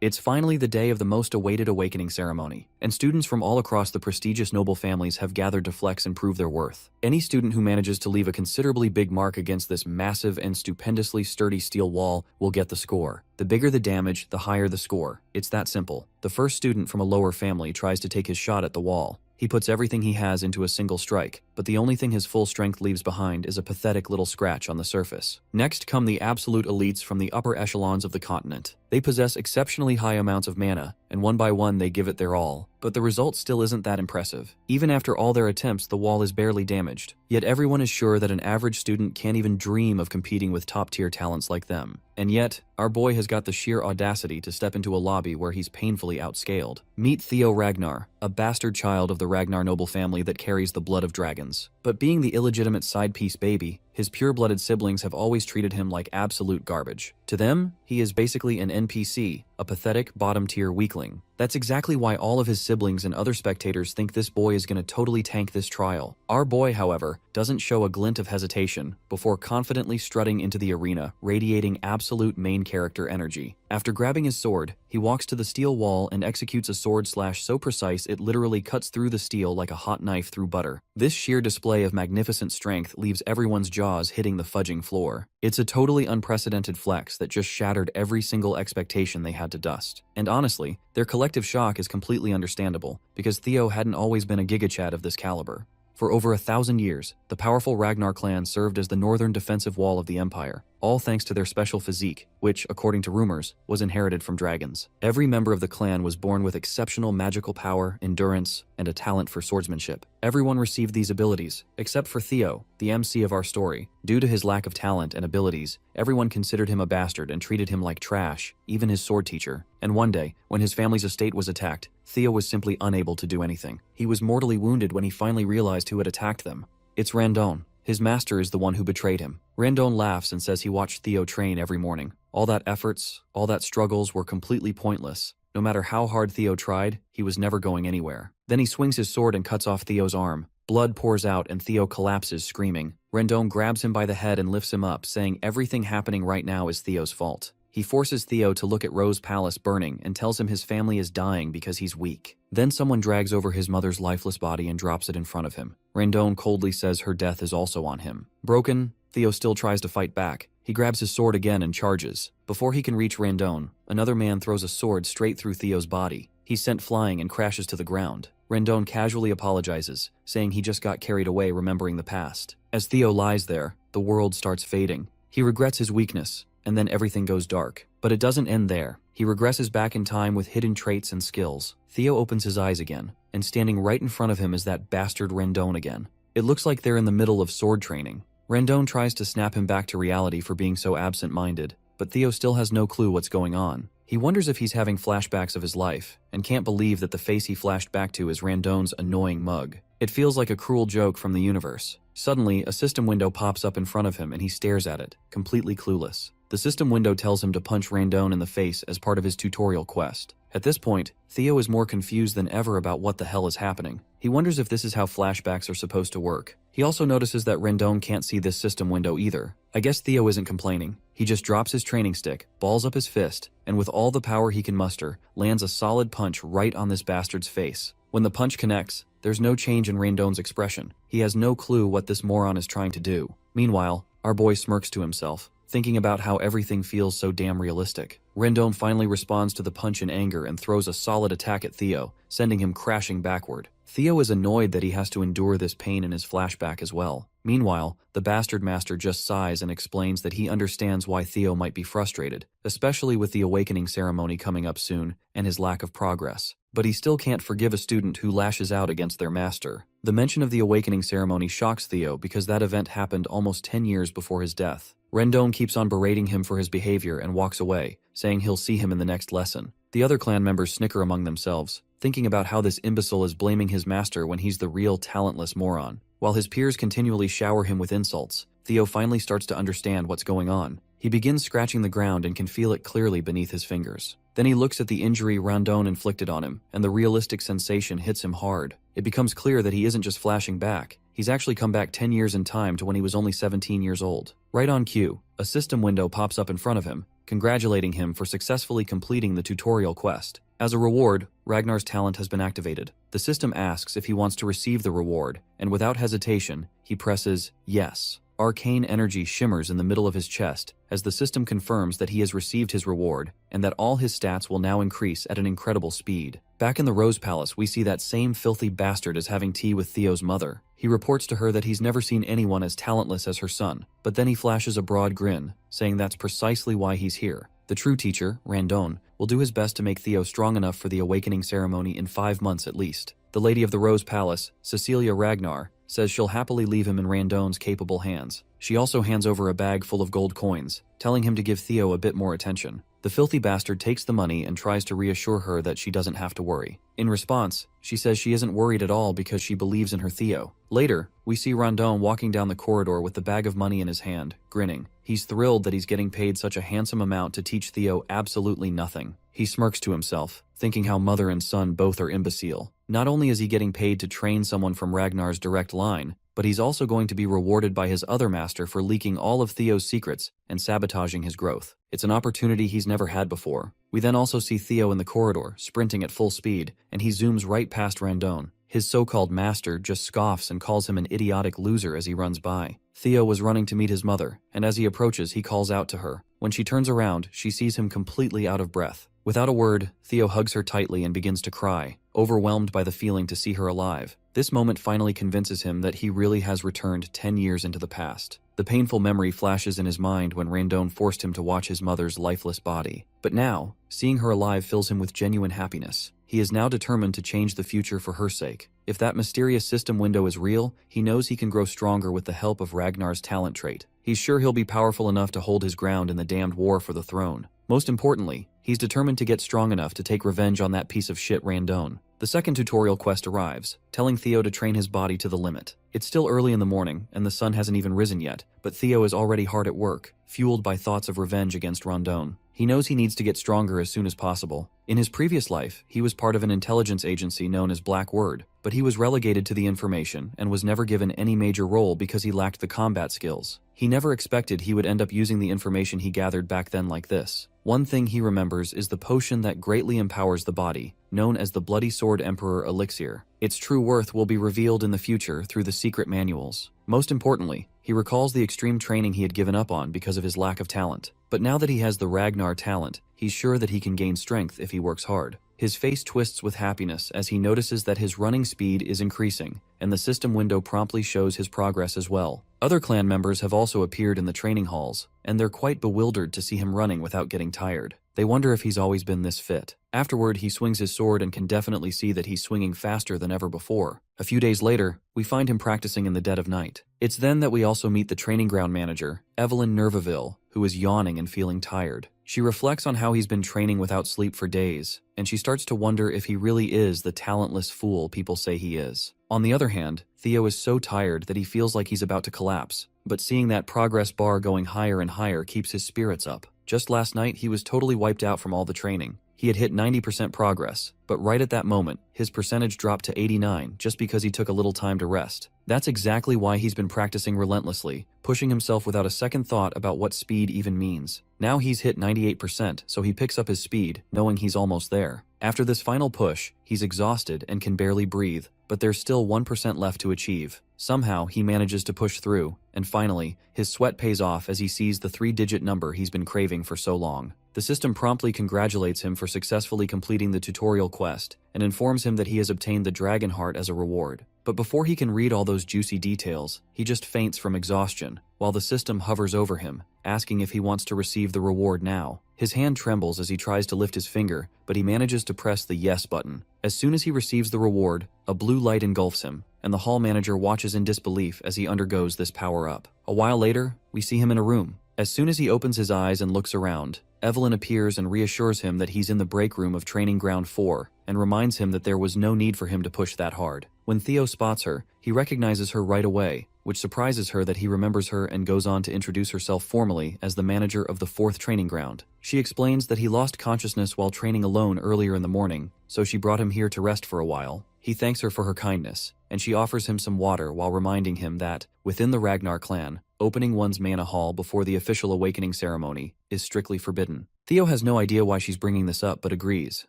It's finally the day of the most awaited awakening ceremony, and students from all across the prestigious noble families have gathered to flex and prove their worth. Any student who manages to leave a considerably big mark against this massive and stupendously sturdy steel wall will get the score. The bigger the damage, the higher the score. It's that simple. The first student from a lower family tries to take his shot at the wall. He puts everything he has into a single strike, but the only thing his full strength leaves behind is a pathetic little scratch on the surface. Next come the absolute elites from the upper echelons of the continent. They possess exceptionally high amounts of mana, and one by one they give it their all. But the result still isn't that impressive. Even after all their attempts, the wall is barely damaged. Yet everyone is sure that an average student can't even dream of competing with top-tier talents like them. And yet, our boy has got the sheer audacity to step into a lobby where he's painfully outscaled. Meet Theo Ragnar, a bastard child of the Ragnar noble family that carries the blood of dragons. But being the illegitimate side-piece baby, his pure-blooded siblings have always treated him like absolute garbage. To them, he is basically an NPC, a pathetic, bottom-tier weakling. That's exactly why all of his siblings and other spectators think this boy is going to totally tank this trial. Our boy, however, doesn't show a glint of hesitation before confidently strutting into the arena, radiating absolute main character energy. After grabbing his sword, he walks to the steel wall and executes a sword slash so precise it literally cuts through the steel like a hot knife through butter. This sheer display of magnificent strength leaves everyone's jaws hitting the fudging floor. It's a totally unprecedented flex that just shattered every single expectation they had to dust. And honestly, their collective shock is completely understandable, because Theo hadn't always been a gigachad of this caliber. For over 1,000 years, the powerful Ragnar clan served as the northern defensive wall of the empire, all thanks to their special physique, which, according to rumors, was inherited from dragons. Every member of the clan was born with exceptional magical power, endurance, and a talent for swordsmanship. Everyone received these abilities, except for Theo, the MC of our story. Due to his lack of talent and abilities, everyone considered him a bastard and treated him like trash, even his sword teacher. And one day, when his family's estate was attacked, Theo was simply unable to do anything. He was mortally wounded when he finally realized who had attacked them. It's Randon. His master is the one who betrayed him. Randon laughs and says he watched Theo train every morning. All that efforts, all that struggles were completely pointless. No matter how hard Theo tried, he was never going anywhere. Then he swings his sword and cuts off Theo's arm. Blood pours out and Theo collapses screaming. Randon grabs him by the head and lifts him up, saying everything happening right now is Theo's fault. He forces Theo to look at Rose Palace burning and tells him his family is dying because he's weak. Then someone drags over his mother's lifeless body and drops it in front of him. Randon coldly says her death is also on him. Broken, Theo still tries to fight back. He grabs his sword again and charges. Before he can reach Randon, another man throws a sword straight through Theo's body. He's sent flying and crashes to the ground. Randon casually apologizes, saying he just got carried away remembering the past. As Theo lies there, the world starts fading. He regrets his weakness, and then everything goes dark. But it doesn't end there. He regresses back in time with hidden traits and skills. Theo opens his eyes again, and standing right in front of him is that bastard Randon again. It looks like they're in the middle of sword training. Randon tries to snap him back to reality for being so absent-minded, but Theo still has no clue what's going on. He wonders if he's having flashbacks of his life, and can't believe that the face he flashed back to is Randon's annoying mug. It feels like a cruel joke from the universe. Suddenly, a system window pops up in front of him and he stares at it, completely clueless. The system window tells him to punch Randon in the face as part of his tutorial quest. At this point, Theo is more confused than ever about what the hell is happening. He wonders if this is how flashbacks are supposed to work. He also notices that Randon can't see this system window either. I guess Theo isn't complaining. He just drops his training stick, balls up his fist, and with all the power he can muster, lands a solid punch right on this bastard's face. When the punch connects, there's no change in Randon's expression. He has no clue what this moron is trying to do. Meanwhile, our boy smirks to himself, thinking about how everything feels so damn realistic. Randon finally responds to the punch in anger and throws a solid attack at Theo, sending him crashing backward. Theo is annoyed that he has to endure this pain in his flashback as well. Meanwhile, the bastard master just sighs and explains that he understands why Theo might be frustrated, especially with the awakening ceremony coming up soon and his lack of progress. But he still can't forgive a student who lashes out against their master. The mention of the awakening ceremony shocks Theo because that event happened almost 10 years before his death. Randon keeps on berating him for his behavior and walks away, saying he'll see him in the next lesson. The other clan members snicker among themselves, thinking about how this imbecile is blaming his master when he's the real talentless moron. While his peers continually shower him with insults, Theo finally starts to understand what's going on. He begins scratching the ground and can feel it clearly beneath his fingers. Then he looks at the injury Randon inflicted on him, and the realistic sensation hits him hard. It becomes clear that he isn't just flashing back. He's actually come back 10 years in time to when he was only 17 years old. Right on cue, a system window pops up in front of him, congratulating him for successfully completing the tutorial quest. As a reward, Ragnar's talent has been activated. The system asks if he wants to receive the reward, and without hesitation, he presses yes. Arcane energy shimmers in the middle of his chest as the system confirms that he has received his reward and that all his stats will now increase at an incredible speed. Back in the Rose Palace, we see that same filthy bastard is having tea with Theo's mother. He reports to her that he's never seen anyone as talentless as her son, but then he flashes a broad grin, saying that's precisely why he's here. The true teacher, Randon, will do his best to make Theo strong enough for the awakening ceremony in 5 months at least. The Lady of the Rose Palace, Cecilia Ragnar, says she'll happily leave him in Randon's capable hands. She also hands over a bag full of gold coins, telling him to give Theo a bit more attention. The filthy bastard takes the money and tries to reassure her that she doesn't have to worry. In response, she says she isn't worried at all because she believes in her Theo. Later, we see Randon walking down the corridor with the bag of money in his hand, grinning. He's thrilled that he's getting paid such a handsome amount to teach Theo absolutely nothing. He smirks to himself, thinking how mother and son both are imbecile. Not only is he getting paid to train someone from Ragnar's direct line, but he's also going to be rewarded by his other master for leaking all of Theo's secrets and sabotaging his growth. It's an opportunity he's never had before. We then also see Theo in the corridor, sprinting at full speed, and he zooms right past Randon. His so-called master just scoffs and calls him an idiotic loser as he runs by. Theo was running to meet his mother, and as he approaches, he calls out to her. When she turns around, she sees him completely out of breath. Without a word, Theo hugs her tightly and begins to cry, overwhelmed by the feeling to see her alive. This moment finally convinces him that he really has returned 10 years into the past. The painful memory flashes in his mind when Randon forced him to watch his mother's lifeless body. But now, seeing her alive fills him with genuine happiness. He is now determined to change the future for her sake. If that mysterious system window is real, he knows he can grow stronger with the help of Ragnar's talent trait. He's sure he'll be powerful enough to hold his ground in the damned war for the throne. Most importantly, he's determined to get strong enough to take revenge on that piece of shit Randon. The second tutorial quest arrives, telling Theo to train his body to the limit. It's still early in the morning, and the sun hasn't even risen yet, but Theo is already hard at work, fueled by thoughts of revenge against Randon. He knows he needs to get stronger as soon as possible. In his previous life, he was part of an intelligence agency known as Black Word, but he was relegated to the information and was never given any major role because he lacked the combat skills. He never expected he would end up using the information he gathered back then like this. One thing he remembers is the potion that greatly empowers the body, known as the Bloody Sword Emperor Elixir. Its true worth will be revealed in the future through the secret manuals. Most importantly, he recalls the extreme training he had given up on because of his lack of talent. But now that he has the Ragnar talent, he's sure that he can gain strength if he works hard. His face twists with happiness as he notices that his running speed is increasing, and the system window promptly shows his progress as well. Other clan members have also appeared in the training halls, and they're quite bewildered to see him running without getting tired. They wonder if he's always been this fit. Afterward, he swings his sword and can definitely see that he's swinging faster than ever before. A few days later, we find him practicing in the dead of night. It's then that we also meet the training ground manager, Evelyn Nervaville, who is yawning and feeling tired. She reflects on how he's been training without sleep for days, and she starts to wonder if he really is the talentless fool people say he is. On the other hand, Theo is so tired that he feels like he's about to collapse, but seeing that progress bar going higher and higher keeps his spirits up. Just last night, he was totally wiped out from all the training. He had hit 90% progress, but right at that moment, his percentage dropped to 89 just because he took a little time to rest. That's exactly why he's been practicing relentlessly, pushing himself without a second thought about what speed even means. Now he's hit 98%, so he picks up his speed, knowing he's almost there. After this final push, he's exhausted and can barely breathe, but there's still 1% left to achieve. Somehow, he manages to push through, and finally, his sweat pays off as he sees the 3-digit number he's been craving for so long. The system promptly congratulates him for successfully completing the tutorial quest, and informs him that he has obtained the Dragon Heart as a reward. But before he can read all those juicy details, he just faints from exhaustion, while the system hovers over him, asking if he wants to receive the reward now. His hand trembles as he tries to lift his finger, but he manages to press the yes button. As soon as he receives the reward, a blue light engulfs him, and the hall manager watches in disbelief as he undergoes this power-up. A while later, we see him in a room. As soon as he opens his eyes and looks around, Evelyn appears and reassures him that he's in the break room of Training Ground 4, and reminds him that there was no need for him to push that hard. When Theo spots her, he recognizes her right away, which surprises her that he remembers her and goes on to introduce herself formally as the manager of the 4th training ground. She explains that he lost consciousness while training alone earlier in the morning, so she brought him here to rest for a while. He thanks her for her kindness, and she offers him some water while reminding him that, within the Ragnar clan, opening one's mana hall before the official awakening ceremony is strictly forbidden. Theo has no idea why she's bringing this up but agrees,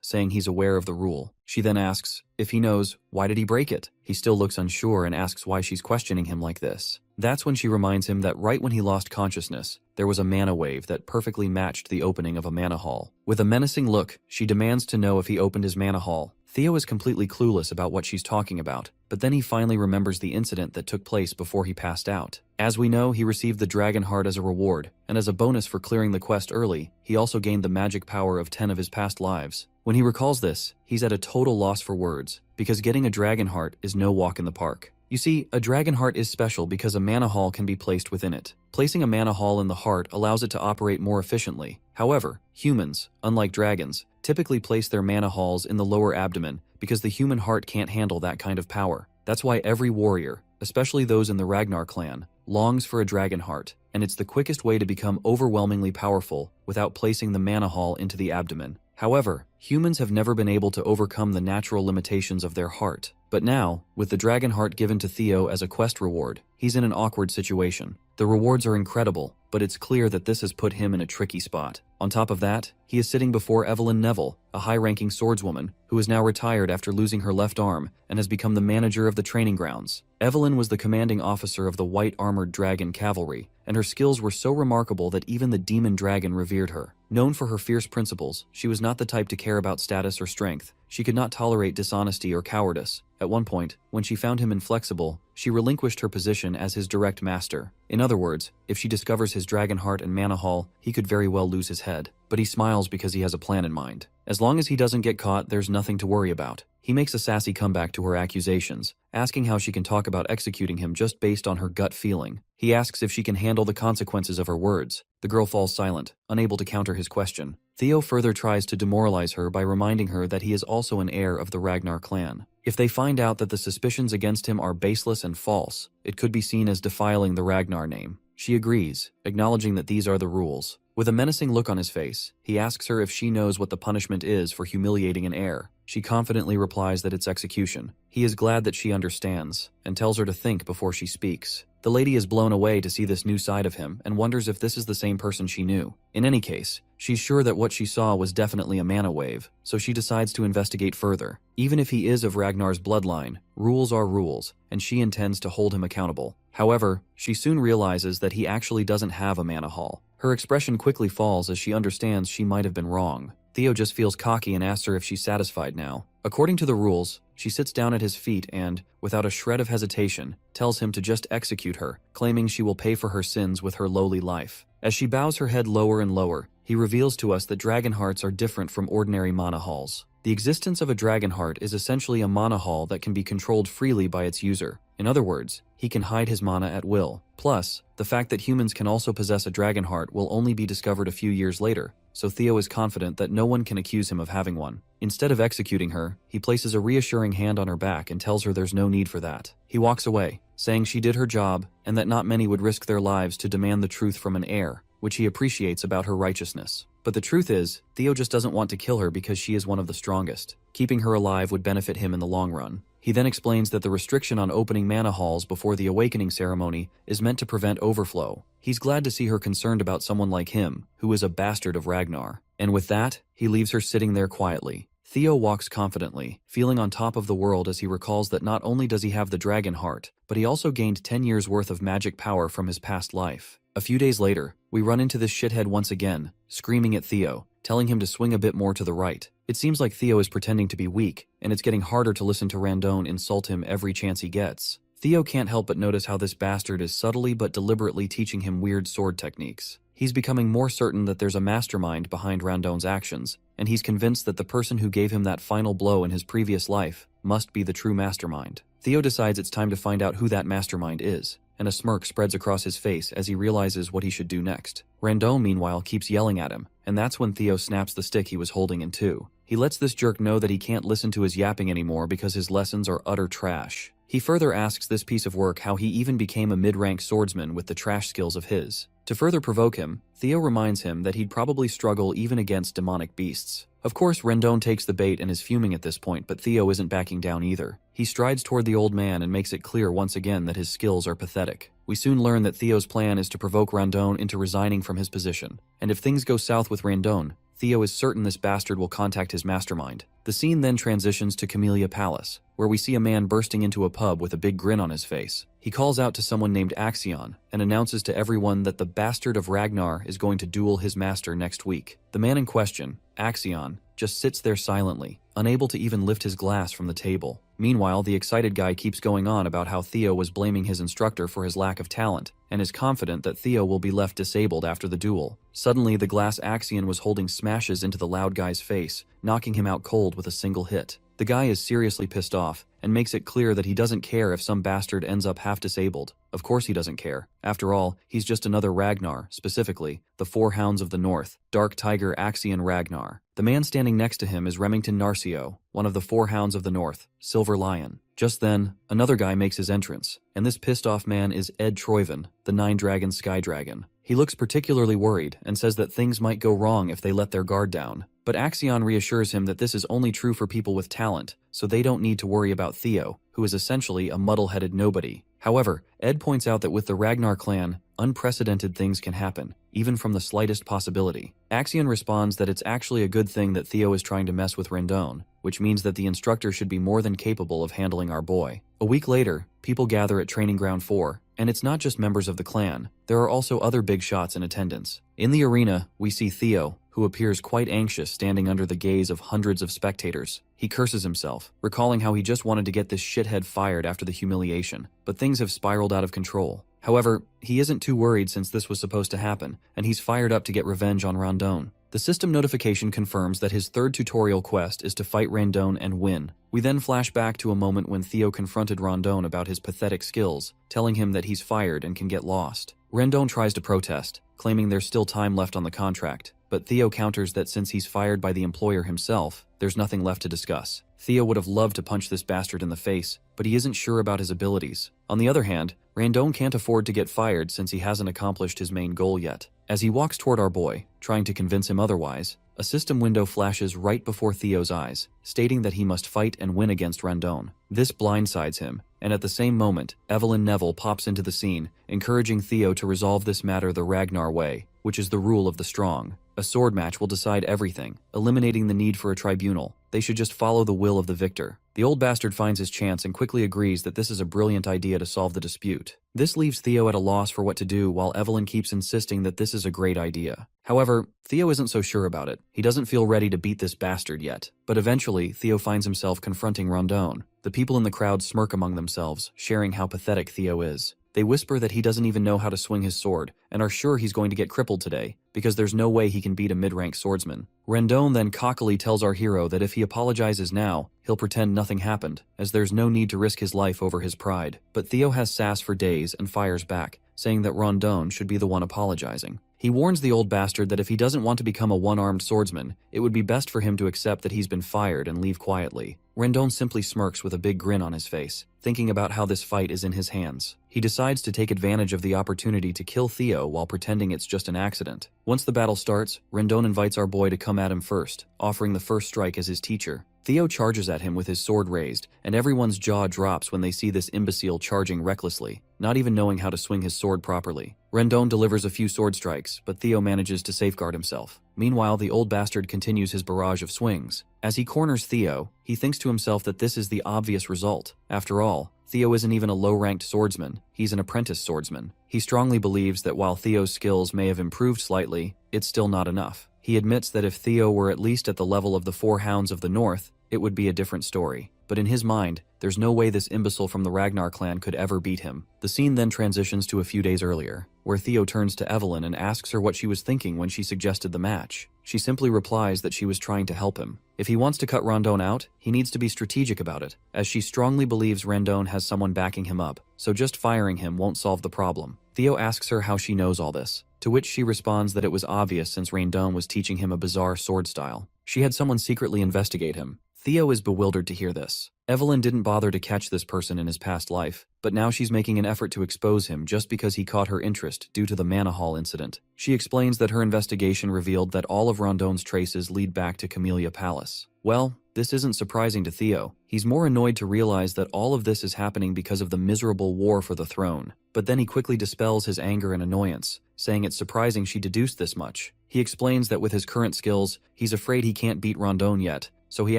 saying he's aware of the rule. She then asks if he knows why did he break it. He still looks unsure and asks why she's questioning him like this. That's when she reminds him that right when he lost consciousness, there was a mana wave that perfectly matched the opening of a mana hall. With a menacing look, she demands to know if he opened his mana hall. Theo is completely clueless about what she's talking about, but then he finally remembers the incident that took place before he passed out. As we know, he received the dragon heart as a reward, and as a bonus for clearing the quest early, he also gained the magic power of 10 of his past lives. When he recalls this, he's at a total loss for words, because getting a dragon heart is no walk in the park. You see, a dragon heart is special because a mana hall can be placed within it. Placing a mana hall in the heart allows it to operate more efficiently. However, humans, unlike dragons, typically place their mana halls in the lower abdomen because the human heart can't handle that kind of power. That's why every warrior, especially those in the Ragnar clan, longs for a dragon heart, and it's the quickest way to become overwhelmingly powerful without placing the mana hall into the abdomen. However, humans have never been able to overcome the natural limitations of their heart. But now, with the dragon heart given to Theo as a quest reward, he's in an awkward situation. The rewards are incredible, but it's clear that this has put him in a tricky spot. On top of that, he is sitting before Evelyn Neville, a high-ranking swordswoman who is now retired after losing her left arm and has become the manager of the training grounds. Evelyn was the commanding officer of the White Armored Dragon Cavalry, and her skills were so remarkable that even the demon dragon revered her. Known for her fierce principles, she was not the type to care about status or strength. She could not tolerate dishonesty or cowardice. At one point, when she found him inflexible, she relinquished her position as his direct master. In other words, if she discovers his dragon heart and mana hall, he could very well lose his head. But he smiles because he has a plan in mind. As long as he doesn't get caught, there's nothing to worry about. He makes a sassy comeback to her accusations, asking how she can talk about executing him just based on her gut feeling. He asks if she can handle the consequences of her words. The girl falls silent, unable to counter his question. Theo further tries to demoralize her by reminding her that he is also an heir of the Ragnar clan. If they find out that the suspicions against him are baseless and false, it could be seen as defiling the Ragnar name. She agrees, acknowledging that these are the rules. With a menacing look on his face, he asks her if she knows what the punishment is for humiliating an heir. She confidently replies that it's execution. He is glad that she understands, and tells her to think before she speaks. The lady is blown away to see this new side of him and wonders if this is the same person she knew. In any case, she's sure that what she saw was definitely a mana wave, so she decides to investigate further. Even if he is of Ragnar's bloodline, rules are rules, and she intends to hold him accountable. However, she soon realizes that he actually doesn't have a mana hall. Her expression quickly falls as she understands she might have been wrong. Theo just feels cocky and asks her if she's satisfied now. According to the rules, she sits down at his feet and, without a shred of hesitation, tells him to just execute her, claiming she will pay for her sins with her lowly life. As she bows her head lower and lower, he reveals to us that dragon hearts are different from ordinary mana halls. The existence of a dragon heart is essentially a mana hall that can be controlled freely by its user. In other words, he can hide his mana at will. Plus, the fact that humans can also possess a dragon heart will only be discovered a few years later, so Theo is confident that no one can accuse him of having one. Instead of executing her, he places a reassuring hand on her back and tells her there's no need for that. He walks away, saying she did her job and that not many would risk their lives to demand the truth from an heir, which he appreciates about her righteousness. But the truth is, Theo just doesn't want to kill her because she is one of the strongest. Keeping her alive would benefit him in the long run. He then explains that the restriction on opening mana halls before the awakening ceremony is meant to prevent overflow. He's glad to see her concerned about someone like him, who is a bastard of Ragnar. And with that, he leaves her sitting there quietly. Theo walks confidently, feeling on top of the world as he recalls that not only does he have the dragon heart, but he also gained 10 years worth of magic power from his past life. A few days later, we run into this shithead once again, screaming at Theo, telling him to swing a bit more to the right. It seems like Theo is pretending to be weak, and it's getting harder to listen to Randone insult him every chance he gets. Theo can't help but notice how this bastard is subtly but deliberately teaching him weird sword techniques. He's becoming more certain that there's a mastermind behind Randone's actions, and he's convinced that the person who gave him that final blow in his previous life must be the true mastermind. Theo decides it's time to find out who that mastermind is, and a smirk spreads across his face as he realizes what he should do next. Randone, meanwhile, keeps yelling at him, and that's when Theo snaps the stick he was holding in two. He lets this jerk know that he can't listen to his yapping anymore because his lessons are utter trash. He further asks this piece of work how he even became a mid-rank swordsman with the trash skills of his. To further provoke him, Theo reminds him that he'd probably struggle even against demonic beasts. Of course, Randone takes the bait and is fuming at this point, but Theo isn't backing down either. He strides toward the old man and makes it clear once again that his skills are pathetic. We soon learn that Theo's plan is to provoke Randon into resigning from his position. And if things go south with Randon, Theo is certain this bastard will contact his mastermind. The scene then transitions to Camellia Palace, where we see a man bursting into a pub with a big grin on his face. He calls out to someone named Axion and announces to everyone that the bastard of Ragnar is going to duel his master next week. The man in question, Axion, just sits there silently, unable to even lift his glass from the table. Meanwhile, the excited guy keeps going on about how Theo was blaming his instructor for his lack of talent, and is confident that Theo will be left disabled after the duel. Suddenly, the glass Axion was holding smashes into the loud guy's face, knocking him out cold with a single hit. The guy is seriously pissed off, and makes it clear that he doesn't care if some bastard ends up half disabled. Of course he doesn't care. After all, he's just another Ragnar, specifically, the Four Hounds of the North, Dark Tiger Axion Ragnar. The man standing next to him is Remington Narcio, one of the Four Hounds of the North, Silver Lion. Just then, another guy makes his entrance, and this pissed off man is Ed Troyven, the Nine Dragon Sky Dragon. He looks particularly worried and says that things might go wrong if they let their guard down. But Axion reassures him that this is only true for people with talent, so they don't need to worry about Theo, who is essentially a muddle-headed nobody. However, Ed points out that with the Ragnar clan, unprecedented things can happen, even from the slightest possibility. Axion responds that it's actually a good thing that Theo is trying to mess with Randon, which means that the instructor should be more than capable of handling our boy. A week later, people gather at Training Ground 4, and it's not just members of the clan, there are also other big shots in attendance. In the arena, we see Theo, who appears quite anxious standing under the gaze of hundreds of spectators. He curses himself, recalling how he just wanted to get this shithead fired after the humiliation, but things have spiraled out of control. However, he isn't too worried since this was supposed to happen, and he's fired up to get revenge on Randon. The system notification confirms that his third tutorial quest is to fight Randon and win. We then flash back to a moment when Theo confronted Randon about his pathetic skills, telling him that he's fired and can get lost. Randon tries to protest, claiming there's still time left on the contract, but Theo counters that since he's fired by the employer himself, there's nothing left to discuss. Theo would have loved to punch this bastard in the face, but he isn't sure about his abilities. On the other hand, Randon can't afford to get fired since he hasn't accomplished his main goal yet. As he walks toward our boy, trying to convince him otherwise, a system window flashes right before Theo's eyes, stating that he must fight and win against Randon. This blindsides him, and at the same moment, Evelyn Neville pops into the scene, encouraging Theo to resolve this matter the Ragnar way, which is the rule of the strong. A sword match will decide everything, eliminating the need for a tribunal. They should just follow the will of the victor. The old bastard finds his chance and quickly agrees that this is a brilliant idea to solve the dispute. This leaves Theo at a loss for what to do while Evelyn keeps insisting that this is a great idea. However, Theo isn't so sure about it. He doesn't feel ready to beat this bastard yet. But eventually, Theo finds himself confronting Randon. The people in the crowd smirk among themselves, sharing how pathetic Theo is. They whisper that he doesn't even know how to swing his sword, and are sure he's going to get crippled today, because there's no way he can beat a mid-rank swordsman. Randon then cockily tells our hero that if he apologizes now, he'll pretend nothing happened, as there's no need to risk his life over his pride. But Theo has sass for days and fires back, saying that Randon should be the one apologizing. He warns the old bastard that if he doesn't want to become a one-armed swordsman, it would be best for him to accept that he's been fired and leave quietly. Randon simply smirks with a big grin on his face, thinking about how this fight is in his hands. He decides to take advantage of the opportunity to kill Theo while pretending it's just an accident. Once the battle starts, Randon invites our boy to come at him first, offering the first strike as his teacher. Theo charges at him with his sword raised, and everyone's jaw drops when they see this imbecile charging recklessly, not even knowing how to swing his sword properly. Randon delivers a few sword strikes, but Theo manages to safeguard himself. Meanwhile, the old bastard continues his barrage of swings. As he corners Theo, he thinks to himself that this is the obvious result. After all, Theo isn't even a low-ranked swordsman, he's an apprentice swordsman. He strongly believes that while Theo's skills may have improved slightly, it's still not enough. He admits that if Theo were at least at the level of the Four Hounds of the North, it would be a different story. But in his mind, there's no way this imbecile from the Ragnar clan could ever beat him. The scene then transitions to a few days earlier, where Theo turns to Evelyn and asks her what she was thinking when she suggested the match. She simply replies that she was trying to help him. If he wants to cut Randon out, he needs to be strategic about it, as she strongly believes Randon has someone backing him up, so just firing him won't solve the problem. Theo asks her how she knows all this, to which she responds that it was obvious since Randon was teaching him a bizarre sword style. She had someone secretly investigate him. Theo is bewildered to hear this. Evelyn didn't bother to catch this person in his past life, but now she's making an effort to expose him just because he caught her interest due to the Mana Hall incident. She explains that her investigation revealed that all of Rondon's traces lead back to Camellia Palace. Well, This isn't surprising to Theo. He's more annoyed to realize that all of this is happening because of the miserable war for the throne. But then he quickly dispels his anger and annoyance, saying it's surprising she deduced this much. He explains that with his current skills, he's afraid he can't beat Rondon yet, so he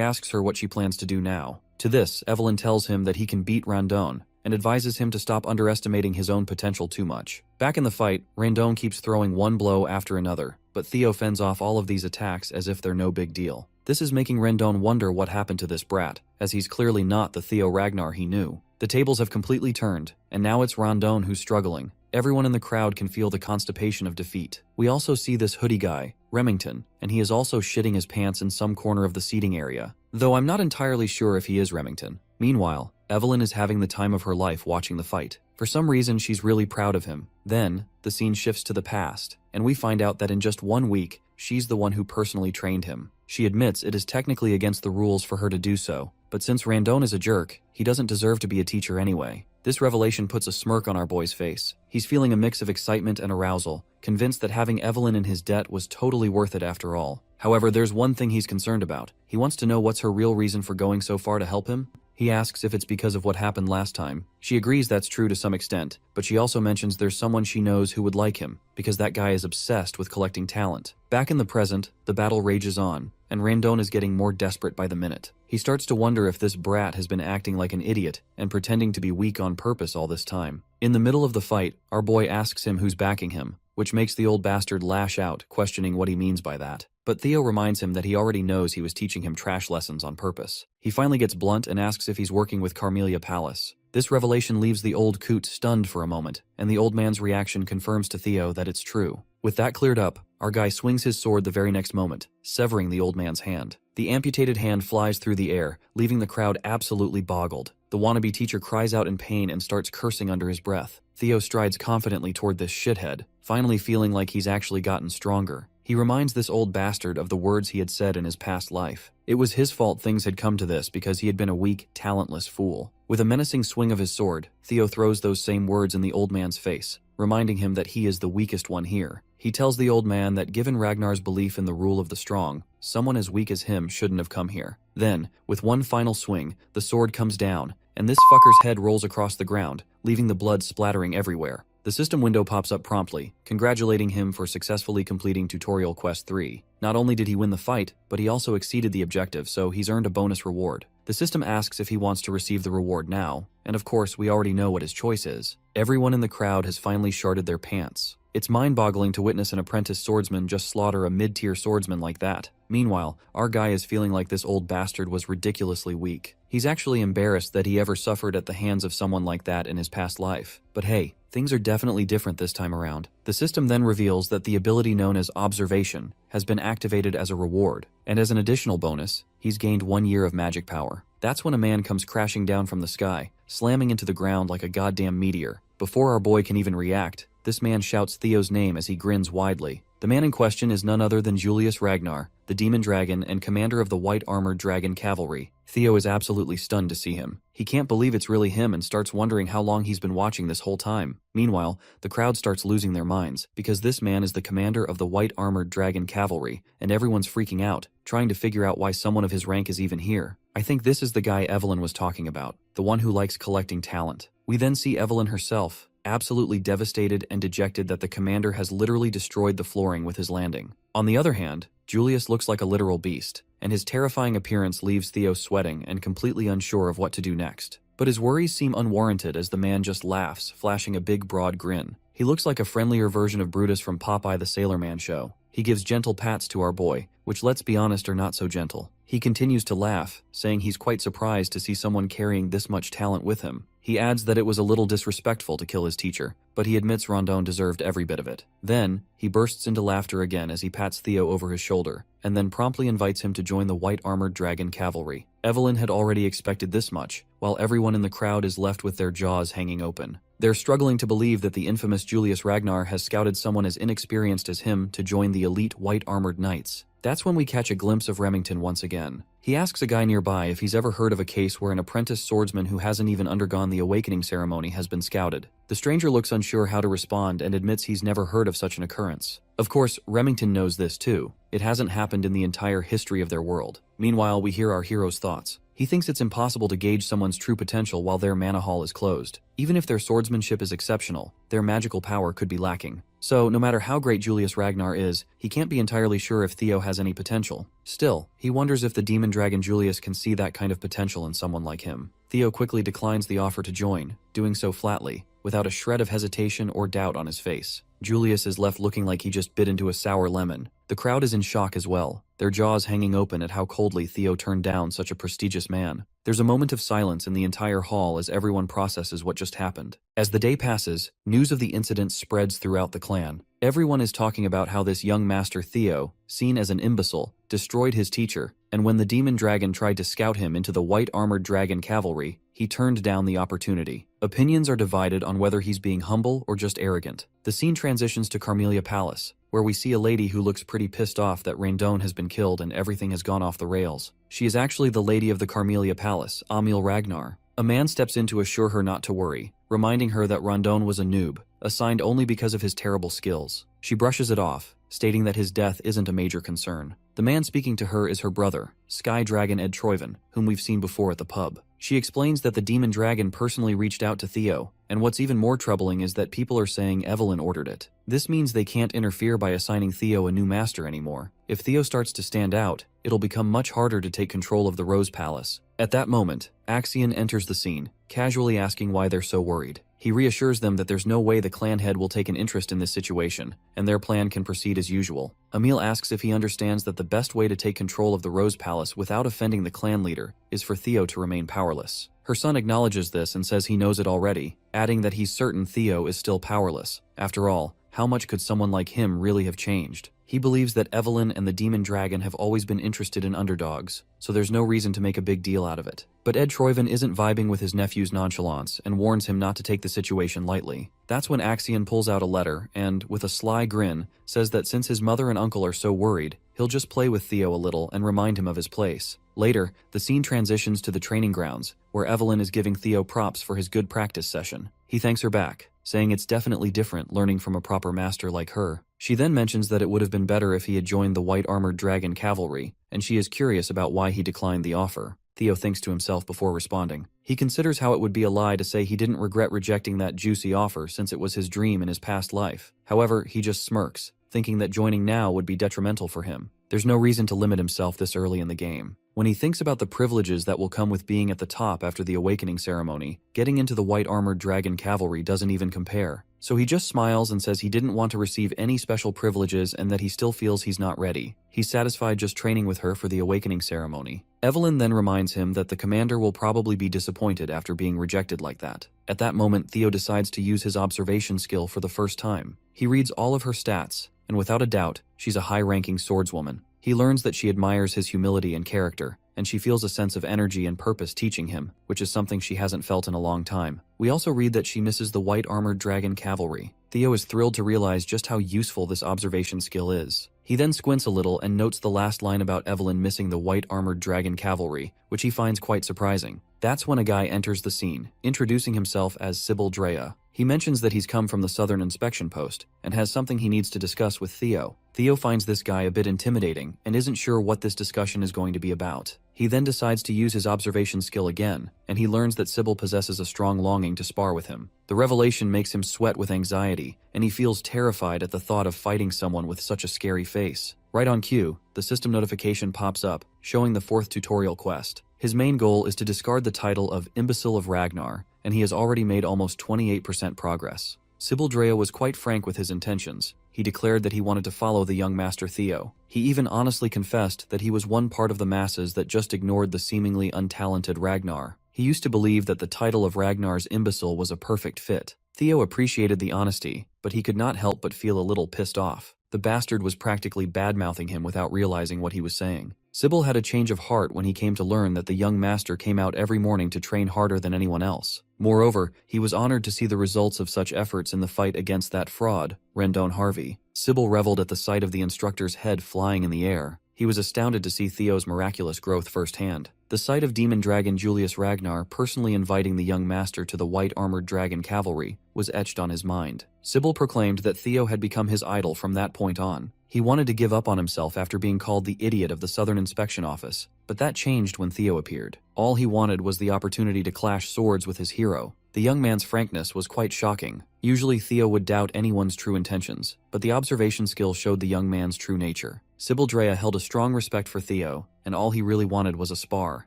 asks her what she plans to do now. To this, Evelyn tells him that he can beat Rondon, and advises him to stop underestimating his own potential too much. Back in the fight, Rondon keeps throwing one blow after another, but Theo fends off all of these attacks as if they're no big deal. This is making Rondon wonder what happened to this brat, as he's clearly not the Theo Ragnar he knew. The tables have completely turned, and now it's Rondon who's struggling. Everyone in the crowd can feel the constipation of defeat. We also see this hoodie guy, Remington, and he is also shitting his pants in some corner of the seating area, though I'm not entirely sure if he is Remington. Meanwhile, Evelyn is having the time of her life watching the fight. For some reason, she's really proud of him. Then, the scene shifts to the past, and we find out that in just 1 week, she's the one who personally trained him. She admits it is technically against the rules for her to do so, but since Rondon is a jerk, he doesn't deserve to be a teacher anyway. This revelation puts a smirk on our boy's face. He's feeling a mix of excitement and arousal, convinced that having Evelyn in his debt was totally worth it after all. However, there's one thing he's concerned about. He wants to know what's her real reason for going so far to help him. He asks if it's because of what happened last time. She agrees that's true to some extent, but she also mentions there's someone she knows who would like him, because that guy is obsessed with collecting talent. Back in the present, the battle rages on, and Rondon is getting more desperate by the minute. He starts to wonder if this brat has been acting like an idiot and pretending to be weak on purpose all this time. In the middle of the fight, our boy asks him who's backing him, which makes the old bastard lash out, questioning what he means by that. But Theo reminds him that he already knows he was teaching him trash lessons on purpose. He finally gets blunt and asks if he's working with Carmelia Palace. This revelation leaves the old coot stunned for a moment, and the old man's reaction confirms to Theo that it's true. With that cleared up, our guy swings his sword the very next moment, severing the old man's hand. The amputated hand flies through the air, leaving the crowd absolutely boggled. The wannabe teacher cries out in pain and starts cursing under his breath. Theo strides confidently toward this shithead, finally feeling like he's actually gotten stronger. He reminds this old bastard of the words he had said in his past life. It was his fault things had come to this because he had been a weak, talentless fool. With a menacing swing of his sword, Theo throws those same words in the old man's face, reminding him that he is the weakest one here. He tells the old man that given Ragnar's belief in the rule of the strong, someone as weak as him shouldn't have come here. Then, with one final swing, the sword comes down, and this fucker's head rolls across the ground, leaving the blood splattering everywhere. The system window pops up promptly, congratulating him for successfully completing Tutorial Quest 3. Not only did he win the fight, but he also exceeded the objective, so he's earned a bonus reward. The system asks if he wants to receive the reward now, and of course we already know what his choice is. Everyone in the crowd has finally sharted their pants. It's mind-boggling to witness an apprentice swordsman just slaughter a mid-tier swordsman like that. Meanwhile, our guy is feeling like this old bastard was ridiculously weak. He's actually embarrassed that he ever suffered at the hands of someone like that in his past life. But hey, things are definitely different this time around. The system then reveals that the ability known as Observation has been activated as a reward, and as an additional bonus, he's gained 1 year of magic power. That's when a man comes crashing down from the sky, slamming into the ground like a goddamn meteor. Before our boy can even react, this man shouts Theo's name as he grins widely. The man in question is none other than Julius Ragnar, the demon dragon and commander of the white armored dragon cavalry. Theo is absolutely stunned to see him. He can't believe it's really him and starts wondering how long he's been watching this whole time. Meanwhile, the crowd starts losing their minds, because this man is the commander of the white armored dragon cavalry, and everyone's freaking out, trying to figure out why someone of his rank is even here. I think this is the guy Evelyn was talking about, the one who likes collecting talent. We then see Evelyn herself, absolutely devastated and dejected that the commander has literally destroyed the flooring with his landing. On the other hand, Julius looks like a literal beast, and his terrifying appearance leaves Theo sweating and completely unsure of what to do next. But his worries seem unwarranted as the man just laughs, flashing a big broad grin. He looks like a friendlier version of Brutus from Popeye the Sailor Man show. He gives gentle pats to our boy, which let's be honest are not so gentle. He continues to laugh, saying he's quite surprised to see someone carrying this much talent with him. He adds that it was a little disrespectful to kill his teacher, but he admits Rondon deserved every bit of it. Then, he bursts into laughter again as he pats Theo over his shoulder, and then promptly invites him to join the white armored dragon cavalry. Evelyn had already expected this much, while everyone in the crowd is left with their jaws hanging open. They're struggling to believe that the infamous Julius Ragnar has scouted someone as inexperienced as him to join the elite white armored knights. That's when we catch a glimpse of Remington once again. He asks a guy nearby if he's ever heard of a case where an apprentice swordsman who hasn't even undergone the awakening ceremony has been scouted. The stranger looks unsure how to respond and admits he's never heard of such an occurrence. Of course, Remington knows this too. It hasn't happened in the entire history of their world. Meanwhile, we hear our hero's thoughts. He thinks it's impossible to gauge someone's true potential while their mana hall is closed. Even if their swordsmanship is exceptional, their magical power could be lacking. So, no matter how great Julius Ragnar is, he can't be entirely sure if Theo has any potential. Still, he wonders if the demon dragon Julius can see that kind of potential in someone like him. Theo quickly declines the offer to join, doing so flatly, without a shred of hesitation or doubt on his face. Julius is left looking like he just bit into a sour lemon. The crowd is in shock as well, their jaws hanging open at how coldly Theo turned down such a prestigious man. There's a moment of silence in the entire hall as everyone processes what just happened. As the day passes, news of the incident spreads throughout the clan. Everyone is talking about how this young master Theo, seen as an imbecile, destroyed his teacher, and when the demon dragon tried to scout him into the white armored dragon cavalry, he turned down the opportunity. Opinions are divided on whether he's being humble or just arrogant. The scene transitions to Carmelia Palace, where we see a lady who looks pretty pissed off that Randon has been killed and everything has gone off the rails. She is actually the lady of the Carmelia Palace, Amil Ragnar. A man steps in to assure her not to worry, reminding her that Randon was a noob, assigned only because of his terrible skills. She brushes it off, stating that his death isn't a major concern. The man speaking to her is her brother, Sky Dragon Ed Troyven, whom we've seen before at the pub. She explains that the demon dragon personally reached out to Theo, and what's even more troubling is that people are saying Evelyn ordered it. This means they can't interfere by assigning Theo a new master anymore. If Theo starts to stand out, it'll become much harder to take control of the Rose Palace. At that moment, Axion enters the scene, casually asking why they're so worried. He reassures them that there's no way the clan head will take an interest in this situation, and their plan can proceed as usual. Emil asks if he understands that the best way to take control of the Rose Palace without offending the clan leader is for Theo to remain powerless. Her son acknowledges this and says he knows it already, adding that he's certain Theo is still powerless. After all, how much could someone like him really have changed? He believes that Evelyn and the demon dragon have always been interested in underdogs, so there's no reason to make a big deal out of it. But Ed Troyven isn't vibing with his nephew's nonchalance and warns him not to take the situation lightly. That's when Axion pulls out a letter and, with a sly grin, says that since his mother and uncle are so worried, he'll just play with Theo a little and remind him of his place. Later, the scene transitions to the training grounds, where Evelyn is giving Theo props for his good practice session. He thanks her back, saying it's definitely different learning from a proper master like her. She then mentions that it would have been better if he had joined the white armored dragon cavalry, and she is curious about why he declined the offer. Theo thinks to himself before responding. He considers how it would be a lie to say he didn't regret rejecting that juicy offer since it was his dream in his past life. However, he just smirks, thinking that joining now would be detrimental for him. There's no reason to limit himself this early in the game. When he thinks about the privileges that will come with being at the top after the awakening ceremony, getting into the white armored dragon cavalry doesn't even compare. So he just smiles and says he didn't want to receive any special privileges and that he still feels he's not ready. He's satisfied just training with her for the awakening ceremony. Evelyn then reminds him that the commander will probably be disappointed after being rejected like that. At that moment, Theo decides to use his observation skill for the first time. He reads all of her stats, and without a doubt, she's a high-ranking swordswoman. He learns that she admires his humility and character, and she feels a sense of energy and purpose teaching him, which is something she hasn't felt in a long time. We also read that she misses the white armored dragon cavalry. Theo is thrilled to realize just how useful this observation skill is. He then squints a little and notes the last line about Evelyn missing the white armored dragon cavalry, which he finds quite surprising. That's when a guy enters the scene, introducing himself as Sybil Drea. He mentions that he's come from the Southern Inspection Post and has something he needs to discuss with Theo. Theo finds this guy a bit intimidating and isn't sure what this discussion is going to be about. He then decides to use his observation skill again, and he learns that Sybil possesses a strong longing to spar with him. The revelation makes him sweat with anxiety, and he feels terrified at the thought of fighting someone with such a scary face. Right on cue, the system notification pops up, showing the 4th tutorial quest. His main goal is to discard the title of Imbecile of Ragnar, and he has already made almost 28% progress. Sybil Drea was quite frank with his intentions. He declared that he wanted to follow the young master Theo. He even honestly confessed that he was one part of the masses that just ignored the seemingly untalented Ragnar. He used to believe that the title of Ragnar's imbecile was a perfect fit. Theo appreciated the honesty, but he could not help but feel a little pissed off. The bastard was practically bad-mouthing him without realizing what he was saying. Sybil had a change of heart when he came to learn that the young master came out every morning to train harder than anyone else. Moreover, he was honored to see the results of such efforts in the fight against that fraud, Rendon Harvey. Sybil reveled at the sight of the instructor's head flying in the air. He was astounded to see Theo's miraculous growth firsthand. The sight of demon dragon Julius Ragnar personally inviting the young master to the white-armored dragon cavalry was etched on his mind. Sybil proclaimed that Theo had become his idol from that point on. He wanted to give up on himself after being called the idiot of the Southern Inspection Office, but that changed when Theo appeared. All he wanted was the opportunity to clash swords with his hero. The young man's frankness was quite shocking. Usually Theo would doubt anyone's true intentions, but the observation skill showed the young man's true nature. Sybil Drea held a strong respect for Theo, and all he really wanted was a spar.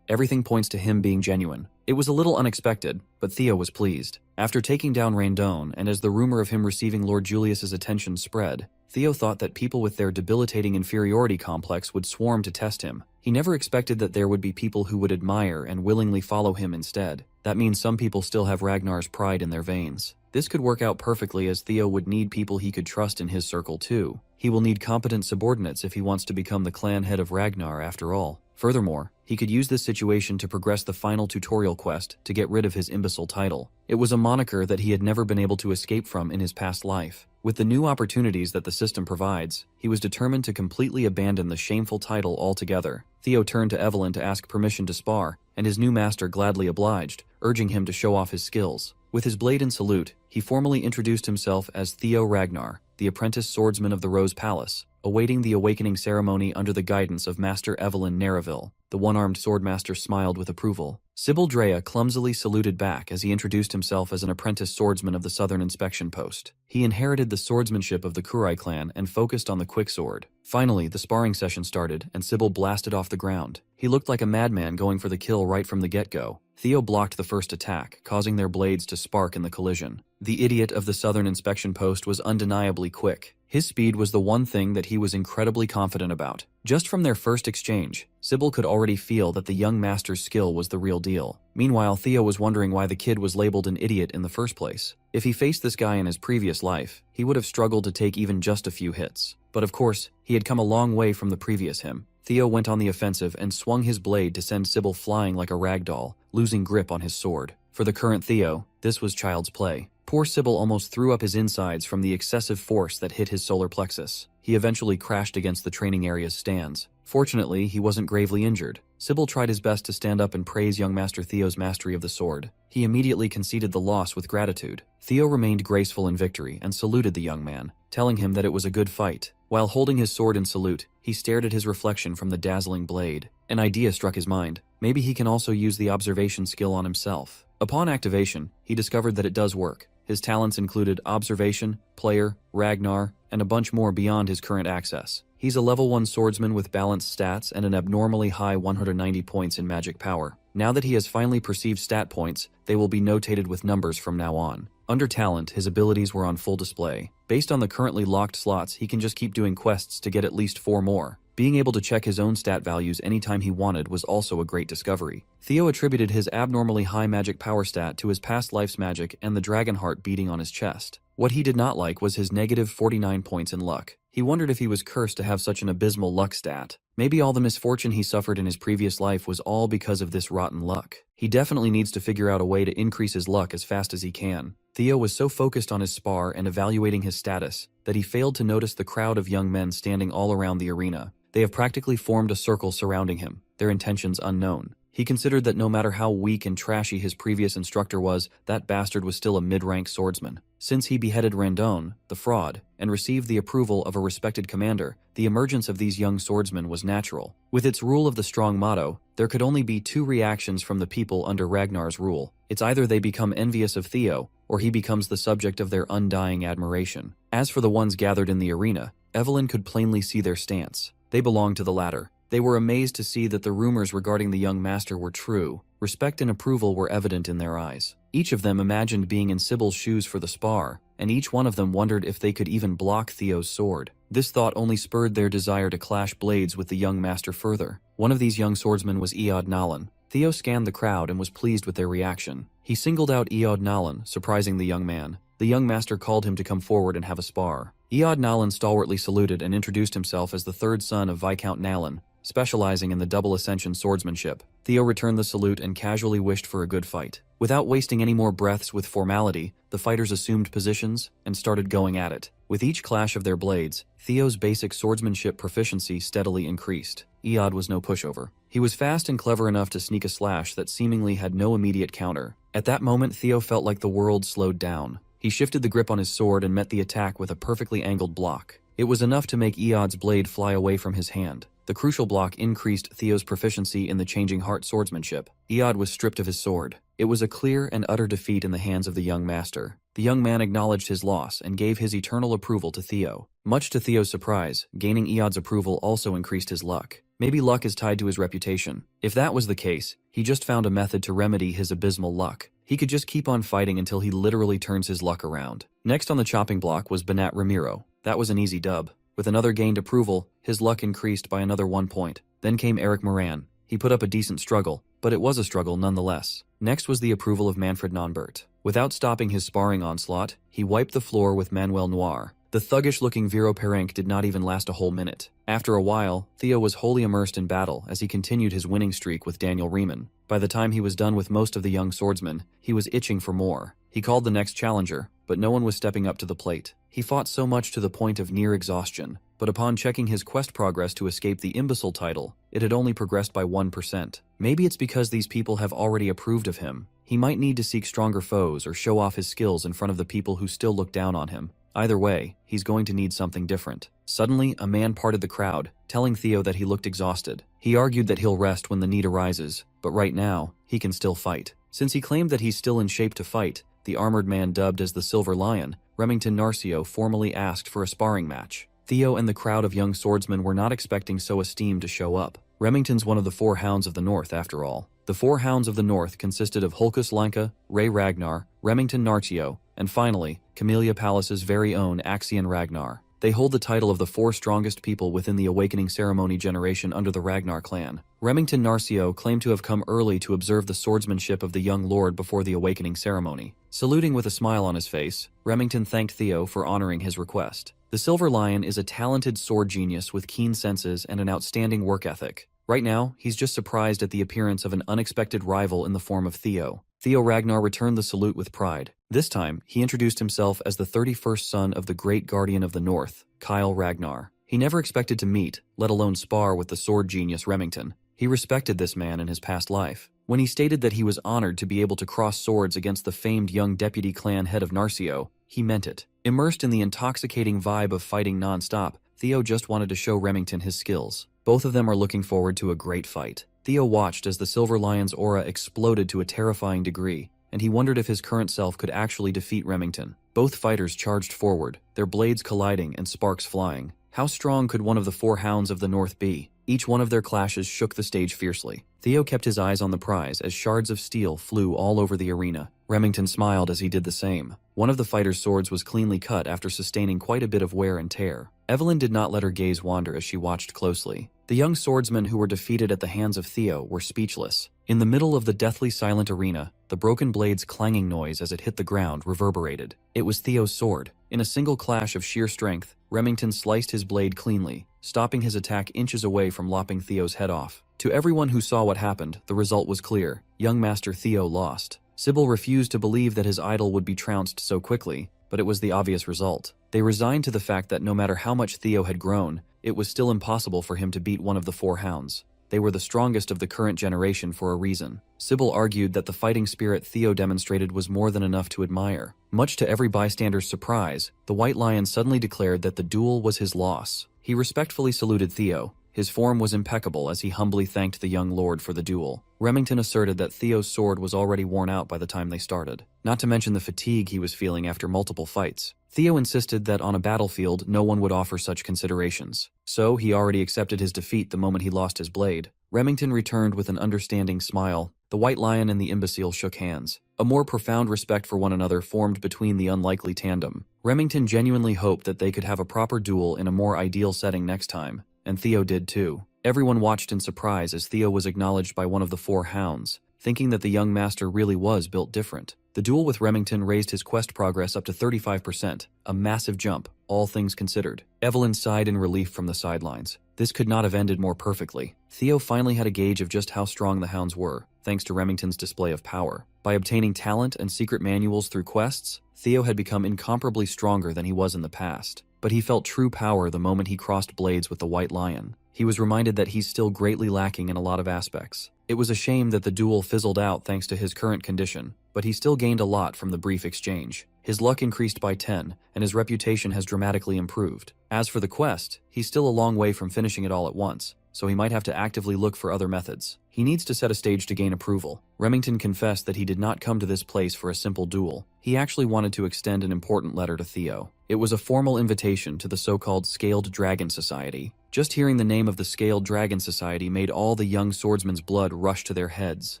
Everything points to him being genuine. It was a little unexpected, but Theo was pleased. After taking down Randone, and as the rumor of him receiving Lord Julius's attention spread, Theo thought that people with their debilitating inferiority complex would swarm to test him. He never expected that there would be people who would admire and willingly follow him instead. That means some people still have Ragnar's pride in their veins. This could work out perfectly, as Theo would need people he could trust in his circle too. He will need competent subordinates if he wants to become the clan head of Ragnar after all. Furthermore, he could use this situation to progress the final tutorial quest to get rid of his imbecile title. It was a moniker that he had never been able to escape from in his past life. With the new opportunities that the system provides, he was determined to completely abandon the shameful title altogether. Theo turned to Evelyn to ask permission to spar, and his new master gladly obliged, urging him to show off his skills. With his blade in salute, he formally introduced himself as Theo Ragnar, the apprentice swordsman of the Rose Palace, awaiting the awakening ceremony under the guidance of Master Evelyn Nareville. The one-armed swordmaster smiled with approval. Sybil Drea clumsily saluted back as he introduced himself as an apprentice swordsman of the Southern Inspection Post. He inherited the swordsmanship of the Kurai clan and focused on the quicksword. Finally, the sparring session started, and Sybil blasted off the ground. He looked like a madman going for the kill right from the get-go. Theo blocked the first attack, causing their blades to spark in the collision. The idiot of the Southern Inspection Post was undeniably quick. His speed was the one thing that he was incredibly confident about. Just from their first exchange, Sybil could already feel that the young master's skill was the real deal. Meanwhile, Theo was wondering why the kid was labeled an idiot in the first place. If he faced this guy in his previous life, he would have struggled to take even just a few hits. But of course, he had come a long way from the previous him. Theo went on the offensive and swung his blade to send Sybil flying like a rag doll, losing grip on his sword. For the current Theo, this was child's play. Poor Sybil almost threw up his insides from the excessive force that hit his solar plexus. He eventually crashed against the training area's stands. Fortunately, he wasn't gravely injured. Sybil tried his best to stand up and praise young Master Theo's mastery of the sword. He immediately conceded the loss with gratitude. Theo remained graceful in victory and saluted the young man, telling him that it was a good fight. While holding his sword in salute, he stared at his reflection from the dazzling blade. An idea struck his mind. Maybe he can also use the observation skill on himself. Upon activation, he discovered that it does work. His talents included observation, player, Ragnar, and a bunch more beyond his current access. He's a level 1 swordsman with balanced stats and an abnormally high 190 points in magic power. Now that he has finally perceived stat points, they will be notated with numbers from now on. Under talent, his abilities were on full display. Based on the currently locked slots, he can just keep doing quests to get at least 4 more. Being able to check his own stat values anytime he wanted was also a great discovery. Theo attributed his abnormally high magic power stat to his past life's magic and the dragon heart beating on his chest. What he did not like was his negative 49 points in luck. He wondered if he was cursed to have such an abysmal luck stat. Maybe all the misfortune he suffered in his previous life was all because of this rotten luck. He definitely needs to figure out a way to increase his luck as fast as he can. Theo was so focused on his spar and evaluating his status that he failed to notice the crowd of young men standing all around the arena. They have practically formed a circle surrounding him, their intentions unknown. He considered that no matter how weak and trashy his previous instructor was, that bastard was still a mid-rank swordsman. Since he beheaded Randone, the fraud, and received the approval of a respected commander, the emergence of these young swordsmen was natural. With its rule of the strong motto, there could only be 2 reactions from the people under Ragnar's rule. It's either they become envious of Theo, or he becomes the subject of their undying admiration. As for the ones gathered in the arena, Evelyn could plainly see their stance. They belonged to the latter. They were amazed to see that the rumors regarding the young master were true. Respect and approval were evident in their eyes. Each of them imagined being in Sybil's shoes for the spar, and each one of them wondered if they could even block Theo's sword. This thought only spurred their desire to clash blades with the young master further. One of these young swordsmen was Eod Nalan. Theo scanned the crowd and was pleased with their reaction. He singled out Eod Nalan, surprising the young man. The young master called him to come forward and have a spar. Eod Nalan stalwartly saluted and introduced himself as the 3rd son of Viscount Nalan, specializing in the double ascension swordsmanship. Theo returned the salute and casually wished for a good fight. Without wasting any more breaths with formality, the fighters assumed positions and started going at it. With each clash of their blades, Theo's basic swordsmanship proficiency steadily increased. Eod was no pushover. He was fast and clever enough to sneak a slash that seemingly had no immediate counter. At that moment, Theo felt like the world slowed down. He shifted the grip on his sword and met the attack with a perfectly angled block. It was enough to make Eod's blade fly away from his hand. The crucial block increased Theo's proficiency in the changing heart swordsmanship. Eod was stripped of his sword. It was a clear and utter defeat in the hands of the young master. The young man acknowledged his loss and gave his eternal approval to Theo. Much to Theo's surprise, gaining Eod's approval also increased his luck. Maybe luck is tied to his reputation. If that was the case, he just found a method to remedy his abysmal luck. He could just keep on fighting until he literally turns his luck around. Next on the chopping block was Banat Ramiro. That was an easy dub. With another gained approval, his luck increased by another 1 point. Then came Eric Moran. He put up a decent struggle, but it was a struggle nonetheless. Next was the approval of Manfred Nonbert. Without stopping his sparring onslaught, he wiped the floor with Manuel Noir. The thuggish-looking Vero Perenc did not even last a whole minute. After a while, Theo was wholly immersed in battle as he continued his winning streak with Daniel Riemann. By the time he was done with most of the young swordsmen, he was itching for more. He called the next challenger, but no one was stepping up to the plate. He fought so much to the point of near exhaustion, but upon checking his quest progress to escape the imbecile title, it had only progressed by 1%. Maybe it's because these people have already approved of him. He might need to seek stronger foes or show off his skills in front of the people who still look down on him. Either way, he's going to need something different. Suddenly, a man parted the crowd, telling Theo that he looked exhausted. He argued that he'll rest when the need arises, but right now, he can still fight. Since he claimed that he's still in shape to fight, the armored man dubbed as the Silver Lion, Remington Narcio, formally asked for a sparring match. Theo and the crowd of young swordsmen were not expecting so esteemed to show up. Remington's one of the 4 Hounds of the North, after all. The 4 Hounds of the North consisted of Hulkus Lanka, Ray Ragnar, Remington Narcio, and finally, Camellia Palace's very own Axion Ragnar. They hold the title of the 4 strongest people within the Awakening Ceremony generation under the Ragnar clan. Remington Narcio claimed to have come early to observe the swordsmanship of the young lord before the Awakening Ceremony. Saluting with a smile on his face, Remington thanked Theo for honoring his request. The Silver Lion is a talented sword genius with keen senses and an outstanding work ethic. Right now, he's just surprised at the appearance of an unexpected rival in the form of Theo. Theo Ragnar returned the salute with pride. This time, he introduced himself as the 31st son of the great guardian of the North, Kyle Ragnar. He never expected to meet, let alone spar with the sword genius Remington. He respected this man in his past life. When he stated that he was honored to be able to cross swords against the famed young deputy clan head of Narcio, he meant it. Immersed in the intoxicating vibe of fighting non-stop, Theo just wanted to show Remington his skills. Both of them are looking forward to a great fight. Theo watched as the Silver Lion's aura exploded to a terrifying degree, and he wondered if his current self could actually defeat Remington. Both fighters charged forward, their blades colliding and sparks flying. How strong could one of the 4 Hounds of the North be? Each one of their clashes shook the stage fiercely. Theo kept his eyes on the prize as shards of steel flew all over the arena. Remington smiled as he did the same. One of the fighters' swords was cleanly cut after sustaining quite a bit of wear and tear. Evelyn did not let her gaze wander as she watched closely. The young swordsmen who were defeated at the hands of Theo were speechless. In the middle of the deathly silent arena, the broken blade's clanging noise as it hit the ground reverberated. It was Theo's sword. In a single clash of sheer strength, Remington sliced his blade cleanly, stopping his attack inches away from lopping Theo's head off. To everyone who saw what happened, the result was clear. Young Master Theo lost. Sybil refused to believe that his idol would be trounced so quickly, but it was the obvious result. They resigned to the fact that no matter how much Theo had grown, it was still impossible for him to beat one of the 4 Hounds. They were the strongest of the current generation for a reason. Sybil argued that the fighting spirit Theo demonstrated was more than enough to admire. Much to every bystander's surprise, the White Lion suddenly declared that the duel was his loss. He respectfully saluted Theo. His form was impeccable as he humbly thanked the young lord for the duel. Remington asserted that Theo's sword was already worn out by the time they started, not to mention the fatigue he was feeling after multiple fights. Theo insisted that on a battlefield no one would offer such considerations, so he already accepted his defeat the moment he lost his blade. Remington returned with an understanding smile. The White Lion and the imbecile shook hands. A more profound respect for one another formed between the unlikely tandem. Remington genuinely hoped that they could have a proper duel in a more ideal setting next time, and Theo did too. Everyone watched in surprise as Theo was acknowledged by one of the 4 Hounds, thinking that the young master really was built different. The duel with Remington raised his quest progress up to 35%, a massive jump, all things considered. Evelyn sighed in relief from the sidelines. This could not have ended more perfectly. Theo finally had a gauge of just how strong the Hounds were. thanks to Remington's display of power. By obtaining talent and secret manuals through quests, Theo had become incomparably stronger than he was in the past. But he felt true power the moment he crossed blades with the White Lion. He was reminded that he's still greatly lacking in a lot of aspects. It was a shame that the duel fizzled out thanks to his current condition, but he still gained a lot from the brief exchange. His luck increased by 10, and his reputation has dramatically improved. As for the quest, he's still a long way from finishing it all at once, so he might have to actively look for other methods. He needs to set a stage to gain approval. Remington confessed that he did not come to this place for a simple duel. He actually wanted to extend an important letter to Theo. It was a formal invitation to the so-called Scaled Dragon Society. Just hearing the name of the Scaled Dragon Society made all the young swordsmen's blood rush to their heads.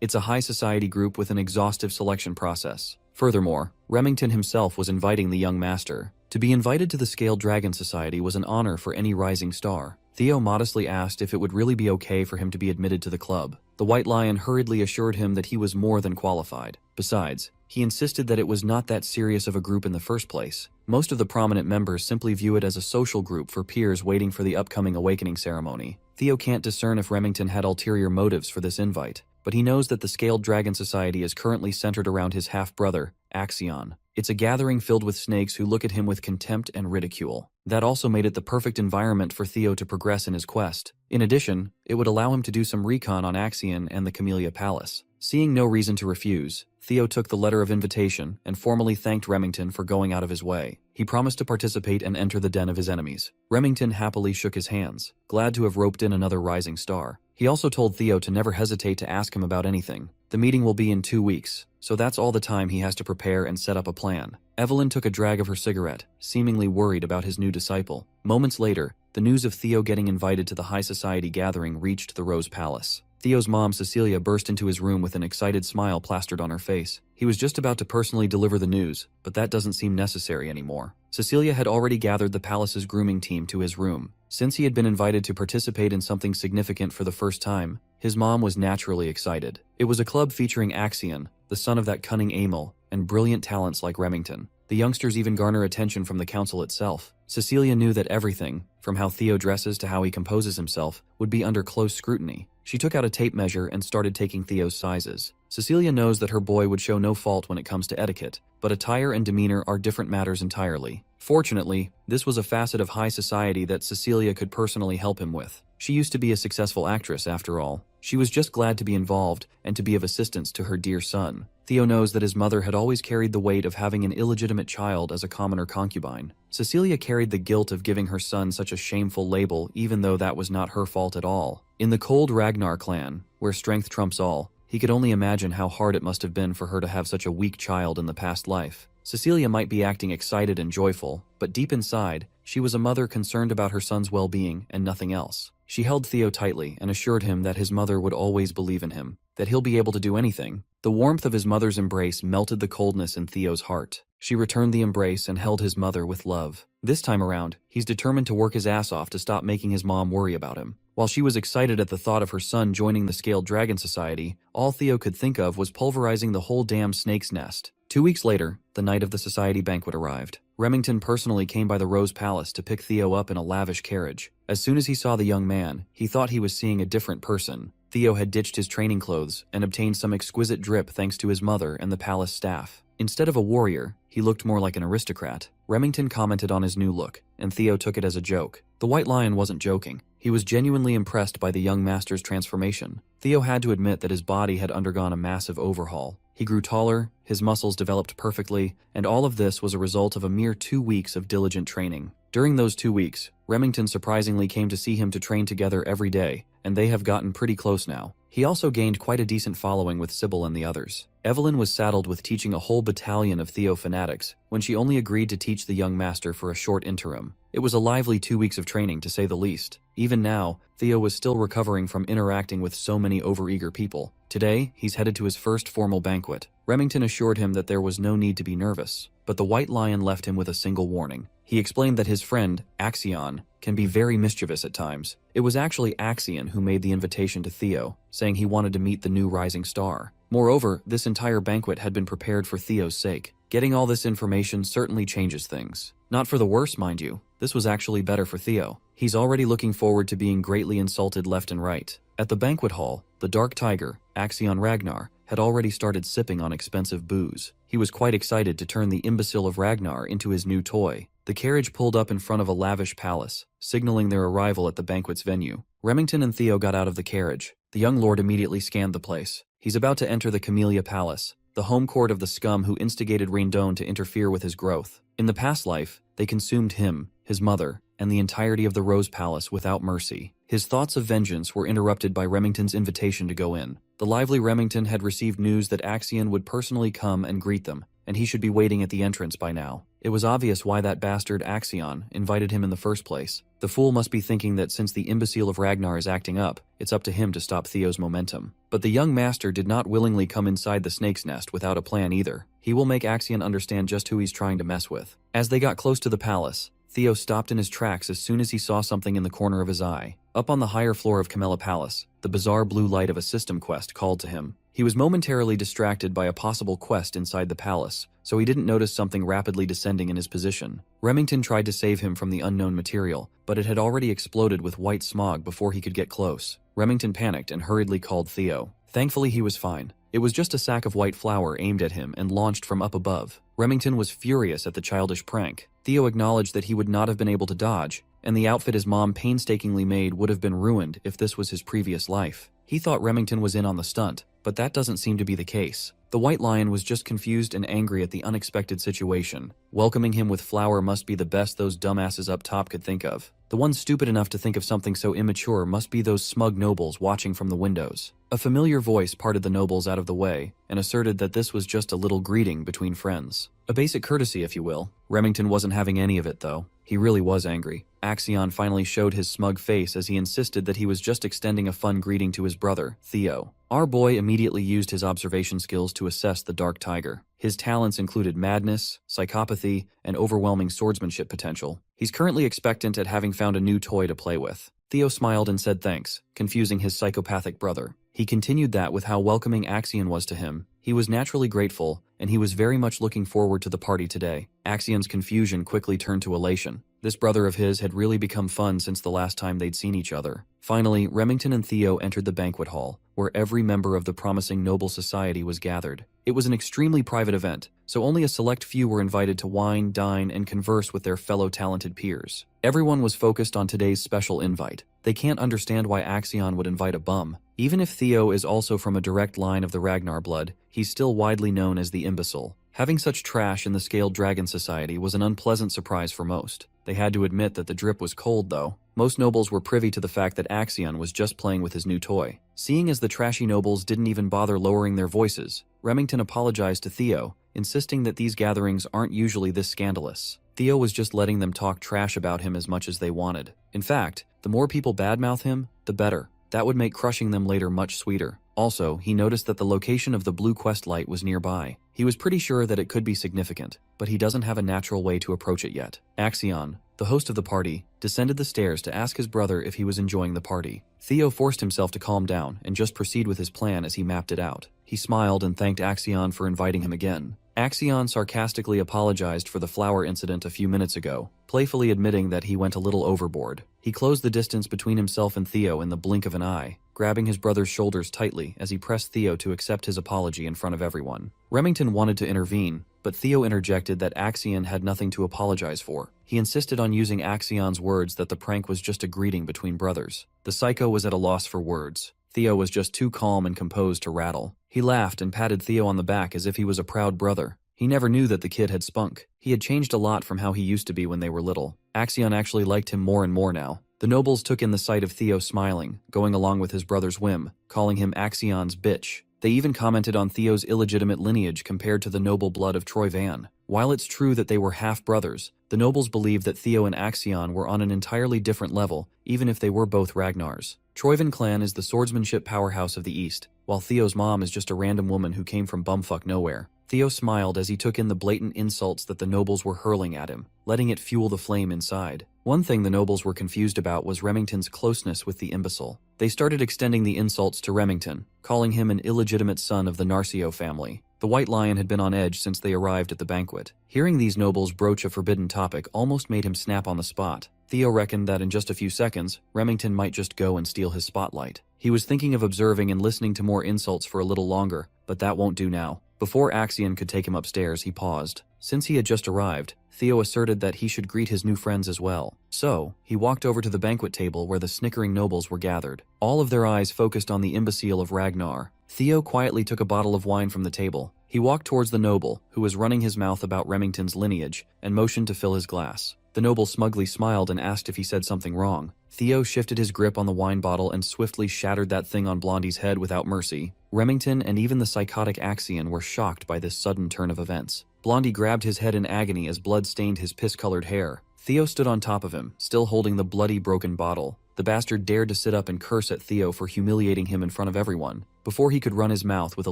It's a high society group with an exhaustive selection process. Furthermore, Remington himself was inviting the young master. To be invited to the Scaled Dragon Society was an honor for any rising star. Theo modestly asked if it would really be okay for him to be admitted to the club. The White Lion hurriedly assured him that he was more than qualified. Besides, he insisted that it was not that serious of a group in the first place. Most of the prominent members simply view it as a social group for peers waiting for the upcoming awakening ceremony. Theo can't discern if Remington had ulterior motives for this invite, but he knows that the Scaled Dragon Society is currently centered around his half-brother, Axion. It's a gathering filled with snakes who look at him with contempt and ridicule. That also made it the perfect environment for Theo to progress in his quest. In addition, it would allow him to do some recon on Axion and the Camellia Palace. Seeing no reason to refuse, Theo took the letter of invitation and formally thanked Remington for going out of his way. He promised to participate and enter the den of his enemies. Remington happily shook his hands, glad to have roped in another rising star. He also told Theo to never hesitate to ask him about anything. The meeting will be in 2 weeks, so that's all the time he has to prepare and set up a plan. Evelyn took a drag of her cigarette, seemingly worried about his new disciple. Moments later, the news of Theo getting invited to the high society gathering reached the Rose Palace. Theo's mom, Cecilia, burst into his room with an excited smile plastered on her face. He was just about to personally deliver the news, but that doesn't seem necessary anymore. Cecilia had already gathered the palace's grooming team to his room. Since he had been invited to participate in something significant for the first time, his mom was naturally excited. It was a club featuring Axion, the son of that cunning Amel, and brilliant talents like Remington. The youngsters even garner attention from the council itself. Cecilia knew that everything, from how Theo dresses to how he composes himself, would be under close scrutiny. She took out a tape measure and started taking Theo's sizes. Cecilia knows that her boy would show no fault when it comes to etiquette, but attire and demeanor are different matters entirely. Fortunately, this was a facet of high society that Cecilia could personally help him with. She used to be a successful actress, after all. She was just glad to be involved and to be of assistance to her dear son. Theo knows that his mother had always carried the weight of having an illegitimate child as a commoner concubine. Cecilia carried the guilt of giving her son such a shameful label, even though that was not her fault at all. In the cold Ragnar clan, where strength trumps all, he could only imagine how hard it must have been for her to have such a weak child in the past life. Cecilia might be acting excited and joyful, but deep inside, she was a mother concerned about her son's well-being and nothing else. She held Theo tightly and assured him that his mother would always believe in him, that he'll be able to do anything. The warmth of his mother's embrace melted the coldness in Theo's heart. She returned the embrace and held his mother with love. This time around, he's determined to work his ass off to stop making his mom worry about him. While she was excited at the thought of her son joining the Scaled Dragon Society, all Theo could think of was pulverizing the whole damn snake's nest. 2 weeks later, the night of the society banquet arrived. Remington personally came by the Rose Palace to pick Theo up in a lavish carriage. As soon as he saw the young man, he thought he was seeing a different person. Theo had ditched his training clothes and obtained some exquisite drip thanks to his mother and the palace staff. Instead of a warrior, he looked more like an aristocrat. Remington commented on his new look, and Theo took it as a joke. The White Lion wasn't joking. He was genuinely impressed by the young master's transformation. Theo had to admit that his body had undergone a massive overhaul. He grew taller, his muscles developed perfectly, and all of this was a result of a mere 2 weeks of diligent training. During those 2 weeks, Remington surprisingly came to see him to train together every day, and they have gotten pretty close now. He also gained quite a decent following with Sybil and the others. Evelyn was saddled with teaching a whole battalion of Theo fanatics when she only agreed to teach the young master for a short interim. It was a lively 2 weeks of training, to say the least. Even now, Theo was still recovering from interacting with so many overeager people. Today, he's headed to his first formal banquet. Remington assured him that there was no need to be nervous, but the White Lion left him with a single warning. He explained that his friend, Axion, can be very mischievous at times. It was actually Axion who made the invitation to Theo, saying he wanted to meet the new rising star. Moreover, this entire banquet had been prepared for Theo's sake. Getting all this information certainly changes things. Not for the worse, mind you. This was actually better for Theo. He's already looking forward to being greatly insulted left and right. At the banquet hall, the Dark Tiger, Axion Ragnar, had already started sipping on expensive booze. He was quite excited to turn the imbecile of Ragnar into his new toy. The carriage pulled up in front of a lavish palace, signaling their arrival at the banquet's venue. Remington and Theo got out of the carriage. The young lord immediately scanned the place. He's about to enter the Camellia Palace, the home court of the scum who instigated Raindon to interfere with his growth. In the past life, they consumed him, his mother, and the entirety of the Rose Palace without mercy. His thoughts of vengeance were interrupted by Remington's invitation to go in. The lively Remington had received news that Axion would personally come and greet them, and he should be waiting at the entrance by now. It was obvious why that bastard Axion invited him in the first place. The fool must be thinking that since the imbecile of Ragnar is acting up, it's up to him to stop Theo's momentum. But the young master did not willingly come inside the snake's nest without a plan either. He will make Axion understand just who he's trying to mess with. As they got close to the palace, Theo stopped in his tracks as soon as he saw something in the corner of his eye. Up on the higher floor of Camellia Palace, the bizarre blue light of a system quest called to him. He was momentarily distracted by a possible quest inside the palace, so he didn't notice something rapidly descending in his position. Remington tried to save him from the unknown material, but it had already exploded with white smog before he could get close. Remington panicked and hurriedly called Theo. Thankfully, he was fine. It was just a sack of white flour aimed at him and launched from up above. Remington was furious at the childish prank. Theo acknowledged that he would not have been able to dodge, and the outfit his mom painstakingly made would have been ruined if this was his previous life. He thought Remington was in on the stunt, but that doesn't seem to be the case. The White Lion was just confused and angry at the unexpected situation. Welcoming him with flour must be the best those dumbasses up top could think of. The ones stupid enough to think of something so immature must be those smug nobles watching from the windows. A familiar voice parted the nobles out of the way and asserted that this was just a little greeting between friends. A basic courtesy, if you will. Remington wasn't having any of it, though. He really was angry. Axion finally showed his smug face as he insisted that he was just extending a fun greeting to his brother, Theo. Our boy immediately used his observation skills to assess the Dark Tiger. His talents included madness, psychopathy, and overwhelming swordsmanship potential. He's currently expectant at having found a new toy to play with. Theo smiled and said thanks, confusing his psychopathic brother. He continued that with how welcoming Axion was to him. He was naturally grateful, and he was very much looking forward to the party today. Axion's confusion quickly turned to elation. This brother of his had really become fun since the last time they'd seen each other. Finally, Remington and Theo entered the banquet hall, where every member of the promising noble society was gathered. It was an extremely private event, so only a select few were invited to wine, dine, and converse with their fellow talented peers. Everyone was focused on today's special invite. They can't understand why Axion would invite a bum. Even if Theo is also from a direct line of the Ragnar blood, he's still widely known as the imbecile. Having such trash in the Scaled Dragon Society was an unpleasant surprise for most. They had to admit that the drip was cold, though. Most nobles were privy to the fact that Axion was just playing with his new toy. Seeing as the trashy nobles didn't even bother lowering their voices, Remington apologized to Theo, insisting that these gatherings aren't usually this scandalous. Theo was just letting them talk trash about him as much as they wanted. In fact, the more people badmouth him, the better. That would make crushing them later much sweeter. Also, he noticed that the location of the blue quest light was nearby. He was pretty sure that it could be significant, but he doesn't have a natural way to approach it yet. Axion, the host of the party, descended the stairs to ask his brother if he was enjoying the party. Theo forced himself to calm down and just proceed with his plan as he mapped it out. He smiled and thanked Axion for inviting him again. Axion sarcastically apologized for the flower incident a few minutes ago, playfully admitting that he went a little overboard. He closed the distance between himself and Theo in the blink of an eye, grabbing his brother's shoulders tightly as he pressed Theo to accept his apology in front of everyone. Remington wanted to intervene, but Theo interjected that Axion had nothing to apologize for. He insisted on using Axion's words that the prank was just a greeting between brothers. The psycho was at a loss for words. Theo was just too calm and composed to rattle. He laughed and patted Theo on the back as if he was a proud brother. He never knew that the kid had spunk. He had changed a lot from how he used to be when they were little. Axion actually liked him more and more now. The nobles took in the sight of Theo smiling, going along with his brother's whim, calling him Axion's bitch. They even commented on Theo's illegitimate lineage compared to the noble blood of Troy Van. While it's true that they were half-brothers, the nobles believed that Theo and Axion were on an entirely different level, even if they were both Ragnars. Troyvan clan is the swordsmanship powerhouse of the East, while Theo's mom is just a random woman who came from bumfuck nowhere. Theo smiled as he took in the blatant insults that the nobles were hurling at him, letting it fuel the flame inside. One thing the nobles were confused about was Remington's closeness with the imbecile. They started extending the insults to Remington, calling him an illegitimate son of the Narcio family. The White Lion had been on edge since they arrived at the banquet. Hearing these nobles broach a forbidden topic almost made him snap on the spot. Theo reckoned that in just a few seconds, Remington might just go and steal his spotlight. He was thinking of observing and listening to more insults for a little longer, but that won't do now. Before Axion could take him upstairs, he paused. Since he had just arrived, Theo asserted that he should greet his new friends as well. So, he walked over to the banquet table where the snickering nobles were gathered. All of their eyes focused on the imbecile of Ragnar. Theo quietly took a bottle of wine from the table. He walked towards the noble, who was running his mouth about Remington's lineage, and motioned to fill his glass. The noble smugly smiled and asked if he said something wrong. Theo shifted his grip on the wine bottle and swiftly shattered that thing on Blondie's head without mercy. Remington and even the psychotic Axion were shocked by this sudden turn of events. Blondie grabbed his head in agony as blood stained his piss-colored hair. Theo stood on top of him, still holding the bloody, broken bottle. The bastard dared to sit up and curse at Theo for humiliating him in front of everyone. Before he could run his mouth with a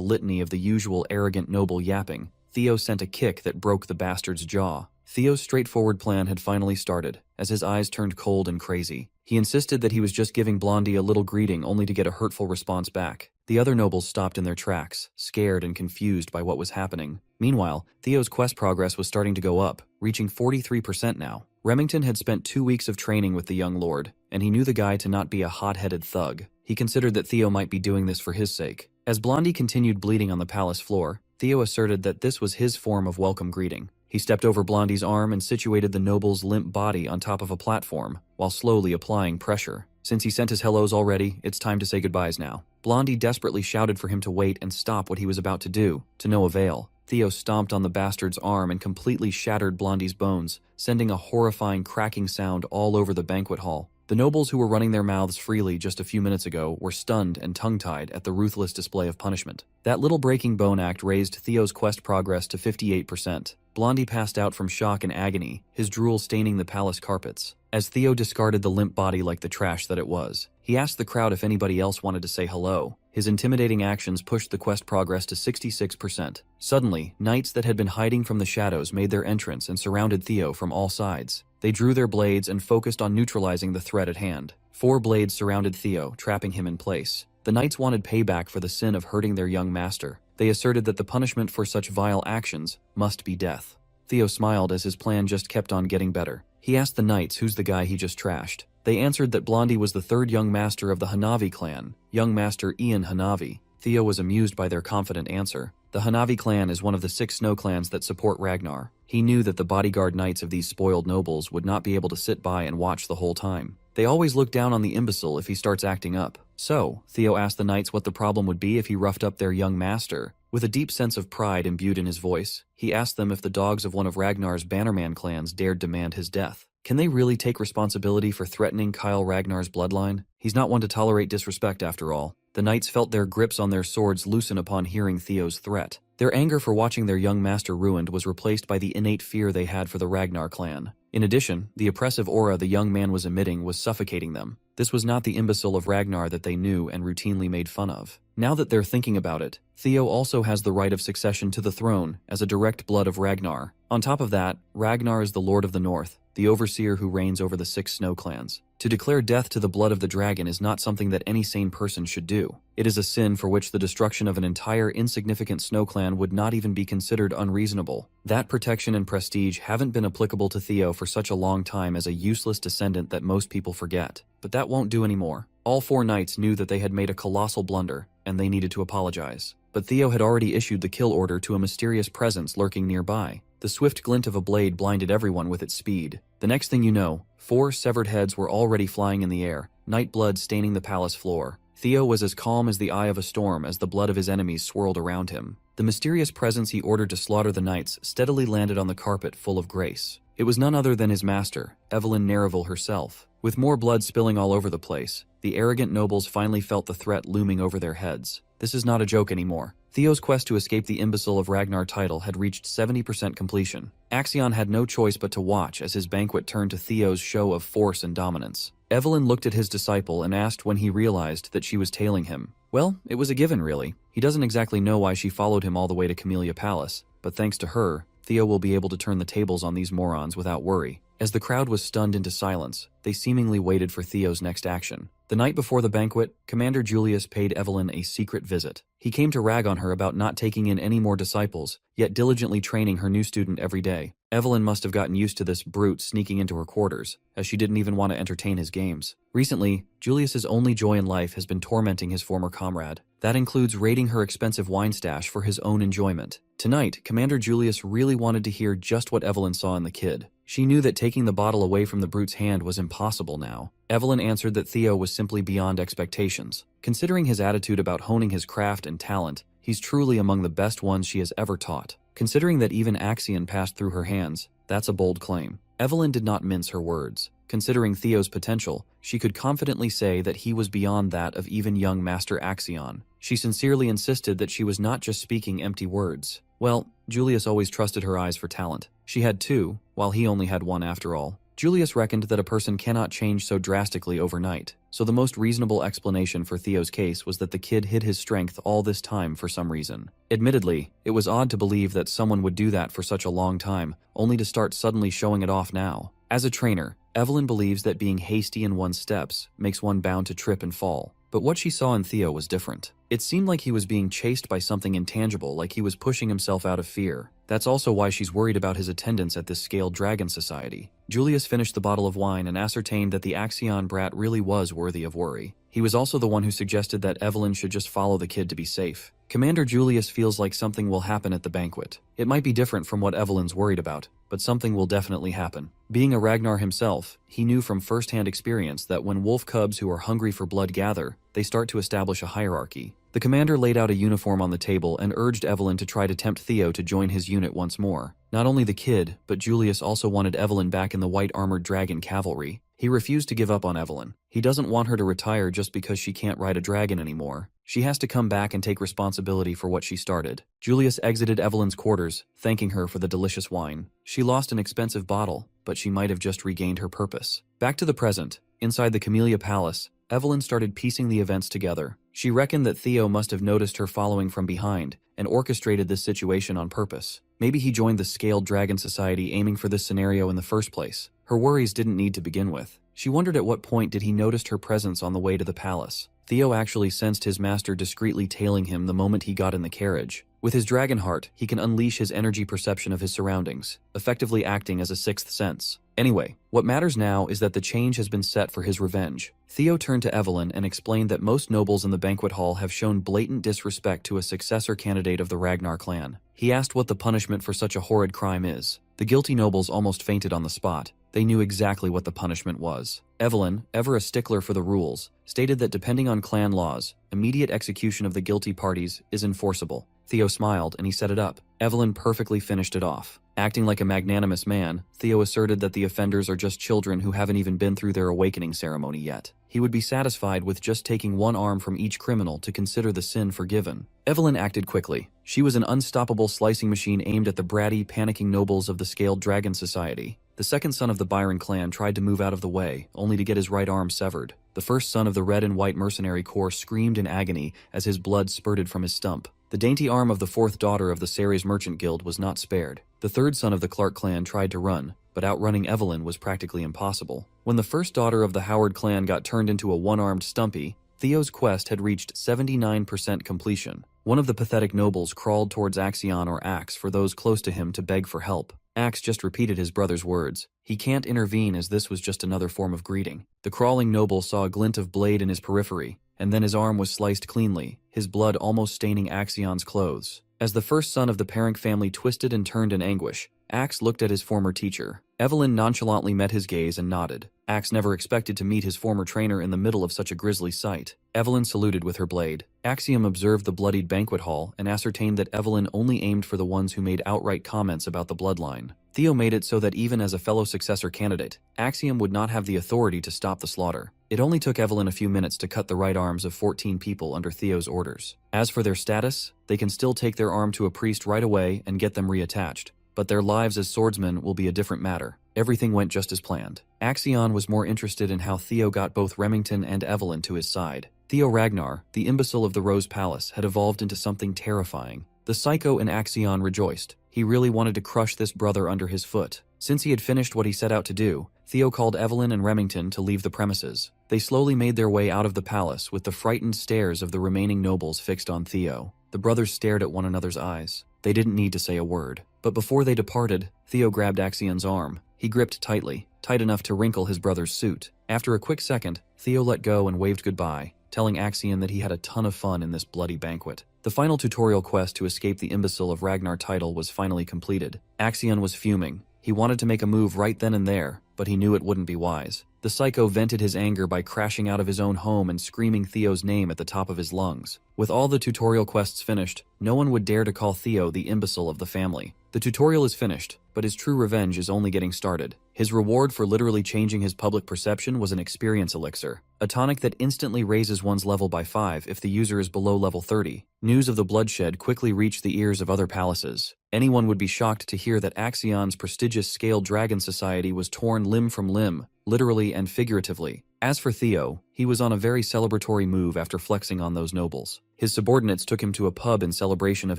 litany of the usual arrogant noble yapping, Theo sent a kick that broke the bastard's jaw. Theo's straightforward plan had finally started, as his eyes turned cold and crazy. He insisted that he was just giving Blondie a little greeting only to get a hurtful response back. The other nobles stopped in their tracks, scared and confused by what was happening. Meanwhile, Theo's quest progress was starting to go up, reaching 43% now. Remington had spent 2 weeks of training with the young lord, and he knew the guy to not be a hot-headed thug. He considered that Theo might be doing this for his sake. As Blondie continued bleeding on the palace floor, Theo asserted that this was his form of welcome greeting. He stepped over Blondie's arm and situated the noble's limp body on top of a platform, while slowly applying pressure. Since he sent his hellos already, it's time to say goodbyes now. Blondie desperately shouted for him to wait and stop what he was about to do, to no avail. Theo stomped on the bastard's arm and completely shattered Blondie's bones, sending a horrifying cracking sound all over the banquet hall. The nobles who were running their mouths freely just a few minutes ago were stunned and tongue-tied at the ruthless display of punishment. That little breaking bone act raised Theo's quest progress to 58%. Blondie passed out from shock and agony, his drool staining the palace carpets. As Theo discarded the limp body like the trash that it was, he asked the crowd if anybody else wanted to say hello. His intimidating actions pushed the quest progress to 66%. Suddenly, knights that had been hiding from the shadows made their entrance and surrounded Theo from all sides. They drew their blades and focused on neutralizing the threat at hand. 4 blades surrounded Theo, trapping him in place. The knights wanted payback for the sin of hurting their young master. They asserted that the punishment for such vile actions must be death. Theo smiled as his plan just kept on getting better. He asked the knights who's the guy he just trashed. They answered that Blondie was the 3rd young master of the Hanavi clan, young master Ian Hanavi. Theo was amused by their confident answer. The Hanavi clan is one of the 6 snow clans that support Ragnar. He knew that the bodyguard knights of these spoiled nobles would not be able to sit by and watch the whole time. They always look down on the imbecile if he starts acting up. So, Theo asked the knights what the problem would be if he roughed up their young master. With a deep sense of pride imbued in his voice, he asked them if the dogs of one of Ragnar's Bannerman clans dared demand his death. Can they really take responsibility for threatening Kyle Ragnar's bloodline? He's not one to tolerate disrespect after all. The knights felt their grips on their swords loosen upon hearing Theo's threat. Their anger for watching their young master ruined was replaced by the innate fear they had for the Ragnar clan. In addition, the oppressive aura the young man was emitting was suffocating them. This was not the imbecile of Ragnar that they knew and routinely made fun of. Now that they're thinking about it, Theo also has the right of succession to the throne as a direct blood of Ragnar. On top of that, Ragnar is the Lord of the North, the overseer who reigns over the 6 snow clans. To declare death to the blood of the dragon is not something that any sane person should do. It is a sin for which the destruction of an entire insignificant snow clan would not even be considered unreasonable. That protection and prestige haven't been applicable to Theo for such a long time as a useless descendant that most people forget. But that won't do anymore. All 4 knights knew that they had made a colossal blunder, and they needed to apologize. But Theo had already issued the kill order to a mysterious presence lurking nearby. The swift glint of a blade blinded everyone with its speed. The next thing you know, 4 severed heads were already flying in the air, night blood staining the palace floor. Theo was as calm as the eye of a storm as the blood of his enemies swirled around him. The mysterious presence he ordered to slaughter the knights steadily landed on the carpet full of grace. It was none other than his master, Evelyn Nereville herself. With more blood spilling all over the place, the arrogant nobles finally felt the threat looming over their heads. This is not a joke anymore. Theo's quest to escape the imbecile of Ragnar title had reached 70% completion. Axion had no choice but to watch as his banquet turned to Theo's show of force and dominance. Evelyn looked at his disciple and asked when he realized that she was tailing him. Well, it was a given really. He doesn't exactly know why she followed him all the way to Camellia Palace, but thanks to her, Theo will be able to turn the tables on these morons without worry. As the crowd was stunned into silence, they seemingly waited for Theo's next action. The night before the banquet, Commander Julius paid Evelyn a secret visit. He came to rag on her about not taking in any more disciples, yet diligently training her new student every day. Evelyn must have gotten used to this brute sneaking into her quarters, as she didn't even want to entertain his games. Recently, Julius's only joy in life has been tormenting his former comrade. That includes raiding her expensive wine stash for his own enjoyment. Tonight, Commander Julius really wanted to hear just what Evelyn saw in the kid. She knew that taking the bottle away from the brute's hand was impossible now. Evelyn answered that Theo was simply beyond expectations. Considering his attitude about honing his craft and talent, he's truly among the best ones she has ever taught. Considering that even Axion passed through her hands, that's a bold claim. Evelyn did not mince her words. Considering Theo's potential, she could confidently say that he was beyond that of even young Master Axion. She sincerely insisted that she was not just speaking empty words. Well, Julius always trusted her eyes for talent. She had two, while he only had one after all. Julius reckoned that a person cannot change so drastically overnight, so the most reasonable explanation for Theo's case was that the kid hid his strength all this time for some reason. Admittedly, it was odd to believe that someone would do that for such a long time, only to start suddenly showing it off now. As a trainer, Evelyn believes that being hasty in one's steps makes one bound to trip and fall. But what she saw in Theo was different. It seemed like he was being chased by something intangible, like he was pushing himself out of fear. That's also why she's worried about his attendance at this scaled dragon society. Julius finished the bottle of wine and ascertained that the Axion brat really was worthy of worry. He was also the one who suggested that Evelyn should just follow the kid to be safe. Commander Julius feels like something will happen at the banquet. It might be different from what Evelyn's worried about, but something will definitely happen. Being a Ragnar himself, he knew from first-hand experience that when wolf cubs who are hungry for blood gather, they start to establish a hierarchy. The commander laid out a uniform on the table and urged Evelyn to try to tempt Theo to join his unit once more. Not only the kid, but Julius also wanted Evelyn back in the white armored dragon cavalry. He refused to give up on Evelyn. He doesn't want her to retire just because she can't ride a dragon anymore. She has to come back and take responsibility for what she started. Julius exited Evelyn's quarters, thanking her for the delicious wine. She lost an expensive bottle, but she might have just regained her purpose. Back to the present. Inside the Camellia Palace, Evelyn started piecing the events together. She reckoned that Theo must have noticed her following from behind and orchestrated this situation on purpose. Maybe he joined the Scaled Dragon Society aiming for this scenario in the first place. Her worries didn't need to begin with. She wondered at what point did he notice her presence on the way to the palace. Theo actually sensed his master discreetly tailing him the moment he got in the carriage. With his dragon heart, he can unleash his energy perception of his surroundings, effectively acting as a sixth sense. Anyway, what matters now is that the change has been set for his revenge. Theo turned to Evelyn and explained that most nobles in the banquet hall have shown blatant disrespect to a successor candidate of the Ragnar clan. He asked what the punishment for such a horrid crime is. The guilty nobles almost fainted on the spot. They knew exactly what the punishment was. Evelyn, ever a stickler for the rules, stated that depending on clan laws, immediate execution of the guilty parties is enforceable. Theo smiled and he set it up. Evelyn perfectly finished it off. Acting like a magnanimous man, Theo asserted that the offenders are just children who haven't even been through their awakening ceremony yet. He would be satisfied with just taking one arm from each criminal to consider the sin forgiven. Evelyn acted quickly. She was an unstoppable slicing machine aimed at the bratty, panicking nobles of the Scaled Dragon Society. The second son of the Byron clan tried to move out of the way, only to get his right arm severed. The first son of the Red and White Mercenary Corps screamed in agony as his blood spurted from his stump. The dainty arm of the fourth daughter of the Ceres Merchant Guild was not spared. The third son of the Clark clan tried to run, but outrunning Evelyn was practically impossible. When the first daughter of the Howard clan got turned into a one-armed Stumpy, Theo's quest had reached 79% completion. One of the pathetic nobles crawled towards Axion or Axe for those close to him to beg for help. Axe just repeated his brother's words. He can't intervene as this was just another form of greeting. The crawling noble saw a glint of blade in his periphery, and then his arm was sliced cleanly, his blood almost staining Axion's clothes. As the first son of the Parank family twisted and turned in anguish, Axe looked at his former teacher. Evelyn nonchalantly met his gaze and nodded. Axe never expected to meet his former trainer in the middle of such a grisly sight. Evelyn saluted with her blade. Axiom observed the bloodied banquet hall and ascertained that Evelyn only aimed for the ones who made outright comments about the bloodline. Theo made it so that even as a fellow successor candidate, Axiom would not have the authority to stop the slaughter. It only took Evelyn a few minutes to cut the right arms of 14 people under Theo's orders. As for their status, they can still take their arm to a priest right away and get them reattached. But their lives as swordsmen will be a different matter. Everything went just as planned. Axion was more interested in how Theo got both Remington and Evelyn to his side. Theo Ragnar, the imbecile of the Rose Palace, had evolved into something terrifying. The psycho in Axion rejoiced. He really wanted to crush this brother under his foot. Since he had finished what he set out to do, Theo called Evelyn and Remington to leave the premises. They slowly made their way out of the palace with the frightened stares of the remaining nobles fixed on Theo. The brothers stared at one another's eyes. They didn't need to say a word. But before they departed, Theo grabbed Axion's arm. He gripped tightly, tight enough to wrinkle his brother's suit. After a quick second, Theo let go and waved goodbye, telling Axion that he had a ton of fun in this bloody banquet. The final tutorial quest to escape the imbecile of Ragnar title was finally completed. Axion was fuming. He wanted to make a move right then and there, but he knew it wouldn't be wise. The psycho vented his anger by crashing out of his own home and screaming Theo's name at the top of his lungs. With all the tutorial quests finished, no one would dare to call Theo the imbecile of the family. The tutorial is finished, but his true revenge is only getting started. His reward for literally changing his public perception was an experience elixir, a tonic that instantly raises one's level by 5 if the user is below level 30. News of the bloodshed quickly reached the ears of other palaces. Anyone would be shocked to hear that Axion's prestigious scaled dragon society was torn limb from limb, literally and figuratively. As for Theo, he was on a very celebratory move after flexing on those nobles. His subordinates took him to a pub in celebration of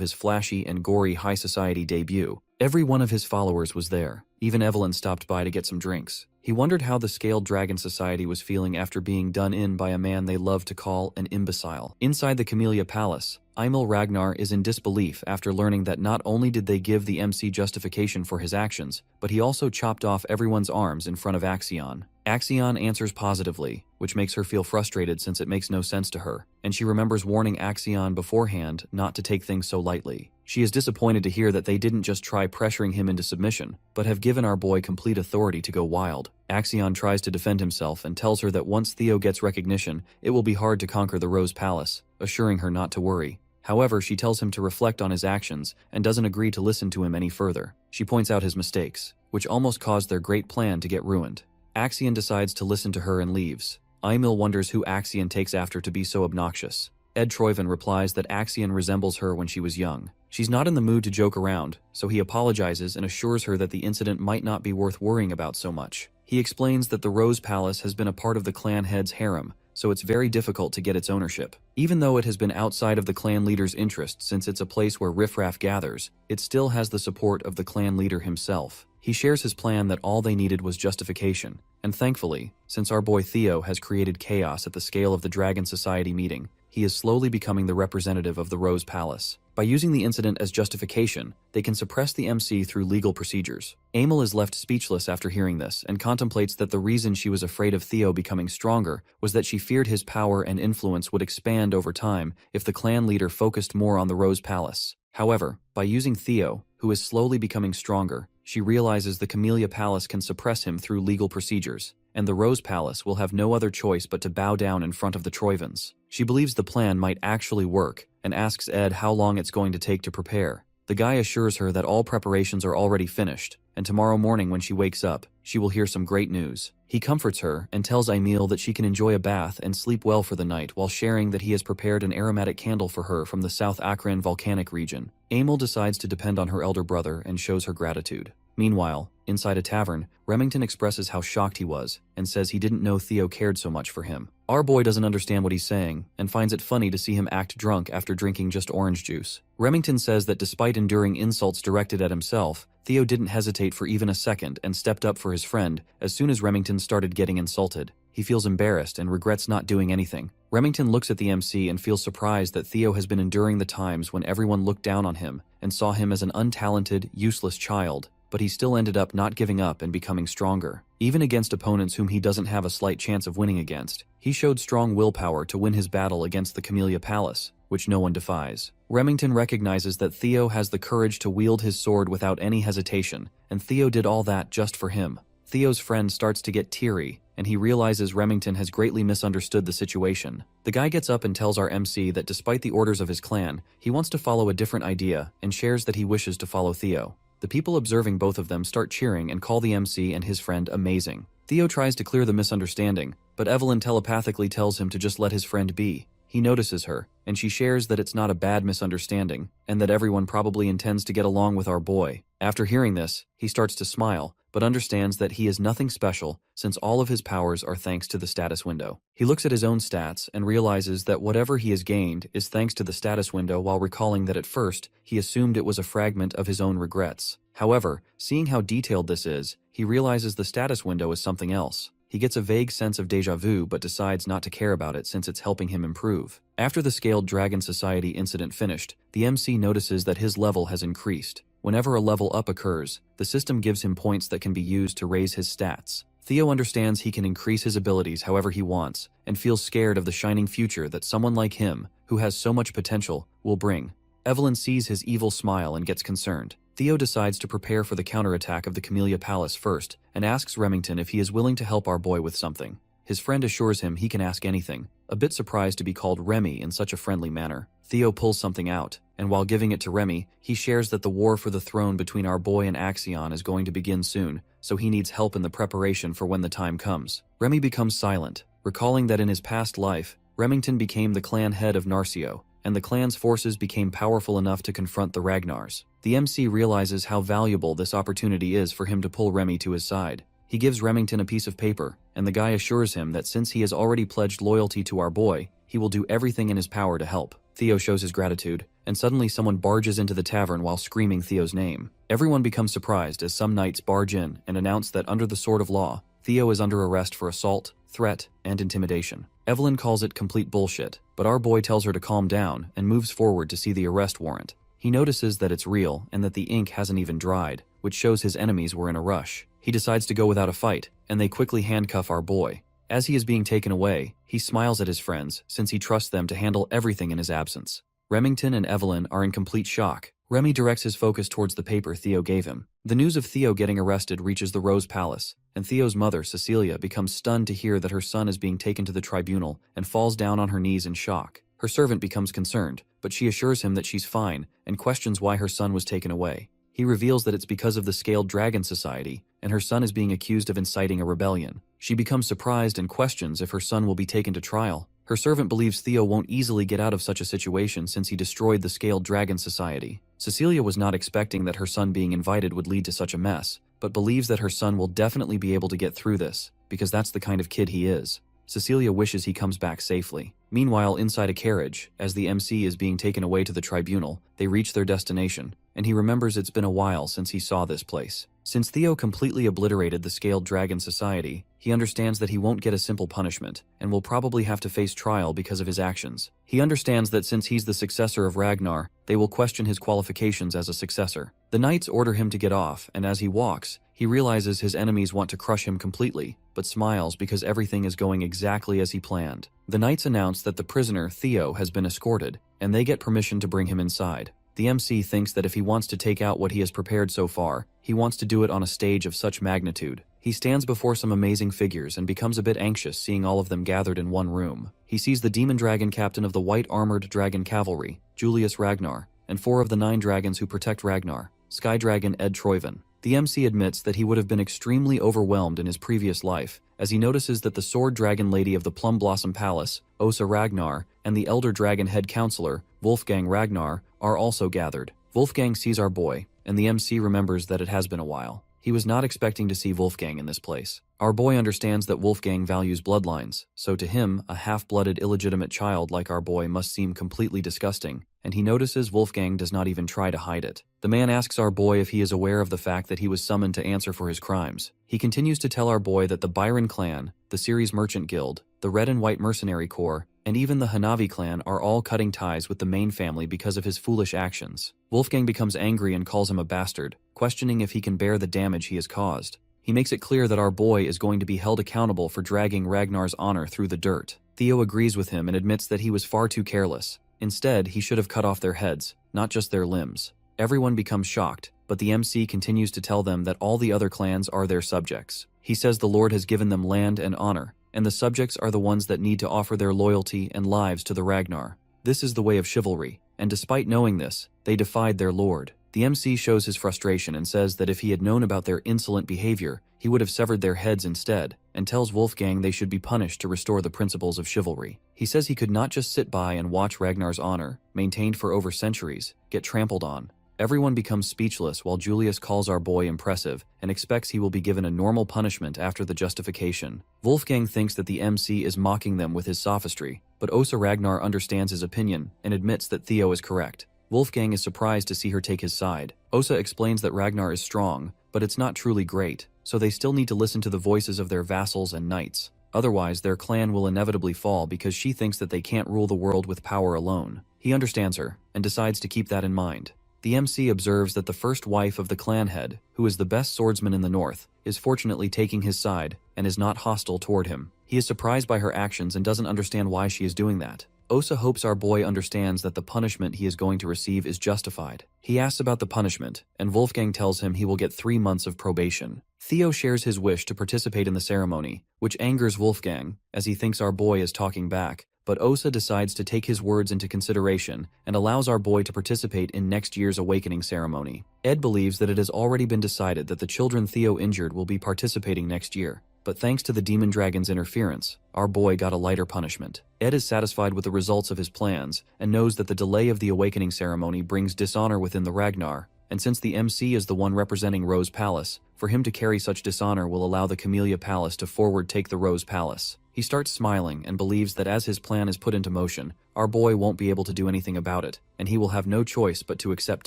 his flashy and gory high society debut. Every one of his followers was there. Even Evelyn stopped by to get some drinks. He wondered how the Scaled Dragon Society was feeling after being done in by a man they loved to call an imbecile. Inside the Camellia Palace, Emil Ragnar is in disbelief after learning that not only did they give the MC justification for his actions, but he also chopped off everyone's arms in front of Axion. Axion answers positively, which makes her feel frustrated since it makes no sense to her, and she remembers warning Axion beforehand not to take things so lightly. She is disappointed to hear that they didn't just try pressuring him into submission, but have given our boy complete authority to go wild. Axion tries to defend himself and tells her that once Theo gets recognition, it will be hard to conquer the Rose Palace, assuring her not to worry. However, she tells him to reflect on his actions and doesn't agree to listen to him any further. She points out his mistakes, which almost caused their great plan to get ruined. Axion decides to listen to her and leaves. Emil wonders who Axion takes after to be so obnoxious. Ed Troyven replies that Axion resembles her when she was young. She's not in the mood to joke around, so he apologizes and assures her that the incident might not be worth worrying about so much. He explains that the Rose Palace has been a part of the clan head's harem, so it's very difficult to get its ownership. Even though it has been outside of the clan leader's interest since it's a place where riffraff gathers, it still has the support of the clan leader himself. He shares his plan that all they needed was justification, and thankfully, since our boy Theo has created chaos at the scale of the Dragon Society meeting, he is slowly becoming the representative of the Rose Palace. By using the incident as justification, they can suppress the MC through legal procedures. Emil is left speechless after hearing this and contemplates that the reason she was afraid of Theo becoming stronger was that she feared his power and influence would expand over time if the clan leader focused more on the Rose Palace. However, by using Theo, who is slowly becoming stronger, she realizes the Camellia Palace can suppress him through legal procedures, and the Rose Palace will have no other choice but to bow down in front of the Troyvens. She believes the plan might actually work, and asks Ed how long it's going to take to prepare. The guy assures her that all preparations are already finished, and tomorrow morning when she wakes up, she will hear some great news. He comforts her and tells Emil that she can enjoy a bath and sleep well for the night while sharing that he has prepared an aromatic candle for her from the South Akron volcanic region. Emil decides to depend on her elder brother and shows her gratitude. Meanwhile, inside a tavern, Remington expresses how shocked he was and says he didn't know Theo cared so much for him. Our boy doesn't understand what he's saying and finds it funny to see him act drunk after drinking just orange juice. Remington says that despite enduring insults directed at himself, Theo didn't hesitate for even a second and stepped up for his friend as soon as Remington started getting insulted. He feels embarrassed and regrets not doing anything. Remington looks at the MC and feels surprised that Theo has been enduring the times when everyone looked down on him and saw him as an untalented, useless child. But he still ended up not giving up and becoming stronger. Even against opponents whom he doesn't have a slight chance of winning against, he showed strong willpower to win his battle against the Camellia Palace, which no one defies. Remington recognizes that Theo has the courage to wield his sword without any hesitation, and Theo did all that just for him. Theo's friend starts to get teary, and he realizes Remington has greatly misunderstood the situation. The guy gets up and tells our MC that despite the orders of his clan, he wants to follow a different idea and shares that he wishes to follow Theo. The people observing both of them start cheering and call the MC and his friend amazing. Theo tries to clear the misunderstanding, but Evelyn telepathically tells him to just let his friend be. He notices her, and she shares that it's not a bad misunderstanding, and that everyone probably intends to get along with our boy. After hearing this, he starts to smile, but understands that he is nothing special since all of his powers are thanks to the status window. He looks at his own stats and realizes that whatever he has gained is thanks to the status window while recalling that at first, he assumed it was a fragment of his own regrets. However, seeing how detailed this is, he realizes the status window is something else. He gets a vague sense of déjà vu but decides not to care about it since it's helping him improve. After the Scaled Dragon Society incident finished, the MC notices that his level has increased. Whenever a level up occurs, the system gives him points that can be used to raise his stats. Theo understands he can increase his abilities however he wants, and feels scared of the shining future that someone like him, who has so much potential, will bring. Evelyn sees his evil smile and gets concerned. Theo decides to prepare for the counterattack of the Camellia Palace first, and asks Remington if he is willing to help our boy with something. His friend assures him he can ask anything, a bit surprised to be called Remy in such a friendly manner. Theo pulls something out, and while giving it to Remy, he shares that the war for the throne between our boy and Axion is going to begin soon, so he needs help in the preparation for when the time comes. Remy becomes silent, recalling that in his past life, Remington became the clan head of Narcio, and the clan's forces became powerful enough to confront the Ragnars. The MC realizes how valuable this opportunity is for him to pull Remy to his side. He gives Remington a piece of paper, and the guy assures him that since he has already pledged loyalty to our boy, he will do everything in his power to help. Theo shows his gratitude, and suddenly someone barges into the tavern while screaming Theo's name. Everyone becomes surprised as some knights barge in and announce that under the sword of law, Theo is under arrest for assault, threat, and intimidation. Evelyn calls it complete bullshit, but our boy tells her to calm down and moves forward to see the arrest warrant. He notices that it's real and that the ink hasn't even dried, which shows his enemies were in a rush. He decides to go without a fight, and they quickly handcuff our boy. As he is being taken away, he smiles at his friends since he trusts them to handle everything in his absence. Remington and Evelyn are in complete shock. Remy directs his focus towards the paper Theo gave him. The news of Theo getting arrested reaches the Rose Palace, and Theo's mother, Cecilia, becomes stunned to hear that her son is being taken to the tribunal and falls down on her knees in shock. Her servant becomes concerned, but she assures him that she's fine and questions why her son was taken away. He reveals that it's because of the Scaled Dragon Society, and her son is being accused of inciting a rebellion. She becomes surprised and questions if her son will be taken to trial. Her servant believes Theo won't easily get out of such a situation since he destroyed the Scaled Dragon Society. Cecilia was not expecting that her son being invited would lead to such a mess, but believes that her son will definitely be able to get through this, because that's the kind of kid he is. Cecilia wishes he comes back safely. Meanwhile, inside a carriage, as the MC is being taken away to the tribunal, they reach their destination, and he remembers it's been a while since he saw this place. Since Theo completely obliterated the Scaled Dragon Society, he understands that he won't get a simple punishment, and will probably have to face trial because of his actions. He understands that since he's the successor of Ragnar, they will question his qualifications as a successor. The knights order him to get off, and as he walks, he realizes his enemies want to crush him completely, but smiles because everything is going exactly as he planned. The knights announce that the prisoner, Theo, has been escorted, and they get permission to bring him inside. The MC thinks that if he wants to take out what he has prepared so far, he wants to do it on a stage of such magnitude. He stands before some amazing figures and becomes a bit anxious seeing all of them gathered in one room. He sees the demon dragon captain of the white armored dragon cavalry, Julius Ragnar, and 4 of the 9 dragons who protect Ragnar, Sky Dragon Ed Troyven. The MC admits that he would have been extremely overwhelmed in his previous life, as he notices that the sword dragon lady of the Plum Blossom Palace, Osa Ragnar, and the elder dragon head counselor, Wolfgang Ragnar, are also gathered. Wolfgang sees our boy, and the MC remembers that it has been a while. He was not expecting to see Wolfgang in this place. Our boy understands that Wolfgang values bloodlines, so to him, a half-blooded illegitimate child like our boy must seem completely disgusting, and he notices Wolfgang does not even try to hide it. The man asks our boy if he is aware of the fact that he was summoned to answer for his crimes. He continues to tell our boy that the Byron clan, the Ceres Merchant Guild, the Red and White Mercenary Corps, and even the Hanavi clan are all cutting ties with the main family because of his foolish actions. Wolfgang becomes angry and calls him a bastard, questioning if he can bear the damage he has caused. He makes it clear that our boy is going to be held accountable for dragging Ragnar's honor through the dirt. Theo agrees with him and admits that he was far too careless. Instead, he should have cut off their heads, not just their limbs. Everyone becomes shocked, but the MC continues to tell them that all the other clans are their subjects. He says the Lord has given them land and honor, and the subjects are the ones that need to offer their loyalty and lives to the Ragnar. This is the way of chivalry, and despite knowing this, they defied their lord. The MC shows his frustration and says that if he had known about their insolent behavior, he would have severed their heads instead, and tells Wolfgang they should be punished to restore the principles of chivalry. He says he could not just sit by and watch Ragnar's honor, maintained for over centuries, get trampled on. Everyone becomes speechless while Julius calls our boy impressive and expects he will be given a normal punishment after the justification. Wolfgang thinks that the MC is mocking them with his sophistry, but Osa Ragnar understands his opinion and admits that Theo is correct. Wolfgang is surprised to see her take his side. Osa explains that Ragnar is strong, but it's not truly great, so they still need to listen to the voices of their vassals and knights. Otherwise, their clan will inevitably fall because she thinks that they can't rule the world with power alone. He understands her, and decides to keep that in mind. The MC observes that the first wife of the clan head, who is the best swordsman in the north, is fortunately taking his side and is not hostile toward him. He is surprised by her actions and doesn't understand why she is doing that. Osa hopes our boy understands that the punishment he is going to receive is justified. He asks about the punishment, and Wolfgang tells him he will get 3 months of probation. Theo shares his wish to participate in the ceremony, which angers Wolfgang, as he thinks our boy is talking back, but Osa decides to take his words into consideration and allows our boy to participate in next year's awakening ceremony. Ed believes that it has already been decided that the children Theo injured will be participating next year, but thanks to the demon dragon's interference, our boy got a lighter punishment. Ed is satisfied with the results of his plans and knows that the delay of the awakening ceremony brings dishonor within the Ragnar, and since the MC is the one representing Rose Palace, for him to carry such dishonor will allow the Camellia Palace to forward take the Rose Palace. He starts smiling and believes that as his plan is put into motion, our boy won't be able to do anything about it, and he will have no choice but to accept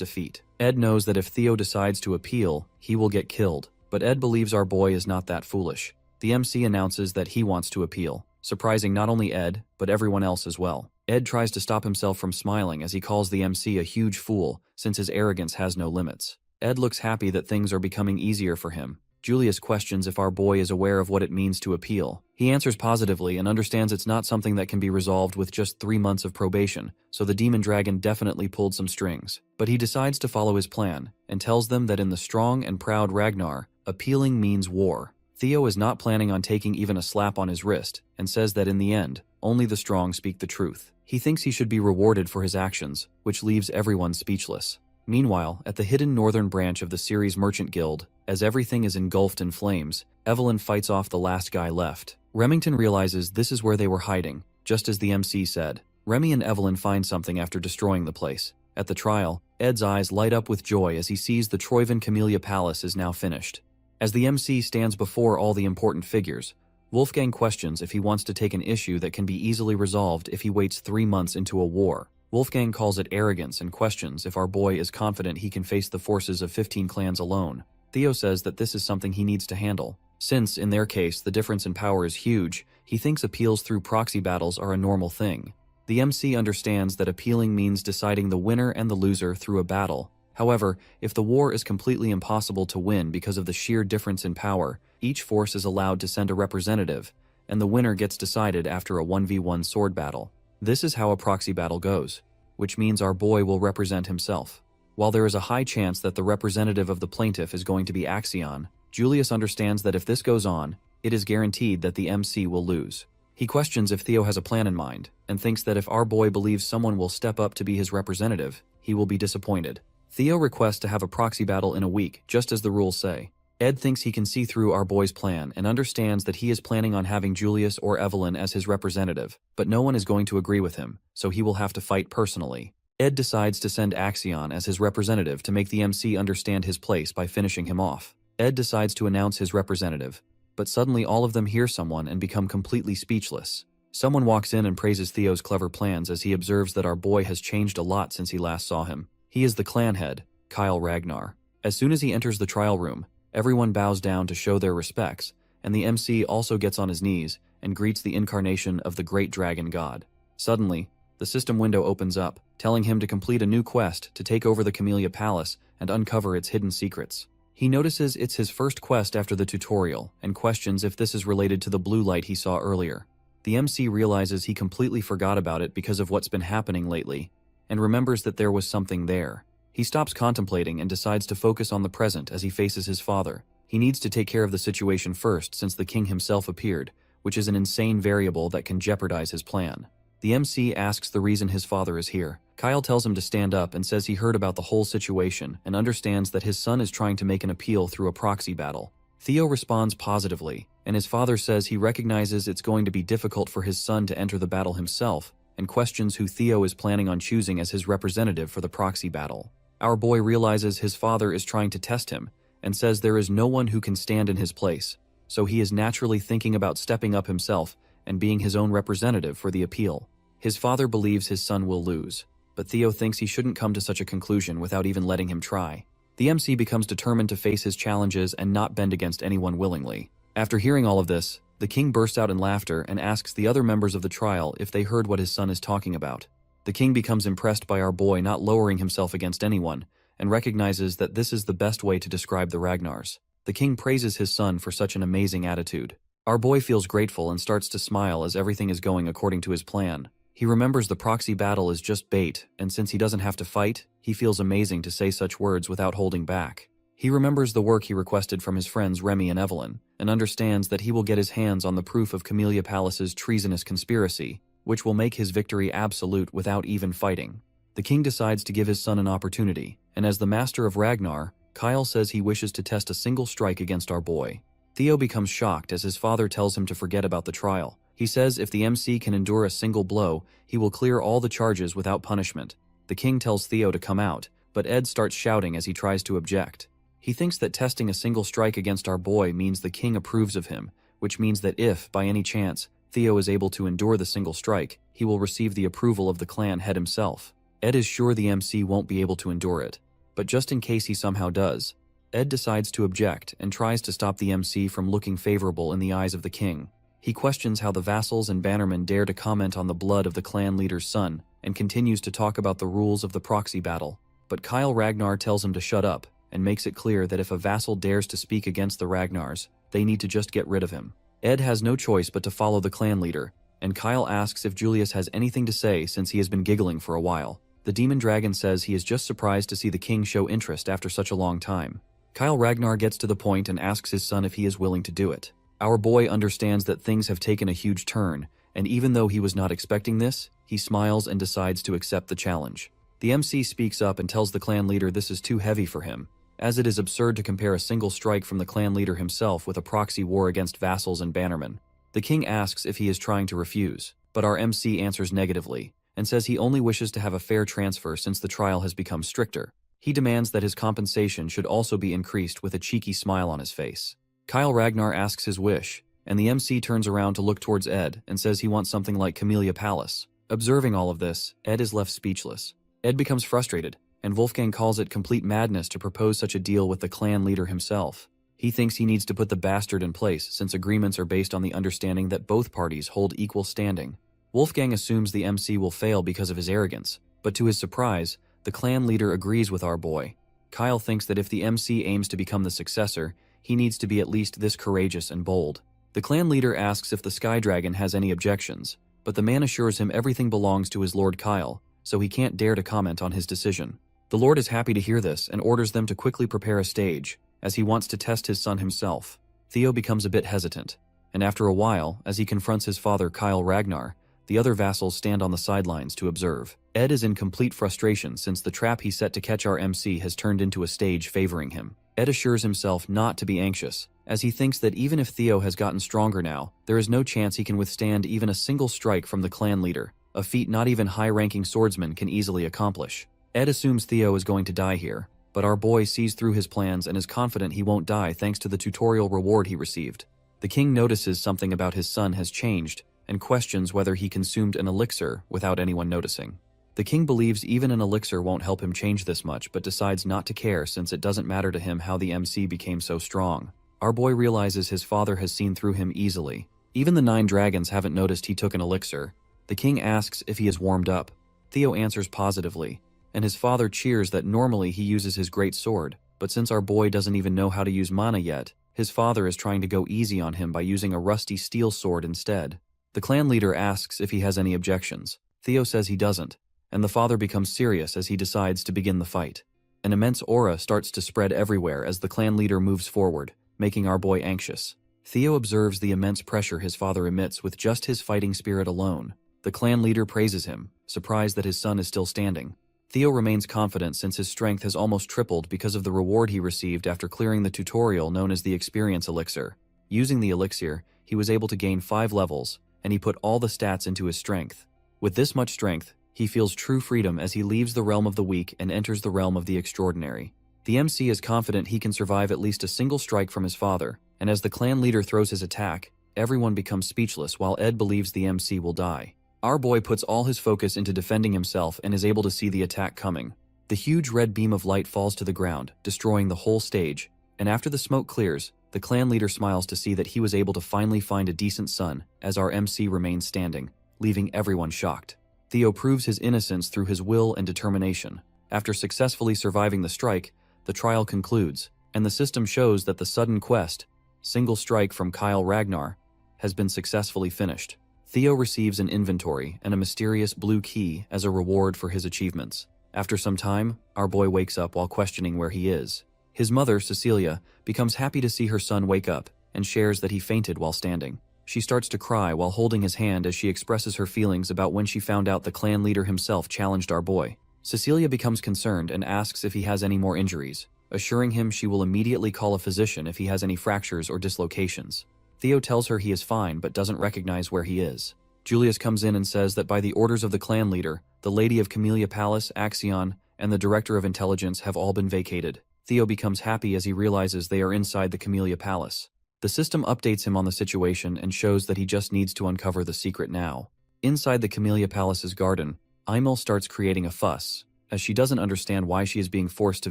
defeat. Ed knows that if Theo decides to appeal, he will get killed, but Ed believes our boy is not that foolish. The MC announces that he wants to appeal, surprising not only Ed, but everyone else as well. Ed tries to stop himself from smiling as he calls the MC a huge fool, since his arrogance has no limits. Ed looks happy that things are becoming easier for him. Julius questions if our boy is aware of what it means to appeal. He answers positively and understands it's not something that can be resolved with just 3 months of probation, so the demon dragon definitely pulled some strings. But he decides to follow his plan, and tells them that in the strong and proud Ragnar, appealing means war. Theo is not planning on taking even a slap on his wrist, and says that in the end, only the strong speak the truth. He thinks he should be rewarded for his actions, which leaves everyone speechless. Meanwhile, at the hidden northern branch of the series Merchant Guild, as everything is engulfed in flames, Evelyn fights off the last guy left. Remington realizes this is where they were hiding, just as the MC said. Remy and Evelyn find something after destroying the place. At the trial, Ed's eyes light up with joy as he sees the Troyven Camellia Palace is now finished. As the MC stands before all the important figures, Wolfgang questions if he wants to take an issue that can be easily resolved if he waits 3 months into a war. Wolfgang calls it arrogance and questions if our boy is confident he can face the forces of 15 clans alone. Theo says that this is something he needs to handle. Since, in their case, the difference in power is huge, he thinks appeals through proxy battles are a normal thing. The MC understands that appealing means deciding the winner and the loser through a battle. However, if the war is completely impossible to win because of the sheer difference in power, each force is allowed to send a representative, and the winner gets decided after a 1v1 sword battle. This is how a proxy battle goes, which means our boy will represent himself. While there is a high chance that the representative of the plaintiff is going to be Axion, Julius understands that if this goes on, it is guaranteed that the MC will lose. He questions if Theo has a plan in mind, and thinks that if our boy believes someone will step up to be his representative, he will be disappointed. Theo requests to have a proxy battle in a week, just as the rules say. Ed thinks he can see through our boy's plan and understands that he is planning on having Julius or Evelyn as his representative, but no one is going to agree with him, so he will have to fight personally. Ed decides to send Axion as his representative to make the MC understand his place by finishing him off. Ed decides to announce his representative, but suddenly all of them hear someone and become completely speechless. Someone walks in and praises Theo's clever plans as he observes that our boy has changed a lot since he last saw him. He is the clan head, Kyle Ragnar. As soon as he enters the trial room, everyone bows down to show their respects, and the MC also gets on his knees and greets the incarnation of the great dragon god. Suddenly, the system window opens up, telling him to complete a new quest to take over the Camellia Palace and uncover its hidden secrets. He notices it's his first quest after the tutorial and questions if this is related to the blue light he saw earlier. The MC realizes he completely forgot about it because of what's been happening lately, and remembers that there was something there. He stops contemplating and decides to focus on the present as he faces his father. He needs to take care of the situation first since the king himself appeared, which is an insane variable that can jeopardize his plan. The MC asks the reason his father is here. Kyle tells him to stand up and says he heard about the whole situation and understands that his son is trying to make an appeal through a proxy battle. Theo responds positively, and his father says he recognizes it's going to be difficult for his son to enter the battle himself, and questions who Theo is planning on choosing as his representative for the proxy battle. Our boy realizes his father is trying to test him, and says there is no one who can stand in his place, so he is naturally thinking about stepping up himself and being his own representative for the appeal. His father believes his son will lose, but Theo thinks he shouldn't come to such a conclusion without even letting him try. The MC becomes determined to face his challenges and not bend against anyone willingly. After hearing all of this, the king bursts out in laughter and asks the other members of the trial if they heard what his son is talking about. The king becomes impressed by our boy not lowering himself against anyone, and recognizes that this is the best way to describe the Ragnars. The king praises his son for such an amazing attitude. Our boy feels grateful and starts to smile as everything is going according to his plan. He remembers the proxy battle is just bait, and since he doesn't have to fight, he feels amazing to say such words without holding back. He remembers the work he requested from his friends Remy and Evelyn, and understands that he will get his hands on the proof of Camellia Palace's treasonous conspiracy, which will make his victory absolute without even fighting. The king decides to give his son an opportunity, and as the master of Ragnar, Kyle says he wishes to test a single strike against our boy. Theo becomes shocked as his father tells him to forget about the trial. He says if the MC can endure a single blow, he will clear all the charges without punishment. The king tells Theo to come out, but Ed starts shouting as he tries to object. He thinks that testing a single strike against our boy means the king approves of him, which means that if, by any chance, Theo is able to endure the single strike, he will receive the approval of the clan head himself. Ed is sure the MC won't be able to endure it, but just in case he somehow does, Ed decides to object and tries to stop the MC from looking favorable in the eyes of the king. He questions how the vassals and bannermen dare to comment on the blood of the clan leader's son and continues to talk about the rules of the proxy battle. But Kyle Ragnar tells him to shut up and makes it clear that if a vassal dares to speak against the Ragnars, they need to just get rid of him. Ed has no choice but to follow the clan leader, and Kyle asks if Julius has anything to say since he has been giggling for a while. The demon dragon says he is just surprised to see the king show interest after such a long time. Kyle Ragnar gets to the point and asks his son if he is willing to do it. Our boy understands that things have taken a huge turn, and even though he was not expecting this, he smiles and decides to accept the challenge. The MC speaks up and tells the clan leader this is too heavy for him, as it is absurd to compare a single strike from the clan leader himself with a proxy war against vassals and bannermen. The king asks if he is trying to refuse, but our MC answers negatively, and says he only wishes to have a fair transfer since the trial has become stricter. He demands that his compensation should also be increased with a cheeky smile on his face. Kyle Ragnar asks his wish, and the MC turns around to look towards Ed and says he wants something like Camellia Palace. Observing all of this, Ed is left speechless. Ed becomes frustrated, and Wolfgang calls it complete madness to propose such a deal with the clan leader himself. He thinks he needs to put the bastard in place since agreements are based on the understanding that both parties hold equal standing. Wolfgang assumes the MC will fail because of his arrogance, but to his surprise, the clan leader agrees with our boy. Kyle thinks that if the MC aims to become the successor, he needs to be at least this courageous and bold. The clan leader asks if the Sky Dragon has any objections, but the man assures him everything belongs to his lord Kyle, so he can't dare to comment on his decision. The lord is happy to hear this and orders them to quickly prepare a stage, as he wants to test his son himself. Theo becomes a bit hesitant, and after a while, as he confronts his father Kyle Ragnar, the other vassals stand on the sidelines to observe. Ed is in complete frustration since the trap he set to catch our MC has turned into a stage favoring him. Ed assures himself not to be anxious, as he thinks that even if Theo has gotten stronger now, there is no chance he can withstand even a single strike from the clan leader, a feat not even high-ranking swordsmen can easily accomplish. Ed assumes Theo is going to die here, but our boy sees through his plans and is confident he won't die thanks to the tutorial reward he received. The king notices something about his son has changed, and questions whether he consumed an elixir without anyone noticing. The king believes even an elixir won't help him change this much but decides not to care since it doesn't matter to him how the MC became so strong. Our boy realizes his father has seen through him easily. Even the 9 dragons haven't noticed he took an elixir. The king asks if he is warmed up. Theo answers positively, and his father cheers that normally he uses his great sword, but since our boy doesn't even know how to use mana yet, his father is trying to go easy on him by using a rusty steel sword instead. The clan leader asks if he has any objections. Theo says he doesn't, and the father becomes serious as he decides to begin the fight. An immense aura starts to spread everywhere as the clan leader moves forward, making our boy anxious. Theo observes the immense pressure his father emits with just his fighting spirit alone. The clan leader praises him, surprised that his son is still standing. Theo remains confident since his strength has almost tripled because of the reward he received after clearing the tutorial known as the Experience Elixir. Using the elixir, he was able to gain 5 levels, and he put all the stats into his strength. With this much strength, he feels true freedom as he leaves the realm of the weak and enters the realm of the extraordinary. The MC is confident he can survive at least a single strike from his father, and as the clan leader throws his attack, everyone becomes speechless while Ed believes the MC will die. Our boy puts all his focus into defending himself and is able to see the attack coming. The huge red beam of light falls to the ground, destroying the whole stage, and after the smoke clears, the clan leader smiles to see that he was able to finally find a decent son, as our MC remains standing, leaving everyone shocked. Theo proves his innocence through his will and determination. After successfully surviving the strike, the trial concludes, and the system shows that the sudden quest, Single Strike from Kyle Ragnar, has been successfully finished. Theo receives an inventory and a mysterious blue key as a reward for his achievements. After some time, our boy wakes up while questioning where he is. His mother, Cecilia, becomes happy to see her son wake up and shares that he fainted while standing. She starts to cry while holding his hand as she expresses her feelings about when she found out the clan leader himself challenged our boy. Cecilia becomes concerned and asks if he has any more injuries, assuring him she will immediately call a physician if he has any fractures or dislocations. Theo tells her he is fine but doesn't recognize where he is. Julius comes in and says that by the orders of the clan leader, the Lady of Camellia Palace, Axion, and the Director of Intelligence have all been vacated. Theo becomes happy as he realizes they are inside the Camellia Palace. The system updates him on the situation and shows that he just needs to uncover the secret now. Inside the Camellia Palace's garden, Imel starts creating a fuss, as she doesn't understand why she is being forced to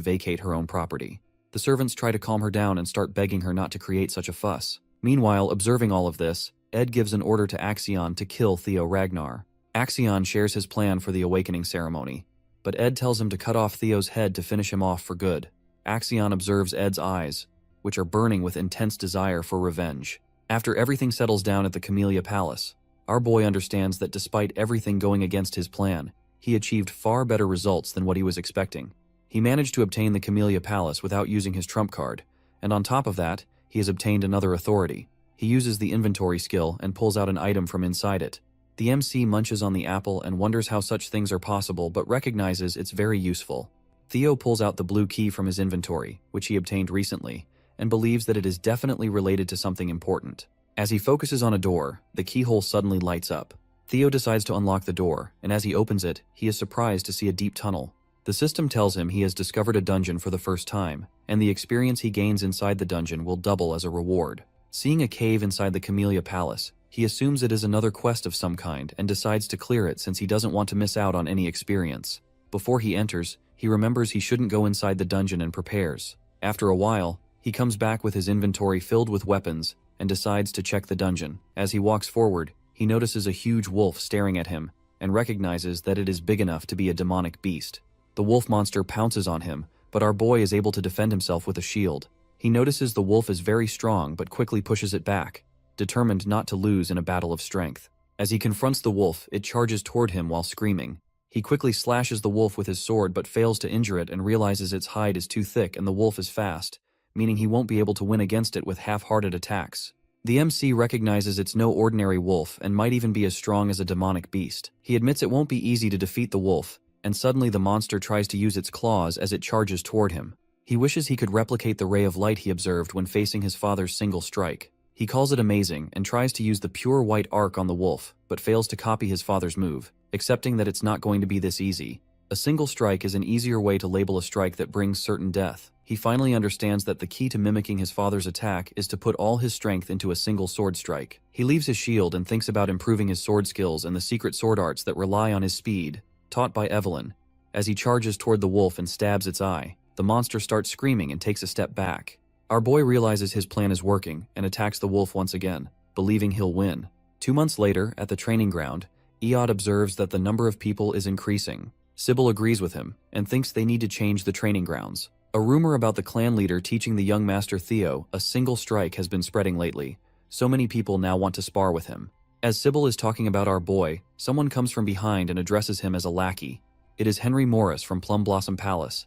vacate her own property. The servants try to calm her down and start begging her not to create such a fuss. Meanwhile, observing all of this, Ed gives an order to Axion to kill Theo Ragnar. Axion shares his plan for the awakening ceremony, but Ed tells him to cut off Theo's head to finish him off for good. Axion observes Ed's eyes, which are burning with intense desire for revenge. After everything settles down at the Camellia Palace, our boy understands that despite everything going against his plan, he achieved far better results than what he was expecting. He managed to obtain the Camellia Palace without using his trump card, and on top of that, he has obtained another authority. He uses the inventory skill and pulls out an item from inside it. The MC munches on the apple and wonders how such things are possible but recognizes it's very useful. Theo pulls out the blue key from his inventory, which he obtained recently, and believes that it is definitely related to something important. As he focuses on a door, the keyhole suddenly lights up. Theo decides to unlock the door, and as he opens it, he is surprised to see a deep tunnel. The system tells him he has discovered a dungeon for the first time, and the experience he gains inside the dungeon will double as a reward. Seeing a cave inside the Camellia Palace, he assumes it is another quest of some kind and decides to clear it since he doesn't want to miss out on any experience. Before he enters, he remembers he shouldn't go inside the dungeon and prepares. After a while, he comes back with his inventory filled with weapons and decides to check the dungeon. As he walks forward, he notices a huge wolf staring at him and recognizes that it is big enough to be a demonic beast. The wolf monster pounces on him, but our boy is able to defend himself with a shield. He notices the wolf is very strong but quickly pushes it back, determined not to lose in a battle of strength. As he confronts the wolf, it charges toward him while screaming. He quickly slashes the wolf with his sword but fails to injure it and realizes its hide is too thick and the wolf is fast, meaning he won't be able to win against it with half-hearted attacks. The MC recognizes it's no ordinary wolf and might even be as strong as a demonic beast. He admits it won't be easy to defeat the wolf, and suddenly the monster tries to use its claws as it charges toward him. He wishes he could replicate the ray of light he observed when facing his father's single strike. He calls it amazing and tries to use the pure white arc on the wolf, but fails to copy his father's move, accepting that it's not going to be this easy. A single strike is an easier way to label a strike that brings certain death. He finally understands that the key to mimicking his father's attack is to put all his strength into a single sword strike. He leaves his shield and thinks about improving his sword skills and the secret sword arts that rely on his speed, taught by Evelyn. As he charges toward the wolf and stabs its eye, the monster starts screaming and takes a step back. Our boy realizes his plan is working and attacks the wolf once again, believing he'll win. 2 months later, at the training ground, Eod observes that the number of people is increasing. Sybil agrees with him and thinks they need to change the training grounds. A rumor about the clan leader teaching the young master Theo a single strike has been spreading lately. So many people now want to spar with him. As Sybil is talking about our boy, someone comes from behind and addresses him as a lackey. It is Henry Morris from Plum Blossom Palace.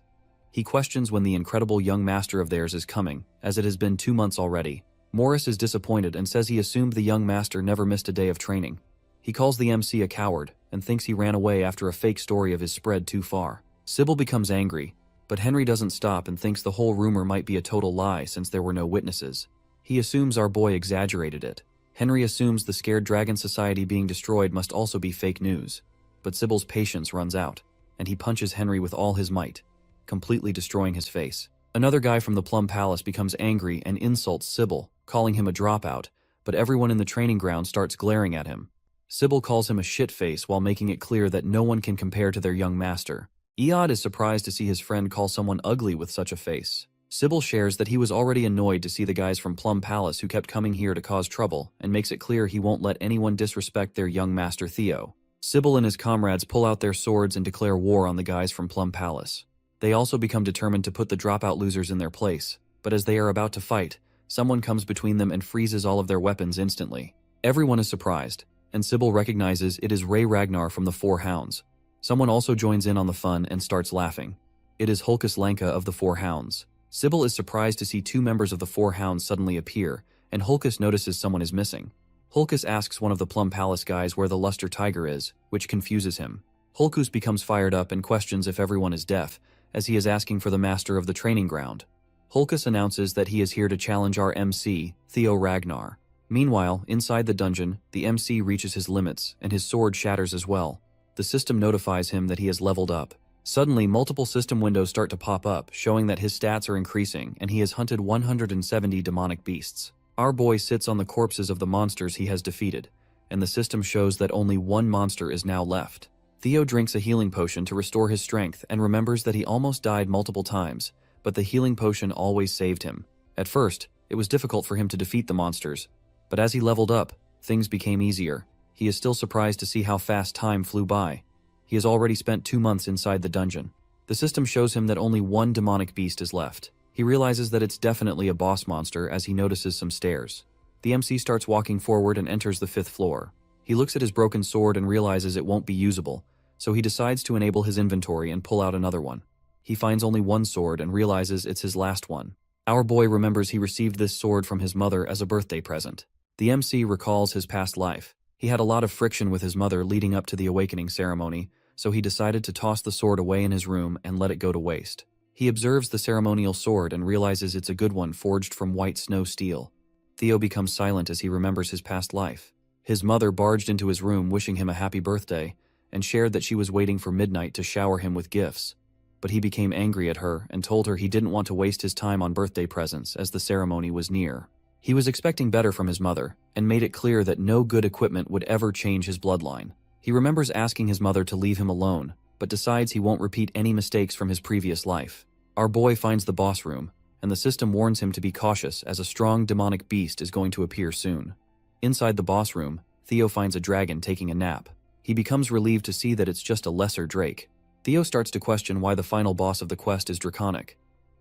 He questions when the incredible young master of theirs is coming, as it has been 2 months already. Morris is disappointed and says he assumed the young master never missed a day of training. He calls the MC a coward and thinks he ran away after a fake story of his spread too far. Sybil becomes angry, but Henry doesn't stop and thinks the whole rumor might be a total lie since there were no witnesses. He assumes our boy exaggerated it. Henry assumes the Scared Dragon Society being destroyed must also be fake news. But Sybil's patience runs out, and he punches Henry with all his might, completely destroying his face. Another guy from the Plum Palace becomes angry and insults Sybil, calling him a dropout, but everyone in the training ground starts glaring at him. Sybil calls him a shitface while making it clear that no one can compare to their young master. Eod is surprised to see his friend call someone ugly with such a face. Sybil shares that he was already annoyed to see the guys from Plum Palace who kept coming here to cause trouble, and makes it clear he won't let anyone disrespect their young master Theo. Sybil and his comrades pull out their swords and declare war on the guys from Plum Palace. They also become determined to put the dropout losers in their place, but as they are about to fight, someone comes between them and freezes all of their weapons instantly. Everyone is surprised, and Sybil recognizes it is Ray Ragnar from the Four Hounds. Someone also joins in on the fun and starts laughing. It is Hulkus Lanka of the Four Hounds. Sybil is surprised to see two members of the Four Hounds suddenly appear, and Hulkus notices someone is missing. Hulkus asks one of the Plum Palace guys where the Luster Tiger is, which confuses him. Hulkus becomes fired up and questions if everyone is deaf, as he is asking for the master of the training ground. Hulkus announces that he is here to challenge our MC, Theo Ragnar. Meanwhile, inside the dungeon, the MC reaches his limits, and his sword shatters as well. The system notifies him that he has leveled up. Suddenly, multiple system windows start to pop up, showing that his stats are increasing, and he has hunted 170 demonic beasts. Our boy sits on the corpses of the monsters he has defeated, and the system shows that only one monster is now left. Theo drinks a healing potion to restore his strength and remembers that he almost died multiple times, but the healing potion always saved him. At first, it was difficult for him to defeat the monsters, but as he leveled up, things became easier. He is still surprised to see how fast time flew by. He has already spent 2 months inside the dungeon. The system shows him that only one demonic beast is left. He realizes that it's definitely a boss monster as he notices some stairs. The MC starts walking forward and enters the 5th floor. He looks at his broken sword and realizes it won't be usable, so he decides to enable his inventory and pull out another one. He finds only one sword and realizes it's his last one. Our boy remembers he received this sword from his mother as a birthday present. The MC recalls his past life. He had a lot of friction with his mother leading up to the awakening ceremony, so he decided to toss the sword away in his room and let it go to waste. He observes the ceremonial sword and realizes it's a good one forged from white snow steel. Theo becomes silent as he remembers his past life. His mother barged into his room wishing him a happy birthday and shared that she was waiting for midnight to shower him with gifts. But he became angry at her and told her he didn't want to waste his time on birthday presents as the ceremony was near. He was expecting better from his mother and made it clear that no good equipment would ever change his bloodline. He remembers asking his mother to leave him alone, but decides he won't repeat any mistakes from his previous life. Our boy finds the boss room, and the system warns him to be cautious as a strong demonic beast is going to appear soon. Inside the boss room, Theo finds a dragon taking a nap. He becomes relieved to see that it's just a lesser drake. Theo starts to question why the final boss of the quest is draconic.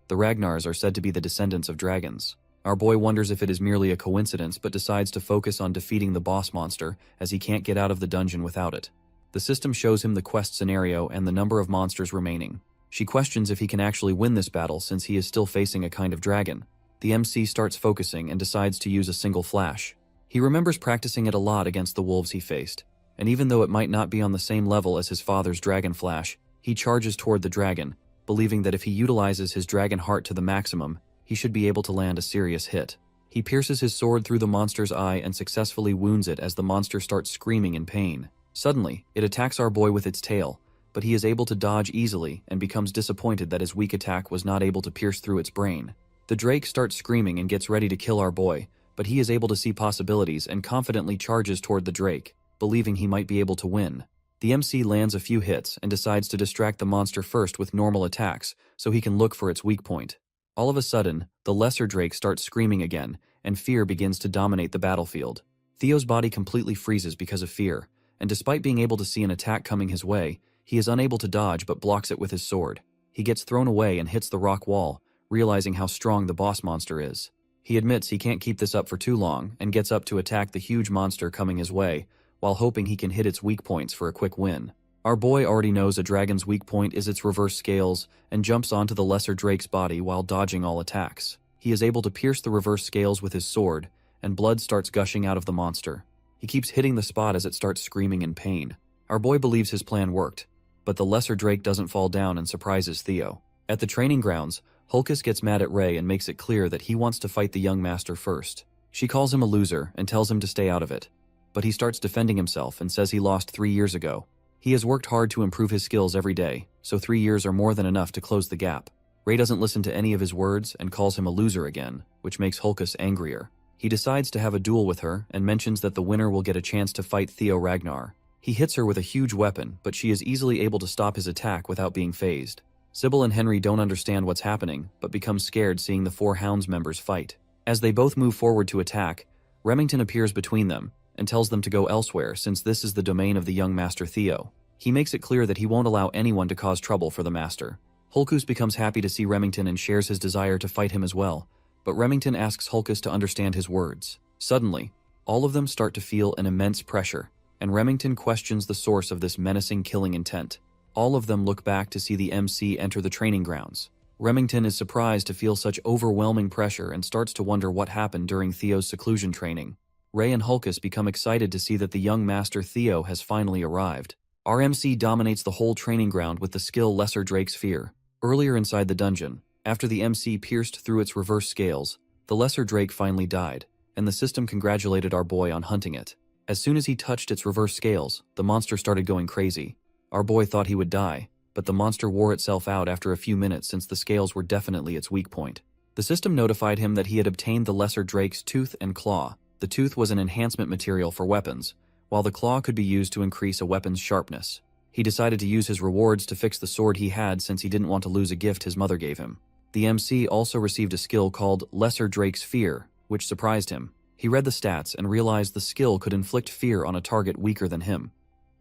The Ragnars are said to be the descendants of dragons. Our boy wonders if it is merely a coincidence but decides to focus on defeating the boss monster as he can't get out of the dungeon without it. The system shows him the quest scenario and the number of monsters remaining. She questions if he can actually win this battle since he is still facing a kind of dragon. The MC starts focusing and decides to use a single flash. He remembers practicing it a lot against the wolves he faced, and even though it might not be on the same level as his father's dragon flash, he charges toward the dragon, believing that if he utilizes his dragon heart to the maximum, he should be able to land a serious hit. He pierces his sword through the monster's eye and successfully wounds it as the monster starts screaming in pain. Suddenly, it attacks our boy with its tail, but he is able to dodge easily and becomes disappointed that his weak attack was not able to pierce through its brain. The drake starts screaming and gets ready to kill our boy, but he is able to see possibilities and confidently charges toward the drake, believing he might be able to win. The MC lands a few hits and decides to distract the monster first with normal attacks so he can look for its weak point. All of a sudden, the lesser drake starts screaming again, and fear begins to dominate the battlefield. Theo's body completely freezes because of fear, and despite being able to see an attack coming his way, he is unable to dodge but blocks it with his sword. He gets thrown away and hits the rock wall, realizing how strong the boss monster is. He admits he can't keep this up for too long and gets up to attack the huge monster coming his way, while hoping he can hit its weak points for a quick win. Our boy already knows a dragon's weak point is its reverse scales and jumps onto the lesser drake's body while dodging all attacks. He is able to pierce the reverse scales with his sword, and blood starts gushing out of the monster. He keeps hitting the spot as it starts screaming in pain. Our boy believes his plan worked, but the lesser drake doesn't fall down and surprises Theo. At the training grounds, Hulkus gets mad at Ray and makes it clear that he wants to fight the young master first. She calls him a loser and tells him to stay out of it, but he starts defending himself and says he lost 3 years ago. He has worked hard to improve his skills every day, so 3 years are more than enough to close the gap. Ray doesn't listen to any of his words and calls him a loser again, which makes Hulkus angrier. He decides to have a duel with her and mentions that the winner will get a chance to fight Theo Ragnar. He hits her with a huge weapon, but she is easily able to stop his attack without being phased. Sybil and Henry don't understand what's happening, but become scared seeing the Four Hounds members fight. As they both move forward to attack, Remington appears between them, and tells them to go elsewhere since this is the domain of the young Master Theo. He makes it clear that he won't allow anyone to cause trouble for the Master. Hulkus becomes happy to see Remington and shares his desire to fight him as well, but Remington asks Hulkus to understand his words. Suddenly, all of them start to feel an immense pressure, and Remington questions the source of this menacing killing intent. All of them look back to see the MC enter the training grounds. Remington is surprised to feel such overwhelming pressure and starts to wonder what happened during Theo's seclusion training. Ray and Hulkus become excited to see that the young Master Theo has finally arrived. Our MC dominates the whole training ground with the skill Lesser Drake's Fear. Earlier inside the dungeon, after the MC pierced through its reverse scales, the Lesser Drake finally died, and the system congratulated our boy on hunting it. As soon as he touched its reverse scales, the monster started going crazy. Our boy thought he would die, but the monster wore itself out after a few minutes since the scales were definitely its weak point. The system notified him that he had obtained the Lesser Drake's Tooth and Claw. The tooth was an enhancement material for weapons, while the claw could be used to increase a weapon's sharpness. He decided to use his rewards to fix the sword he had since he didn't want to lose a gift his mother gave him. The MC also received a skill called Lesser Drake's Fear, which surprised him. He read the stats and realized the skill could inflict fear on a target weaker than him.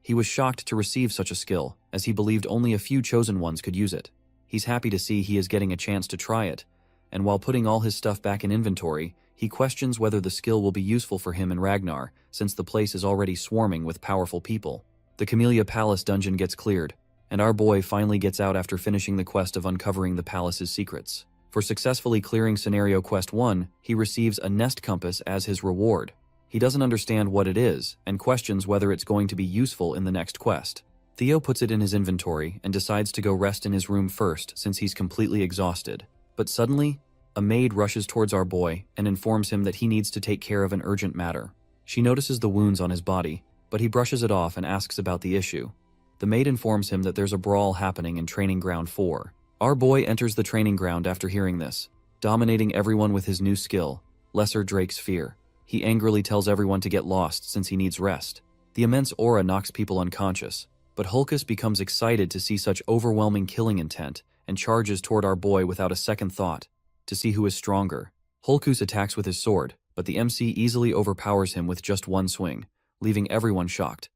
He was shocked to receive such a skill, as he believed only a few chosen ones could use it. He's happy to see he is getting a chance to try it, and while putting all his stuff back in inventory, he questions whether the skill will be useful for him in Ragnar, since the place is already swarming with powerful people. The Camellia Palace dungeon gets cleared, and our boy finally gets out after finishing the quest of uncovering the palace's secrets. For successfully clearing Scenario Quest 1, he receives a nest compass as his reward. He doesn't understand what it is, and questions whether it's going to be useful in the next quest. Theo puts it in his inventory and decides to go rest in his room first since he's completely exhausted. But suddenly, a maid rushes towards our boy and informs him that he needs to take care of an urgent matter. She notices the wounds on his body, but he brushes it off and asks about the issue. The maid informs him that there's a brawl happening in Training Ground 4. Our boy enters the training ground after hearing this, dominating everyone with his new skill, Lesser Drake's Fear. He angrily tells everyone to get lost since he needs rest. The immense aura knocks people unconscious, but Hulkus becomes excited to see such overwhelming killing intent and charges toward our boy without a second thought, to see who is stronger. Hulkus attacks with his sword, but the MC easily overpowers him with just one swing, leaving everyone shocked.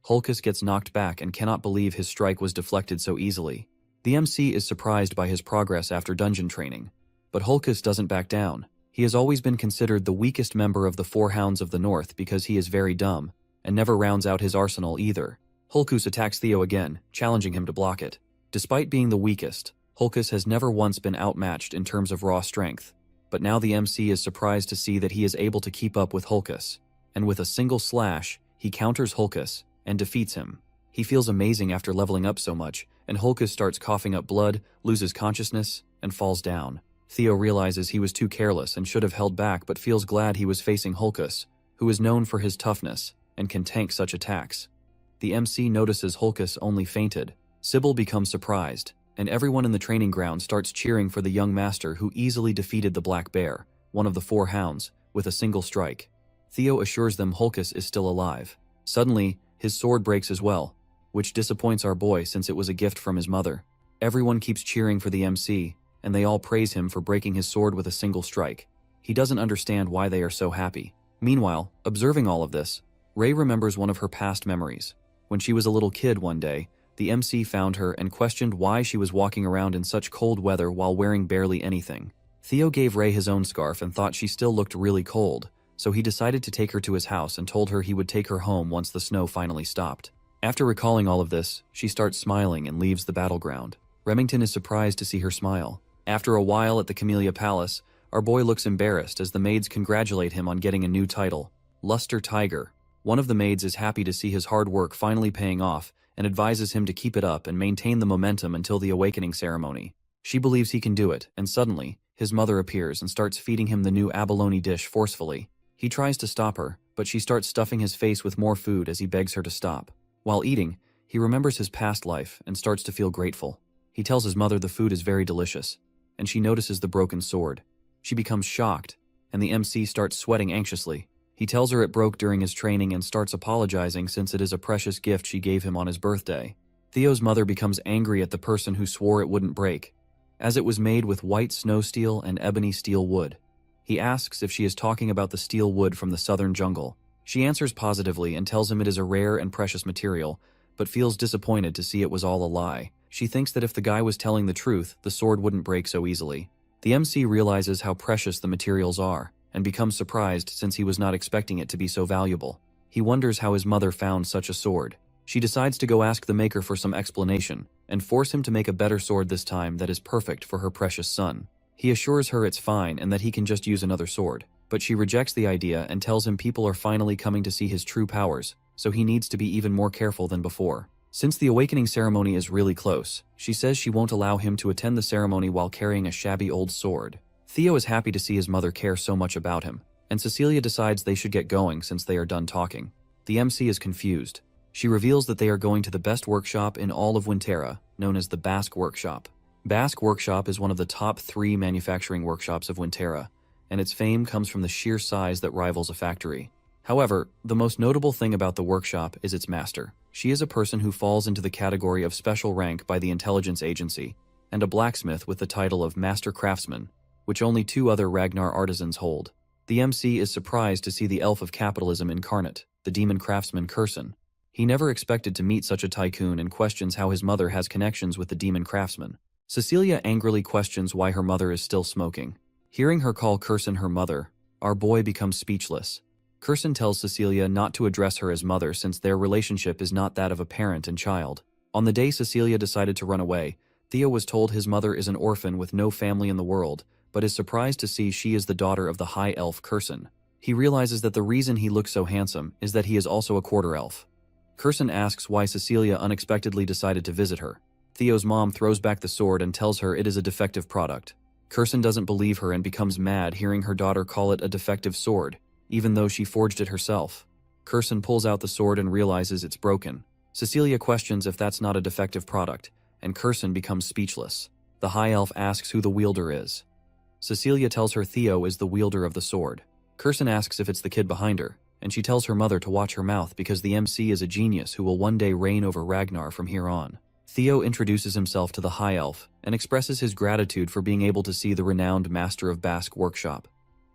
Hulkus gets knocked back and cannot believe his strike was deflected so easily. The MC is surprised by his progress after dungeon training, but Hulkus doesn't back down. He has always been considered the weakest member of the Four Hounds of the North because he is very dumb, and never rounds out his arsenal either. Hulkus attacks Theo again, challenging him to block it. Despite being the weakest, Hulkus has never once been outmatched in terms of raw strength, but now the MC is surprised to see that he is able to keep up with Hulkus, and with a single slash, he counters Hulkus and defeats him. He feels amazing after leveling up so much, and Hulkus starts coughing up blood, loses consciousness, and falls down. Theo realizes he was too careless and should have held back, but feels glad he was facing Hulkus, who is known for his toughness and can tank such attacks. The MC notices Hulkus only fainted. Sybil becomes surprised, and everyone in the training ground starts cheering for the young master who easily defeated the Black Bear, one of the Four Hounds, with a single strike. Theo assures them Hulkus is still alive. Suddenly, his sword breaks as well, which disappoints our boy since it was a gift from his mother. Everyone keeps cheering for the MC, and they all praise him for breaking his sword with a single strike. He doesn't understand why they are so happy. Meanwhile, observing all of this, Ray remembers one of her past memories. When she was a little kid one day, the MC found her and questioned why she was walking around in such cold weather while wearing barely anything. Theo gave Ray his own scarf and thought she still looked really cold, so he decided to take her to his house and told her he would take her home once the snow finally stopped. After recalling all of this, she starts smiling and leaves the battleground. Remington is surprised to see her smile. After a while at the Camellia Palace, our boy looks embarrassed as the maids congratulate him on getting a new title, Luster Tiger. One of the maids is happy to see his hard work finally paying off and advises him to keep it up and maintain the momentum until the awakening ceremony. She believes he can do it, and suddenly, his mother appears and starts feeding him the new abalone dish forcefully. He tries to stop her, but she starts stuffing his face with more food as he begs her to stop. While eating, he remembers his past life and starts to feel grateful. He tells his mother the food is very delicious, and she notices the broken sword. She becomes shocked, and the MC starts sweating anxiously. He tells her it broke during his training and starts apologizing since it is a precious gift she gave him on his birthday. Theo's mother becomes angry at the person who swore it wouldn't break, as it was made with white snow steel and ebony steel wood. He asks if she is talking about the steel wood from the southern jungle. She answers positively and tells him it is a rare and precious material, but feels disappointed to see it was all a lie. She thinks that if the guy was telling the truth, the sword wouldn't break so easily. The MC realizes how precious the materials are, and becomes surprised since he was not expecting it to be so valuable. He wonders how his mother found such a sword. She decides to go ask the maker for some explanation, and force him to make a better sword this time that is perfect for her precious son. He assures her it's fine and that he can just use another sword, but she rejects the idea and tells him people are finally coming to see his true powers, so he needs to be even more careful than before. Since the awakening ceremony is really close, she says she won't allow him to attend the ceremony while carrying a shabby old sword. Theo is happy to see his mother care so much about him, and Cecilia decides they should get going since they are done talking. The MC is confused. She reveals that they are going to the best workshop in all of Winterra, known as the Basque Workshop. Basque Workshop is one of the top 3 manufacturing workshops of Winterra, and its fame comes from the sheer size that rivals a factory. However, the most notable thing about the workshop is its master. She is a person who falls into the category of special rank by the intelligence agency, and a blacksmith with the title of Master Craftsman, which only 2 other Ragnar artisans hold. The MC is surprised to see the elf of capitalism incarnate, the demon craftsman Kurson. He never expected to meet such a tycoon and questions how his mother has connections with the demon craftsman. Cecilia angrily questions why her mother is still smoking. Hearing her call Kurson her mother, our boy becomes speechless. Kurson tells Cecilia not to address her as mother since their relationship is not that of a parent and child. On the day Cecilia decided to run away, Theo was told his mother is an orphan with no family in the world, but is surprised to see she is the daughter of the high elf Kurson. He realizes that the reason he looks so handsome is that he is also a quarter elf. Kurson asks why Cecilia unexpectedly decided to visit her. Theo's mom throws back the sword and tells her it is a defective product. Kurson doesn't believe her and becomes mad hearing her daughter call it a defective sword, even though she forged it herself. Kurson pulls out the sword and realizes it's broken. Cecilia questions if that's not a defective product, and Kurson becomes speechless. The high elf asks who the wielder is. Cecilia tells her Theo is the wielder of the sword. Kurson asks if it's the kid behind her, and she tells her mother to watch her mouth because the MC is a genius who will one day reign over Ragnar from here on. Theo introduces himself to the high elf and expresses his gratitude for being able to see the renowned master of Basque Workshop.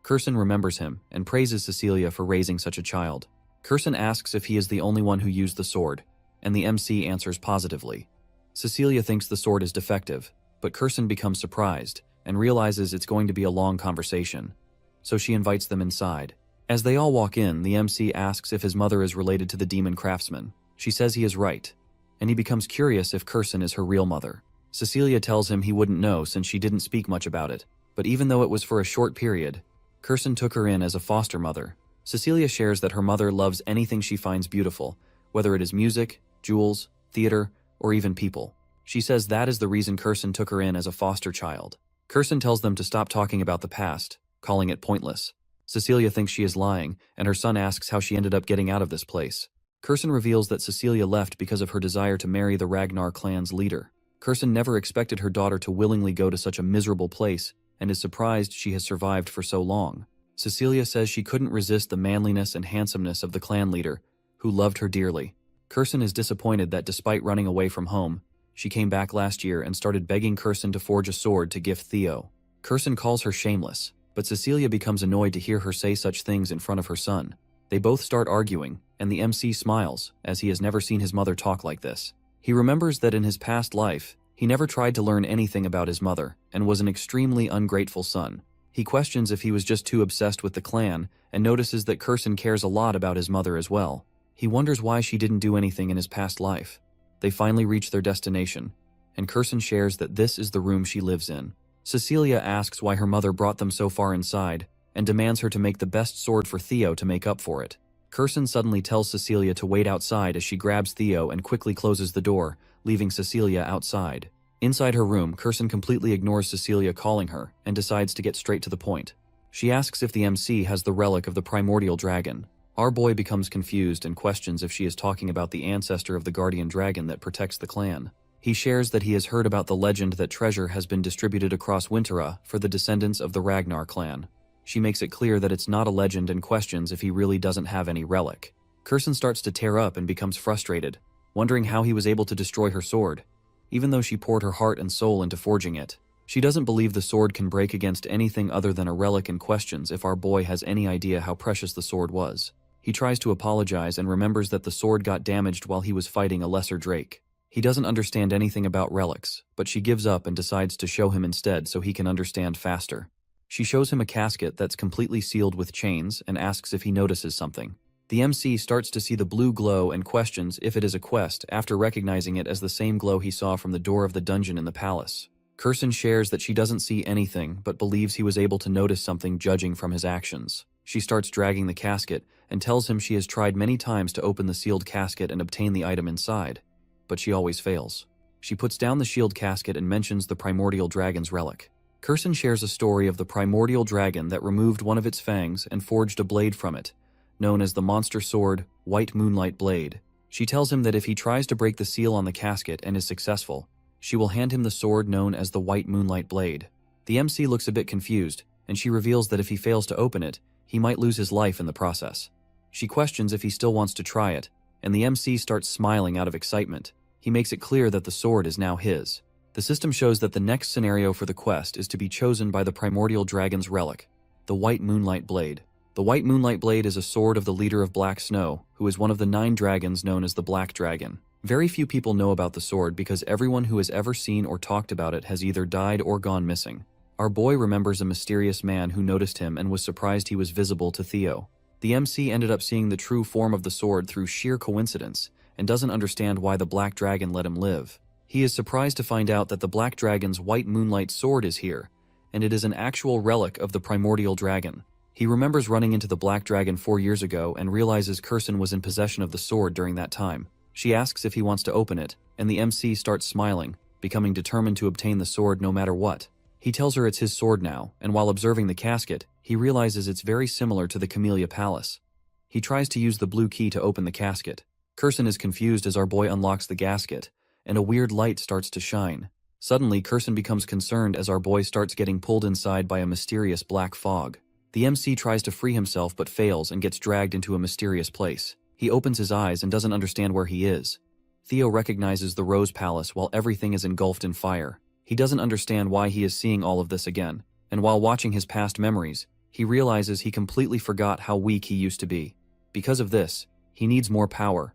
Kurson remembers him and praises Cecilia for raising such a child. Kurson asks if he is the only one who used the sword, and the MC answers positively. Cecilia thinks the sword is defective, but Kurson becomes surprised and realizes it's going to be a long conversation, so she invites them inside. As they all walk in, the MC asks if his mother is related to the demon craftsman. She says he is right, and he becomes curious if Kurson is her real mother. Cecilia tells him he wouldn't know since she didn't speak much about it, but even though it was for a short period, Kurson took her in as a foster mother. Cecilia shares that her mother loves anything she finds beautiful, whether it is music, jewels, theater, or even people. She says that is the reason Kurson took her in as a foster child. Kurson tells them to stop talking about the past, calling it pointless. Cecilia thinks she is lying, and her son asks how she ended up getting out of this place. Kurson reveals that Cecilia left because of her desire to marry the Ragnar clan's leader. Kurson never expected her daughter to willingly go to such a miserable place, and is surprised she has survived for so long. Cecilia says she couldn't resist the manliness and handsomeness of the clan leader, who loved her dearly. Kurson is disappointed that despite running away from home, she came back last year and started begging Kurson to forge a sword to gift Theo. Kurson calls her shameless, but Cecilia becomes annoyed to hear her say such things in front of her son. They both start arguing, and the MC smiles, as he has never seen his mother talk like this. He remembers that in his past life, he never tried to learn anything about his mother, and was an extremely ungrateful son. He questions if he was just too obsessed with the clan, and notices that Kurson cares a lot about his mother as well. He wonders why she didn't do anything in his past life. They finally reach their destination, and Kurson shares that this is the room she lives in. Cecilia asks why her mother brought them so far inside, and demands her to make the best sword for Theo to make up for it. Kurson suddenly tells Cecilia to wait outside as she grabs Theo and quickly closes the door, leaving Cecilia outside. Inside her room, Kurson completely ignores Cecilia calling her, and decides to get straight to the point. She asks if the MC has the relic of the primordial dragon. Our boy becomes confused and questions if she is talking about the ancestor of the guardian dragon that protects the clan. He shares that he has heard about the legend that treasure has been distributed across Winterra for the descendants of the Ragnar clan. She makes it clear that it's not a legend and questions if he really doesn't have any relic. Kurson starts to tear up and becomes frustrated, wondering how he was able to destroy her sword, even though she poured her heart and soul into forging it. She doesn't believe the sword can break against anything other than a relic and questions if our boy has any idea how precious the sword was. He tries to apologize and remembers that the sword got damaged while he was fighting a lesser drake. He doesn't understand anything about relics, but she gives up and decides to show him instead so he can understand faster. She shows him a casket that's completely sealed with chains and asks if he notices something. The MC starts to see the blue glow and questions if it is a quest after recognizing it as the same glow he saw from the door of the dungeon in the palace. Curson shares that she doesn't see anything but believes he was able to notice something judging from his actions. She starts dragging the casket and tells him she has tried many times to open the sealed casket and obtain the item inside, but she always fails. She puts down the shield casket and mentions the primordial dragon's relic. Curson shares a story of the primordial dragon that removed one of its fangs and forged a blade from it, known as the monster sword, White Moonlight Blade. She tells him that if he tries to break the seal on the casket and is successful, she will hand him the sword known as the White Moonlight Blade. The MC looks a bit confused, and she reveals that if he fails to open it, he might lose his life in the process. She questions if he still wants to try it, and the MC starts smiling out of excitement. He makes it clear that the sword is now his. The system shows that the next scenario for the quest is to be chosen by the primordial dragon's relic, the White Moonlight Blade. The White Moonlight Blade is a sword of the leader of Black Snow, who is one of the 9 dragons known as the Black Dragon. Very few people know about the sword because everyone who has ever seen or talked about it has either died or gone missing. Our boy remembers a mysterious man who noticed him and was surprised he was visible to Theo. The MC ended up seeing the true form of the sword through sheer coincidence and doesn't understand why the Black Dragon let him live. He is surprised to find out that the Black Dragon's White Moonlight sword is here, and it is an actual relic of the primordial dragon. He remembers running into the Black Dragon 4 years ago and realizes Curson was in possession of the sword during that time. She asks if he wants to open it, and the MC starts smiling, becoming determined to obtain the sword no matter what. He tells her it's his sword now, and while observing the casket, he realizes it's very similar to the Camellia Palace. He tries to use the blue key to open the casket. Curson is confused as our boy unlocks the gasket, and a weird light starts to shine. Suddenly, Curson becomes concerned as our boy starts getting pulled inside by a mysterious black fog. The MC tries to free himself but fails and gets dragged into a mysterious place. He opens his eyes and doesn't understand where he is. Theo recognizes the Rose Palace while everything is engulfed in fire. He doesn't understand why he is seeing all of this again, and while watching his past memories, he realizes he completely forgot how weak he used to be. Because of this, he needs more power,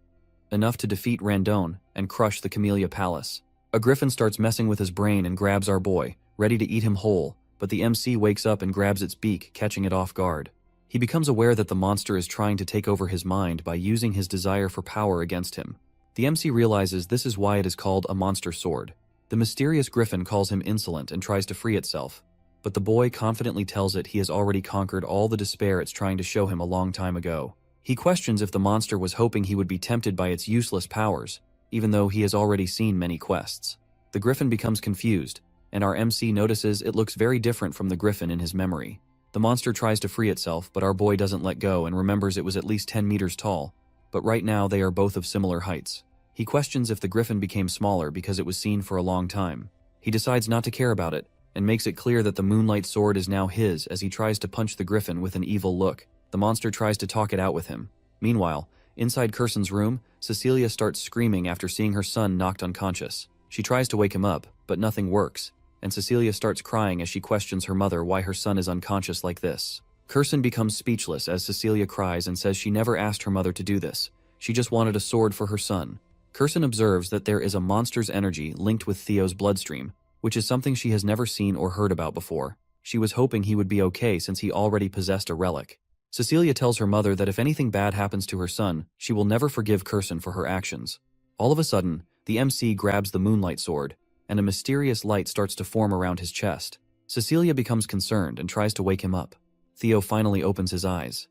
enough to defeat Randone and crush the Camellia Palace. A griffin starts messing with his brain and grabs our boy, ready to eat him whole, but the MC wakes up and grabs its beak, catching it off guard. He becomes aware that the monster is trying to take over his mind by using his desire for power against him. The MC realizes this is why it is called a monster sword. The mysterious griffin calls him insolent and tries to free itself, but the boy confidently tells it he has already conquered all the despair it's trying to show him a long time ago. He questions if the monster was hoping he would be tempted by its useless powers, even though he has already seen many quests. The griffin becomes confused, and our MC notices it looks very different from the griffin in his memory. The monster tries to free itself, but our boy doesn't let go and remembers it was at least 10 meters tall, but right now they are both of similar heights. He questions if the griffin became smaller because it was seen for a long time. He decides not to care about it, and makes it clear that the Moonlight Sword is now his as he tries to punch the griffin with an evil look. The monster tries to talk it out with him. Meanwhile, inside Curson's room, Cecilia starts screaming after seeing her son knocked unconscious. She tries to wake him up, but nothing works, and Cecilia starts crying as she questions her mother why her son is unconscious like this. Curson becomes speechless as Cecilia cries and says she never asked her mother to do this. She just wanted a sword for her son. Curson observes that there is a monster's energy linked with Theo's bloodstream, which is something she has never seen or heard about before. She was hoping he would be okay since he already possessed a relic. Cecilia tells her mother that if anything bad happens to her son, she will never forgive Curson for her actions. All of a sudden, the MC grabs the Moonlight Sword, and a mysterious light starts to form around his chest. Cecilia becomes concerned and tries to wake him up. Theo finally opens his eyes.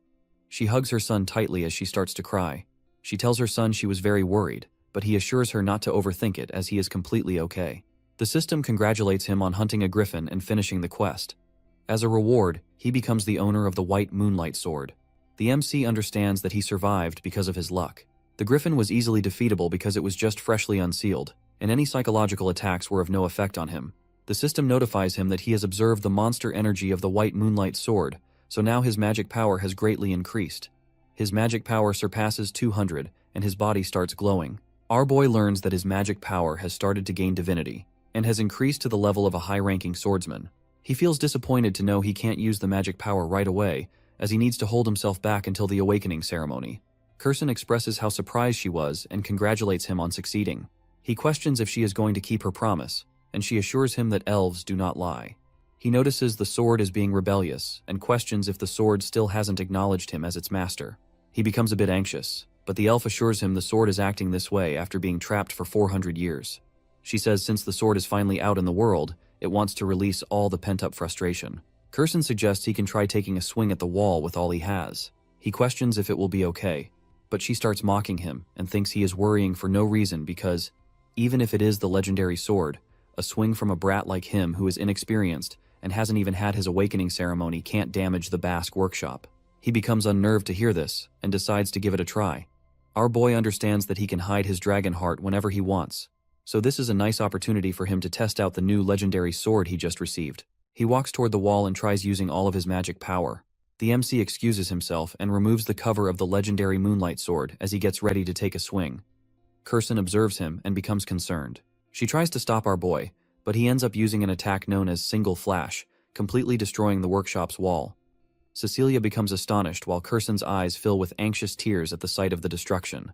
She hugs her son tightly as she starts to cry. She tells her son she was very worried, but he assures her not to overthink it as he is completely okay. The system congratulates him on hunting a griffin and finishing the quest. As a reward, he becomes the owner of the White Moonlight Sword. The MC understands that he survived because of his luck. The griffin was easily defeatable because it was just freshly unsealed, and any psychological attacks were of no effect on him. The system notifies him that he has observed the monster energy of the White Moonlight Sword, so now his magic power has greatly increased. His magic power surpasses 200, and his body starts glowing. Our boy learns that his magic power has started to gain divinity, and has increased to the level of a high-ranking swordsman. He feels disappointed to know he can't use the magic power right away, as he needs to hold himself back until the awakening ceremony. Kirsten expresses how surprised she was and congratulates him on succeeding. He questions if she is going to keep her promise, and she assures him that elves do not lie. He notices the sword is being rebellious and questions if the sword still hasn't acknowledged him as its master. He becomes a bit anxious, but the elf assures him the sword is acting this way after being trapped for 400 years. She says since the sword is finally out in the world, it wants to release all the pent-up frustration. Kirsten suggests he can try taking a swing at the wall with all he has. He questions if it will be okay, but she starts mocking him and thinks he is worrying for no reason because, even if it is the legendary sword, a swing from a brat like him who is inexperienced and hasn't even had his awakening ceremony can't damage the Basque workshop. He becomes unnerved to hear this and decides to give it a try. Our boy understands that he can hide his dragon heart whenever he wants, so this is a nice opportunity for him to test out the new legendary sword he just received. He walks toward the wall and tries using all of his magic power. The MC excuses himself and removes the cover of the legendary moonlight sword as he gets ready to take a swing. Kirsten observes him and becomes concerned. She tries to stop our boy, but he ends up using an attack known as Single Flash, completely destroying the workshop's wall. Cecilia becomes astonished while Kirsten's eyes fill with anxious tears at the sight of the destruction.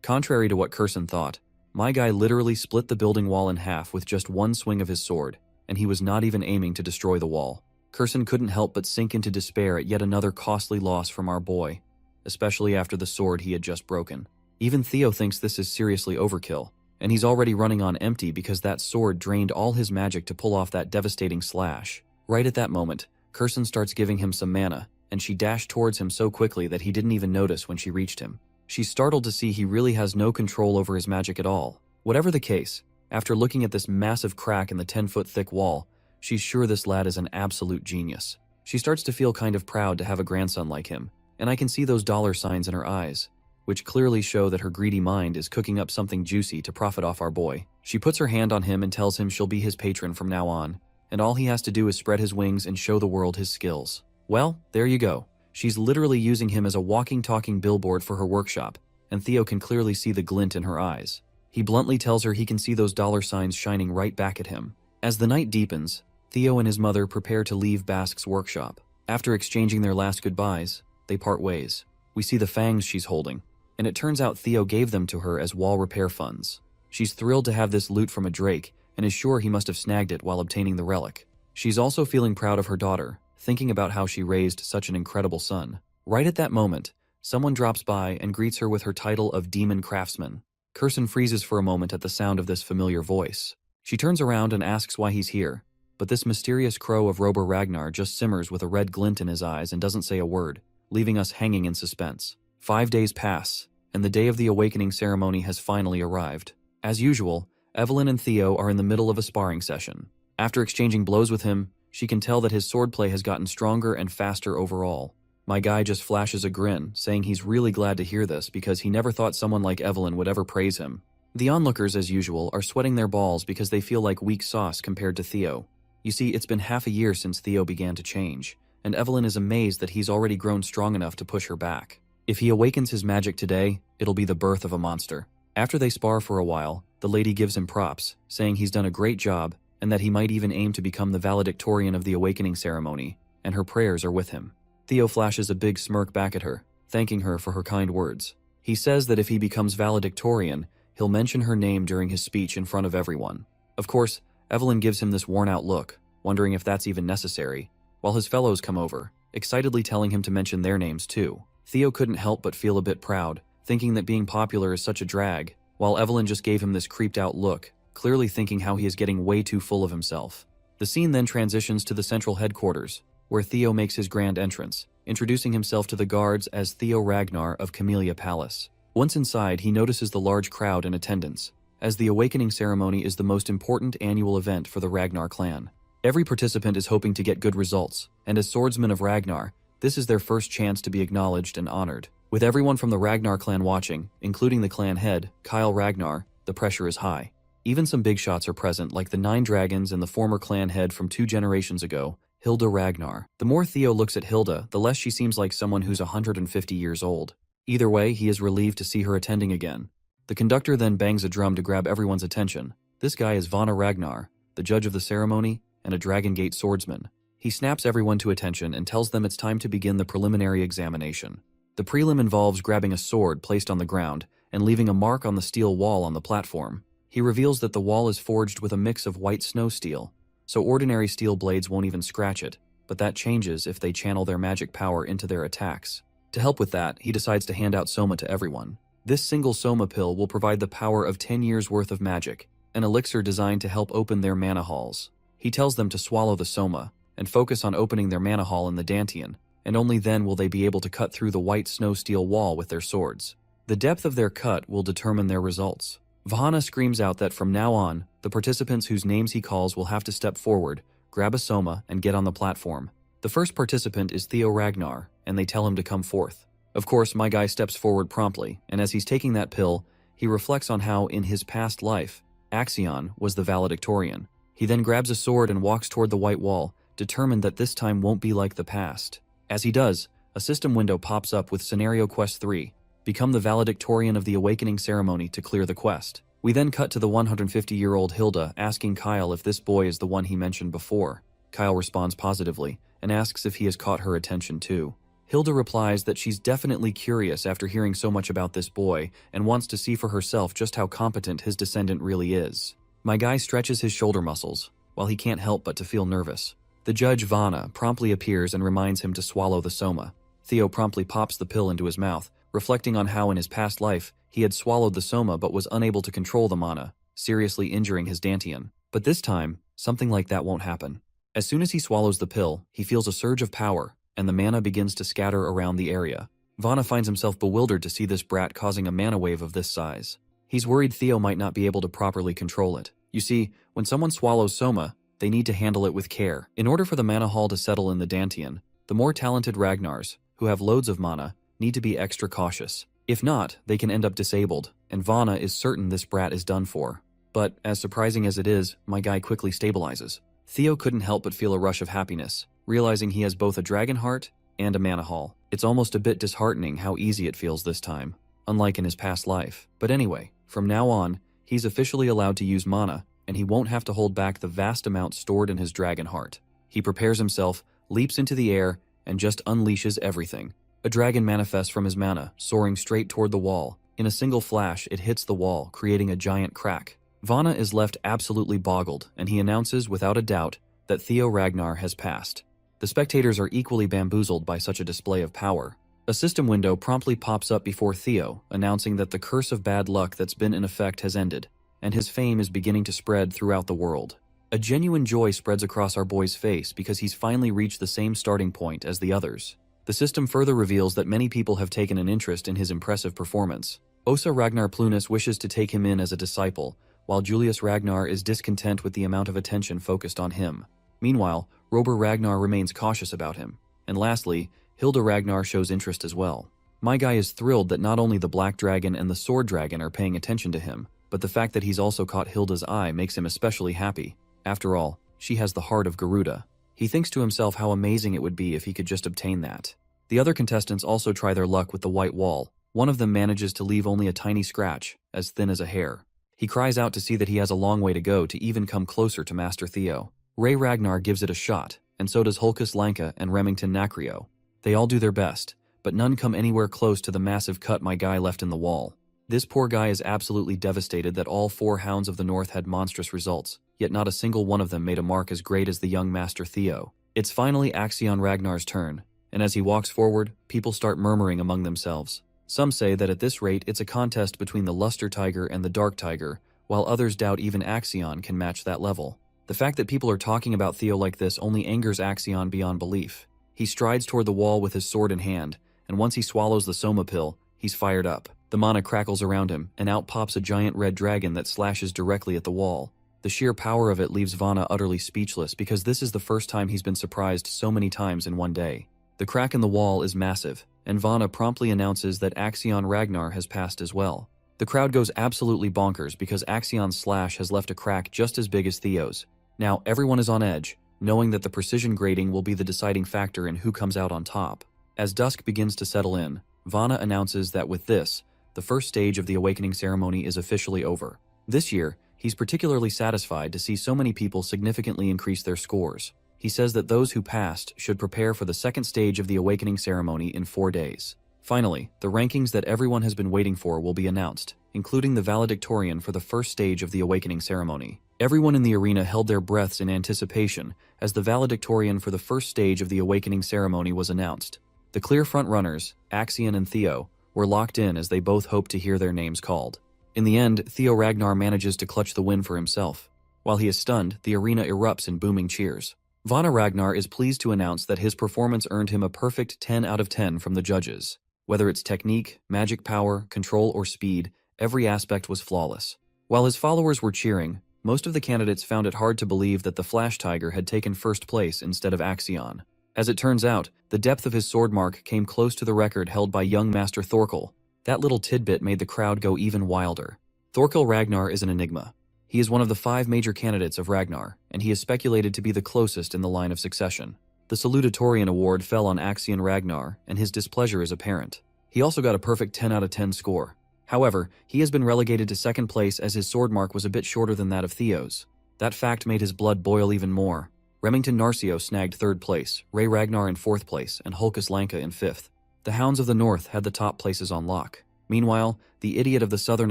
Contrary to what Kirsten thought, my guy literally split the building wall in half with just one swing of his sword, and he was not even aiming to destroy the wall. Kirsten couldn't help but sink into despair at yet another costly loss from our boy, especially after the sword he had just broken. Even Theo thinks this is seriously overkill, and he's already running on empty because that sword drained all his magic to pull off that devastating slash. Right at that moment, Kirsten starts giving him some mana, and she dashed towards him so quickly that he didn't even notice when she reached him. She's startled to see he really has no control over his magic at all. Whatever the case, after looking at this massive crack in the 10-foot thick wall, she's sure this lad is an absolute genius. She starts to feel kind of proud to have a grandson like him, and I can see those dollar signs in her eyes, which clearly show that her greedy mind is cooking up something juicy to profit off our boy. She puts her hand on him and tells him she'll be his patron from now on, and all he has to do is spread his wings and show the world his skills. Well, there you go. She's literally using him as a walking, talking billboard for her workshop, and Theo can clearly see the glint in her eyes. He bluntly tells her he can see those dollar signs shining right back at him. As the night deepens, Theo and his mother prepare to leave Basque's workshop. After exchanging their last goodbyes, they part ways. We see the fangs she's holding, and it turns out Theo gave them to her as wall repair funds. She's thrilled to have this loot from a drake, and is sure he must have snagged it while obtaining the relic. She's also feeling proud of her daughter, thinking about how she raised such an incredible son. Right at that moment, someone drops by and greets her with her title of Demon Craftsman. Kirsten freezes for a moment at the sound of this familiar voice. She turns around and asks why he's here, but this mysterious crow of Rober Ragnar just simmers with a red glint in his eyes and doesn't say a word, leaving us hanging in suspense. 5 days pass, and the day of the awakening ceremony has finally arrived. As usual, Evelyn and Theo are in the middle of a sparring session. After exchanging blows with him, she can tell that his swordplay has gotten stronger and faster overall. My guy just flashes a grin, saying he's really glad to hear this because he never thought someone like Evelyn would ever praise him. The onlookers, as usual, are sweating their balls because they feel like weak sauce compared to Theo. You see, it's been half a year since Theo began to change, and Evelyn is amazed that he's already grown strong enough to push her back. If he awakens his magic today, it'll be the birth of a monster. After they spar for a while, the lady gives him props, saying he's done a great job and that he might even aim to become the valedictorian of the awakening ceremony, and her prayers are with him. Theo flashes a big smirk back at her, thanking her for her kind words. He says that if he becomes valedictorian, he'll mention her name during his speech in front of everyone. Of course, Evelyn gives him this worn-out look, wondering if that's even necessary, while his fellows come over, excitedly telling him to mention their names too. Theo couldn't help but feel a bit proud, thinking that being popular is such a drag, while Evelyn just gave him this creeped-out look, clearly thinking how he is getting way too full of himself. The scene then transitions to the central headquarters, where Theo makes his grand entrance, introducing himself to the guards as Theo Ragnar of Camellia Palace. Once inside, he notices the large crowd in attendance, as the awakening ceremony is the most important annual event for the Ragnar clan. Every participant is hoping to get good results, and as swordsmen of Ragnar, this is their first chance to be acknowledged and honored. With everyone from the Ragnar clan watching, including the clan head, Kyle Ragnar, the pressure is high. Even some big shots are present, like the 9 dragons and the former clan head from 2 generations ago, Hilda Ragnar. The more Theo looks at Hilda, the less she seems like someone who's 150 years old. Either way, he is relieved to see her attending again. The conductor then bangs a drum to grab everyone's attention. This guy is Vana Ragnar, the judge of the ceremony and a Dragon Gate swordsman. He snaps everyone to attention and tells them it's time to begin the preliminary examination. The prelim involves grabbing a sword placed on the ground and leaving a mark on the steel wall on the platform. He reveals that the wall is forged with a mix of white snow steel, so ordinary steel blades won't even scratch it, but that changes if they channel their magic power into their attacks. To help with that, he decides to hand out soma to everyone. This single soma pill will provide the power of 10 years worth of magic, an elixir designed to help open their mana halls. He tells them to swallow the soma and focus on opening their mana hall in the dantian, and only then will they be able to cut through the white snow steel wall with their swords. The depth of their cut will determine their results. Vahana screams out that from now on, the participants whose names he calls will have to step forward, grab a soma, and get on the platform. The first participant is Theo Ragnar, and they tell him to come forth. Of course, my guy steps forward promptly, and as he's taking that pill, he reflects on how, in his past life, Axion was the valedictorian. He then grabs a sword and walks toward the white wall, determined that this time won't be like the past. As he does, a system window pops up with Scenario Quest 3, become the valedictorian of the awakening ceremony to clear the quest. We then cut to the 150-year-old Hilda asking Kyle if this boy is the one he mentioned before. Kyle responds positively and asks if he has caught her attention too. Hilda replies that she's definitely curious after hearing so much about this boy and wants to see for herself just how competent his descendant really is. My guy stretches his shoulder muscles, while he can't help but to feel nervous. The judge Vana promptly appears and reminds him to swallow the soma. Theo promptly pops the pill into his mouth, reflecting on how in his past life he had swallowed the soma but was unable to control the mana, seriously injuring his dantian. But this time, something like that won't happen. As soon as he swallows the pill, he feels a surge of power, and the mana begins to scatter around the area. Vana finds himself bewildered to see this brat causing a mana wave of this size. He's worried Theo might not be able to properly control it. You see, when someone swallows soma, they need to handle it with care. In order for the mana hall to settle in the dantian, the more talented Ragnars, who have loads of mana, need to be extra cautious. If not, they can end up disabled, and Vana is certain this brat is done for. But, as surprising as it is, my guy quickly stabilizes. Theo couldn't help but feel a rush of happiness, realizing he has both a dragon heart and a mana hall. It's almost a bit disheartening how easy it feels this time, unlike in his past life. But anyway, from now on, he's officially allowed to use mana, and he won't have to hold back the vast amount stored in his dragon heart. He prepares himself, leaps into the air, and just unleashes everything. A dragon manifests from his mana, soaring straight toward the wall. In a single flash, it hits the wall, creating a giant crack. Vana is left absolutely boggled, and he announces without a doubt that Theo Ragnar has passed. The spectators are equally bamboozled by such a display of power. A system window promptly pops up before Theo, announcing that the curse of bad luck that's been in effect has ended, and his fame is beginning to spread throughout the world. A genuine joy spreads across our boy's face because he's finally reached the same starting point as the others. The system further reveals that many people have taken an interest in his impressive performance. Osa Ragnar Plunus wishes to take him in as a disciple, while Julius Ragnar is discontent with the amount of attention focused on him. Meanwhile, Rober Ragnar remains cautious about him. And lastly, Hilda Ragnar shows interest as well. My guy is thrilled that not only the Black Dragon and the Sword Dragon are paying attention to him, but the fact that he's also caught Hilda's eye makes him especially happy. After all, she has the heart of Garuda. He thinks to himself how amazing it would be if he could just obtain that. The other contestants also try their luck with the white wall. One of them manages to leave only a tiny scratch, as thin as a hair. He cries out to see that he has a long way to go to even come closer to Master Theo. Ray Ragnar gives it a shot, and so does Hulkus Lanka and Remington Nacrio. They all do their best, but none come anywhere close to the massive cut my guy left in the wall. This poor guy is absolutely devastated that all 4 Hounds of the North had monstrous results, yet not a single one of them made a mark as great as the young Master Theo. It's finally Axion Ragnar's turn, and as he walks forward, people start murmuring among themselves. Some say that at this rate it's a contest between the Luster Tiger and the Dark Tiger, while others doubt even Axion can match that level. The fact that people are talking about Theo like this only angers Axion beyond belief. He strides toward the wall with his sword in hand, and once he swallows the soma pill, he's fired up. The mana crackles around him, and out pops a giant red dragon that slashes directly at the wall. The sheer power of it leaves Vana utterly speechless because this is the first time he's been surprised so many times in one day. The crack in the wall is massive, and Vana promptly announces that Axion Ragnar has passed as well. The crowd goes absolutely bonkers because Axion's slash has left a crack just as big as Theo's. Now everyone is on edge, knowing that the precision grading will be the deciding factor in who comes out on top. As dusk begins to settle in, Vana announces that with this, the first stage of the awakening ceremony is officially over. This year, he's particularly satisfied to see so many people significantly increase their scores. He says that those who passed should prepare for the second stage of the awakening ceremony in 4 days. Finally, the rankings that everyone has been waiting for will be announced, including the valedictorian for the first stage of the awakening ceremony. Everyone in the arena held their breaths in anticipation as the valedictorian for the first stage of the awakening ceremony was announced. The clear front-runners, Axion and Theo, were locked in as they both hoped to hear their names called. In the end, Theo Ragnar manages to clutch the win for himself. While he is stunned, the arena erupts in booming cheers. Vana Ragnar is pleased to announce that his performance earned him a perfect 10 out of 10 from the judges. Whether it's technique, magic power, control, or speed, every aspect was flawless. While his followers were cheering, most of the candidates found it hard to believe that the Flash Tiger had taken first place instead of Axion. As it turns out, the depth of his sword mark came close to the record held by young Master Thorkel. That little tidbit made the crowd go even wilder. Thorkel Ragnar is an enigma. He is one of the 5 major candidates of Ragnar, and he is speculated to be the closest in the line of succession. The Salutatorian award fell on Axion Ragnar, and his displeasure is apparent. He also got a perfect 10 out of 10 score. However, he has been relegated to second place as his sword mark was a bit shorter than that of Theo's. That fact made his blood boil even more. Remington Narcio snagged 3rd place, Ray Ragnar in 4th place, and Hulkus Lanka in 5th. The Hounds of the North had the top places on lock. Meanwhile, the idiot of the Southern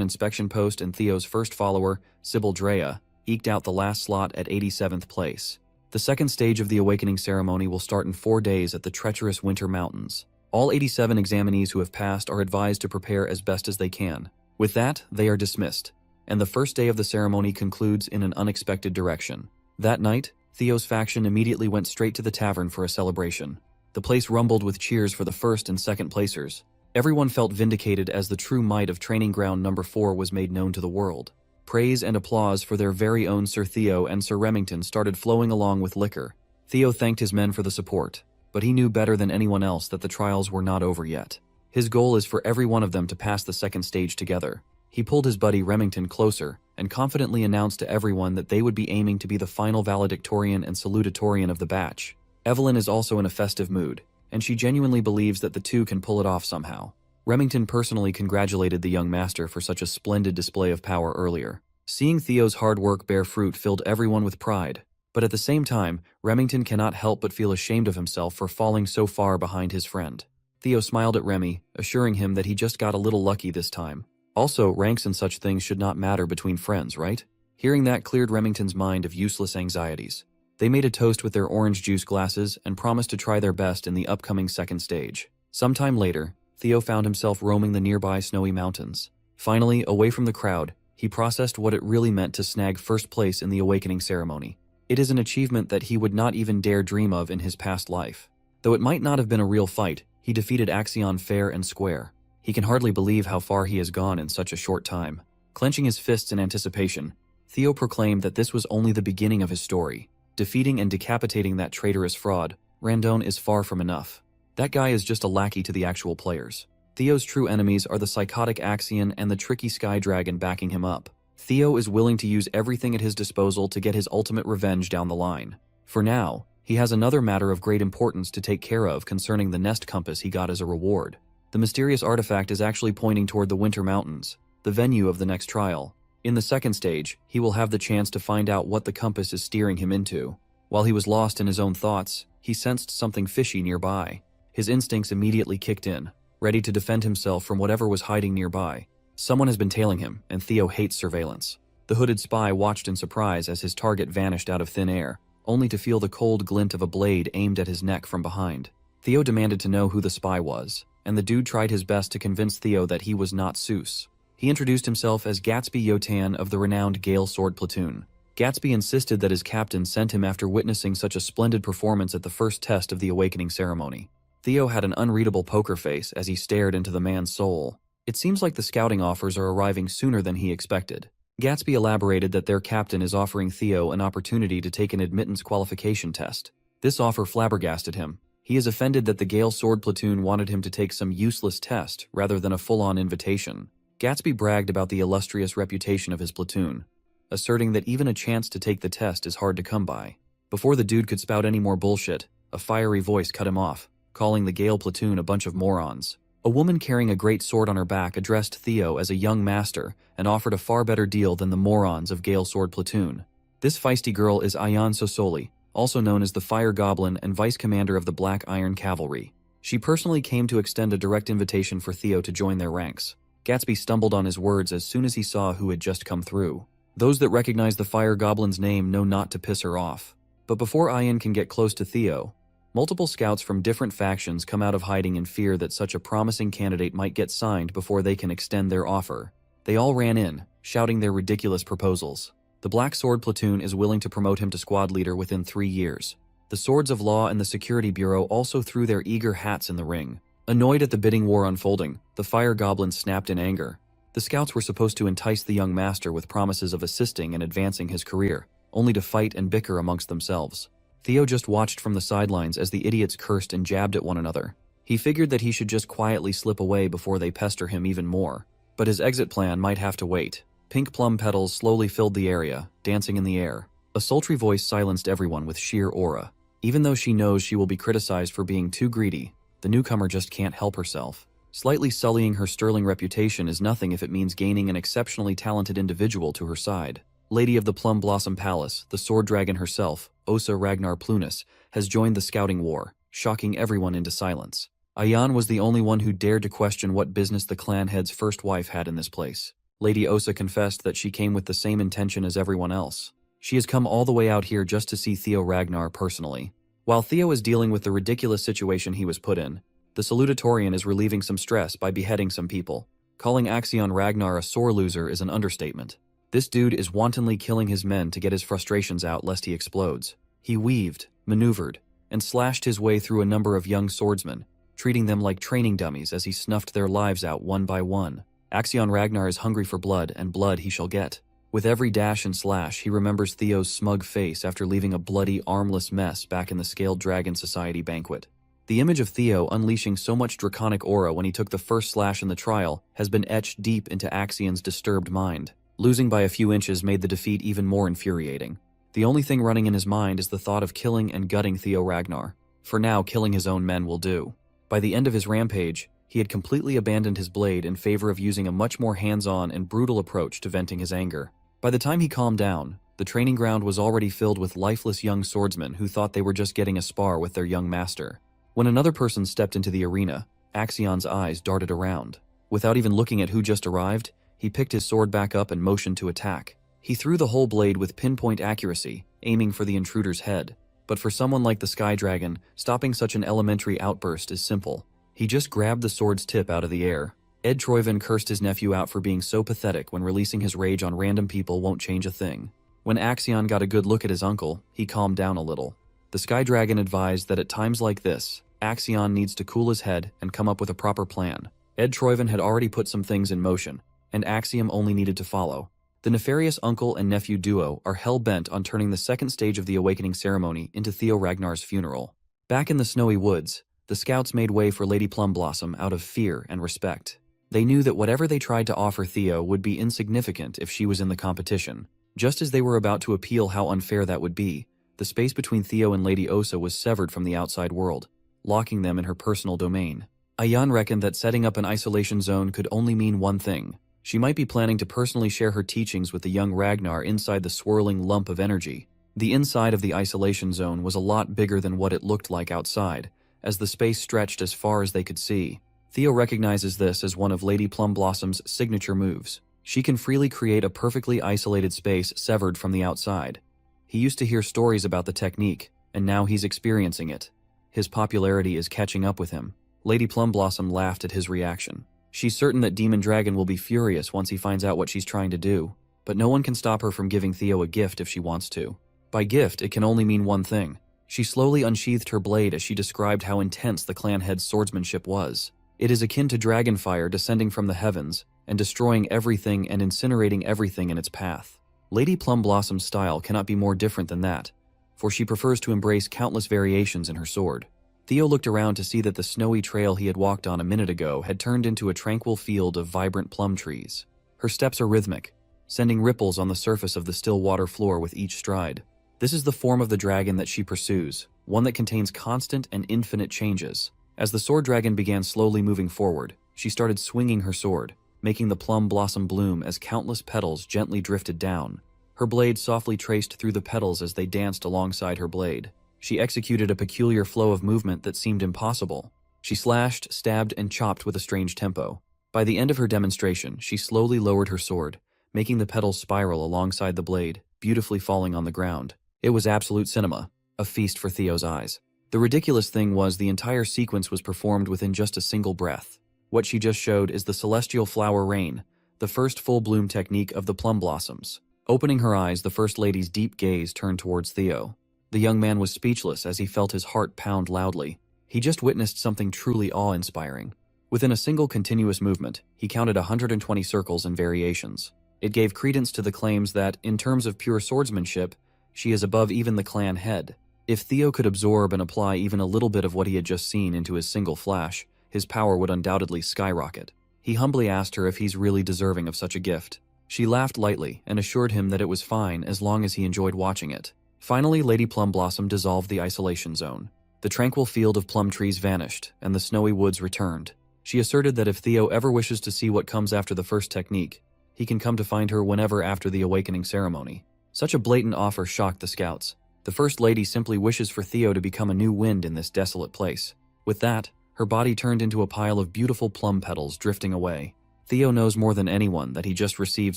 Inspection Post and Theo's first follower, Sybil Drea, eked out the last slot at 87th place. The second stage of the awakening ceremony will start in 4 days at the treacherous Winter Mountains. All 87 examinees who have passed are advised to prepare as best as they can. With that, they are dismissed, and the first day of the ceremony concludes in an unexpected direction. That night, Theo's faction immediately went straight to the tavern for a celebration. The place rumbled with cheers for the first and second placers. Everyone felt vindicated as the true might of Training Ground Number 4 was made known to the world. Praise and applause for their very own Sir Theo and Sir Remington started flowing along with liquor. Theo thanked his men for the support, but he knew better than anyone else that the trials were not over yet. His goal is for every one of them to pass the second stage together. He pulled his buddy Remington closer and confidently announced to everyone that they would be aiming to be the final valedictorian and salutatorian of the batch. Evelyn is also in a festive mood, and she genuinely believes that the two can pull it off somehow. Remington personally congratulated the young master for such a splendid display of power earlier. Seeing Theo's hard work bear fruit filled everyone with pride, but at the same time, Remington cannot help but feel ashamed of himself for falling so far behind his friend. Theo smiled at Remy, assuring him that he just got a little lucky this time. Also, ranks and such things should not matter between friends, right? Hearing that cleared Remington's mind of useless anxieties. They made a toast with their orange juice glasses and promised to try their best in the upcoming second stage. Sometime later, Theo found himself roaming the nearby snowy mountains. Finally, away from the crowd, he processed what it really meant to snag first place in the awakening ceremony. It is an achievement that he would not even dare dream of in his past life. Though it might not have been a real fight, he defeated Axion fair and square. He can hardly believe how far he has gone in such a short time. Clenching his fists in anticipation, Theo proclaimed that this was only the beginning of his story. Defeating and decapitating that traitorous fraud, Randone is far from enough. That guy is just a lackey to the actual players. Theo's true enemies are the psychotic Axion and the tricky Sky Dragon backing him up. Theo is willing to use everything at his disposal to get his ultimate revenge down the line. For now, he has another matter of great importance to take care of concerning the nest compass he got as a reward. The mysterious artifact is actually pointing toward the Winter Mountains, the venue of the next trial. In the second stage, he will have the chance to find out what the compass is steering him into. While he was lost in his own thoughts, he sensed something fishy nearby. His instincts immediately kicked in, ready to defend himself from whatever was hiding nearby. Someone has been tailing him, and Theo hates surveillance. The hooded spy watched in surprise as his target vanished out of thin air, only to feel the cold glint of a blade aimed at his neck from behind. Theo demanded to know who the spy was, and the dude tried his best to convince Theo that he was not Seuss. He introduced himself as Gatsby Yotan of the renowned Gale Sword Platoon. Gatsby insisted that his captain sent him after witnessing such a splendid performance at the first test of the awakening ceremony. Theo had an unreadable poker face as he stared into the man's soul. It seems like the scouting offers are arriving sooner than he expected. Gatsby elaborated that their captain is offering Theo an opportunity to take an admittance qualification test. This offer flabbergasted him. He is offended that the Gale Sword Platoon wanted him to take some useless test rather than a full-on invitation. Gatsby bragged about the illustrious reputation of his platoon, asserting that even a chance to take the test is hard to come by. Before the dude could spout any more bullshit, a fiery voice cut him off, calling the Gale platoon a bunch of morons. A woman carrying a great sword on her back addressed Theo as a young master and offered a far better deal than the morons of Gale Sword Platoon. This feisty girl is Ayan Sosoli, also known as the Fire Goblin and Vice Commander of the Black Iron Cavalry. She personally came to extend a direct invitation for Theo to join their ranks. Gatsby stumbled on his words as soon as he saw who had just come through. Those that recognize the Fire Goblin's name know not to piss her off. But before Ian can get close to Theo, multiple scouts from different factions come out of hiding in fear that such a promising candidate might get signed before they can extend their offer. They all ran in, shouting their ridiculous proposals. The Black Sword Platoon is willing to promote him to squad leader within 3 years. The Swords of Law and the Security Bureau also threw their eager hats in the ring. Annoyed at the bidding war unfolding, the Fire Goblin snapped in anger. The scouts were supposed to entice the young master with promises of assisting and advancing his career, only to fight and bicker amongst themselves. Theo just watched from the sidelines as the idiots cursed and jabbed at one another. He figured that he should just quietly slip away before they pester him even more. But his exit plan might have to wait. Pink plum petals slowly filled the area, dancing in the air. A sultry voice silenced everyone with sheer aura. Even though she knows she will be criticized for being too greedy, the newcomer just can't help herself. Slightly sullying her sterling reputation is nothing if it means gaining an exceptionally talented individual to her side. Lady of the Plum Blossom Palace, the sword dragon herself, Osa Ragnar Plunus, has joined the scouting war, shocking everyone into silence. Ayan was the only one who dared to question what business the clan head's first wife had in this place. Lady Osa confessed that she came with the same intention as everyone else. She has come all the way out here just to see Theo Ragnar personally. While Theo is dealing with the ridiculous situation he was put in, the salutatorian is relieving some stress by beheading some people. Calling Axion Ragnar a sore loser is an understatement. This dude is wantonly killing his men to get his frustrations out lest he explodes. He weaved, maneuvered, and slashed his way through a number of young swordsmen, treating them like training dummies as he snuffed their lives out one by one. Axion Ragnar is hungry for blood, and blood he shall get. With every dash and slash, he remembers Theo's smug face after leaving a bloody, armless mess back in the Scaled Dragon Society banquet. The image of Theo unleashing so much draconic aura when he took the first slash in the trial has been etched deep into Axion's disturbed mind. Losing by a few inches made the defeat even more infuriating. The only thing running in his mind is the thought of killing and gutting Theo Ragnar. For now, killing his own men will do. By the end of his rampage, he had completely abandoned his blade in favor of using a much more hands-on and brutal approach to venting his anger. By the time he calmed down, the training ground was already filled with lifeless young swordsmen who thought they were just getting a spar with their young master. When another person stepped into the arena, Axion's eyes darted around. Without even looking at who just arrived, he picked his sword back up and motioned to attack. He threw the whole blade with pinpoint accuracy, aiming for the intruder's head. But for someone like the Sky Dragon, stopping such an elementary outburst is simple. He just grabbed the sword's tip out of the air. Ed Troyven cursed his nephew out for being so pathetic when releasing his rage on random people won't change a thing. When Axion got a good look at his uncle, he calmed down a little. The Sky Dragon advised that at times like this, Axion needs to cool his head and come up with a proper plan. Ed Troyven had already put some things in motion, and Axiom only needed to follow. The nefarious uncle and nephew duo are hell-bent on turning the second stage of the awakening ceremony into Theo Ragnar's funeral. Back in the snowy woods, the scouts made way for Lady Plumblossom out of fear and respect. They knew that whatever they tried to offer Theo would be insignificant if she was in the competition. Just as they were about to appeal how unfair that would be, the space between Theo and Lady Osa was severed from the outside world, locking them in her personal domain. Ayan reckoned that setting up an isolation zone could only mean one thing. She might be planning to personally share her teachings with the young Ragnar inside the swirling lump of energy. The inside of the isolation zone was a lot bigger than what it looked like outside, as the space stretched as far as they could see. Theo recognizes this as one of Lady Plumblosom's signature moves. She can freely create a perfectly isolated space severed from the outside. He used to hear stories about the technique, and now he's experiencing it. His popularity is catching up with him. Lady Plumblossom laughed at his reaction. She's certain that Demon Dragon will be furious once he finds out what she's trying to do, but no one can stop her from giving Theo a gift if she wants to. By gift, it can only mean one thing. She slowly unsheathed her blade as she described how intense the clan head's swordsmanship was. It is akin to dragonfire descending from the heavens and destroying everything and incinerating everything in its path. Lady Plumblossom's style cannot be more different than that, for she prefers to embrace countless variations in her sword. Theo looked around to see that the snowy trail he had walked on a minute ago had turned into a tranquil field of vibrant plum trees. Her steps are rhythmic, sending ripples on the surface of the still water floor with each stride. This is the form of the dragon that she pursues, one that contains constant and infinite changes. As the sword dragon began slowly moving forward, she started swinging her sword, making the plum blossom bloom as countless petals gently drifted down. Her blade softly traced through the petals as they danced alongside her blade. She executed a peculiar flow of movement that seemed impossible. She slashed, stabbed, and chopped with a strange tempo. By the end of her demonstration, she slowly lowered her sword, making the petals spiral alongside the blade, beautifully falling on the ground. It was absolute cinema, a feast for Theo's eyes. The ridiculous thing was the entire sequence was performed within just a single breath. What she just showed is the celestial flower rain, the first full bloom technique of the plum blossoms. Opening her eyes, the First Lady's deep gaze turned towards Theo. The young man was speechless as he felt his heart pound loudly. He just witnessed something truly awe-inspiring. Within a single continuous movement, he counted 120 circles and variations. It gave credence to the claims that, in terms of pure swordsmanship, she is above even the clan head. If Theo could absorb and apply even a little bit of what he had just seen into his single flash, his power would undoubtedly skyrocket. He humbly asked her if he's really deserving of such a gift. She laughed lightly and assured him that it was fine as long as he enjoyed watching it. Finally, Lady Plum Blossom dissolved the isolation zone. The tranquil field of plum trees vanished, and the snowy woods returned. She asserted that if Theo ever wishes to see what comes after the first technique, he can come to find her whenever after the awakening ceremony. Such a blatant offer shocked the scouts. The First Lady simply wishes for Theo to become a new wind in this desolate place. With that, her body turned into a pile of beautiful plum petals drifting away. Theo knows more than anyone that he just received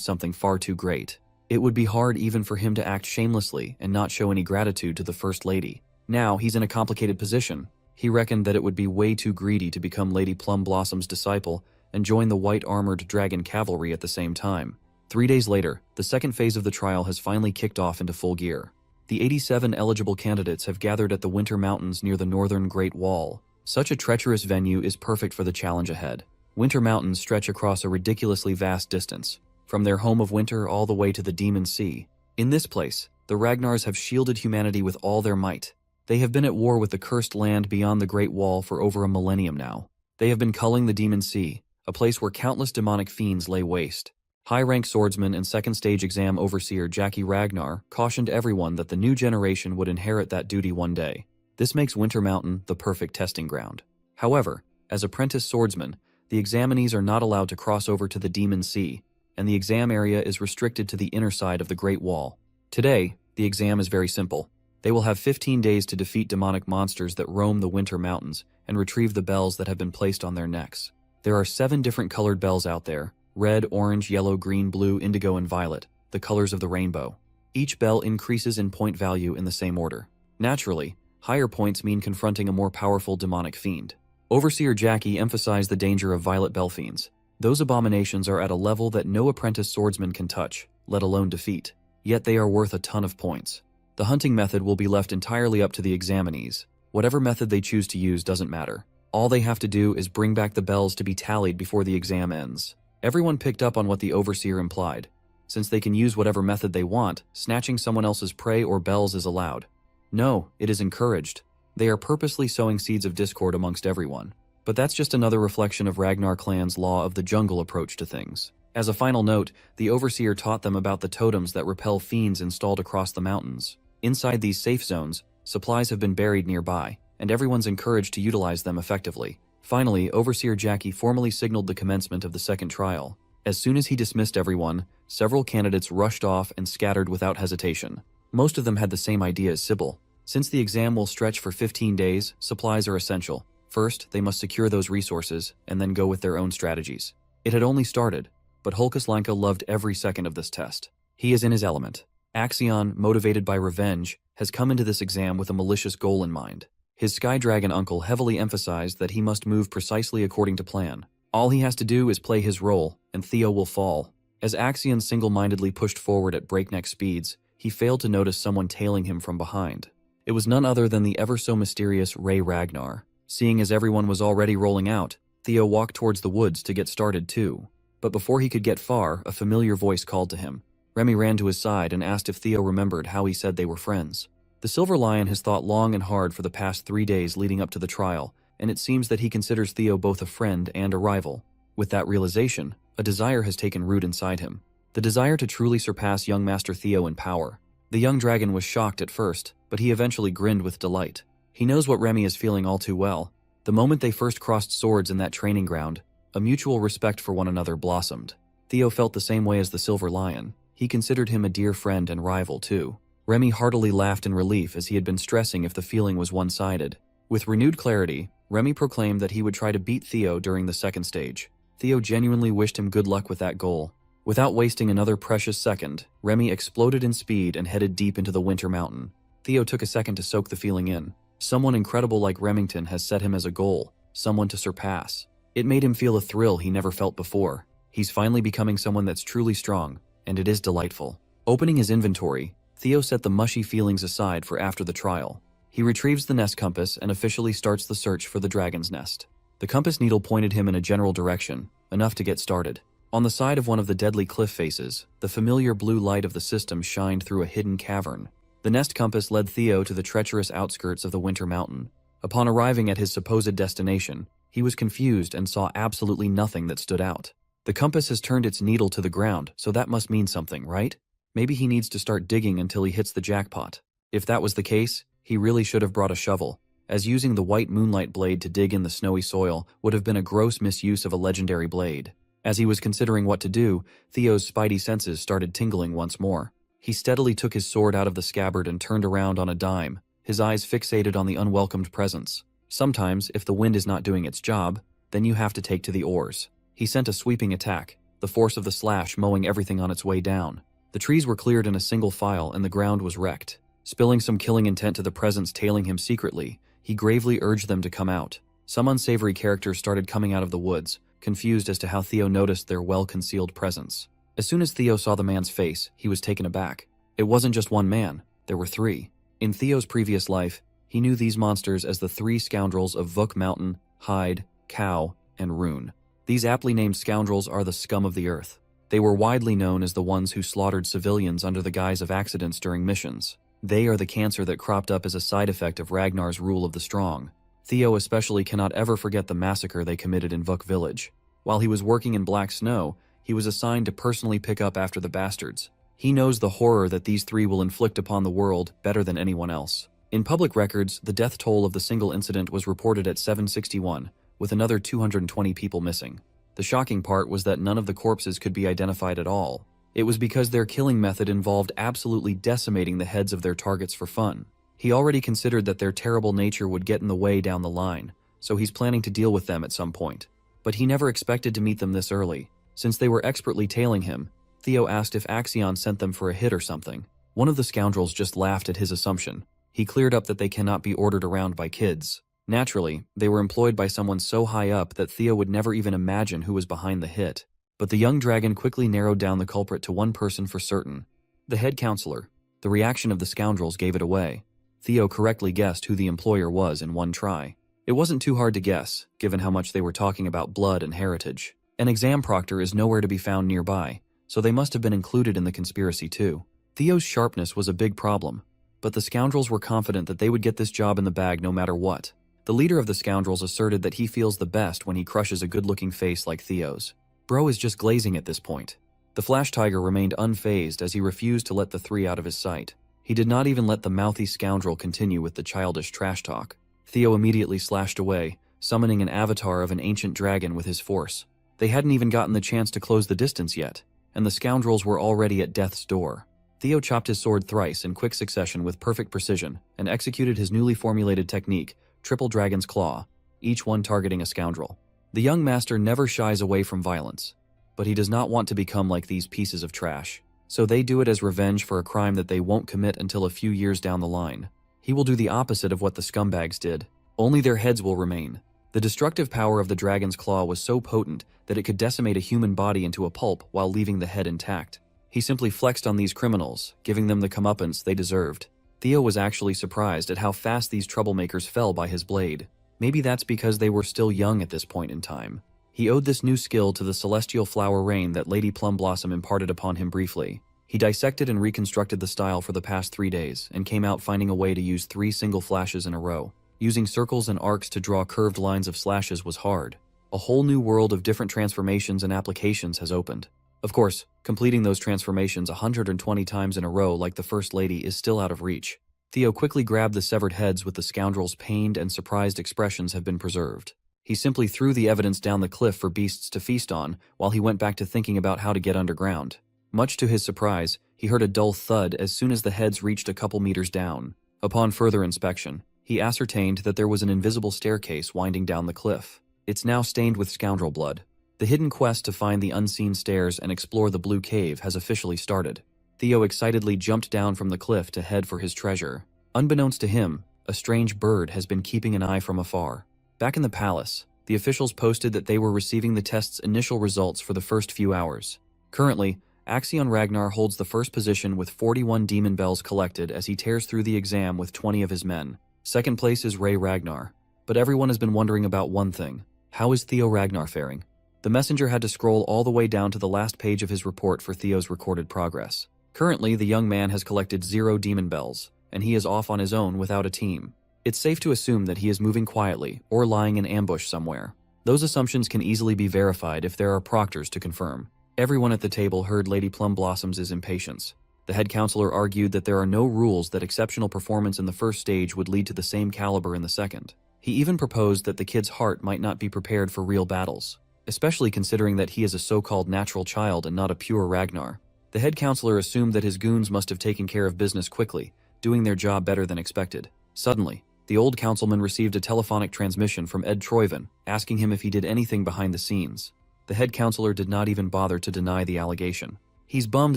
something far too great. It would be hard even for him to act shamelessly and not show any gratitude to the First Lady. Now, he's in a complicated position. He reckoned that it would be way too greedy to become Lady Plum Blossom's disciple and join the white-armored dragon cavalry at the same time. 3 days later, the second phase of the trial has finally kicked off into full gear. The 87 eligible candidates have gathered at the Winter Mountains near the northern Great Wall. Such a treacherous venue is perfect for the challenge ahead. Winter Mountains stretch across a ridiculously vast distance, from their home of winter all the way to the Demon Sea. In this place, the Ragnars have shielded humanity with all their might. They have been at war with the cursed land beyond the Great Wall for over a millennium now. They have been culling the Demon Sea, a place where countless demonic fiends lay waste. High-rank swordsman and second-stage exam overseer Jackie Ragnar cautioned everyone that the new generation would inherit that duty one day. This makes Winter Mountain the perfect testing ground. However, as apprentice swordsmen, the examinees are not allowed to cross over to the Demon Sea, and the exam area is restricted to the inner side of the Great Wall. Today, the exam is very simple. They will have 15 days to defeat demonic monsters that roam the Winter Mountains and retrieve the bells that have been placed on their necks. There are 7 different colored bells out there: red, orange, yellow, green, blue, indigo, and violet, the colors of the rainbow. Each bell increases in point value in the same order. Naturally, higher points mean confronting a more powerful demonic fiend. Overseer Jackie emphasized the danger of violet bell fiends. Those abominations are at a level that no apprentice swordsman can touch, let alone defeat. Yet they are worth a ton of points. The hunting method will be left entirely up to the examinees. Whatever method they choose to use doesn't matter. All they have to do is bring back the bells to be tallied before the exam ends. Everyone picked up on what the overseer implied. Since they can use whatever method they want, snatching someone else's prey or bells is allowed. No, it is encouraged. They are purposely sowing seeds of discord amongst everyone. But that's just another reflection of Ragnar clan's law of the jungle approach to things. As a final note, the overseer taught them about the totems that repel fiends installed across the mountains. Inside these safe zones, supplies have been buried nearby, and everyone's encouraged to utilize them effectively. Finally, Overseer Jackie formally signaled the commencement of the second trial. As soon as he dismissed everyone, several candidates rushed off and scattered without hesitation. Most of them had the same idea as Sybil. Since the exam will stretch for 15 days, supplies are essential. First, they must secure those resources, and then go with their own strategies. It had only started, but Hulkaslanka loved every second of this test. He is in his element. Axion, motivated by revenge, has come into this exam with a malicious goal in mind. His Sky Dragon uncle heavily emphasized that he must move precisely according to plan. All he has to do is play his role, and Theo will fall. As Axion single-mindedly pushed forward at breakneck speeds, he failed to notice someone tailing him from behind. It was none other than the ever-so-mysterious Ray Ragnar. Seeing as everyone was already rolling out, Theo walked towards the woods to get started too. But before he could get far, a familiar voice called to him. Remy ran to his side and asked if Theo remembered how he said they were friends. The Silver Lion has thought long and hard for the past 3 days leading up to the trial, and it seems that he considers Theo both a friend and a rival. With that realization, a desire has taken root inside him. The desire to truly surpass young Master Theo in power. The young dragon was shocked at first, but he eventually grinned with delight. He knows what Remy is feeling all too well. The moment they first crossed swords in that training ground, a mutual respect for one another blossomed. Theo felt the same way as the Silver Lion. He considered him a dear friend and rival too. Remy heartily laughed in relief as he had been stressing if the feeling was one-sided. With renewed clarity, Remy proclaimed that he would try to beat Theo during the second stage. Theo genuinely wished him good luck with that goal. Without wasting another precious second, Remy exploded in speed and headed deep into the Winter Mountain. Theo took a second to soak the feeling in. Someone incredible like Remington has set him as a goal, someone to surpass. It made him feel a thrill he never felt before. He's finally becoming someone that's truly strong, and it is delightful. Opening his inventory, Theo set the mushy feelings aside for after the trial. He retrieves the nest compass and officially starts the search for the dragon's nest. The compass needle pointed him in a general direction, enough to get started. On the side of one of the deadly cliff faces, the familiar blue light of the system shined through a hidden cavern. The nest compass led Theo to the treacherous outskirts of the Winter Mountain. Upon arriving at his supposed destination, he was confused and saw absolutely nothing that stood out. The compass has turned its needle to the ground, so that must mean something, right? Maybe he needs to start digging until he hits the jackpot. If that was the case, he really should have brought a shovel, as using the white moonlight blade to dig in the snowy soil would have been a gross misuse of a legendary blade. As he was considering what to do, Theo's spidey senses started tingling once more. He steadily took his sword out of the scabbard and turned around on a dime, his eyes fixated on the unwelcomed presence. Sometimes, if the wind is not doing its job, then you have to take to the oars. He sent a sweeping attack, the force of the slash mowing everything on its way down. The trees were cleared in a single file and the ground was wrecked. Spilling some killing intent to the presence tailing him secretly, he gravely urged them to come out. Some unsavory characters started coming out of the woods, confused as to how Theo noticed their well-concealed presence. As soon as Theo saw the man's face, he was taken aback. It wasn't just one man, there were three. In Theo's previous life, he knew these monsters as the three scoundrels of Vuk Mountain, Hyde, Cow, and Rune. These aptly named scoundrels are the scum of the earth. They were widely known as the ones who slaughtered civilians under the guise of accidents during missions. They are the cancer that cropped up as a side effect of Ragnar's rule of the strong. Theo especially cannot ever forget the massacre they committed in Vuk village. While he was working in Black Snow, he was assigned to personally pick up after the bastards. He knows the horror that these three will inflict upon the world better than anyone else. In public records, the death toll of the single incident was reported at 761, with another 220 people missing. The shocking part was that none of the corpses could be identified at all. It was because their killing method involved absolutely decimating the heads of their targets for fun. He already considered that their terrible nature would get in the way down the line, so he's planning to deal with them at some point. But he never expected to meet them this early. Since they were expertly tailing him, Theo asked if Axion sent them for a hit or something. One of the scoundrels just laughed at his assumption. He cleared up that they cannot be ordered around by kids. Naturally, they were employed by someone so high up that Theo would never even imagine who was behind the hit. But the young dragon quickly narrowed down the culprit to one person for certain: the head counselor. The reaction of the scoundrels gave it away. Theo correctly guessed who the employer was in one try. It wasn't too hard to guess, given how much they were talking about blood and heritage. An exam proctor is nowhere to be found nearby, so they must have been included in the conspiracy too. Theo's sharpness was a big problem, but the scoundrels were confident that they would get this job in the bag no matter what. The leader of the scoundrels asserted that he feels the best when he crushes a good-looking face like Theo's. Bro is just glazing at this point. The Flash Tiger remained unfazed as he refused to let the three out of his sight. He did not even let the mouthy scoundrel continue with the childish trash talk. Theo immediately slashed away, summoning an avatar of an ancient dragon with his force. They hadn't even gotten the chance to close the distance yet, and the scoundrels were already at death's door. Theo chopped his sword thrice in quick succession with perfect precision and executed his newly formulated technique, Triple Dragon's Claw, each one targeting a scoundrel. The young master never shies away from violence, but he does not want to become like these pieces of trash. So they do it as revenge for a crime that they won't commit until a few years down the line. He will do the opposite of what the scumbags did. Only their heads will remain. The destructive power of the dragon's claw was so potent that it could decimate a human body into a pulp while leaving the head intact. He simply flexed on these criminals, giving them the comeuppance they deserved. Theo was actually surprised at how fast these troublemakers fell by his blade. Maybe that's because they were still young at this point in time. He owed this new skill to the celestial flower rain that Lady Plumblossom imparted upon him briefly. He dissected and reconstructed the style for the past 3 days and came out finding a way to use 3 single flashes in a row. Using circles and arcs to draw curved lines of slashes was hard. A whole new world of different transformations and applications has opened. Of course, completing those transformations 120 times in a row like the First Lady is still out of reach. Theo quickly grabbed the severed heads with the scoundrels' pained and surprised expressions have been preserved. He simply threw the evidence down the cliff for beasts to feast on while he went back to thinking about how to get underground. Much to his surprise, he heard a dull thud as soon as the heads reached a couple meters down. Upon further inspection, he ascertained that there was an invisible staircase winding down the cliff. It's now stained with scoundrel blood. The hidden quest to find the unseen stairs and explore the blue cave has officially started. Theo excitedly jumped down from the cliff to head for his treasure. Unbeknownst to him, a strange bird has been keeping an eye from afar. Back in the palace, the officials posted that they were receiving the test's initial results for the first few hours. Currently, Axion Ragnar holds the first position with 41 demon bells collected as he tears through the exam with 20 of his men. Second place is Ray Ragnar. But everyone has been wondering about one thing. How is Theo Ragnar faring? The messenger had to scroll all the way down to the last page of his report for Theo's recorded progress. Currently, the young man has collected 0 demon bells, and he is off on his own without a team. It's safe to assume that he is moving quietly or lying in ambush somewhere. Those assumptions can easily be verified if there are proctors to confirm. Everyone at the table heard Lady Plumblossoms' impatience. The head counselor argued that there are no rules that exceptional performance in the first stage would lead to the same caliber in the second. He even proposed that the kid's heart might not be prepared for real battles, especially considering that he is a so-called natural child and not a pure Ragnar. The head counselor assumed that his goons must have taken care of business quickly, doing their job better than expected. Suddenly, the old councilman received a telephonic transmission from Ed Troyven, asking him if he did anything behind the scenes. The head counselor did not even bother to deny the allegation. He's bummed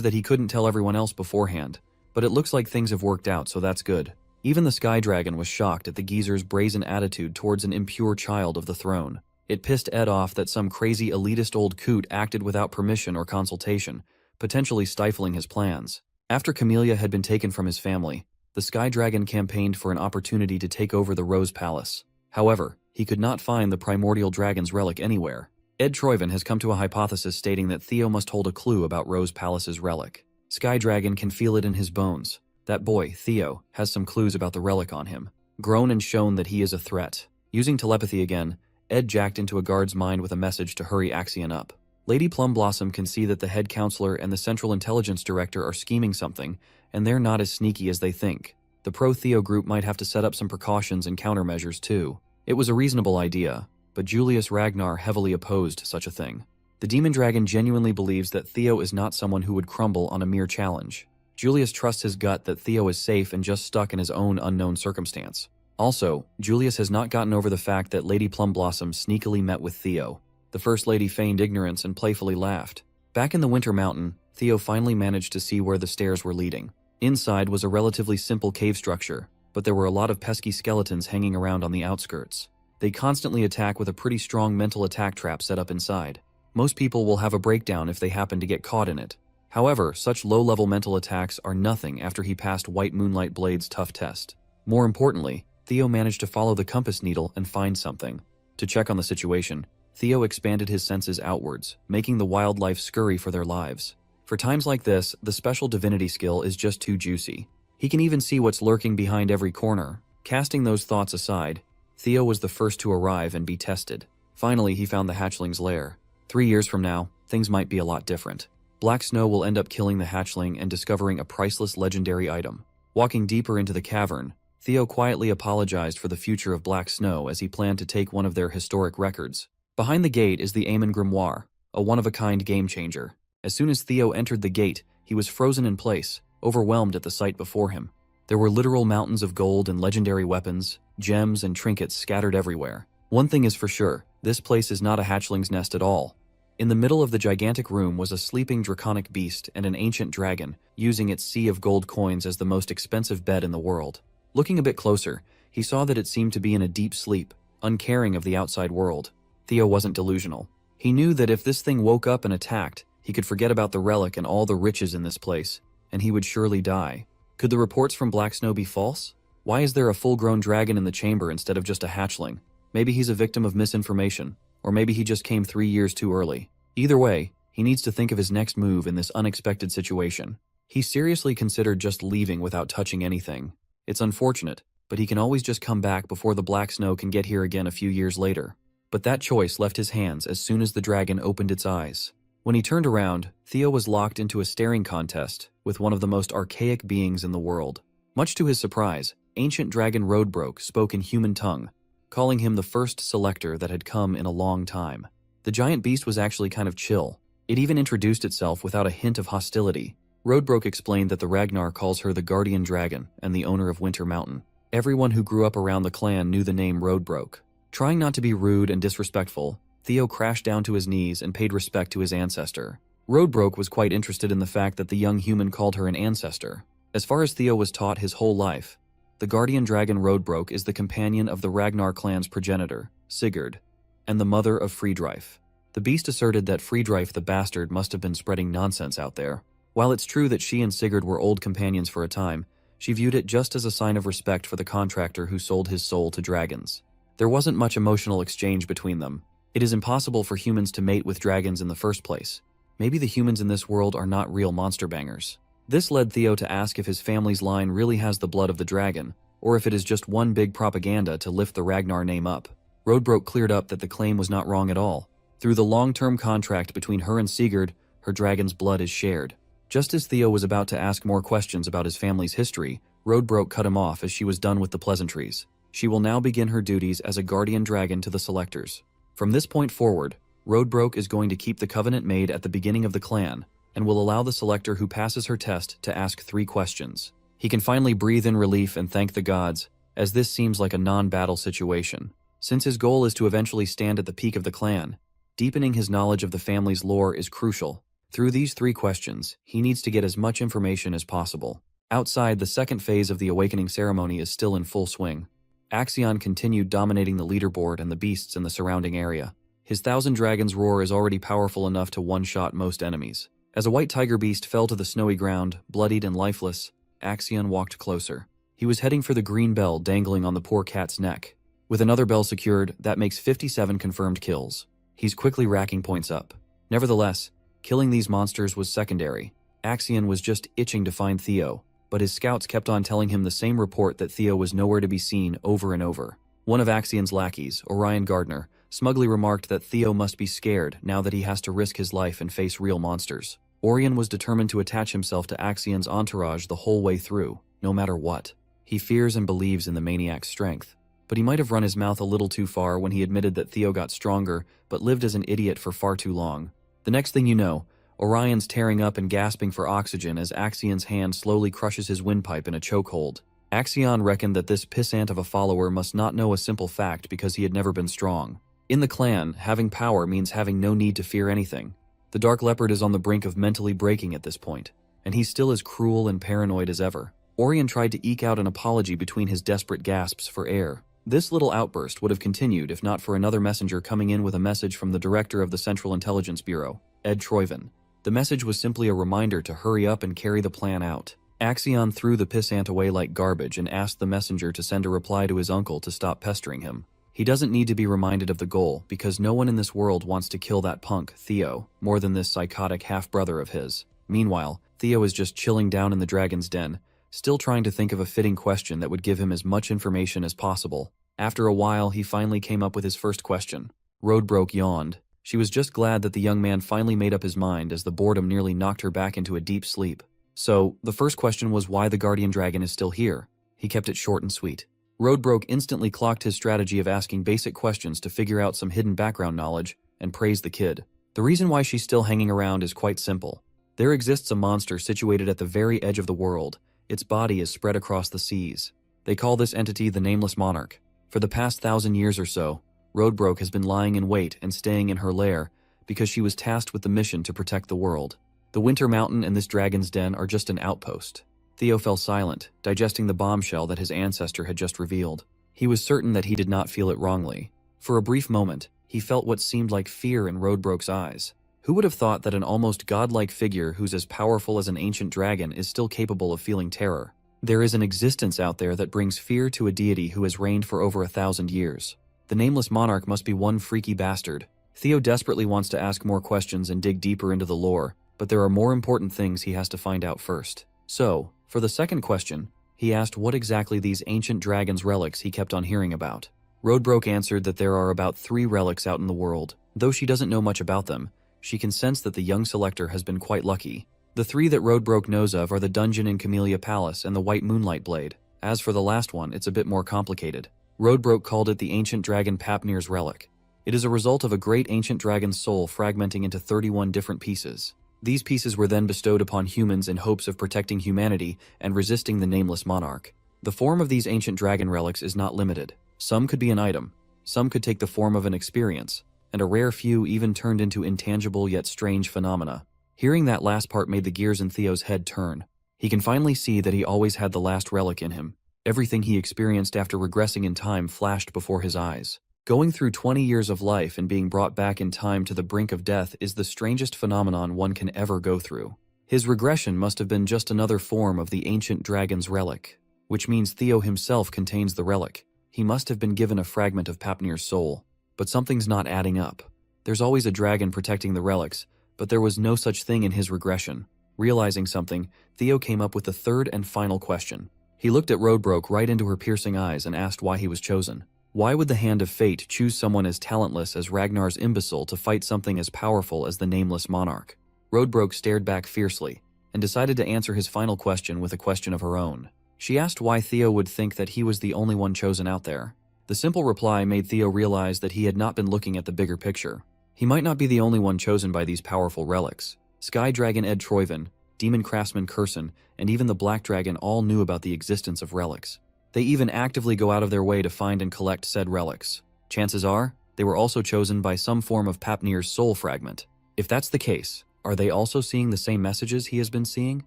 that he couldn't tell everyone else beforehand, but it looks like things have worked out, so that's good. Even the Sky Dragon was shocked at the geezer's brazen attitude towards an impure child of the throne. It pissed Ed off that some crazy elitist old coot acted without permission or consultation, potentially stifling his plans. After Camellia had been taken from his family, the Sky Dragon campaigned for an opportunity to take over the Rose Palace. However, he could not find the primordial dragon's relic anywhere. Ed Troyven has come to a hypothesis stating that Theo must hold a clue about Rose Palace's relic. Sky Dragon can feel it in his bones. That boy, Theo, has some clues about the relic on him. Grown and shown that he is a threat. Using telepathy again, Ed jacked into a guard's mind with a message to hurry Axion up. Lady Plumblossom can see that the head counselor and the Central Intelligence Director are scheming something, and they're not as sneaky as they think. The pro-Theo group might have to set up some precautions and countermeasures too. It was a reasonable idea, but Julius Ragnar heavily opposed such a thing. The Demon Dragon genuinely believes that Theo is not someone who would crumble on a mere challenge. Julius trusts his gut that Theo is safe and just stuck in his own unknown circumstance. Also, Julius has not gotten over the fact that Lady Plumblossom sneakily met with Theo. The First Lady feigned ignorance and playfully laughed. Back in the Winter Mountain, Theo finally managed to see where the stairs were leading. Inside was a relatively simple cave structure, but there were a lot of pesky skeletons hanging around on the outskirts. They constantly attack with a pretty strong mental attack trap set up inside. Most people will have a breakdown if they happen to get caught in it. However, such low-level mental attacks are nothing after he passed White Moonlight Blade's tough test. More importantly, Theo managed to follow the compass needle and find something. To check on the situation, Theo expanded his senses outwards, making the wildlife scurry for their lives. For times like this, the special divinity skill is just too juicy. He can even see what's lurking behind every corner. Casting those thoughts aside, Theo was the first to arrive and be tested. Finally, he found the hatchling's lair. 3 years from now, things might be a lot different. Black Snow will end up killing the hatchling and discovering a priceless legendary item. Walking deeper into the cavern, Theo quietly apologized for the future of Black Snow as he planned to take one of their historic records. Behind the gate is the Aemon Grimoire, a one-of-a-kind game-changer. As soon as Theo entered the gate, he was frozen in place, overwhelmed at the sight before him. There were literal mountains of gold and legendary weapons, gems and trinkets scattered everywhere. One thing is for sure, this place is not a hatchling's nest at all. In the middle of the gigantic room was a sleeping draconic beast and an ancient dragon, using its sea of gold coins as the most expensive bed in the world. Looking a bit closer, he saw that it seemed to be in a deep sleep, uncaring of the outside world. Theo wasn't delusional. He knew that if this thing woke up and attacked, he could forget about the relic and all the riches in this place, and he would surely die. Could the reports from Black Snow be false? Why is there a full-grown dragon in the chamber instead of just a hatchling? Maybe he's a victim of misinformation, or maybe he just came 3 years too early. Either way, he needs to think of his next move in this unexpected situation. He seriously considered just leaving without touching anything. It's unfortunate, but he can always just come back before the Black Snow can get here again a few years later. But that choice left his hands as soon as the dragon opened its eyes. When he turned around, Theo was locked into a staring contest with one of the most archaic beings in the world. Much to his surprise, ancient dragon Roadbroke spoke in human tongue, calling him the first selector that had come in a long time. The giant beast was actually kind of chill. It even introduced itself without a hint of hostility. Roadbrook explained that the Ragnar calls her the Guardian Dragon and the owner of Winter Mountain. Everyone who grew up around the clan knew the name Roadbrook. Trying not to be rude and disrespectful, Theo crashed down to his knees and paid respect to his ancestor. Roadbrook was quite interested in the fact that the young human called her an ancestor. As far as Theo was taught his whole life, the Guardian Dragon Roadbrook is the companion of the Ragnar clan's progenitor, Sigurd, and the mother of Friedreif. The beast asserted that Friedreif the bastard must have been spreading nonsense out there. While it's true that she and Sigurd were old companions for a time, she viewed it just as a sign of respect for the contractor who sold his soul to dragons. There wasn't much emotional exchange between them. It is impossible for humans to mate with dragons in the first place. Maybe the humans in this world are not real monster bangers. This led Theo to ask if his family's line really has the blood of the dragon, or if it is just one big propaganda to lift the Ragnar name up. Roadbrook cleared up that the claim was not wrong at all. Through the long-term contract between her and Sigurd, her dragon's blood is shared. Just as Theo was about to ask more questions about his family's history, Roadbrook cut him off as she was done with the pleasantries. She will now begin her duties as a guardian dragon to the selectors. From this point forward, Roadbrook is going to keep the covenant made at the beginning of the clan, and will allow the selector who passes her test to ask 3 questions. He can finally breathe in relief and thank the gods, as this seems like a non-battle situation. Since his goal is to eventually stand at the peak of the clan, deepening his knowledge of the family's lore is crucial. Through these 3 questions, he needs to get as much information as possible. Outside, the second phase of the awakening ceremony is still in full swing. Axion continued dominating the leaderboard and the beasts in the surrounding area. His 1,000 Dragons roar is already powerful enough to one-shot most enemies. As a white tiger beast fell to the snowy ground, bloodied and lifeless, Axion walked closer. He was heading for the green bell dangling on the poor cat's neck. With another bell secured, that makes 57 confirmed kills. He's quickly racking points up. Nevertheless, killing these monsters was secondary. Axion was just itching to find Theo, but his scouts kept on telling him the same report that Theo was nowhere to be seen over and over. One of Axion's lackeys, Orion Gardner, smugly remarked that Theo must be scared now that he has to risk his life and face real monsters. Orion was determined to attach himself to Axion's entourage the whole way through, no matter what. He fears and believes in the maniac's strength. But he might have run his mouth a little too far when he admitted that Theo got stronger, but lived as an idiot for far too long. The next thing you know, Orion's tearing up and gasping for oxygen as Axion's hand slowly crushes his windpipe in a chokehold. Axion reckoned that this pissant of a follower must not know a simple fact because he had never been strong. In the clan, having power means having no need to fear anything. The Dark Leopard is on the brink of mentally breaking at this point, and he's still as cruel and paranoid as ever. Orion tried to eke out an apology between his desperate gasps for air. This little outburst would have continued if not for another messenger coming in with a message from the director of the Central Intelligence Bureau, Ed Troyven. The message was simply a reminder to hurry up and carry the plan out. Axion threw the pissant away like garbage and asked the messenger to send a reply to his uncle to stop pestering him. He doesn't need to be reminded of the goal because no one in this world wants to kill that punk, Theo, more than this psychotic half-brother of his. Meanwhile, Theo is just chilling down in the dragon's den, still trying to think of a fitting question that would give him as much information as possible. After a while, he finally came up with his first question. Roadbrook yawned. She was just glad that the young man finally made up his mind as the boredom nearly knocked her back into a deep sleep. So, the first question was why the guardian dragon is still here. He kept it short and sweet. Roadbrook instantly clocked his strategy of asking basic questions to figure out some hidden background knowledge and praised the kid. The reason why she's still hanging around is quite simple. There exists a monster situated at the very edge of the world. Its body is spread across the seas. They call this entity the Nameless Monarch. For the past 1,000 years or so, Roadbrook has been lying in wait and staying in her lair because she was tasked with the mission to protect the world. The Winter Mountain and this dragon's den are just an outpost. Theo fell silent, digesting the bombshell that his ancestor had just revealed. He was certain that he did not feel it wrongly. For a brief moment, he felt what seemed like fear in Roadbrook's eyes. Who would have thought that an almost godlike figure who's as powerful as an ancient dragon is still capable of feeling terror? There is an existence out there that brings fear to a deity who has reigned for over 1,000 years. The Nameless Monarch must be one freaky bastard. Theo desperately wants to ask more questions and dig deeper into the lore, but there are more important things he has to find out first. So, for the second question, he asked what exactly these ancient dragon's relics he kept on hearing about. Roadbrook answered that there are about 3 relics out in the world. Though she doesn't know much about them, she can sense that the young selector has been quite lucky. The 3 that Roadbrook knows of are the dungeon in Camellia Palace and the White Moonlight Blade. As for the last one, it's a bit more complicated. Roadbrook called it the ancient dragon Papnir's relic. It is a result of a great ancient dragon's soul fragmenting into 31 different pieces. These pieces were then bestowed upon humans in hopes of protecting humanity and resisting the nameless monarch. The form of these ancient dragon relics is not limited. Some could be an item, some could take the form of an experience, and a rare few even turned into intangible yet strange phenomena. Hearing that last part made the gears in Theo's head turn. He can finally see that he always had the last relic in him. Everything he experienced after regressing in time flashed before his eyes. Going through 20 years of life and being brought back in time to the brink of death is the strangest phenomenon one can ever go through. His regression must have been just another form of the ancient dragon's relic, which means Theo himself contains the relic. He must have been given a fragment of Papnir's soul. But something's not adding up. There's always a dragon protecting the relics, but there was no such thing in his regression. Realizing something, Theo came up with the third and final question. He looked at Roadbroke right into her piercing eyes and asked why he was chosen. Why would the hand of fate choose someone as talentless as Ragnar's imbecile to fight something as powerful as the nameless monarch? Roadbroke stared back fiercely and decided to answer his final question with a question of her own. She asked why Theo would think that he was the only one chosen out there. The simple reply made Theo realize that he had not been looking at the bigger picture. He might not be the only one chosen by these powerful relics. Sky Dragon Ed Troyven, Demon Craftsman Curson, and even the Black Dragon all knew about the existence of relics. They even actively go out of their way to find and collect said relics. Chances are, they were also chosen by some form of Papnir's soul fragment. If that's the case, are they also seeing the same messages he has been seeing?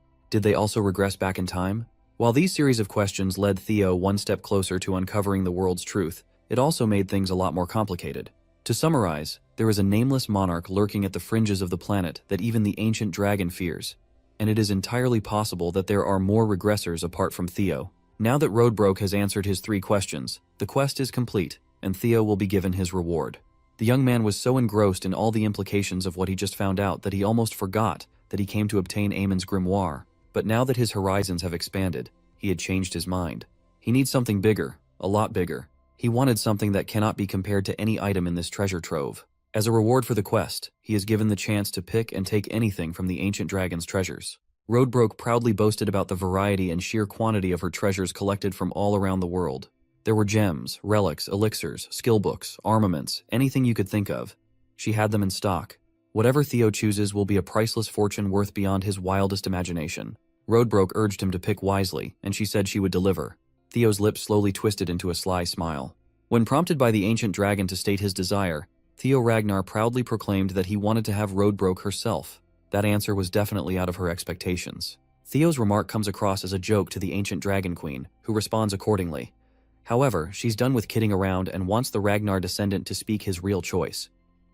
Did they also regress back in time? While these series of questions led Theo one step closer to uncovering the world's truth, it also made things a lot more complicated. To summarize, there is a nameless monarch lurking at the fringes of the planet that even the ancient dragon fears, and it is entirely possible that there are more regressors apart from Theo. Now that Roadbroke has answered his 3 questions, the quest is complete, and Theo will be given his reward. The young man was so engrossed in all the implications of what he just found out that he almost forgot that he came to obtain Amon's grimoire. But now that his horizons have expanded, he had changed his mind. He needs something bigger, a lot bigger. He wanted something that cannot be compared to any item in this treasure trove. As a reward for the quest, he is given the chance to pick and take anything from the ancient dragon's treasures. Roadbroke proudly boasted about the variety and sheer quantity of her treasures collected from all around the world. There were gems, relics, elixirs, skill books, armaments, anything you could think of. She had them in stock. Whatever Theo chooses will be a priceless fortune worth beyond his wildest imagination. Roadbroke urged him to pick wisely, and she said she would deliver. Theo's lips slowly twisted into a sly smile. When prompted by the ancient dragon to state his desire, Theo Ragnar proudly proclaimed that he wanted to have Roadbroke herself. That answer was definitely out of her expectations. Theo's remark comes across as a joke to the ancient dragon queen, who responds accordingly. However, she's done with kidding around and wants the Ragnar descendant to speak his real choice.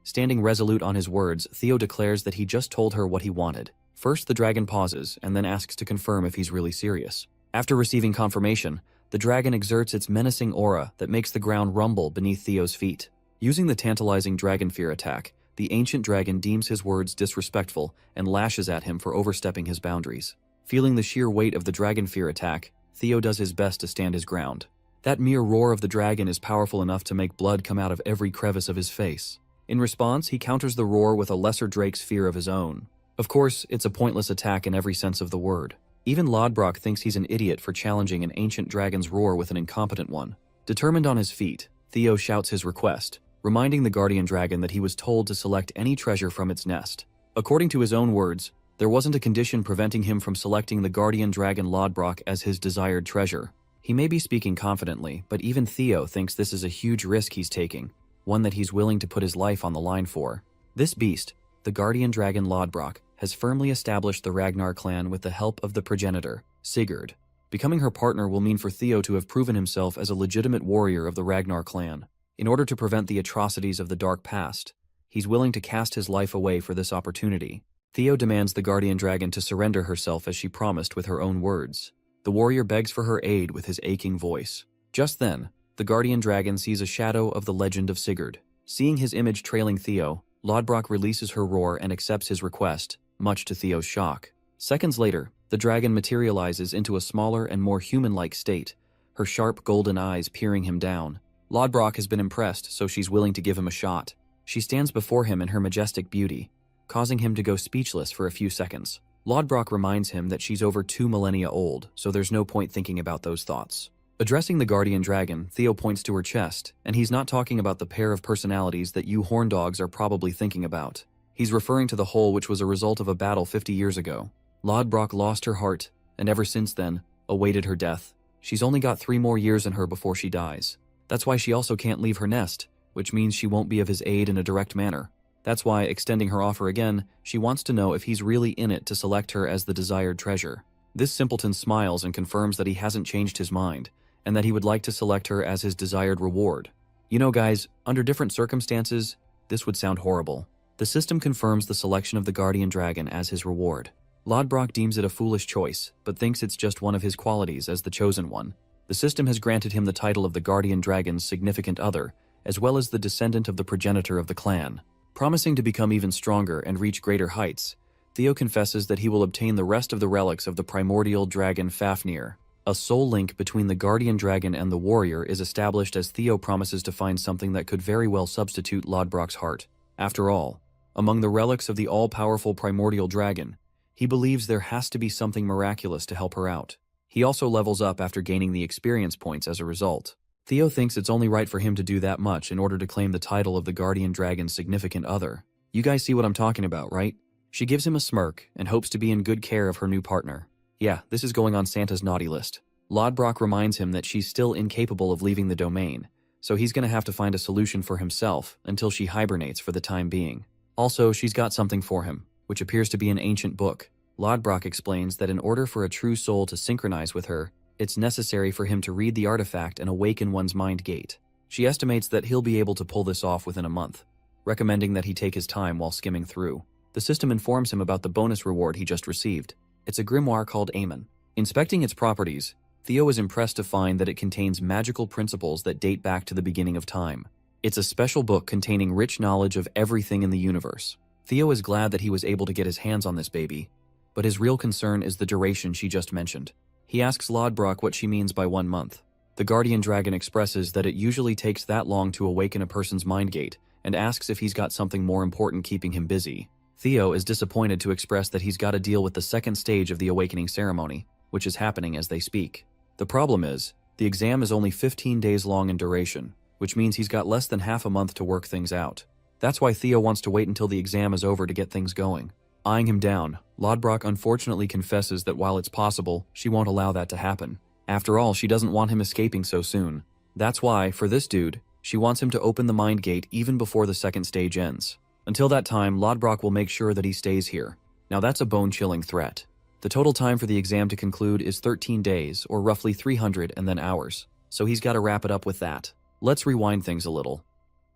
Standing resolute on his words, Theo declares that he just told her what he wanted. First, the dragon pauses and then asks to confirm if he's really serious. After receiving confirmation, the dragon exerts its menacing aura that makes the ground rumble beneath Theo's feet. Using the tantalizing dragon fear attack, the ancient dragon deems his words disrespectful and lashes at him for overstepping his boundaries. Feeling the sheer weight of the dragon fear attack, Theo does his best to stand his ground. That mere roar of the dragon is powerful enough to make blood come out of every crevice of his face. In response, he counters the roar with a lesser drake's fear of his own. Of course, it's a pointless attack in every sense of the word. Even Lodbrok thinks he's an idiot for challenging an ancient dragon's roar with an incompetent one. Determined on his feet, Theo shouts his request, reminding the guardian dragon that he was told to select any treasure from its nest. According to his own words, there wasn't a condition preventing him from selecting the guardian dragon Lodbrok as his desired treasure. He may be speaking confidently, but even Theo thinks this is a huge risk he's taking, one that he's willing to put his life on the line for. This beast, the guardian dragon Lodbrok, has firmly established the Ragnar clan with the help of the progenitor, Sigurd. Becoming her partner will mean for Theo to have proven himself as a legitimate warrior of the Ragnar clan. In order to prevent the atrocities of the dark past, he's willing to cast his life away for this opportunity. Theo demands the guardian dragon to surrender herself as she promised with her own words. The warrior begs for her aid with his aching voice. Just then, the guardian dragon sees a shadow of the legend of Sigurd. Seeing his image trailing Theo, Lodbrok releases her roar and accepts his request, much to Theo's shock. Seconds later, the dragon materializes into a smaller and more human-like state, her sharp golden eyes peering him down. Lodbrok has been impressed, so she's willing to give him a shot. She stands before him in her majestic beauty, causing him to go speechless for a few seconds. Lodbrok reminds him that she's over 2 millennia old, so there's no point thinking about those thoughts. Addressing the guardian dragon, Theo points to her chest, and he's not talking about the pair of personalities that you horn dogs are probably thinking about. He's referring to the hole which was a result of a battle 50 years ago. Lodbrok lost her heart, and ever since then, awaited her death. She's only got 3 more years in her before she dies. That's why she also can't leave her nest, which means she won't be of his aid in a direct manner. That's why, extending her offer again, she wants to know if he's really in it to select her as the desired treasure. This simpleton smiles and confirms that he hasn't changed his mind, and that he would like to select her as his desired reward. You know guys, under different circumstances, this would sound horrible. The system confirms the selection of the guardian dragon as his reward. Lodbrok deems it a foolish choice, but thinks it's just one of his qualities as the chosen one. The system has granted him the title of the guardian dragon's significant other, as well as the descendant of the progenitor of the clan. Promising to become even stronger and reach greater heights, Theo confesses that he will obtain the rest of the relics of the primordial dragon Fafnir. A soul link between the guardian dragon and the warrior is established as Theo promises to find something that could very well substitute Lodbrok's heart. After all, among the relics of the all-powerful primordial dragon, he believes there has to be something miraculous to help her out. He also levels up after gaining the experience points as a result. Theo thinks it's only right for him to do that much in order to claim the title of the guardian dragon's significant other. You guys see what I'm talking about, right? She gives him a smirk and hopes to be in good care of her new partner. Yeah, this is going on Santa's naughty list. Lodbrok reminds him that she's still incapable of leaving the domain, so he's gonna have to find a solution for himself until she hibernates for the time being. Also, she's got something for him, which appears to be an ancient book. Lodbrok explains that in order for a true soul to synchronize with her, it's necessary for him to read the artifact and awaken one's mind gate. She estimates that he'll be able to pull this off within a month, recommending that he take his time while skimming through. The system informs him about the bonus reward he just received. It's a grimoire called Aemon. Inspecting its properties, Theo is impressed to find that it contains magical principles that date back to the beginning of time. It's a special book containing rich knowledge of everything in the universe. Theo is glad that he was able to get his hands on this baby, but his real concern is the duration she just mentioned. He asks Lodbrok what she means by 1 month. The guardian dragon expresses that it usually takes that long to awaken a person's mind gate, and asks if he's got something more important keeping him busy. Theo is disappointed to express that he's got to deal with the second stage of the awakening ceremony, which is happening as they speak. The problem is, the exam is only 15 days long in duration, which means he's got less than half a month to work things out. That's why Theo wants to wait until the exam is over to get things going. Eyeing him down, Lodbrok unfortunately confesses that while it's possible, she won't allow that to happen. After all, she doesn't want him escaping so soon. That's why, for this dude, she wants him to open the mind gate even before the second stage ends. Until that time, Lodbrok will make sure that he stays here. Now that's a bone-chilling threat. The total time for the exam to conclude is 13 days, or roughly 300 and then hours. So he's got to wrap it up with that. Let's rewind things a little.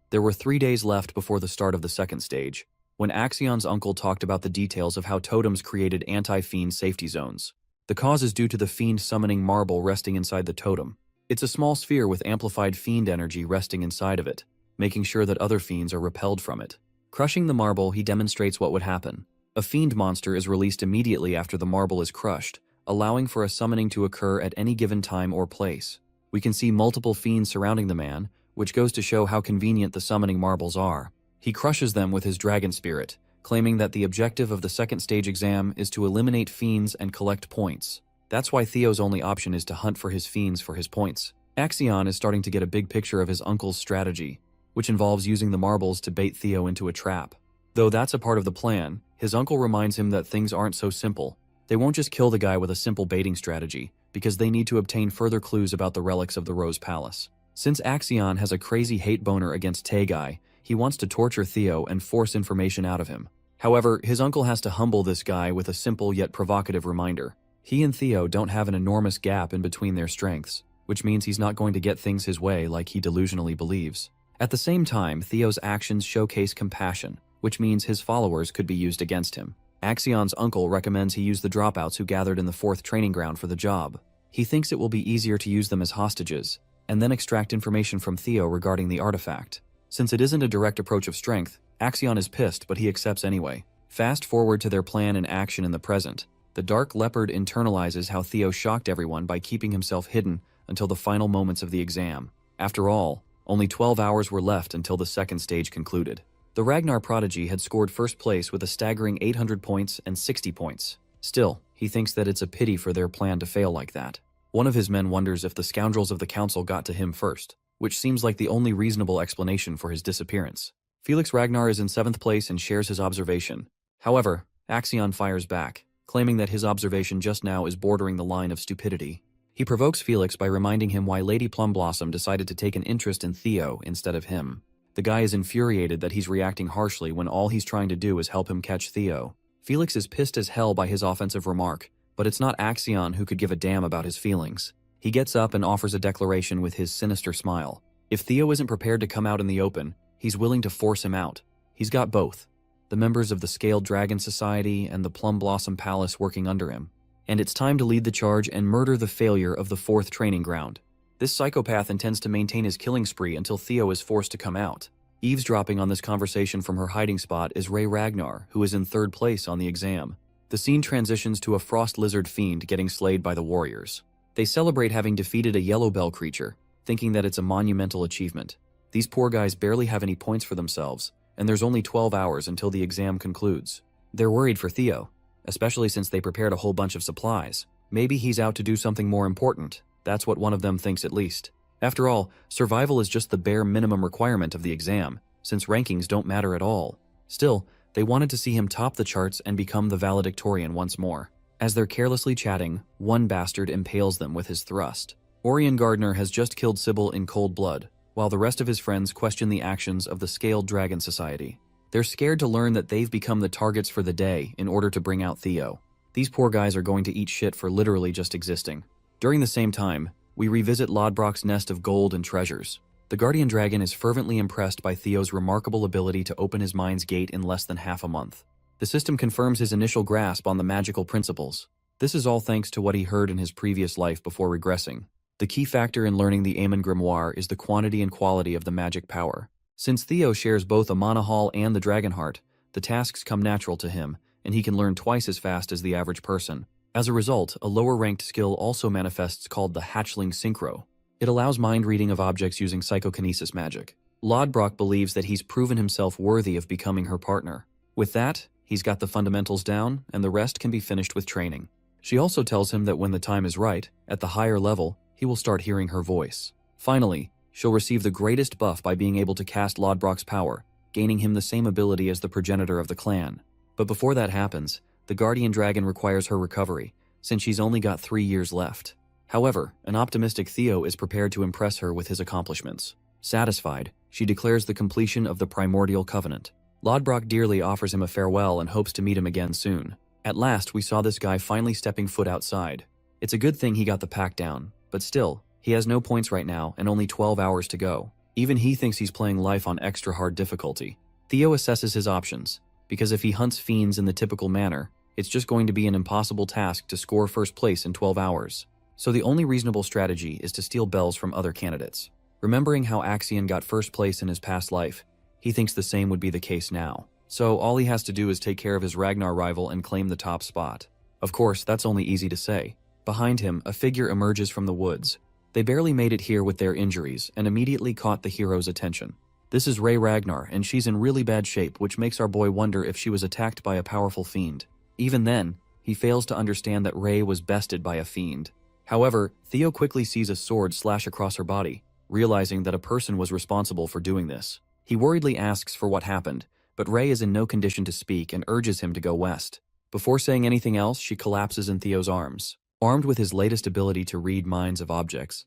There were 3 days left before the start of the second stage, when Axion's uncle talked about the details of how totems created anti-fiend safety zones. The cause is due to the fiend summoning marble resting inside the totem. It's a small sphere with amplified fiend energy resting inside of it, making sure that other fiends are repelled from it. Crushing the marble, he demonstrates what would happen. A fiend monster is released immediately after the marble is crushed, allowing for a summoning to occur at any given time or place. We can see multiple fiends surrounding the man, which goes to show how convenient the summoning marbles are. He crushes them with his dragon spirit, claiming that the objective of the second stage exam is to eliminate fiends and collect points. That's why Theo's only option is to hunt for his fiends for his points. Axion is starting to get a big picture of his uncle's strategy, which involves using the marbles to bait Theo into a trap. Though that's a part of the plan, his uncle reminds him that things aren't so simple. They won't just kill the guy with a simple baiting strategy, because they need to obtain further clues about the relics of the Rose Palace. Since Axion has a crazy hate boner against Taegai, he wants to torture Theo and force information out of him. However, his uncle has to humble this guy with a simple yet provocative reminder. He and Theo don't have an enormous gap in between their strengths, which means he's not going to get things his way like he delusionally believes. At the same time, Theo's actions showcase compassion, which means his followers could be used against him. Axion's uncle recommends he use the dropouts who gathered in the 4th training ground for the job. He thinks it will be easier to use them as hostages, and then extract information from Theo regarding the artifact. Since it isn't a direct approach of strength, Axion is pissed, but he accepts anyway. Fast forward to their plan in action in the present. The Dark Leopard internalizes how Theo shocked everyone by keeping himself hidden until the final moments of the exam. After all, only 12 hours were left until the second stage concluded. The Ragnar Prodigy had scored first place with a staggering 800 points and 60 points. Still, he thinks that it's a pity for their plan to fail like that. One of his men wonders if the scoundrels of the council got to him first, which seems like the only reasonable explanation for his disappearance. Felix Ragnar is in 7th place and shares his observation. However, Axion fires back, claiming that his observation just now is bordering the line of stupidity. He provokes Felix by reminding him why Lady Plumblossom decided to take an interest in Theo instead of him. The guy is infuriated that he's reacting harshly when all he's trying to do is help him catch Theo. Felix is pissed as hell by his offensive remark, but it's not Axion who could give a damn about his feelings. He gets up and offers a declaration with his sinister smile. If Theo isn't prepared to come out in the open, he's willing to force him out. He's got both the members of the Scaled Dragon Society and the Plum Blossom Palace working under him. And it's time to lead the charge and murder the failure of the 4th training ground. This psychopath intends to maintain his killing spree until Theo is forced to come out. Eavesdropping on this conversation from her hiding spot is Ray Ragnar, who is in 3rd place on the exam. The scene transitions to a frost lizard fiend getting slayed by the warriors. They celebrate having defeated a yellow bell creature, thinking that it's a monumental achievement. These poor guys barely have any points for themselves, and there's only 12 hours until the exam concludes. They're worried for Theo, especially since they prepared a whole bunch of supplies. Maybe he's out to do something more important. That's what one of them thinks at least. After all, survival is just the bare minimum requirement of the exam, since rankings don't matter at all. Still, they wanted to see him top the charts and become the valedictorian once more. As they're carelessly chatting, one bastard impales them with his thrust. Orion Gardner has just killed Sybil in cold blood, while the rest of his friends question the actions of the Scaled Dragon Society. They're scared to learn that they've become the targets for the day in order to bring out Theo. These poor guys are going to eat shit for literally just existing. During the same time, we revisit Lodbrok's nest of gold and treasures. The Guardian Dragon is fervently impressed by Theo's remarkable ability to open his mind's gate in less than half a month. The system confirms his initial grasp on the magical principles. This is all thanks to what he heard in his previous life before regressing. The key factor in learning the Amon Grimoire is the quantity and quality of the magic power. Since Theo shares both a Mana Hall and the Dragon Heart, the tasks come natural to him, and he can learn twice as fast as the average person. As a result, a lower-ranked skill also manifests called the Hatchling Synchro. It allows mind reading of objects using psychokinesis magic. Lodbrok believes that he's proven himself worthy of becoming her partner. With that, he's got the fundamentals down, and the rest can be finished with training. She also tells him that when the time is right, at the higher level, he will start hearing her voice. Finally, she'll receive the greatest buff by being able to cast Lodbrok's power, gaining him the same ability as the progenitor of the clan. But before that happens, the Guardian Dragon requires her recovery, since she's only got 3 years left. However, an optimistic Theo is prepared to impress her with his accomplishments. Satisfied, she declares the completion of the Primordial Covenant. Lodbrok dearly offers him a farewell and hopes to meet him again soon. At last, we saw this guy finally stepping foot outside. It's a good thing he got the pack down, but still, he has no points right now and only 12 hours to go. Even he thinks he's playing life on extra hard difficulty. Theo assesses his options, because if he hunts fiends in the typical manner, it's just going to be an impossible task to score first place in 12 hours. So the only reasonable strategy is to steal bells from other candidates. Remembering how Axion got first place in his past life, he thinks the same would be the case now. So all he has to do is take care of his Ragnar rival and claim the top spot. Of course, that's only easy to say. Behind him, a figure emerges from the woods. They barely made it here with their injuries and immediately caught the hero's attention. This is Ray Ragnar, and she's in really bad shape, which makes our boy wonder if she was attacked by a powerful fiend. Even then, he fails to understand that Ray was bested by a fiend. However, Theo quickly sees a sword slash across her body, realizing that a person was responsible for doing this. He worriedly asks for what happened, but Ray is in no condition to speak and urges him to go west. Before saying anything else, she collapses in Theo's arms. Armed with his latest ability to read minds of objects,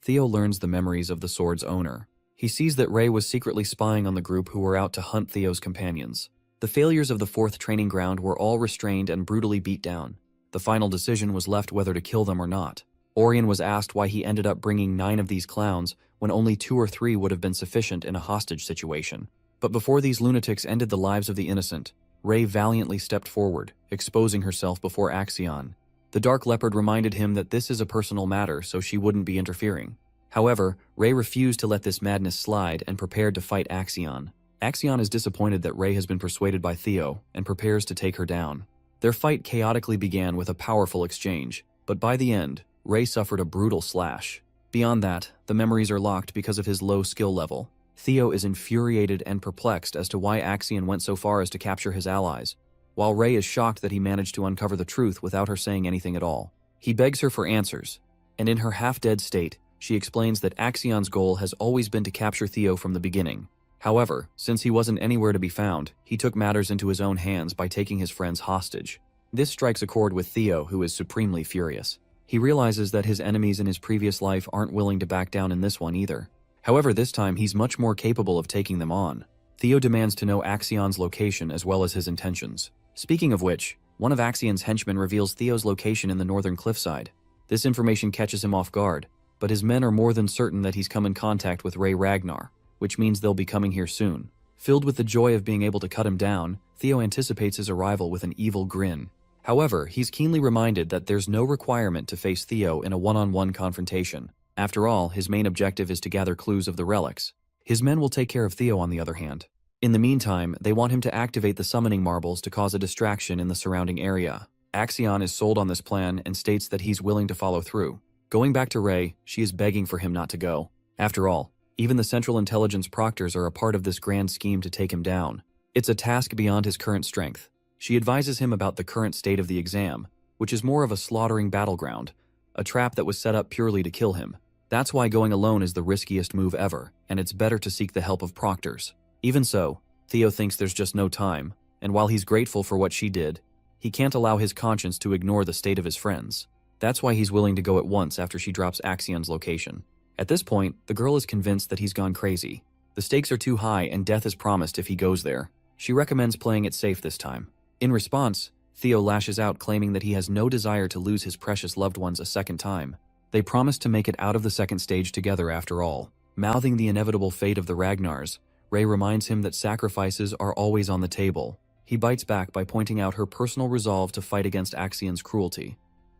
Theo learns the memories of the sword's owner. He sees that Ray was secretly spying on the group who were out to hunt Theo's companions. The failures of the 4th training ground were all restrained and brutally beat down. The final decision was left whether to kill them or not. Orion was asked why he ended up bringing 9 of these clowns when only 2 or 3 would have been sufficient in a hostage situation. But before these lunatics ended the lives of the innocent, Ray valiantly stepped forward, exposing herself before Axion. The Dark Leopard reminded him that this is a personal matter, so she wouldn't be interfering. However, Ray refused to let this madness slide and prepared to fight Axion. Axion is disappointed that Ray has been persuaded by Theo and prepares to take her down. Their fight chaotically began with a powerful exchange, but by the end, Ray suffered a brutal slash. Beyond that, the memories are locked because of his low skill level. Theo is infuriated and perplexed as to why Axion went so far as to capture his allies, while Ray is shocked that he managed to uncover the truth without her saying anything at all. He begs her for answers, and in her half-dead state, she explains that Axion's goal has always been to capture Theo from the beginning. However, since he wasn't anywhere to be found, he took matters into his own hands by taking his friends hostage. This strikes a chord with Theo, who is supremely furious. He realizes that his enemies in his previous life aren't willing to back down in this one either. However, this time he's much more capable of taking them on. Theo demands to know Axion's location as well as his intentions. Speaking of which, one of Axion's henchmen reveals Theo's location in the northern cliffside. This information catches him off guard, but his men are more than certain that he's come in contact with Ray Ragnar, which means they'll be coming here soon. Filled with the joy of being able to cut him down, Theo anticipates his arrival with an evil grin. However, he's keenly reminded that there's no requirement to face Theo in a one-on-one confrontation. After all, his main objective is to gather clues of the relics. His men will take care of Theo on the other hand. In the meantime, they want him to activate the summoning marbles to cause a distraction in the surrounding area. Axion is sold on this plan and states that he's willing to follow through. Going back to Ray, she is begging for him not to go. After all, even the Central Intelligence Proctors are a part of this grand scheme to take him down. It's a task beyond his current strength. She advises him about the current state of the exam, which is more of a slaughtering battleground, a trap that was set up purely to kill him. That's why going alone is the riskiest move ever, and it's better to seek the help of proctors. Even so, Theo thinks there's just no time, and while he's grateful for what she did, he can't allow his conscience to ignore the state of his friends. That's why he's willing to go at once after she drops Axion's location. At this point, the girl is convinced that he's gone crazy. The stakes are too high and death is promised if he goes there. She recommends playing it safe this time. In response, Theo lashes out claiming that he has no desire to lose his precious loved ones a second time. They promise to make it out of the second stage together after all. Mouthing the inevitable fate of the Ragnars, Ray reminds him that sacrifices are always on the table. He bites back by pointing out her personal resolve to fight against Axion's cruelty,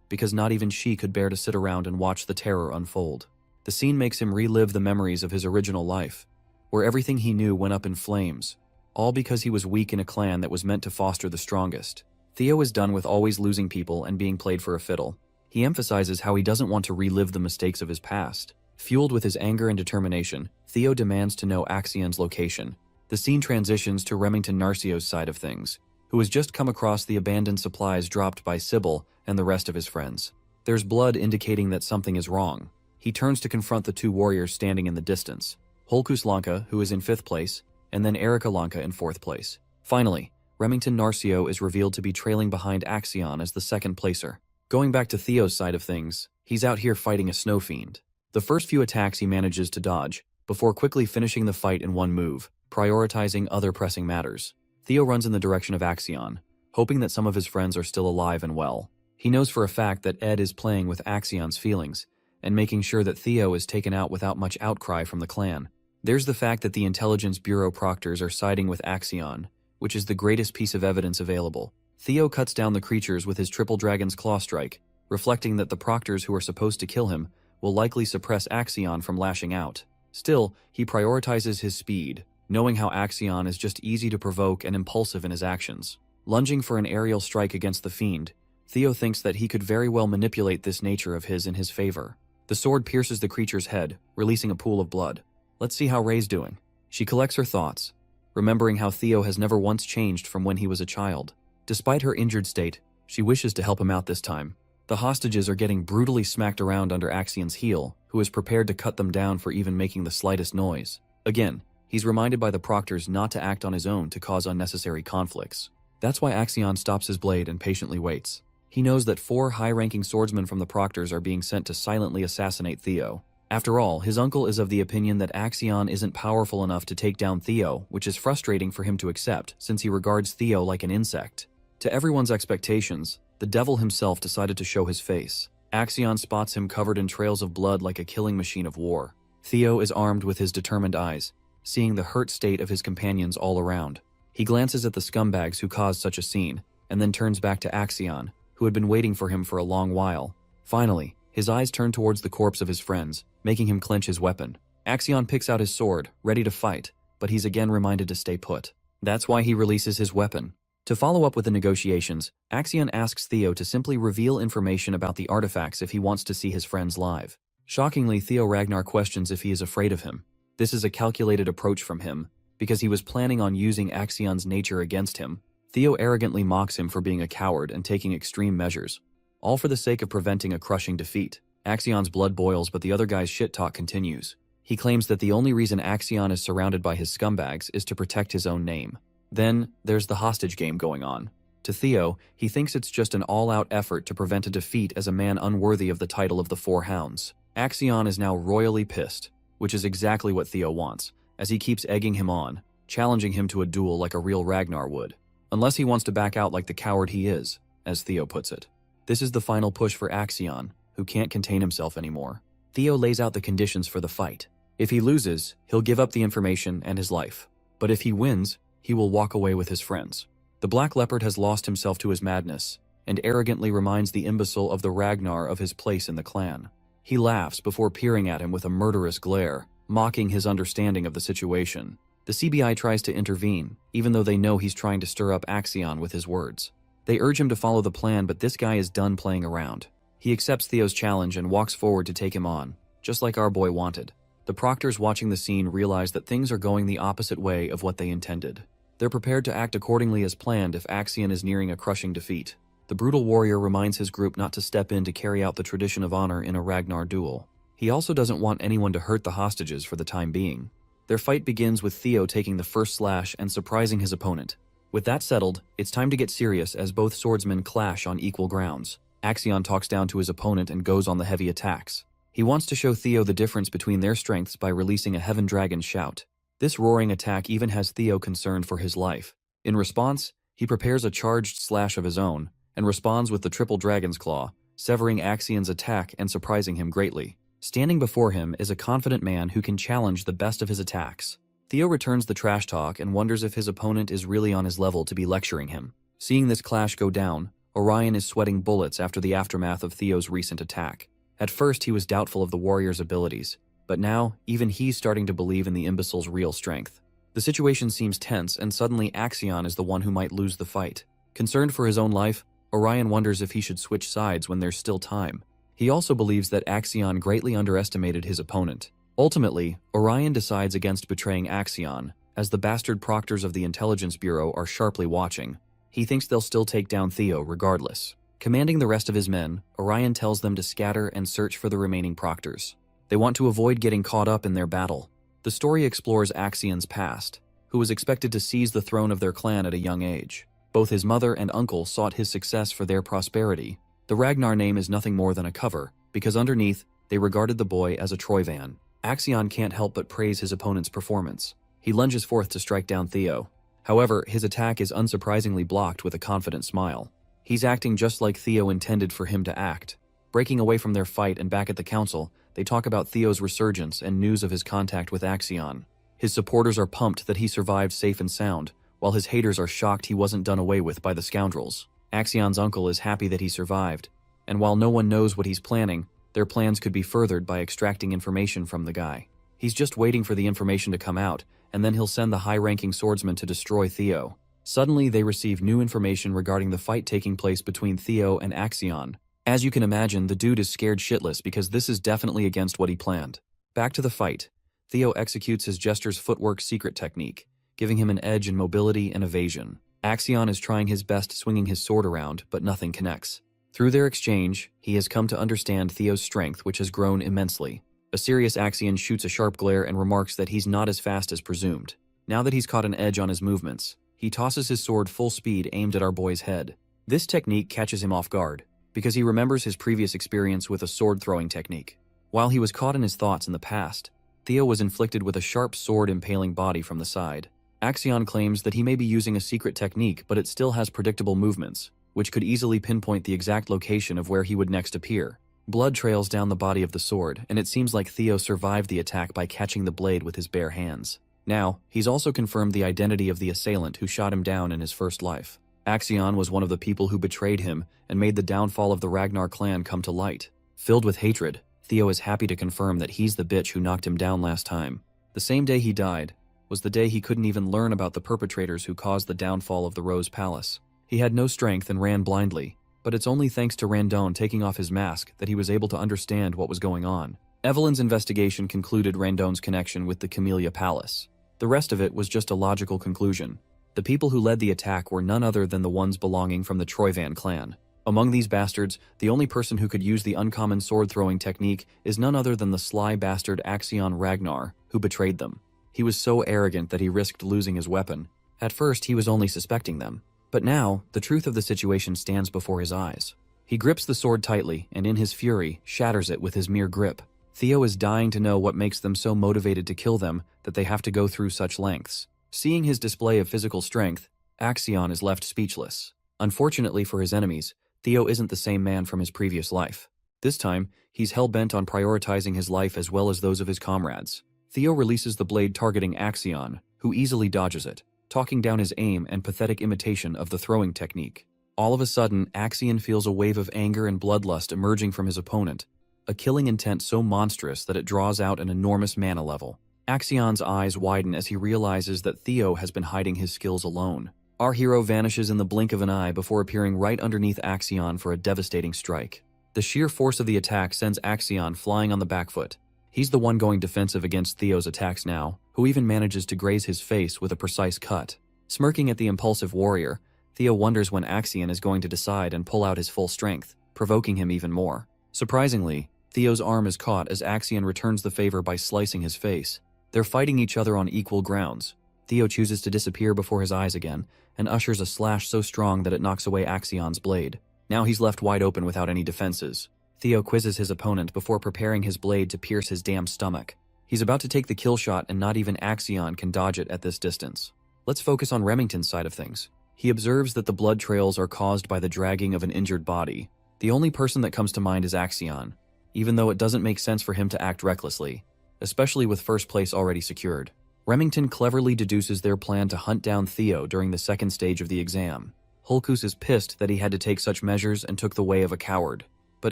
because not even she could bear to sit around and watch the terror unfold. The scene makes him relive the memories of his original life, where everything he knew went up in flames, all because he was weak in a clan that was meant to foster the strongest. Theo is done with always losing people and being played for a fiddle. He emphasizes how he doesn't want to relive the mistakes of his past. Fueled with his anger and determination, Theo demands to know Axion's location. The scene transitions to Remington Narcio's side of things, who has just come across the abandoned supplies dropped by Sybil and the rest of his friends. There's blood indicating that something is wrong. He turns to confront the two warriors standing in the distance, Holkus Lanka, who is in 5th place, and then Erika Lanka in 4th place. Finally, Remington Narcio is revealed to be trailing behind Axion as the 2nd placer. Going back to Theo's side of things, he's out here fighting a snow fiend. The first few attacks he manages to dodge, before quickly finishing the fight in one move, prioritizing other pressing matters. Theo runs in the direction of Axion, hoping that some of his friends are still alive and well. He knows for a fact that Ed is playing with Axion's feelings, and making sure that Theo is taken out without much outcry from the clan. There's the fact that the Intelligence Bureau proctors are siding with Axion, which is the greatest piece of evidence available. Theo cuts down the creatures with his Triple Dragon's Claw Strike, reflecting that the proctors who are supposed to kill him will likely suppress Axion from lashing out. Still, he prioritizes his speed, knowing how Axion is just easy to provoke and impulsive in his actions. Lunging for an aerial strike against the fiend, Theo thinks that he could very well manipulate this nature of his in his favor. The sword pierces the creature's head, releasing a pool of blood. Let's see how Ray's doing. She collects her thoughts, remembering how Theo has never once changed from when he was a child. Despite her injured state, she wishes to help him out this time. The hostages are getting brutally smacked around under Axion's heel, who is prepared to cut them down for even making the slightest noise. Again, he's reminded by the proctors not to act on his own to cause unnecessary conflicts. That's why Axion stops his blade and patiently waits. He knows that 4 high-ranking swordsmen from the proctors are being sent to silently assassinate Theo. After all, his uncle is of the opinion that Axion isn't powerful enough to take down Theo, which is frustrating for him to accept since he regards Theo like an insect. To everyone's expectations, the devil himself decided to show his face. Axion spots him covered in trails of blood like a killing machine of war. Theo is armed with his determined eyes, seeing the hurt state of his companions all around. He glances at the scumbags who caused such a scene, and then turns back to Axion, who had been waiting for him for a long while. Finally, his eyes turn towards the corpse of his friends, making him clench his weapon. Axion picks out his sword, ready to fight, but he's again reminded to stay put. That's why he releases his weapon. To follow up with the negotiations, Axion asks Theo to simply reveal information about the artifacts if he wants to see his friends live. Shockingly, Theo Ragnar questions if he is afraid of him. This is a calculated approach from him, because he was planning on using Axion's nature against him. Theo arrogantly mocks him for being a coward and taking extreme measures, all for the sake of preventing a crushing defeat. Axion's blood boils, but the other guy's shit talk continues. He claims that the only reason Axion is surrounded by his scumbags is to protect his own name. Then, there's the hostage game going on. To Theo, he thinks it's just an all-out effort to prevent a defeat as a man unworthy of the title of the Four Hounds. Axion is now royally pissed, which is exactly what Theo wants, as he keeps egging him on, challenging him to a duel like a real Ragnar would. Unless he wants to back out like the coward he is, as Theo puts it. This is the final push for Axion, who can't contain himself anymore. Theo lays out the conditions for the fight. If he loses, he'll give up the information and his life. But if he wins, he will walk away with his friends. The Black Leopard has lost himself to his madness, and arrogantly reminds the imbecile of the Ragnar of his place in the clan. He laughs before peering at him with a murderous glare, mocking his understanding of the situation. The CBI tries to intervene, even though they know he's trying to stir up Axion with his words. They urge him to follow the plan, but this guy is done playing around. He accepts Theo's challenge and walks forward to take him on, just like our boy wanted. The proctors watching the scene realize that things are going the opposite way of what they intended. They're prepared to act accordingly as planned if Axion is nearing a crushing defeat. The brutal warrior reminds his group not to step in to carry out the tradition of honor in a Ragnar duel. He also doesn't want anyone to hurt the hostages for the time being. Their fight begins with Theo taking the first slash and surprising his opponent. With that settled, it's time to get serious as both swordsmen clash on equal grounds. Axion talks down to his opponent and goes on the heavy attacks. He wants to show Theo the difference between their strengths by releasing a Heaven Dragon shout. This roaring attack even has Theo concerned for his life. In response, he prepares a charged slash of his own, and responds with the Triple Dragon's Claw, severing Axion's attack and surprising him greatly. Standing before him is a confident man who can challenge the best of his attacks. Theo returns the trash talk and wonders if his opponent is really on his level to be lecturing him. Seeing this clash go down, Orion is sweating bullets after the aftermath of Theo's recent attack. At first, he was doubtful of the warrior's abilities, but now, even he's starting to believe in the imbecile's real strength. The situation seems tense, and suddenly Axion is the one who might lose the fight. Concerned for his own life, Orion wonders if he should switch sides when there's still time. He also believes that Axion greatly underestimated his opponent. Ultimately, Orion decides against betraying Axion, as the bastard proctors of the Intelligence Bureau are sharply watching. He thinks they'll still take down Theo regardless. Commanding the rest of his men, Orion tells them to scatter and search for the remaining proctors. They want to avoid getting caught up in their battle. The story explores Axion's past, who was expected to seize the throne of their clan at a young age. Both his mother and uncle sought his success for their prosperity. The Ragnar name is nothing more than a cover, because underneath, they regarded the boy as a Troyvan. Axion can't help but praise his opponent's performance. He lunges forth to strike down Theo. However, his attack is unsurprisingly blocked with a confident smile. He's acting just like Theo intended for him to act. Breaking away from their fight and back at the council, they talk about Theo's resurgence and news of his contact with Axion. His supporters are pumped that he survived safe and sound, while his haters are shocked he wasn't done away with by the scoundrels. Axion's uncle is happy that he survived, and while no one knows what he's planning, their plans could be furthered by extracting information from the guy. He's just waiting for the information to come out, and then he'll send the high-ranking swordsman to destroy Theo. Suddenly, they receive new information regarding the fight taking place between Theo and Axion. As you can imagine, the dude is scared shitless because this is definitely against what he planned. Back to the fight. Theo executes his jester's footwork secret technique, giving him an edge in mobility and evasion. Axion is trying his best swinging his sword around, but nothing connects. Through their exchange, he has come to understand Theo's strength, which has grown immensely. A serious Axion shoots a sharp glare and remarks that he's not as fast as presumed. Now that he's caught an edge on his movements, he tosses his sword full speed aimed at our boy's head. This technique catches him off guard, because he remembers his previous experience with a sword-throwing technique. While he was caught in his thoughts in the past, Theo was inflicted with a sharp sword impaling body from the side. Axion claims that he may be using a secret technique, but it still has predictable movements, which could easily pinpoint the exact location of where he would next appear. Blood trails down the body of the sword, and it seems like Theo survived the attack by catching the blade with his bare hands. Now, he's also confirmed the identity of the assailant who shot him down in his first life. Axion was one of the people who betrayed him and made the downfall of the Ragnar clan come to light. Filled with hatred, Theo is happy to confirm that he's the bitch who knocked him down last time. The same day he died was the day he couldn't even learn about the perpetrators who caused the downfall of the Rose Palace. He had no strength and ran blindly, but it's only thanks to Randon taking off his mask that he was able to understand what was going on. Evelyn's investigation concluded Randon's connection with the Camellia Palace. The rest of it was just a logical conclusion. The people who led the attack were none other than the ones belonging from the Troyvan clan. Among these bastards, the only person who could use the uncommon sword-throwing technique is none other than the sly bastard Axion Ragnar, who betrayed them. He was so arrogant that he risked losing his weapon. At first, he was only suspecting them. But now, the truth of the situation stands before his eyes. He grips the sword tightly, and in his fury, shatters it with his mere grip. Theo is dying to know what makes them so motivated to kill them that they have to go through such lengths. Seeing his display of physical strength, Axion is left speechless. Unfortunately for his enemies, Theo isn't the same man from his previous life. This time, he's hell-bent on prioritizing his life as well as those of his comrades. Theo releases the blade targeting Axion, who easily dodges it, talking down his aim and pathetic imitation of the throwing technique. All of a sudden, Axion feels a wave of anger and bloodlust emerging from his opponent, a killing intent so monstrous that it draws out an enormous mana level. Axion's eyes widen as he realizes that Theo has been hiding his skills alone. Our hero vanishes in the blink of an eye before appearing right underneath Axion for a devastating strike. The sheer force of the attack sends Axion flying on the back foot. He's the one going defensive against Theo's attacks now, who even manages to graze his face with a precise cut. Smirking at the impulsive warrior, Theo wonders when Axion is going to decide and pull out his full strength, provoking him even more. Surprisingly, Theo's arm is caught as Axion returns the favor by slicing his face. They're fighting each other on equal grounds. Theo chooses to disappear before his eyes again, and ushers a slash so strong that it knocks away Axion's blade. Now he's left wide open without any defenses. Theo quizzes his opponent before preparing his blade to pierce his damn stomach. He's about to take the kill shot and not even Axion can dodge it at this distance. Let's focus on Remington's side of things. He observes that the blood trails are caused by the dragging of an injured body. The only person that comes to mind is Axion, even though it doesn't make sense for him to act recklessly, especially with first place already secured. Remington cleverly deduces their plan to hunt down Theo during the second stage of the exam. Hulkus is pissed that he had to take such measures and took the way of a coward. But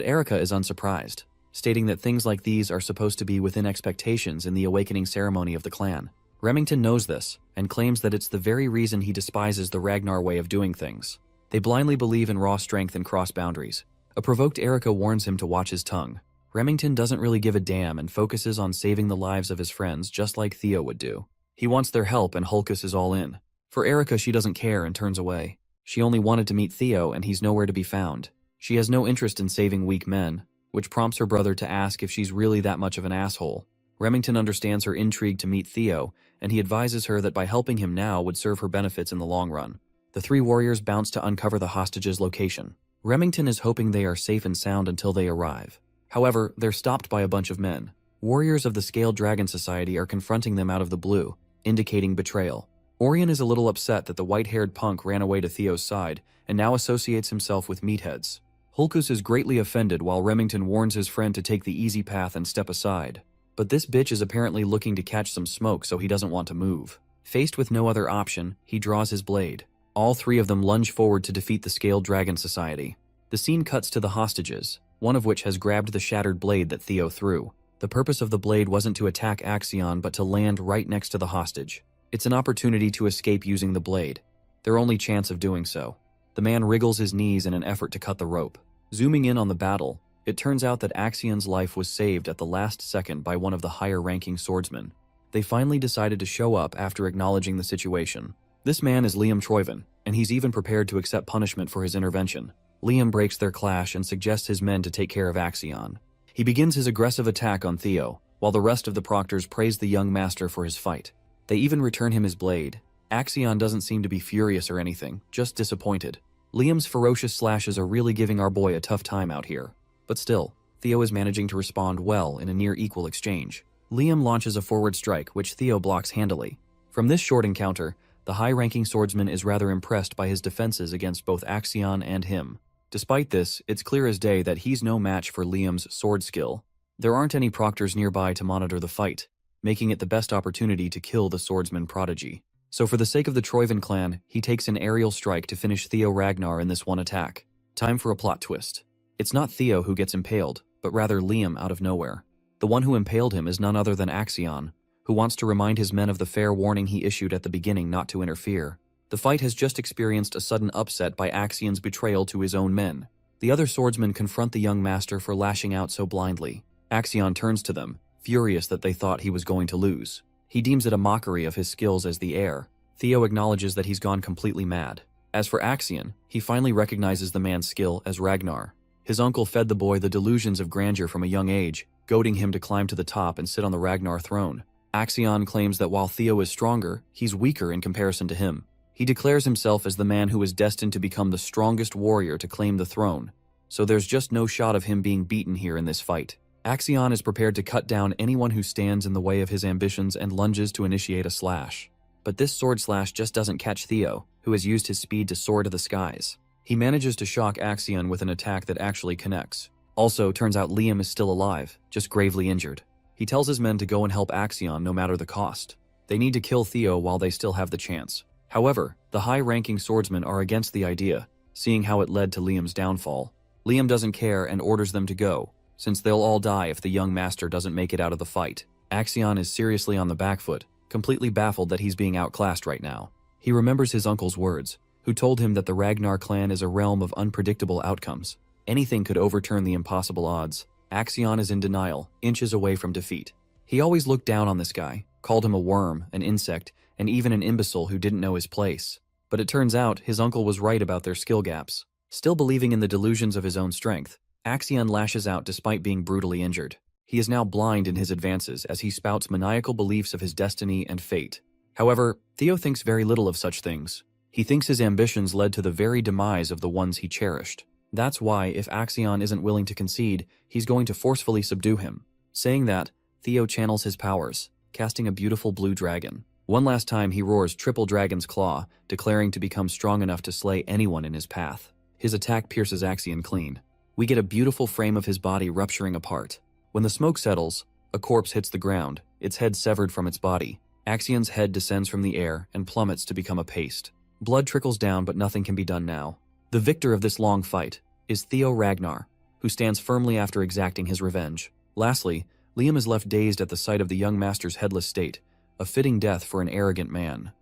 Erica is unsurprised, stating that things like these are supposed to be within expectations in the awakening ceremony of the clan. Remington knows this, and claims that it's the very reason he despises the Ragnar way of doing things. They blindly believe in raw strength and cross boundaries. A provoked Erica warns him to watch his tongue. Remington doesn't really give a damn and focuses on saving the lives of his friends just like Theo would do. He wants their help and Hulkus is all in. For Erica, she doesn't care and turns away. She only wanted to meet Theo and he's nowhere to be found. She has no interest in saving weak men, which prompts her brother to ask if she's really that much of an asshole. Remington understands her intrigue to meet Theo, and he advises her that by helping him now would serve her benefits in the long run. The three warriors bounce to uncover the hostages' location. Remington is hoping they are safe and sound until they arrive. However, they're stopped by a bunch of men. Warriors of the Scaled Dragon Society are confronting them out of the blue, indicating betrayal. Orion is a little upset that the white-haired punk ran away to Theo's side, and now associates himself with meatheads. Hulkus is greatly offended while Remington warns his friend to take the easy path and step aside. But this bitch is apparently looking to catch some smoke, so he doesn't want to move. Faced with no other option, he draws his blade. All three of them lunge forward to defeat the Scaled Dragon Society. The scene cuts to the hostages, one of which has grabbed the shattered blade that Theo threw. The purpose of the blade wasn't to attack Axion, but to land right next to the hostage. It's an opportunity to escape using the blade. Their only chance of doing so. The man wriggles his knees in an effort to cut the rope. Zooming in on the battle, it turns out that Axion's life was saved at the last second by one of the higher-ranking swordsmen. They finally decided to show up after acknowledging the situation. This man is Liam Troyven, and he's even prepared to accept punishment for his intervention. Liam breaks their clash and suggests his men to take care of Axion. He begins his aggressive attack on Theo, while the rest of the proctors praise the young master for his fight. They even return him his blade. Axion doesn't seem to be furious or anything, just disappointed. Liam's ferocious slashes are really giving our boy a tough time out here. But still, Theo is managing to respond well in a near-equal exchange. Liam launches a forward strike, which Theo blocks handily. From this short encounter, the high-ranking swordsman is rather impressed by his defenses against both Axion and him. Despite this, it's clear as day that he's no match for Liam's sword skill. There aren't any proctors nearby to monitor the fight, making it the best opportunity to kill the swordsman prodigy. So for the sake of the Troyven clan, he takes an aerial strike to finish Theo Ragnar in this one attack. Time for a plot twist. It's not Theo who gets impaled, but rather Liam out of nowhere. The one who impaled him is none other than Axion, who wants to remind his men of the fair warning he issued at the beginning not to interfere. The fight has just experienced a sudden upset by Axion's betrayal to his own men. The other swordsmen confront the young master for lashing out so blindly. Axion turns to them, furious that they thought he was going to lose. He deems it a mockery of his skills as the heir. Theo acknowledges that he's gone completely mad. As for Axion, he finally recognizes the man's skill as Ragnar. His uncle fed the boy the delusions of grandeur from a young age, goading him to climb to the top and sit on the Ragnar throne. Axion claims that while Theo is stronger, he's weaker in comparison to him. He declares himself as the man who is destined to become the strongest warrior to claim the throne, so there's just no shot of him being beaten here in this fight. Axion is prepared to cut down anyone who stands in the way of his ambitions and lunges to initiate a slash. But this sword slash just doesn't catch Theo, who has used his speed to soar to the skies. He manages to shock Axion with an attack that actually connects. Also, turns out Liam is still alive, just gravely injured. He tells his men to go and help Axion no matter the cost. They need to kill Theo while they still have the chance. However, the high-ranking swordsmen are against the idea, seeing how it led to Liam's downfall. Liam doesn't care and orders them to go, since they'll all die if the young master doesn't make it out of the fight. Axion is seriously on the back foot, completely baffled that he's being outclassed right now. He remembers his uncle's words, who told him that the Ragnar clan is a realm of unpredictable outcomes. Anything could overturn the impossible odds. Axion is in denial, inches away from defeat. He always looked down on this guy, called him a worm, an insect, and even an imbecile who didn't know his place. But it turns out his uncle was right about their skill gaps. Still believing in the delusions of his own strength, Axion lashes out despite being brutally injured. He is now blind in his advances as he spouts maniacal beliefs of his destiny and fate. However, Theo thinks very little of such things. He thinks his ambitions led to the very demise of the ones he cherished. That's why, if Axion isn't willing to concede, he's going to forcefully subdue him. Saying that, Theo channels his powers, casting a beautiful blue dragon. One last time he roars Triple Dragon's Claw, declaring to become strong enough to slay anyone in his path. His attack pierces Axion clean. We get a beautiful frame of his body rupturing apart. When the smoke settles, a corpse hits the ground, its head severed from its body. Axion's head descends from the air and plummets to become a paste. Blood trickles down, but nothing can be done now. The victor of this long fight is Theo Ragnar, who stands firmly after exacting his revenge. Lastly, Liam is left dazed at the sight of the young master's headless state, a fitting death for an arrogant man.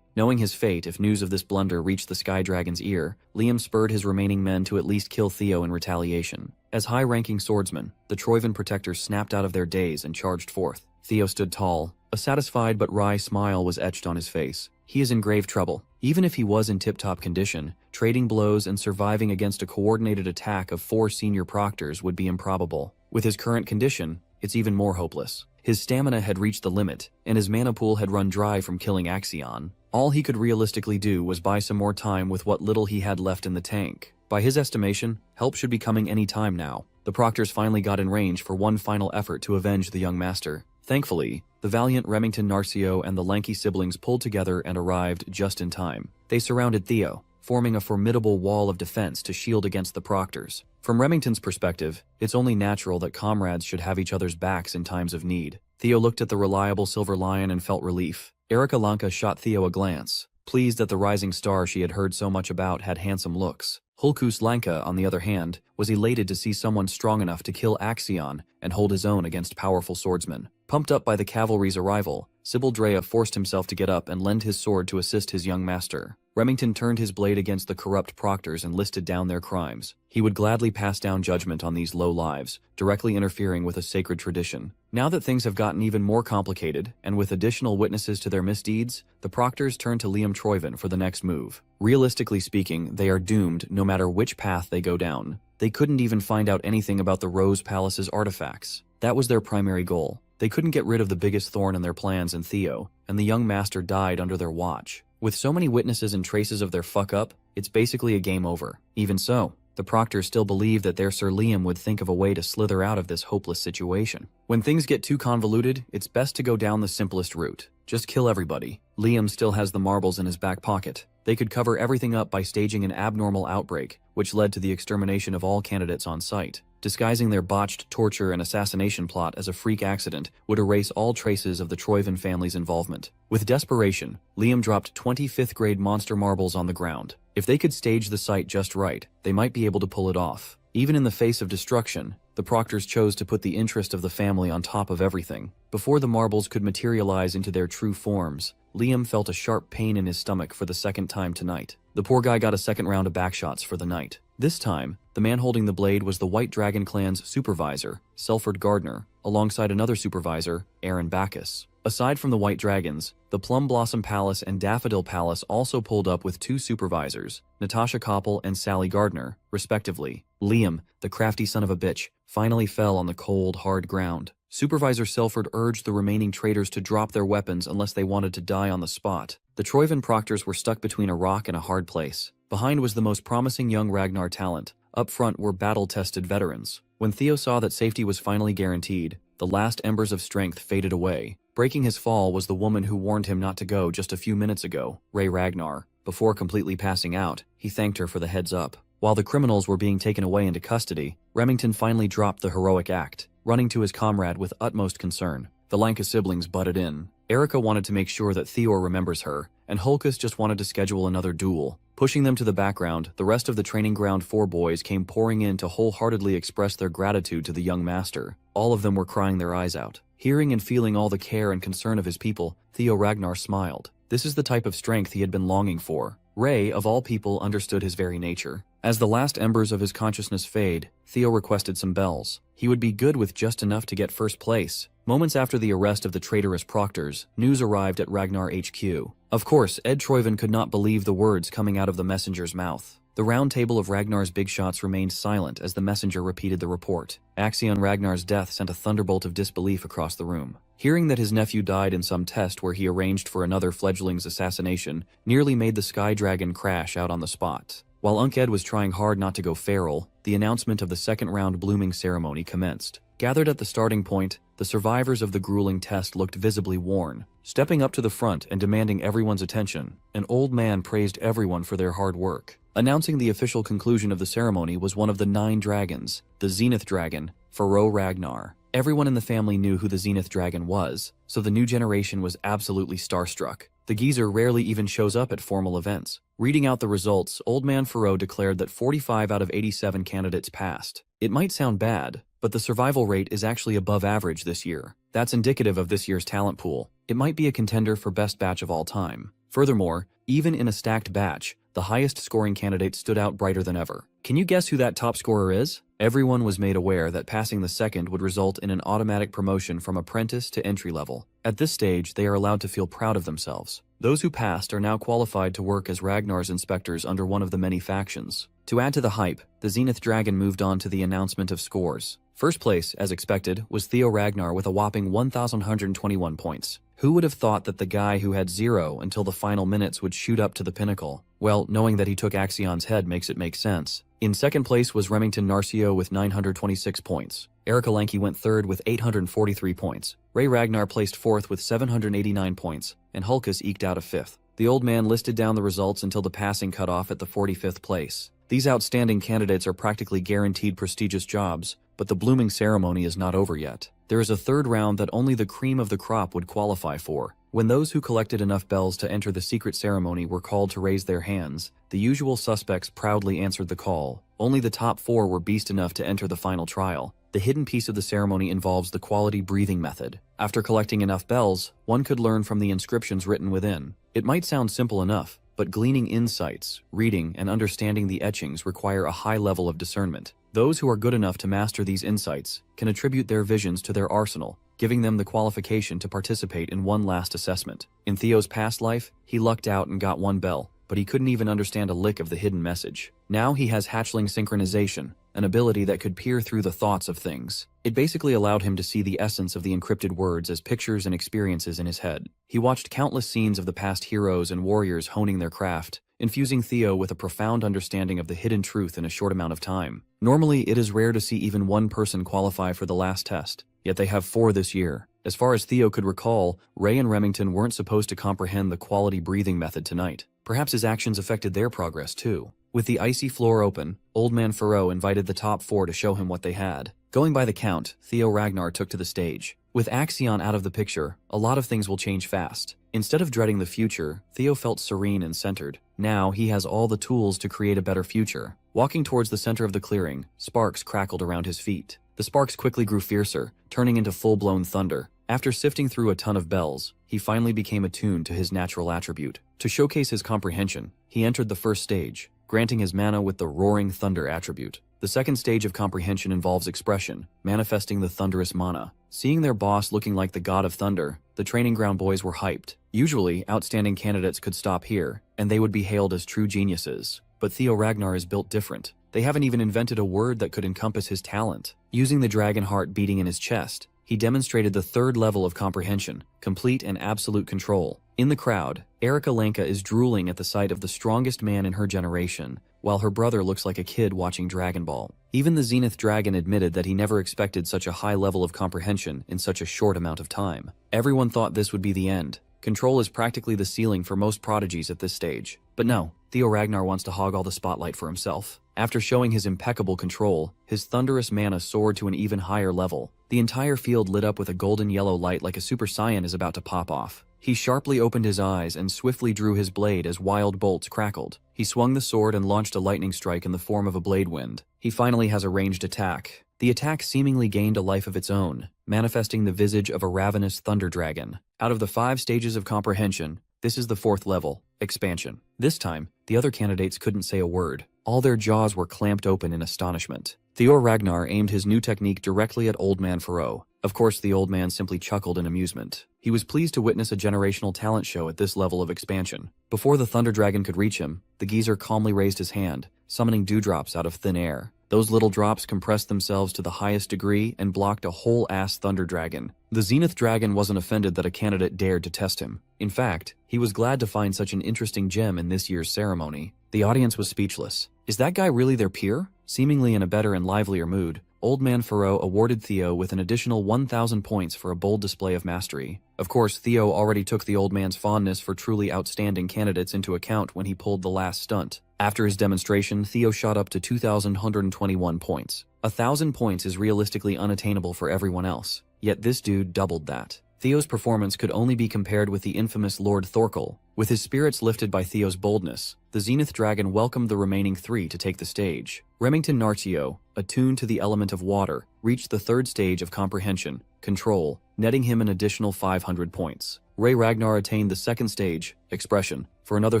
Knowing his fate if news of this blunder reached the Sky Dragon's ear, Liam spurred his remaining men to at least kill Theo in retaliation. As high-ranking swordsmen, the Troivan protectors snapped out of their daze and charged forth. Theo stood tall. A satisfied but wry smile was etched on his face. He is in grave trouble. Even if he was in tip-top condition, trading blows and surviving against a coordinated attack of 4 senior proctors would be improbable. With his current condition, it's even more hopeless. His stamina had reached the limit, and his mana pool had run dry from killing Axion. All he could realistically do was buy some more time with what little he had left in the tank. By his estimation, help should be coming any time now. The proctors finally got in range for one final effort to avenge the young master. Thankfully, the valiant Remington Narcio and the lanky siblings pulled together and arrived just in time. They surrounded Theo, forming a formidable wall of defense to shield against the proctors. From Remington's perspective, it's only natural that comrades should have each other's backs in times of need. Theo looked at the reliable Silver Lion and felt relief. Erika Lanka shot Theo a glance, pleased that the rising star she had heard so much about had handsome looks. Hulkus Lanka, on the other hand, was elated to see someone strong enough to kill Axion and hold his own against powerful swordsmen. Pumped up by the cavalry's arrival, Sybil Drea forced himself to get up and lend his sword to assist his young master. Remington turned his blade against the corrupt proctors and listed down their crimes. He would gladly pass down judgment on these low lives, directly interfering with a sacred tradition. Now that things have gotten even more complicated, and with additional witnesses to their misdeeds, the proctors turn to Liam Troivan for the next move. Realistically speaking, they are doomed no matter which path they go down. They couldn't even find out anything about the Rose Palace's artifacts. That was their primary goal. They couldn't get rid of the biggest thorn in their plans in Theo, and the young master died under their watch. With so many witnesses and traces of their fuck-up, it's basically a game over. Even so, the proctors still believe that their Sir Liam would think of a way to slither out of this hopeless situation. When things get too convoluted, it's best to go down the simplest route. Just kill everybody. Liam still has the marbles in his back pocket. They could cover everything up by staging an abnormal outbreak, which led to the extermination of all candidates on site. Disguising their botched torture and assassination plot as a freak accident would erase all traces of the Troivan family's involvement. With desperation, Liam dropped 20 5th-grade monster marbles on the ground. If they could stage the site just right, they might be able to pull it off. Even in the face of destruction, the proctors chose to put the interest of the family on top of everything. Before the marbles could materialize into their true forms, Liam felt a sharp pain in his stomach for the second time tonight. The poor guy got a second round of backshots for the night. This time, the man holding the blade was the White Dragon clan's supervisor, Selford Gardner, alongside another supervisor, Aaron Bacchus. Aside from the White Dragons, the Plum Blossom Palace and Daffodil Palace also pulled up with 2 supervisors, Natasha Koppel and Sally Gardner, respectively. Liam, the crafty son of a bitch, finally fell on the cold, hard ground. Supervisor Selford urged the remaining traitors to drop their weapons unless they wanted to die on the spot. The Troyvan proctors were stuck between a rock and a hard place. Behind was the most promising young Ragnar talent. Up front were battle-tested veterans. When Theo saw that safety was finally guaranteed, the last embers of strength faded away. Breaking his fall was the woman who warned him not to go just a few minutes ago, Ray Ragnar. Before completely passing out, he thanked her for the heads up. While the criminals were being taken away into custody, Remington finally dropped the heroic act, running to his comrade with utmost concern. The Lanka siblings butted in. Erica wanted to make sure that Theor remembers her, and Hulkus just wanted to schedule another duel. Pushing them to the background, the rest of the training ground 4 boys came pouring in to wholeheartedly express their gratitude to the young master. All of them were crying their eyes out. Hearing and feeling all the care and concern of his people, Theo Ragnar smiled. This is the type of strength he had been longing for. Ray, of all people, understood his very nature. As the last embers of his consciousness fade, Theo requested some bells. He would be good with just enough to get first place. Moments after the arrest of the traitorous proctors, news arrived at Ragnar HQ. Of course, Ed Troyvan could not believe the words coming out of the messenger's mouth. The round table of Ragnar's big shots remained silent as the messenger repeated the report. Axion Ragnar's death sent a thunderbolt of disbelief across the room. Hearing that his nephew died in some test where he arranged for another fledgling's assassination nearly made the Sky Dragon crash out on the spot. While Unc-Ed was trying hard not to go feral, the announcement of the second-round blooming ceremony commenced. Gathered at the starting point, the survivors of the grueling test looked visibly worn. Stepping up to the front and demanding everyone's attention, an old man praised everyone for their hard work. Announcing the official conclusion of the ceremony was one of the 9 dragons, the Zenith Dragon, Pharaoh Ragnar. Everyone in the family knew who the Zenith Dragon was, so the new generation was absolutely starstruck. The geezer rarely even shows up at formal events. Reading out the results, Old Man Pharaoh declared that 45 out of 87 candidates passed. It might sound bad, but the survival rate is actually above average this year. That's indicative of this year's talent pool. It might be a contender for best batch of all time. Furthermore, even in a stacked batch, the highest scoring candidate stood out brighter than ever. Can you guess who that top scorer is? Everyone was made aware that passing the second would result in an automatic promotion from apprentice to entry level. At this stage, they are allowed to feel proud of themselves. Those who passed are now qualified to work as Ragnar's inspectors under one of the many factions. To add to the hype, the Zenith Dragon moved on to the announcement of scores. First place, as expected, was Theo Ragnar with a whopping 1,121 points. Who would have thought that the guy who had 0 until the final minutes would shoot up to the pinnacle? Well, knowing that he took Axion's head makes it make sense. In second place was Remington Narcio with 926 points. Erica Lanky went third with 843 points. Ray Ragnar placed fourth with 789 points, and Hulkus eked out a fifth. The old man listed down the results until the passing cutoff at the 45th place. These outstanding candidates are practically guaranteed prestigious jobs, but the blooming ceremony is not over yet. There is a third round that only the cream of the crop would qualify for. When those who collected enough bells to enter the secret ceremony were called to raise their hands, the usual suspects proudly answered the call. Only the top 4 were beast enough to enter the final trial. The hidden piece of the ceremony involves the quality breathing method. After collecting enough bells, one could learn from the inscriptions written within. It might sound simple enough, but gleaning insights, reading, and understanding the etchings require a high level of discernment. Those who are good enough to master these insights can attribute their visions to their arsenal, giving them the qualification to participate in one last assessment. In Theo's past life, he lucked out and got 1 bell, but he couldn't even understand a lick of the hidden message. Now he has hatchling synchronization, an ability that could peer through the thoughts of things. It basically allowed him to see the essence of the encrypted words as pictures and experiences in his head. He watched countless scenes of the past heroes and warriors honing their craft, infusing Theo with a profound understanding of the hidden truth in a short amount of time. Normally, it is rare to see even 1 person qualify for the last test, yet they have 4 this year. As far as Theo could recall, Ray and Remington weren't supposed to comprehend the quality breathing method tonight. Perhaps his actions affected their progress too. With the icy floor open, Old Man Pharaoh invited the top 4 to show him what they had. Going by the count, Theo Ragnar took to the stage. With Axion out of the picture, a lot of things will change fast. Instead of dreading the future, Theo felt serene and centered. Now he has all the tools to create a better future. Walking towards the center of the clearing, sparks crackled around his feet. The sparks quickly grew fiercer, turning into full-blown thunder. After sifting through a ton of bells, he finally became attuned to his natural attribute. To showcase his comprehension, he entered the first stage, granting his mana with the Roaring Thunder attribute. The second stage of comprehension involves expression, manifesting the thunderous mana. Seeing their boss looking like the god of thunder, the the training ground boys were hyped. Usually, outstanding candidates could stop here, and they would be hailed as true geniuses. But Theo Ragnar is built different. They haven't even invented a word that could encompass his talent. Using the dragon heart beating in his chest, he demonstrated the third level of comprehension, complete and absolute control. In the crowd, Erica Lanka is drooling at the sight of the strongest man in her generation, while her brother looks like a kid watching Dragon Ball. Even the Zenith Dragon admitted that he never expected such a high level of comprehension in such a short amount of time. Everyone thought this would be the end. Control is practically the ceiling for most prodigies at this stage. But no, Theo Ragnar wants to hog all the spotlight for himself. After showing his impeccable control, his thunderous mana soared to an even higher level. The entire field lit up with a golden yellow light like a Super Saiyan is about to pop off. He sharply opened his eyes and swiftly drew his blade as wild bolts crackled. He swung the sword and launched a lightning strike in the form of a blade wind. He finally has a ranged attack. The attack seemingly gained a life of its own, manifesting the visage of a ravenous thunder dragon. Out of the 5 stages of comprehension, this is the 4th level, expansion. This time, the other candidates couldn't say a word. All their jaws were clamped open in astonishment. Theo Ragnar aimed his new technique directly at Old Man Pharaoh. Of course, the old man simply chuckled in amusement. He was pleased to witness a generational talent show at this level of expansion. Before the Thunder Dragon could reach him, the geezer calmly raised his hand, summoning dewdrops out of thin air. Those little drops compressed themselves to the highest degree and blocked a whole-ass Thunder Dragon. The Zenith Dragon wasn't offended that a candidate dared to test him. In fact, he was glad to find such an interesting gem in this year's ceremony. The audience was speechless. Is that guy really their peer? Seemingly in a better and livelier mood, Old Man Pharaoh awarded Theo with an additional 1,000 points for a bold display of mastery. Of course, Theo already took the old man's fondness for truly outstanding candidates into account when he pulled the last stunt. After his demonstration, Theo shot up to 2,121 points. 1,000 points is realistically unattainable for everyone else, yet this dude doubled that. Theo's performance could only be compared with the infamous Lord Thorkel. With his spirits lifted by Theo's boldness, the Zenith Dragon welcomed the remaining 3 to take the stage. Remington Narcio, attuned to the element of water, reached the 3rd stage of comprehension, control, netting him an additional 500 points. Ray Ragnar attained the 2nd stage, expression, for another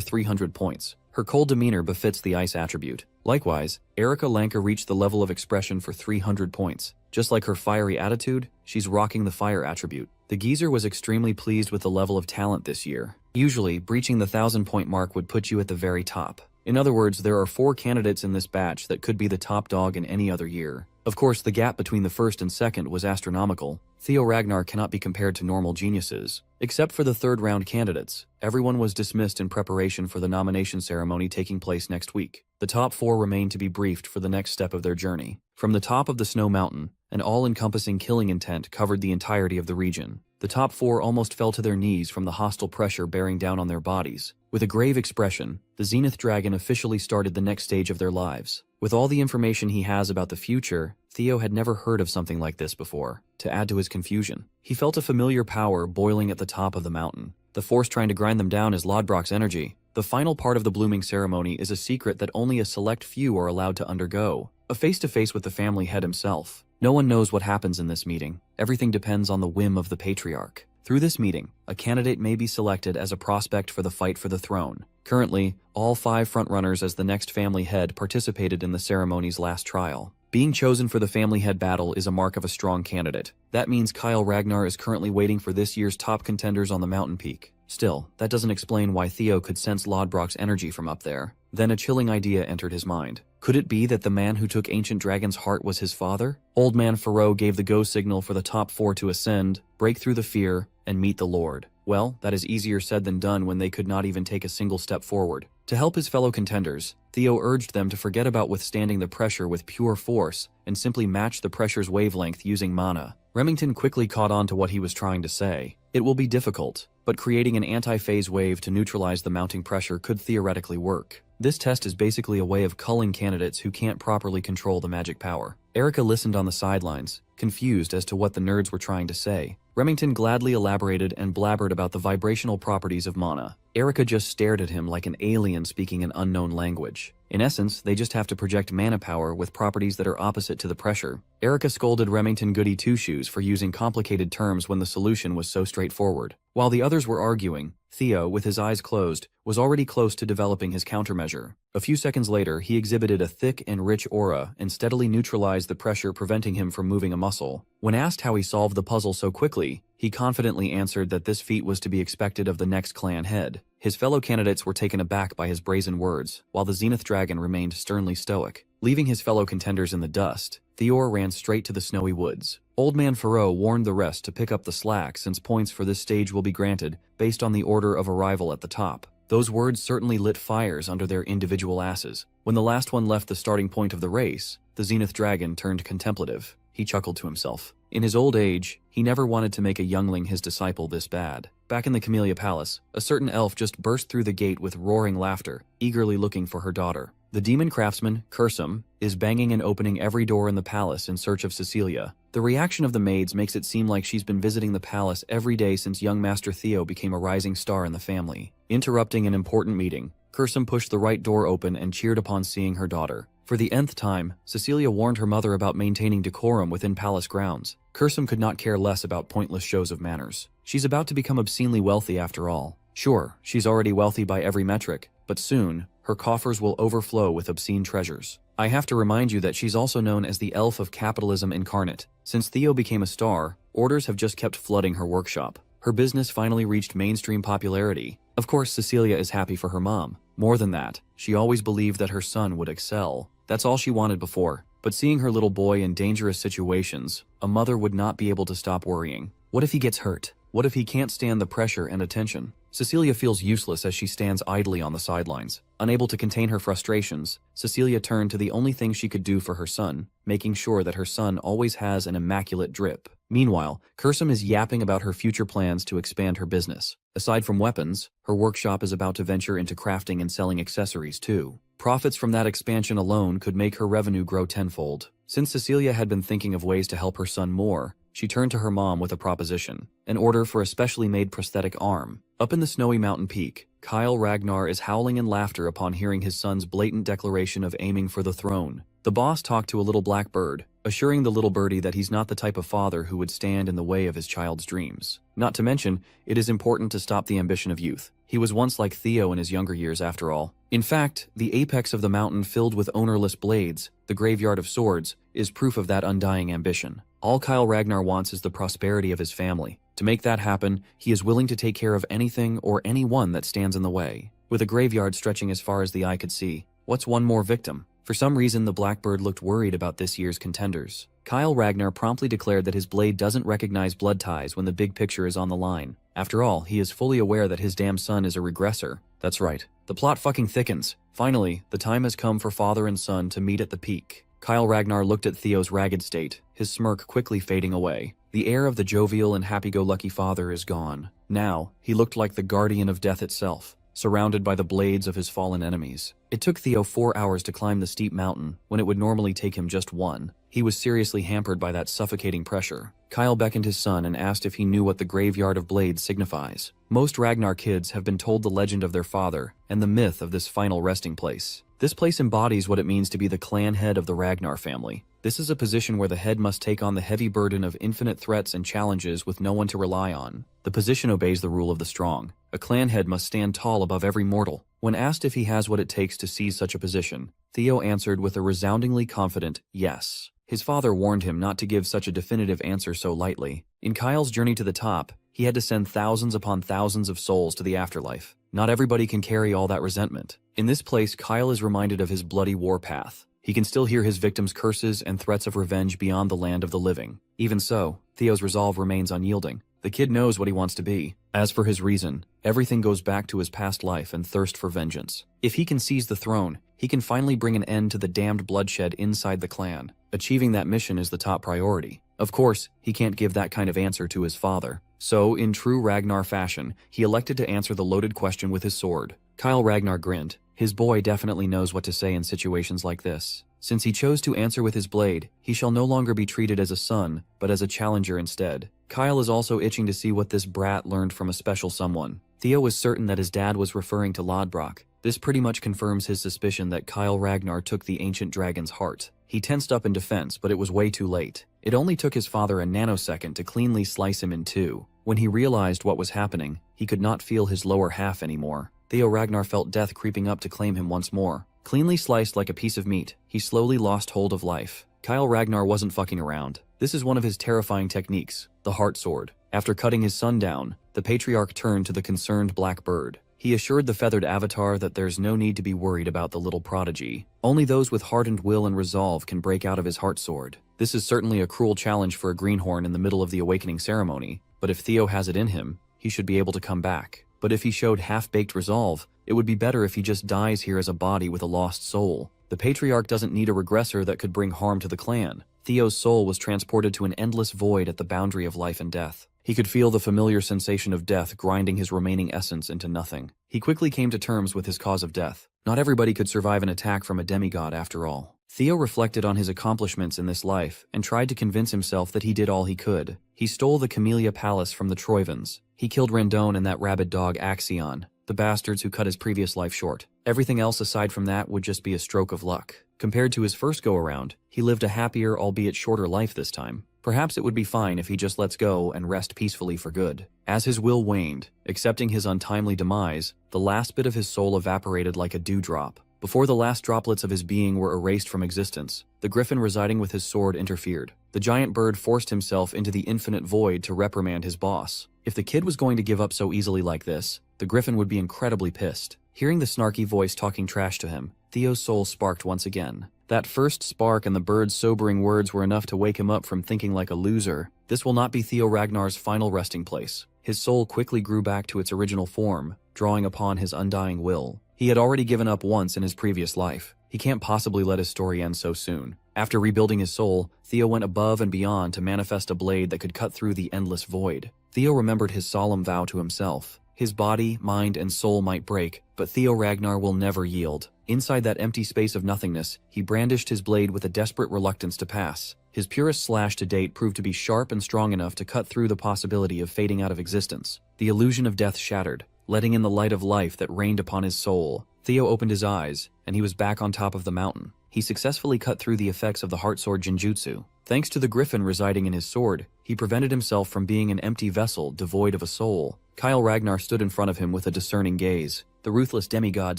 300 points. Her cold demeanor befits the ice attribute. Likewise, Erica Lanka reached the level of expression for 300 points. Just like her fiery attitude, she's rocking the fire attribute. The geezer was extremely pleased with the level of talent this year. Usually, breaching the 1,000-point mark would put you at the very top. In other words, there are 4 candidates in this batch that could be the top dog in any other year. Of course, the gap between the 1st and 2nd was astronomical. Theo Ragnar cannot be compared to normal geniuses. Except for the 3rd round candidates, everyone was dismissed in preparation for the nomination ceremony taking place next week. The top 4 remained to be briefed for the next step of their journey. From the top of the snow mountain, an all-encompassing killing intent covered the entirety of the region. The top 4 almost fell to their knees from the hostile pressure bearing down on their bodies. With a grave expression, the Zenith Dragon officially started the next stage of their lives. With all the information he has about the future, Theo had never heard of something like this before. To add to his confusion, he felt a familiar power boiling at the top of the mountain. The force trying to grind them down is Lodbrok's energy. The final part of the blooming ceremony is a secret that only a select few are allowed to undergo. A face-to-face with the family head himself. No one knows what happens in this meeting. Everything depends on the whim of the patriarch. Through this meeting, a candidate may be selected as a prospect for the fight for the throne. Currently, all 5 frontrunners as the next family head participated in the ceremony's last trial. Being chosen for the family head battle is a mark of a strong candidate. That means Kyle Ragnar is currently waiting for this year's top contenders on the mountain peak. Still, that doesn't explain why Theo could sense Lodbrok's energy from up there. Then a chilling idea entered his mind. Could it be that the man who took Ancient Dragon's heart was his father? Old Man Pharaoh gave the go signal for the top 4 to ascend, break through the fear, and meet the Lord. Well, that is easier said than done when they could not even take a single step forward. To help his fellow contenders, Theo urged them to forget about withstanding the pressure with pure force and simply match the pressure's wavelength using mana. Remington quickly caught on to what he was trying to say. It will be difficult, but creating an anti-phase wave to neutralize the mounting pressure could theoretically work. This test is basically a way of culling candidates who can't properly control the magic power. Erica listened on the sidelines, confused as to what the nerds were trying to say. Remington gladly elaborated and blabbered about the vibrational properties of mana. Erica just stared at him like an alien speaking an unknown language. In essence, they just have to project mana power with properties that are opposite to the pressure. Erica scolded Remington Goody Two-Shoes for using complicated terms when the solution was so straightforward. While the others were arguing, Theo, with his eyes closed, was already close to developing his countermeasure. A few seconds later, he exhibited a thick and rich aura and steadily neutralized the pressure preventing him from moving a muscle. When asked how he solved the puzzle so quickly, he confidently answered that this feat was to be expected of the next clan head. His fellow candidates were taken aback by his brazen words, while the Zenith Dragon remained sternly stoic. Leaving his fellow contenders in the dust, Theor ran straight to the snowy woods. Old Man Pharaoh warned the rest to pick up the slack since points for this stage will be granted based on the order of arrival at the top. Those words certainly lit fires under their individual asses. When the last one left the starting point of the race, the Zenith Dragon turned contemplative. He chuckled to himself. In his old age, he never wanted to make a youngling his disciple this bad. Back in the Camellia Palace, a certain elf just burst through the gate with roaring laughter, eagerly looking for her daughter. The demon craftsman, Cursum, is banging and opening every door in the palace in search of Cecilia. The reaction of the maids makes it seem like she's been visiting the palace every day since young Master Theo became a rising star in the family. Interrupting an important meeting, Cursum pushed the right door open and cheered upon seeing her daughter. For the nth time, Cecilia warned her mother about maintaining decorum within palace grounds. Cursum could not care less about pointless shows of manners. She's about to become obscenely wealthy after all. Sure, she's already wealthy by every metric, but soon, her coffers will overflow with obscene treasures. I have to remind you that she's also known as the Elf of Capitalism Incarnate. Since Theo became a star, orders have just kept flooding her workshop. Her business finally reached mainstream popularity. Of course, Cecilia is happy for her mom. More than that, she always believed that her son would excel. That's all she wanted before. But seeing her little boy in dangerous situations, a mother would not be able to stop worrying. What if he gets hurt? What if he can't stand the pressure and attention? Cecilia feels useless as she stands idly on the sidelines. Unable to contain her frustrations, Cecilia turned to the only thing she could do for her son, making sure that her son always has an immaculate drip. Meanwhile, Cursum is yapping about her future plans to expand her business. Aside from weapons, her workshop is about to venture into crafting and selling accessories too. Profits from that expansion alone could make her revenue grow tenfold. Since Cecilia had been thinking of ways to help her son more, she turned to her mom with a proposition, an order for a specially made prosthetic arm. Up in the snowy mountain peak, Kyle Ragnar is howling in laughter upon hearing his son's blatant declaration of aiming for the throne. The boss talked to a little black bird, assuring the little birdie that he's not the type of father who would stand in the way of his child's dreams. Not to mention, it is important to stop the ambition of youth. He was once like Theo in his younger years after all. In fact, the apex of the mountain filled with ownerless blades, the graveyard of swords, is proof of that undying ambition. All Kyle Ragnar wants is the prosperity of his family. To make that happen, he is willing to take care of anything or anyone that stands in the way. With a graveyard stretching as far as the eye could see, what's one more victim? For some reason, the blackbird looked worried about this year's contenders. Kyle Ragnar promptly declared that his blade doesn't recognize blood ties when the big picture is on the line. After all, he is fully aware that his damn son is a regressor. That's right. The plot fucking thickens. Finally, the time has come for father and son to meet at the peak. Kyle Ragnar looked at Theo's ragged state, his smirk quickly fading away. The air of the jovial and happy-go-lucky father is gone. Now, he looked like the guardian of death itself, surrounded by the blades of his fallen enemies. It took Theo 4 hours to climb the steep mountain, when it would normally take him just 1. He was seriously hampered by that suffocating pressure. Kyle beckoned his son and asked if he knew what the graveyard of blades signifies. Most Ragnar kids have been told the legend of their father and the myth of this final resting place. This place embodies what it means to be the clan head of the Ragnar family. This is a position where the head must take on the heavy burden of infinite threats and challenges with no one to rely on. The position obeys the rule of the strong. A clan head must stand tall above every mortal. When asked if he has what it takes to seize such a position, Theo answered with a resoundingly confident yes. His father warned him not to give such a definitive answer so lightly. In Kyle's journey to the top, he had to send thousands upon thousands of souls to the afterlife. Not everybody can carry all that resentment. In this place, Kyle is reminded of his bloody warpath. He can still hear his victims' curses and threats of revenge beyond the land of the living. Even so, Theo's resolve remains unyielding. The kid knows what he wants to be. As for his reason, everything goes back to his past life and thirst for vengeance. If he can seize the throne, he can finally bring an end to the damned bloodshed inside the clan. Achieving that mission is the top priority. Of course, he can't give that kind of answer to his father. So, in true Ragnar fashion, he elected to answer the loaded question with his sword. Kyle Ragnar grinned. His boy definitely knows what to say in situations like this. Since he chose to answer with his blade, he shall no longer be treated as a son, but as a challenger instead. Kyle is also itching to see what this brat learned from a special someone. Theo was certain that his dad was referring to Lodbrok. This pretty much confirms his suspicion that Kyle Ragnar took the ancient dragon's heart. He tensed up in defense, but it was way too late. It only took his father a nanosecond to cleanly slice him in two. When he realized what was happening, he could not feel his lower half anymore. Theo Ragnar felt death creeping up to claim him once more. Cleanly sliced like a piece of meat, he slowly lost hold of life. Kyle Ragnar wasn't fucking around. This is one of his terrifying techniques, the heart sword. After cutting his son down, the patriarch turned to the concerned black bird. He assured the feathered avatar that there's no need to be worried about the little prodigy. Only those with hardened will and resolve can break out of his heart sword. This is certainly a cruel challenge for a greenhorn in the middle of the awakening ceremony, but if Theo has it in him, he should be able to come back. But if he showed half-baked resolve, it would be better if he just dies here as a body with a lost soul. The patriarch doesn't need a regressor that could bring harm to the clan. Theo's soul was transported to an endless void at the boundary of life and death. He could feel the familiar sensation of death grinding his remaining essence into nothing. He quickly came to terms with his cause of death. Not everybody could survive an attack from a demigod after all. Theo reflected on his accomplishments in this life and tried to convince himself that he did all he could. He stole the Camellia Palace from the Troivans. He killed Rendon and that rabid dog Axion, the bastards who cut his previous life short. Everything else aside from that would just be a stroke of luck. Compared to his first go-around, he lived a happier, albeit shorter life this time. Perhaps it would be fine if he just lets go and rest peacefully for good. As his will waned, accepting his untimely demise, the last bit of his soul evaporated like a dewdrop. Before the last droplets of his being were erased from existence, the griffin residing with his sword interfered. The giant bird forced himself into the infinite void to reprimand his boss. If the kid was going to give up so easily like this, the griffin would be incredibly pissed. Hearing the snarky voice talking trash to him, Theo's soul sparked once again. That first spark and the bird's sobering words were enough to wake him up from thinking like a loser. This will not be Theo Ragnar's final resting place. His soul quickly grew back to its original form, drawing upon his undying will. He had already given up once in his previous life. He can't possibly let his story end so soon. After rebuilding his soul, Theo went above and beyond to manifest a blade that could cut through the endless void. Theo remembered his solemn vow to himself. His body, mind, and soul might break, but Theo Ragnar will never yield. Inside that empty space of nothingness, he brandished his blade with a desperate reluctance to pass. His purest slash to date proved to be sharp and strong enough to cut through the possibility of fading out of existence. The illusion of death shattered, letting in the light of life that rained upon his soul. Theo opened his eyes, and he was back on top of the mountain. He successfully cut through the effects of the heart sword Jinjutsu. Thanks to the griffin residing in his sword, he prevented himself from being an empty vessel devoid of a soul. Kyle Ragnar stood in front of him with a discerning gaze. The ruthless demigod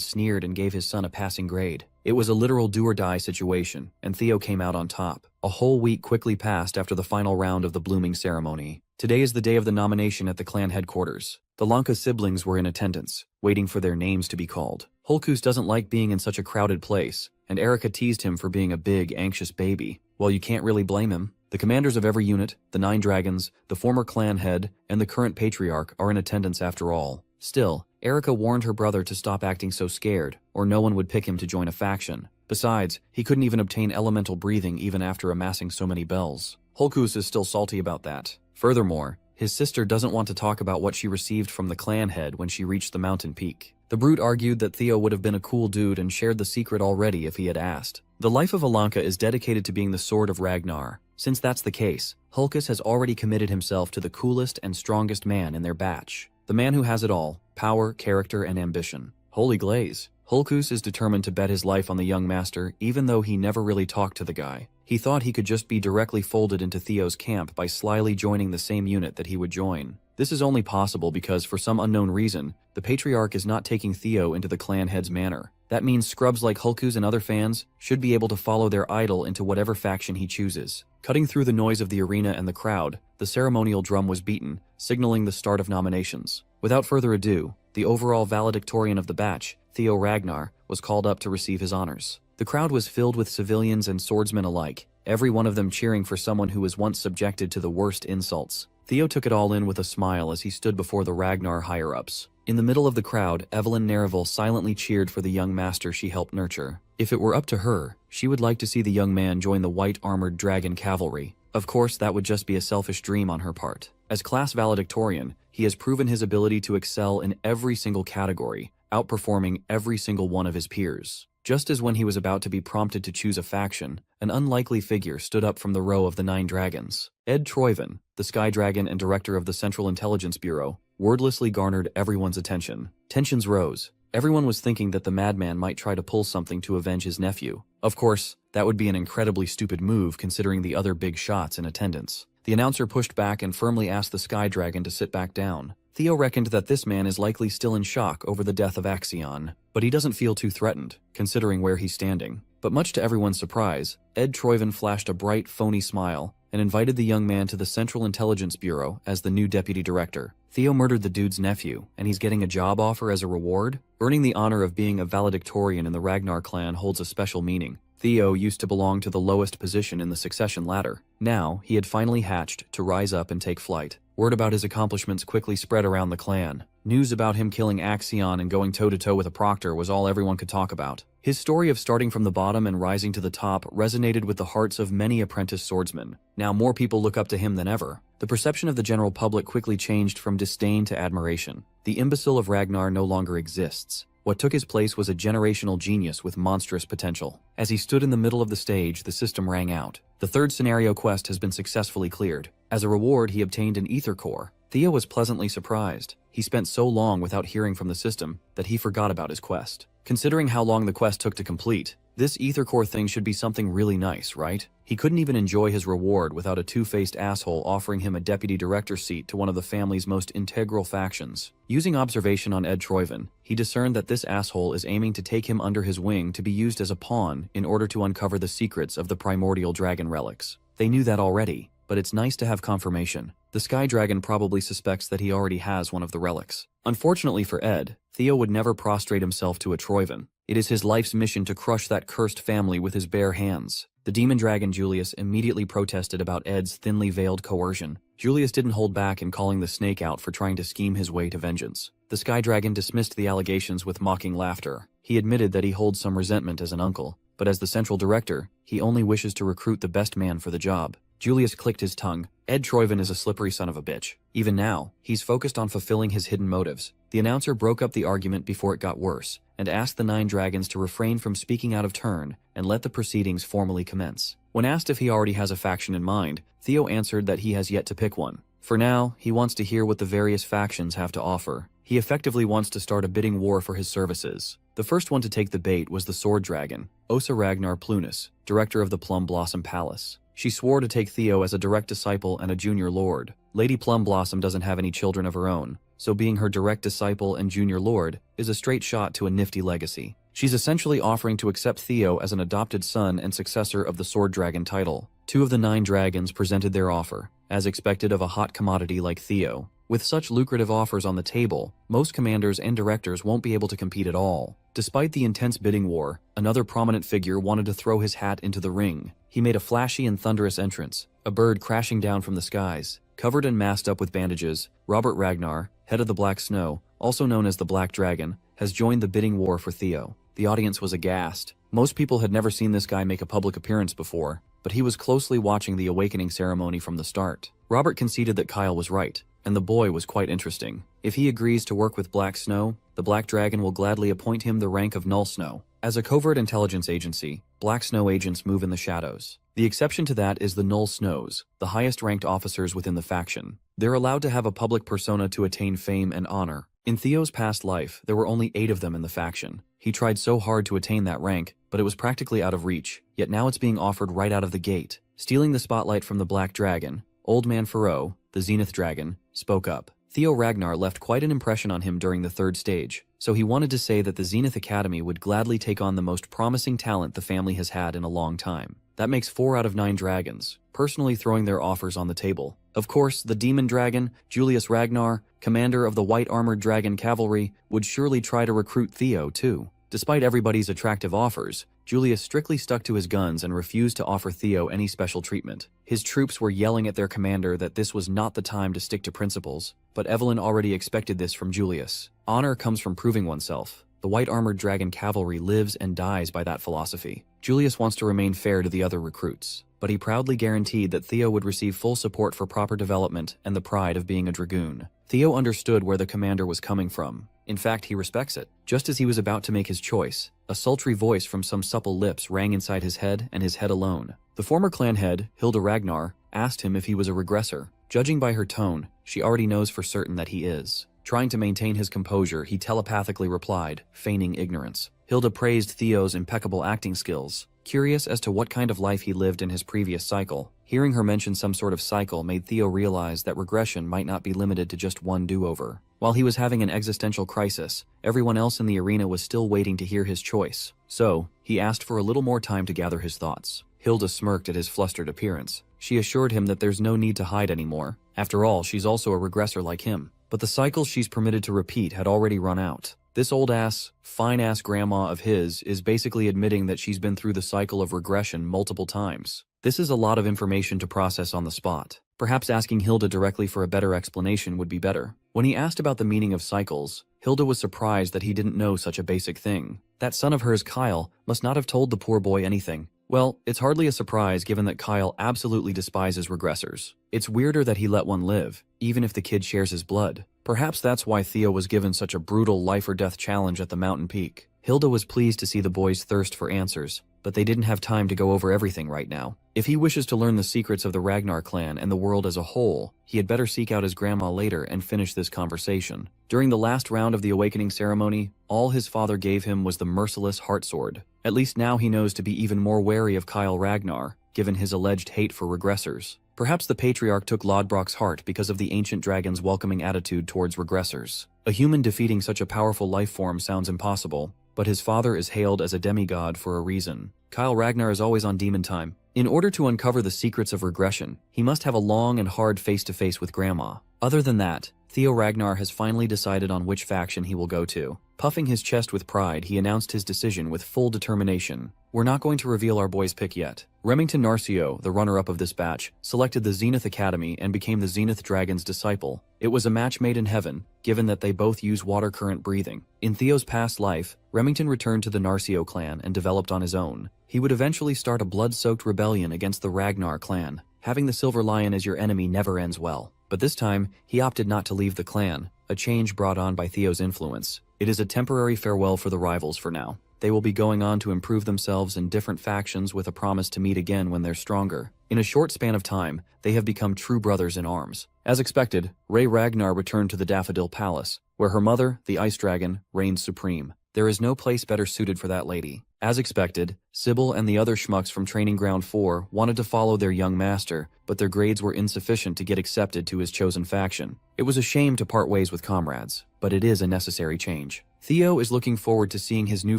sneered and gave his son a passing grade. It was a literal do-or-die situation, and Theo came out on top. A whole week quickly passed after the final round of the blooming ceremony. Today is the day of the nomination at the clan headquarters. The Lanka siblings were in attendance, waiting for their names to be called. Holkus doesn't like being in such a crowded place, and Erica teased him for being a big, anxious baby. Well, you can't really blame him. The commanders of every unit, the 9 dragons, the former clan head, and the current patriarch are in attendance after all. Still, Erica warned her brother to stop acting so scared, or no one would pick him to join a faction. Besides, he couldn't even obtain elemental breathing even after amassing so many bells. Holkus is still salty about that. Furthermore, his sister doesn't want to talk about what she received from the clan head when she reached the mountain peak. The brute argued that Theo would have been a cool dude and shared the secret already if he had asked. The life of Alanka is dedicated to being the sword of Ragnar. Since that's the case, Holkus has already committed himself to the coolest and strongest man in their batch. The man who has it all: power, character, and ambition. Holy glaze. Holkus is determined to bet his life on the young master, even though he never really talked to the guy. He thought he could just be directly folded into Theo's camp by slyly joining the same unit that he would join. This is only possible because, for some unknown reason, the patriarch is not taking Theo into the clan head's manor. That means scrubs like Holkus and other fans should be able to follow their idol into whatever faction he chooses. Cutting through the noise of the arena and the crowd, the ceremonial drum was beaten, signaling the start of nominations. Without further ado, the overall valedictorian of the batch, Theo Ragnar, was called up to receive his honors. The crowd was filled with civilians and swordsmen alike, every one of them cheering for someone who was once subjected to the worst insults. Theo took it all in with a smile as he stood before the Ragnar higher-ups. In the middle of the crowd, Evelyn Nereville silently cheered for the young master she helped nurture. If it were up to her, she would like to see the young man join the white-armored dragon cavalry. Of course, that would just be a selfish dream on her part. As class valedictorian, he has proven his ability to excel in every single category, outperforming every single one of his peers. Just as when he was about to be prompted to choose a faction, an unlikely figure stood up from the row of the 9 dragons. Ed Troivan, the Sky Dragon and director of the Central Intelligence Bureau, wordlessly garnered everyone's attention. Tensions rose. Everyone was thinking that the madman might try to pull something to avenge his nephew. Of course, that would be an incredibly stupid move considering the other big shots in attendance. The announcer pushed back and firmly asked the Sky Dragon to sit back down. Theo reckoned that this man is likely still in shock over the death of Axion, but he doesn't feel too threatened, considering where he's standing. But much to everyone's surprise, Ed Troyven flashed a bright, phony smile and invited the young man to the Central Intelligence Bureau as the new deputy director. Theo murdered the dude's nephew, and he's getting a job offer as a reward? Earning the honor of being a valedictorian in the Ragnar clan holds a special meaning. Theo used to belong to the lowest position in the succession ladder. Now, he had finally hatched to rise up and take flight. Word about his accomplishments quickly spread around the clan. News about him killing Axion and going toe-to-toe with a proctor was all everyone could talk about. His story of starting from the bottom and rising to the top resonated with the hearts of many apprentice swordsmen. Now more people look up to him than ever. The perception of the general public quickly changed from disdain to admiration. The imbecile of Ragnar no longer exists. What took his place was a generational genius with monstrous potential. As he stood in the middle of the stage, the system rang out. The third scenario quest has been successfully cleared. As a reward, he obtained an ether core. Theo was pleasantly surprised. He spent so long without hearing from the system that he forgot about his quest. Considering how long the quest took to complete, this ether core thing should be something really nice, right? He couldn't even enjoy his reward without a two-faced asshole offering him a deputy director seat to one of the family's most integral factions. Using observation on Ed Troyven, he discerned that this asshole is aiming to take him under his wing to be used as a pawn in order to uncover the secrets of the primordial dragon relics. They knew that already, but it's nice to have confirmation. The Sky Dragon probably suspects that he already has one of the relics. Unfortunately for Ed, Theo would never prostrate himself to a Troyven. It is his life's mission to crush that cursed family with his bare hands. The demon dragon Julius immediately protested about Ed's thinly veiled coercion. Julius didn't hold back in calling the snake out for trying to scheme his way to vengeance. The Sky Dragon dismissed the allegations with mocking laughter. He admitted that he holds some resentment as an uncle, but as the central director, he only wishes to recruit the best man for the job. Julius clicked his tongue. Ed Troyven is a slippery son of a bitch. Even now, he's focused on fulfilling his hidden motives. The announcer broke up the argument before it got worse, and asked the 9 dragons to refrain from speaking out of turn and let the proceedings formally commence. When asked if he already has a faction in mind, Theo answered that he has yet to pick one. For now, he wants to hear what the various factions have to offer. He effectively wants to start a bidding war for his services. The first one to take the bait was the Sword Dragon, Osa Ragnar Plunus, director of the Plum Blossom Palace. She swore to take Theo as a direct disciple and a junior lord. Lady Plum Blossom doesn't have any children of her own, so being her direct disciple and junior lord is a straight shot to a nifty legacy. She's essentially offering to accept Theo as an adopted son and successor of the Sword Dragon title. 2 of the 9 dragons presented their offer, as expected of a hot commodity like Theo. With such lucrative offers on the table, most commanders and directors won't be able to compete at all. Despite the intense bidding war, another prominent figure wanted to throw his hat into the ring. He made a flashy and thunderous entrance, a bird crashing down from the skies. Covered and masked up with bandages, Robert Ragnar, head of the Black Snow, also known as the Black Dragon, has joined the bidding war for Theo. The audience was aghast. Most people had never seen this guy make a public appearance before, but he was closely watching the awakening ceremony from the start. Robert conceded that Kyle was right, and the boy was quite interesting. If he agrees to work with Black Snow, the Black Dragon will gladly appoint him the rank of Null Snow. As a covert intelligence agency, Black Snow agents move in the shadows. The exception to that is the Null Snows, the highest-ranked officers within the faction. They're allowed to have a public persona to attain fame and honor. In Theo's past life, there were only 8 of them in the faction. He tried so hard to attain that rank, but it was practically out of reach, yet now it's being offered right out of the gate. Stealing the spotlight from the Black Dragon, Old Man Pharaoh, the Zenith Dragon, spoke up. Theo Ragnar left quite an impression on him during the 3rd stage, so he wanted to say that the Zenith Academy would gladly take on the most promising talent the family has had in a long time. That makes 4 out of 9 dragons, personally throwing their offers on the table. Of course, the Demon Dragon, Julius Ragnar, commander of the White Armored Dragon Cavalry, would surely try to recruit Theo too. Despite everybody's attractive offers, Julius strictly stuck to his guns and refused to offer Theo any special treatment. His troops were yelling at their commander that this was not the time to stick to principles, but Evelyn already expected this from Julius. Honor comes from proving oneself. The White Armored Dragon Cavalry lives and dies by that philosophy. Julius wants to remain fair to the other recruits, but he proudly guaranteed that Theo would receive full support for proper development and the pride of being a dragoon. Theo understood where the commander was coming from. In fact, he respects it. Just as he was about to make his choice, a sultry voice from some supple lips rang inside his head and his head alone. The former clan head, Hilda Ragnar, asked him if he was a regressor. Judging by her tone, she already knows for certain that he is. Trying to maintain his composure, he telepathically replied, feigning ignorance. Hilda praised Theo's impeccable acting skills. Curious as to what kind of life he lived in his previous cycle, Hearing her mention some sort of cycle made Theo realize that regression might not be limited to just one do-over. While he was having an existential crisis, everyone else in the arena was still waiting to hear his choice. So, he asked for a little more time to gather his thoughts. Hilda smirked at his flustered appearance. She assured him that there's no need to hide anymore. After all, she's also a regressor like him. But the cycles she's permitted to repeat had already run out. This old-ass, fine-ass grandma of his is basically admitting that she's been through the cycle of regression multiple times. This is a lot of information to process on the spot. Perhaps asking Hilda directly for a better explanation would be better. When he asked about the meaning of cycles, Hilda was surprised that he didn't know such a basic thing. That son of hers, Kyle, must not have told the poor boy anything. Well, it's hardly a surprise given that Kyle absolutely despises regressors. It's weirder that he let one live, even if the kid shares his blood. Perhaps that's why Theo was given such a brutal life-or-death challenge at the mountain peak. Hilda was pleased to see the boys thirst for answers, but they didn't have time to go over everything right now. If he wishes to learn the secrets of the Ragnar clan and the world as a whole, he had better seek out his grandma later and finish this conversation. During the last round of the awakening ceremony, all his father gave him was the merciless heart sword. At least now he knows to be even more wary of Kyle Ragnar, given his alleged hate for regressors. Perhaps the patriarch took Lodbrok's heart because of the ancient dragon's welcoming attitude towards regressors. A human defeating such a powerful life form sounds impossible, but his father is hailed as a demigod for a reason. Kyle Ragnar is always on demon time. In order to uncover the secrets of regression, he must have a long and hard face-to-face with Grandma. Other than that, Theo Ragnar has finally decided on which faction he will go to. Puffing his chest with pride, he announced his decision with full determination. We're not going to reveal our boy's pick yet. Remington Narcio, the runner-up of this batch, selected the Zenith Academy and became the Zenith Dragon's disciple. It was a match made in heaven, given that they both use water current breathing. In Theo's past life, Remington returned to the Narcio clan and developed on his own. He would eventually start a blood-soaked rebellion against the Ragnar clan. Having the Silver Lion as your enemy never ends well. But this time, he opted not to leave the clan, a change brought on by Theo's influence. It is a temporary farewell for the rivals for now. They will be going on to improve themselves in different factions with a promise to meet again when they're stronger. In a short span of time, they have become true brothers in arms. As expected, Rey Ragnar returned to the Daffodil Palace, where her mother, the Ice Dragon, reigns supreme. There is no place better suited for that lady. As expected, Sybil and the other schmucks from Training Ground 4 wanted to follow their young master, but their grades were insufficient to get accepted to his chosen faction. It was a shame to part ways with comrades, but it is a necessary change. Theo is looking forward to seeing his new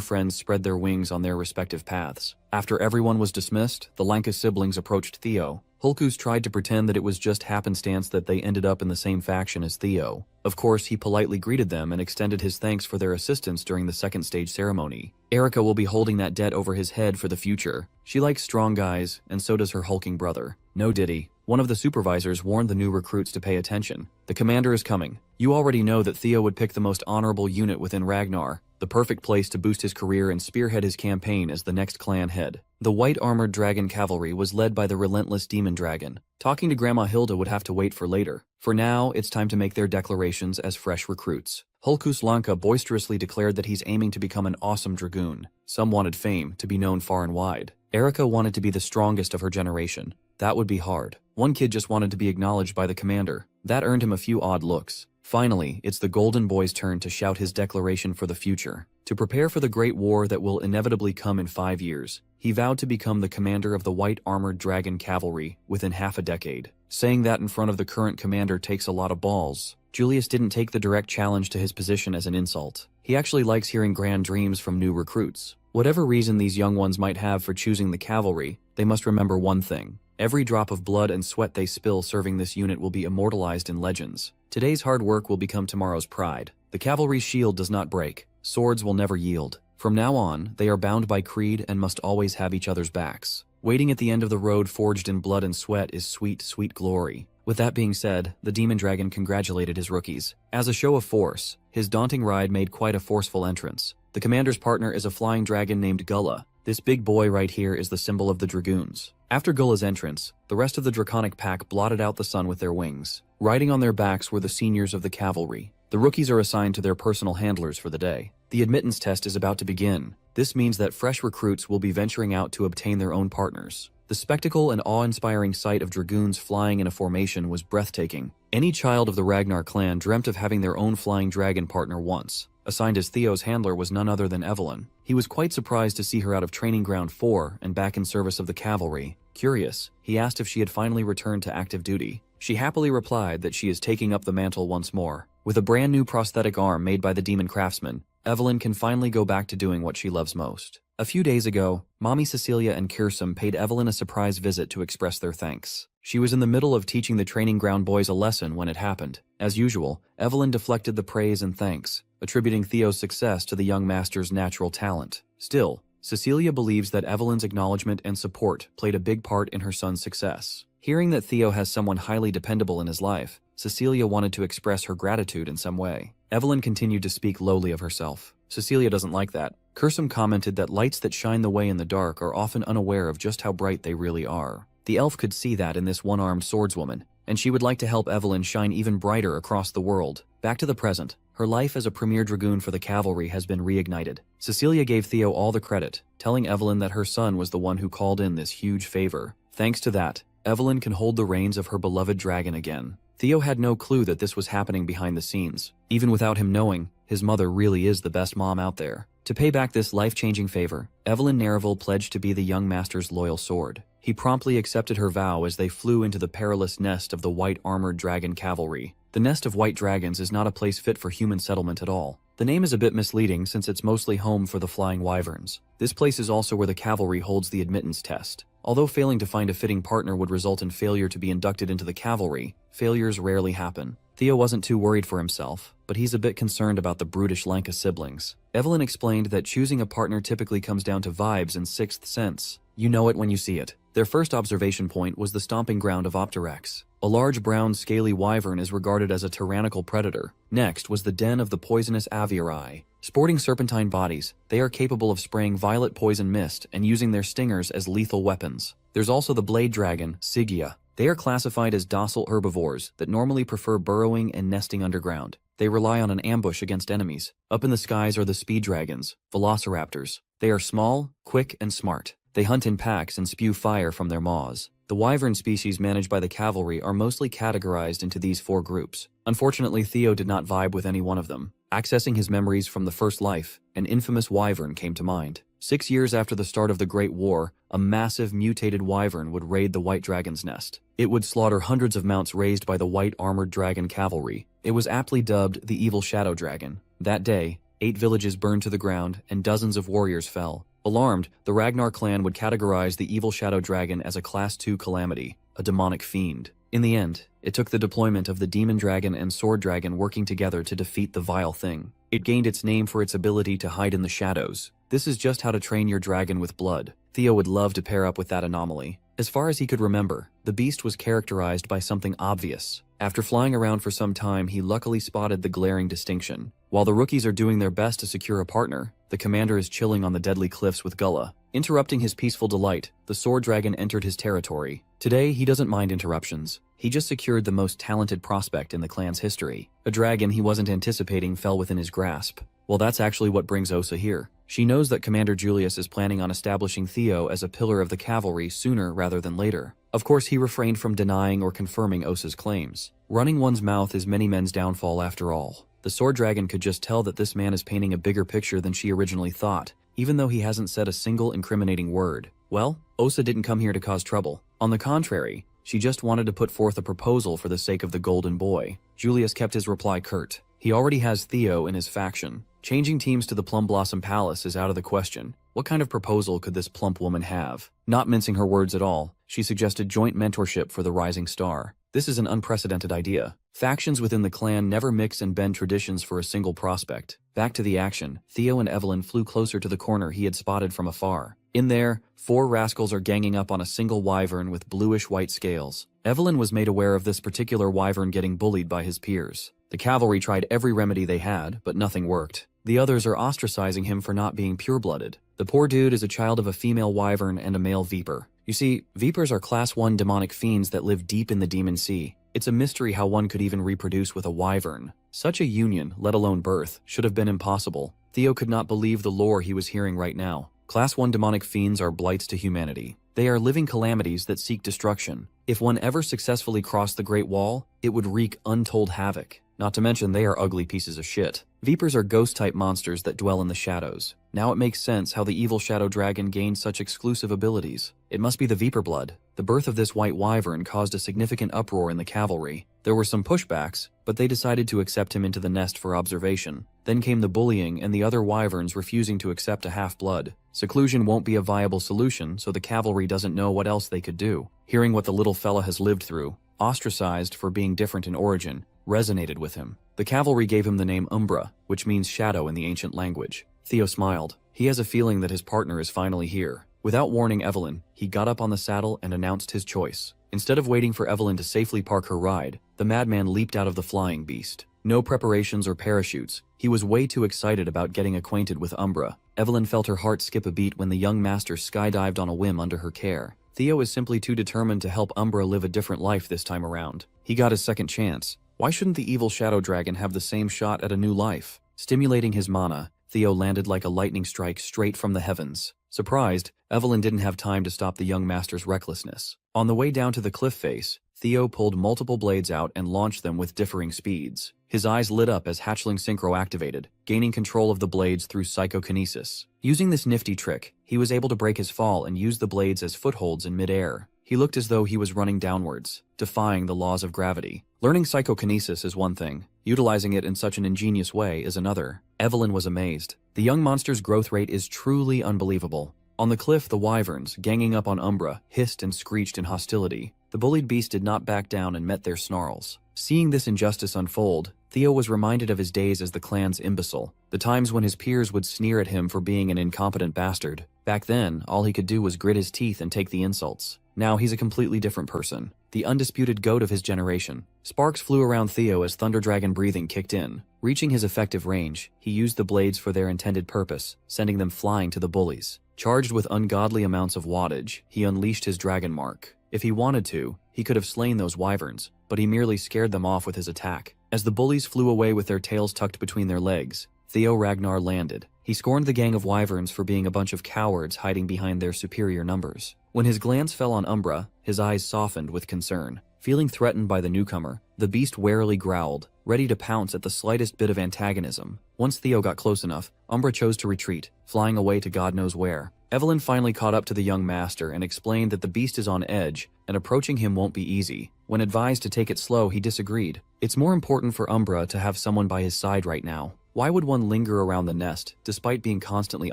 friends spread their wings on their respective paths. After everyone was dismissed, the Lanka siblings approached Theo. Hulkus tried to pretend that it was just happenstance that they ended up in the same faction as Theo. Of course, he politely greeted them and extended his thanks for their assistance during the second stage ceremony. Erica will be holding that debt over his head for the future. She likes strong guys, and so does her hulking brother. No Diddy. One of the supervisors warned the new recruits to pay attention. The commander is coming. You already know that Theo would pick the most honorable unit within Ragnar, the perfect place to boost his career and spearhead his campaign as the next clan head. The white armored dragon cavalry was led by the relentless demon dragon. Talking to Grandma Hilda would have to wait for later. For now, it's time to make their declarations as fresh recruits. Hulkus Lanka boisterously declared that he's aiming to become an awesome dragoon. Some wanted fame, to be known far and wide. Erica wanted to be the strongest of her generation. That would be hard. One kid just wanted to be acknowledged by the commander. That earned him a few odd looks. Finally, it's the Golden Boy's turn to shout his declaration for the future. To prepare for the great war that will inevitably come in 5 years, he vowed to become the commander of the White Armored Dragon Cavalry within half a decade. Saying that in front of the current commander takes a lot of balls. Julius didn't take the direct challenge to his position as an insult. He actually likes hearing grand dreams from new recruits. Whatever reason these young ones might have for choosing the cavalry, they must remember one thing. Every drop of blood and sweat they spill serving this unit will be immortalized in legends. Today's hard work will become tomorrow's pride. The cavalry's shield does not break. Swords will never yield. From now on, they are bound by creed and must always have each other's backs. Waiting at the end of the road forged in blood and sweat is sweet, sweet glory. With that being said, the Demon Dragon congratulated his rookies. As a show of force, his daunting ride made quite a forceful entrance. The commander's partner is a flying dragon named Gullah. This big boy right here is the symbol of the Dragoons. After Gullah's entrance, the rest of the draconic pack blotted out the sun with their wings. Riding on their backs were the seniors of the cavalry. The rookies are assigned to their personal handlers for the day. The admittance test is about to begin. This means that fresh recruits will be venturing out to obtain their own partners. The spectacle and awe-inspiring sight of dragoons flying in a formation was breathtaking. Any child of the Ragnar clan dreamt of having their own flying dragon partner once. Assigned as Theo's handler was none other than Evelyn. He was quite surprised to see her out of Training Ground 4 and back in service of the cavalry. Curious, he asked if she had finally returned to active duty. She happily replied that she is taking up the mantle once more. With a brand new prosthetic arm made by the demon craftsman, Evelyn can finally go back to doing what she loves most. A few days ago, Mommy Cecilia and Kirsum paid Evelyn a surprise visit to express their thanks. She was in the middle of teaching the Training Ground boys a lesson when it happened. As usual, Evelyn deflected the praise and thanks, attributing Theo's success to the young master's natural talent. Still, Cecilia believes that Evelyn's acknowledgement and support played a big part in her son's success. Hearing that Theo has someone highly dependable in his life, Cecilia wanted to express her gratitude in some way. Evelyn continued to speak lowly of herself. Cecilia doesn't like that. Kirsum commented that lights that shine the way in the dark are often unaware of just how bright they really are. The elf could see that in this one-armed swordswoman, and she would like to help Evelyn shine even brighter across the world. Back to the present. Her life as a premier dragoon for the cavalry has been reignited. Cecilia gave Theo all the credit, telling Evelyn that her son was the one who called in this huge favor. Thanks to that, Evelyn can hold the reins of her beloved dragon again. Theo had no clue that this was happening behind the scenes. Even without him knowing, his mother really is the best mom out there. To pay back this life-changing favor, Evelyn Nereville pledged to be the young master's loyal sword. He promptly accepted her vow as they flew into the perilous nest of the white armored dragon cavalry. The nest of white dragons is not a place fit for human settlement at all. The name is a bit misleading since it's mostly home for the flying wyverns. This place is also where the cavalry holds the admittance test. Although failing to find a fitting partner would result in failure to be inducted into the cavalry, failures rarely happen. Theo wasn't too worried for himself, but he's a bit concerned about the brutish Lanka siblings. Evelyn explained that choosing a partner typically comes down to vibes and sixth sense. You know it when you see it. Their first observation point was the stomping ground of Opterex. A large brown scaly wyvern is regarded as a tyrannical predator. Next was the den of the poisonous aviarii. Sporting serpentine bodies, they are capable of spraying violet poison mist and using their stingers as lethal weapons. There's also the blade dragon, Sigia. They are classified as docile herbivores that normally prefer burrowing and nesting underground. They rely on an ambush against enemies. Up in the skies are the speed dragons, velociraptors. They are small, quick, and smart. They hunt in packs and spew fire from their maws. The wyvern species managed by the cavalry are mostly categorized into these four groups. Unfortunately, Theo did not vibe with any one of them. Accessing his memories from the first life, an infamous wyvern came to mind. 6 years after the start of the Great War, a massive mutated wyvern would raid the White Dragon's nest. It would slaughter hundreds of mounts raised by the White Armored Dragon cavalry. It was aptly dubbed the Evil Shadow Dragon. That day, 8 villages burned to the ground and dozens of warriors fell. Alarmed, the Ragnar clan would categorize the Evil Shadow Dragon as a Class 2 calamity, a demonic fiend. In the end, it took the deployment of the Demon Dragon and Sword Dragon working together to defeat the vile thing. It gained its name for its ability to hide in the shadows. This is just how to train your dragon with blood. Theo would love to pair up with that anomaly. As far as he could remember, the beast was characterized by something obvious. After flying around for some time, he luckily spotted the glaring distinction. While the rookies are doing their best to secure a partner, the commander is chilling on the deadly cliffs with Gullah. Interrupting his peaceful delight, the Sword Dragon entered his territory. Today, he doesn't mind interruptions. He just secured the most talented prospect in the clan's history. A dragon he wasn't anticipating fell within his grasp. Well, that's actually what brings Osa here. She knows that Commander Julius is planning on establishing Theo as a pillar of the cavalry sooner rather than later. Of course, he refrained from denying or confirming Osa's claims. Running one's mouth is many men's downfall after all. The Sword Dragon could just tell that this man is painting a bigger picture than she originally thought, even though he hasn't said a single incriminating word. Well, Osa didn't come here to cause trouble. On the contrary, she just wanted to put forth a proposal for the sake of the Golden Boy. Julius kept his reply curt. He already has Theo in his faction. Changing teams to the Plum Blossom Palace is out of the question. What kind of proposal could this plump woman have? Not mincing her words at all, she suggested joint mentorship for the Rising Star. This is an unprecedented idea. Factions within the clan never mix and bend traditions for a single prospect. Back to the action, Theo and Evelyn flew closer to the corner he had spotted from afar. In there, 4 rascals are ganging up on a single wyvern with bluish-white scales. Evelyn was made aware of this particular wyvern getting bullied by his peers. The cavalry tried every remedy they had, but nothing worked. The others are ostracizing him for not being pure-blooded. The poor dude is a child of a female wyvern and a male viper. You see, vipers are Class 1 demonic fiends that live deep in the Demon Sea. It's a mystery how one could even reproduce with a wyvern. Such a union, let alone birth, should have been impossible. Theo could not believe the lore he was hearing right now. Class 1 demonic fiends are blights to humanity. They are living calamities that seek destruction. If one ever successfully crossed the Great Wall, it would wreak untold havoc. Not to mention they are ugly pieces of shit. Vipers are ghost-type monsters that dwell in the shadows. Now it makes sense how the evil shadow dragon gained such exclusive abilities. It must be the Viper blood. The birth of this white wyvern caused a significant uproar in the cavalry. There were some pushbacks, but they decided to accept him into the nest for observation. Then came the bullying and the other wyverns refusing to accept a half-blood. Seclusion won't be a viable solution, so the cavalry doesn't know what else they could do. Hearing what the little fella has lived through, ostracized for being different in origin, resonated with him. The cavalry gave him the name Umbra, which means shadow in the ancient language. Theo smiled. He has a feeling that his partner is finally here. Without warning Evelyn, he got up on the saddle and announced his choice. Instead of waiting for Evelyn to safely park her ride, the madman leaped out of the flying beast. No preparations or parachutes. He was way too excited about getting acquainted with Umbra. Evelyn felt her heart skip a beat when the young master skydived on a whim under her care. Theo is simply too determined to help Umbra live a different life this time around. He got his second chance. Why shouldn't the evil shadow dragon have the same shot at a new life? Stimulating his mana, Theo landed like a lightning strike straight from the heavens. Surprised, Evelyn didn't have time to stop the young master's recklessness. On the way down to the cliff face, Theo pulled multiple blades out and launched them with differing speeds. His eyes lit up as hatchling synchro activated, gaining control of the blades through psychokinesis. Using this nifty trick, he was able to break his fall and use the blades as footholds in midair. He looked as though he was running downwards, defying the laws of gravity. Learning psychokinesis is one thing, utilizing it in such an ingenious way is another. Evelyn was amazed. The young monster's growth rate is truly unbelievable. On the cliff, the wyverns, ganging up on Umbra, hissed and screeched in hostility. The bullied beast did not back down and met their snarls. Seeing this injustice unfold, Theo was reminded of his days as the clan's imbecile, the times when his peers would sneer at him for being an incompetent bastard. Back then, all he could do was grit his teeth and take the insults. Now he's a completely different person, the undisputed goat of his generation. Sparks flew around Theo as Thunder Dragon breathing kicked in. Reaching his effective range, he used the blades for their intended purpose, sending them flying to the bullies. Charged with ungodly amounts of wattage, he unleashed his dragon mark. If he wanted to, he could have slain those wyverns, but he merely scared them off with his attack. As the bullies flew away with their tails tucked between their legs, Theo Ragnar landed. He scorned the gang of wyverns for being a bunch of cowards hiding behind their superior numbers. When his glance fell on Umbra, his eyes softened with concern. Feeling threatened by the newcomer, the beast warily growled, ready to pounce at the slightest bit of antagonism. Once Theo got close enough, Umbra chose to retreat, flying away to God knows where. Evelyn finally caught up to the young master and explained that the beast is on edge, and approaching him won't be easy. When advised to take it slow, he disagreed. It's more important for Umbra to have someone by his side right now. Why would one linger around the nest, despite being constantly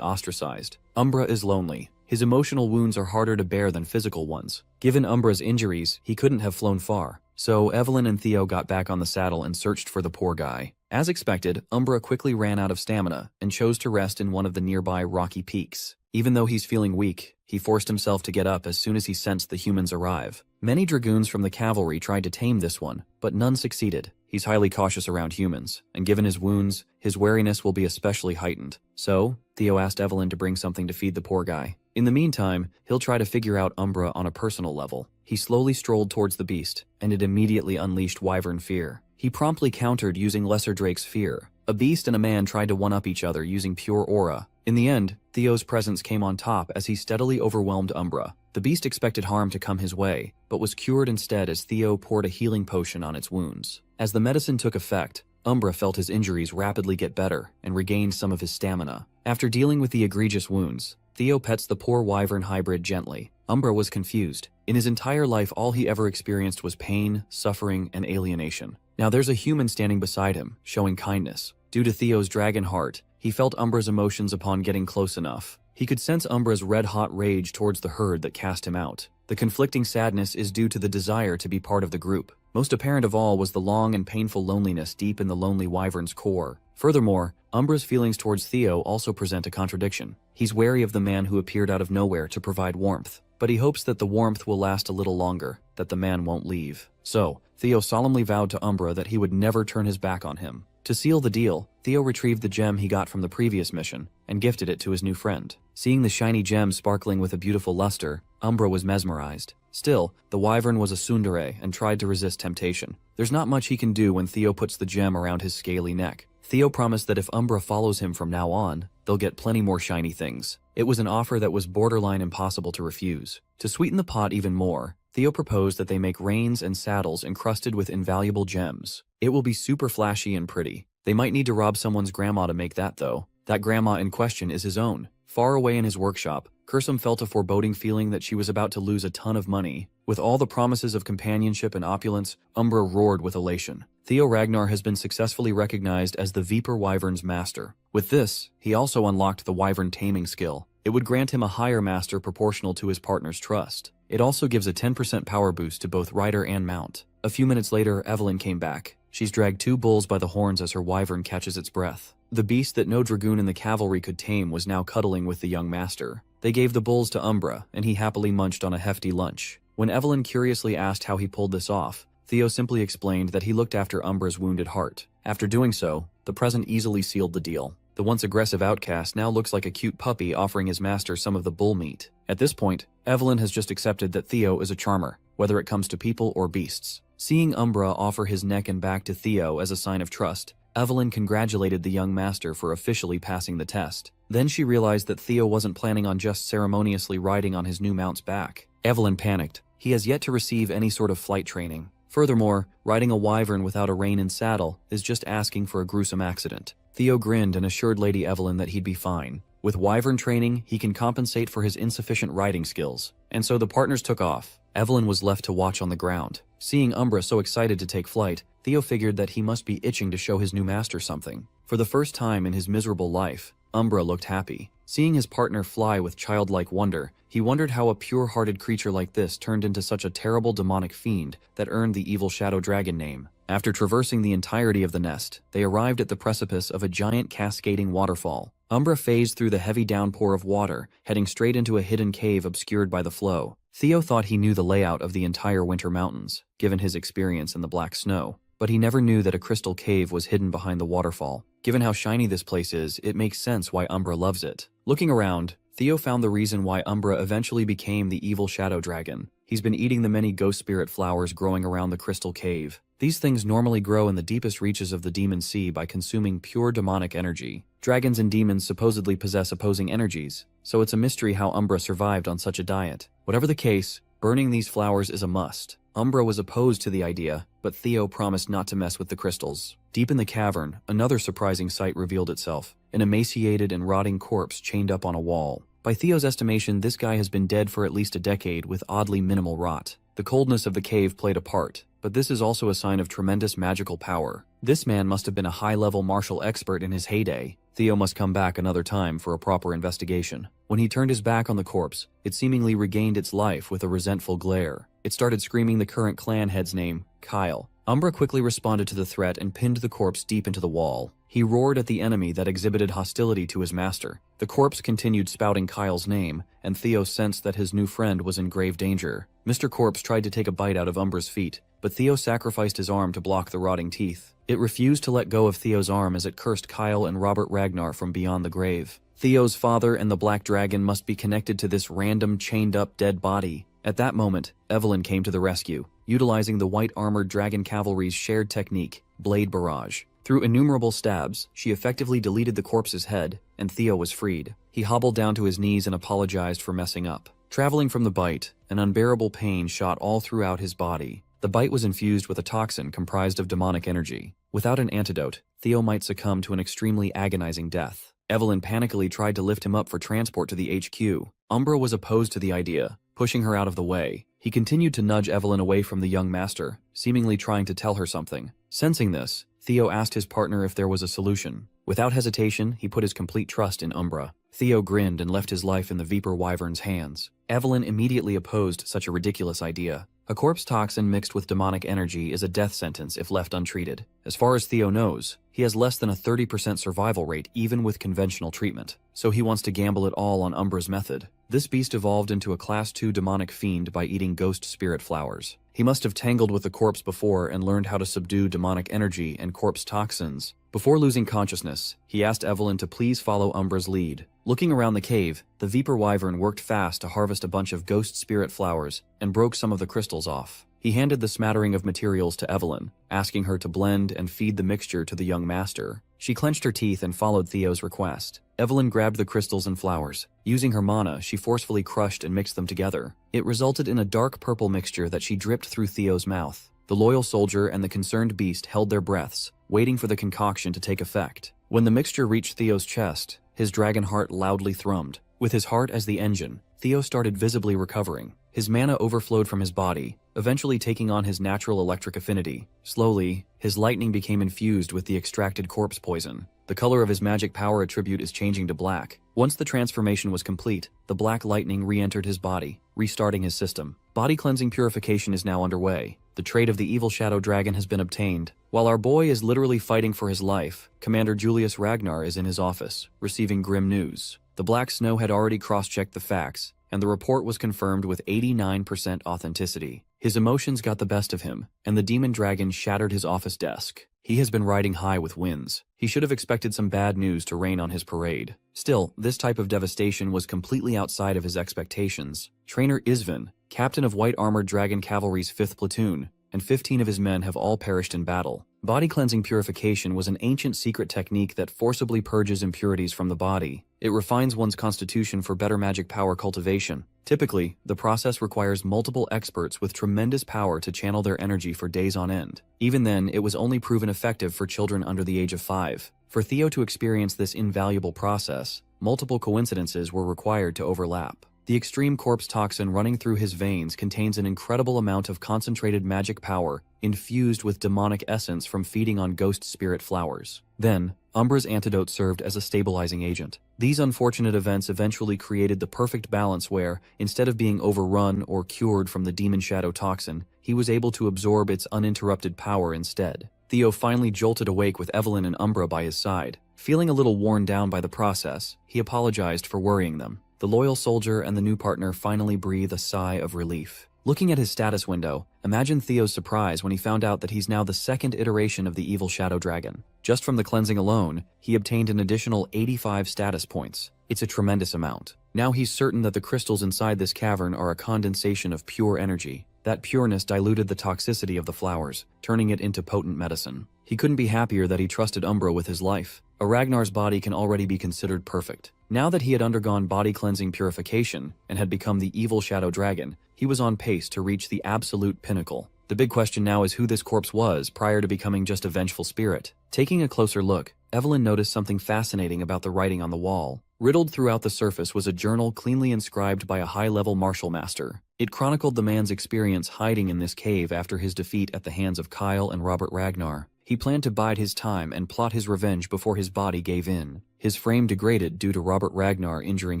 ostracized? Umbra is lonely. His emotional wounds are harder to bear than physical ones. Given Umbra's injuries, he couldn't have flown far. So Evelyn and Theo got back on the saddle and searched for the poor guy. As expected, Umbra quickly ran out of stamina and chose to rest in one of the nearby rocky peaks. Even though he's feeling weak, he forced himself to get up as soon as he sensed the humans arrive. Many dragoons from the cavalry tried to tame this one, but none succeeded. He's highly cautious around humans, and given his wounds, his wariness will be especially heightened. So, Theo asked Evelyn to bring something to feed the poor guy. In the meantime, he'll try to figure out Umbra on a personal level. He slowly strolled towards the beast, and it immediately unleashed wyvern fear. He promptly countered using Lesser Drake's fear. A beast and a man tried to one-up each other using pure aura. In the end, Theo's presence came on top as he steadily overwhelmed Umbra. The beast expected harm to come his way, but was cured instead as Theo poured a healing potion on its wounds. As the medicine took effect, Umbra felt his injuries rapidly get better and regained some of his stamina. After dealing with the egregious wounds, Theo pets the poor wyvern hybrid gently. Umbra was confused. In his entire life, all he ever experienced was pain, suffering, and alienation. Now there's a human standing beside him, showing kindness. Due to Theo's dragon heart, he felt Umbra's emotions upon getting close enough. He could sense Umbra's red-hot rage towards the herd that cast him out. The conflicting sadness is due to the desire to be part of the group. Most apparent of all was the long and painful loneliness deep in the lonely wyvern's core. Furthermore, Umbra's feelings towards Theo also present a contradiction. He's wary of the man who appeared out of nowhere to provide warmth, but he hopes that the warmth will last a little longer, that the man won't leave. So, Theo solemnly vowed to Umbra that he would never turn his back on him. To seal the deal, Theo retrieved the gem he got from the previous mission and gifted it to his new friend. Seeing the shiny gem sparkling with a beautiful luster, Umbra was mesmerized. Still, the wyvern was a tsundere and tried to resist temptation. There's not much he can do when Theo puts the gem around his scaly neck. Theo promised that if Umbra follows him from now on, they'll get plenty more shiny things. It was an offer that was borderline impossible to refuse. To sweeten the pot even more, Theo proposed that they make reins and saddles encrusted with invaluable gems. It will be super flashy and pretty. They might need to rob someone's grandma to make that though. That grandma in question is his own. Far away in his workshop, Kursum felt a foreboding feeling that she was about to lose a ton of money. With all the promises of companionship and opulence, Umbra roared with elation. Theo Ragnar has been successfully recognized as the Viper Wyvern's master. With this, he also unlocked the Wyvern taming skill. It would grant him a higher master proportional to his partner's trust. It also gives a 10% power boost to both rider and mount. A few minutes later, Evelyn came back. She's dragged 2 bulls by the horns as her wyvern catches its breath. The beast that no dragoon in the cavalry could tame was now cuddling with the young master. They gave the bulls to Umbra, and he happily munched on a hefty lunch. When Evelyn curiously asked how he pulled this off, Theo simply explained that he looked after Umbra's wounded heart. After doing so, the present easily sealed the deal. The once aggressive outcast now looks like a cute puppy offering his master some of the bull meat. At this point, Evelyn has just accepted that Theo is a charmer, whether it comes to people or beasts. Seeing Umbra offer his neck and back to Theo as a sign of trust, Evelyn congratulated the young master for officially passing the test. Then she realized that Theo wasn't planning on just ceremoniously riding on his new mount's back. Evelyn panicked. He has yet to receive any sort of flight training. Furthermore, riding a wyvern without a rein and saddle is just asking for a gruesome accident. Theo grinned and assured Lady Evelyn that he'd be fine. With wyvern training, he can compensate for his insufficient riding skills. And so the partners took off. Evelyn was left to watch on the ground. Seeing Umbra so excited to take flight, Theo figured that he must be itching to show his new master something. For the first time in his miserable life, Umbra looked happy. Seeing his partner fly with childlike wonder, he wondered how a pure-hearted creature like this turned into such a terrible demonic fiend that earned the evil shadow dragon name. After traversing the entirety of the nest, they arrived at the precipice of a giant cascading waterfall. Umbra phased through the heavy downpour of water, heading straight into a hidden cave obscured by the flow. Theo thought he knew the layout of the entire Winter Mountains, given his experience in the black snow, but he never knew that a crystal cave was hidden behind the waterfall. Given how shiny this place is, it makes sense why Umbra loves it. Looking around, Theo found the reason why Umbra eventually became the evil shadow dragon. He's been eating the many ghost spirit flowers growing around the crystal cave. These things normally grow in the deepest reaches of the demon sea by consuming pure demonic energy. Dragons and demons supposedly possess opposing energies, so it's a mystery how Umbra survived on such a diet. Whatever the case, burning these flowers is a must. Umbra was opposed to the idea, but Theo promised not to mess with the crystals. Deep in the cavern, another surprising sight revealed itself. An emaciated and rotting corpse chained up on a wall. By Theo's estimation, this guy has been dead for at least a decade with oddly minimal rot. The coldness of the cave played a part, but this is also a sign of tremendous magical power. This man must have been a high-level martial expert in his heyday. Theo must come back another time for a proper investigation. When he turned his back on the corpse, it seemingly regained its life with a resentful glare. It started screaming the current clan head's name, Kyle. Umbra quickly responded to the threat and pinned the corpse deep into the wall. He roared at the enemy that exhibited hostility to his master. The corpse continued spouting Kyle's name, and Theo sensed that his new friend was in grave danger. Mr. Corpse tried to take a bite out of Umbra's feet, but Theo sacrificed his arm to block the rotting teeth. It refused to let go of Theo's arm as it cursed Kyle and Robert Ragnar from beyond the grave. Theo's father and the Black Dragon must be connected to this random chained-up dead body. At that moment, Evelyn came to the rescue, utilizing the white-armored dragon cavalry's shared technique, Blade Barrage. Through innumerable stabs, she effectively deleted the corpse's head, and Theo was freed. He hobbled down to his knees and apologized for messing up. Traveling from the bite, an unbearable pain shot all throughout his body. The bite was infused with a toxin comprised of demonic energy. Without an antidote, Theo might succumb to an extremely agonizing death. Evelyn panically tried to lift him up for transport to the HQ. Umbra was opposed to the idea, pushing her out of the way. He continued to nudge Evelyn away from the young master, seemingly trying to tell her something. Sensing this, Theo asked his partner if there was a solution. Without hesitation, he put his complete trust in Umbra. Theo grinned and left his life in the Viper Wyvern's hands. Evelyn immediately opposed such a ridiculous idea. A corpse toxin mixed with demonic energy is a death sentence if left untreated. As far as Theo knows, he has less than a 30% survival rate even with conventional treatment, so he wants to gamble it all on Umbra's method. This beast evolved into a Class 2 demonic fiend by eating ghost spirit flowers. He must have tangled with the corpse before and learned how to subdue demonic energy and corpse toxins. Before losing consciousness, he asked Evelyn to please follow Umbra's lead. Looking around the cave, the Viper Wyvern worked fast to harvest a bunch of ghost spirit flowers and broke some of the crystals off. He handed the smattering of materials to Evelyn, asking her to blend and feed the mixture to the young master. She clenched her teeth and followed Theo's request. Evelyn grabbed the crystals and flowers. Using her mana, she forcefully crushed and mixed them together. It resulted in a dark purple mixture that she dripped through Theo's mouth. The loyal soldier and the concerned beast held their breaths, waiting for the concoction to take effect. When the mixture reached Theo's chest, his dragon heart loudly thrummed. With his heart as the engine, Theo started visibly recovering. His mana overflowed from his body, eventually taking on his natural electric affinity. Slowly, his lightning became infused with the extracted corpse poison. The color of his magic power attribute is changing to black. Once the transformation was complete, the black lightning re-entered his body, restarting his system. Body cleansing purification is now underway. The trait of the evil shadow dragon has been obtained. While our boy is literally fighting for his life, Commander Julius Ragnar is in his office, receiving grim news. The Black Snow had already cross-checked the facts, and the report was confirmed with 89% authenticity. His emotions got the best of him, and the demon dragon shattered his office desk. He has been riding high with winds. He should have expected some bad news to rain on his parade. Still, this type of devastation was completely outside of his expectations. Trainer Isvin, captain of White Armored Dragon Cavalry's 5th Platoon, and 15 of his men have all perished in battle. Body cleansing purification was an ancient secret technique that forcibly purges impurities from the body. It refines one's constitution for better magic power cultivation. Typically, the process requires multiple experts with tremendous power to channel their energy for days on end. Even then, it was only proven effective for children under the age of 5. For Theo to experience this invaluable process, multiple coincidences were required to overlap. The extreme corpse toxin running through his veins contains an incredible amount of concentrated magic power infused with demonic essence from feeding on ghost spirit flowers. Then, Umbra's antidote served as a stabilizing agent. These unfortunate events eventually created the perfect balance where, instead of being overrun or cured from the demon shadow toxin, he was able to absorb its uninterrupted power instead. Theo finally jolted awake with Evelyn and Umbra by his side. Feeling a little worn down by the process, he apologized for worrying them. The loyal soldier and the new partner finally breathe a sigh of relief. Looking at his status window, imagine Theo's surprise when he found out that he's now the second iteration of the evil shadow dragon. Just from the cleansing alone, he obtained an additional 85 status points. It's a tremendous amount. Now he's certain that the crystals inside this cavern are a condensation of pure energy. That pureness diluted the toxicity of the flowers, turning it into potent medicine. He couldn't be happier that he trusted Umbra with his life. A Ragnar's body can already be considered perfect. Now that he had undergone body cleansing purification and had become the evil shadow dragon, he was on pace to reach the absolute pinnacle. The big question now is who this corpse was prior to becoming just a vengeful spirit. Taking a closer look, Evelyn noticed something fascinating about the writing on the wall. Riddled throughout the surface was a journal cleanly inscribed by a high-level martial master. It chronicled the man's experience hiding in this cave after his defeat at the hands of Kyle and Robert Ragnar. He planned to bide his time and plot his revenge before his body gave in. His frame degraded due to Robert Ragnar injuring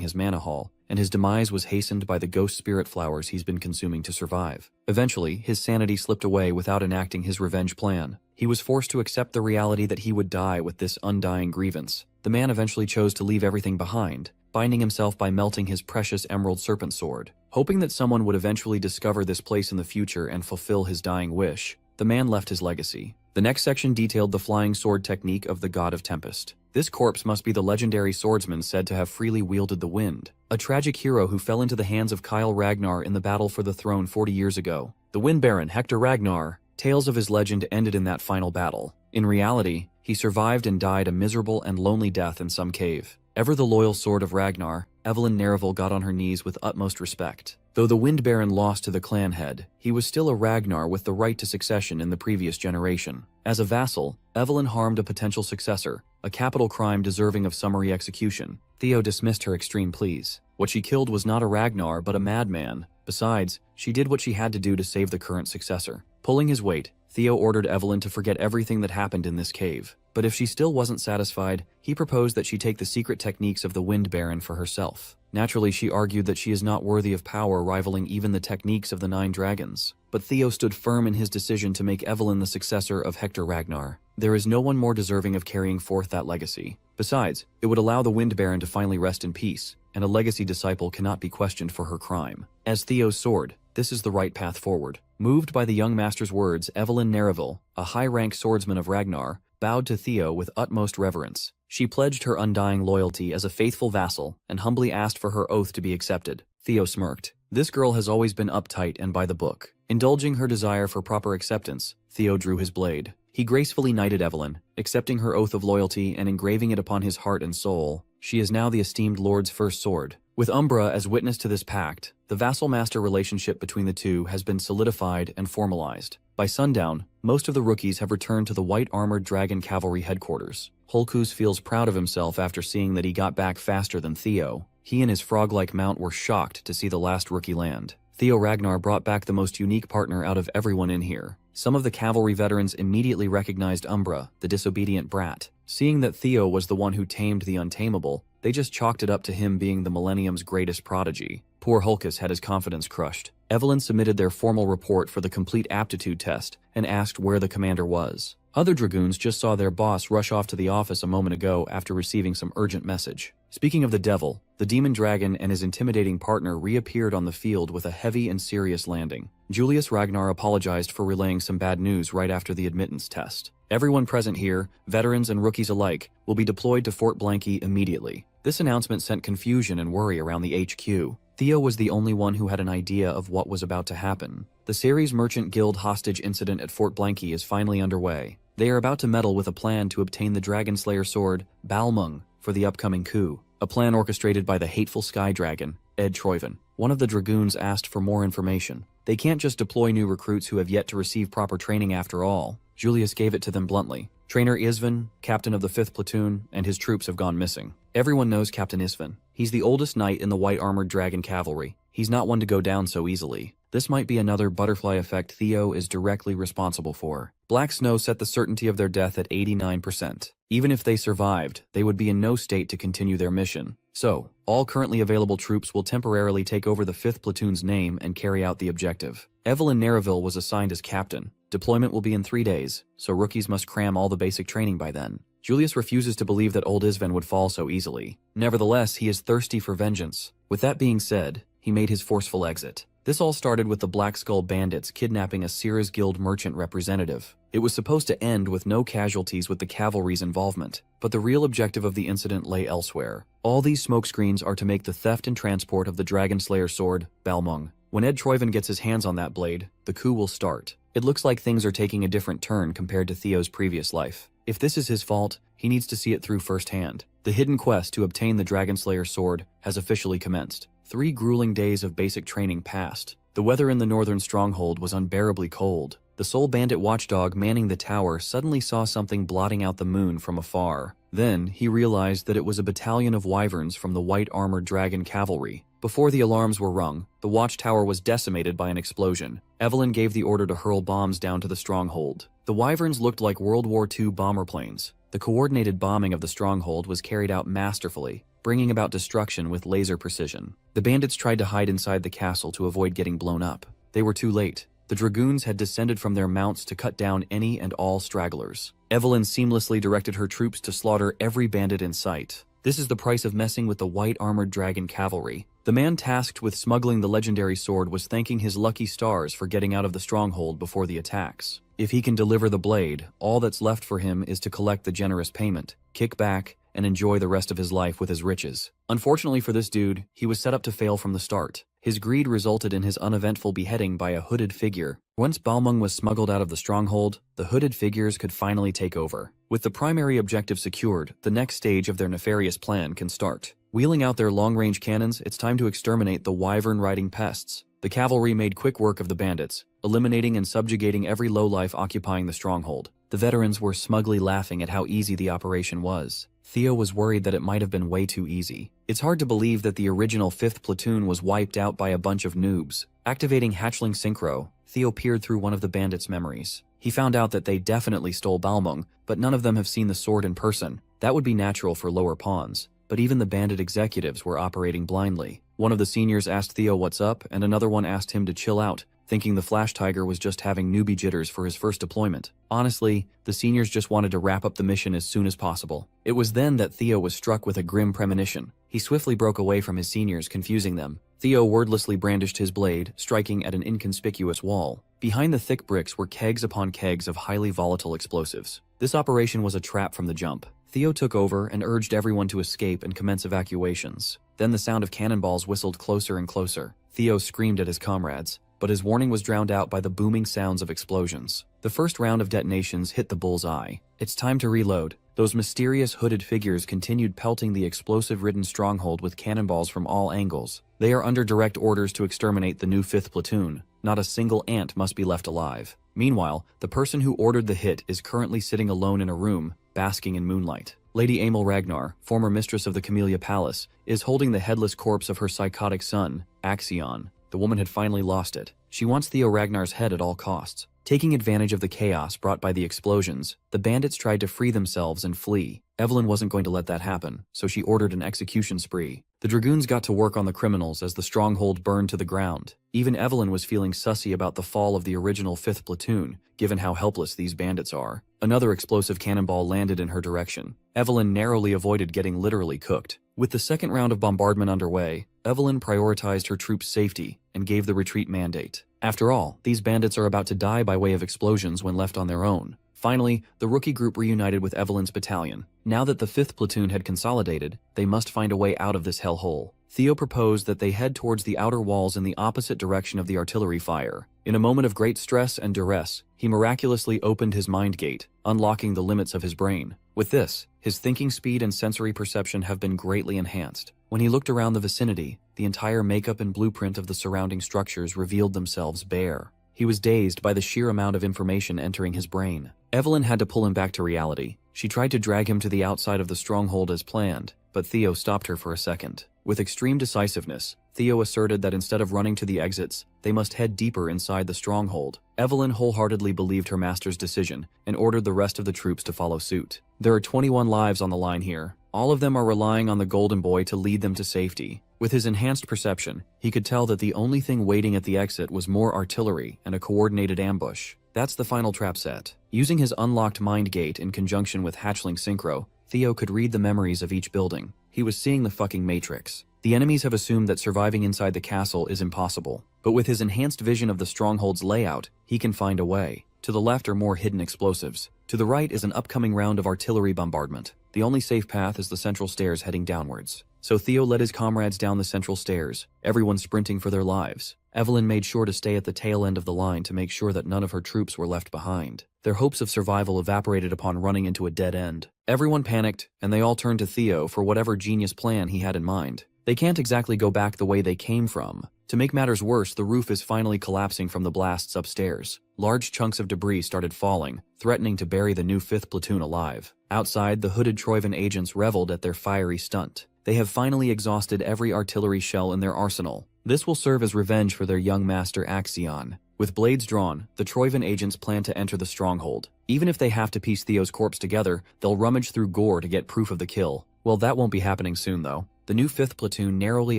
his mana hall, and his demise was hastened by the ghost spirit flowers he's been consuming to survive. Eventually, his sanity slipped away without enacting his revenge plan. He was forced to accept the reality that he would die with this undying grievance. The man eventually chose to leave everything behind, binding himself by melting his precious emerald serpent sword. Hoping that someone would eventually discover this place in the future and fulfill his dying wish, the man left his legacy. The next section detailed the flying sword technique of the God of Tempest. This corpse must be the legendary swordsman said to have freely wielded the wind, a tragic hero who fell into the hands of Kyle Ragnar in the battle for the throne 40 years ago. The Wind Baron, Hector Ragnar, tales of his legend ended in that final battle. In reality, he survived and died a miserable and lonely death in some cave. Ever the loyal sword of Ragnar, Evelyn Nereville got on her knees with utmost respect. Though the Wind Baron lost to the clan head, he was still a Ragnar with the right to succession in the previous generation. As a vassal, Evelyn harmed a potential successor, a capital crime deserving of summary execution. Theo dismissed her extreme pleas. What she killed was not a Ragnar but a madman. Besides, she did what she had to do to save the current successor. Pulling his weight, Theo ordered Evelyn to forget everything that happened in this cave. But if she still wasn't satisfied, he proposed that she take the secret techniques of the Wind Baron for herself. Naturally, she argued that she is not worthy of power rivaling even the techniques of the 9 dragons. But Theo stood firm in his decision to make Evelyn the successor of Hector Ragnar. There is no one more deserving of carrying forth that legacy. Besides, it would allow the Wind Baron to finally rest in peace, and a legacy disciple cannot be questioned for her crime. As Theo's sword, this is the right path forward. Moved by the young master's words, Evelyn Nereville, a high-rank swordsman of Ragnar, bowed to Theo with utmost reverence. She pledged her undying loyalty as a faithful vassal and humbly asked for her oath to be accepted. Theo smirked. This girl has always been uptight and by the book. Indulging her desire for proper acceptance, Theo drew his blade. He gracefully knighted Evelyn, accepting her oath of loyalty and engraving it upon his heart and soul. She is now the esteemed lord's first sword. With Umbra as witness to this pact, The vassal-master relationship between the two has been solidified and formalized. By sundown, most of the rookies have returned to the white-armored dragon cavalry headquarters. Holkus feels proud of himself after seeing that he got back faster than Theo. He and his frog-like mount were shocked to see the last rookie land. Theo Ragnar brought back the most unique partner out of everyone in here. Some of the cavalry veterans immediately recognized Umbra, the disobedient brat. Seeing that Theo was the one who tamed the untamable, they just chalked it up to him being the Millennium's greatest prodigy. Poor Holkus had his confidence crushed. Evelyn submitted their formal report for the complete aptitude test and asked where the commander was. Other dragoons just saw their boss rush off to the office a moment ago after receiving some urgent message. Speaking of the devil, the demon dragon and his intimidating partner reappeared on the field with a heavy and serious landing. Julius Ragnar apologized for relaying some bad news right after the admittance test. Everyone present here, veterans and rookies alike, will be deployed to Fort Blanky immediately. This announcement sent confusion and worry around the HQ. Theo was the only one who had an idea of what was about to happen. The Ceres Merchant Guild hostage incident at Fort Blanky is finally underway. They are about to meddle with a plan to obtain the Dragon Slayer sword, Balmung, for the upcoming coup. A plan orchestrated by the hateful Sky Dragon, Ed Troyven. One of the dragoons asked for more information. They can't just deploy new recruits who have yet to receive proper training after all. Julius gave it to them bluntly. Trainer Isvan, captain of the 5th platoon, and his troops have gone missing. Everyone knows Captain Isvan. He's the oldest knight in the white-armored dragon cavalry. He's not one to go down so easily. This might be another butterfly effect Theo is directly responsible for. Black Snow set the certainty of their death at 89%. Even if they survived, they would be in no state to continue their mission. So, all currently available troops will temporarily take over the 5th platoon's name and carry out the objective. Evelyn Nareville was assigned as captain. Deployment will be in 3 days, so rookies must cram all the basic training by then. Julius refuses to believe that old Isvan would fall so easily. Nevertheless, he is thirsty for vengeance. With that being said, he made his forceful exit. This all started with the Black Skull bandits kidnapping a Ceres Guild merchant representative. It was supposed to end with no casualties with the cavalry's involvement, but the real objective of the incident lay elsewhere. All these smokescreens are to make the theft and transport of the Dragon Slayer sword, Balmung. When Ed Troyven gets his hands on that blade, the coup will start. It looks like things are taking a different turn compared to Theo's previous life. If this is his fault, he needs to see it through firsthand. The hidden quest to obtain the Dragon Slayer sword has officially commenced. 3 grueling days of basic training passed. The weather in the northern stronghold was unbearably cold. The sole bandit watchdog manning the tower suddenly saw something blotting out the moon from afar. Then, he realized that it was a battalion of wyverns from the white-armored dragon cavalry. Before the alarms were rung, the watchtower was decimated by an explosion. Evelyn gave the order to hurl bombs down to the stronghold. The wyverns looked like World War II bomber planes. The coordinated bombing of the stronghold was carried out masterfully, bringing about destruction with laser precision. The bandits tried to hide inside the castle to avoid getting blown up. They were too late. The dragoons had descended from their mounts to cut down any and all stragglers. Evelyn seamlessly directed her troops to slaughter every bandit in sight. This is the price of messing with the white-armored dragon cavalry. The man tasked with smuggling the legendary sword was thanking his lucky stars for getting out of the stronghold before the attacks. If he can deliver the blade, all that's left for him is to collect the generous payment, kick back, and enjoy the rest of his life with his riches. Unfortunately for this dude, he was set up to fail from the start. His greed resulted in his uneventful beheading by a hooded figure. Once Balmung was smuggled out of the stronghold, the hooded figures could finally take over. With the primary objective secured, the next stage of their nefarious plan can start. Wheeling out their long-range cannons, it's time to exterminate the wyvern-riding pests. The cavalry made quick work of the bandits, eliminating and subjugating every lowlife occupying the stronghold. The veterans were smugly laughing at how easy the operation was. Theo was worried that it might have been way too easy. It's hard to believe that the original 5th platoon was wiped out by a bunch of noobs. Activating Hatchling Synchro, Theo peered through one of the bandits' memories. He found out that they definitely stole Balmung, but none of them have seen the sword in person. That would be natural for lower pawns, but even the bandit executives were operating blindly. One of the seniors asked Theo what's up, and another one asked him to chill out, thinking the Flash Tiger was just having newbie jitters for his first deployment. Honestly, the seniors just wanted to wrap up the mission as soon as possible. It was then that Theo was struck with a grim premonition. He swiftly broke away from his seniors, confusing them. Theo wordlessly brandished his blade, striking at an inconspicuous wall. Behind the thick bricks were kegs upon kegs of highly volatile explosives. This operation was a trap from the jump. Theo took over and urged everyone to escape and commence evacuations. Then the sound of cannonballs whistled closer and closer. Theo screamed at his comrades, but his warning was drowned out by the booming sounds of explosions. The first round of detonations hit the bull's eye. It's time to reload. Those mysterious hooded figures continued pelting the explosive-ridden stronghold with cannonballs from all angles. They are under direct orders to exterminate the new 5th platoon. Not a single ant must be left alive. Meanwhile, the person who ordered the hit is currently sitting alone in a room, basking in moonlight. Lady Amel Ragnar, former mistress of the Camellia Palace, is holding the headless corpse of her psychotic son, Axion. The woman had finally lost it. She wants Theo Ragnar's head at all costs. Taking advantage of the chaos brought by the explosions, the bandits tried to free themselves and flee. Evelyn wasn't going to let that happen, so she ordered an execution spree. The dragoons got to work on the criminals as the stronghold burned to the ground. Even Evelyn was feeling sussy about the fall of the original 5th platoon, given how helpless these bandits are. Another explosive cannonball landed in her direction. Evelyn narrowly avoided getting literally cooked. With the second round of bombardment underway, Evelyn prioritized her troops' safety and gave the retreat mandate. After all, these bandits are about to die by way of explosions when left on their own. Finally, the rookie group reunited with Evelyn's battalion. Now that the 5th platoon had consolidated, they must find a way out of this hellhole. Theo proposed that they head towards the outer walls in the opposite direction of the artillery fire. In a moment of great stress and duress, he miraculously opened his mind gate, unlocking the limits of his brain. With this, his thinking speed and sensory perception have been greatly enhanced. When he looked around the vicinity, the entire makeup and blueprint of the surrounding structures revealed themselves bare. He was dazed by the sheer amount of information entering his brain. Evelyn had to pull him back to reality. She tried to drag him to the outside of the stronghold as planned, but Theo stopped her for a second. With extreme decisiveness, Theo asserted that instead of running to the exits, they must head deeper inside the stronghold. Evelyn wholeheartedly believed her master's decision and ordered the rest of the troops to follow suit. There are 21 lives on the line here. All of them are relying on the Golden Boy to lead them to safety. With his enhanced perception, he could tell that the only thing waiting at the exit was more artillery and a coordinated ambush. That's the final trap set. Using his unlocked mind gate in conjunction with Hatchling Synchro, Theo could read the memories of each building. He was seeing the fucking Matrix. The enemies have assumed that surviving inside the castle is impossible. But with his enhanced vision of the stronghold's layout, he can find a way. To the left are more hidden explosives. To the right is an upcoming round of artillery bombardment. The only safe path is the central stairs heading downwards. So Theo led his comrades down the central stairs, everyone sprinting for their lives. Evelyn made sure to stay at the tail end of the line to make sure that none of her troops were left behind. Their hopes of survival evaporated upon running into a dead end. Everyone panicked, and they all turned to Theo for whatever genius plan he had in mind. They can't exactly go back the way they came from. To make matters worse, the roof is finally collapsing from the blasts upstairs. Large chunks of debris started falling, threatening to bury the new 5th platoon alive. Outside, the hooded Troivan agents reveled at their fiery stunt. They have finally exhausted every artillery shell in their arsenal. This will serve as revenge for their young master Axion. With blades drawn, the Troivan agents plan to enter the stronghold. Even if they have to piece Theo's corpse together, they'll rummage through gore to get proof of the kill. Well, that won't be happening soon though. The new 5th platoon narrowly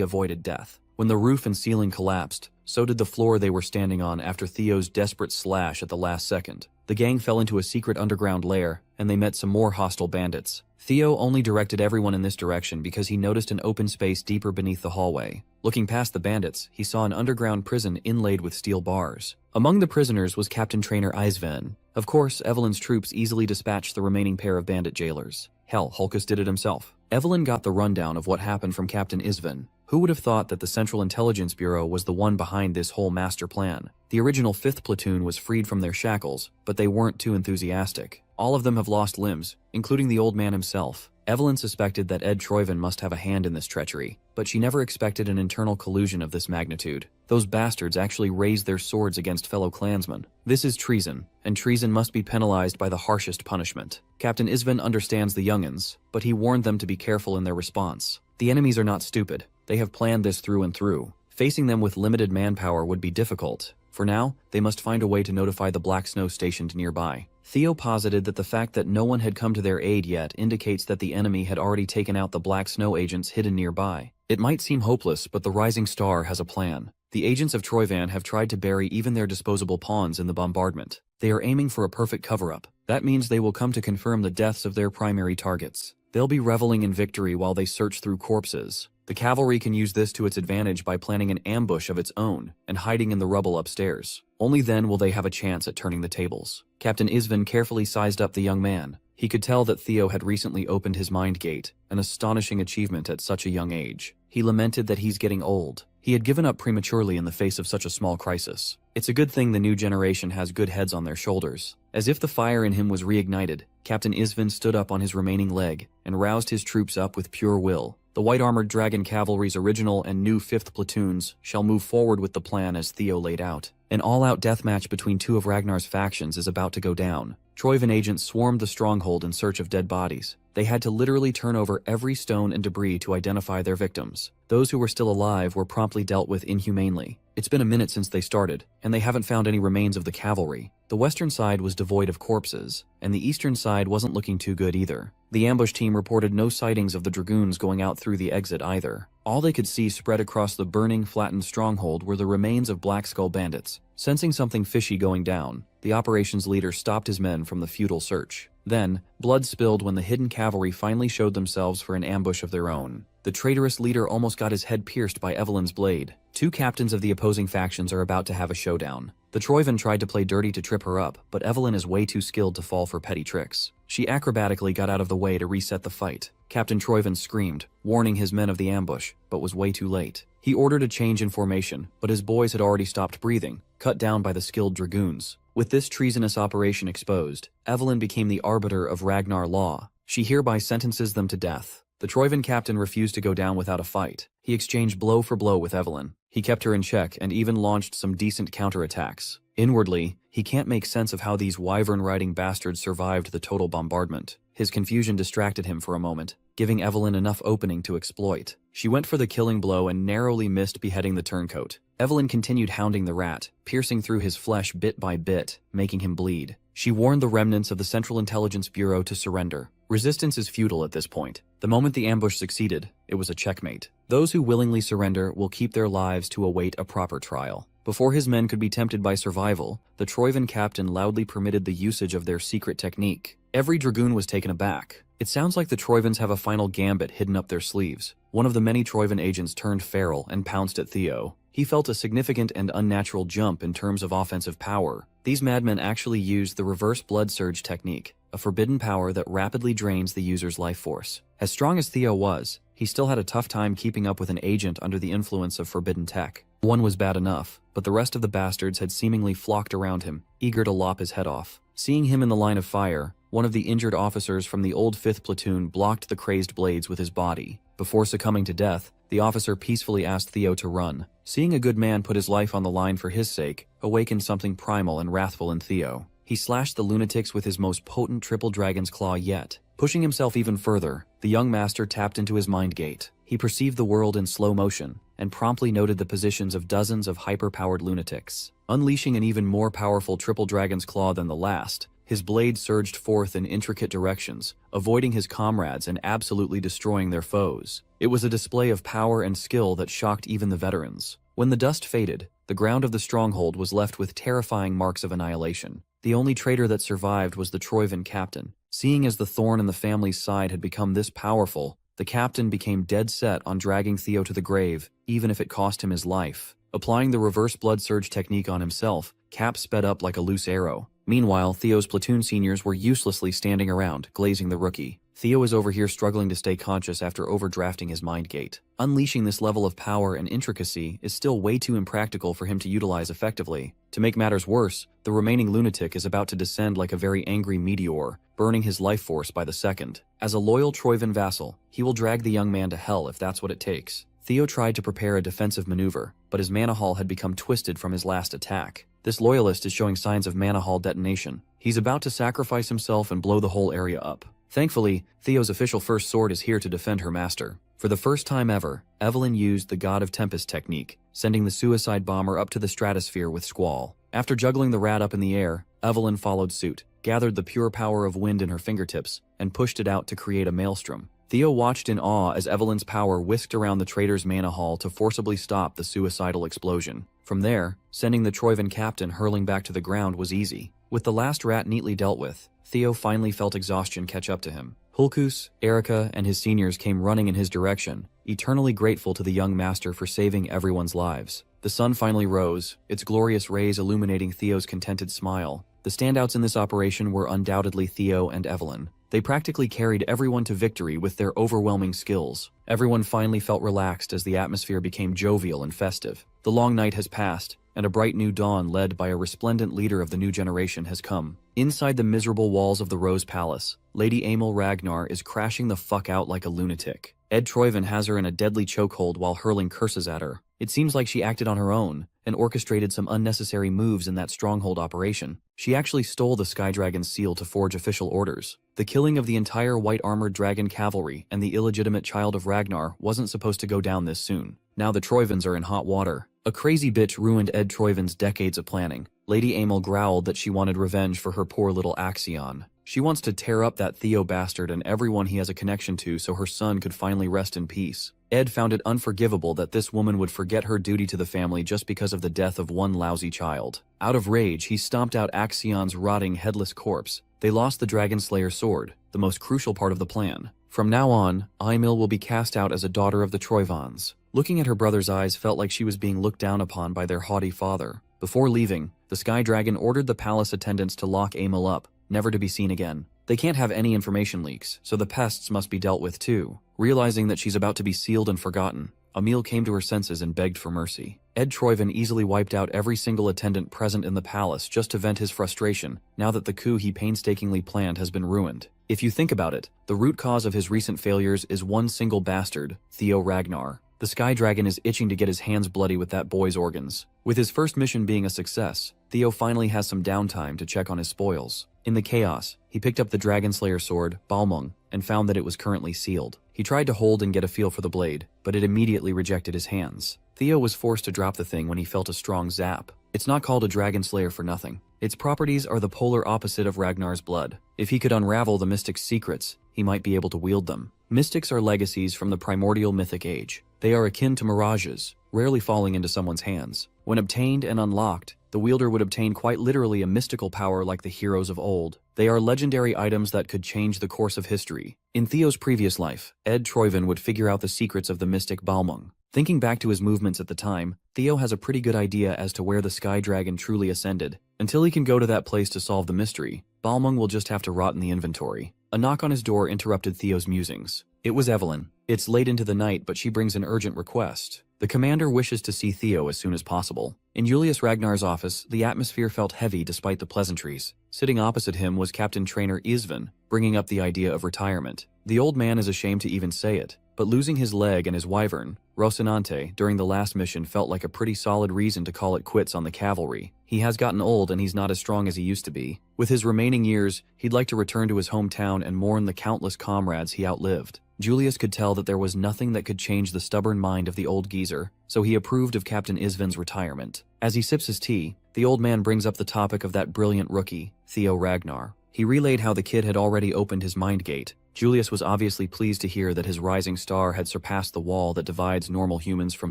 avoided death. When the roof and ceiling collapsed, so did the floor they were standing on after Theo's desperate slash at the last second. The gang fell into a secret underground lair, and they met some more hostile bandits. Theo only directed everyone in this direction because he noticed an open space deeper beneath the hallway. Looking past the bandits, he saw an underground prison inlaid with steel bars. Among the prisoners was Captain Trainer Eisven. Of course, Evelyn's troops easily dispatched the remaining pair of bandit jailers. Hell, Hulkus did it himself. Evelyn got the rundown of what happened from Captain Isven. Who would have thought that the Central Intelligence Bureau was the one behind this whole master plan? The original 5th platoon was freed from their shackles, but they weren't too enthusiastic. All of them have lost limbs, including the old man himself. Evelyn suspected that Ed Troivan must have a hand in this treachery, but she never expected an internal collusion of this magnitude. Those bastards actually raised their swords against fellow clansmen. This is treason, and treason must be penalized by the harshest punishment. Captain Isven understands the young'uns, but he warned them to be careful in their response. The enemies are not stupid. They have planned this through and through. Facing them with limited manpower would be difficult. For now, they must find a way to notify the Black Snow stationed nearby. Theo posited that the fact that no one had come to their aid yet indicates that the enemy had already taken out the Black Snow agents hidden nearby. It might seem hopeless, but the Rising Star has a plan. The agents of Troivan have tried to bury even their disposable pawns in the bombardment. They are aiming for a perfect cover-up. That means they will come to confirm the deaths of their primary targets. They'll be reveling in victory while they search through corpses. The cavalry can use this to its advantage by planning an ambush of its own and hiding in the rubble upstairs. Only then will they have a chance at turning the tables. Captain Isven carefully sized up the young man. He could tell that Theo had recently opened his mind gate, an astonishing achievement at such a young age. He lamented that he's getting old. He had given up prematurely in the face of such a small crisis. It's a good thing the new generation has good heads on their shoulders. As if the fire in him was reignited, Captain Isvin stood up on his remaining leg and roused his troops up with pure will. The White-Armored Dragon Cavalry's original and new 5th platoons shall move forward with the plan as Theo laid out. An all-out deathmatch between two of Ragnar's factions is about to go down. Troivan agents swarmed the stronghold in search of dead bodies. They had to literally turn over every stone and debris to identify their victims. Those who were still alive were promptly dealt with inhumanely. It's been a minute since they started, and they haven't found any remains of the cavalry. The western side was devoid of corpses, and the eastern side wasn't looking too good either. The ambush team reported no sightings of the dragoons going out through the exit either. All they could see spread across the burning, flattened stronghold were the remains of Black Skull bandits. Sensing something fishy going down, the operations leader stopped his men from the futile search. Then, blood spilled when the hidden cavalry finally showed themselves for an ambush of their own. The traitorous leader almost got his head pierced by Evelyn's blade. Two captains of the opposing factions are about to have a showdown. The Troivan tried to play dirty to trip her up, but Evelyn is way too skilled to fall for petty tricks. She acrobatically got out of the way to reset the fight. Captain Troivan screamed, warning his men of the ambush, but was way too late. He ordered a change in formation, but his boys had already stopped breathing, cut down by the skilled dragoons. With this treasonous operation exposed, Evelyn became the arbiter of Ragnar law. She hereby sentences them to death. The Troivan captain refused to go down without a fight. He exchanged blow for blow with Evelyn. He kept her in check and even launched some decent counterattacks. Inwardly, he can't make sense of how these wyvern-riding bastards survived the total bombardment. His confusion distracted him for a moment, giving Evelyn enough opening to exploit. She went for the killing blow and narrowly missed beheading the turncoat. Evelyn continued hounding the rat, piercing through his flesh bit by bit, making him bleed. She warned the remnants of the Central Intelligence Bureau to surrender. Resistance is futile at this point. The moment the ambush succeeded, it was a checkmate. Those who willingly surrender will keep their lives to await a proper trial. Before his men could be tempted by survival, the Troivan captain loudly permitted the usage of their secret technique. Every dragoon was taken aback. It sounds like the Troivans have a final gambit hidden up their sleeves. One of the many Troivan agents turned feral and pounced at Theo. He felt a significant and unnatural jump in terms of offensive power. These madmen actually used the reverse blood surge technique, a forbidden power that rapidly drains the user's life force. As strong as Theo was, he still had a tough time keeping up with an agent under the influence of forbidden tech. One was bad enough, but the rest of the bastards had seemingly flocked around him, eager to lop his head off. Seeing him in the line of fire, one of the injured officers from the old 5th platoon blocked the crazed blades with his body. Before succumbing to death, the officer peacefully asked Theo to run. Seeing a good man put his life on the line for his sake awakened something primal and wrathful in Theo. He slashed the lunatics with his most potent triple dragon's claw yet. Pushing himself even further, the young master tapped into his mind gate. He perceived the world in slow motion, and promptly noted the positions of dozens of hyper-powered lunatics. Unleashing an even more powerful triple dragon's claw than the last, his blade surged forth in intricate directions, avoiding his comrades and absolutely destroying their foes. It was a display of power and skill that shocked even the veterans. When the dust faded, the ground of the stronghold was left with terrifying marks of annihilation. The only traitor that survived was the Troivan captain. Seeing as the thorn in the family's side had become this powerful, the captain became dead set on dragging Theo to the grave, even if it cost him his life. Applying the reverse blood surge technique on himself, Cap sped up like a loose arrow. Meanwhile, Theo's platoon seniors were uselessly standing around, glazing the rookie. Theo is over here struggling to stay conscious after overdrafting his mind gate. Unleashing this level of power and intricacy is still way too impractical for him to utilize effectively. To make matters worse, the remaining lunatic is about to descend like a very angry meteor, burning his life force by the second. As a loyal Troivan vassal, he will drag the young man to hell if that's what it takes. Theo tried to prepare a defensive maneuver, but his mana hall had become twisted from his last attack. This loyalist is showing signs of mana hall detonation. He's about to sacrifice himself and blow the whole area up. Thankfully, Theo's official first sword is here to defend her master. For the first time ever, Evelyn used the God of Tempest technique, sending the suicide bomber up to the stratosphere with Squall. After juggling the rat up in the air, Evelyn followed suit, gathered the pure power of wind in her fingertips, and pushed it out to create a maelstrom. Theo watched in awe as Evelyn's power whisked around the traitor's mana hall to forcibly stop the suicidal explosion. From there, sending the Troivan captain hurling back to the ground was easy. With the last rat neatly dealt with, Theo finally felt exhaustion catch up to him. Hulkus, Erica, and his seniors came running in his direction, eternally grateful to the young master for saving everyone's lives. The sun finally rose, its glorious rays illuminating Theo's contented smile. The standouts in this operation were undoubtedly Theo and Evelyn. They practically carried everyone to victory with their overwhelming skills. Everyone finally felt relaxed as the atmosphere became jovial and festive. The long night has passed, and a bright new dawn led by a resplendent leader of the new generation has come. Inside the miserable walls of the Rose Palace, Lady Emil Ragnar is crashing the fuck out like a lunatic. Ed Troyven has her in a deadly chokehold while hurling curses at her. It seems like she acted on her own and orchestrated some unnecessary moves in that stronghold operation. She actually stole the Sky Dragon's seal to forge official orders. The killing of the entire white-armored dragon cavalry and the illegitimate child of Ragnar wasn't supposed to go down this soon. Now the Troyvens are in hot water. A crazy bitch ruined Ed Troyven's decades of planning. Lady Emil growled that she wanted revenge for her poor little Axion. She wants to tear up that Theo bastard and everyone he has a connection to so her son could finally rest in peace. Ed found it unforgivable that this woman would forget her duty to the family just because of the death of one lousy child. Out of rage, he stomped out Axion's rotting, headless corpse. They lost the Dragon Slayer's sword, the most crucial part of the plan. From now on, Emil will be cast out as a daughter of the Troyvans. Looking at her brother's eyes felt like she was being looked down upon by their haughty father. Before leaving, the Sky Dragon ordered the palace attendants to lock Emil up, never to be seen again. They can't have any information leaks, so the pests must be dealt with too. Realizing that she's about to be sealed and forgotten, Emil came to her senses and begged for mercy. Ed Troyven easily wiped out every single attendant present in the palace just to vent his frustration, now that the coup he painstakingly planned has been ruined. If you think about it, the root cause of his recent failures is one single bastard, Theo Ragnar. The Sky Dragon is itching to get his hands bloody with that boy's organs. With his first mission being a success, Theo finally has some downtime to check on his spoils. In the chaos, he picked up the Dragon Slayer sword, Balmung, and found that it was currently sealed. He tried to hold and get a feel for the blade, but it immediately rejected his hands. Theo was forced to drop the thing when he felt a strong zap. It's not called a Dragon Slayer for nothing. Its properties are the polar opposite of Ragnar's blood. If he could unravel the mystic's secrets, he might be able to wield them. Mystics are legacies from the primordial mythic age. They are akin to mirages, rarely falling into someone's hands. When obtained and unlocked, the wielder would obtain quite literally a mystical power like the heroes of old. They are legendary items that could change the course of history. In Theo's previous life, Ed Troyven would figure out the secrets of the mystic Balmung. Thinking back to his movements at the time, Theo has a pretty good idea as to where the Sky Dragon truly ascended. Until he can go to that place to solve the mystery, Balmung will just have to rot in the inventory. A knock on his door interrupted Theo's musings. It was Evelyn. It's late into the night, but she brings an urgent request. The commander wishes to see Theo as soon as possible. In Julius Ragnar's office, the atmosphere felt heavy despite the pleasantries. Sitting opposite him was Captain Trainer Isvan, bringing up the idea of retirement. The old man is ashamed to even say it, but losing his leg and his wyvern, Rocinante, during the last mission felt like a pretty solid reason to call it quits on the cavalry. He has gotten old and he's not as strong as he used to be. With his remaining years, he'd like to return to his hometown and mourn the countless comrades he outlived. Julius could tell that there was nothing that could change the stubborn mind of the old geezer, so he approved of Captain Isvan's retirement. As he sips his tea, the old man brings up the topic of that brilliant rookie, Theo Ragnar. He relayed how the kid had already opened his mind gate. Julius was obviously pleased to hear that his rising star had surpassed the wall that divides normal humans from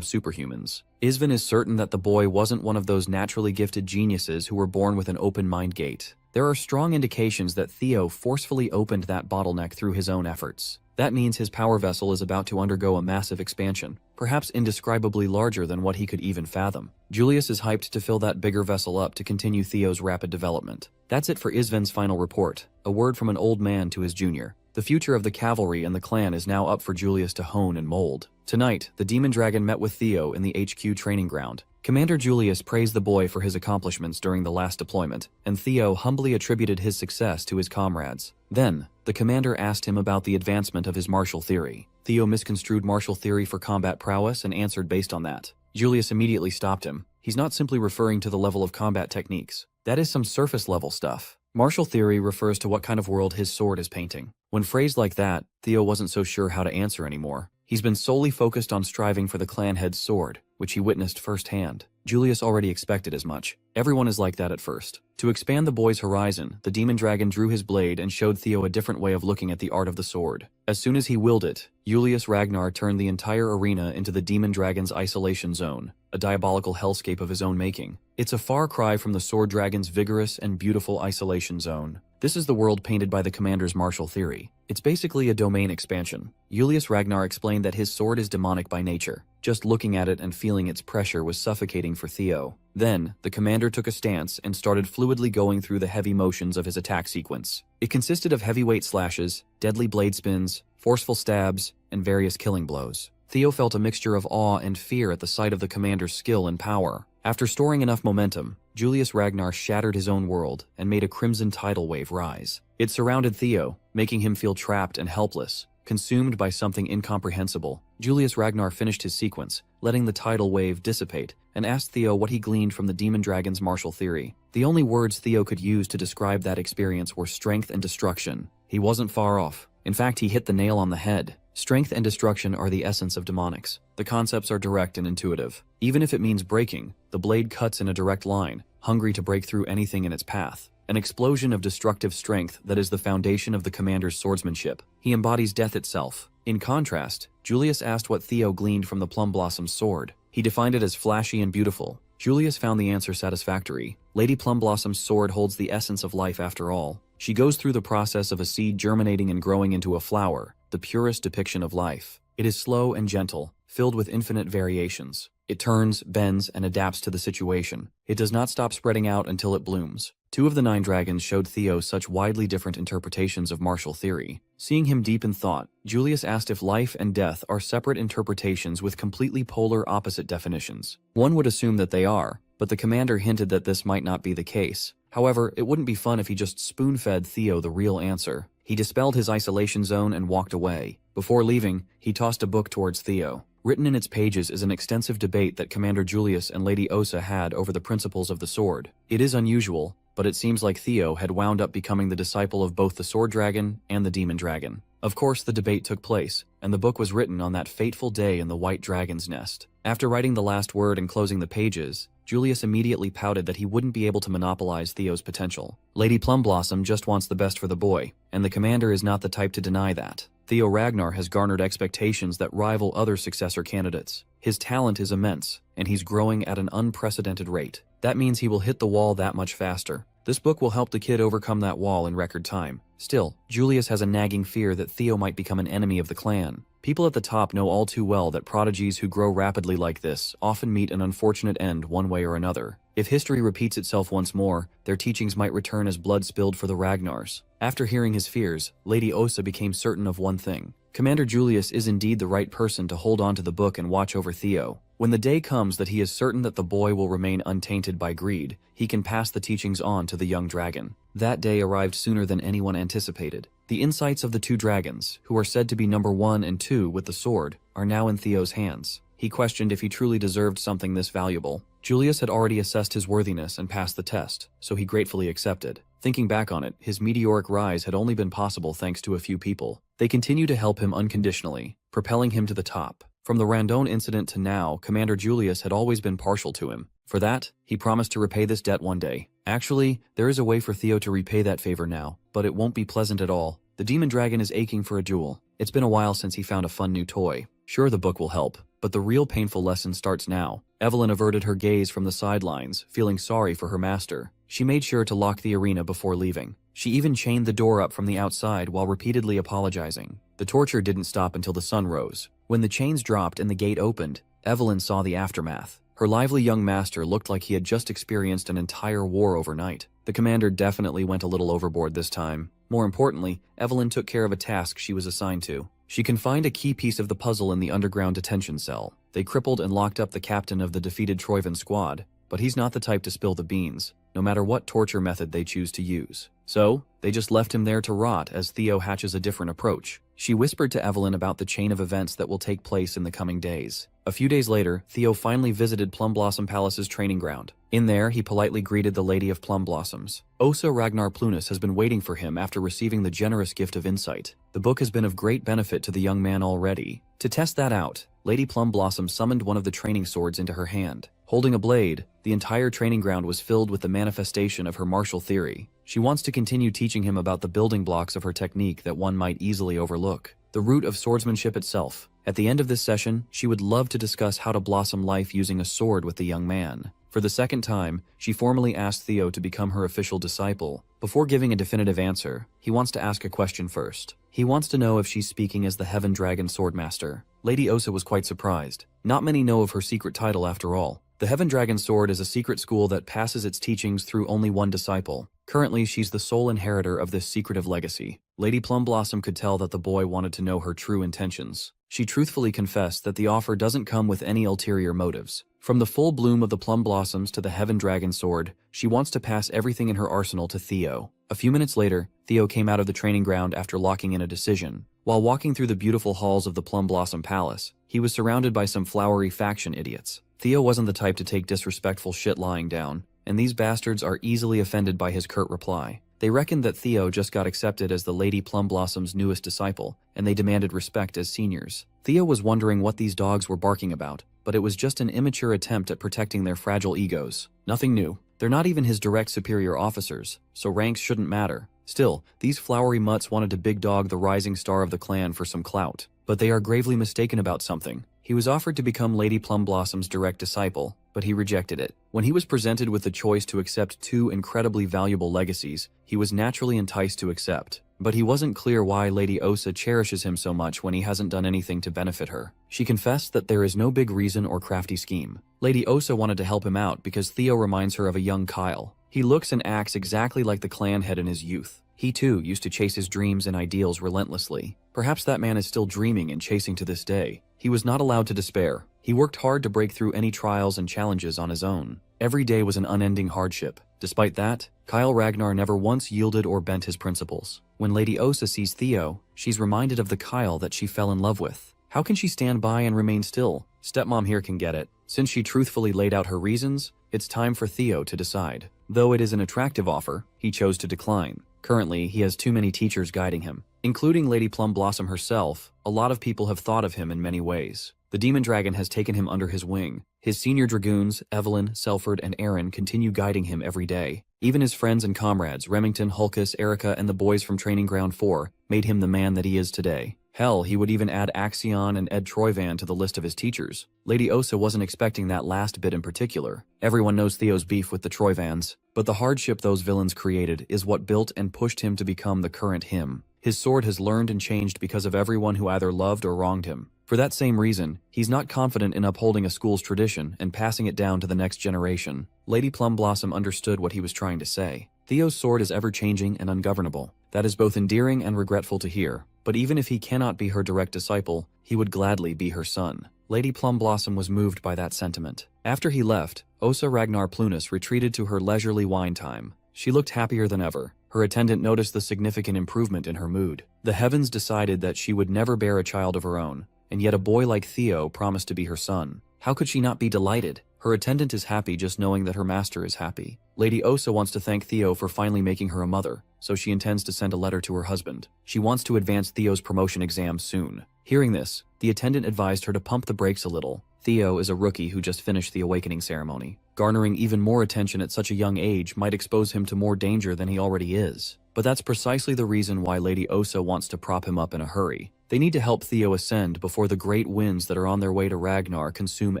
superhumans. Isvan is certain that the boy wasn't one of those naturally gifted geniuses who were born with an open mind gate. There are strong indications that Theo forcefully opened that bottleneck through his own efforts. That means his power vessel is about to undergo a massive expansion, perhaps indescribably larger than what he could even fathom. Julius is hyped to fill that bigger vessel up to continue Theo's rapid development. That's it for Isvan's final report, a word from an old man to his junior. The future of the cavalry and the clan is now up for Julius to hone and mold. Tonight, the Demon Dragon met with Theo in the HQ training ground. Commander Julius praised the boy for his accomplishments during the last deployment, and Theo humbly attributed his success to his comrades. Then, the commander asked him about the advancement of his martial theory. Theo misconstrued martial theory for combat prowess and answered based on that. Julius immediately stopped him. He's not simply referring to the level of combat techniques. That is some surface-level stuff. Martial theory refers to what kind of world his sword is painting. When phrased like that, Theo wasn't so sure how to answer anymore. He's been solely focused on striving for the clan head's sword, which he witnessed firsthand. Julius already expected as much. Everyone is like that at first. To expand the boy's horizon, the Demon Dragon drew his blade and showed Theo a different way of looking at the art of the sword. As soon as he willed it, Julius Ragnar turned the entire arena into the Demon Dragon's isolation zone, a diabolical hellscape of his own making. It's a far cry from the Sword Dragon's vigorous and beautiful isolation zone. This is the world painted by the commander's martial theory. It's basically a domain expansion. Julius Ragnar explained that his sword is demonic by nature. Just looking at it and feeling its pressure was suffocating for Theo. Then, the commander took a stance and started fluidly going through the heavy motions of his attack sequence. It consisted of heavyweight slashes, deadly blade spins, forceful stabs, and various killing blows. Theo felt a mixture of awe and fear at the sight of the commander's skill and power. After storing enough momentum, Julius Ragnar shattered his own world and made a crimson tidal wave rise. It surrounded Theo, making him feel trapped and helpless, consumed by something incomprehensible. Julius Ragnar finished his sequence, letting the tidal wave dissipate, and asked Theo what he gleaned from the demon dragon's martial theory. The only words Theo could use to describe that experience were strength and destruction. He wasn't far off. In fact, he hit the nail on the head. Strength and destruction are the essence of demonics. The concepts are direct and intuitive. Even if it means breaking, the blade cuts in a direct line, hungry to break through anything in its path. An explosion of destructive strength that is the foundation of the commander's swordsmanship. He embodies death itself. In contrast, Julius asked what Theo gleaned from the Plum Blossom's sword. He defined it as flashy and beautiful. Julius found the answer satisfactory. Lady Plum Blossom's sword holds the essence of life after all. She goes through the process of a seed germinating and growing into a flower, the purest depiction of life. It is slow and gentle, filled with infinite variations. It turns, bends, and adapts to the situation. It does not stop spreading out until it blooms. 2 of the 9 dragons showed Theo such widely different interpretations of martial theory. Seeing him deep in thought, Julius asked if life and death are separate interpretations with completely polar opposite definitions. One would assume that they are, but the commander hinted that this might not be the case. However, it wouldn't be fun if he just spoon-fed Theo the real answer. He dispelled his isolation zone and walked away. Before leaving, he tossed a book towards Theo. Written in its pages is an extensive debate that Commander Julius and Lady Osa had over the principles of the sword. It is unusual, but it seems like Theo had wound up becoming the disciple of both the sword dragon and the demon dragon. Of course, the debate took place, and the book was written on that fateful day in the White Dragon's Nest. After writing the last word and closing the pages, Julius immediately pouted that he wouldn't be able to monopolize Theo's potential. Lady Plumblossom just wants the best for the boy, and the commander is not the type to deny that. Theo Ragnar has garnered expectations that rival other successor candidates. His talent is immense, and he's growing at an unprecedented rate. That means he will hit the wall that much faster. This book will help the kid overcome that wall in record time. Still, Julius has a nagging fear that Theo might become an enemy of the clan. People at the top know all too well that prodigies who grow rapidly like this often meet an unfortunate end one way or another. If history repeats itself once more, their teachings might return as blood spilled for the Ragnars. After hearing his fears, Lady Osa became certain of one thing. Commander Julius is indeed the right person to hold on to the book and watch over Theo. When the day comes that he is certain that the boy will remain untainted by greed, he can pass the teachings on to the young dragon. That day arrived sooner than anyone anticipated. The insights of the 2 dragons, who are said to be number 1 and 2 with the sword, are now in Theo's hands. He questioned if he truly deserved something this valuable. Julius had already assessed his worthiness and passed the test, so he gratefully accepted. Thinking back on it, his meteoric rise had only been possible thanks to a few people. They continue to help him unconditionally, propelling him to the top. From the Randone incident to now, Commander Julius had always been partial to him. For that, he promised to repay this debt one day. Actually, there is a way for Theo to repay that favor now, but it won't be pleasant at all. The demon dragon is aching for a jewel. It's been a while since he found a fun new toy. Sure, the book will help, but the real painful lesson starts now. Evelyn averted her gaze from the sidelines, feeling sorry for her master. She made sure to lock the arena before leaving. She even chained the door up from the outside while repeatedly apologizing. The torture didn't stop until the sun rose. When the chains dropped and the gate opened, Evelyn saw the aftermath. Her lively young master looked like he had just experienced an entire war overnight. The commander definitely went a little overboard this time. More importantly, Evelyn took care of a task she was assigned to. She confined a key piece of the puzzle in the underground detention cell. They crippled and locked up the captain of the defeated Troivan squad, but he's not the type to spill the beans, no matter what torture method they choose to use. So, they just left him there to rot as Theo hatches a different approach. She whispered to Evelyn about the chain of events that will take place in the coming days. A few days later, Theo finally visited Plumblossom Palace's training ground. In there, he politely greeted the Lady of Plum Blossoms. Osa Ragnar Plunus has been waiting for him after receiving the generous gift of insight. The book has been of great benefit to the young man already. To test that out, Lady Plum Blossom summoned one of the training swords into her hand. Holding a blade, the entire training ground was filled with the manifestation of her martial theory. She wants to continue teaching him about the building blocks of her technique that one might easily overlook. The root of swordsmanship itself. At the end of this session, she would love to discuss how to blossom life using a sword with the young man. For the second time, she formally asked Theo to become her official disciple. Before giving a definitive answer, he wants to ask a question first. He wants to know if she's speaking as the Heaven Dragon Swordmaster. Lady Osa was quite surprised. Not many know of her secret title after all. The Heaven Dragon Sword is a secret school that passes its teachings through only one disciple. Currently, she's the sole inheritor of this secretive legacy. Lady Plumblossom could tell that the boy wanted to know her true intentions. She truthfully confessed that the offer doesn't come with any ulterior motives. From the full bloom of the plum blossoms to the Heaven Dragon Sword, she wants to pass everything in her arsenal to Theo. A few minutes later, Theo came out of the training ground after locking in a decision. While walking through the beautiful halls of the Plum Blossom Palace, he was surrounded by some flowery faction idiots. Theo wasn't the type to take disrespectful shit lying down, and these bastards are easily offended by his curt reply. They reckoned that Theo just got accepted as the Lady Plumblostom's newest disciple, and they demanded respect as seniors. Theo was wondering what these dogs were barking about, but it was just an immature attempt at protecting their fragile egos. Nothing new. They're not even his direct superior officers, so ranks shouldn't matter. Still, these flowery mutts wanted to big dog the rising star of the clan for some clout. But they are gravely mistaken about something. He was offered to become Lady Plumblostom's direct disciple, but he rejected it. When he was presented with the choice to accept two incredibly valuable legacies, he was naturally enticed to accept. But he wasn't clear why Lady Osa cherishes him so much when he hasn't done anything to benefit her. She confessed that there is no big reason or crafty scheme. Lady Osa wanted to help him out because Theo reminds her of a young Kyle. He looks and acts exactly like the clan head in his youth. He too used to chase his dreams and ideals relentlessly. Perhaps that man is still dreaming and chasing to this day. He was not allowed to despair. He worked hard to break through any trials and challenges on his own. Every day was an unending hardship. Despite that, Kyle Ragnar never once yielded or bent his principles. When Lady Osa sees Theo, she's reminded of the Kyle that she fell in love with. How can she stand by and remain still? Stepmom here can get it. Since she truthfully laid out her reasons, it's time for Theo to decide. Though it is an attractive offer, he chose to decline. Currently, he has too many teachers guiding him. Including Lady Plumblossom herself, a lot of people have thought of him in many ways. The Demon Dragon has taken him under his wing. His senior dragoons, Evelyn, Selford, and Aaron, continue guiding him every day. Even his friends and comrades, Remington, Hulkus, Erica, and the boys from Training Ground 4, made him the man that he is today. Hell, he would even add Axion and Ed Troyvan to the list of his teachers. Lady Osa wasn't expecting that last bit in particular. Everyone knows Theo's beef with the Troyvans, but the hardship those villains created is what built and pushed him to become the current him. His sword has learned and changed because of everyone who either loved or wronged him. For that same reason, he's not confident in upholding a school's tradition and passing it down to the next generation. Lady Plumblossom understood what he was trying to say. Theo's sword is ever-changing and ungovernable. That is both endearing and regretful to hear. But even if he cannot be her direct disciple, he would gladly be her son. Lady Plumblossom was moved by that sentiment. After he left, Osa Ragnar Plunus retreated to her leisurely wine time. She looked happier than ever. Her attendant noticed the significant improvement in her mood. The heavens decided that she would never bear a child of her own, and yet a boy like Theo promised to be her son. How could she not be delighted? Her attendant is happy just knowing that her master is happy. Lady Osa wants to thank Theo for finally making her a mother, so she intends to send a letter to her husband. She wants to advance Theo's promotion exam soon. Hearing this, the attendant advised her to pump the brakes a little. Theo is a rookie who just finished the awakening ceremony. Garnering even more attention at such a young age might expose him to more danger than he already is. But that's precisely the reason why Lady Osa wants to prop him up in a hurry. They need to help Theo ascend before the great winds that are on their way to Ragnar consume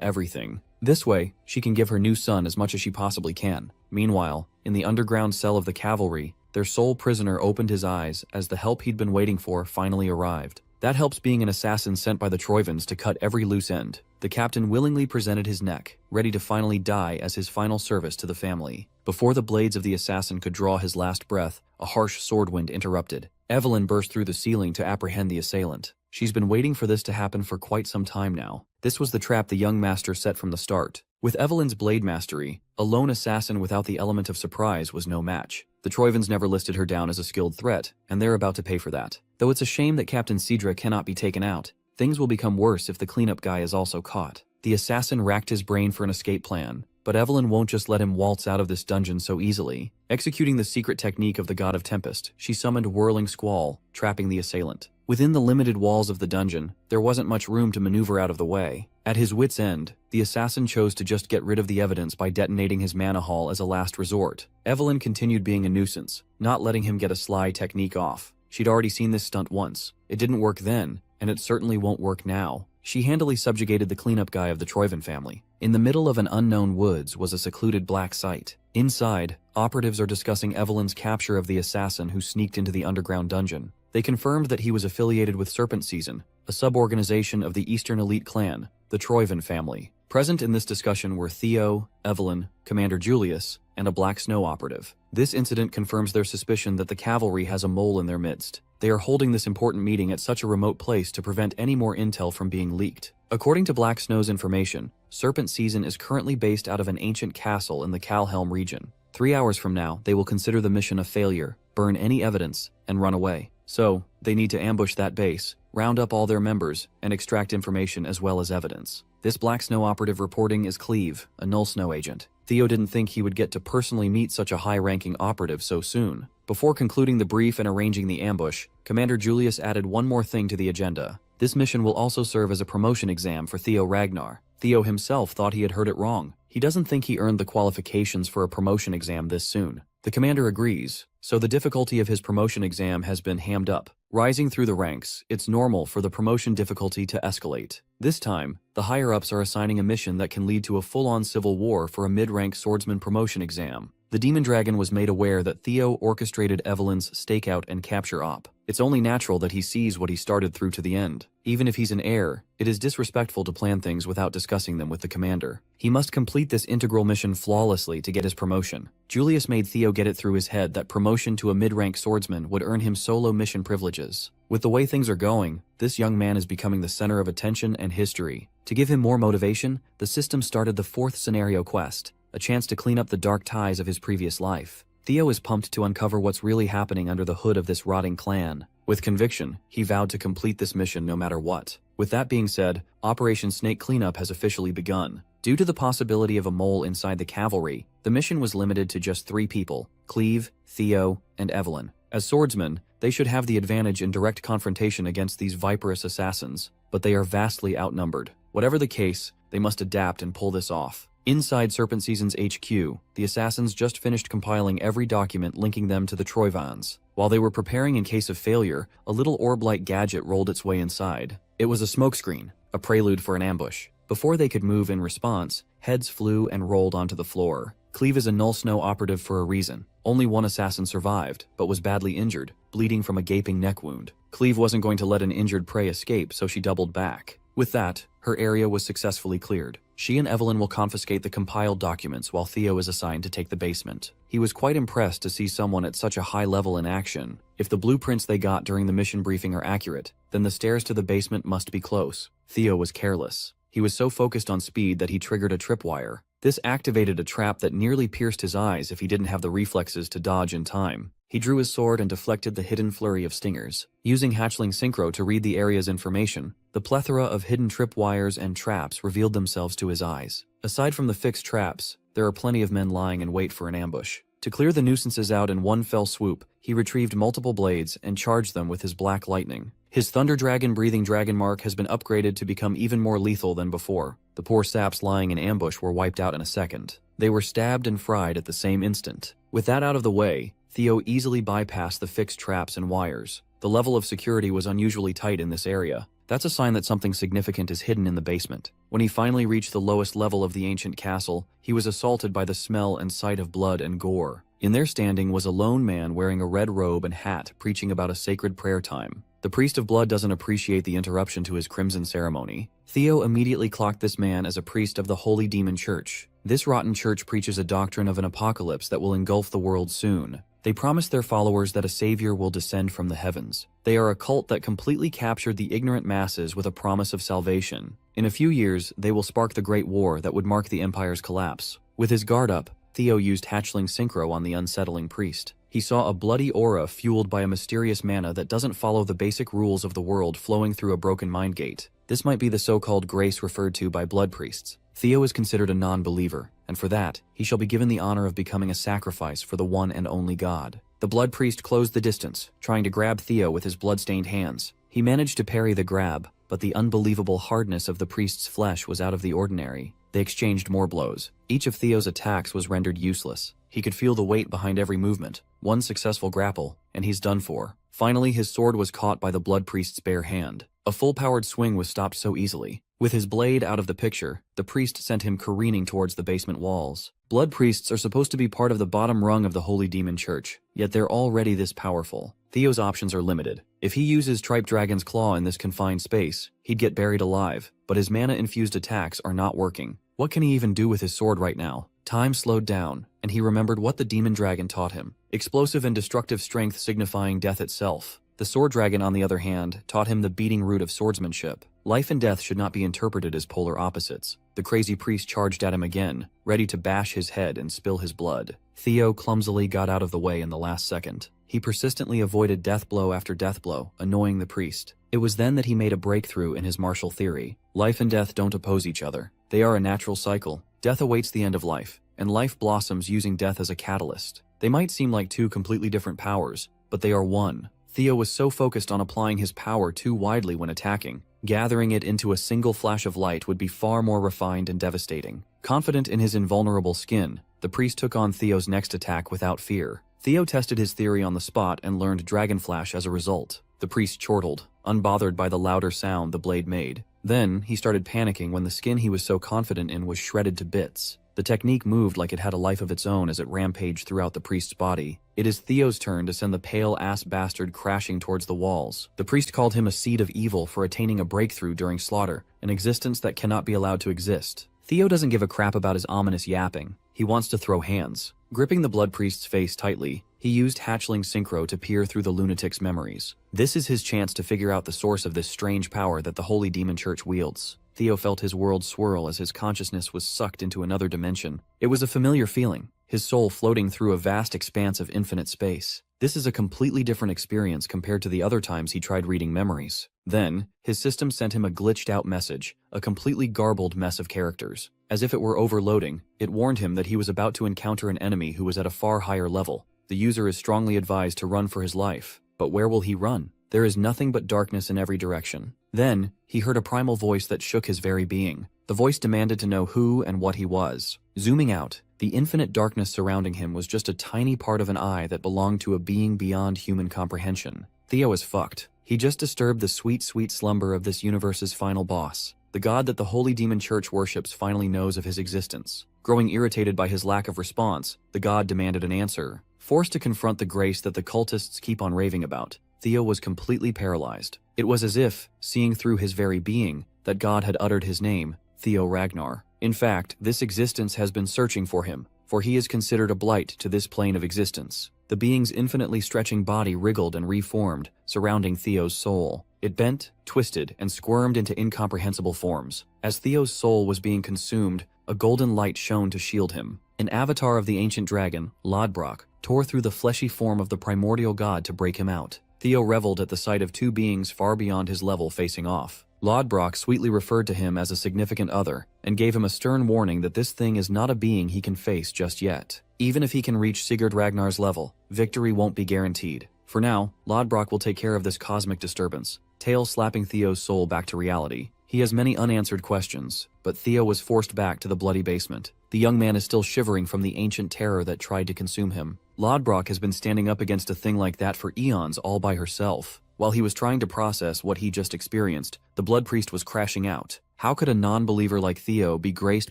everything. This way, she can give her new son as much as she possibly can. Meanwhile, in the underground cell of the cavalry, their sole prisoner opened his eyes as the help he'd been waiting for finally arrived. That helps being an assassin sent by the Troyvans to cut every loose end. The captain willingly presented his neck, ready to finally die as his final service to the family. Before the blades of the assassin could draw his last breath, a harsh sword wind interrupted. Evelyn burst through the ceiling to apprehend the assailant. She's been waiting for this to happen for quite some time now. This was the trap the young master set from the start. With Evelyn's blade mastery, a lone assassin without the element of surprise was no match. The Troyvans never listed her down as a skilled threat, and they're about to pay for that. Though it's a shame that Captain Cedra cannot be taken out, things will become worse if the cleanup guy is also caught. The assassin racked his brain for an escape plan, but Evelyn won't just let him waltz out of this dungeon so easily. Executing the secret technique of the God of Tempest, she summoned Whirling Squall, trapping the assailant. Within the limited walls of the dungeon, there wasn't much room to maneuver out of the way. At his wit's end, the assassin chose to just get rid of the evidence by detonating his mana haul as a last resort. Evelyn continued being a nuisance, not letting him get a sly technique off. She'd already seen this stunt once. It didn't work then, and it certainly won't work now. She handily subjugated the cleanup guy of the Troyvan family. In the middle of an unknown woods was a secluded black site. Inside, operatives are discussing Evelyn's capture of the assassin who sneaked into the underground dungeon. They confirmed that he was affiliated with Serpent Season, a sub-organization of the Eastern elite clan, the Troyvan family. Present in this discussion were Theo, Evelyn, Commander Julius, and a Black Snow operative. This incident confirms their suspicion that the cavalry has a mole in their midst. They are holding this important meeting at such a remote place to prevent any more intel from being leaked. According to Black Snow's information, Serpent Season is currently based out of an ancient castle in the Calhelm region. 3 hours from now, they will consider the mission a failure, burn any evidence, and run away. So, they need to ambush that base, round up all their members, and extract information as well as evidence. This Black Snow operative reporting is Cleve, a Null Snow agent. Theo didn't think he would get to personally meet such a high-ranking operative so soon. Before concluding the brief and arranging the ambush, Commander Julius added one more thing to the agenda. This mission will also serve as a promotion exam for Theo Ragnar. Theo himself thought he had heard it wrong. He doesn't think he earned the qualifications for a promotion exam this soon. The commander agrees, so the difficulty of his promotion exam has been hammed up. Rising through the ranks, it's normal for the promotion difficulty to escalate. This time, the higher-ups are assigning a mission that can lead to a full-on civil war for a mid-rank swordsman promotion exam. The Demon Dragon was made aware that Theo orchestrated Evelyn's stakeout and capture op. It's only natural that he sees what he started through to the end. Even if he's an heir, it is disrespectful to plan things without discussing them with the commander. He must complete this integral mission flawlessly to get his promotion. Julius made Theo get it through his head that promotion to a mid-rank swordsman would earn him solo mission privileges. With the way things are going, this young man is becoming the center of attention and history. To give him more motivation, the system started the 4th scenario quest, a chance to clean up the dark ties of his previous life. Theo is pumped to uncover what's really happening under the hood of this rotting clan. With conviction, he vowed to complete this mission no matter what. With that being said, Operation Snake Cleanup has officially begun. Due to the possibility of a mole inside the cavalry, the mission was limited to just 3 people: Cleve, Theo, and Evelyn. As swordsmen, they should have the advantage in direct confrontation against these viperous assassins, but they are vastly outnumbered. Whatever the case, they must adapt and pull this off. Inside Serpent Season's HQ, the assassins just finished compiling every document linking them to the Troyvans. While they were preparing in case of failure, a little orb-like gadget rolled its way inside. It was a smokescreen, a prelude for an ambush. Before they could move in response, heads flew and rolled onto the floor. Cleve is a Null Snow operative for a reason. Only one assassin survived, but was badly injured, bleeding from a gaping neck wound. Cleve wasn't going to let an injured prey escape, so she doubled back. With that, her area was successfully cleared. She and Evelyn will confiscate the compiled documents while Theo is assigned to take the basement. He was quite impressed to see someone at such a high level in action. If the blueprints they got during the mission briefing are accurate, then the stairs to the basement must be close. Theo was careless. He was so focused on speed that he triggered a tripwire. This activated a trap that nearly pierced his eyes if he didn't have the reflexes to dodge in time. He drew his sword and deflected the hidden flurry of stingers. Using Hatchling Synchro to read the area's information, the plethora of hidden tripwires and traps revealed themselves to his eyes. Aside from the fixed traps, there are plenty of men lying in wait for an ambush. To clear the nuisances out in one fell swoop, he retrieved multiple blades and charged them with his black lightning. His Thunder Dragon breathing dragon mark has been upgraded to become even more lethal than before. The poor saps lying in ambush were wiped out in a second. They were stabbed and fried at the same instant. With that out of the way, Theo easily bypassed the fixed traps and wires. The level of security was unusually tight in this area. That's a sign that something significant is hidden in the basement. When he finally reached the lowest level of the ancient castle, he was assaulted by the smell and sight of blood and gore. In their standing was a lone man wearing a red robe and hat preaching about a sacred prayer time. The priest of blood doesn't appreciate the interruption to his crimson ceremony. Theo immediately clocked this man as a priest of the Holy Demon Church. This rotten church preaches a doctrine of an apocalypse that will engulf the world soon. They promise their followers that a savior will descend from the heavens. They are a cult that completely captured the ignorant masses with a promise of salvation. In a few years, they will spark the Great War that would mark the Empire's collapse. With his guard up, Theo used Hatchling Synchro on the unsettling priest. He saw a bloody aura fueled by a mysterious mana that doesn't follow the basic rules of the world flowing through a broken mind gate. This might be the so-called grace referred to by blood priests. Theo is considered a non-believer, and for that, he shall be given the honor of becoming a sacrifice for the one and only God. The blood priest closed the distance, trying to grab Theo with his blood-stained hands. He managed to parry the grab, but the unbelievable hardness of the priest's flesh was out of the ordinary. They exchanged more blows. Each of Theo's attacks was rendered useless. He could feel the weight behind every movement. One successful grapple, and he's done for. Finally, his sword was caught by the blood priest's bare hand. A full-powered swing was stopped so easily. With his blade out of the picture, the priest sent him careening towards the basement walls. Blood priests are supposed to be part of the bottom rung of the Holy Demon Church, yet they're already this powerful. Theo's options are limited. If he uses Tripe Dragon's Claw in this confined space, he'd get buried alive, but his mana-infused attacks are not working. What can he even do with his sword right now? Time slowed down, and he remembered what the demon dragon taught him. Explosive and destructive strength signifying death itself. The sword dragon, on the other hand, taught him the beating root of swordsmanship. Life and death should not be interpreted as polar opposites. The crazy priest charged at him again, ready to bash his head and spill his blood. Theo clumsily got out of the way in the last second. He persistently avoided death blow after death blow, annoying the priest. It was then that he made a breakthrough in his martial theory. Life and death don't oppose each other. They are a natural cycle. Death awaits the end of life, and life blossoms using death as a catalyst. They might seem like two completely different powers, but they are one. Theo was so focused on applying his power too widely when attacking. Gathering it into a single flash of light would be far more refined and devastating. Confident in his invulnerable skin, the priest took on Theo's next attack without fear. Theo tested his theory on the spot and learned Dragon Flash as a result. The priest chortled, unbothered by the louder sound the blade made. Then, he started panicking when the skin he was so confident in was shredded to bits. The technique moved like it had a life of its own as it rampaged throughout the priest's body. It is Theo's turn to send the pale-ass bastard crashing towards the walls. The priest called him a seed of evil for attaining a breakthrough during slaughter, an existence that cannot be allowed to exist. Theo doesn't give a crap about his ominous yapping. He wants to throw hands. Gripping the blood priest's face tightly, he used hatchling synchro to peer through the lunatic's memories. This is his chance to figure out the source of this strange power that the Holy Demon Church wields. Theo felt his world swirl as his consciousness was sucked into another dimension. It was a familiar feeling, his soul floating through a vast expanse of infinite space. This is a completely different experience compared to the other times he tried reading memories. Then, his system sent him a glitched-out message, a completely garbled mess of characters. As if it were overloading, it warned him that he was about to encounter an enemy who was at a far higher level. The user is strongly advised to run for his life. But where will he run? There is nothing but darkness in every direction. Then, he heard a primal voice that shook his very being. The voice demanded to know who and what he was. Zooming out, the infinite darkness surrounding him was just a tiny part of an eye that belonged to a being beyond human comprehension. Theo is fucked. He just disturbed the sweet, sweet slumber of this universe's final boss. The god that the Holy Demon Church worships finally knows of his existence. Growing irritated by his lack of response, the god demanded an answer. Forced to confront the grace that the cultists keep on raving about, Theo was completely paralyzed. It was as if, seeing through his very being, that God had uttered his name, Theo Ragnar. In fact, this existence has been searching for him, for he is considered a blight to this plane of existence. The being's infinitely stretching body wriggled and reformed, surrounding Theo's soul. It bent, twisted, and squirmed into incomprehensible forms. As Theo's soul was being consumed, a golden light shone to shield him. An avatar of the ancient dragon, Lodbrok, tore through the fleshy form of the primordial god to break him out. Theo reveled at the sight of two beings far beyond his level facing off. Lodbrok sweetly referred to him as a significant other, and gave him a stern warning that this thing is not a being he can face just yet. Even if he can reach Sigurd Ragnar's level, victory won't be guaranteed. For now, Lodbrok will take care of this cosmic disturbance, tail slapping Theo's soul back to reality. He has many unanswered questions, but Theo was forced back to the bloody basement. The young man is still shivering from the ancient terror that tried to consume him. Lodbrok has been standing up against a thing like that for eons all by herself. While he was trying to process what he just experienced, the blood priest was crashing out. How could a non-believer like Theo be graced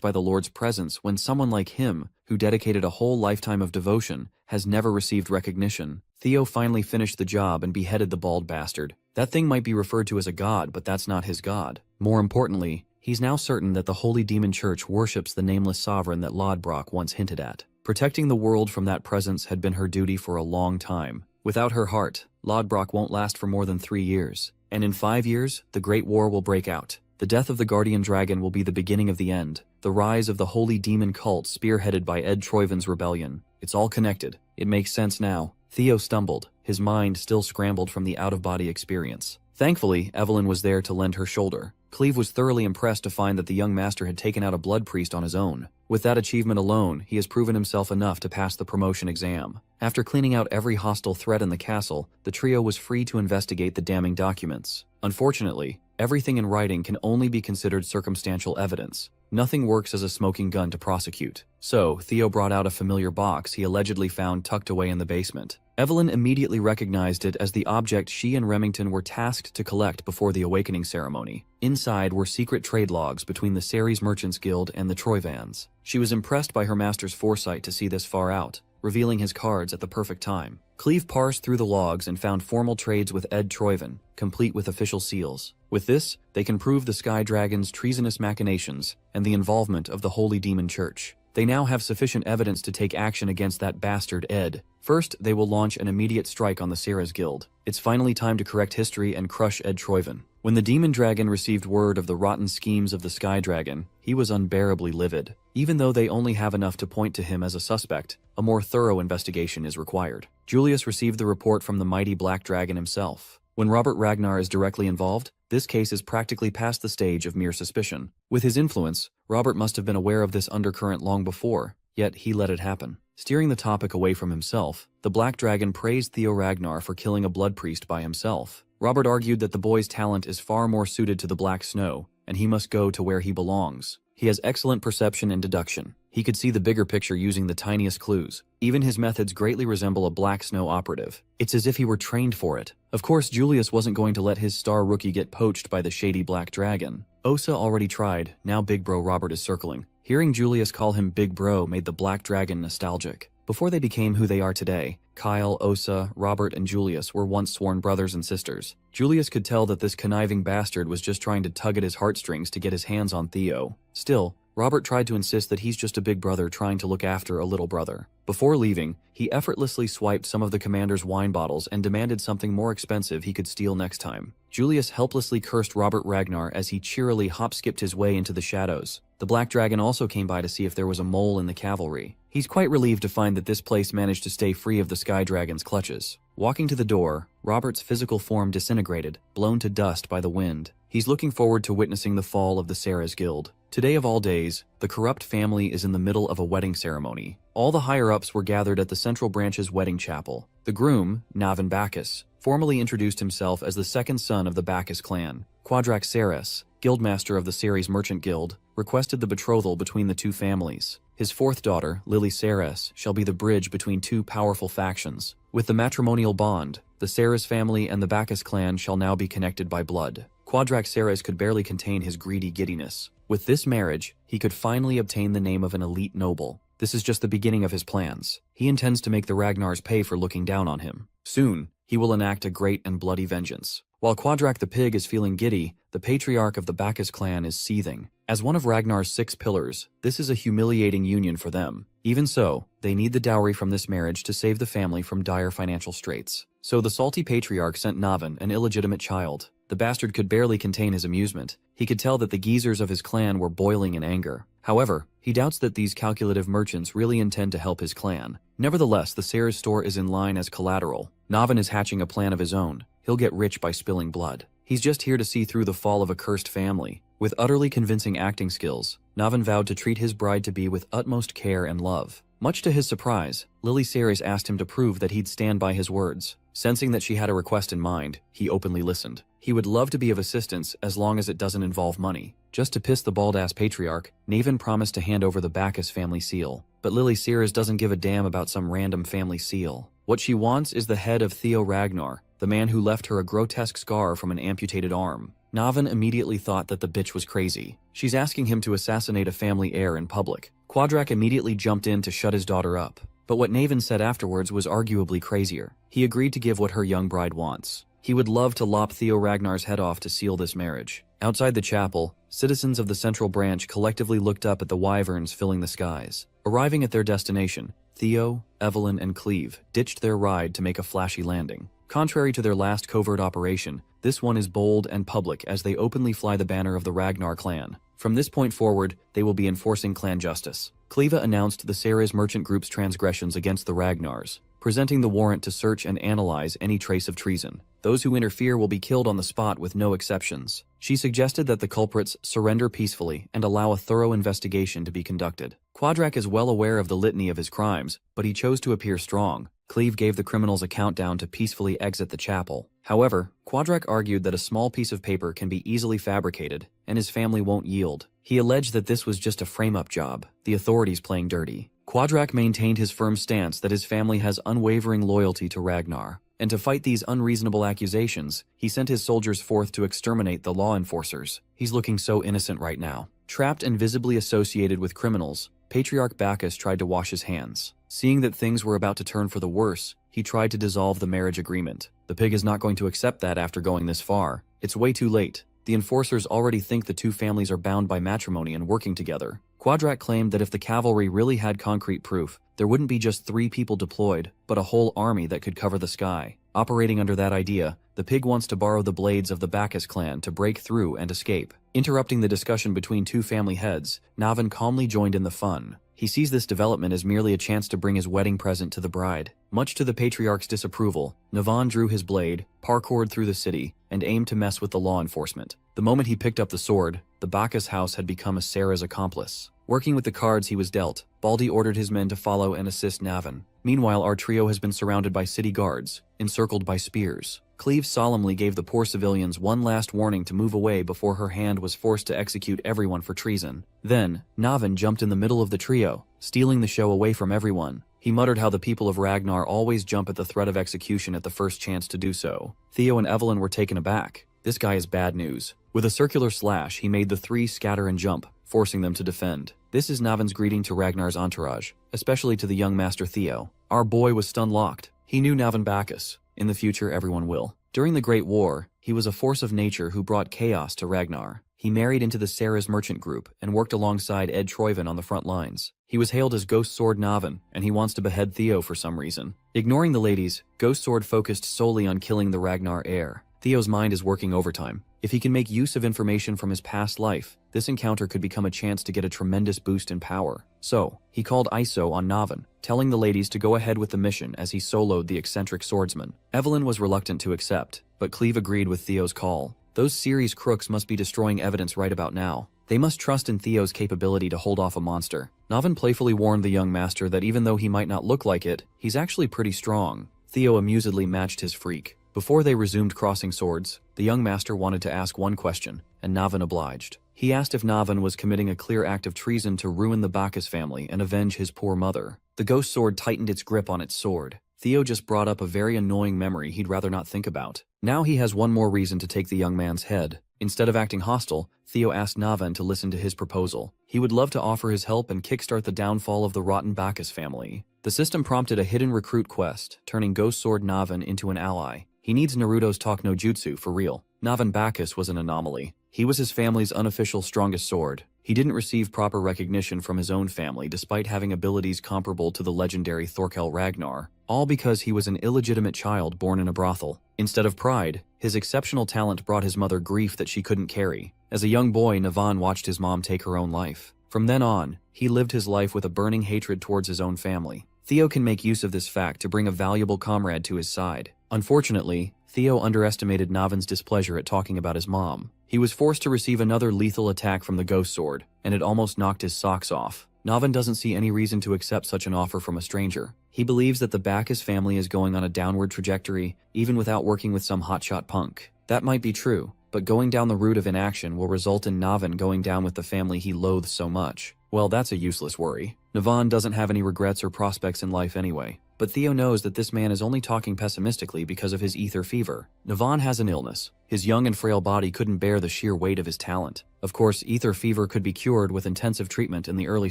by the Lord's presence when someone like him, who dedicated a whole lifetime of devotion, has never received recognition? Theo finally finished the job and beheaded the bald bastard. That thing might be referred to as a god, but that's not his god. More importantly, he's now certain that the Holy Demon Church worships the nameless sovereign that Lodbrok once hinted at. Protecting the world from that presence had been her duty for a long time. Without her heart, Lodbrok won't last for more than 3 years. And in 5 years, the Great War will break out. The death of the Guardian Dragon will be the beginning of the end. The rise of the Holy Demon cult spearheaded by Ed Troiven's rebellion. It's all connected. It makes sense now. Theo stumbled, his mind still scrambled from the out-of-body experience. Thankfully, Evelyn was there to lend her shoulder. Cleve was thoroughly impressed to find that the young master had taken out a blood priest on his own. With that achievement alone, he has proven himself enough to pass the promotion exam. After cleaning out every hostile threat in the castle, the trio was free to investigate the damning documents. Unfortunately, everything in writing can only be considered circumstantial evidence. Nothing works as a smoking gun to prosecute. So, Theo brought out a familiar box he allegedly found tucked away in the basement. Evelyn immediately recognized it as the object she and Remington were tasked to collect before the awakening ceremony. Inside were secret trade logs between the Ceres Merchants Guild and the Troyvans. She was impressed by her master's foresight to see this far out, revealing his cards at the perfect time. Cleve parsed through the logs and found formal trades with Ed Troyvan, complete with official seals. With this, they can prove the Sky Dragon's treasonous machinations and the involvement of the Holy Demon Church. They now have sufficient evidence to take action against that bastard Ed. First, they will launch an immediate strike on the Ceres Guild. It's finally time to correct history and crush Ed Troyvan. When the Demon Dragon received word of the rotten schemes of the Sky Dragon, he was unbearably livid. Even though they only have enough to point to him as a suspect, a more thorough investigation is required. Julius received the report from the mighty Black Dragon himself. When Robert Ragnar is directly involved, this case is practically past the stage of mere suspicion. With his influence, Robert must have been aware of this undercurrent long before, yet he let it happen. Steering the topic away from himself, the Black Dragon praised Theo Ragnar for killing a blood priest by himself. Robert argued that the boy's talent is far more suited to the Black Snow, and he must go to where he belongs. He has excellent perception and deduction. He could see the bigger picture using the tiniest clues. Even his methods greatly resemble a Black Snow operative. It's as if he were trained for it. Of course, Julius wasn't going to let his star rookie get poached by the shady Black Dragon. Osa already tried, now Big Bro Robert is circling. Hearing Julius call him Big Bro made the Black Dragon nostalgic. Before they became who they are today, Kyle, Osa, Robert, and Julius were once sworn brothers and sisters. Julius could tell that this conniving bastard was just trying to tug at his heartstrings to get his hands on Theo. Still, Robert tried to insist that he's just a big brother trying to look after a little brother. Before leaving, he effortlessly swiped some of the commander's wine bottles and demanded something more expensive he could steal next time. Julius helplessly cursed Robert Ragnar as he cheerily hop-skipped his way into the shadows. The Black Dragon also came by to see if there was a mole in the cavalry. He's quite relieved to find that this place managed to stay free of the Sky Dragon's clutches. Walking to the door, Robert's physical form disintegrated, blown to dust by the wind. He's looking forward to witnessing the fall of the Ceres Guild. Today of all days, the corrupt family is in the middle of a wedding ceremony. All the higher-ups were gathered at the Central Branch's wedding chapel. The groom, Navin Bacchus, formally introduced himself as the second son of the Bacchus clan. Quadrak Ceres, guildmaster of the Ceres Merchant Guild, requested the betrothal between the two families. His fourth daughter, Lily Ceres, shall be the bridge between two powerful factions. With the matrimonial bond, the Ceres family and the Bacchus clan shall now be connected by blood. Quadrak Ceres could barely contain his greedy giddiness. With this marriage, he could finally obtain the name of an elite noble. This is just the beginning of his plans. He intends to make the Ragnars pay for looking down on him. Soon, he will enact a great and bloody vengeance. While Quadrak the Pig is feeling giddy, the patriarch of the Bacchus clan is seething. As one of Ragnar's 6 pillars, this is a humiliating union for them. Even so, they need the dowry from this marriage to save the family from dire financial straits. So the salty patriarch sent Navin, an illegitimate child. The bastard could barely contain his amusement. He could tell that the geezers of his clan were boiling in anger. However, he doubts that these calculative merchants really intend to help his clan. Nevertheless, the Ceres store is in line as collateral. Navin is hatching a plan of his own. He'll get rich by spilling blood. He's just here to see through the fall of a cursed family. With utterly convincing acting skills, Navin vowed to treat his bride-to-be with utmost care and love. Much to his surprise, Lily Ceres asked him to prove that he'd stand by his words. Sensing that she had a request in mind, he openly listened. He would love to be of assistance as long as it doesn't involve money. Just to piss the bald-ass patriarch, Navin promised to hand over the Bacchus family seal. But Lily Ceres doesn't give a damn about some random family seal. What she wants is the head of Theo Ragnar, the man who left her a grotesque scar from an amputated arm. Navin immediately thought that the bitch was crazy. She's asking him to assassinate a family heir in public. Quadrak immediately jumped in to shut his daughter up. But what Navin said afterwards was arguably crazier. He agreed to give what her young bride wants. He would love to lop Theo Ragnar's head off to seal this marriage. Outside the chapel, citizens of the Central Branch collectively looked up at the wyverns filling the skies. Arriving at their destination, Theo, Evelyn, and Cleve ditched their ride to make a flashy landing. Contrary to their last covert operation, this one is bold and public as they openly fly the banner of the Ragnar clan. From this point forward, they will be enforcing clan justice. Cleva announced the Ceres Merchant Group's transgressions against the Ragnars, presenting the warrant to search and analyze any trace of treason. Those who interfere will be killed on the spot with no exceptions. She suggested that the culprits surrender peacefully and allow a thorough investigation to be conducted. Quadrak is well aware of the litany of his crimes, but he chose to appear strong. Cleve gave the criminals a countdown to peacefully exit the chapel. However, Quadrak argued that a small piece of paper can be easily fabricated, and his family won't yield. He alleged that this was just a frame-up job, the authorities playing dirty. Quadrak maintained his firm stance that his family has unwavering loyalty to Ragnar, and to fight these unreasonable accusations, he sent his soldiers forth to exterminate the law enforcers. He's looking so innocent right now. Trapped and visibly associated with criminals, Patriarch Bacchus tried to wash his hands. Seeing that things were about to turn for the worse, he tried to dissolve the marriage agreement. The pig is not going to accept that after going this far. It's way too late. The enforcers already think the two families are bound by matrimony and working together. Quadrak claimed that if the cavalry really had concrete proof, there wouldn't be just 3 people deployed, but a whole army that could cover the sky. Operating under that idea, the pig wants to borrow the blades of the Bacchus clan to break through and escape. Interrupting the discussion between two family heads, Navan calmly joined in the fun. He sees this development as merely a chance to bring his wedding present to the bride. Much to the patriarch's disapproval, Navan drew his blade, parkoured through the city, and aimed to mess with the law enforcement. The moment he picked up the sword, the Bacchus house had become Asura's accomplice. Working with the cards he was dealt, Baldi ordered his men to follow and assist Navan. Meanwhile, our trio has been surrounded by city guards, encircled by spears. Cleve solemnly gave the poor civilians one last warning to move away before her hand was forced to execute everyone for treason. Then, Navan jumped in the middle of the trio, stealing the show away from everyone. He muttered how the people of Ragnar always jump at the threat of execution at the first chance to do so. Theo and Evelyn were taken aback. This guy is bad news. With a circular slash, he made the 3 scatter and jump, forcing them to defend. This is Navan's greeting to Ragnar's entourage, especially to the young master Theo. Our boy was stun-locked. He knew Navan Bacchus. In the future, everyone will. During the Great War, he was a force of nature who brought chaos to Ragnar. He married into the Sarah's merchant group and worked alongside Ed Troyven on the front lines. He was hailed as Ghost Sword Navan, and he wants to behead Theo for some reason. Ignoring the ladies, Ghost Sword focused solely on killing the Ragnar heir. Theo's mind is working overtime. If he can make use of information from his past life, this encounter could become a chance to get a tremendous boost in power. So, he called ISO on Navan, telling the ladies to go ahead with the mission as he soloed the eccentric swordsman. Evelyn was reluctant to accept, but Cleve agreed with Theo's call. Those series crooks must be destroying evidence right about now. They must trust in Theo's capability to hold off a monster. Navan playfully warned the young master that even though he might not look like it, he's actually pretty strong. Theo amusedly matched his freak. Before they resumed crossing swords, the young master wanted to ask one question, and Navan obliged. He asked if Navan was committing a clear act of treason to ruin the Bacchus family and avenge his poor mother. The ghost sword tightened its grip on its sword. Theo just brought up a very annoying memory he'd rather not think about. Now he has one more reason to take the young man's head. Instead of acting hostile, Theo asked Navan to listen to his proposal. He would love to offer his help and kickstart the downfall of the rotten Bacchus family. The system prompted a hidden recruit quest, turning Ghost Sword Navan into an ally. He needs Naruto's Talk no Jutsu for real. Navan Bacchus was an anomaly. He was his family's unofficial strongest sword. He didn't receive proper recognition from his own family despite having abilities comparable to the legendary Thorkel Ragnar, all because he was an illegitimate child born in a brothel. Instead of pride, his exceptional talent brought his mother grief that she couldn't carry. As a young boy, Navan watched his mom take her own life. From then on, he lived his life with a burning hatred towards his own family. Theo can make use of this fact to bring a valuable comrade to his side. Unfortunately, Theo underestimated Navan's displeasure at talking about his mom. He was forced to receive another lethal attack from the ghost sword, and it almost knocked his socks off. Navan doesn't see any reason to accept such an offer from a stranger. He believes that the Bacchus family is going on a downward trajectory, even without working with some hotshot punk. That might be true, but going down the route of inaction will result in Navan going down with the family he loathes so much. Well, that's a useless worry. Navan doesn't have any regrets or prospects in life anyway. But Theo knows that this man is only talking pessimistically because of his ether fever. Navan has an illness. His young and frail body couldn't bear the sheer weight of his talent. Of course, ether fever could be cured with intensive treatment in the early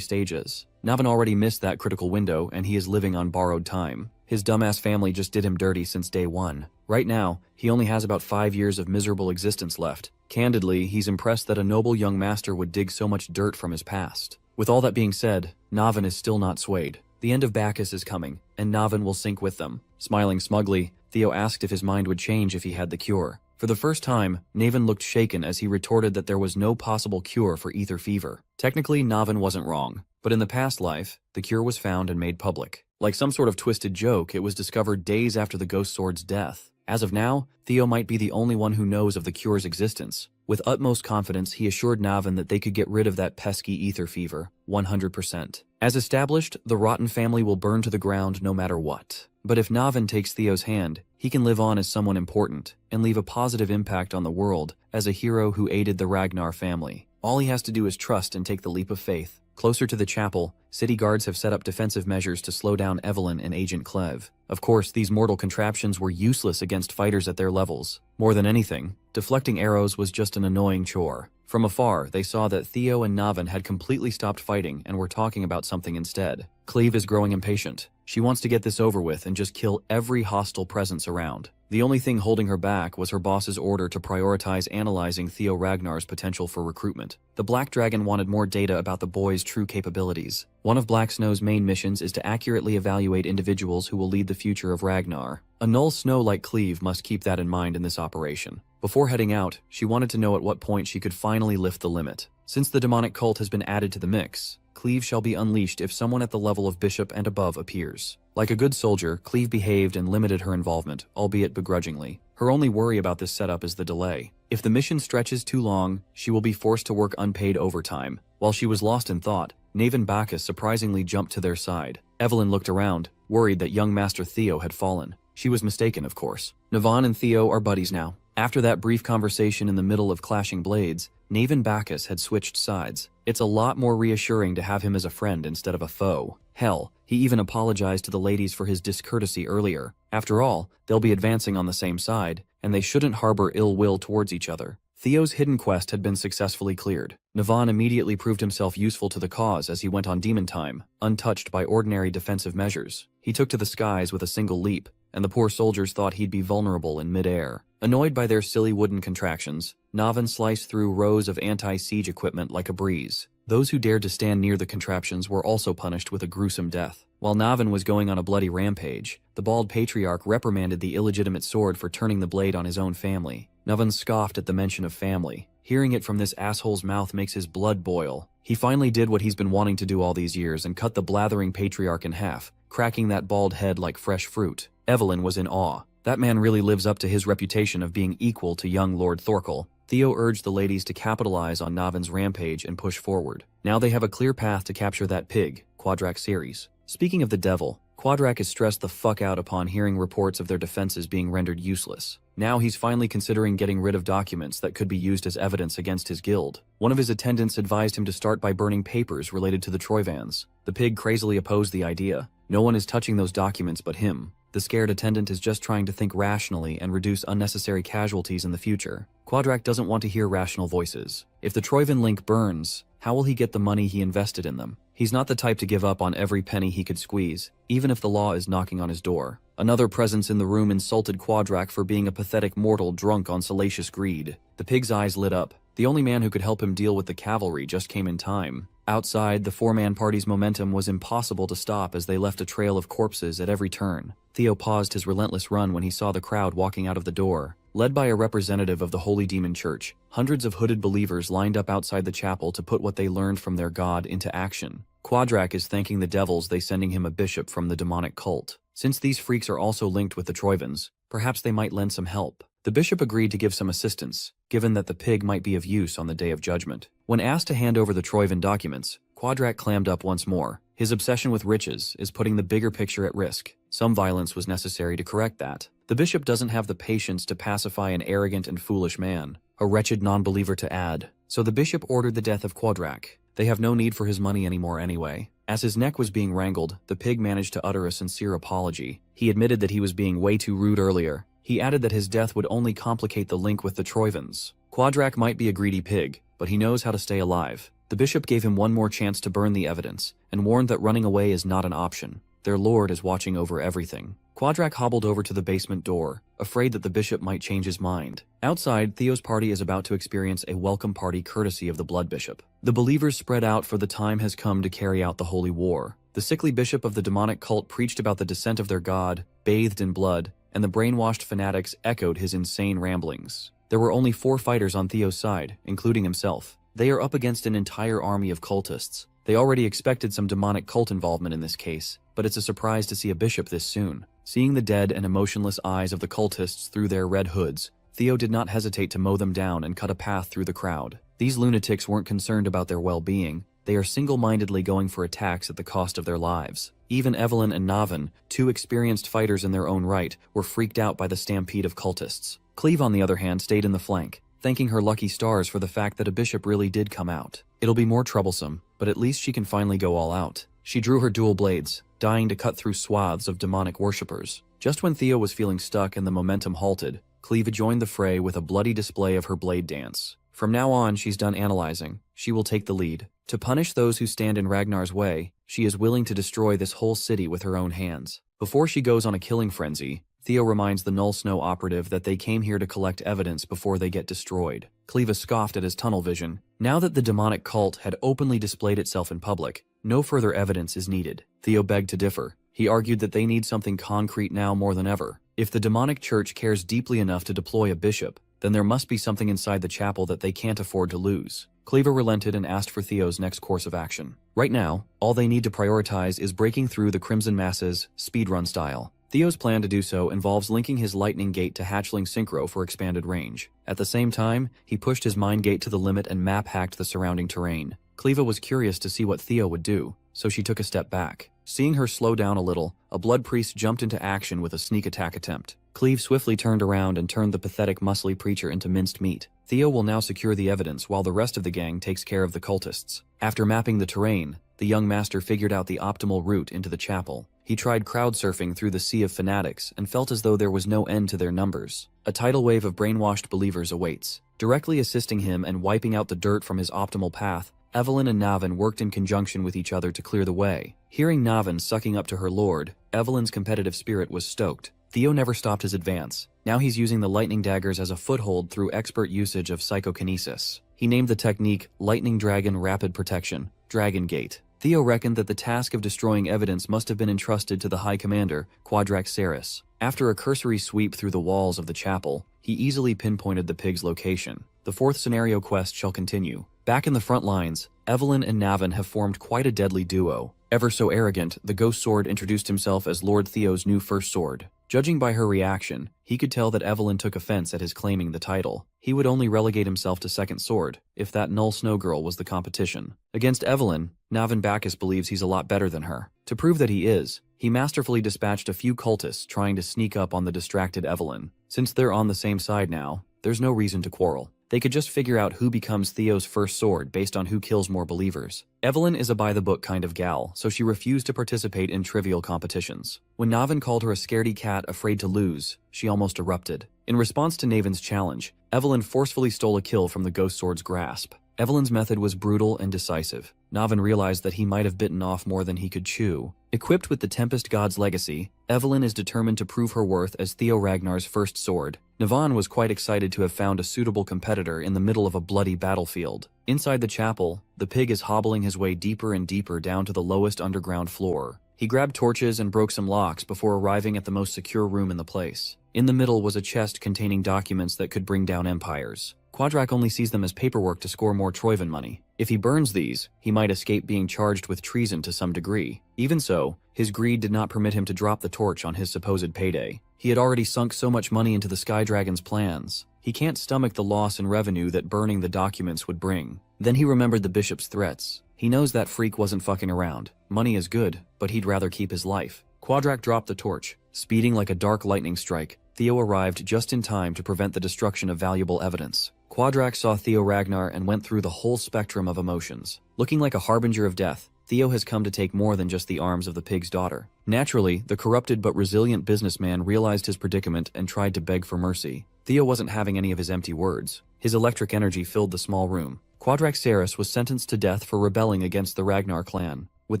stages. Navan already missed that critical window, and he is living on borrowed time. His dumbass family just did him dirty since day one. Right now, he only has about 5 years of miserable existence left. Candidly, he's impressed that a noble young master would dig so much dirt from his past. With all that being said, Navan is still not swayed. The end of Bacchus is coming, and Navan will sink with them. Smiling smugly, Theo asked if his mind would change if he had the cure. For the first time, Navan looked shaken as he retorted that there was no possible cure for ether fever. Technically, Navan wasn't wrong, but in the past life, the cure was found and made public. Like some sort of twisted joke, it was discovered days after the ghost sword's death. As of now, Theo might be the only one who knows of the cure's existence. With utmost confidence, he assured Navin that they could get rid of that pesky ether fever, 100%. As established, the rotten family will burn to the ground no matter what. But if Navin takes Theo's hand, he can live on as someone important and leave a positive impact on the world as a hero who aided the Ragnar family. All he has to do is trust and take the leap of faith. Closer to the chapel, city guards have set up defensive measures to slow down Evelyn and Agent Clev. Of course, these mortal contraptions were useless against fighters at their levels. More than anything, deflecting arrows was just an annoying chore. From afar, they saw that Theo and Navin had completely stopped fighting and were talking about something instead. Cleve is growing impatient. She wants to get this over with and just kill every hostile presence around. The only thing holding her back was her boss's order to prioritize analyzing Theo Ragnar's potential for recruitment. The Black Dragon wanted more data about the boy's true capabilities. One of Black Snow's main missions is to accurately evaluate individuals who will lead the future of Ragnar. A Null Snow like Cleve must keep that in mind in this operation. Before heading out, she wanted to know at what point she could finally lift the limit. Since the demonic cult has been added to the mix, Cleve shall be unleashed if someone at the level of Bishop and above appears. Like a good soldier, Cleve behaved and limited her involvement, albeit begrudgingly. Her only worry about this setup is the delay. If the mission stretches too long, she will be forced to work unpaid overtime. While she was lost in thought, Knave and Bacchus surprisingly jumped to their side. Evelyn looked around, worried that young Master Theo had fallen. She was mistaken, of course. Navan and Theo are buddies now. After that brief conversation in the middle of clashing blades, Knave and Bacchus had switched sides. It's a lot more reassuring to have him as a friend instead of a foe. Hell, he even apologized to the ladies for his discourtesy earlier. After all, they'll be advancing on the same side, and they shouldn't harbor ill will towards each other. Theo's hidden quest had been successfully cleared. Navan immediately proved himself useful to the cause as he went on demon time, untouched by ordinary defensive measures. He took to the skies with a single leap, and the poor soldiers thought he'd be vulnerable in mid-air. Annoyed by their silly wooden contractions, Navin sliced through rows of anti-siege equipment like a breeze. Those who dared to stand near the contraptions were also punished with a gruesome death. While Navin was going on a bloody rampage, the bald patriarch reprimanded the illegitimate sword for turning the blade on his own family. Navin scoffed at the mention of family. Hearing it from this asshole's mouth makes his blood boil. He finally did what he's been wanting to do all these years and cut the blathering patriarch in half, cracking that bald head like fresh fruit. Evelyn was in awe. That man really lives up to his reputation of being equal to young Lord Thorkel. Theo urged the ladies to capitalize on Navin's rampage and push forward. Now they have a clear path to capture that pig, Quadrak Ceres. Speaking of the devil, Quadrak is stressed the fuck out upon hearing reports of their defenses being rendered useless. Now he's finally considering getting rid of documents that could be used as evidence against his guild. One of his attendants advised him to start by burning papers related to the Troivans. The pig crazily opposed the idea. No one is touching those documents but him. The scared attendant is just trying to think rationally and reduce unnecessary casualties in the future. Quadrak doesn't want to hear rational voices. If the Troivan link burns, how will he get the money he invested in them? He's not the type to give up on every penny he could squeeze, even if the law is knocking on his door. Another presence in the room insulted Quadrak for being a pathetic mortal drunk on salacious greed. The pig's eyes lit up. The only man who could help him deal with the cavalry just came in time. Outside, the four-man party's momentum was impossible to stop as they left a trail of corpses at every turn. Theo paused his relentless run when he saw the crowd walking out of the door. Led by a representative of the Holy Demon Church, hundreds of hooded believers lined up outside the chapel to put what they learned from their god into action. Quadrak is thanking the devils they sending him a bishop from the demonic cult. Since these freaks are also linked with the Troivans, perhaps they might lend some help. The bishop agreed to give some assistance, given that the pig might be of use on the Day of Judgment. When asked to hand over the Troivan documents, Quadrak clammed up once more. His obsession with riches is putting the bigger picture at risk. Some violence was necessary to correct that. The bishop doesn't have the patience to pacify an arrogant and foolish man, a wretched non-believer to add. So the bishop ordered the death of Quadrak. They have no need for his money anymore anyway. As his neck was being wrangled, the pig managed to utter a sincere apology. He admitted that he was being way too rude earlier. He added that his death would only complicate the link with the Troivans. Quadrak might be a greedy pig, but he knows how to stay alive. The bishop gave him one more chance to burn the evidence, and warned that running away is not an option. Their lord is watching over everything. Quadrak hobbled over to the basement door, afraid that the bishop might change his mind. Outside, Theo's party is about to experience a welcome party courtesy of the Blood Bishop. The believers spread out for the time has come to carry out the holy war. The sickly bishop of the demonic cult preached about the descent of their god, bathed in blood, and the brainwashed fanatics echoed his insane ramblings. There were only 4 fighters on Theo's side, including himself. They are up against an entire army of cultists. They already expected some demonic cult involvement in this case, but it's a surprise to see a bishop this soon. Seeing the dead and emotionless eyes of the cultists through their red hoods, Theo did not hesitate to mow them down and cut a path through the crowd. These lunatics weren't concerned about their well-being. They are single-mindedly going for attacks at the cost of their lives. Even Evelyn and Navin, two experienced fighters in their own right, were freaked out by the stampede of cultists. Cleve, on the other hand, stayed in the flank, thanking her lucky stars for the fact that a bishop really did come out. It'll be more troublesome, but at least she can finally go all out. She drew her dual blades, dying to cut through swaths of demonic worshippers. Just when Theo was feeling stuck and the momentum halted, Cleve joined the fray with a bloody display of her blade dance. From now on, she's done analyzing. She will take the lead. To punish those who stand in Ragnar's way, she is willing to destroy this whole city with her own hands. Before she goes on a killing frenzy, Theo reminds the Null Snow operative that they came here to collect evidence before they get destroyed. Cleva scoffed at his tunnel vision. Now that the demonic cult had openly displayed itself in public, no further evidence is needed. Theo begged to differ. He argued that they need something concrete now more than ever. If the demonic church cares deeply enough to deploy a bishop, then there must be something inside the chapel that they can't afford to lose. Cleva relented and asked for Theo's next course of action. Right now, all they need to prioritize is breaking through the Crimson Masses, speedrun style. Theo's plan to do so involves linking his lightning gate to hatchling synchro for expanded range. At the same time, he pushed his mind gate to the limit and map-hacked the surrounding terrain. Cleva was curious to see what Theo would do, so she took a step back. Seeing her slow down a little, a blood priest jumped into action with a sneak attack attempt. Cleve swiftly turned around and turned the pathetic muscly preacher into minced meat. Theo will now secure the evidence while the rest of the gang takes care of the cultists. After mapping the terrain, the young master figured out the optimal route into the chapel. He tried crowd surfing through the sea of fanatics and felt as though there was no end to their numbers. A tidal wave of brainwashed believers awaits. Directly assisting him and wiping out the dirt from his optimal path, Evelyn and Navin worked in conjunction with each other to clear the way. Hearing Navin sucking up to her lord, Evelyn's competitive spirit was stoked. Theo never stopped his advance. Now he's using the lightning daggers as a foothold through expert usage of psychokinesis. He named the technique Lightning Dragon Rapid Protection, Dragon Gate. Theo reckoned that the task of destroying evidence must have been entrusted to the High Commander, Quadraxaris. After a cursory sweep through the walls of the chapel, he easily pinpointed the pig's location. The fourth scenario quest shall continue. Back in the front lines, Evelyn and Navin have formed quite a deadly duo. Ever so arrogant, the Ghost Sword introduced himself as Lord Theo's new first sword. Judging by her reaction, he could tell that Evelyn took offense at his claiming the title. He would only relegate himself to second sword, if that Null Snow Girl was the competition. Against Evelyn, Navin Bacchus believes he's a lot better than her. To prove that he is, he masterfully dispatched a few cultists trying to sneak up on the distracted Evelyn. Since they're on the same side now, there's no reason to quarrel. They could just figure out who becomes Theo's first sword based on who kills more believers. Evelyn is a by-the-book kind of gal, so she refused to participate in trivial competitions. When Navin called her a scaredy cat afraid to lose, she almost erupted. In response to Navin's challenge, Evelyn forcefully stole a kill from the Ghost Sword's grasp. Evelyn's method was brutal and decisive. Navin realized that he might have bitten off more than he could chew. Equipped with the Tempest God's legacy, Evelyn is determined to prove her worth as Theo Ragnar's first sword. Navin was quite excited to have found a suitable competitor in the middle of a bloody battlefield. Inside the chapel, the pig is hobbling his way deeper and deeper down to the lowest underground floor. He grabbed torches and broke some locks before arriving at the most secure room in the place. In the middle was a chest containing documents that could bring down empires. Quadrak only sees them as paperwork to score more Troivan money. If he burns these, he might escape being charged with treason to some degree. Even so, his greed did not permit him to drop the torch on his supposed payday. He had already sunk so much money into the Sky Dragon's plans. He can't stomach the loss in revenue that burning the documents would bring. Then he remembered the bishop's threats. He knows that freak wasn't fucking around. Money is good, but he'd rather keep his life. Quadrak dropped the torch. Speeding like a dark lightning strike, Theo arrived just in time to prevent the destruction of valuable evidence. Quadrak saw Theo Ragnar and went through the whole spectrum of emotions. Looking like a harbinger of death, Theo has come to take more than just the arms of the pig's daughter. Naturally, the corrupted but resilient businessman realized his predicament and tried to beg for mercy. Theo wasn't having any of his empty words. His electric energy filled the small room. Quadraxaris was sentenced to death for rebelling against the Ragnar clan. With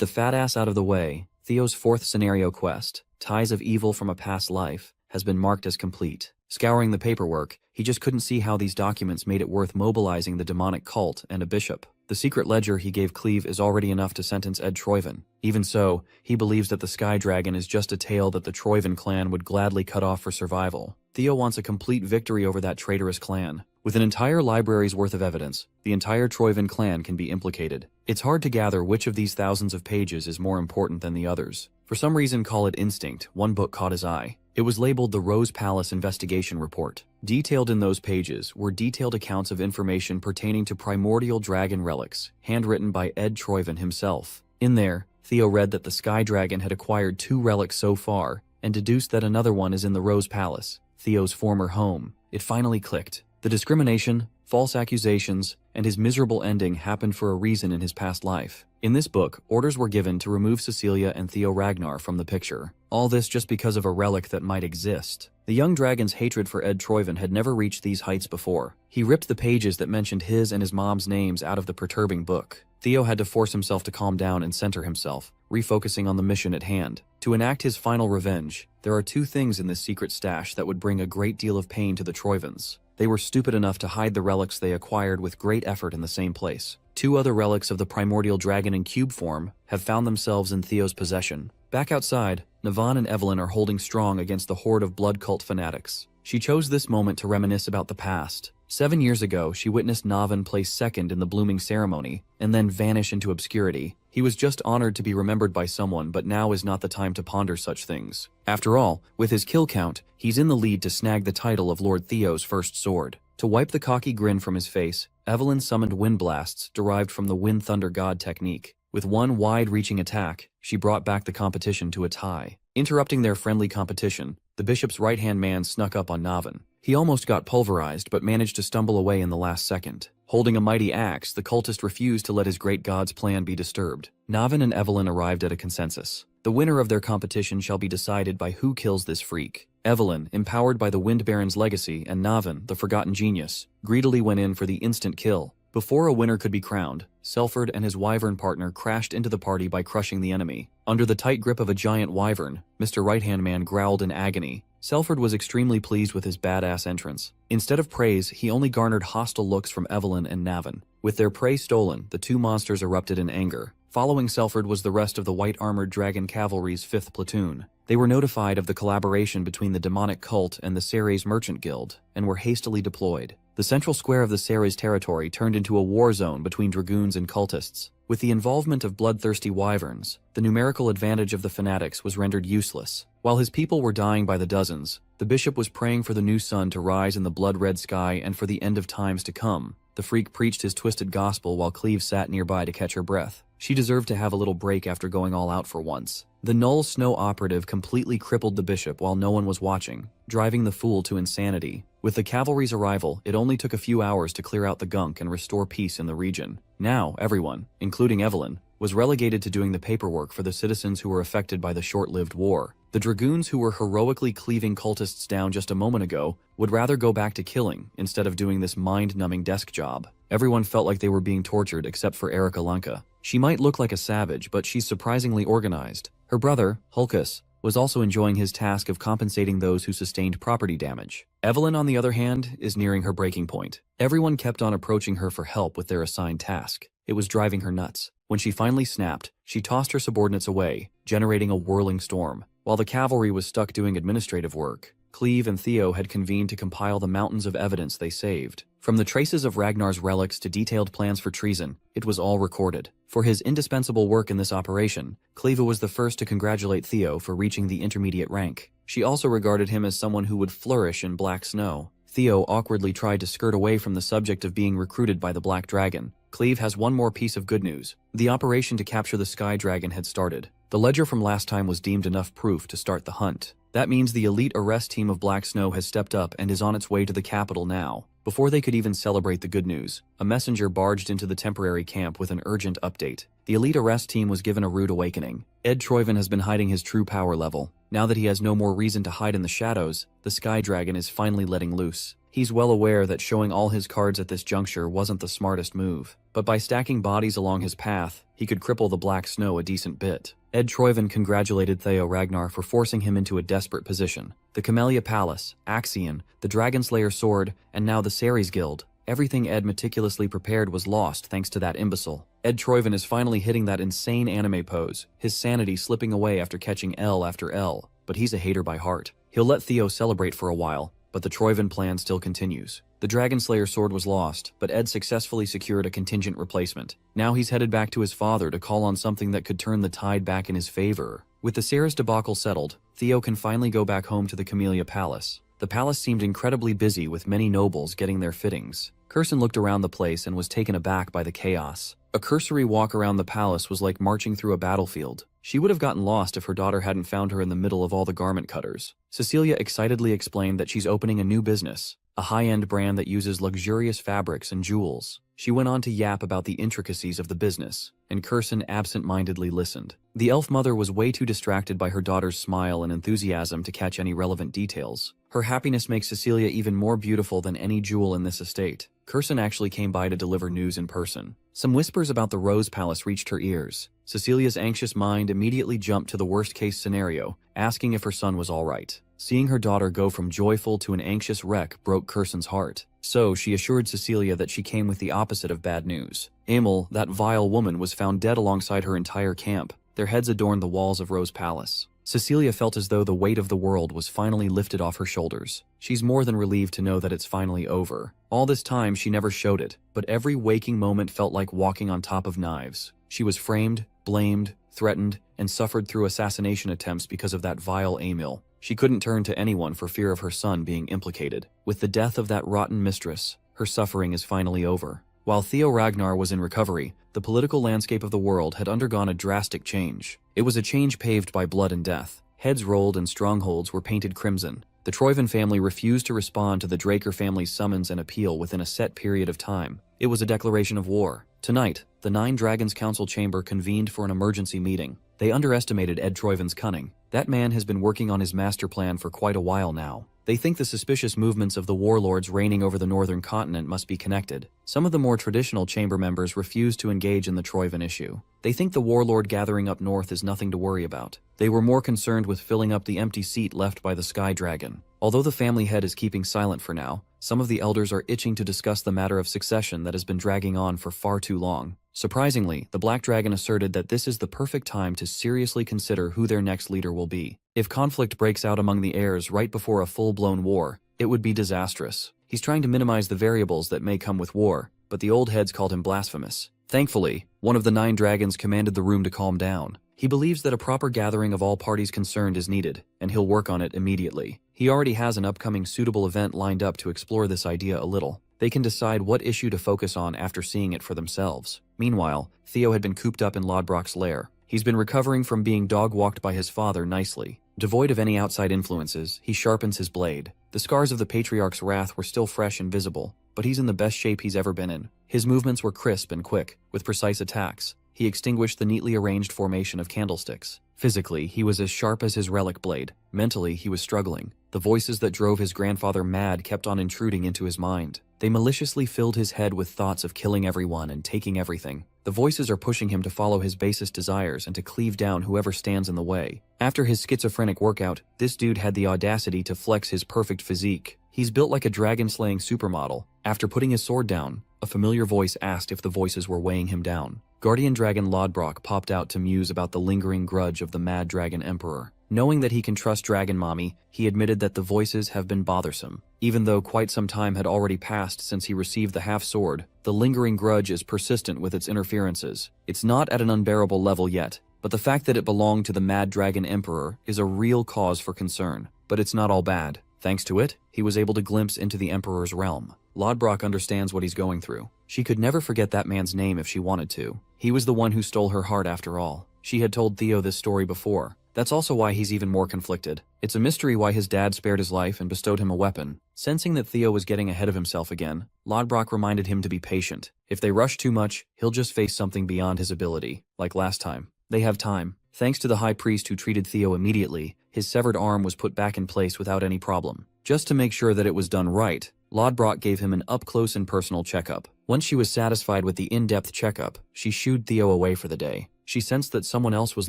the fat ass out of the way, Theo's fourth scenario quest, Ties of Evil from a Past Life, has been marked as complete. Scouring the paperwork, he just couldn't see how these documents made it worth mobilizing the demonic cult and a bishop. The secret ledger he gave Cleve is already enough to sentence Ed Troivan. Even so, he believes that the Sky Dragon is just a tale that the Troivan clan would gladly cut off for survival. Theo wants a complete victory over that traitorous clan. With an entire library's worth of evidence, the entire Troivan clan can be implicated. It's hard to gather which of these thousands of pages is more important than the others. For some reason, call it instinct, one book caught his eye. It was labeled the Rose Palace Investigation Report. Detailed in those pages were detailed accounts of information pertaining to primordial dragon relics, handwritten by Ed Troyven himself. In there, Theo read that the Sky Dragon had acquired 2 relics so far, and deduced that another one is in the Rose Palace, Theo's former home. It finally clicked. The discrimination, false accusations, and his miserable ending happened for a reason in his past life. In this book, orders were given to remove Cecilia and Theo Ragnar from the picture. All this just because of a relic that might exist. The young dragon's hatred for Ed Troyven had never reached these heights before. He ripped the pages that mentioned his and his mom's names out of the perturbing book. Theo had to force himself to calm down and center himself, refocusing on the mission at hand. To enact his final revenge, there are 2 things in this secret stash that would bring a great deal of pain to the Troyvens. They were stupid enough to hide the relics they acquired with great effort in the same place. 2 other relics of the primordial dragon in cube form have found themselves in Theo's possession. Back outside, Navan and Evelyn are holding strong against the horde of blood cult fanatics. She chose this moment to reminisce about the past. 7 years ago, she witnessed Navan place second in the blooming ceremony, and then vanish into obscurity. He was just honored to be remembered by someone, but now is not the time to ponder such things. After all, with his kill count, he's in the lead to snag the title of Lord Theo's first sword. To wipe the cocky grin from his face, Evelyn summoned wind blasts derived from the Wind Thunder God technique. With one wide-reaching attack, she brought back the competition to a tie. Interrupting their friendly competition, the bishop's right-hand man snuck up on Navan. He almost got pulverized but managed to stumble away in the last second. Holding a mighty axe, the cultist refused to let his great god's plan be disturbed. Navan and Evelyn arrived at a consensus. The winner of their competition shall be decided by who kills this freak. Evelyn, empowered by the Wind Baron's legacy, and Navan, the forgotten genius, greedily went in for the instant kill. Before a winner could be crowned, Selford and his wyvern partner crashed into the party by crushing the enemy. Under the tight grip of a giant wyvern, Mr. Right-Hand Man growled in agony. Selford was extremely pleased with his badass entrance. Instead of praise, he only garnered hostile looks from Evelyn and Navan. With their prey stolen, the 2 monsters erupted in anger. Following Selford was the rest of the white-armored dragon cavalry's 5th platoon. They were notified of the collaboration between the demonic cult and the Ceres Merchant Guild, and were hastily deployed. The central square of the Ceres territory turned into a war zone between dragoons and cultists. With the involvement of bloodthirsty wyverns, the numerical advantage of the fanatics was rendered useless. While his people were dying by the dozens, the bishop was praying for the new sun to rise in the blood-red sky and for the end of times to come. The freak preached his twisted gospel while Cleve sat nearby to catch her breath. She deserved to have a little break after going all out for once. The Null Snow operative completely crippled the bishop while no one was watching, driving the fool to insanity. With the cavalry's arrival, it only took a few hours to clear out the gunk and restore peace in the region. Now, everyone, including Evelyn, was relegated to doing the paperwork for the citizens who were affected by the short-lived war. The dragoons who were heroically cleaving cultists down just a moment ago would rather go back to killing instead of doing this mind-numbing desk job. Everyone felt like they were being tortured except for Erika Lunka. She might look like a savage, but she's surprisingly organized. Her brother, Hulkus, was also enjoying his task of compensating those who sustained property damage. Evelyn, on the other hand, is nearing her breaking point. Everyone kept on approaching her for help with their assigned task. It was driving her nuts. When she finally snapped, she tossed her subordinates away, generating a whirling storm. While the cavalry was stuck doing administrative work, Cleve and Theo had convened to compile the mountains of evidence they saved. From the traces of Ragnar's relics to detailed plans for treason, it was all recorded. For his indispensable work in this operation, Cleve was the first to congratulate Theo for reaching the intermediate rank. She also regarded him as someone who would flourish in Black Snow. Theo awkwardly tried to skirt away from the subject of being recruited by the Black Dragon. Cleve has one more piece of good news. The operation to capture the Sky Dragon had started. The ledger from last time was deemed enough proof to start the hunt. That means the elite arrest team of Black Snow has stepped up and is on its way to the capital now. Before they could even celebrate the good news, a messenger barged into the temporary camp with an urgent update. The elite arrest team was given a rude awakening. Ed Troyven has been hiding his true power level. Now that he has no more reason to hide in the shadows, the Sky Dragon is finally letting loose. He's well aware that showing all his cards at this juncture wasn't the smartest move, but by stacking bodies along his path, he could cripple the Black Snow a decent bit. Ed Troyven congratulated Theo Ragnar for forcing him into a desperate position. The Camellia Palace, Axion, the Dragonslayer Sword, and now the Ceres Guild. Everything Ed meticulously prepared was lost thanks to that imbecile. Ed Troyven is finally hitting that insane anime pose, his sanity slipping away after catching L after L, but he's a hater by heart. He'll let Theo celebrate for a while, but the Troyven plan still continues. The Dragonslayer sword was lost, but Ed successfully secured a contingent replacement. Now he's headed back to his father to call on something that could turn the tide back in his favor. With the Ceres debacle settled, Theo can finally go back home to the Camellia Palace. The palace seemed incredibly busy with many nobles getting their fittings. Kirsten looked around the place and was taken aback by the chaos. A cursory walk around the palace was like marching through a battlefield. She would have gotten lost if her daughter hadn't found her in the middle of all the garment cutters. Cecilia excitedly explained that she's opening a new business, a high-end brand that uses luxurious fabrics and jewels. She went on to yap about the intricacies of the business, and Kirsten absent-mindedly listened. The elf mother was way too distracted by her daughter's smile and enthusiasm to catch any relevant details. Her happiness makes Cecilia even more beautiful than any jewel in this estate. Kirsten actually came by to deliver news in person. Some whispers about the Rose Palace reached her ears. Cecilia's anxious mind immediately jumped to the worst-case scenario, asking if her son was all right. Seeing her daughter go from joyful to an anxious wreck broke Kirsten's heart. So she assured Cecilia that she came with the opposite of bad news. Emil, that vile woman, was found dead alongside her entire camp. Their heads adorned the walls of Rose Palace. Cecilia felt as though the weight of the world was finally lifted off her shoulders. She's more than relieved to know that it's finally over. All this time she never showed it, but every waking moment felt like walking on top of knives. She was framed, blamed, threatened, and suffered through assassination attempts because of that vile Emil. She couldn't turn to anyone for fear of her son being implicated. With the death of that rotten mistress, her suffering is finally over. While Theo Ragnar was in recovery, the political landscape of the world had undergone a drastic change. It was a change paved by blood and death. Heads rolled and strongholds were painted crimson. The Troyven family refused to respond to the Draker family's summons and appeal within a set period of time. It was a declaration of war. Tonight, the Nine Dragons Council chamber convened for an emergency meeting. They underestimated Ed Troyven's cunning. That man has been working on his master plan for quite a while now. They think the suspicious movements of the warlords reigning over the northern continent must be connected. Some of the more traditional chamber members refuse to engage in the Troyven issue. They think the warlord gathering up north is nothing to worry about. They were more concerned with filling up the empty seat left by the Sky Dragon. Although the family head is keeping silent for now, some of the elders are itching to discuss the matter of succession that has been dragging on for far too long. Surprisingly, the Black Dragon asserted that this is the perfect time to seriously consider who their next leader will be. If conflict breaks out among the heirs right before a full-blown war, it would be disastrous. He's trying to minimize the variables that may come with war, but the old heads called him blasphemous. Thankfully, one of the 9 dragons commanded the room to calm down. He believes that a proper gathering of all parties concerned is needed, and he'll work on it immediately. He already has an upcoming suitable event lined up to explore this idea a little. They can decide what issue to focus on after seeing it for themselves. Meanwhile, Theo had been cooped up in Lodbrok's lair. He's been recovering from being dog-walked by his father nicely. Devoid of any outside influences, he sharpens his blade. The scars of the Patriarch's wrath were still fresh and visible, but he's in the best shape he's ever been in. His movements were crisp and quick, with precise attacks. He extinguished the neatly arranged formation of candlesticks. Physically, he was as sharp as his relic blade. Mentally, he was struggling. The voices that drove his grandfather mad kept on intruding into his mind. They maliciously filled his head with thoughts of killing everyone and taking everything. The voices are pushing him to follow his basest desires and to cleave down whoever stands in the way. After his schizophrenic workout, this dude had the audacity to flex his perfect physique. He's built like a dragon-slaying supermodel. After putting his sword down, a familiar voice asked if the voices were weighing him down. Guardian Dragon Lodbrok popped out to muse about the lingering grudge of the Mad Dragon Emperor. Knowing that he can trust Dragon Mommy, he admitted that the voices have been bothersome. Even though quite some time had already passed since he received the half-sword, the lingering grudge is persistent with its interferences. It's not at an unbearable level yet, but the fact that it belonged to the Mad Dragon Emperor is a real cause for concern. But it's not all bad. Thanks to it, he was able to glimpse into the Emperor's realm. Lodbrok understands what he's going through. She could never forget that man's name if she wanted to. He was the one who stole her heart after all. She had told Theo this story before. That's also why he's even more conflicted. It's a mystery why his dad spared his life and bestowed him a weapon. Sensing that Theo was getting ahead of himself again, Lodbrok reminded him to be patient. If they rush too much, he'll just face something beyond his ability, like last time. They have time. Thanks to the High Priest who treated Theo immediately, his severed arm was put back in place without any problem. Just to make sure that it was done right, Lodbrok gave him an up-close and personal checkup. Once she was satisfied with the in-depth checkup, she shooed Theo away for the day. She sensed that someone else was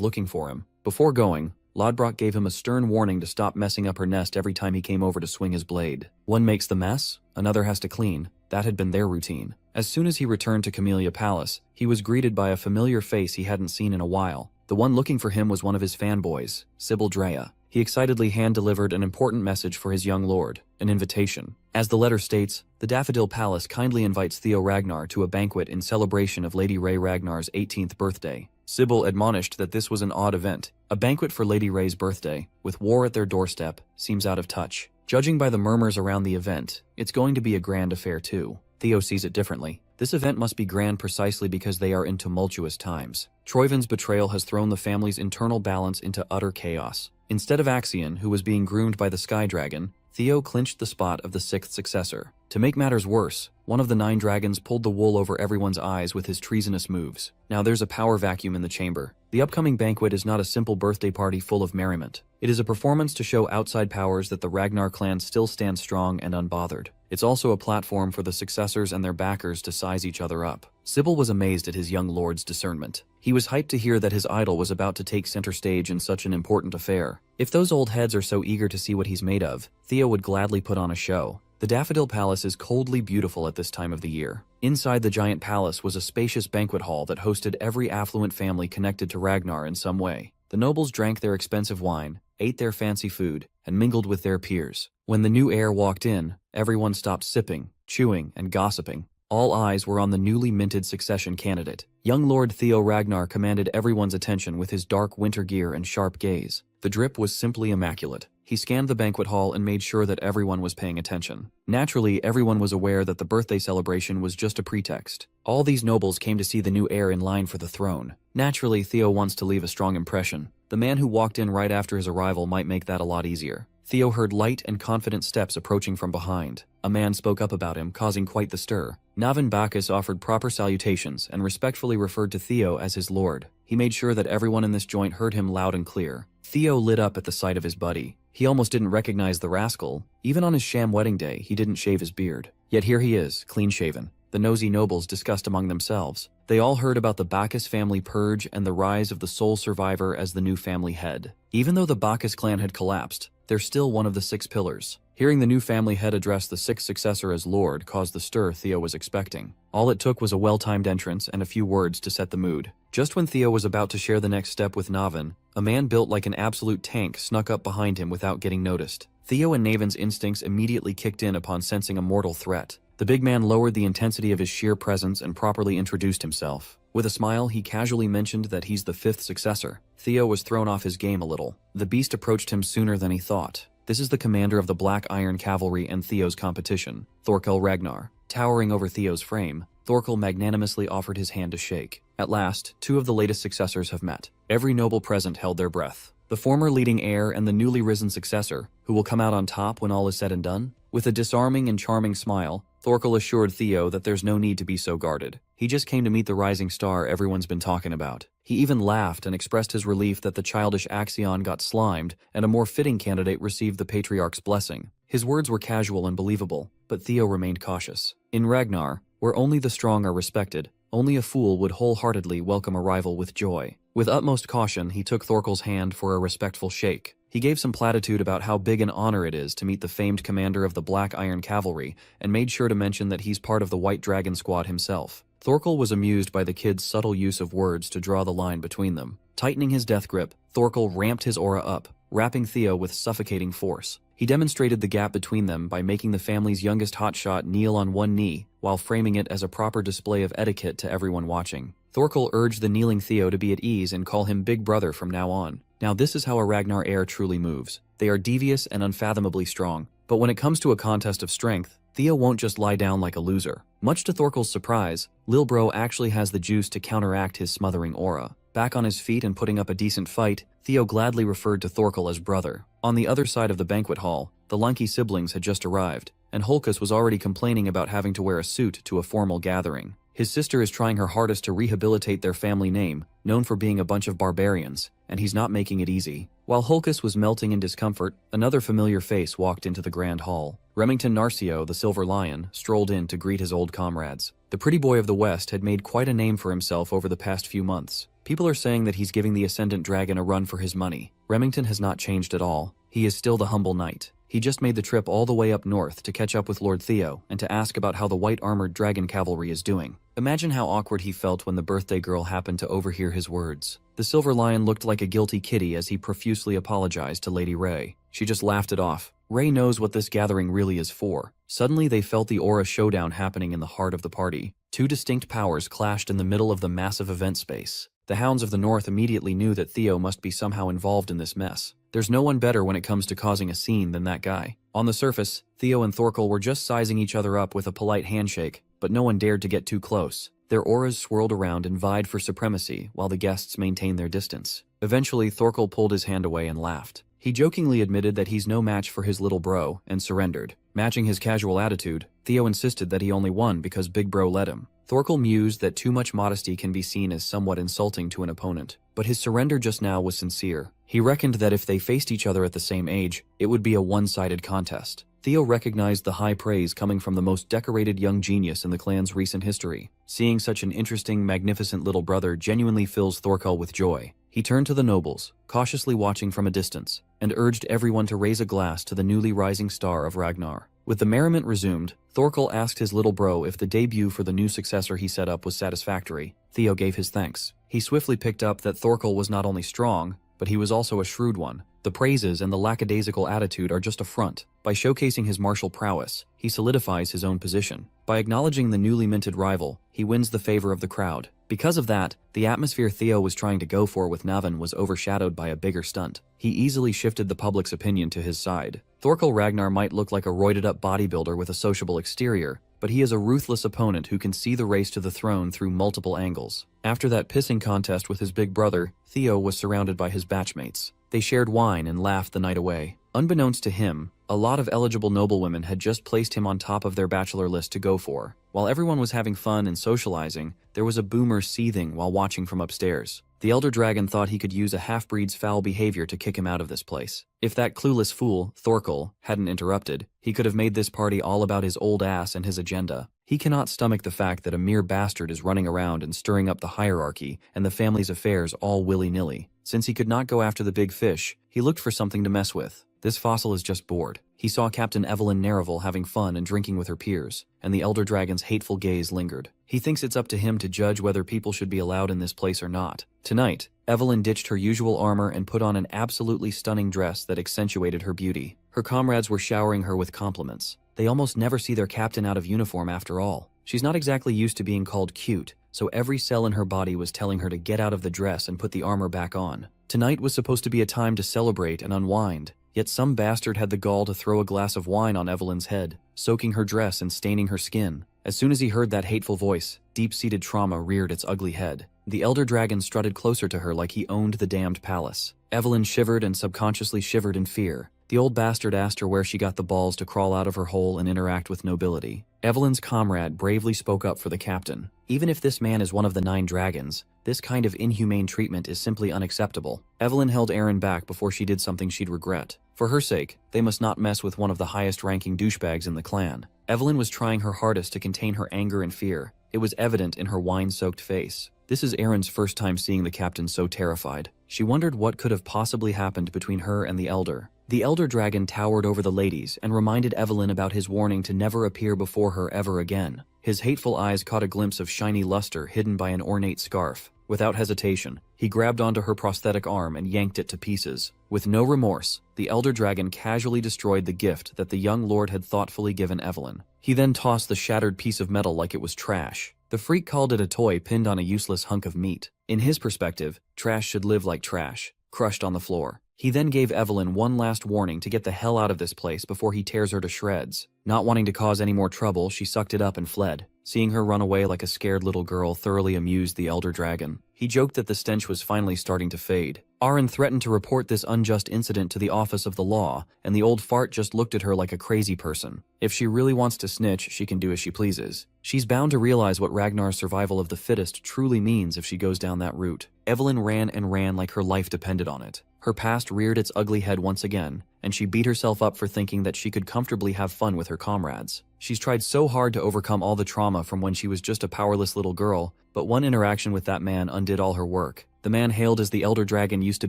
looking for him. Before going, Lodbrok gave him a stern warning to stop messing up her nest every time he came over to swing his blade. One makes the mess, another has to clean. That had been their routine. As soon as he returned to Camellia Palace, he was greeted by a familiar face he hadn't seen in a while. The one looking for him was one of his fanboys, Sybil Drea. He excitedly hand-delivered an important message for his young lord, an invitation. As the letter states, the Daffodil Palace kindly invites Theo Ragnar to a banquet in celebration of Lady Ray Ragnar's 18th birthday. Sybil admonished that this was an odd event. A banquet for Lady Ray's birthday, with war at their doorstep, seems out of touch. Judging by the murmurs around the event, it's going to be a grand affair too. Theo sees it differently. This event must be grand precisely because they are in tumultuous times. Troyvin's betrayal has thrown the family's internal balance into utter chaos. Instead of Axion, who was being groomed by the Sky Dragon, Theo clinched the spot of the 6th successor. To make matters worse, one of the 9 dragons pulled the wool over everyone's eyes with his treasonous moves. Now there's a power vacuum in the chamber. The upcoming banquet is not a simple birthday party full of merriment. It is a performance to show outside powers that the Ragnar clan still stands strong and unbothered. It's also a platform for the successors and their backers to size each other up. Sybil was amazed at his young lord's discernment. He was hyped to hear that his idol was about to take center stage in such an important affair. If those old heads are so eager to see what he's made of, Theo would gladly put on a show. The Daffodil Palace is coldly beautiful at this time of the year. Inside the giant palace was a spacious banquet hall that hosted every affluent family connected to Ragnar in some way. The nobles drank their expensive wine, ate their fancy food, and mingled with their peers. When the new heir walked in, everyone stopped sipping, chewing, and gossiping. All eyes were on the newly minted succession candidate. Young Lord Theo Ragnar commanded everyone's attention with his dark winter gear and sharp gaze. The drip was simply immaculate. He scanned the banquet hall and made sure that everyone was paying attention. Naturally, everyone was aware that the birthday celebration was just a pretext. All these nobles came to see the new heir in line for the throne. Naturally, Theo wants to leave a strong impression. The man who walked in right after his arrival might make that a lot easier. Theo heard light and confident steps approaching from behind. A man spoke up about him, causing quite the stir. Navin Bacchus offered proper salutations and respectfully referred to Theo as his lord. He made sure that everyone in this joint heard him loud and clear. Theo lit up at the sight of his buddy. He almost didn't recognize the rascal. Even on his sham wedding day, he didn't shave his beard. Yet here he is, clean-shaven. The nosy nobles discussed among themselves. They all heard about the Bacchus family purge and the rise of the sole survivor as the new family head. Even though the Bacchus clan had collapsed, they're still one of the 6 pillars. Hearing the new family head address the 6th successor as Lord caused the stir Theo was expecting. All it took was a well-timed entrance and a few words to set the mood. Just when Theo was about to share the next step with Navin, a man built like an absolute tank snuck up behind him without getting noticed. Theo and Navin's instincts immediately kicked in upon sensing a mortal threat. The big man lowered the intensity of his sheer presence and properly introduced himself. With a smile, he casually mentioned that he's the 5th successor. Theo was thrown off his game a little. The beast approached him sooner than he thought. This is the commander of the Black Iron Cavalry and Theo's competition, Thorkel Ragnar. Towering over Theo's frame, Thorkel magnanimously offered his hand to shake. At last, 2 of the latest successors have met. Every noble present held their breath. The former leading heir and the newly risen successor, who will come out on top when all is said and done? With a disarming and charming smile, Thorkel assured Theo that there's no need to be so guarded. He just came to meet the rising star everyone's been talking about. He even laughed and expressed his relief that the childish Axion got slimed and a more fitting candidate received the Patriarch's blessing. His words were casual and believable, but Theo remained cautious. In Ragnar, where only the strong are respected, only a fool would wholeheartedly welcome a rival with joy. With utmost caution, he took Thorkel's hand for a respectful shake. He gave some platitude about how big an honor it is to meet the famed commander of the Black Iron Cavalry, and made sure to mention that he's part of the White Dragon Squad himself. Thorkel was amused by the kid's subtle use of words to draw the line between them. Tightening his death grip, Thorkel ramped his aura up, wrapping Theo with suffocating force. He demonstrated the gap between them by making the family's youngest hotshot kneel on one knee, while framing it as a proper display of etiquette to everyone watching. Thorkel urged the kneeling Theo to be at ease and call him Big Brother from now on. Now this is how a Ragnar heir truly moves. They are devious and unfathomably strong. But when it comes to a contest of strength, Theo won't just lie down like a loser. Much to Thorkel's surprise, Lil Bro actually has the juice to counteract his smothering aura. Back on his feet and putting up a decent fight, Theo gladly referred to Thorkel as brother. On the other side of the banquet hall, the Lunky siblings had just arrived, and Holkus was already complaining about having to wear a suit to a formal gathering. His sister is trying her hardest to rehabilitate their family name, known for being a bunch of barbarians, and he's not making it easy. While Holkus was melting in discomfort, another familiar face walked into the grand hall. Remington Narcio, the Silver Lion, strolled in to greet his old comrades. The pretty boy of the West had made quite a name for himself over the past few months. People are saying that he's giving the Ascendant Dragon a run for his money. Remington has not changed at all. He is still the humble knight. He just made the trip all the way up north to catch up with Lord Theo and to ask about how the white-armored dragon cavalry is doing. Imagine how awkward he felt when the birthday girl happened to overhear his words. The Silver Lion looked like a guilty kitty as he profusely apologized to Lady Ray. She just laughed it off. Ray knows what this gathering really is for. Suddenly they felt the aura showdown happening in the heart of the party. 2 distinct powers clashed in the middle of the massive event space. The hounds of the north immediately knew that Theo must be somehow involved in this mess. There's no one better when it comes to causing a scene than that guy. On the surface, Theo and Thorkel were just sizing each other up with a polite handshake, but no one dared to get too close. Their auras swirled around and vied for supremacy while the guests maintained their distance. Eventually, Thorkel pulled his hand away and laughed. He jokingly admitted that he's no match for his little bro and surrendered. Matching his casual attitude, Theo insisted that he only won because Big Bro let him. Thorkel mused that too much modesty can be seen as somewhat insulting to an opponent, but his surrender just now was sincere. He reckoned that if they faced each other at the same age, it would be a one-sided contest. Theo recognized the high praise coming from the most decorated young genius in the clan's recent history. Seeing such an interesting, magnificent little brother genuinely fills Thorkel with joy. He turned to the nobles, cautiously watching from a distance, and urged everyone to raise a glass to the newly rising star of Ragnar. With the merriment resumed, Thorkel asked his little bro if the debut for the new successor he set up was satisfactory. Theo gave his thanks. He swiftly picked up that Thorkel was not only strong, but he was also a shrewd one. The praises and the lackadaisical attitude are just a front. By showcasing his martial prowess, he solidifies his own position. By acknowledging the newly minted rival, he wins the favor of the crowd. Because of that, the atmosphere Theo was trying to go for with Navan was overshadowed by a bigger stunt. He easily shifted the public's opinion to his side. Thorkel Ragnar might look like a roided-up bodybuilder with a sociable exterior, but he is a ruthless opponent who can see the race to the throne through multiple angles. After that pissing contest with his big brother, Theo was surrounded by his batchmates. They shared wine and laughed the night away. Unbeknownst to him, a lot of eligible noblewomen had just placed him on top of their bachelor list to go for. While everyone was having fun and socializing, there was a boomer seething while watching from upstairs. The elder dragon thought he could use a half-breed's foul behavior to kick him out of this place. If that clueless fool, Thorkel, hadn't interrupted, he could have made this party all about his old ass and his agenda. He cannot stomach the fact that a mere bastard is running around and stirring up the hierarchy and the family's affairs all willy-nilly. Since he could not go after the big fish, he looked for something to mess with. This fossil is just bored. He saw Captain Evelyn Nereville having fun and drinking with her peers, and the elder dragon's hateful gaze lingered. He thinks it's up to him to judge whether people should be allowed in this place or not. Tonight, Evelyn ditched her usual armor and put on an absolutely stunning dress that accentuated her beauty. Her comrades were showering her with compliments. They almost never see their captain out of uniform after all. She's not exactly used to being called cute, so every cell in her body was telling her to get out of the dress and put the armor back on. Tonight was supposed to be a time to celebrate and unwind, yet some bastard had the gall to throw a glass of wine on Evelyn's head, soaking her dress and staining her skin. As soon as he heard that hateful voice, deep-seated trauma reared its ugly head. The elder dragon strutted closer to her like he owned the damned palace. Evelyn shivered and subconsciously shivered in fear. The old bastard asked her where she got the balls to crawl out of her hole and interact with nobility. Evelyn's comrade bravely spoke up for the captain. Even if this man is one of the 9 dragons, this kind of inhumane treatment is simply unacceptable. Evelyn held Aaron back before she did something she'd regret. For her sake, they must not mess with one of the highest-ranking douchebags in the clan. Evelyn was trying her hardest to contain her anger and fear. It was evident in her wine-soaked face. This is Aaron's first time seeing the captain so terrified. She wondered what could have possibly happened between her and the elder. The elder dragon towered over the ladies and reminded Evelyn about his warning to never appear before her ever again. His hateful eyes caught a glimpse of shiny luster hidden by an ornate scarf. Without hesitation, he grabbed onto her prosthetic arm and yanked it to pieces. With no remorse, the elder dragon casually destroyed the gift that the young lord had thoughtfully given Evelyn. He then tossed the shattered piece of metal like it was trash. The freak called it a toy pinned on a useless hunk of meat. In his perspective, trash should live like trash, crushed on the floor. He then gave Evelyn one last warning to get the hell out of this place before he tears her to shreds. Not wanting to cause any more trouble, she sucked it up and fled. Seeing her run away like a scared little girl thoroughly amused the elder dragon. He joked that the stench was finally starting to fade. Aaron threatened to report this unjust incident to the office of the law, and the old fart just looked at her like a crazy person. If she really wants to snitch, she can do as she pleases. She's bound to realize what Ragnar's survival of the fittest truly means if she goes down that route. Evelyn ran and ran like her life depended on it. Her past reared its ugly head once again, and she beat herself up for thinking that she could comfortably have fun with her comrades. She's tried so hard to overcome all the trauma from when she was just a powerless little girl, but one interaction with that man undid all her work. The man hailed as the elder dragon used to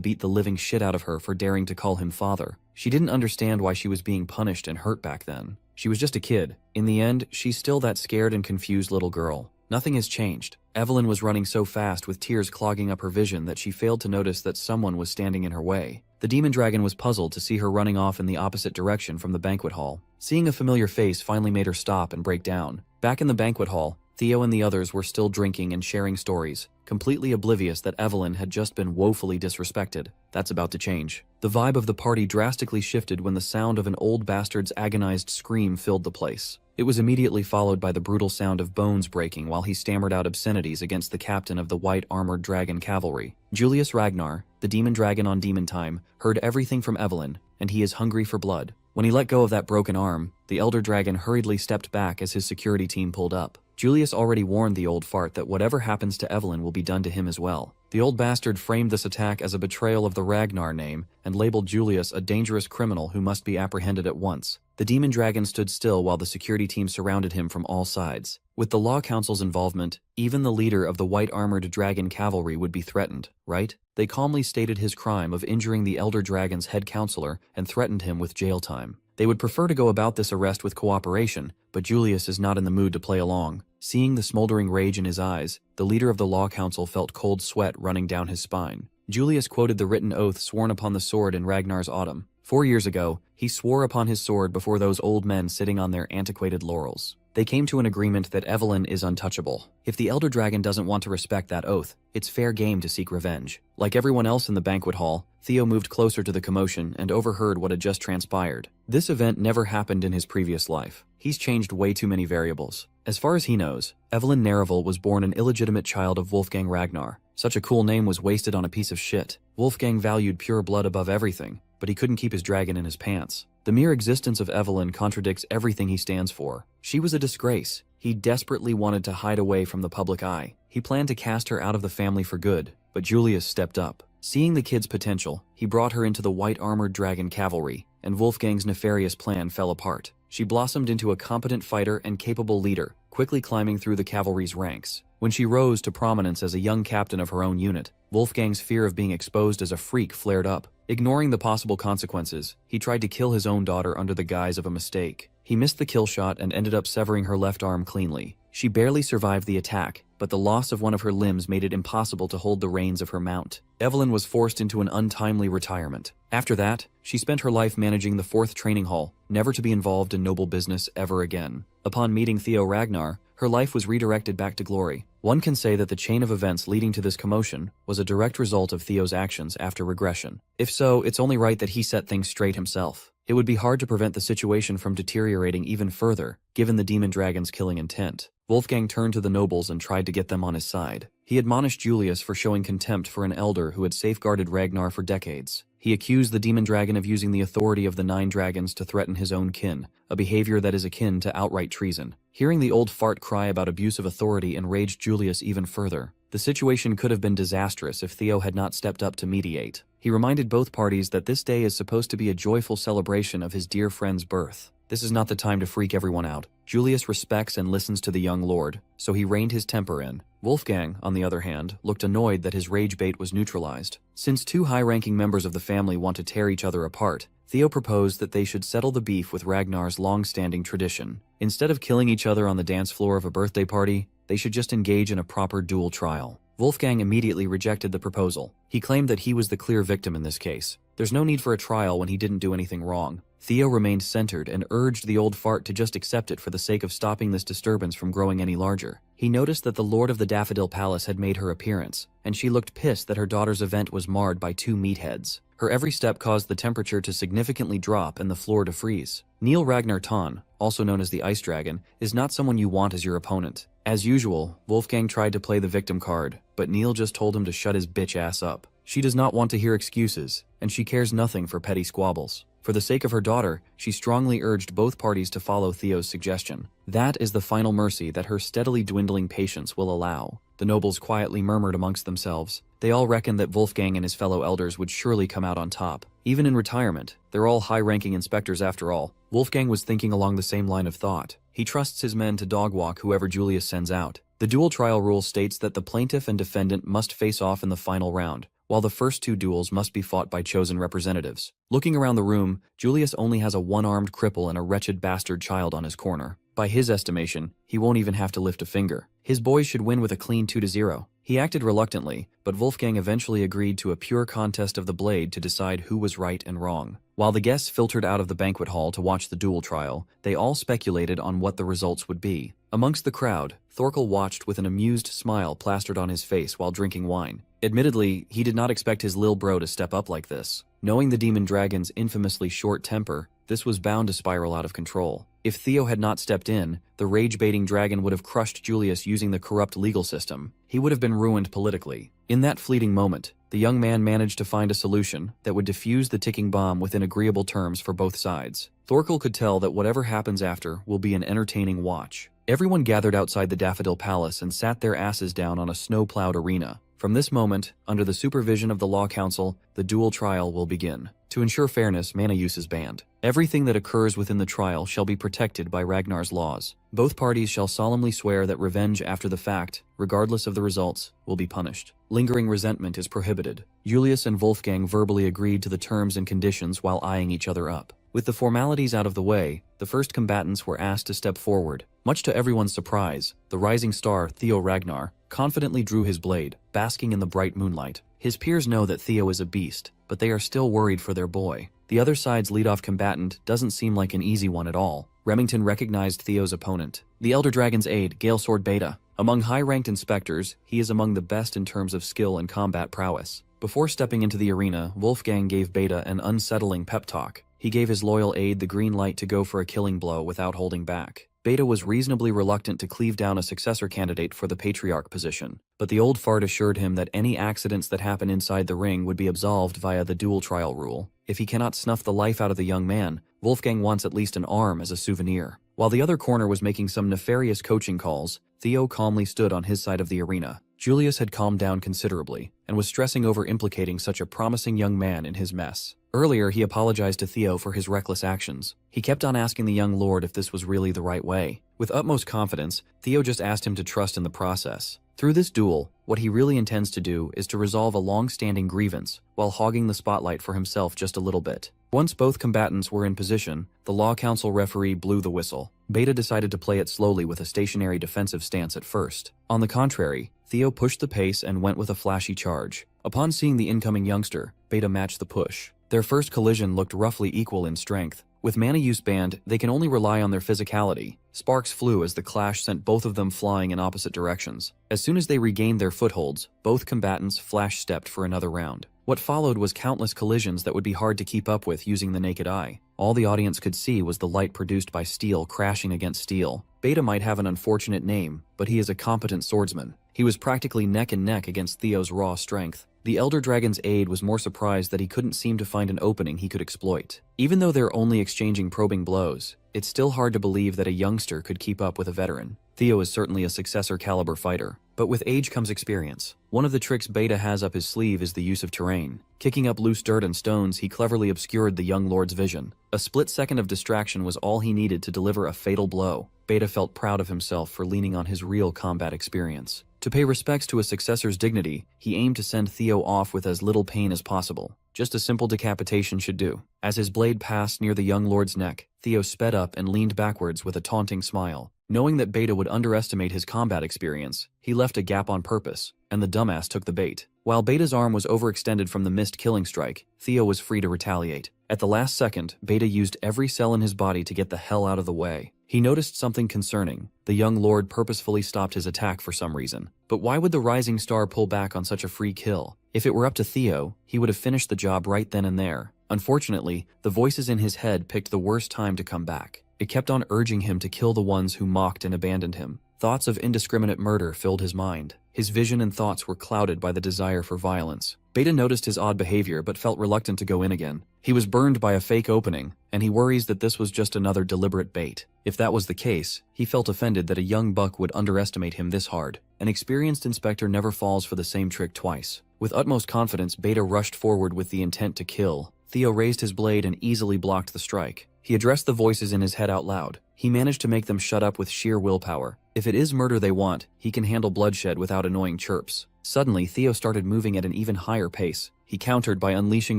beat the living shit out of her for daring to call him father. She didn't understand why she was being punished and hurt back then. She was just a kid. In the end, she's still that scared and confused little girl. Nothing has changed. Evelyn was running so fast with tears clogging up her vision that she failed to notice that someone was standing in her way. The demon dragon was puzzled to see her running off in the opposite direction from the banquet hall. Seeing a familiar face finally made her stop and break down. Back in the banquet hall, Theo and the others were still drinking and sharing stories, completely oblivious that Evelyn had just been woefully disrespected. That's about to change. The vibe of the party drastically shifted when the sound of an old bastard's agonized scream filled the place. It was immediately followed by the brutal sound of bones breaking while he stammered out obscenities against the captain of the white armored dragon cavalry. Julius Ragnar, the demon dragon on demon time, heard everything from Evelyn, and he is hungry for blood. When he let go of that broken arm, the elder dragon hurriedly stepped back as his security team pulled up. Julius already warned the old fart that whatever happens to Evelyn will be done to him as well. The old bastard framed this attack as a betrayal of the Ragnar name and labeled Julius a dangerous criminal who must be apprehended at once. The demon dragon stood still while the security team surrounded him from all sides. With the law council's involvement, even the leader of the white armored dragon cavalry would be threatened, right? They calmly stated his crime of injuring the elder dragon's head counselor and threatened him with jail time. They would prefer to go about this arrest with cooperation, but Julius is not in the mood to play along. Seeing the smoldering rage in his eyes, the leader of the law council felt cold sweat running down his spine. Julius quoted the written oath sworn upon the sword in Ragnar's autumn. 4 years ago, he swore upon his sword before those old men sitting on their antiquated laurels. They came to an agreement that Evelyn is untouchable. If the elder dragon doesn't want to respect that oath, it's fair game to seek revenge. Like everyone else in the banquet hall, Theo moved closer to the commotion and overheard what had just transpired. This event never happened in his previous life. He's changed way too many variables. As far as he knows, Evelyn Nereville was born an illegitimate child of Wolfgang Ragnar. Such a cool name was wasted on a piece of shit. Wolfgang valued pure blood above everything, but he couldn't keep his dragon in his pants. The mere existence of Evelyn contradicts everything he stands for. She was a disgrace. He desperately wanted to hide away from the public eye. He planned to cast her out of the family for good, but Julius stepped up. Seeing the kid's potential, he brought her into the white armored dragon cavalry, and Wolfgang's nefarious plan fell apart. She blossomed into a competent fighter and capable leader, quickly climbing through the cavalry's ranks. When she rose to prominence as a young captain of her own unit, Wolfgang's fear of being exposed as a freak flared up. Ignoring the possible consequences, he tried to kill his own daughter under the guise of a mistake. He missed the kill shot and ended up severing her left arm cleanly. She barely survived the attack, but the loss of one of her limbs made it impossible to hold the reins of her mount. Evelyn was forced into an untimely retirement. After that, she spent her life managing the 4th training hall, never to be involved in noble business ever again. Upon meeting Theo Ragnar, her life was redirected back to glory. One can say that the chain of events leading to this commotion was a direct result of Theo's actions after regression. If so, it's only right that he set things straight himself. It would be hard to prevent the situation from deteriorating even further, given the demon dragon's killing intent. Wolfgang turned to the nobles and tried to get them on his side. He admonished Julius for showing contempt for an elder who had safeguarded Ragnar for decades. He accused the demon dragon of using the authority of the 9 dragons to threaten his own kin, a behavior that is akin to outright treason. Hearing the old fart cry about abuse of authority enraged Julius even further. The situation could have been disastrous if Theo had not stepped up to mediate. He reminded both parties that this day is supposed to be a joyful celebration of his dear friend's birth. This is not the time to freak everyone out. Julius respects and listens to the young lord, so he reined his temper in. Wolfgang, on the other hand, looked annoyed that his rage bait was neutralized. Since 2 high-ranking members of the family want to tear each other apart, Theo proposed that they should settle the beef with Ragnar's long-standing tradition. Instead of killing each other on the dance floor of a birthday party, they should just engage in a proper duel trial. Wolfgang immediately rejected the proposal. He claimed that he was the clear victim in this case. There's no need for a trial when he didn't do anything wrong. Theo remained centered and urged the old fart to just accept it for the sake of stopping this disturbance from growing any larger. He noticed that the Lord of the Daffodil Palace had made her appearance, and she looked pissed that her daughter's event was marred by 2 meatheads. Her every step caused the temperature to significantly drop and the floor to freeze. Neil Ragnar Ton, also known as the Ice Dragon, is not someone you want as your opponent. As usual, Wolfgang tried to play the victim card, but Neil just told him to shut his bitch ass up. She does not want to hear excuses, and she cares nothing for petty squabbles. For the sake of her daughter, she strongly urged both parties to follow Theo's suggestion. That is the final mercy that her steadily dwindling patience will allow. The nobles quietly murmured amongst themselves. They all reckoned that Wolfgang and his fellow elders would surely come out on top. Even in retirement, they're all high-ranking inspectors after all. Wolfgang was thinking along the same line of thought. He trusts his men to dogwalk whoever Julius sends out. The dual trial rule states that the plaintiff and defendant must face off in the final round, while the first 2 duels must be fought by chosen representatives. Looking around the room, Julius only has a 1-armed cripple and a wretched bastard child on his corner. By his estimation, he won't even have to lift a finger. His boys should win with a clean 2-0. He acted reluctantly, but Wolfgang eventually agreed to a pure contest of the blade to decide who was right and wrong. While the guests filtered out of the banquet hall to watch the duel trial, they all speculated on what the results would be. Amongst the crowd, Thorkel watched with an amused smile plastered on his face while drinking wine. Admittedly, he did not expect his lil bro to step up like this. Knowing the demon dragon's infamously short temper, this was bound to spiral out of control. If Theo had not stepped in, the rage-baiting dragon would have crushed Julius using the corrupt legal system. He would have been ruined politically. In that fleeting moment, the young man managed to find a solution that would defuse the ticking bomb within agreeable terms for both sides. Thorkel could tell that whatever happens after will be an entertaining watch. Everyone gathered outside the Daffodil Palace and sat their asses down on a snow-plowed arena. From this moment, under the supervision of the Law Council, the duel trial will begin. To ensure fairness, mana use is banned. Everything that occurs within the trial shall be protected by Ragnar's laws. Both parties shall solemnly swear that revenge after the fact, regardless of the results, will be punished. Lingering resentment is prohibited. Julius and Wolfgang verbally agreed to the terms and conditions while eyeing each other up. With the formalities out of the way, the first combatants were asked to step forward. Much to everyone's surprise, the rising star, Theo Ragnar, confidently drew his blade, basking in the bright moonlight. His peers know that Theo is a beast, but they are still worried for their boy. The other side's leadoff combatant doesn't seem like an easy one at all. Remington recognized Theo's opponent, the Elder Dragon's aide, Galesword Beta. Among high-ranked inspectors, he is among the best in terms of skill and combat prowess. Before stepping into the arena, Wolfgang gave Beta an unsettling pep talk. He gave his loyal aide the green light to go for a killing blow without holding back. Beta was reasonably reluctant to cleave down a successor candidate for the Patriarch position, but the old fart assured him that any accidents that happen inside the ring would be absolved via the dual trial rule. If he cannot snuff the life out of the young man, Wolfgang wants at least an arm as a souvenir. While the other corner was making some nefarious coaching calls, Theo calmly stood on his side of the arena. Julius had calmed down considerably, and was stressing over implicating such a promising young man in his mess. Earlier, he apologized to Theo for his reckless actions. He kept on asking the young lord if this was really the right way. With utmost confidence, Theo just asked him to trust in the process. Through this duel, what he really intends to do is to resolve a long-standing grievance, while hogging the spotlight for himself just a little bit. Once both combatants were in position, the Law Council referee blew the whistle. Beta decided to play it slowly with a stationary defensive stance at first. On the contrary, Theo pushed the pace and went with a flashy charge. Upon seeing the incoming youngster, Beta matched the push. Their first collision looked roughly equal in strength. With mana use banned, they can only rely on their physicality. Sparks flew as the clash sent both of them flying in opposite directions. As soon as they regained their footholds, both combatants flash-stepped for another round. What followed was countless collisions that would be hard to keep up with using the naked eye. All the audience could see was the light produced by steel crashing against steel. Beta might have an unfortunate name, but he is a competent swordsman. He was practically neck and neck against Theo's raw strength. The Elder Dragon's aide was more surprised that he couldn't seem to find an opening he could exploit. Even though they're only exchanging probing blows, it's still hard to believe that a youngster could keep up with a veteran. Theo is certainly a successor caliber fighter, but with age comes experience. One of the tricks Beta has up his sleeve is the use of terrain. Kicking up loose dirt and stones, he cleverly obscured the young lord's vision. A split second of distraction was all he needed to deliver a fatal blow. Beta felt proud of himself for leaning on his real combat experience. To pay respects to a successor's dignity, he aimed to send Theo off with as little pain as possible. Just a simple decapitation should do. As his blade passed near the young lord's neck, Theo sped up and leaned backwards with a taunting smile. Knowing that Beta would underestimate his combat experience, he left a gap on purpose, and the dumbass took the bait. While Beta's arm was overextended from the missed killing strike, Theo was free to retaliate. At the last second, Beta used every cell in his body to get the hell out of the way. He noticed something concerning. The young lord purposefully stopped his attack for some reason. But why would the rising star pull back on such a free kill? If it were up to Theo, he would have finished the job right then and there. Unfortunately, the voices in his head picked the worst time to come back. It kept on urging him to kill the ones who mocked and abandoned him. Thoughts of indiscriminate murder filled his mind. His vision and thoughts were clouded by the desire for violence. Beta noticed his odd behavior but felt reluctant to go in again. He was burned by a fake opening, and he worries that this was just another deliberate bait. If that was the case, he felt offended that a young buck would underestimate him this hard. An experienced inspector never falls for the same trick twice. With utmost confidence, Beta rushed forward with the intent to kill. Theo raised his blade and easily blocked the strike. He addressed the voices in his head out loud. He managed to make them shut up with sheer willpower. If it is murder they want, he can handle bloodshed without annoying chirps. Suddenly, Theo started moving at an even higher pace. He countered by unleashing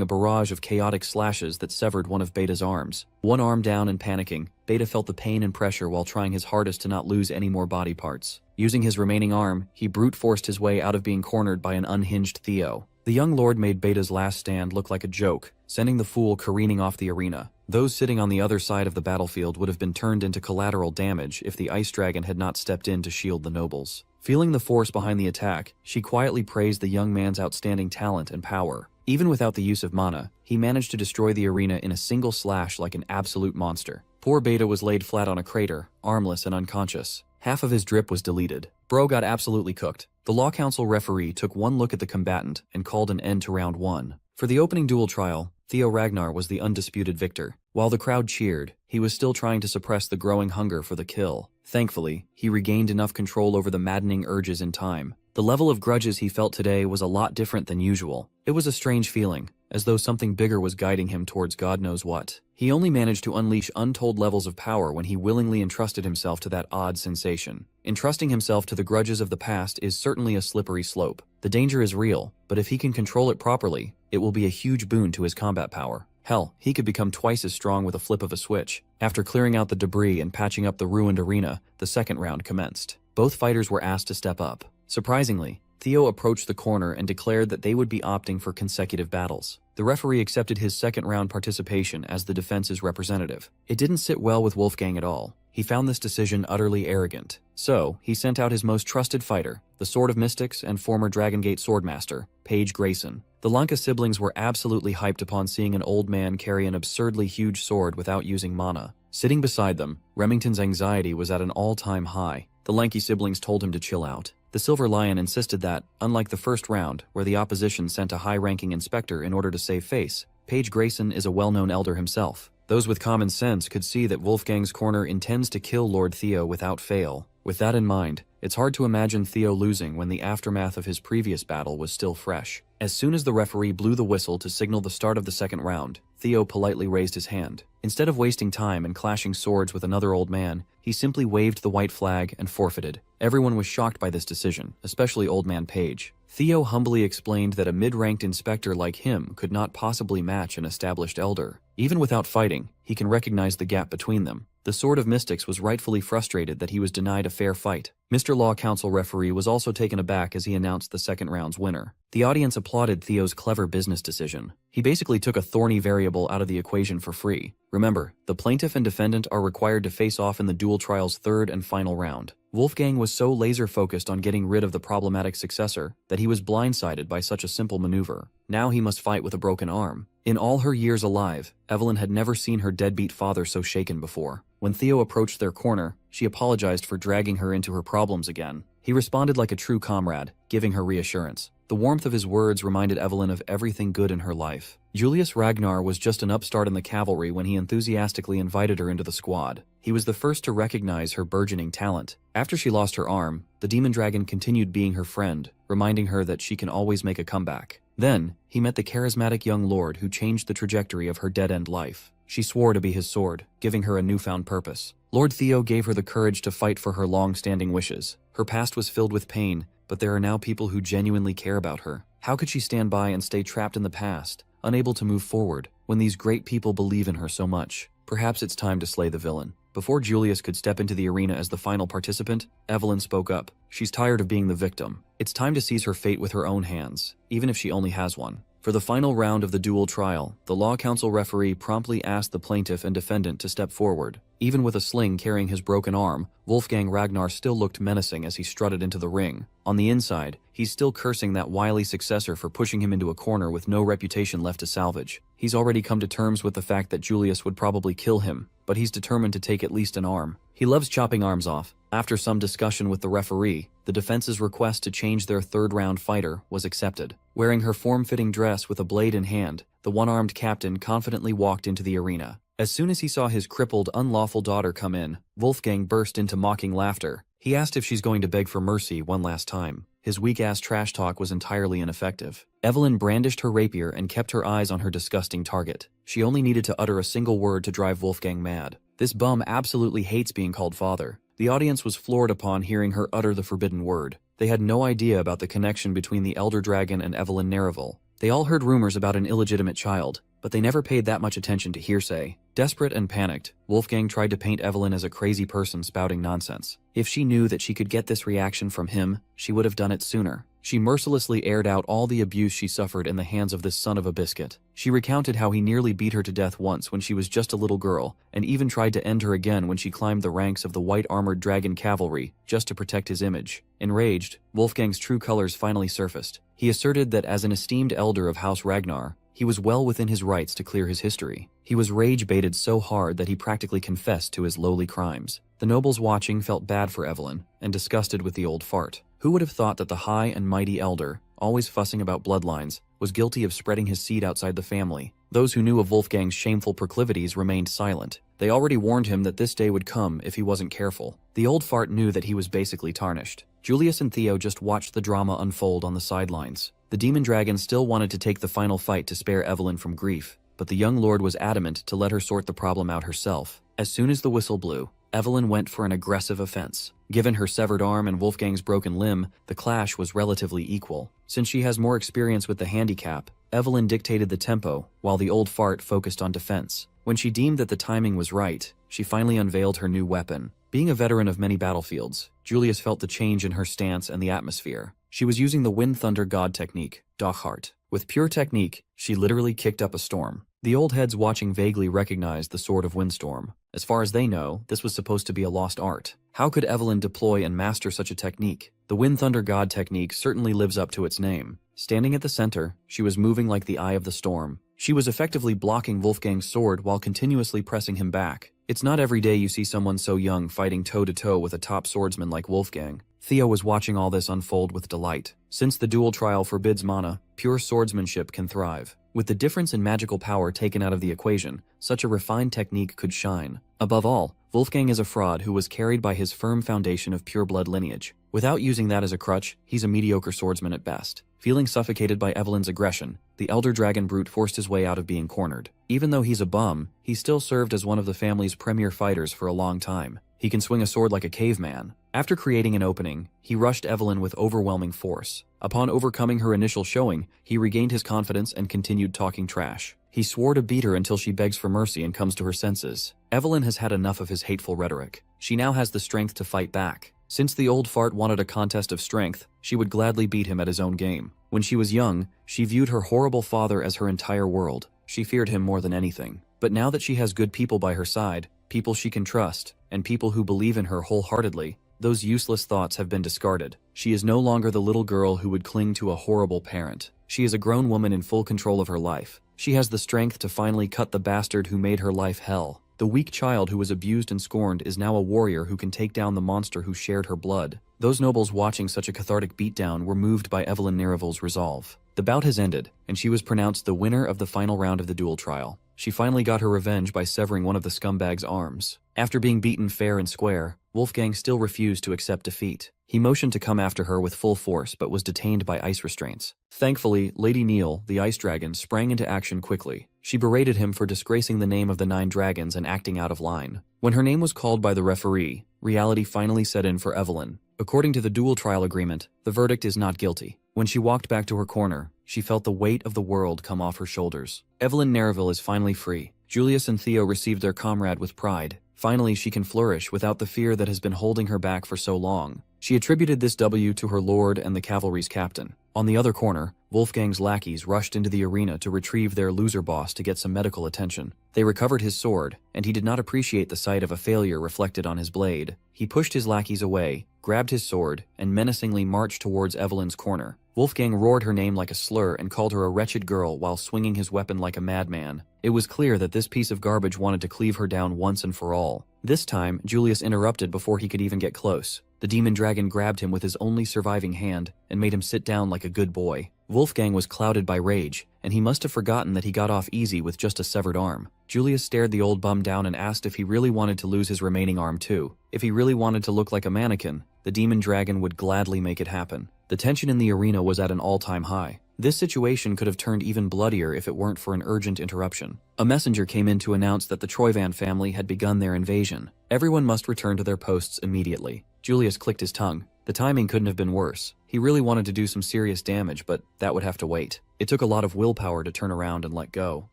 a barrage of chaotic slashes that severed one of Beta's arms. One arm down and panicking, Beta felt the pain and pressure while trying his hardest to not lose any more body parts. Using his remaining arm, he brute forced his way out of being cornered by an unhinged Theo. The young lord made Beta's last stand look like a joke, sending the fool careening off the arena. Those sitting on the other side of the battlefield would have been turned into collateral damage if the ice dragon had not stepped in to shield the nobles. Feeling the force behind the attack, she quietly praised the young man's outstanding talent and power. Even without the use of mana, he managed to destroy the arena in a single slash like an absolute monster. Poor Beta was laid flat on a crater, armless and unconscious. Half of his drip was deleted. Bro got absolutely cooked. The Law Council referee took one look at the combatant and called an end to round 1. For the opening duel trial, Theo Ragnar was the undisputed victor. While the crowd cheered, he was still trying to suppress the growing hunger for the kill. Thankfully, he regained enough control over the maddening urges in time. The level of grudges he felt today was a lot different than usual. It was a strange feeling, as though something bigger was guiding him towards God knows what. He only managed to unleash untold levels of power when he willingly entrusted himself to that odd sensation. Entrusting himself to the grudges of the past is certainly a slippery slope. The danger is real, but if he can control it properly, it will be a huge boon to his combat power. Hell, he could become twice as strong with a flip of a switch. After clearing out the debris and patching up the ruined arena, the second round commenced. Both fighters were asked to step up. Surprisingly, Theo approached the corner and declared that they would be opting for consecutive battles. The referee accepted his second round participation as the defense's representative. It didn't sit well with Wolfgang at all. He found this decision utterly arrogant. So, he sent out his most trusted fighter, the Sword of Mystics and former Dragon Gate Swordmaster, Paige Grayson. The Lanka siblings were absolutely hyped upon seeing an old man carry an absurdly huge sword without using mana. Sitting beside them, Remington's anxiety was at an all-time high. The lanky siblings told him to chill out. The Silver Lion insisted that, unlike the first round, where the opposition sent a high-ranking inspector in order to save face, Paige Grayson is a well-known elder himself. Those with common sense could see that Wolfgang's corner intends to kill Lord Theo without fail. With that in mind, it's hard to imagine Theo losing when the aftermath of his previous battle was still fresh. As soon as the referee blew the whistle to signal the start of the second round, Theo politely raised his hand. Instead of wasting time and clashing swords with another old man, he simply waved the white flag and forfeited. Everyone was shocked by this decision, especially Old Man Page. Theo humbly explained that a mid-ranked inspector like him could not possibly match an established elder. Even without fighting, he can recognize the gap between them. The Sword of Mystics was rightfully frustrated that he was denied a fair fight. Mr. Law Council referee was also taken aback as he announced the second round's winner. The audience applauded Theo's clever business decision. He basically took a thorny variable out of the equation for free. Remember, the plaintiff and defendant are required to face off in the duel trial's third and final round. Wolfgang was so laser-focused on getting rid of the problematic successor that he was blindsided by such a simple maneuver. Now he must fight with a broken arm. In all her years alive, Evelyn had never seen her deadbeat father so shaken before. When Theo approached their corner, she apologized for dragging her into her problems again. He responded like a true comrade, giving her reassurance. The warmth of his words reminded Evelyn of everything good in her life. Julius Ragnar was just an upstart in the cavalry when he enthusiastically invited her into the squad. He was the first to recognize her burgeoning talent. After she lost her arm, the demon dragon continued being her friend, reminding her that she can always make a comeback. Then, he met the charismatic young lord who changed the trajectory of her dead-end life. She swore to be his sword, giving her a newfound purpose. Lord Theo gave her the courage to fight for her long-standing wishes. Her past was filled with pain, but there are now people who genuinely care about her. How could she stand by and stay trapped in the past, unable to move forward, when these great people believe in her so much? Perhaps it's time to slay the villain. Before Julius could step into the arena as the final participant, Evelyn spoke up. She's tired of being the victim. It's time to seize her fate with her own hands, even if she only has one. For the final round of the duel trial, the Law Council referee promptly asked the plaintiff and defendant to step forward. Even with a sling carrying his broken arm, Wolfgang Ragnar still looked menacing as he strutted into the ring. On the inside, he's still cursing that wily successor for pushing him into a corner with no reputation left to salvage. He's already come to terms with the fact that Julius would probably kill him, but he's determined to take at least an arm. He loves chopping arms off. After some discussion with the referee, the defense's request to change their third-round fighter was accepted. Wearing her form-fitting dress with a blade in hand, the one-armed captain confidently walked into the arena. As soon as he saw his crippled, unlawful daughter come in, Wolfgang burst into mocking laughter. He asked if she's going to beg for mercy one last time. His weak-ass trash talk was entirely ineffective. Evelyn brandished her rapier and kept her eyes on her disgusting target. She only needed to utter a single word to drive Wolfgang mad. This bum absolutely hates being called father. The audience was floored upon hearing her utter the forbidden word. They had no idea about the connection between the Elder Dragon and Evelyn Nereville. They all heard rumors about an illegitimate child, but they never paid that much attention to hearsay. Desperate and panicked, Wolfgang tried to paint Evelyn as a crazy person spouting nonsense. If she knew that she could get this reaction from him, she would have done it sooner. She mercilessly aired out all the abuse she suffered in the hands of this son of a biscuit. She recounted how he nearly beat her to death once when she was just a little girl, and even tried to end her again when she climbed the ranks of the white-armored dragon cavalry just to protect his image. Enraged, Wolfgang's true colors finally surfaced. He asserted that as an esteemed elder of House Ragnar, he was well within his rights to clear his history. He was rage-baited so hard that he practically confessed to his lowly crimes. The nobles watching felt bad for Evelyn, and disgusted with the old fart. Who would have thought that the high and mighty elder, always fussing about bloodlines, was guilty of spreading his seed outside the family? Those who knew of Wolfgang's shameful proclivities remained silent. They already warned him that this day would come if he wasn't careful. The old fart knew that he was basically tarnished. Julius and Theo just watched the drama unfold on the sidelines. The demon dragon still wanted to take the final fight to spare Evelyn from grief, but the young lord was adamant to let her sort the problem out herself. As soon as the whistle blew, Evelyn went for an aggressive offense. Given her severed arm and Wolfgang's broken limb, the clash was relatively equal. Since she has more experience with the handicap, Evelyn dictated the tempo, while the old fart focused on defense. When she deemed that the timing was right, she finally unveiled her new weapon. Being a veteran of many battlefields, Julius felt the change in her stance and the atmosphere. She was using the Wind Thunder God technique, Dochart. With pure technique, she literally kicked up a storm. The old heads watching vaguely recognized the Sword of Windstorm. As far as they know, this was supposed to be a lost art. How could Evelyn deploy and master such a technique? The Wind Thunder God technique certainly lives up to its name. Standing at the center, she was moving like the eye of the storm. She was effectively blocking Wolfgang's sword while continuously pressing him back. It's not every day you see someone so young fighting toe-to-toe with a top swordsman like Wolfgang. Theo was watching all this unfold with delight. Since the duel trial forbids mana, pure swordsmanship can thrive. With the difference in magical power taken out of the equation, such a refined technique could shine. Above all, Wolfgang is a fraud who was carried by his firm foundation of pure blood lineage. Without using that as a crutch, he's a mediocre swordsman at best. Feeling suffocated by Evelyn's aggression, the elder dragon brute forced his way out of being cornered. Even though he's a bum, he still served as one of the family's premier fighters for a long time. He can swing a sword like a caveman. After creating an opening, he rushed Evelyn with overwhelming force. Upon overcoming her initial showing, he regained his confidence and continued talking trash. He swore to beat her until she begs for mercy and comes to her senses. Evelyn has had enough of his hateful rhetoric. She now has the strength to fight back. Since the old fart wanted a contest of strength, she would gladly beat him at his own game. When she was young, she viewed her horrible father as her entire world. She feared him more than anything. But now that she has good people by her side, people she can trust, and people who believe in her wholeheartedly, those useless thoughts have been discarded. She is no longer the little girl who would cling to a horrible parent. She is a grown woman in full control of her life. She has the strength to finally cut the bastard who made her life hell. The weak child who was abused and scorned is now a warrior who can take down the monster who shared her blood. Those nobles watching such a cathartic beatdown were moved by Evelyn Nerivel's resolve. The bout has ended, and she was pronounced the winner of the final round of the duel trial. She finally got her revenge by severing one of the scumbag's arms. After being beaten fair and square, Wolfgang still refused to accept defeat. He motioned to come after her with full force but was detained by ice restraints. Thankfully, Lady Neil, the ice dragon, sprang into action quickly. She berated him for disgracing the name of the 9 dragons and acting out of line. When her name was called by the referee, reality finally set in for Evelyn. According to the duel trial agreement, the verdict is not guilty. When she walked back to her corner, she felt the weight of the world come off her shoulders. Evelyn Nereville is finally free. Julius and Theo received their comrade with pride. Finally, she can flourish without the fear that has been holding her back for so long. She attributed this W to her lord and the cavalry's captain. On the other corner, Wolfgang's lackeys rushed into the arena to retrieve their loser boss to get some medical attention. They recovered his sword, and he did not appreciate the sight of a failure reflected on his blade. He pushed his lackeys away, grabbed his sword, and menacingly marched towards Evelyn's corner. Wolfgang roared her name like a slur and called her a wretched girl while swinging his weapon like a madman. It was clear that this piece of garbage wanted to cleave her down once and for all. This time, Julius interrupted before he could even get close. The demon dragon grabbed him with his only surviving hand and made him sit down like a good boy. Wolfgang was clouded by rage, and he must have forgotten that he got off easy with just a severed arm. Julius stared the old bum down and asked if he really wanted to lose his remaining arm too. If he really wanted to look like a mannequin, the demon dragon would gladly make it happen. The tension in the arena was at an all-time high. This situation could have turned even bloodier if it weren't for an urgent interruption. A messenger came in to announce that the Troyvan family had begun their invasion. Everyone must return to their posts immediately. Julius clicked his tongue. The timing couldn't have been worse. He really wanted to do some serious damage, but that would have to wait. It took a lot of willpower to turn around and let go.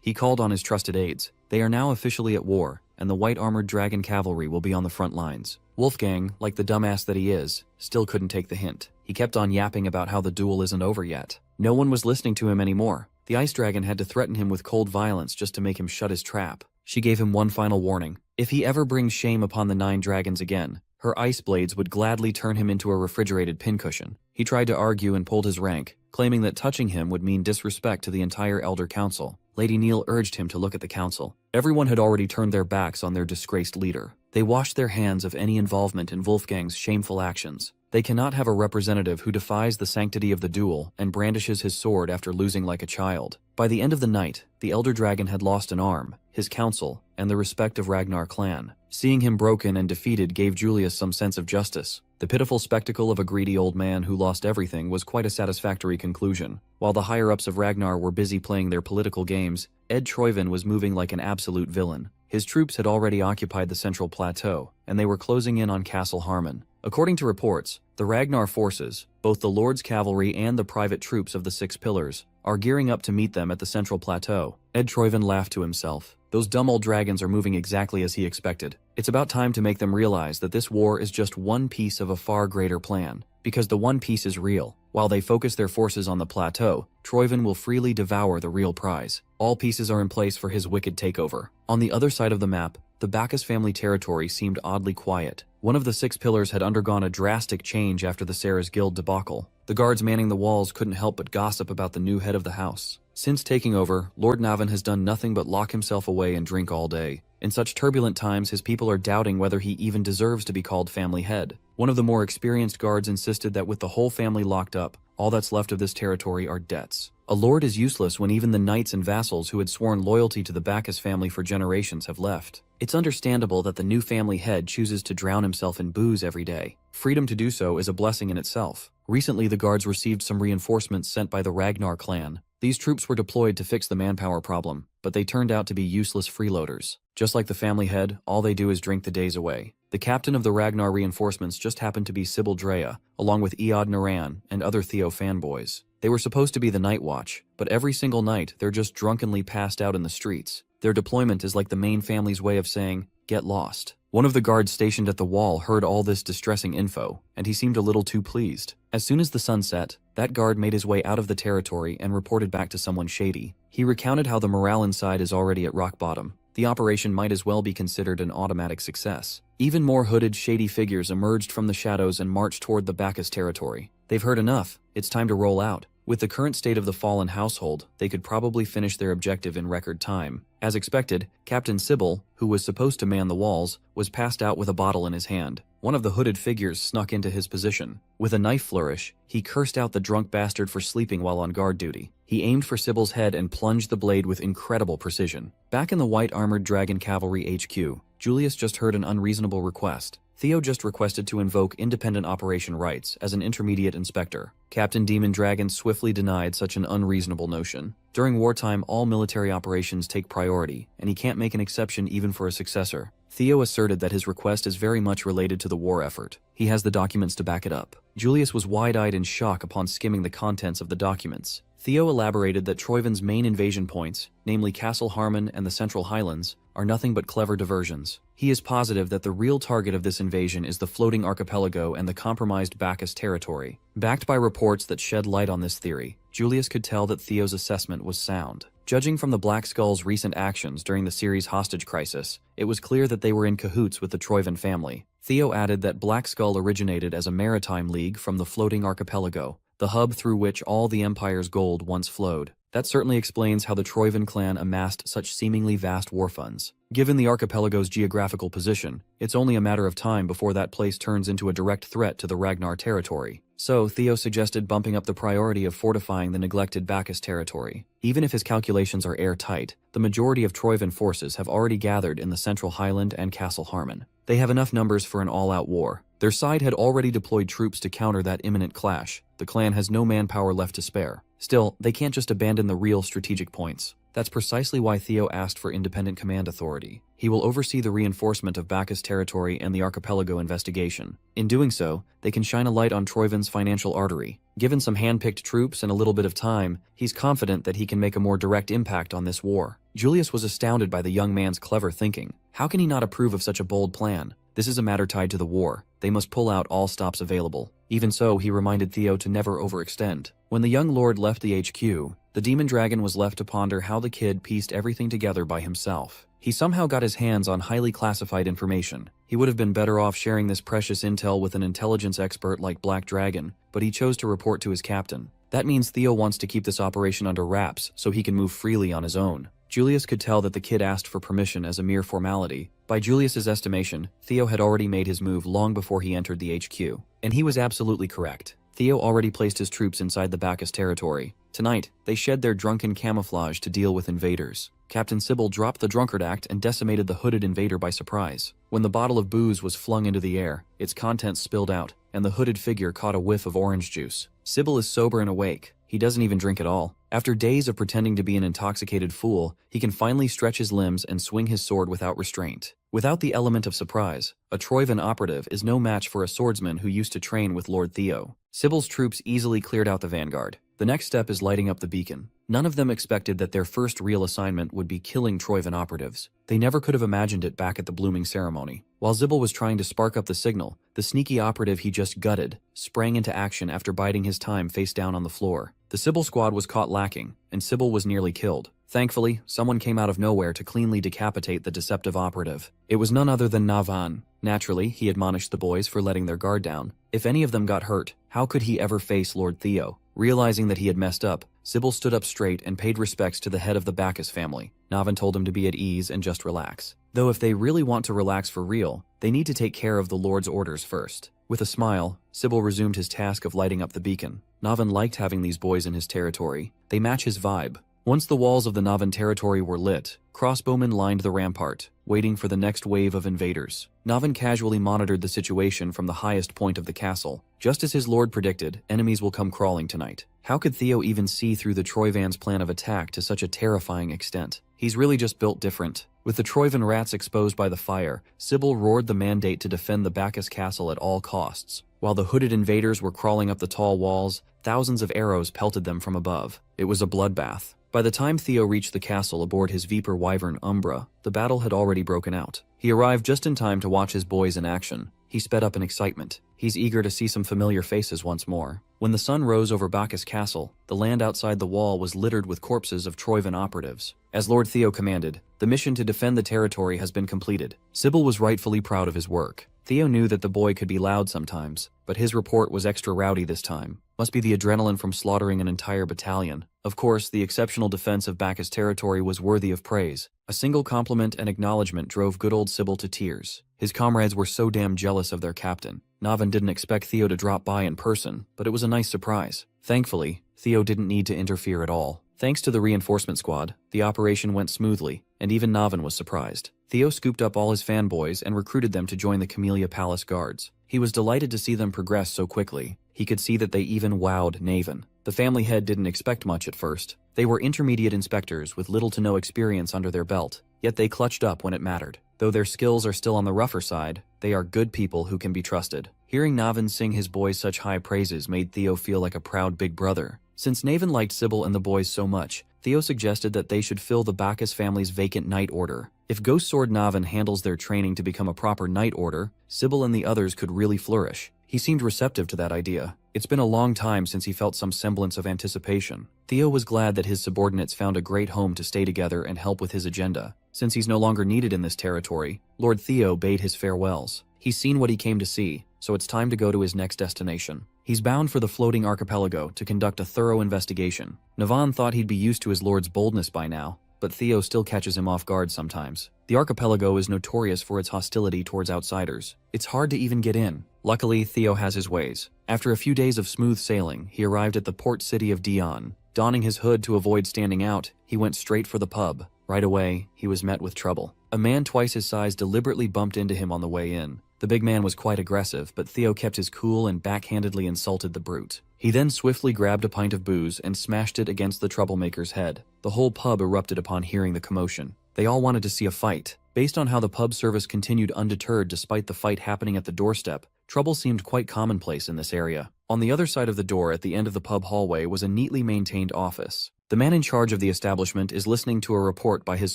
He called on his trusted aides. They are now officially at war. and the white-armored dragon cavalry will be on the front lines. Wolfgang, like the dumbass that he is, still couldn't take the hint. He kept on yapping about how the duel isn't over yet. No one was listening to him anymore. The ice dragon had to threaten him with cold violence just to make him shut his trap. She gave him one final warning. If he ever brings shame upon the 9 dragons again, her ice blades would gladly turn him into a refrigerated pincushion. He tried to argue and pulled his rank, claiming that touching him would mean disrespect to the entire Elder Council. Lady Neil urged him to look at the council. Everyone had already turned their backs on their disgraced leader. They washed their hands of any involvement in Wolfgang's shameful actions. They cannot have a representative who defies the sanctity of the duel and brandishes his sword after losing like a child. By the end of the night, the Elder Dragon had lost an arm, his council, and the respect of Ragnar clan. Seeing him broken and defeated gave Julius some sense of justice. The pitiful spectacle of a greedy old man who lost everything was quite a satisfactory conclusion. While the higher-ups of Ragnar were busy playing their political games, Ed Troyvin was moving like an absolute villain. His troops had already occupied the central plateau, and they were closing in on Castle Harmon. According to reports, the Ragnar forces, both the Lord's cavalry and the private troops of the 6 Pillars, are gearing up to meet them at the central plateau. Ed Troyvin laughed to himself. Those dumb old dragons are moving exactly as he expected. It's about time to make them realize that this war is just one piece of a far greater plan, because the one piece is real. While they focus their forces on the plateau, Troyvin will freely devour the real prize. All pieces are in place for his wicked takeover. On the other side of the map, the Bacchus family territory seemed oddly quiet. One of the 6 Pillars had undergone a drastic change after the Sarah's Guild debacle. The guards manning the walls couldn't help but gossip about the new head of the house. Since taking over, Lord Navan has done nothing but lock himself away and drink all day. In such turbulent times, his people are doubting whether he even deserves to be called family head. One of the more experienced guards insisted that with the whole family locked up, all that's left of this territory are debts. A lord is useless when even the knights and vassals who had sworn loyalty to the Bacchus family for generations have left. It's understandable that the new family head chooses to drown himself in booze every day. Freedom to do so is a blessing in itself. Recently, the guards received some reinforcements sent by the Ragnar clan. These troops were deployed to fix the manpower problem, but they turned out to be useless freeloaders. Just like the family head, all they do is drink the days away. The captain of the Ragnar reinforcements just happened to be Sybil Drea, along with Eod Naran and other Theo fanboys. They were supposed to be the night watch, but every single night they're just drunkenly passed out in the streets. Their deployment is like the main family's way of saying, get lost. One of the guards stationed at the wall heard all this distressing info, and he seemed a little too pleased. As soon as the sun set, that guard made his way out of the territory and reported back to someone shady. He recounted how the morale inside is already at rock bottom. The operation might as well be considered an automatic success. Even more hooded, shady figures emerged from the shadows and marched toward the Bacchus territory. They've heard enough. It's time to roll out. With the current state of the fallen household, they could probably finish their objective in record time. As expected, Captain Sybil, who was supposed to man the walls, was passed out with a bottle in his hand. One of the hooded figures snuck into his position. With a knife flourish, he cursed out the drunk bastard for sleeping while on guard duty. He aimed for Sybil's head and plunged the blade with incredible precision. Back in the white-armored dragon cavalry HQ, Julius just heard an unreasonable request. Theo just requested to invoke independent operation rights as an intermediate inspector. Captain Demon Dragon swiftly denied such an unreasonable notion. During wartime, all military operations take priority, and he can't make an exception even for a successor. Theo asserted that his request is very much related to the war effort. He has the documents to back it up. Julius was wide-eyed in shock upon skimming the contents of the documents. Theo elaborated that Troyvin's main invasion points, namely Castle Harmon and the Central Highlands, are nothing but clever diversions. He is positive that the real target of this invasion is the floating archipelago and the compromised Bacchus territory. Backed by reports that shed light on this theory, Julius could tell that Theo's assessment was sound. Judging from the Black Skull's recent actions during the series' hostage crisis, it was clear that they were in cahoots with the Troyvin family. Theo added that Black Skull originated as a maritime league from the floating archipelago, the hub through which all the Empire's gold once flowed. That certainly explains how the Troyvin clan amassed such seemingly vast war funds. Given the archipelago's geographical position, it's only a matter of time before that place turns into a direct threat to the Ragnar territory. So, Theo suggested bumping up the priority of fortifying the neglected Bacchus territory. Even if his calculations are airtight, the majority of Troyvin forces have already gathered in the Central Highland and Castle Harmon. They have enough numbers for an all-out war. Their side had already deployed troops to counter that imminent clash. The clan has no manpower left to spare. Still, they can't just abandon the real strategic points. That's precisely why Theo asked for independent command authority. He will oversee the reinforcement of Bacchus territory and the archipelago investigation. In doing so, they can shine a light on Troyvin's financial artery. Given some hand-picked troops and a little bit of time, he's confident that he can make a more direct impact on this war. Julius was astounded by the young man's clever thinking. How can he not approve of such a bold plan? This is a matter tied to the war. They must pull out all stops available. Even so, he reminded Theo to never overextend. When the young lord left the HQ, the demon dragon was left to ponder how the kid pieced everything together by himself. He somehow got his hands on highly classified information. He would have been better off sharing this precious intel with an intelligence expert like Black Dragon, but he chose to report to his captain. That means Theo wants to keep this operation under wraps so he can move freely on his own. Julius could tell that the kid asked for permission as a mere formality. By Julius's estimation, Theo had already made his move long before he entered the HQ. And he was absolutely correct. Theo already placed his troops inside the Bacchus territory. Tonight, they shed their drunken camouflage to deal with invaders. Captain Sybil dropped the drunkard act and decimated the hooded invader by surprise. When the bottle of booze was flung into the air, its contents spilled out, and the hooded figure caught a whiff of orange juice. Sybil is sober and awake. He doesn't even drink at all. After days of pretending to be an intoxicated fool, he can finally stretch his limbs and swing his sword without restraint. Without the element of surprise, a Troyvan operative is no match for a swordsman who used to train with Lord Theo. Sybil's troops easily cleared out the vanguard. The next step is lighting up the beacon. None of them expected that their first real assignment would be killing Troyvan operatives. They never could have imagined it back at the blooming ceremony. While Sybil was trying to spark up the signal, the sneaky operative he just gutted sprang into action after biding his time face down on the floor. The Sybil squad was caught lacking, and Sybil was nearly killed. Thankfully, someone came out of nowhere to cleanly decapitate the deceptive operative. It was none other than Navan. Naturally, he admonished the boys for letting their guard down. If any of them got hurt, how could he ever face Lord Theo? Realizing that he had messed up, Sybil stood up straight and paid respects to the head of the Bacchus family. Navan told him to be at ease and just relax. Though if they really want to relax for real, they need to take care of the Lord's orders first. With a smile, Sybil resumed his task of lighting up the beacon. Navan liked having these boys in his territory. They match his vibe. Once the walls of the Navan territory were lit, crossbowmen lined the rampart, waiting for the next wave of invaders. Navan casually monitored the situation from the highest point of the castle. Just as his lord predicted, enemies will come crawling tonight. How could Theo even see through the Troyvan's plan of attack to such a terrifying extent? He's really just built different. With the Troyvan rats exposed by the fire, Sybil roared the mandate to defend the Bacchus castle at all costs. While the hooded invaders were crawling up the tall walls, thousands of arrows pelted them from above. It was a bloodbath. By the time Theo reached the castle aboard his Viper Wyvern Umbra, the battle had already broken out. He arrived just in time to watch his boys in action. He sped up in excitement. He's eager to see some familiar faces once more. When the sun rose over Bacchus Castle, the land outside the wall was littered with corpses of Troyvan operatives. As Lord Theo commanded, the mission to defend the territory has been completed. Sybil was rightfully proud of his work. Theo knew that the boy could be loud sometimes, but his report was extra rowdy this time. Must be the adrenaline from slaughtering an entire battalion. Of course, the exceptional defense of Bacchus territory was worthy of praise. A single compliment and acknowledgement drove good old Sybil to tears. His comrades were so damn jealous of their captain. Navan didn't expect Theo to drop by in person, but it was a nice surprise. Thankfully, Theo didn't need to interfere at all. Thanks to the reinforcement squad, the operation went smoothly, and even Navan was surprised. Theo scooped up all his fanboys and recruited them to join the Camellia Palace Guards. He was delighted to see them progress so quickly. He could see that they even wowed Navan. The family head didn't expect much at first. They were intermediate inspectors with little to no experience under their belt, yet they clutched up when it mattered. Though their skills are still on the rougher side, they are good people who can be trusted. Hearing Navan sing his boys such high praises made Theo feel like a proud big brother. Since Navan liked Sybil and the boys so much, Theo suggested that they should fill the Bacchus family's vacant Knight Order. If Ghost Sword Navan handles their training to become a proper Knight Order, Sybil and the others could really flourish. He seemed receptive to that idea. It's been a long time since he felt some semblance of anticipation. Theo was glad that his subordinates found a great home to stay together and help with his agenda. Since he's no longer needed in this territory, Lord Theo bade his farewells. He's seen what he came to see, so it's time to go to his next destination. He's bound for the floating archipelago to conduct a thorough investigation. Navan thought he'd be used to his lord's boldness by now, but Theo still catches him off guard sometimes. The archipelago is notorious for its hostility towards outsiders. It's hard to even get in. Luckily, Theo has his ways. After a few days of smooth sailing, he arrived at the port city of Dion. Donning his hood to avoid standing out, he went straight for the pub. Right away, he was met with trouble. A man twice his size deliberately bumped into him on the way in. The big man was quite aggressive, but Theo kept his cool and backhandedly insulted the brute. He then swiftly grabbed a pint of booze and smashed it against the troublemaker's head. The whole pub erupted upon hearing the commotion. They all wanted to see a fight. Based on how the pub service continued undeterred despite the fight happening at the doorstep, Trouble seemed quite commonplace in this area. On the other side of the door at the end of the pub hallway was a neatly maintained office. The man in charge of the establishment is listening to a report by his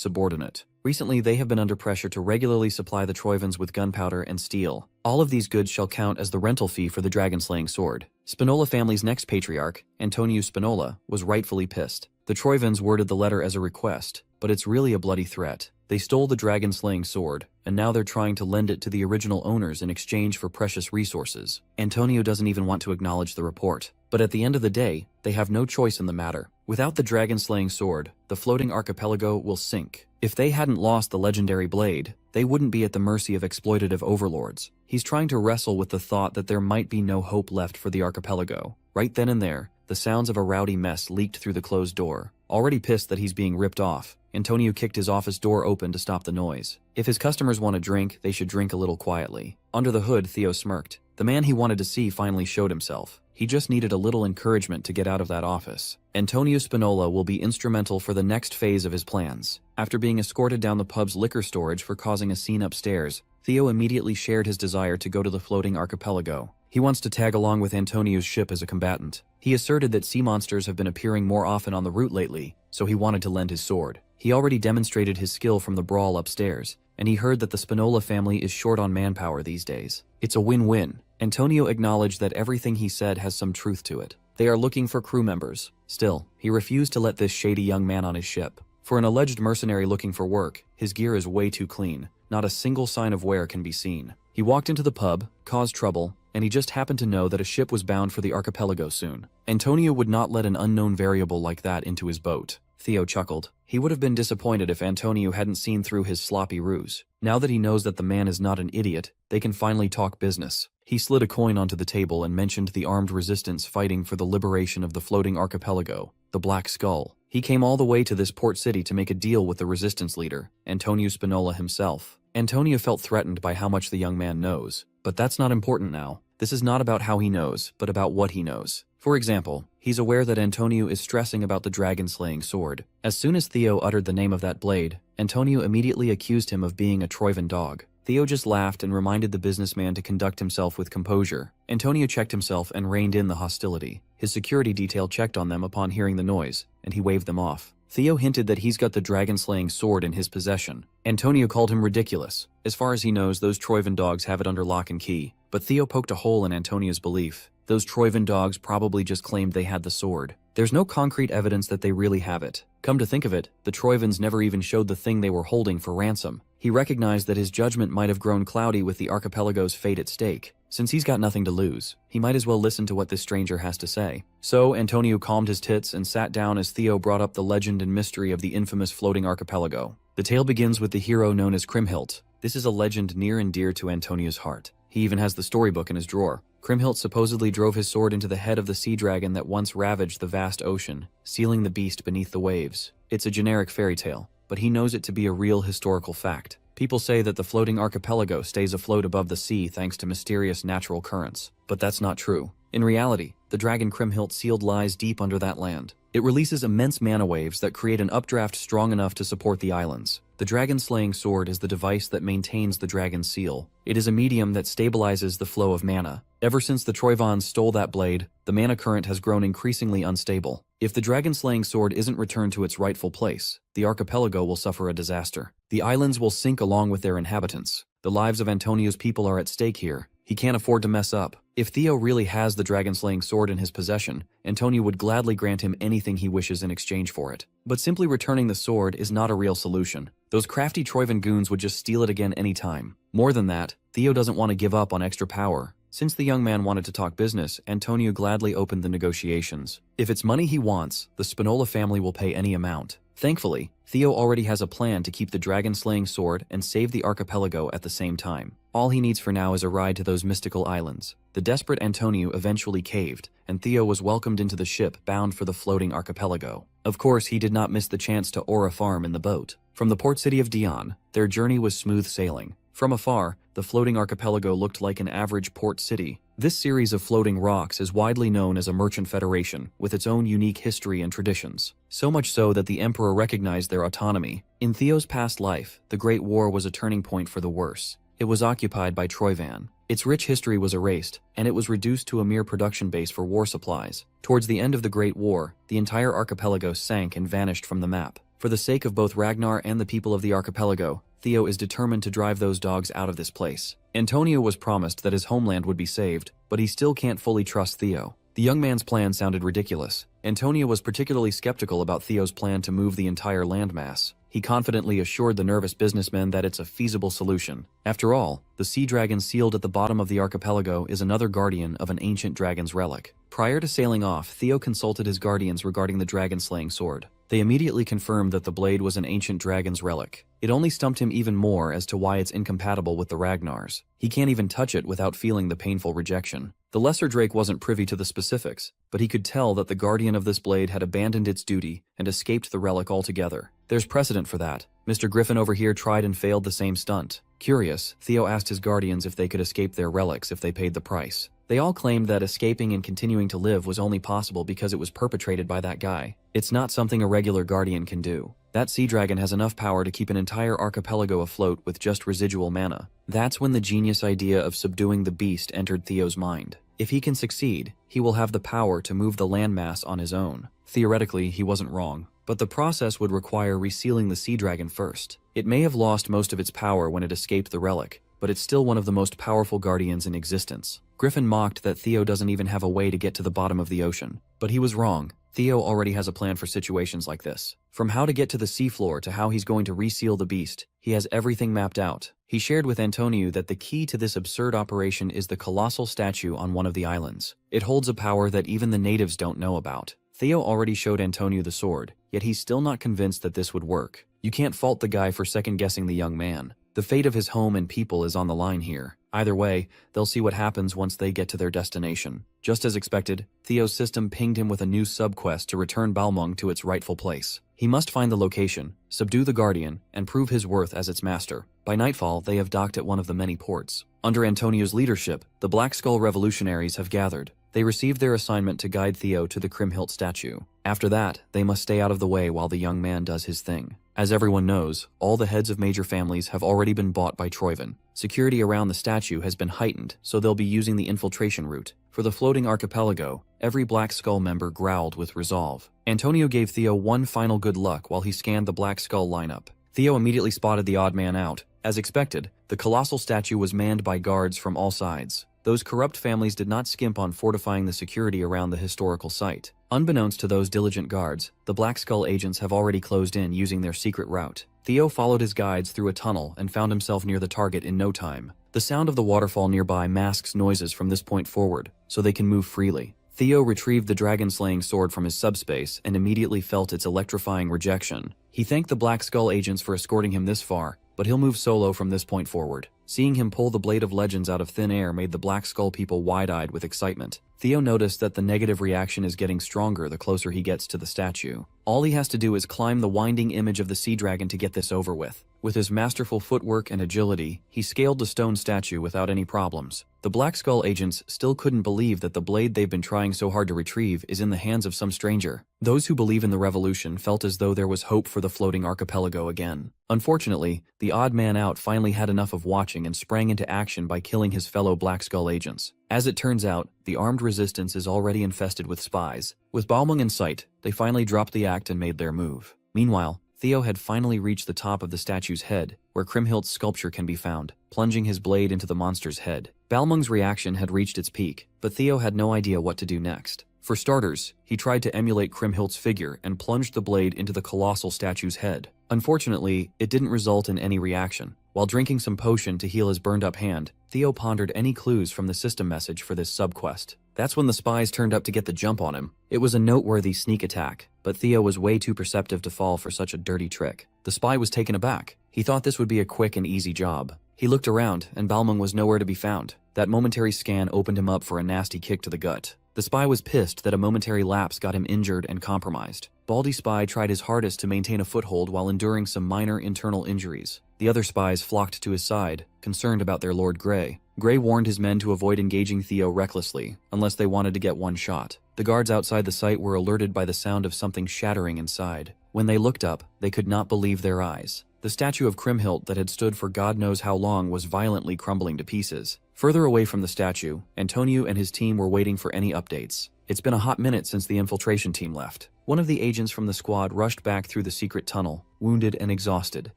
subordinate. Recently, they have been under pressure to regularly supply the Troivans with gunpowder and steel. All of these goods shall count as the rental fee for the dragon-slaying sword. Spinola family's next patriarch, Antonio Spinola, was rightfully pissed. The Troivans worded the letter as a request, but it's really a bloody threat. They stole the dragon-slaying sword, and now they're trying to lend it to the original owners in exchange for precious resources. Antonio doesn't even want to acknowledge the report. But at the end of the day, they have no choice in the matter. Without the dragon-slaying sword, the floating archipelago will sink. If they hadn't lost the legendary blade, they wouldn't be at the mercy of exploitative overlords. He's trying to wrestle with the thought that there might be no hope left for the archipelago. Right then and there, the sounds of a rowdy mess leaked through the closed door. Already pissed that he's being ripped off, Antonio kicked his office door open to stop the noise. If his customers want to drink, they should drink a little quietly. Under the hood, Theo smirked. The man he wanted to see finally showed himself. He just needed a little encouragement to get out of that office. Antonio Spinola will be instrumental for the next phase of his plans. After being escorted down the pub's liquor storage for causing a scene upstairs, Theo immediately shared his desire to go to the floating archipelago. He wants to tag along with Antonio's ship as a combatant. He asserted that sea monsters have been appearing more often on the route lately, so he wanted to lend his sword. He already demonstrated his skill from the brawl upstairs, and he heard that the Spinola family is short on manpower these days. It's a win-win. Antonio acknowledged that everything he said has some truth to it. They are looking for crew members. Still, he refused to let this shady young man on his ship. For an alleged mercenary looking for work, his gear is way too clean. Not a single sign of wear can be seen. He walked into the pub, caused trouble, and he just happened to know that a ship was bound for the archipelago soon. Antonio would not let an unknown variable like that into his boat. Theo chuckled. He would have been disappointed if Antonio hadn't seen through his sloppy ruse. Now that he knows that the man is not an idiot, they can finally talk business. He slid a coin onto the table and mentioned the armed resistance fighting for the liberation of the floating archipelago, the Black Skull. He came all the way to this port city to make a deal with the resistance leader, Antonio Spinola himself. Antonio felt threatened by how much the young man knows. But that's not important now. This is not about how he knows, but about what he knows. For example, he's aware that Antonio is stressing about the dragon-slaying sword. As soon as Theo uttered the name of that blade, Antonio immediately accused him of being a Troivan dog. Theo just laughed and reminded the businessman to conduct himself with composure. Antonio checked himself and reined in the hostility. His security detail checked on them upon hearing the noise, and he waved them off. Theo hinted that he's got the dragon-slaying sword in his possession. Antonio called him ridiculous. As far as he knows, those Troivan dogs have it under lock and key. But Theo poked a hole in Antonio's belief. Those Troivan dogs probably just claimed they had the sword. There's no concrete evidence that they really have it. Come to think of it, the Troivans never even showed the thing they were holding for ransom. He recognized that his judgment might have grown cloudy with the archipelago's fate at stake. Since he's got nothing to lose, he might as well listen to what this stranger has to say. So Antonio calmed his tits and sat down as Theo brought up the legend and mystery of the infamous floating archipelago. The tale begins with the hero known as Kriemhild. This is a legend near and dear to Antonio's heart. He even has the storybook in his drawer. Kriemhild supposedly drove his sword into the head of the sea dragon that once ravaged the vast ocean, sealing the beast beneath the waves. It's a generic fairy tale, but he knows it to be a real historical fact. People say that the floating archipelago stays afloat above the sea thanks to mysterious natural currents, but that's not true. In reality, the dragon Kriemhild sealed lies deep under that land. It releases immense mana waves that create an updraft strong enough to support the islands. The dragon-slaying sword is the device that maintains the dragon's seal. It is a medium that stabilizes the flow of mana. Ever since the Troivans stole that blade, the mana current has grown increasingly unstable. If the dragon-slaying sword isn't returned to its rightful place, the archipelago will suffer a disaster. The islands will sink along with their inhabitants. The lives of Antonio's people are at stake here. He can't afford to mess up. If Theo really has the dragon-slaying sword in his possession, Antonio would gladly grant him anything he wishes in exchange for it. But simply returning the sword is not a real solution. Those crafty Troivan goons would just steal it again any time. More than that, Theo doesn't want to give up on extra power. Since the young man wanted to talk business, Antonio gladly opened the negotiations. If it's money he wants, the Spinola family will pay any amount. Thankfully, Theo already has a plan to keep the dragon-slaying sword and save the archipelago at the same time. All he needs for now is a ride to those mystical islands. The desperate Antonio eventually caved, and Theo was welcomed into the ship bound for the floating archipelago. Of course, he did not miss the chance to oar a farm in the boat. From the port city of Dion, their journey was smooth sailing. From afar, the floating archipelago looked like an average port city. This series of floating rocks is widely known as a merchant federation, with its own unique history and traditions. So much so that the emperor recognized their autonomy. In Theo's past life, the Great War was a turning point for the worse. It was occupied by Troivan. Its rich history was erased, and it was reduced to a mere production base for war supplies. Towards the end of the Great War, the entire archipelago sank and vanished from the map. For the sake of both Ragnar and the people of the archipelago, Theo is determined to drive those dogs out of this place. Antonio was promised that his homeland would be saved, but he still can't fully trust Theo. The young man's plan sounded ridiculous. Antonio was particularly skeptical about Theo's plan to move the entire landmass. He confidently assured the nervous businessman that it's a feasible solution. After all, the sea dragon sealed at the bottom of the archipelago is another guardian of an ancient dragon's relic. Prior to sailing off, Theo consulted his guardians regarding the dragon-slaying sword. They immediately confirmed that the blade was an ancient dragon's relic. It only stumped him even more as to why it's incompatible with the Ragnar's. He can't even touch it without feeling the painful rejection. The lesser Drake wasn't privy to the specifics, but he could tell that the guardian of this blade had abandoned its duty and escaped the relic altogether. There's precedent for that. Mr. Griffin over here tried and failed the same stunt. Curious, Theo asked his guardians if they could escape their relics if they paid the price. They all claimed that escaping and continuing to live was only possible because it was perpetrated by that guy. It's not something a regular guardian can do. That sea dragon has enough power to keep an entire archipelago afloat with just residual mana. That's when the genius idea of subduing the beast entered Theo's mind. If he can succeed, he will have the power to move the landmass on his own. Theoretically, he wasn't wrong, but the process would require resealing the sea dragon first. It may have lost most of its power when it escaped the relic, but it's still one of the most powerful guardians in existence. Griffin mocked that Theo doesn't even have a way to get to the bottom of the ocean. But he was wrong. Theo already has a plan for situations like this. From how to get to the seafloor to how he's going to reseal the beast, he has everything mapped out. He shared with Antonio that the key to this absurd operation is the colossal statue on one of the islands. It holds a power that even the natives don't know about. Theo already showed Antonio the sword, yet he's still not convinced that this would work. You can't fault the guy for second-guessing the young man. The fate of his home and people is on the line here. Either way, they'll see what happens once they get to their destination. Just as expected, Theo's system pinged him with a new sub-quest to return Balmung to its rightful place. He must find the location, subdue the Guardian, and prove his worth as its master. By nightfall, they have docked at one of the many ports. Under Antonio's leadership, the Black Skull revolutionaries have gathered. They received their assignment to guide Theo to the Kriemhild statue. After that, they must stay out of the way while the young man does his thing. As everyone knows, all the heads of major families have already been bought by Troyven. Security around the statue has been heightened, so they'll be using the infiltration route. For the floating archipelago, every Black Skull member growled with resolve. Antonio gave Theo one final good luck while he scanned the Black Skull lineup. Theo immediately spotted the odd man out. As expected, the colossal statue was manned by guards from all sides. Those corrupt families did not skimp on fortifying the security around the historical site. Unbeknownst to those diligent guards, the Black Skull agents have already closed in using their secret route. Theo followed his guides through a tunnel and found himself near the target in no time. The sound of the waterfall nearby masks noises from this point forward, so they can move freely. Theo retrieved the dragon-slaying sword from his subspace and immediately felt its electrifying rejection. He thanked the Black Skull agents for escorting him this far, but he'll move solo from this point forward. Seeing him pull the Blade of Legends out of thin air made the Black Skull people wide-eyed with excitement. Theo noticed that the negative reaction is getting stronger the closer he gets to the statue. All he has to do is climb the winding image of the sea dragon to get this over with. With his masterful footwork and agility, he scaled the stone statue without any problems. The Black Skull agents still couldn't believe that the blade they've been trying so hard to retrieve is in the hands of some stranger. Those who believe in the revolution felt as though there was hope for the floating archipelago again. Unfortunately, the odd man out finally had enough of watching and sprang into action by killing his fellow Black Skull agents. As it turns out, the armed resistance is already infested with spies. With Balmung in sight, they finally dropped the act and made their move. Meanwhile, Theo had finally reached the top of the statue's head, where Kriemhild's sculpture can be found, plunging his blade into the monster's head. Balmung's reaction had reached its peak, but Theo had no idea what to do next. For starters, he tried to emulate Kriemhild's figure and plunged the blade into the colossal statue's head. Unfortunately, it didn't result in any reaction. While drinking some potion to heal his burned-up hand, Theo pondered any clues from the system message for this subquest. That's when the spies turned up to get the jump on him. It was a noteworthy sneak attack, but Theo was way too perceptive to fall for such a dirty trick. The spy was taken aback. He thought this would be a quick and easy job. He looked around, and Balmung was nowhere to be found. That momentary scan opened him up for a nasty kick to the gut. The spy was pissed that a momentary lapse got him injured and compromised. Baldy Spy tried his hardest to maintain a foothold while enduring some minor internal injuries. The other spies flocked to his side, concerned about their Lord Grey. Grey warned his men to avoid engaging Theo recklessly, unless they wanted to get one shot. The guards outside the site were alerted by the sound of something shattering inside. When they looked up, they could not believe their eyes. The statue of Kriemhild that had stood for God knows how long was violently crumbling to pieces. Further away from the statue, Antonio and his team were waiting for any updates. It's been a hot minute since the infiltration team left. One of the agents from the squad rushed back through the secret tunnel, wounded and exhausted.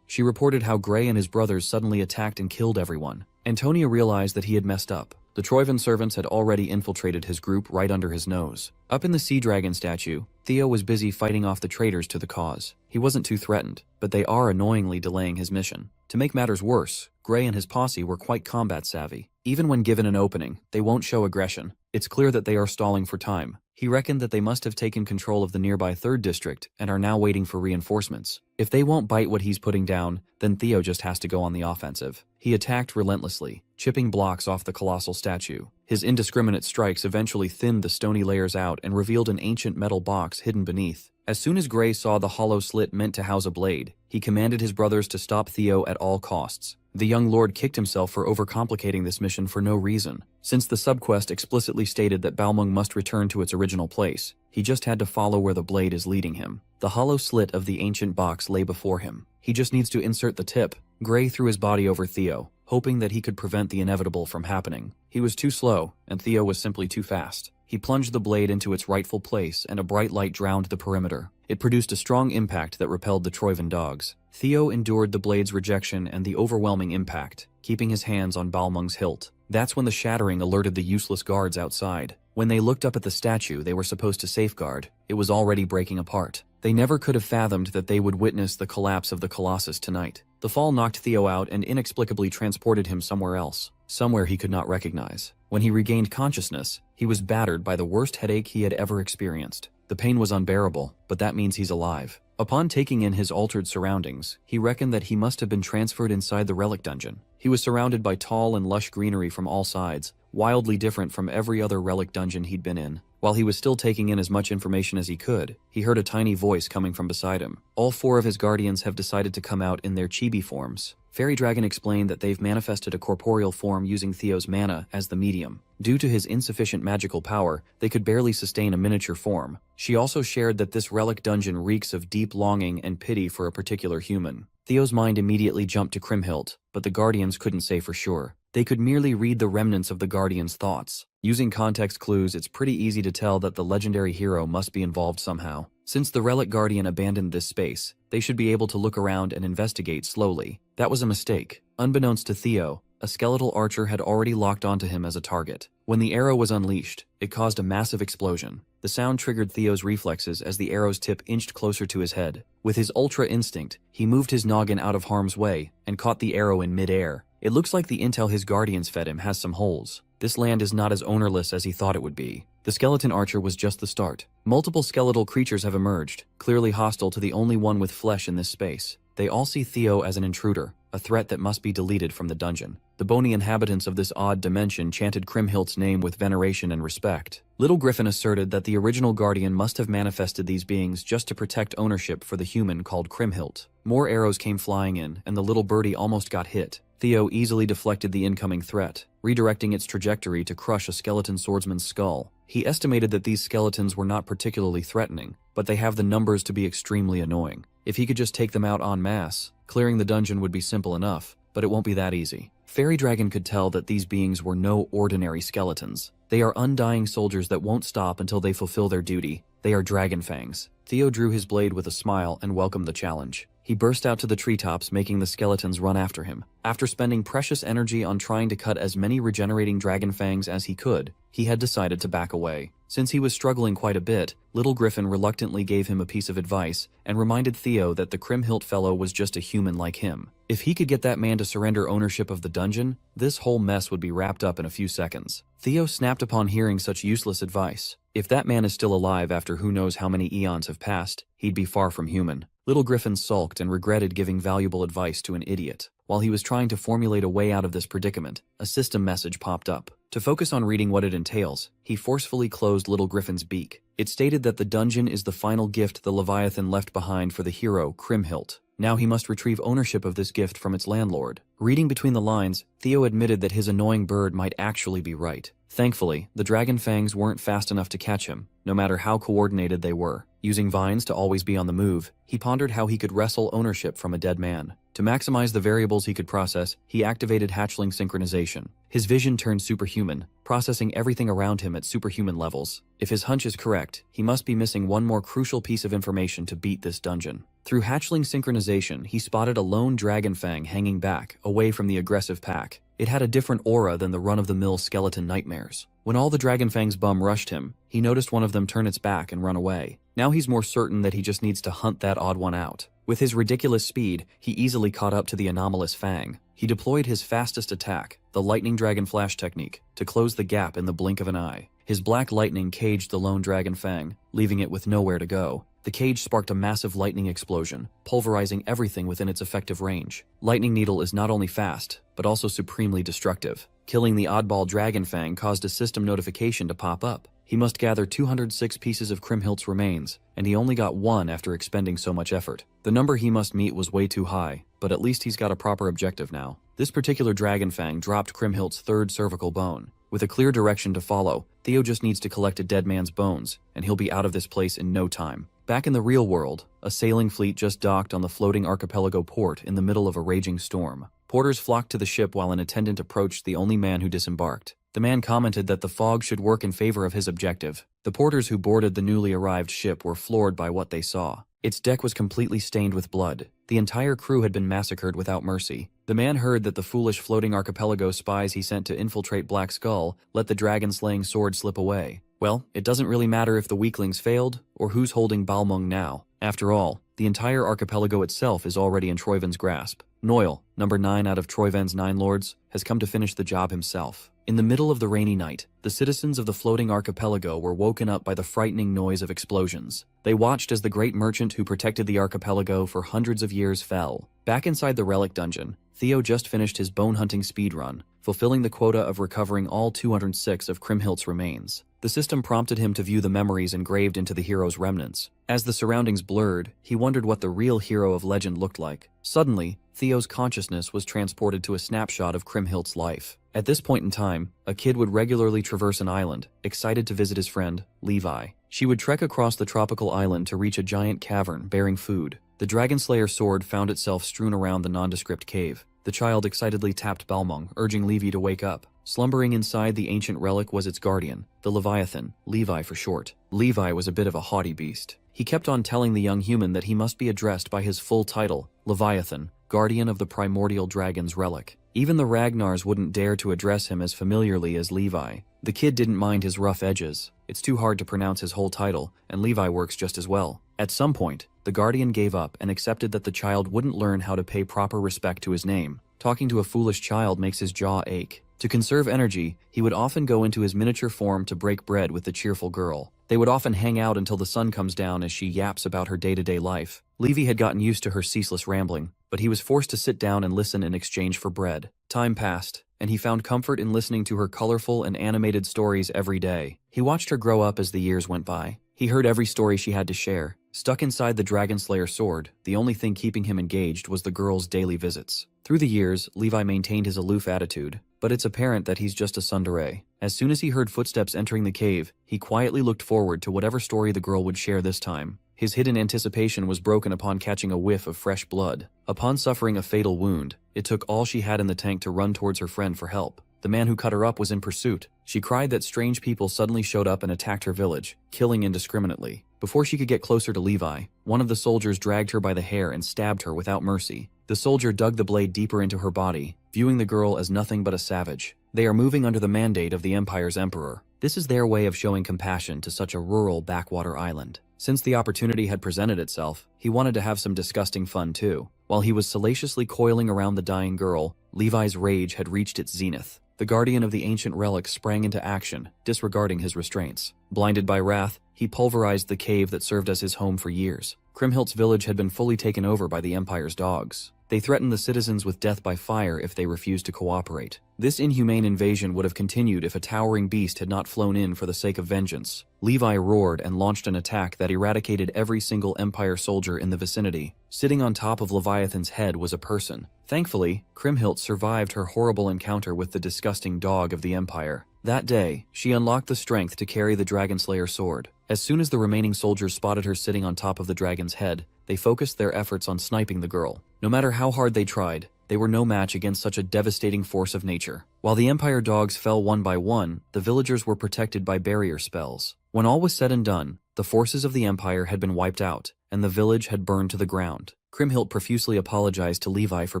She reported how Gray and his brothers suddenly attacked and killed everyone. Antonio realized that he had messed up. The Troivan servants had already infiltrated his group right under his nose. Up in the sea dragon statue, Theo was busy fighting off the traitors to the cause. He wasn't too threatened, but they are annoyingly delaying his mission. To make matters worse, Gray and his posse were quite combat savvy. Even when given an opening, they won't show aggression. It's clear that they are stalling for time. He reckoned that they must have taken control of the nearby 3rd district and are now waiting for reinforcements. If they won't bite what he's putting down, then Theo just has to go on the offensive. He attacked relentlessly, chipping blocks off the colossal statue. His indiscriminate strikes eventually thinned the stony layers out and revealed an ancient metal box hidden beneath. As soon as Gray saw the hollow slit meant to house a blade, he commanded his brothers to stop Theo at all costs. The young lord kicked himself for overcomplicating this mission for no reason. Since the subquest explicitly stated that Balmung must return to its original place, he just had to follow where the blade is leading him. The hollow slit of the ancient box lay before him. He just needs to insert the tip. Gray threw his body over Theo, hoping that he could prevent the inevitable from happening. He was too slow, and Theo was simply too fast. He plunged the blade into its rightful place, and a bright light drowned the perimeter. It produced a strong impact that repelled the Troivan dogs. Theo endured the blade's rejection and the overwhelming impact, keeping his hands on Balmung's hilt. That's when the shattering alerted the useless guards outside. When they looked up at the statue they were supposed to safeguard, it was already breaking apart. They never could have fathomed that they would witness the collapse of the Colossus tonight. The fall knocked Theo out and inexplicably transported him somewhere else, somewhere he could not recognize. When he regained consciousness, he was battered by the worst headache he had ever experienced. The pain was unbearable, but that means he's alive. Upon taking in his altered surroundings, he reckoned that he must have been transferred inside the relic dungeon. He was surrounded by tall and lush greenery from all sides, wildly different from every other relic dungeon he'd been in. While he was still taking in as much information as he could, he heard a tiny voice coming from beside him. All 4 of his guardians have decided to come out in their chibi forms. Fairy Dragon explained that they've manifested a corporeal form using Theo's mana as the medium. Due to his insufficient magical power, they could barely sustain a miniature form. She also shared that this relic dungeon reeks of deep longing and pity for a particular human. Theo's mind immediately jumped to Kriemhild, but the guardians couldn't say for sure. They could merely read the remnants of the guardian's thoughts. Using context clues, it's pretty easy to tell that the legendary hero must be involved somehow. Since the relic guardian abandoned this space, they should be able to look around and investigate slowly. That was a mistake. Unbeknownst to Theo, a skeletal archer had already locked onto him as a target. When the arrow was unleashed, it caused a massive explosion. The sound triggered Theo's reflexes as the arrow's tip inched closer to his head. With his ultra instinct, he moved his noggin out of harm's way and caught the arrow in mid-air. It looks like the intel his guardians fed him has some holes. This land is not as ownerless as he thought it would be. The skeleton archer was just the start. Multiple skeletal creatures have emerged, clearly hostile to the only one with flesh in this space. They all see Theo as an intruder, a threat that must be deleted from the dungeon. The bony inhabitants of this odd dimension chanted Kriemhild's name with veneration and respect. Little Griffin asserted that the original guardian must have manifested these beings just to protect ownership for the human called Kriemhild. More arrows came flying in, and the little birdie almost got hit. Theo easily deflected the incoming threat, redirecting its trajectory to crush a skeleton swordsman's skull. He estimated that these skeletons were not particularly threatening, but they have the numbers to be extremely annoying. If he could just take them out en masse, clearing the dungeon would be simple enough, but it won't be that easy. Fairy Dragon could tell that these beings were no ordinary skeletons. They are undying soldiers that won't stop until they fulfill their duty. They are dragon fangs. Theo drew his blade with a smile and welcomed the challenge. He burst out to the treetops, making the skeletons run after him. After spending precious energy on trying to cut as many regenerating dragon fangs as he could, he had decided to back away. Since he was struggling quite a bit, Little Griffin reluctantly gave him a piece of advice and reminded Theo that the Kriemhild fellow was just a human like him. If he could get that man to surrender ownership of the dungeon, this whole mess would be wrapped up in a few seconds. Theo snapped upon hearing such useless advice. If that man is still alive after who knows how many eons have passed, he'd be far from human. Little Griffin sulked and regretted giving valuable advice to an idiot. While he was trying to formulate a way out of this predicament, a system message popped up. To focus on reading what it entails, he forcefully closed Little Griffin's beak. It stated that the dungeon is the final gift the Leviathan left behind for the hero, Kriemhild. Now he must retrieve ownership of this gift from its landlord. Reading between the lines, Theo admitted that his annoying bird might actually be right. Thankfully, the dragon fangs weren't fast enough to catch him, no matter how coordinated they were. Using vines to always be on the move, he pondered how he could wrestle ownership from a dead man. To maximize the variables he could process, he activated hatchling synchronization. His vision turned superhuman, processing everything around him at superhuman levels. If his hunch is correct, he must be missing one more crucial piece of information to beat this dungeon. Through hatchling synchronization, he spotted a lone dragon fang hanging back, away from the aggressive pack. It had a different aura than the run-of-the-mill skeleton nightmares. When all the dragon fangs bum rushed him, he noticed one of them turn its back and run away. Now he's more certain that he just needs to hunt that odd one out. With his ridiculous speed, he easily caught up to the anomalous fang. He deployed his fastest attack, the lightning dragon flash technique, to close the gap in the blink of an eye. His black lightning caged the lone dragon fang, leaving it with nowhere to go. The cage sparked a massive lightning explosion, pulverizing everything within its effective range. Lightning Needle is not only fast, but also supremely destructive. Killing the oddball dragon fang caused a system notification to pop up. He must gather 206 pieces of Kriemhildt's remains, and he only got one after expending so much effort. The number he must meet was way too high, but at least he's got a proper objective now. This particular dragon fang dropped Kriemhildt's third cervical bone. With a clear direction to follow, Theo just needs to collect a dead man's bones, and he'll be out of this place in no time. Back in the real world, a sailing fleet just docked on the floating archipelago port in the middle of a raging storm. Porters flocked to the ship while an attendant approached the only man who disembarked. The man commented that the fog should work in favor of his objective. The porters who boarded the newly arrived ship were floored by what they saw. Its deck was completely stained with blood. The entire crew had been massacred without mercy. The man heard that the foolish floating archipelago spies he sent to infiltrate Black Skull let the dragon-slaying sword slip away. Well, it doesn't really matter if the weaklings failed, or who's holding Balmung now. After all, the entire archipelago itself is already in Troiven's grasp. Noil, number 9 out of Troiven's 9 lords, has come to finish the job himself. In the middle of the rainy night, the citizens of the floating archipelago were woken up by the frightening noise of explosions. They watched as the great merchant who protected the archipelago for hundreds of years fell. Back inside the relic dungeon, Theo just finished his bone-hunting speedrun, fulfilling the quota of recovering all 206 of Kriemhildt's remains. The system prompted him to view the memories engraved into the hero's remnants. As the surroundings blurred, he wondered what the real hero of legend looked like. Suddenly, Theo's consciousness was transported to a snapshot of Kriemhildt's life. At this point in time, a kid would regularly traverse an island, excited to visit his friend, Levi. She would trek across the tropical island to reach a giant cavern bearing food. The Dragonslayer sword found itself strewn around the nondescript cave. The child excitedly tapped Balmung, urging Levi to wake up. Slumbering inside the ancient relic was its guardian, the Leviathan, Levi for short. Levi was a bit of a haughty beast. He kept on telling the young human that he must be addressed by his full title, Leviathan, guardian of the primordial dragon's relic. Even the Ragnars wouldn't dare to address him as familiarly as Levi. The kid didn't mind his rough edges. It's too hard to pronounce his whole title, and Levi works just as well. At some point, the guardian gave up and accepted that the child wouldn't learn how to pay proper respect to his name. Talking to a foolish child makes his jaw ache. To conserve energy, he would often go into his miniature form to break bread with the cheerful girl. They would often hang out until the sun comes down as she yaps about her day-to-day life. Levi had gotten used to her ceaseless rambling, but he was forced to sit down and listen in exchange for bread. Time passed, and he found comfort in listening to her colorful and animated stories every day. He watched her grow up as the years went by. He heard every story she had to share. Stuck inside the Dragonslayer sword, the only thing keeping him engaged was the girl's daily visits. Through the years, Levi maintained his aloof attitude, but it's apparent that he's just a tsundere. As soon as he heard footsteps entering the cave, he quietly looked forward to whatever story the girl would share this time. His hidden anticipation was broken upon catching a whiff of fresh blood. Upon suffering a fatal wound, it took all she had in the tank to run towards her friend for help. The man who cut her up was in pursuit. She cried that strange people suddenly showed up and attacked her village, killing indiscriminately. Before she could get closer to Levi, one of the soldiers dragged her by the hair and stabbed her without mercy. The soldier dug the blade deeper into her body, viewing the girl as nothing but a savage. They are moving under the mandate of the Empire's emperor. This is their way of showing compassion to such a rural backwater island. Since the opportunity had presented itself, he wanted to have some disgusting fun too. While he was salaciously coiling around the dying girl, Levi's rage had reached its zenith. The guardian of the ancient relic sprang into action, disregarding his restraints. Blinded by wrath, he pulverized the cave that served as his home for years. Kriemhildt's village had been fully taken over by the Empire's dogs. They threatened the citizens with death by fire if they refused to cooperate. This inhumane invasion would have continued if a towering beast had not flown in for the sake of vengeance. Levi roared and launched an attack that eradicated every single Empire soldier in the vicinity. Sitting on top of Leviathan's head was a person. Thankfully, Kriemhildt survived her horrible encounter with the disgusting dog of the Empire. That day, she unlocked the strength to carry the Dragon Slayer sword. As soon as the remaining soldiers spotted her sitting on top of the dragon's head, they focused their efforts on sniping the girl. No matter how hard they tried, they were no match against such a devastating force of nature. While the Empire dogs fell one by one, the villagers were protected by barrier spells. When all was said and done, the forces of the Empire had been wiped out, and the village had burned to the ground. Kriemhild profusely apologized to Levi for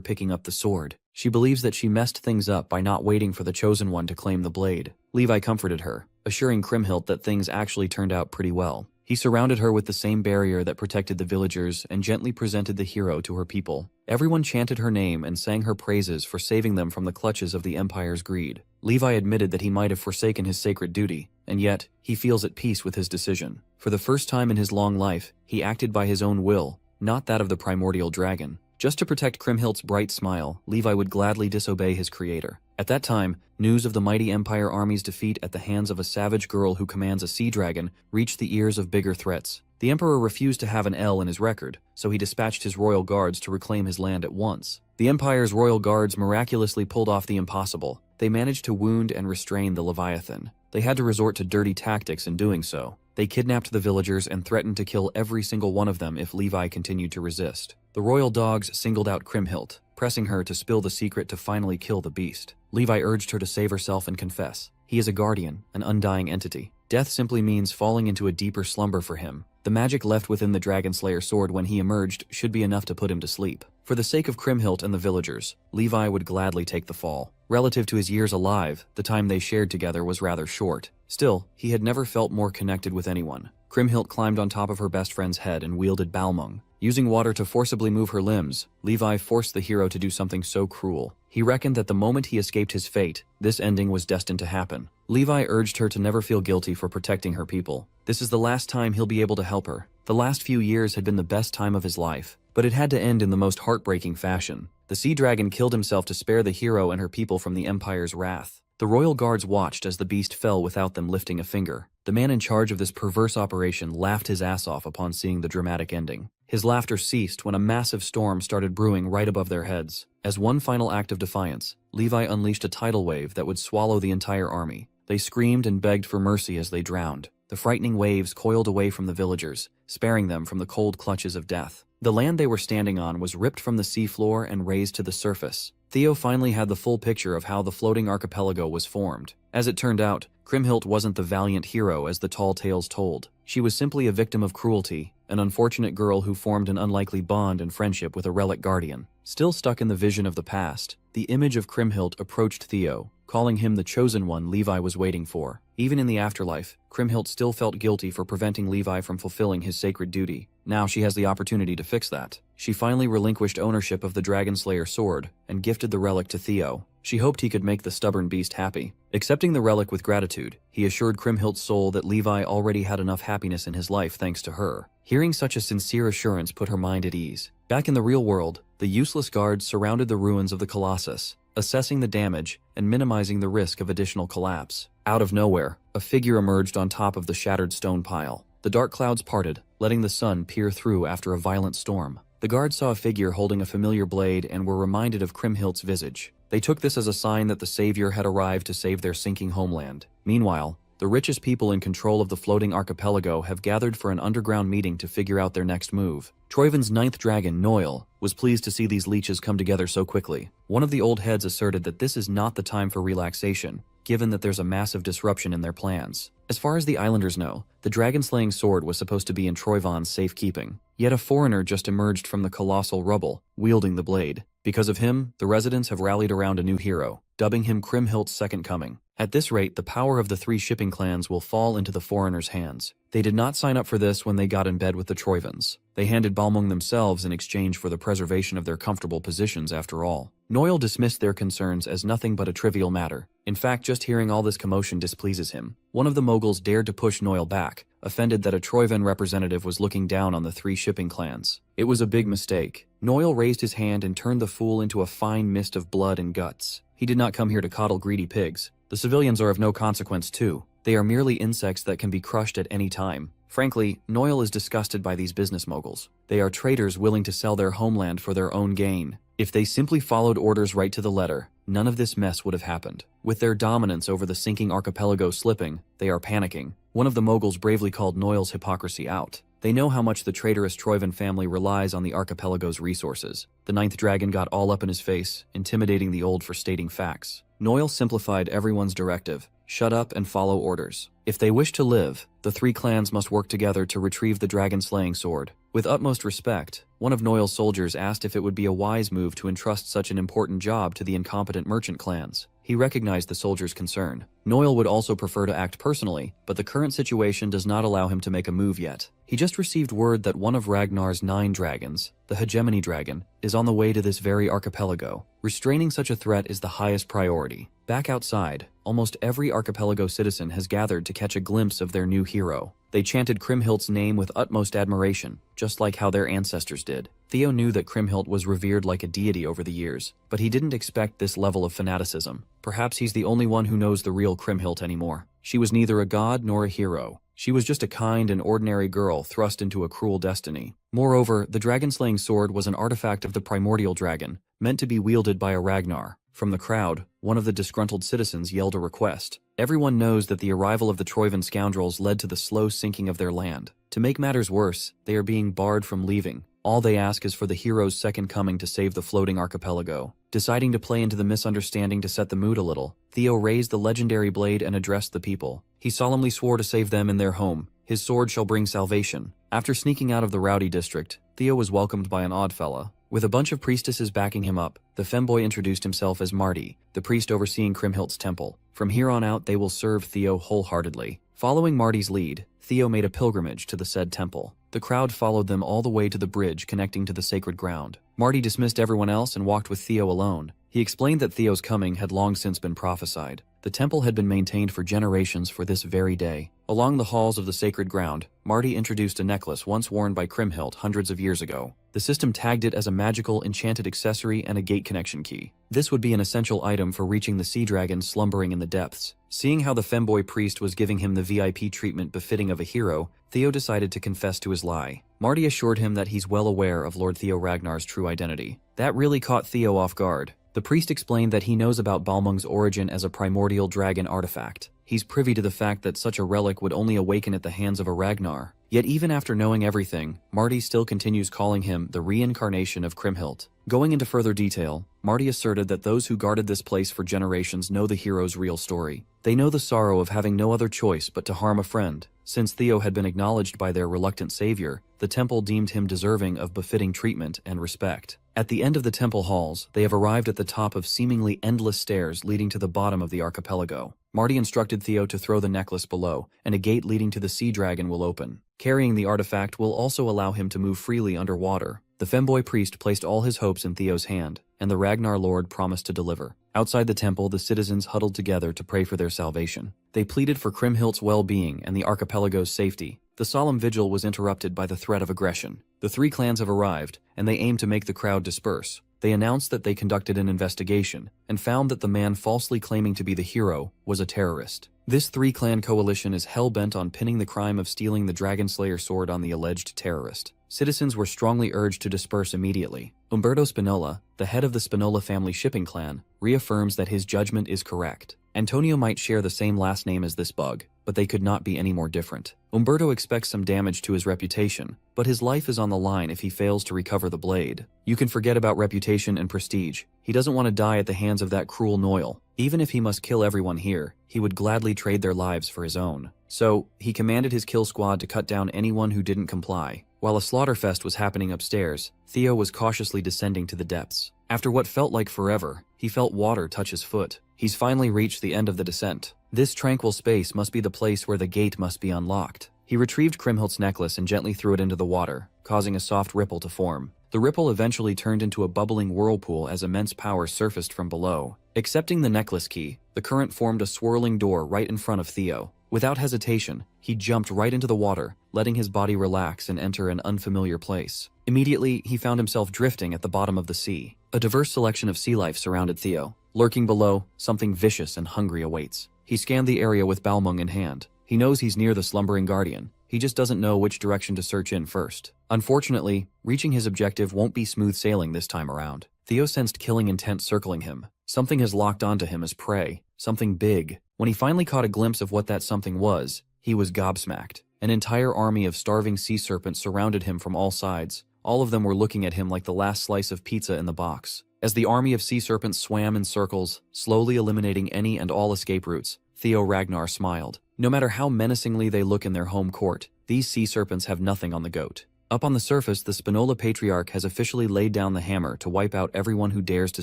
picking up the sword. She believes that she messed things up by not waiting for the Chosen One to claim the blade. Levi comforted her, assuring Kriemhild that things actually turned out pretty well. He surrounded her with the same barrier that protected the villagers and gently presented the hero to her people. Everyone chanted her name and sang her praises for saving them from the clutches of the Empire's greed. Levi admitted that he might have forsaken his sacred duty, and yet, he feels at peace with his decision. For the first time in his long life, he acted by his own will, not that of the primordial dragon. Just to protect Kriemhild's bright smile, Levi would gladly disobey his creator. At that time, news of the mighty Empire army's defeat at the hands of a savage girl who commands a sea dragon reached the ears of bigger threats. The Emperor refused to have an L in his record, so he dispatched his royal guards to reclaim his land at once. The Empire's royal guards miraculously pulled off the impossible. They managed to wound and restrain the Leviathan. They had to resort to dirty tactics in doing so. They kidnapped the villagers and threatened to kill every single one of them if Levi continued to resist. The royal dogs singled out Kriemhild, pressing her to spill the secret to finally kill the beast. Levi urged her to save herself and confess. He is a guardian, an undying entity. Death simply means falling into a deeper slumber for him. The magic left within the Dragon Slayer sword when he emerged should be enough to put him to sleep. For the sake of Kriemhild and the villagers, Levi would gladly take the fall. Relative to his years alive, the time they shared together was rather short. Still, he had never felt more connected with anyone. Kriemhild climbed on top of her best friend's head and wielded Balmung. Using water to forcibly move her limbs, Levi forced the hero to do something so cruel. He reckoned that the moment he escaped his fate, this ending was destined to happen. Levi urged her to never feel guilty for protecting her people. This is the last time he'll be able to help her. The last few years had been the best time of his life, but it had to end in the most heartbreaking fashion. The sea dragon killed himself to spare the hero and her people from the Empire's wrath. The royal guards watched as the beast fell without them lifting a finger. The man in charge of this perverse operation laughed his ass off upon seeing the dramatic ending. His laughter ceased when a massive storm started brewing right above their heads. As one final act of defiance, Levi unleashed a tidal wave that would swallow the entire army. They screamed and begged for mercy as they drowned. The frightening waves coiled away from the villagers, sparing them from the cold clutches of death. The land they were standing on was ripped from the seafloor and raised to the surface. Theo finally had the full picture of how the floating archipelago was formed. As it turned out, Kriemhild wasn't the valiant hero as the tall tales told. She was simply a victim of cruelty, an unfortunate girl who formed an unlikely bond and friendship with a relic guardian. Still stuck in the vision of the past, the image of Kriemhild approached Theo, calling him the chosen one Levi was waiting for. Even in the afterlife, Kriemhild still felt guilty for preventing Levi from fulfilling his sacred duty. Now she has the opportunity to fix that. She finally relinquished ownership of the Dragon Slayer sword and gifted the relic to Theo. She hoped he could make the stubborn beast happy. Accepting the relic with gratitude, he assured Kriemhild's soul that Levi already had enough happiness in his life thanks to her. Hearing such a sincere assurance put her mind at ease. Back in the real world, the useless guards surrounded the ruins of the Colossus, assessing the damage and minimizing the risk of additional collapse. Out of nowhere, a figure emerged on top of the shattered stone pile. The dark clouds parted, letting the sun peer through after a violent storm. The guards saw a figure holding a familiar blade and were reminded of Kriemhild's visage. They took this as a sign that the savior had arrived to save their sinking homeland. Meanwhile, the richest people in control of the floating archipelago have gathered for an underground meeting to figure out their next move. Troiven's ninth dragon, Noil, was pleased to see these leeches come together so quickly. One of the old heads asserted that this is not the time for relaxation, given that there's a massive disruption in their plans. As far as the islanders know, the dragon-slaying sword was supposed to be in Troiven's safekeeping. Yet a foreigner just emerged from the colossal rubble, wielding the blade. Because of him, the residents have rallied around a new hero, dubbing him Kriemhild's second coming. At this rate, the power of the three shipping clans will fall into the foreigners' hands. They did not sign up for this when they got in bed with the Troivens. They handed Balmung themselves in exchange for the preservation of their comfortable positions after all. Noil dismissed their concerns as nothing but a trivial matter. In fact, just hearing all this commotion displeases him. One of the moguls dared to push Noil back, offended that a Troiven representative was looking down on the three shipping clans. It was a big mistake. Noil raised his hand and turned the fool into a fine mist of blood and guts. He did not come here to coddle greedy pigs. The civilians are of no consequence too. They are merely insects that can be crushed at any time. Frankly, Noil is disgusted by these business moguls. They are traitors willing to sell their homeland for their own gain. If they simply followed orders right to the letter, none of this mess would have happened. With their dominance over the sinking archipelago slipping, they are panicking. One of the moguls bravely called Noyle's hypocrisy out. They know how much the traitorous Troivan family relies on the archipelago's resources. The ninth dragon got all up in his face, intimidating the old for stating facts. Noyle simplified everyone's directive: shut up and follow orders. If they wish to live, the three clans must work together to retrieve the dragon-slaying sword. With utmost respect, one of Noyle's soldiers asked if it would be a wise move to entrust such an important job to the incompetent merchant clans. He recognized the soldier's concern. Noyle would also prefer to act personally, but the current situation does not allow him to make a move yet. He just received word that one of Ragnar's 9 dragons, the hegemony dragon, is on the way to this very archipelago. Restraining such a threat is the highest priority. Back outside, almost every archipelago citizen has gathered to catch a glimpse of their new hero. They chanted Kriemhildt's name with utmost admiration, just like how their ancestors did. Theo knew that Kriemhild was revered like a deity over the years, but he didn't expect this level of fanaticism. Perhaps he's the only one who knows the real Kriemhild anymore. She was neither a god nor a hero. She was just a kind and ordinary girl thrust into a cruel destiny. Moreover, the dragon-slaying sword was an artifact of the primordial dragon, meant to be wielded by a Ragnar. From the crowd, one of the disgruntled citizens yelled a request. Everyone knows that the arrival of the Troivan scoundrels led to the slow sinking of their land. To make matters worse, they are being barred from leaving. All they ask is for the hero's second coming to save the floating archipelago. Deciding to play into the misunderstanding to set the mood a little, Theo raised the legendary blade and addressed the people. He solemnly swore to save them in their home. His sword shall bring salvation. After sneaking out of the rowdy district, Theo was welcomed by an odd fella. With a bunch of priestesses backing him up, the femboy introduced himself as Marty, the priest overseeing Kriemhildt's temple. From here on out, they will serve Theo wholeheartedly. Following Marty's lead, Theo made a pilgrimage to the said temple. The crowd followed them all the way to the bridge connecting to the sacred ground. Marty dismissed everyone else and walked with Theo alone. He explained that Theo's coming had long since been prophesied. The temple had been maintained for generations for this very day. Along the halls of the sacred ground, Marty introduced a necklace once worn by Kriemhild hundreds of years ago. The system tagged it as a magical, enchanted accessory and a gate connection key. This would be an essential item for reaching the sea dragon slumbering in the depths. Seeing how the femboy priest was giving him the VIP treatment befitting of a hero, Theo decided to confess to his lie. Marty assured him that he's well aware of Lord Theo Ragnar's true identity. That really caught Theo off guard. The priest explained that he knows about Balmung's origin as a primordial dragon artifact. He's privy to the fact that such a relic would only awaken at the hands of a Ragnar. Yet even after knowing everything, Marty still continues calling him the reincarnation of Kriemhild. Going into further detail, Marty asserted that those who guarded this place for generations know the hero's real story. They know the sorrow of having no other choice but to harm a friend. Since Theo had been acknowledged by their reluctant savior, the temple deemed him deserving of befitting treatment and respect. At the end of the temple halls, they have arrived at the top of seemingly endless stairs leading to the bottom of the archipelago. Marty instructed Theo to throw the necklace below, and a gate leading to the sea dragon will open. Carrying the artifact will also allow him to move freely underwater. The femboy priest placed all his hopes in Theo's hand, and the Ragnar Lord promised to deliver. Outside the temple, the citizens huddled together to pray for their salvation. They pleaded for Kriemhildt's well-being and the archipelago's safety. The solemn vigil was interrupted by the threat of aggression. The three clans have arrived, and they aim to make the crowd disperse. They announced that they conducted an investigation and found that the man falsely claiming to be the hero was a terrorist. This three-clan coalition is hell-bent on pinning the crime of stealing the Dragon Slayer sword on the alleged terrorist. Citizens were strongly urged to disperse immediately. Umberto Spinola, the head of the Spinola family shipping clan, reaffirms that his judgment is correct. Antonio might share the same last name as this bug, but they could not be any more different. Umberto expects some damage to his reputation, but his life is on the line if he fails to recover the blade. You can forget about reputation and prestige. He doesn't want to die at the hands of that cruel Noyle. Even if he must kill everyone here, he would gladly trade their lives for his own. So, he commanded his kill squad to cut down anyone who didn't comply. While a slaughterfest was happening upstairs, Theo was cautiously descending to the depths. After what felt like forever, he felt water touch his foot. He's finally reached the end of the descent. This tranquil space must be the place where the gate must be unlocked. He retrieved Kriemhildt's necklace and gently threw it into the water, causing a soft ripple to form. The ripple eventually turned into a bubbling whirlpool as immense power surfaced from below. Accepting the necklace key, the current formed a swirling door right in front of Theo. Without hesitation, he jumped right into the water, letting his body relax and enter an unfamiliar place. Immediately, he found himself drifting at the bottom of the sea. A diverse selection of sea life surrounded Theo. Lurking below, something vicious and hungry awaits. He scanned the area with Balmung in hand. He knows he's near the slumbering guardian. He He just doesn't know which direction to search in first. Unfortunately, reaching his objective won't be smooth sailing this time around. Theo sensed killing intent circling him. Something has locked onto him as prey. Something big. When he finally caught a glimpse of what that something was, he was gobsmacked. An entire army of starving sea serpents surrounded him from all sides. All of them were looking at him like the last slice of pizza in the box. As the army of sea serpents swam in circles, slowly eliminating any and all escape routes, Theo Ragnar smiled. No matter how menacingly they look in their home court, these sea serpents have nothing on the goat. Up on the surface, the Spinola Patriarch has officially laid down the hammer to wipe out everyone who dares to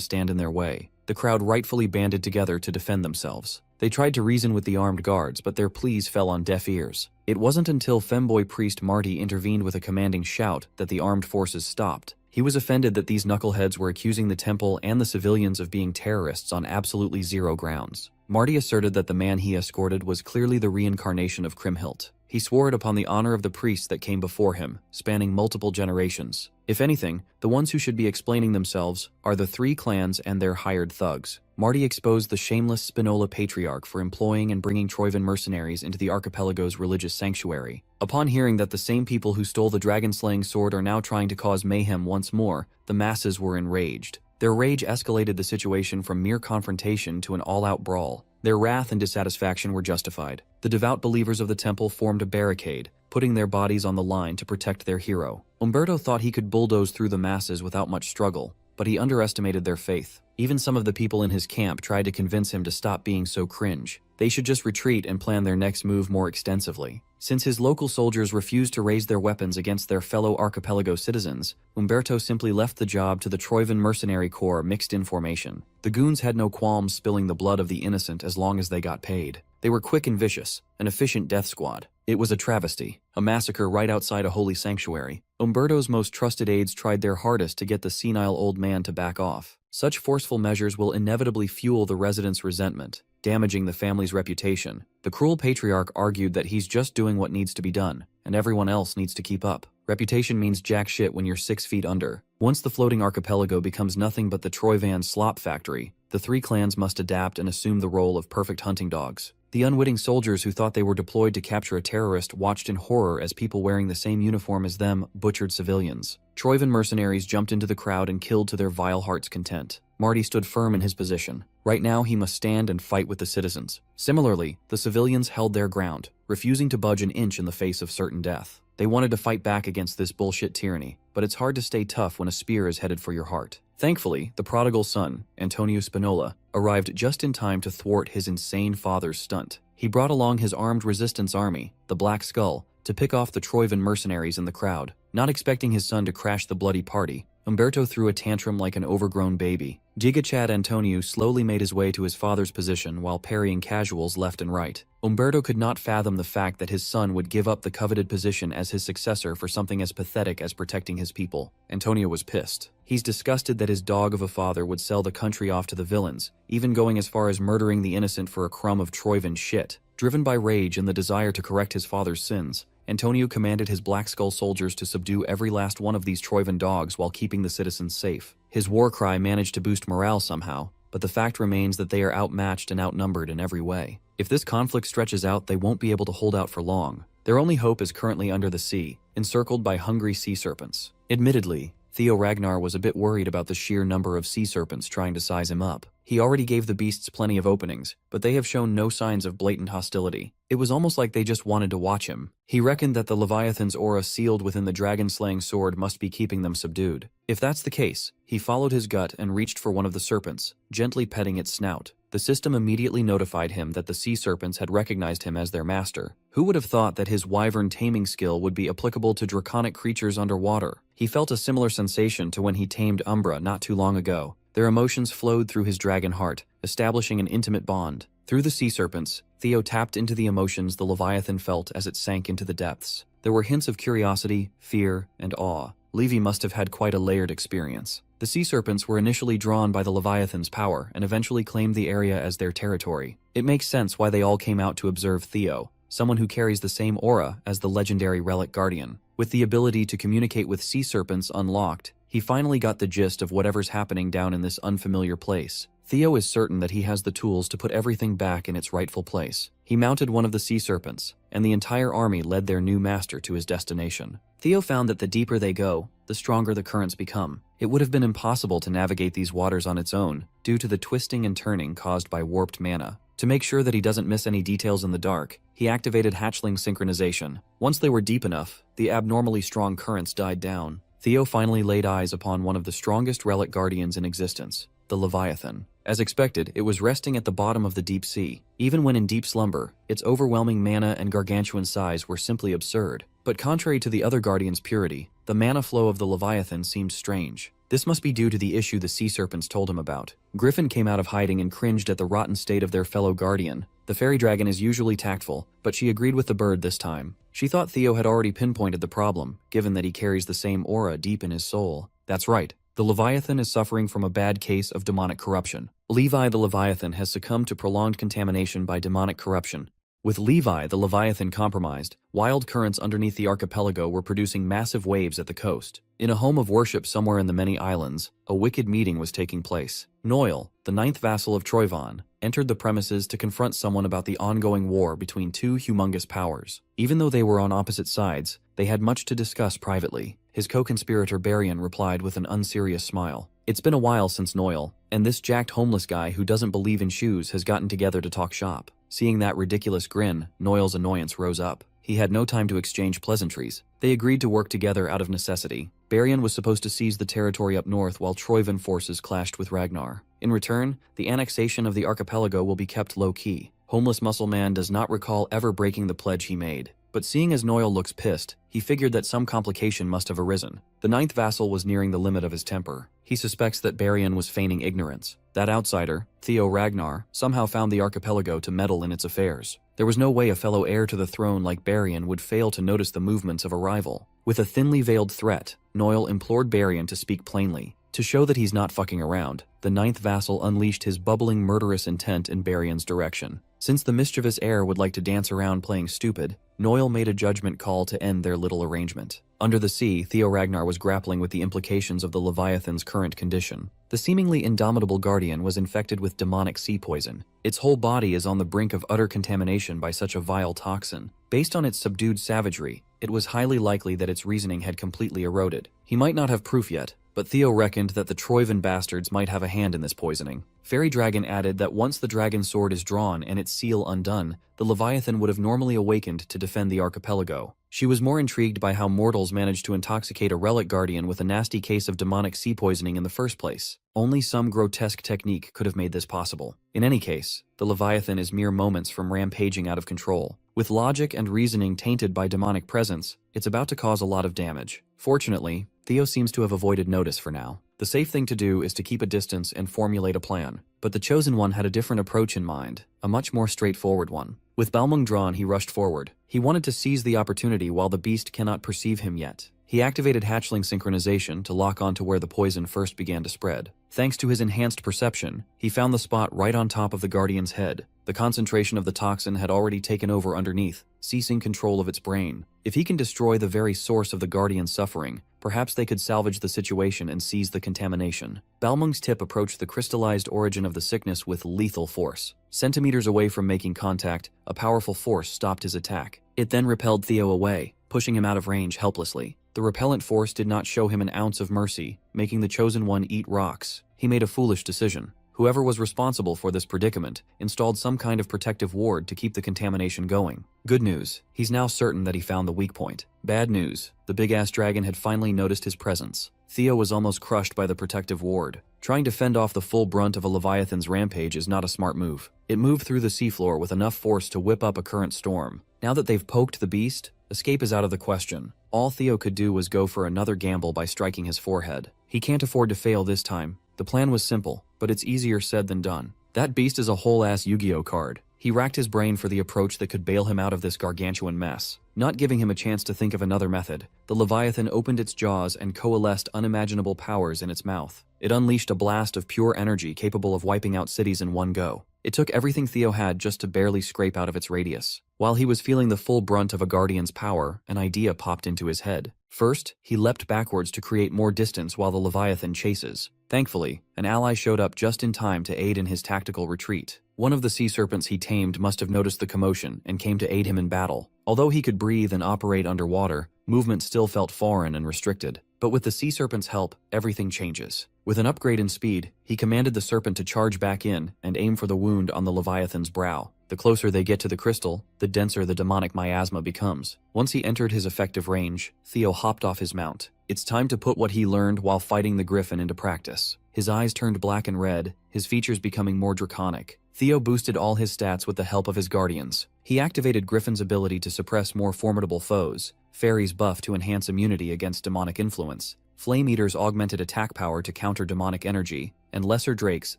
stand in their way. The crowd rightfully banded together to defend themselves. They tried to reason with the armed guards, but their pleas fell on deaf ears. It wasn't until femboy priest Marty intervened with a commanding shout that the armed forces stopped. He was offended that these knuckleheads were accusing the temple and the civilians of being terrorists on absolutely zero grounds. Marty asserted that the man he escorted was clearly the reincarnation of Kriemhild. He swore it upon the honor of the priests that came before him, spanning multiple generations. If anything, the ones who should be explaining themselves are the three clans and their hired thugs. Marty exposed the shameless Spinola Patriarch for employing and bringing Troivan mercenaries into the archipelago's religious sanctuary. Upon hearing that the same people who stole the dragon-slaying sword are now trying to cause mayhem once more, the masses were enraged. Their rage escalated the situation from mere confrontation to an all-out brawl. Their wrath and dissatisfaction were justified. The devout believers of the temple formed a barricade, putting their bodies on the line to protect their hero. Umberto thought he could bulldoze through the masses without much struggle, but he underestimated their faith. Even some of the people in his camp tried to convince him to stop being so cringe. They should just retreat and plan their next move more extensively. Since his local soldiers refused to raise their weapons against their fellow archipelago citizens, Umberto simply left the job to the Troivan mercenary corps mixed in formation. The goons had no qualms spilling the blood of the innocent as long as they got paid. They were quick and vicious, an efficient death squad. It was a travesty, a massacre right outside a holy sanctuary. Umberto's most trusted aides tried their hardest to get the senile old man to back off. Such forceful measures will inevitably fuel the residents' resentment, damaging the family's reputation. The cruel patriarch argued that he's just doing what needs to be done, and everyone else needs to keep up. Reputation means jack shit when you're 6 feet under. Once the floating archipelago becomes nothing but the Troivan slop factory, the three clans must adapt and assume the role of perfect hunting dogs. The unwitting soldiers who thought they were deployed to capture a terrorist watched in horror as people wearing the same uniform as them butchered civilians. Troivan mercenaries jumped into the crowd and killed to their vile heart's content. Marty stood firm in his position. Right now, he must stand and fight with the citizens. Similarly, the civilians held their ground, refusing to budge an inch in the face of certain death. They wanted to fight back against this bullshit tyranny, but it's hard to stay tough when a spear is headed for your heart. Thankfully, the prodigal son, Antonio Spinola, arrived just in time to thwart his insane father's stunt. He brought along his armed resistance army, the Black Skull, to pick off the Troivan mercenaries in the crowd. Not expecting his son to crash the bloody party, Umberto threw a tantrum like an overgrown baby. Gigachad Antonio slowly made his way to his father's position while parrying casuals left and right. Umberto could not fathom the fact that his son would give up the coveted position as his successor for something as pathetic as protecting his people. Antonio was pissed. He's disgusted that his dog of a father would sell the country off to the villains, even going as far as murdering the innocent for a crumb of Troivan shit. Driven by rage and the desire to correct his father's sins, Antonio commanded his Black Skull soldiers to subdue every last one of these Troivan dogs while keeping the citizens safe. His war cry managed to boost morale somehow, but the fact remains that they are outmatched and outnumbered in every way. If this conflict stretches out, they won't be able to hold out for long. Their only hope is currently under the sea, encircled by hungry sea serpents. Admittedly, Theo Ragnar was a bit worried about the sheer number of sea serpents trying to size him up. He already gave the beasts plenty of openings, but they have shown no signs of blatant hostility. It was almost like they just wanted to watch him. He reckoned that the Leviathan's aura sealed within the dragon-slaying sword must be keeping them subdued. If that's the case, he followed his gut and reached for one of the serpents, gently petting its snout. The system immediately notified him that the sea serpents had recognized him as their master. Who would have thought that his wyvern taming skill would be applicable to draconic creatures underwater? He felt a similar sensation to when he tamed Umbra not too long ago. Their emotions flowed through his dragon heart, establishing an intimate bond. Through the sea serpents, Theo tapped into the emotions the Leviathan felt as it sank into the depths. There were hints of curiosity, fear, and awe. Levy must have had quite a layered experience. The sea serpents were initially drawn by the Leviathan's power and eventually claimed the area as their territory. It makes sense why they all came out to observe Theo, someone who carries the same aura as the legendary Relic Guardian. With the ability to communicate with sea serpents unlocked, he finally got the gist of whatever's happening down in this unfamiliar place. Theo is certain that he has the tools to put everything back in its rightful place. He mounted one of the sea serpents, and the entire army led their new master to his destination. Theo found that the deeper they go, the stronger the currents become. It would have been impossible to navigate these waters on its own due to the twisting and turning caused by warped mana. To make sure that he doesn't miss any details in the dark, he activated hatchling synchronization. Once they were deep enough, the abnormally strong currents died down. Theo finally laid eyes upon one of the strongest relic guardians in existence, the Leviathan. As expected, it was resting at the bottom of the deep sea. Even when in deep slumber, its overwhelming mana and gargantuan size were simply absurd. But contrary to the other guardian's purity, the mana flow of the Leviathan seemed strange. This must be due to the issue the sea serpents told him about. Griffin came out of hiding and cringed at the rotten state of their fellow guardian. The fairy dragon is usually tactful, but she agreed with the bird this time. She thought Theo had already pinpointed the problem, given that he carries the same aura deep in his soul. That's right. The Leviathan is suffering from a bad case of demonic corruption. Levi the Leviathan has succumbed to prolonged contamination by demonic corruption. With Levi the Leviathan compromised, wild currents underneath the archipelago were producing massive waves at the coast. In a home of worship somewhere in the many islands, a wicked meeting was taking place. Noel, the ninth vassal of Troyvon, entered the premises to confront someone about the ongoing war between two humongous powers. Even though they were on opposite sides, they had much to discuss privately. His co-conspirator Barian replied with an unserious smile. It's been a while since Noel, and this jacked homeless guy who doesn't believe in shoes has gotten together to talk shop. Seeing that ridiculous grin, Noel's annoyance rose up. He had no time to exchange pleasantries. They agreed to work together out of necessity. Barian was supposed to seize the territory up north while Troyvon forces clashed with Ragnar. In return, the annexation of the archipelago will be kept low-key. Homeless Muscle Man does not recall ever breaking the pledge he made. But seeing as Noel looks pissed, he figured that some complication must have arisen. The ninth vassal was nearing the limit of his temper. He suspects that Barian was feigning ignorance. That outsider, Theo Ragnar, somehow found the archipelago to meddle in its affairs. There was no way a fellow heir to the throne like Barian would fail to notice the movements of a rival. With a thinly veiled threat, Noel implored Barian to speak plainly. To show that he's not fucking around, the ninth vassal unleashed his bubbling murderous intent in Barian's direction. Since the mischievous heir would like to dance around playing stupid, Noel made a judgment call to end their little arrangement. Under the sea, Theo Ragnar was grappling with the implications of the Leviathan's current condition. The seemingly indomitable guardian was infected with demonic sea poison. Its whole body is on the brink of utter contamination by such a vile toxin. Based on its subdued savagery, it was highly likely that its reasoning had completely eroded. He might not have proof yet, but Theo reckoned that the Troyvon bastards might have a hand in this poisoning. Fairy Dragon added that once the dragon's sword is drawn and its seal undone, the Leviathan would have normally awakened to defend the archipelago. She was more intrigued by how mortals managed to intoxicate a relic guardian with a nasty case of demonic sea poisoning in the first place. Only some grotesque technique could have made this possible. In any case, the Leviathan is mere moments from rampaging out of control. With logic and reasoning tainted by demonic presence, it's about to cause a lot of damage. Fortunately, Theo seems to have avoided notice for now. The safe thing to do is to keep a distance and formulate a plan. But the Chosen One had a different approach in mind, a much more straightforward one. With Balmung drawn, he rushed forward. He wanted to seize the opportunity while the beast cannot perceive him yet. He activated hatchling synchronization to lock onto where the poison first began to spread. Thanks to his enhanced perception, he found the spot right on top of the guardian's head. The concentration of the toxin had already taken over underneath, ceasing control of its brain. If he can destroy the very source of the guardian's suffering, perhaps they could salvage the situation and seize the contamination. Balmung's tip approached the crystallized origin of the sickness with lethal force. Centimeters away from making contact, a powerful force stopped his attack. It then repelled Theo away, pushing him out of range helplessly. The repellent force did not show him an ounce of mercy, making the Chosen One eat rocks. He made a foolish decision. Whoever was responsible for this predicament installed some kind of protective ward to keep the contamination going. Good news, he's now certain that he found the weak point. Bad news, the big-ass dragon had finally noticed his presence. Theo was almost crushed by the protective ward. Trying to fend off the full brunt of a Leviathan's rampage is not a smart move. It moved through the seafloor with enough force to whip up a current storm. Now that they've poked the beast, escape is out of the question. All Theo could do was go for another gamble by striking his forehead. He can't afford to fail this time. The plan was simple, but it's easier said than done. That beast is a whole-ass Yu-Gi-Oh card. He racked his brain for the approach that could bail him out of this gargantuan mess. Not giving him a chance to think of another method, the Leviathan opened its jaws and coalesced unimaginable powers in its mouth. It unleashed a blast of pure energy capable of wiping out cities in one go. It took everything Theo had just to barely scrape out of its radius. While he was feeling the full brunt of a guardian's power, an idea popped into his head. First, he leapt backwards to create more distance while the Leviathan chases. Thankfully, an ally showed up just in time to aid in his tactical retreat. One of the sea serpents he tamed must have noticed the commotion and came to aid him in battle. Although he could breathe and operate underwater, movement still felt foreign and restricted. But with the sea serpent's help, everything changes. With an upgrade in speed, he commanded the serpent to charge back in and aim for the wound on the Leviathan's brow. The closer they get to the crystal, the denser the demonic miasma becomes. Once he entered his effective range, Theo hopped off his mount. It's time to put what he learned while fighting the griffin into practice. His eyes turned black and red, his features becoming more draconic. Theo boosted all his stats with the help of his guardians. He activated Griffin's ability to suppress more formidable foes, Fairy's buff to enhance immunity against demonic influence, Flame Eater's augmented attack power to counter demonic energy, and Lesser Drake's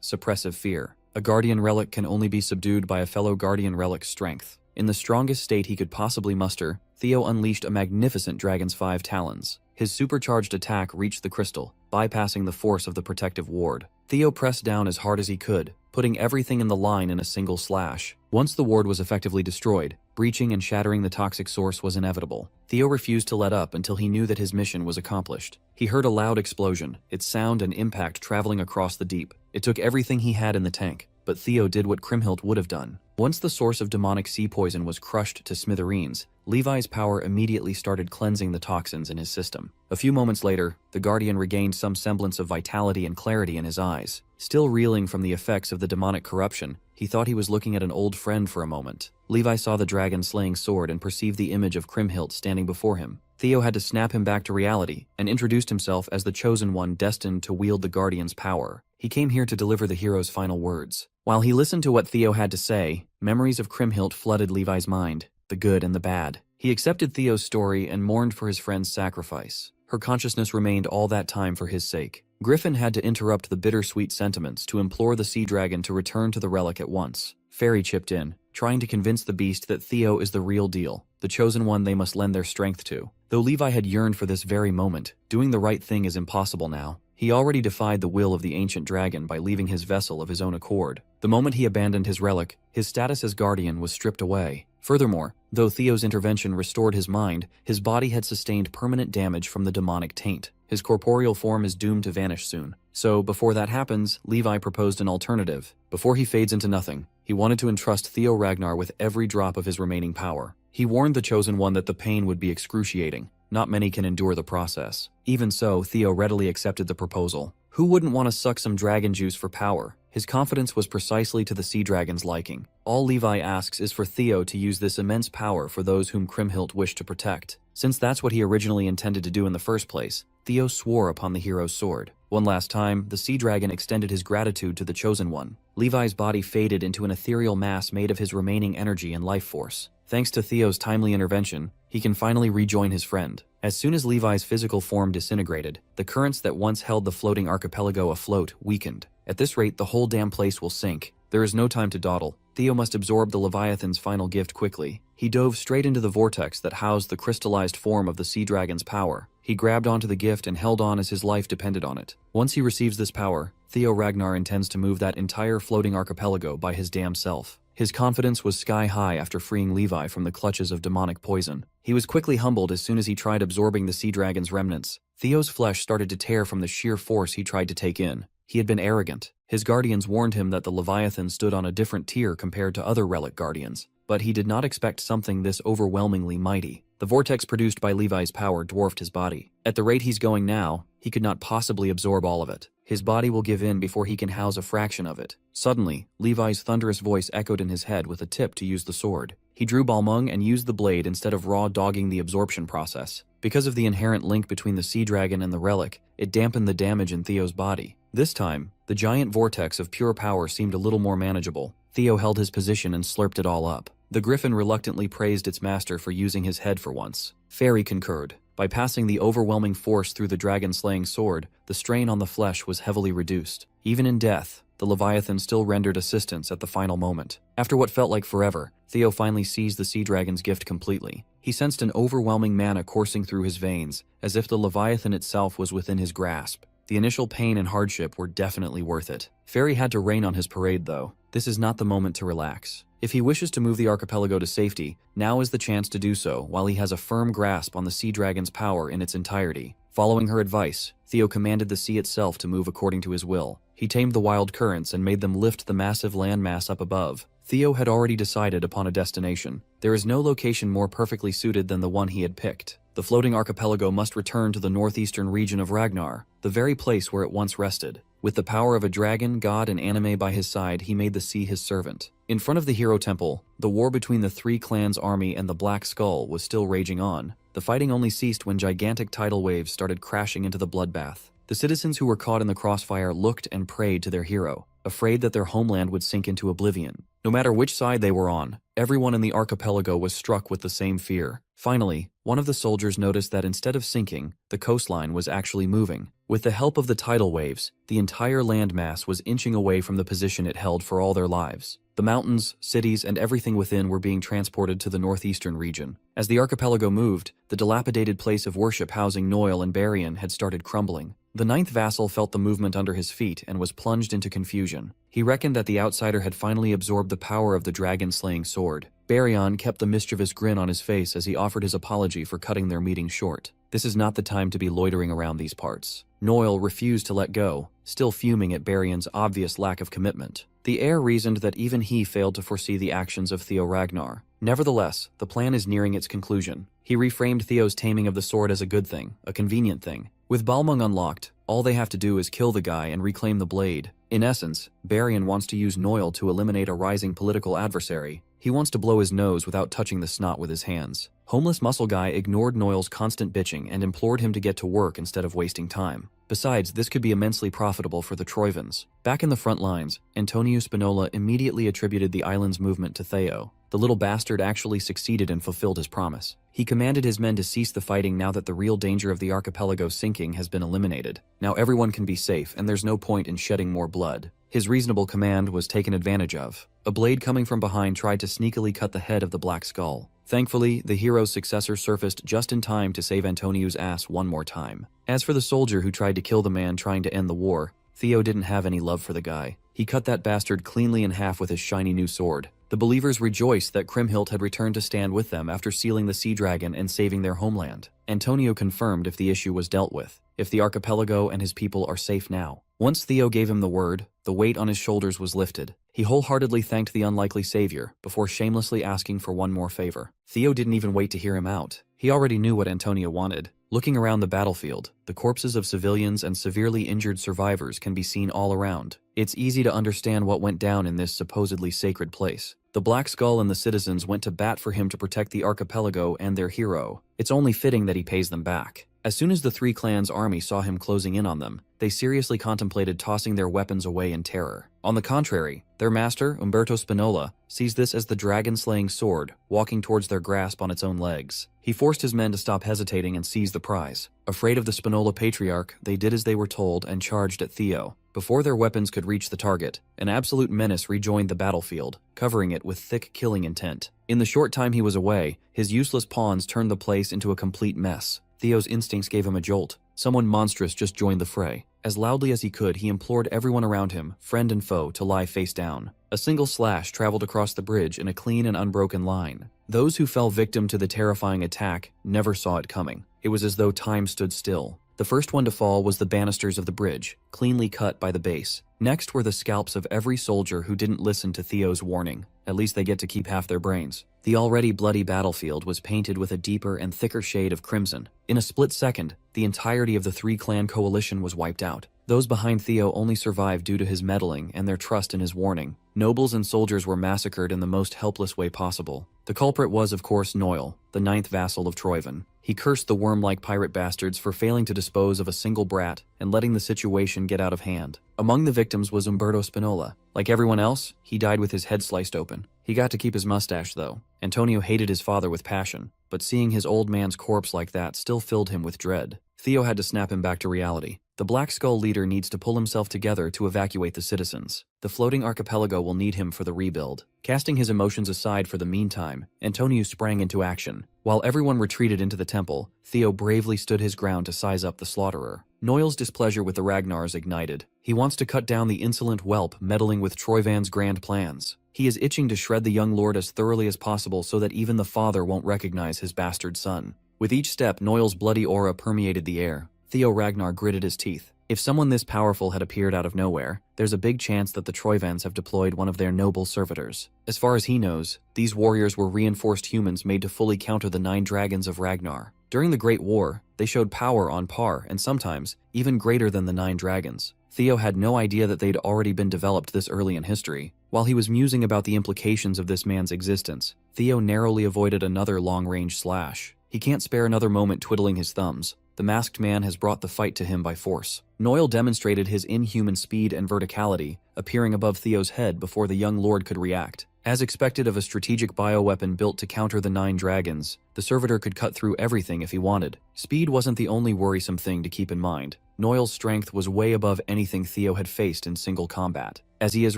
suppressive fear. A Guardian Relic can only be subdued by a fellow Guardian Relic's strength. In the strongest state he could possibly muster, Theo unleashed a magnificent Dragon's 5 talons. His supercharged attack reached the crystal, bypassing the force of the protective ward. Theo pressed down as hard as he could, putting everything in the line in a single slash. Once the ward was effectively destroyed, breaching and shattering the toxic source was inevitable. Theo refused to let up until he knew that his mission was accomplished. He heard a loud explosion, its sound and impact traveling across the deep. It took everything he had in the tank, but Theo did what Kriemhild would have done. Once the source of demonic sea poison was crushed to smithereens, Levi's power immediately started cleansing the toxins in his system. A few moments later, the Guardian regained some semblance of vitality and clarity in his eyes. Still reeling from the effects of the demonic corruption, he thought he was looking at an old friend for a moment. Levi saw the dragon-slaying sword and perceived the image of Kriemhild standing before him. Theo had to snap him back to reality and introduced himself as the chosen one destined to wield the Guardian's power. He came here to deliver the hero's final words. While he listened to what Theo had to say, memories of Kriemhild flooded Levi's mind, the good and the bad. He accepted Theo's story and mourned for his friend's sacrifice. Her consciousness remained all that time for his sake. Griffin had to interrupt the bittersweet sentiments to implore the sea dragon to return to the relic at once. Fairy chipped in, trying to convince the beast that Theo is the real deal, the chosen one they must lend their strength to. Though Levi had yearned for this very moment, doing the right thing is impossible now. He already defied the will of the ancient dragon by leaving his vessel of his own accord. The moment he abandoned his relic, his status as guardian was stripped away. Furthermore, though Theo's intervention restored his mind, his body had sustained permanent damage from the demonic taint. His corporeal form is doomed to vanish soon. So, before that happens, Levi proposed an alternative. Before he fades into nothing, he wanted to entrust Theo Ragnar with every drop of his remaining power. He warned the Chosen One that the pain would be excruciating. Not many can endure the process. Even so, Theo readily accepted the proposal. Who wouldn't want to suck some dragon juice for power? His confidence was precisely to the sea dragon's liking. All Levi asks is for Theo to use this immense power for those whom Kriemhild wished to protect. Since that's what he originally intended to do in the first place, Theo swore upon the hero's sword. One last time, the sea dragon extended his gratitude to the Chosen One. Levi's body faded into an ethereal mass made of his remaining energy and life force. Thanks to Theo's timely intervention, he can finally rejoin his friend. As soon as Levi's physical form disintegrated, the currents that once held the floating archipelago afloat weakened. At this rate, the whole damn place will sink. There is no time to dawdle. Theo must absorb the Leviathan's final gift quickly. He dove straight into the vortex that housed the crystallized form of the sea dragon's power. He grabbed onto the gift and held on as his life depended on it. Once he receives this power, Theo Ragnar intends to move that entire floating archipelago by his damn self. His confidence was sky high after freeing Levi from the clutches of demonic poison. He was quickly humbled as soon as he tried absorbing the sea dragon's remnants. Theo's flesh started to tear from the sheer force he tried to take in. He had been arrogant. His guardians warned him that the Leviathan stood on a different tier compared to other relic guardians, but he did not expect something this overwhelmingly mighty. The vortex produced by Levi's power dwarfed his body. At the rate he's going now, he could not possibly absorb all of it. His body will give in before he can house a fraction of it. Suddenly, Levi's thunderous voice echoed in his head with a tip to use the sword. He drew Balmung and used the blade instead of raw dogging the absorption process. Because of the inherent link between the sea dragon and the relic, it dampened the damage in Theo's body. This time, the giant vortex of pure power seemed a little more manageable. Theo held his position and slurped it all up. The griffin reluctantly praised its master for using his head for once. Fairy concurred. By passing the overwhelming force through the dragon-slaying sword, the strain on the flesh was heavily reduced. Even in death, the Leviathan still rendered assistance at the final moment. After what felt like forever, Theo finally seized the sea dragon's gift completely. He sensed an overwhelming mana coursing through his veins, as if the Leviathan itself was within his grasp. The initial pain and hardship were definitely worth it. Fairy had to rain on his parade, though. This is not the moment to relax. If he wishes to move the archipelago to safety, now is the chance to do so while he has a firm grasp on the sea dragon's power in its entirety. Following her advice, Theo commanded the sea itself to move according to his will. He tamed the wild currents and made them lift the massive landmass up above. Theo had already decided upon a destination. There is no location more perfectly suited than the one he had picked. The floating archipelago must return to the northeastern region of Ragnar, the very place where it once rested. With the power of a dragon, god, and anime by his side, he made the sea his servant. In front of the hero temple, the war between the three clans' army and the Black Skull was still raging on. The fighting only ceased when gigantic tidal waves started crashing into the bloodbath. The citizens who were caught in the crossfire looked and prayed to their hero, afraid that their homeland would sink into oblivion. No matter which side they were on, everyone in the archipelago was struck with the same fear. Finally, one of the soldiers noticed that instead of sinking, the coastline was actually moving. With the help of the tidal waves, the entire landmass was inching away from the position it held for all their lives. The mountains, cities, and everything within were being transported to the northeastern region. As the archipelago moved, the dilapidated place of worship housing Noel and Barian had started crumbling. The ninth vassal felt the movement under his feet and was plunged into confusion. He reckoned that the outsider had finally absorbed the power of the dragon-slaying sword. Barian kept the mischievous grin on his face as he offered his apology for cutting their meeting short. This is not the time to be loitering around these parts. Noel refused to let go, still fuming at Barian's obvious lack of commitment. The heir reasoned that even he failed to foresee the actions of Theo Ragnar. Nevertheless, the plan is nearing its conclusion. He reframed Theo's taming of the sword as a good thing, a convenient thing. With Balmung unlocked, all they have to do is kill the guy and reclaim the blade. In essence, Barian wants to use Noel to eliminate a rising political adversary. He wants to blow his nose without touching the snot with his hands. Homeless muscle guy ignored Noel's constant bitching and implored him to get to work instead of wasting time. Besides, this could be immensely profitable for the Troivans. Back in the front lines, Antonio Spinola immediately attributed the island's movement to Theo. The little bastard actually succeeded and fulfilled his promise. He commanded his men to cease the fighting now that the real danger of the archipelago sinking has been eliminated. Now everyone can be safe and there's no point in shedding more blood. His reasonable command was taken advantage of. A blade coming from behind tried to sneakily cut the head of the Black Skull. Thankfully, the hero's successor surfaced just in time to save Antonio's ass one more time. As for the soldier who tried to kill the man trying to end the war, Theo didn't have any love for the guy. He cut that bastard cleanly in half with his shiny new sword. The believers rejoiced that Kriemhild had returned to stand with them after sealing the sea dragon and saving their homeland. Antonio confirmed if the issue was dealt with, if the archipelago and his people are safe now. Once Theo gave him the word, the weight on his shoulders was lifted. He wholeheartedly thanked the unlikely savior before shamelessly asking for one more favor. Theo didn't even wait to hear him out. He already knew what Antonio wanted. Looking around the battlefield, the corpses of civilians and severely injured survivors can be seen all around. It's easy to understand what went down in this supposedly sacred place. The Black Skull and the citizens went to bat for him to protect the archipelago and their hero. It's only fitting that he pays them back. As soon as the three clans' army saw him closing in on them, they seriously contemplated tossing their weapons away in terror. On the contrary, their master, Umberto Spinola, sees this as the dragon-slaying sword, walking towards their grasp on its own legs. He forced his men to stop hesitating and seize the prize. Afraid of the Spinola patriarch, they did as they were told and charged at Theo. Before their weapons could reach the target, an absolute menace rejoined the battlefield, covering it with thick killing intent. In the short time he was away, his useless pawns turned the place into a complete mess. Theo's instincts gave him a jolt. Someone monstrous just joined the fray. As loudly as he could, he implored everyone around him, friend and foe, to lie face down. A single slash traveled across the bridge in a clean and unbroken line. Those who fell victim to the terrifying attack never saw it coming. It was as though time stood still. The first one to fall was the banisters of the bridge, cleanly cut by the base. Next were the scalps of every soldier who didn't listen to Theo's warning. At least they get to keep half their brains. The already bloody battlefield was painted with a deeper and thicker shade of crimson. In a split second, the entirety of the three-clan coalition was wiped out. Those behind Theo only survived due to his meddling and their trust in his warning. Nobles and soldiers were massacred in the most helpless way possible. The culprit was, of course, Noel, the ninth vassal of Troivan. He cursed the worm-like pirate bastards for failing to dispose of a single brat and letting the situation get out of hand. Among the victims was Umberto Spinola. Like everyone else, he died with his head sliced open. He got to keep his mustache, though. Antonio hated his father with passion, but seeing his old man's corpse like that still filled him with dread. Theo had to snap him back to reality. The Black Skull leader needs to pull himself together to evacuate the citizens. The floating archipelago will need him for the rebuild. Casting his emotions aside for the meantime, Antonio sprang into action. While everyone retreated into the temple, Theo bravely stood his ground to size up the slaughterer. Noel's displeasure with the Ragnars ignited. He wants to cut down the insolent whelp meddling with Troivan's grand plans. He is itching to shred the young lord as thoroughly as possible so that even the father won't recognize his bastard son. With each step, Noel's bloody aura permeated the air. Theo Ragnar gritted his teeth. If someone this powerful had appeared out of nowhere, there's a big chance that the Troivans have deployed one of their noble servitors. As far as he knows, these warriors were reinforced humans made to fully counter the 9 dragons of Ragnar. During the Great War, they showed power on par and sometimes even greater than the 9 dragons. Theo had no idea that they'd already been developed this early in history. While he was musing about the implications of this man's existence, Theo narrowly avoided another long-range slash. He can't spare another moment twiddling his thumbs. The masked man has brought the fight to him by force. Noel demonstrated his inhuman speed and verticality, appearing above Theo's head before the young lord could react. As expected of a strategic bioweapon built to counter the 9 dragons, the servitor could cut through everything if he wanted. Speed wasn't the only worrisome thing to keep in mind. Noel's strength was way above anything Theo had faced in single combat. As he is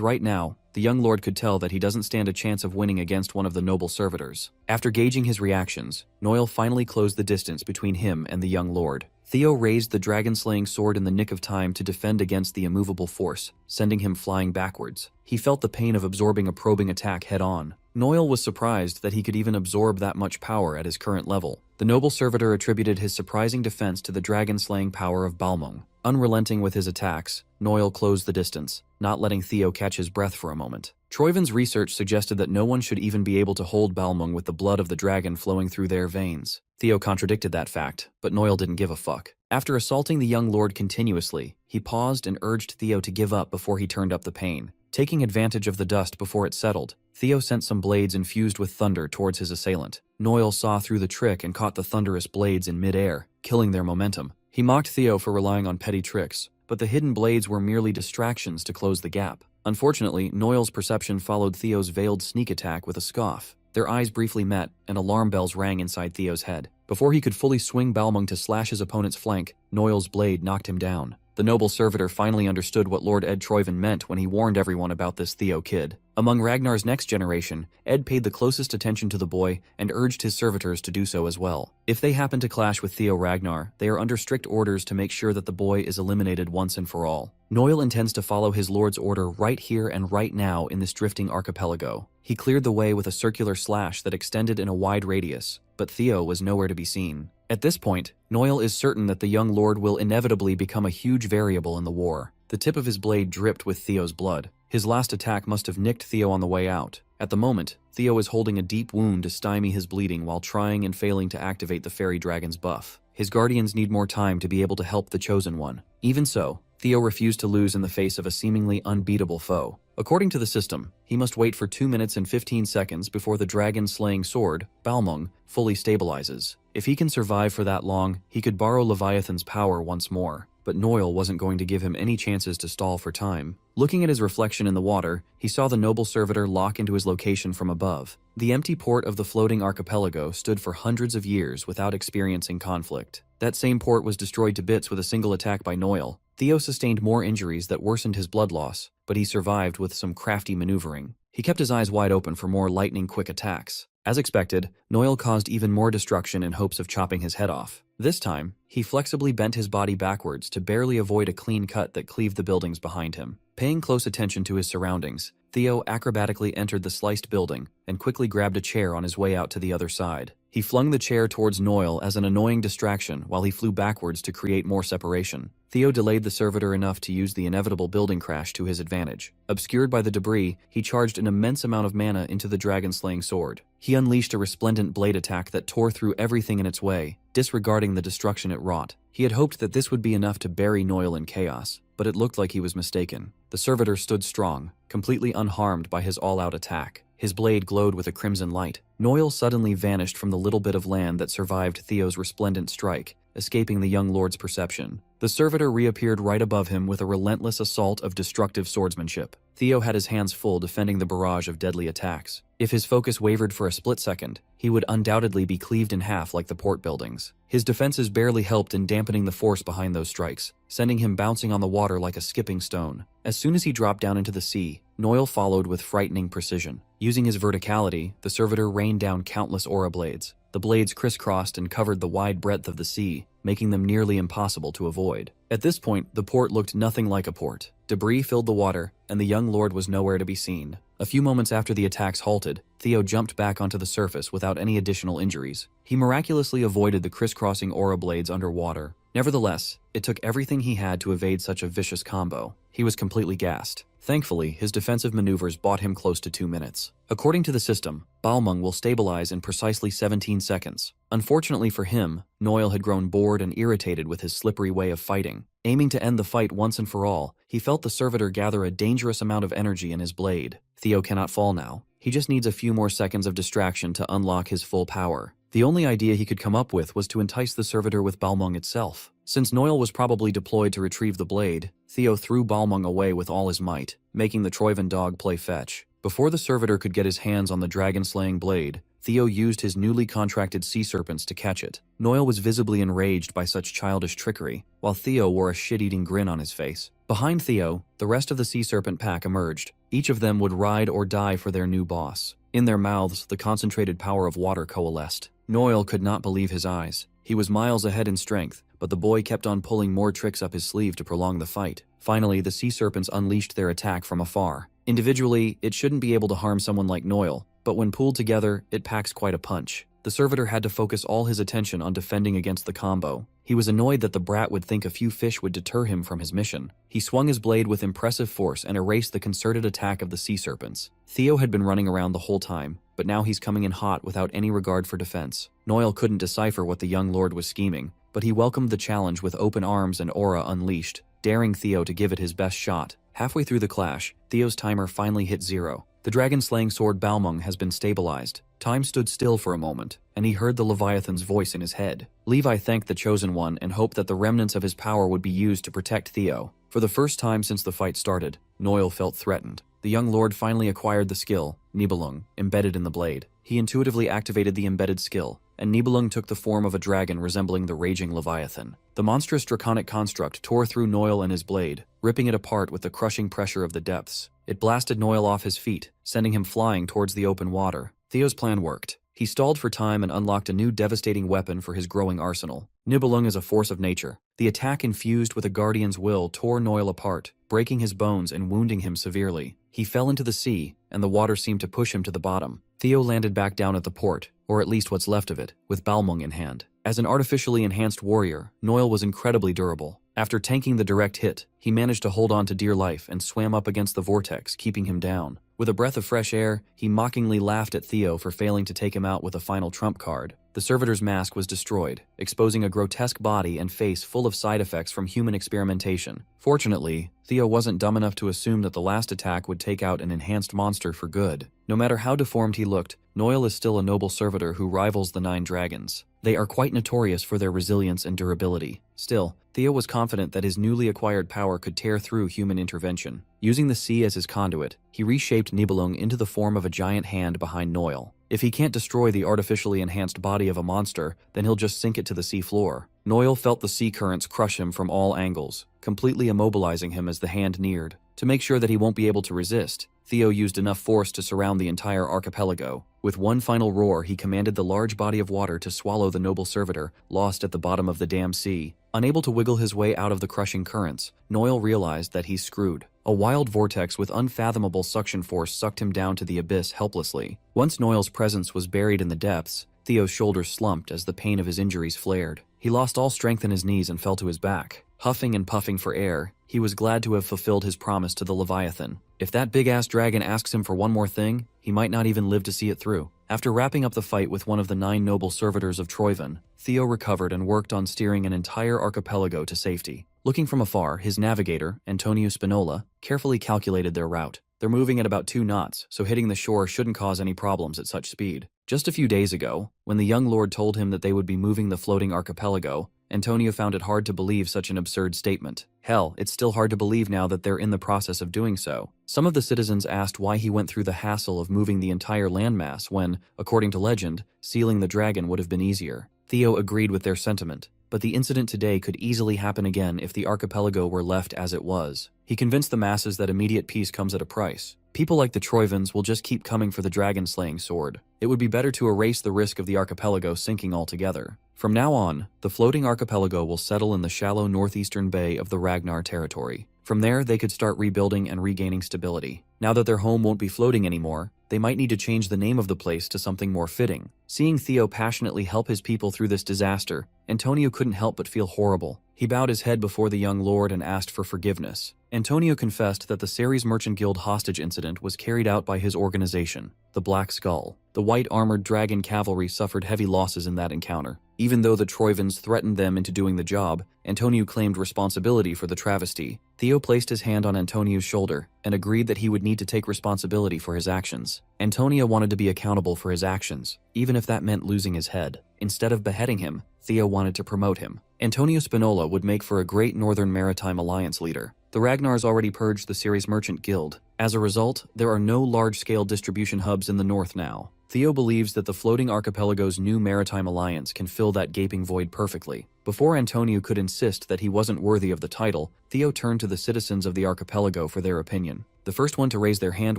right now, the young lord could tell that he doesn't stand a chance of winning against one of the noble servitors. After gauging his reactions, Noel finally closed the distance between him and the young lord. Theo raised the dragon-slaying sword in the nick of time to defend against the immovable force, sending him flying backwards. He felt the pain of absorbing a probing attack head-on. Noel was surprised that he could even absorb that much power at his current level. The noble servitor attributed his surprising defense to the dragon-slaying power of Balmung. Unrelenting with his attacks, Noel closed the distance, not letting Theo catch his breath for a moment. Troivan's research suggested that no one should even be able to hold Balmung with the blood of the dragon flowing through their veins. Theo contradicted that fact, but Noel didn't give a fuck. After assaulting the young lord continuously, he paused and urged Theo to give up before he turned up the pain. Taking advantage of the dust before it settled, Theo sent some blades infused with thunder towards his assailant. Noel saw through the trick and caught the thunderous blades in mid-air, killing their momentum. He mocked Theo for relying on petty tricks, but the hidden blades were merely distractions to close the gap. Unfortunately, Noel's perception followed Theo's veiled sneak attack with a scoff. Their eyes briefly met, and alarm bells rang inside Theo's head. Before he could fully swing Balmung to slash his opponent's flank, Noel's blade knocked him down. The noble servitor finally understood what Lord Ed Troivan meant when he warned everyone about this Theo kid. Among Ragnar's next generation, Ed paid the closest attention to the boy and urged his servitors to do so as well. If they happen to clash with Theo Ragnar, they are under strict orders to make sure that the boy is eliminated once and for all. Noel intends to follow his lord's order right here and right now in this drifting archipelago. He cleared the way with a circular slash that extended in a wide radius, but Theo was nowhere to be seen. At this point, Noel is certain that the young lord will inevitably become a huge variable in the war. The tip of his blade dripped with Theo's blood. His last attack must have nicked Theo on the way out. At the moment, Theo is holding a deep wound to stymie his bleeding while trying and failing to activate the fairy dragon's buff. His guardians need more time to be able to help the chosen one. Even so, Theo refused to lose in the face of a seemingly unbeatable foe. According to the system, he must wait for 2 minutes and 15 seconds before the dragon-slaying sword, Balmung, fully stabilizes. If he can survive for that long, he could borrow Leviathan's power once more. But Noel wasn't going to give him any chances to stall for time. Looking at his reflection in the water, he saw the noble servitor lock into his location from above. The empty port of the floating archipelago stood for hundreds of years without experiencing conflict. That same port was destroyed to bits with a single attack by Noel. Theo sustained more injuries that worsened his blood loss, but he survived with some crafty maneuvering. He kept his eyes wide open for more lightning-quick attacks. As expected, Noel caused even more destruction in hopes of chopping his head off. This time, he flexibly bent his body backwards to barely avoid a clean cut that cleaved the buildings behind him. Paying close attention to his surroundings, Theo acrobatically entered the sliced building and quickly grabbed a chair on his way out to the other side. He flung the chair towards Noel as an annoying distraction while he flew backwards to create more separation. Theo delayed the servitor enough to use the inevitable building crash to his advantage. Obscured by the debris, he charged an immense amount of mana into the dragon-slaying sword. He unleashed a resplendent blade attack that tore through everything in its way, disregarding the destruction it wrought. He had hoped that this would be enough to bury Noel in chaos, but it looked like he was mistaken. The servitor stood strong, completely unharmed by his all-out attack. His blade glowed with a crimson light. Noel suddenly vanished from the little bit of land that survived Theo's resplendent strike, escaping the young lord's perception. The servitor reappeared right above him with a relentless assault of destructive swordsmanship. Theo had his hands full defending the barrage of deadly attacks. If his focus wavered for a split second, he would undoubtedly be cleaved in half like the port buildings. His defenses barely helped in dampening the force behind those strikes, sending him bouncing on the water like a skipping stone. As soon as he dropped down into the sea, Noel followed with frightening precision. Using his verticality, the servitor rained down countless aura blades. The blades crisscrossed and covered the wide breadth of the sea, making them nearly impossible to avoid. At this point, the port looked nothing like a port. Debris filled the water, and the young lord was nowhere to be seen. A few moments after the attacks halted, Theo jumped back onto the surface without any additional injuries. He miraculously avoided the crisscrossing aura blades underwater. Nevertheless, it took everything he had to evade such a vicious combo. He was completely gassed. Thankfully, his defensive maneuvers bought him close to 2 minutes. According to the system, Balmung will stabilize in precisely 17 seconds. Unfortunately for him, Noel had grown bored and irritated with his slippery way of fighting. Aiming to end the fight once and for all, he felt the servitor gather a dangerous amount of energy in his blade. Theo cannot fall now. He just needs a few more seconds of distraction to unlock his full power. The only idea he could come up with was to entice the servitor with Balmung itself. Since Noel was probably deployed to retrieve the blade, Theo threw Balmung away with all his might, making the Troivan dog play fetch. Before the servitor could get his hands on the dragon-slaying blade, Theo used his newly contracted sea serpents to catch it. Noel was visibly enraged by such childish trickery, while Theo wore a shit-eating grin on his face. Behind Theo, the rest of the sea serpent pack emerged. Each of them would ride or die for their new boss. In their mouths, the concentrated power of water coalesced. Noel could not believe his eyes. He was miles ahead in strength, but the boy kept on pulling more tricks up his sleeve to prolong the fight. Finally, the sea serpents unleashed their attack from afar. Individually, it shouldn't be able to harm someone like Noel, but when pulled together, it packs quite a punch. The servitor had to focus all his attention on defending against the combo. He was annoyed that the brat would think a few fish would deter him from his mission. He swung his blade with impressive force and erased the concerted attack of the sea serpents. Theo had been running around the whole time, but now he's coming in hot without any regard for defense. Noel couldn't decipher what the young lord was scheming, but he welcomed the challenge with open arms and aura unleashed, daring Theo to give it his best shot. Halfway through the clash, Theo's timer finally hit 0. The dragon-slaying sword Balmung has been stabilized. Time stood still for a moment, and he heard the Leviathan's voice in his head. Levi thanked the Chosen One and hoped that the remnants of his power would be used to protect Theo. For the first time since the fight started, Noel felt threatened. The young lord finally acquired the skill, Nibelung, embedded in the blade. He intuitively activated the embedded skill, and Nibelung took the form of a dragon resembling the raging Leviathan. The monstrous draconic construct tore through Noel and his blade, ripping it apart with the crushing pressure of the depths. It blasted Noel off his feet, sending him flying towards the open water. Theo's plan worked. He stalled for time and unlocked a new devastating weapon for his growing arsenal. Nibelung is a force of nature. The attack infused with a guardian's will tore Noel apart, breaking his bones and wounding him severely. He fell into the sea, and the water seemed to push him to the bottom. Theo landed back down at the port, or at least what's left of it, with Balmung in hand. As an artificially enhanced warrior, Noel was incredibly durable. After tanking the direct hit, he managed to hold on to dear life and swam up against the vortex, keeping him down. With a breath of fresh air, he mockingly laughed at Theo for failing to take him out with a final trump card. The servitor's mask was destroyed, exposing a grotesque body and face full of side effects from human experimentation. Fortunately, Theo wasn't dumb enough to assume that the last attack would take out an enhanced monster for good. No matter how deformed he looked, Noel is still a noble servitor who rivals the 9 dragons. They are quite notorious for their resilience and durability. Still, Theo was confident that his newly acquired power could tear through human intervention. Using the sea as his conduit, he reshaped Nibelung into the form of a giant hand behind Noel. If he can't destroy the artificially enhanced body of a monster, then he'll just sink it to the sea floor. Noel felt the sea currents crush him from all angles, completely immobilizing him as the hand neared. To make sure that he won't be able to resist, Theo used enough force to surround the entire archipelago. With one final roar, he commanded the large body of water to swallow the noble servitor, lost at the bottom of the damn sea. Unable to wiggle his way out of the crushing currents, Noel realized that he's screwed. A wild vortex with unfathomable suction force sucked him down to the abyss helplessly. Once Noel's presence was buried in the depths, Theo's shoulders slumped as the pain of his injuries flared. He lost all strength in his knees and fell to his back. Huffing and puffing for air, he was glad to have fulfilled his promise to the Leviathan. If that big-ass dragon asks him for one more thing, he might not even live to see it through. After wrapping up the fight with one of the 9 noble servitors of Troivan, Theo recovered and worked on steering an entire archipelago to safety. Looking from afar, his navigator, Antonio Spinola, carefully calculated their route. They're moving at about 2 knots, so hitting the shore shouldn't cause any problems at such speed. Just a few days ago, when the young lord told him that they would be moving the floating archipelago, Antonio found it hard to believe such an absurd statement. Hell, it's still hard to believe now that they're in the process of doing so. Some of the citizens asked why he went through the hassle of moving the entire landmass when, according to legend, sealing the dragon would have been easier. Theo agreed with their sentiment, but the incident today could easily happen again if the archipelago were left as it was. He convinced the masses that immediate peace comes at a price. People like the Troivans will just keep coming for the dragon-slaying sword. It would be better to erase the risk of the archipelago sinking altogether. From now on, the floating archipelago will settle in the shallow northeastern bay of the Ragnar territory. From there, they could start rebuilding and regaining stability. Now that their home won't be floating anymore, they might need to change the name of the place to something more fitting. Seeing Theo passionately help his people through this disaster, Antonio couldn't help but feel horrible. He bowed his head before the young lord and asked for forgiveness. Antonio confessed that the Ceres Merchant Guild hostage incident was carried out by his organization, the Black Skull. The white armored dragon cavalry suffered heavy losses in that encounter. Even though the Troivans threatened them into doing the job, Antonio claimed responsibility for the travesty. Theo placed his hand on Antonio's shoulder and agreed that he would need to take responsibility for his actions. Antonio wanted to be accountable for his actions, even if that meant losing his head. Instead of beheading him, Theo wanted to promote him. Antonio Spinola would make for a great Northern Maritime Alliance leader. The Ragnars already purged the Ceres Merchant Guild. As a result, there are no large-scale distribution hubs in the north now. Theo believes that the floating archipelago's new maritime alliance can fill that gaping void perfectly. Before Antonio could insist that he wasn't worthy of the title, Theo turned to the citizens of the archipelago for their opinion. The first one to raise their hand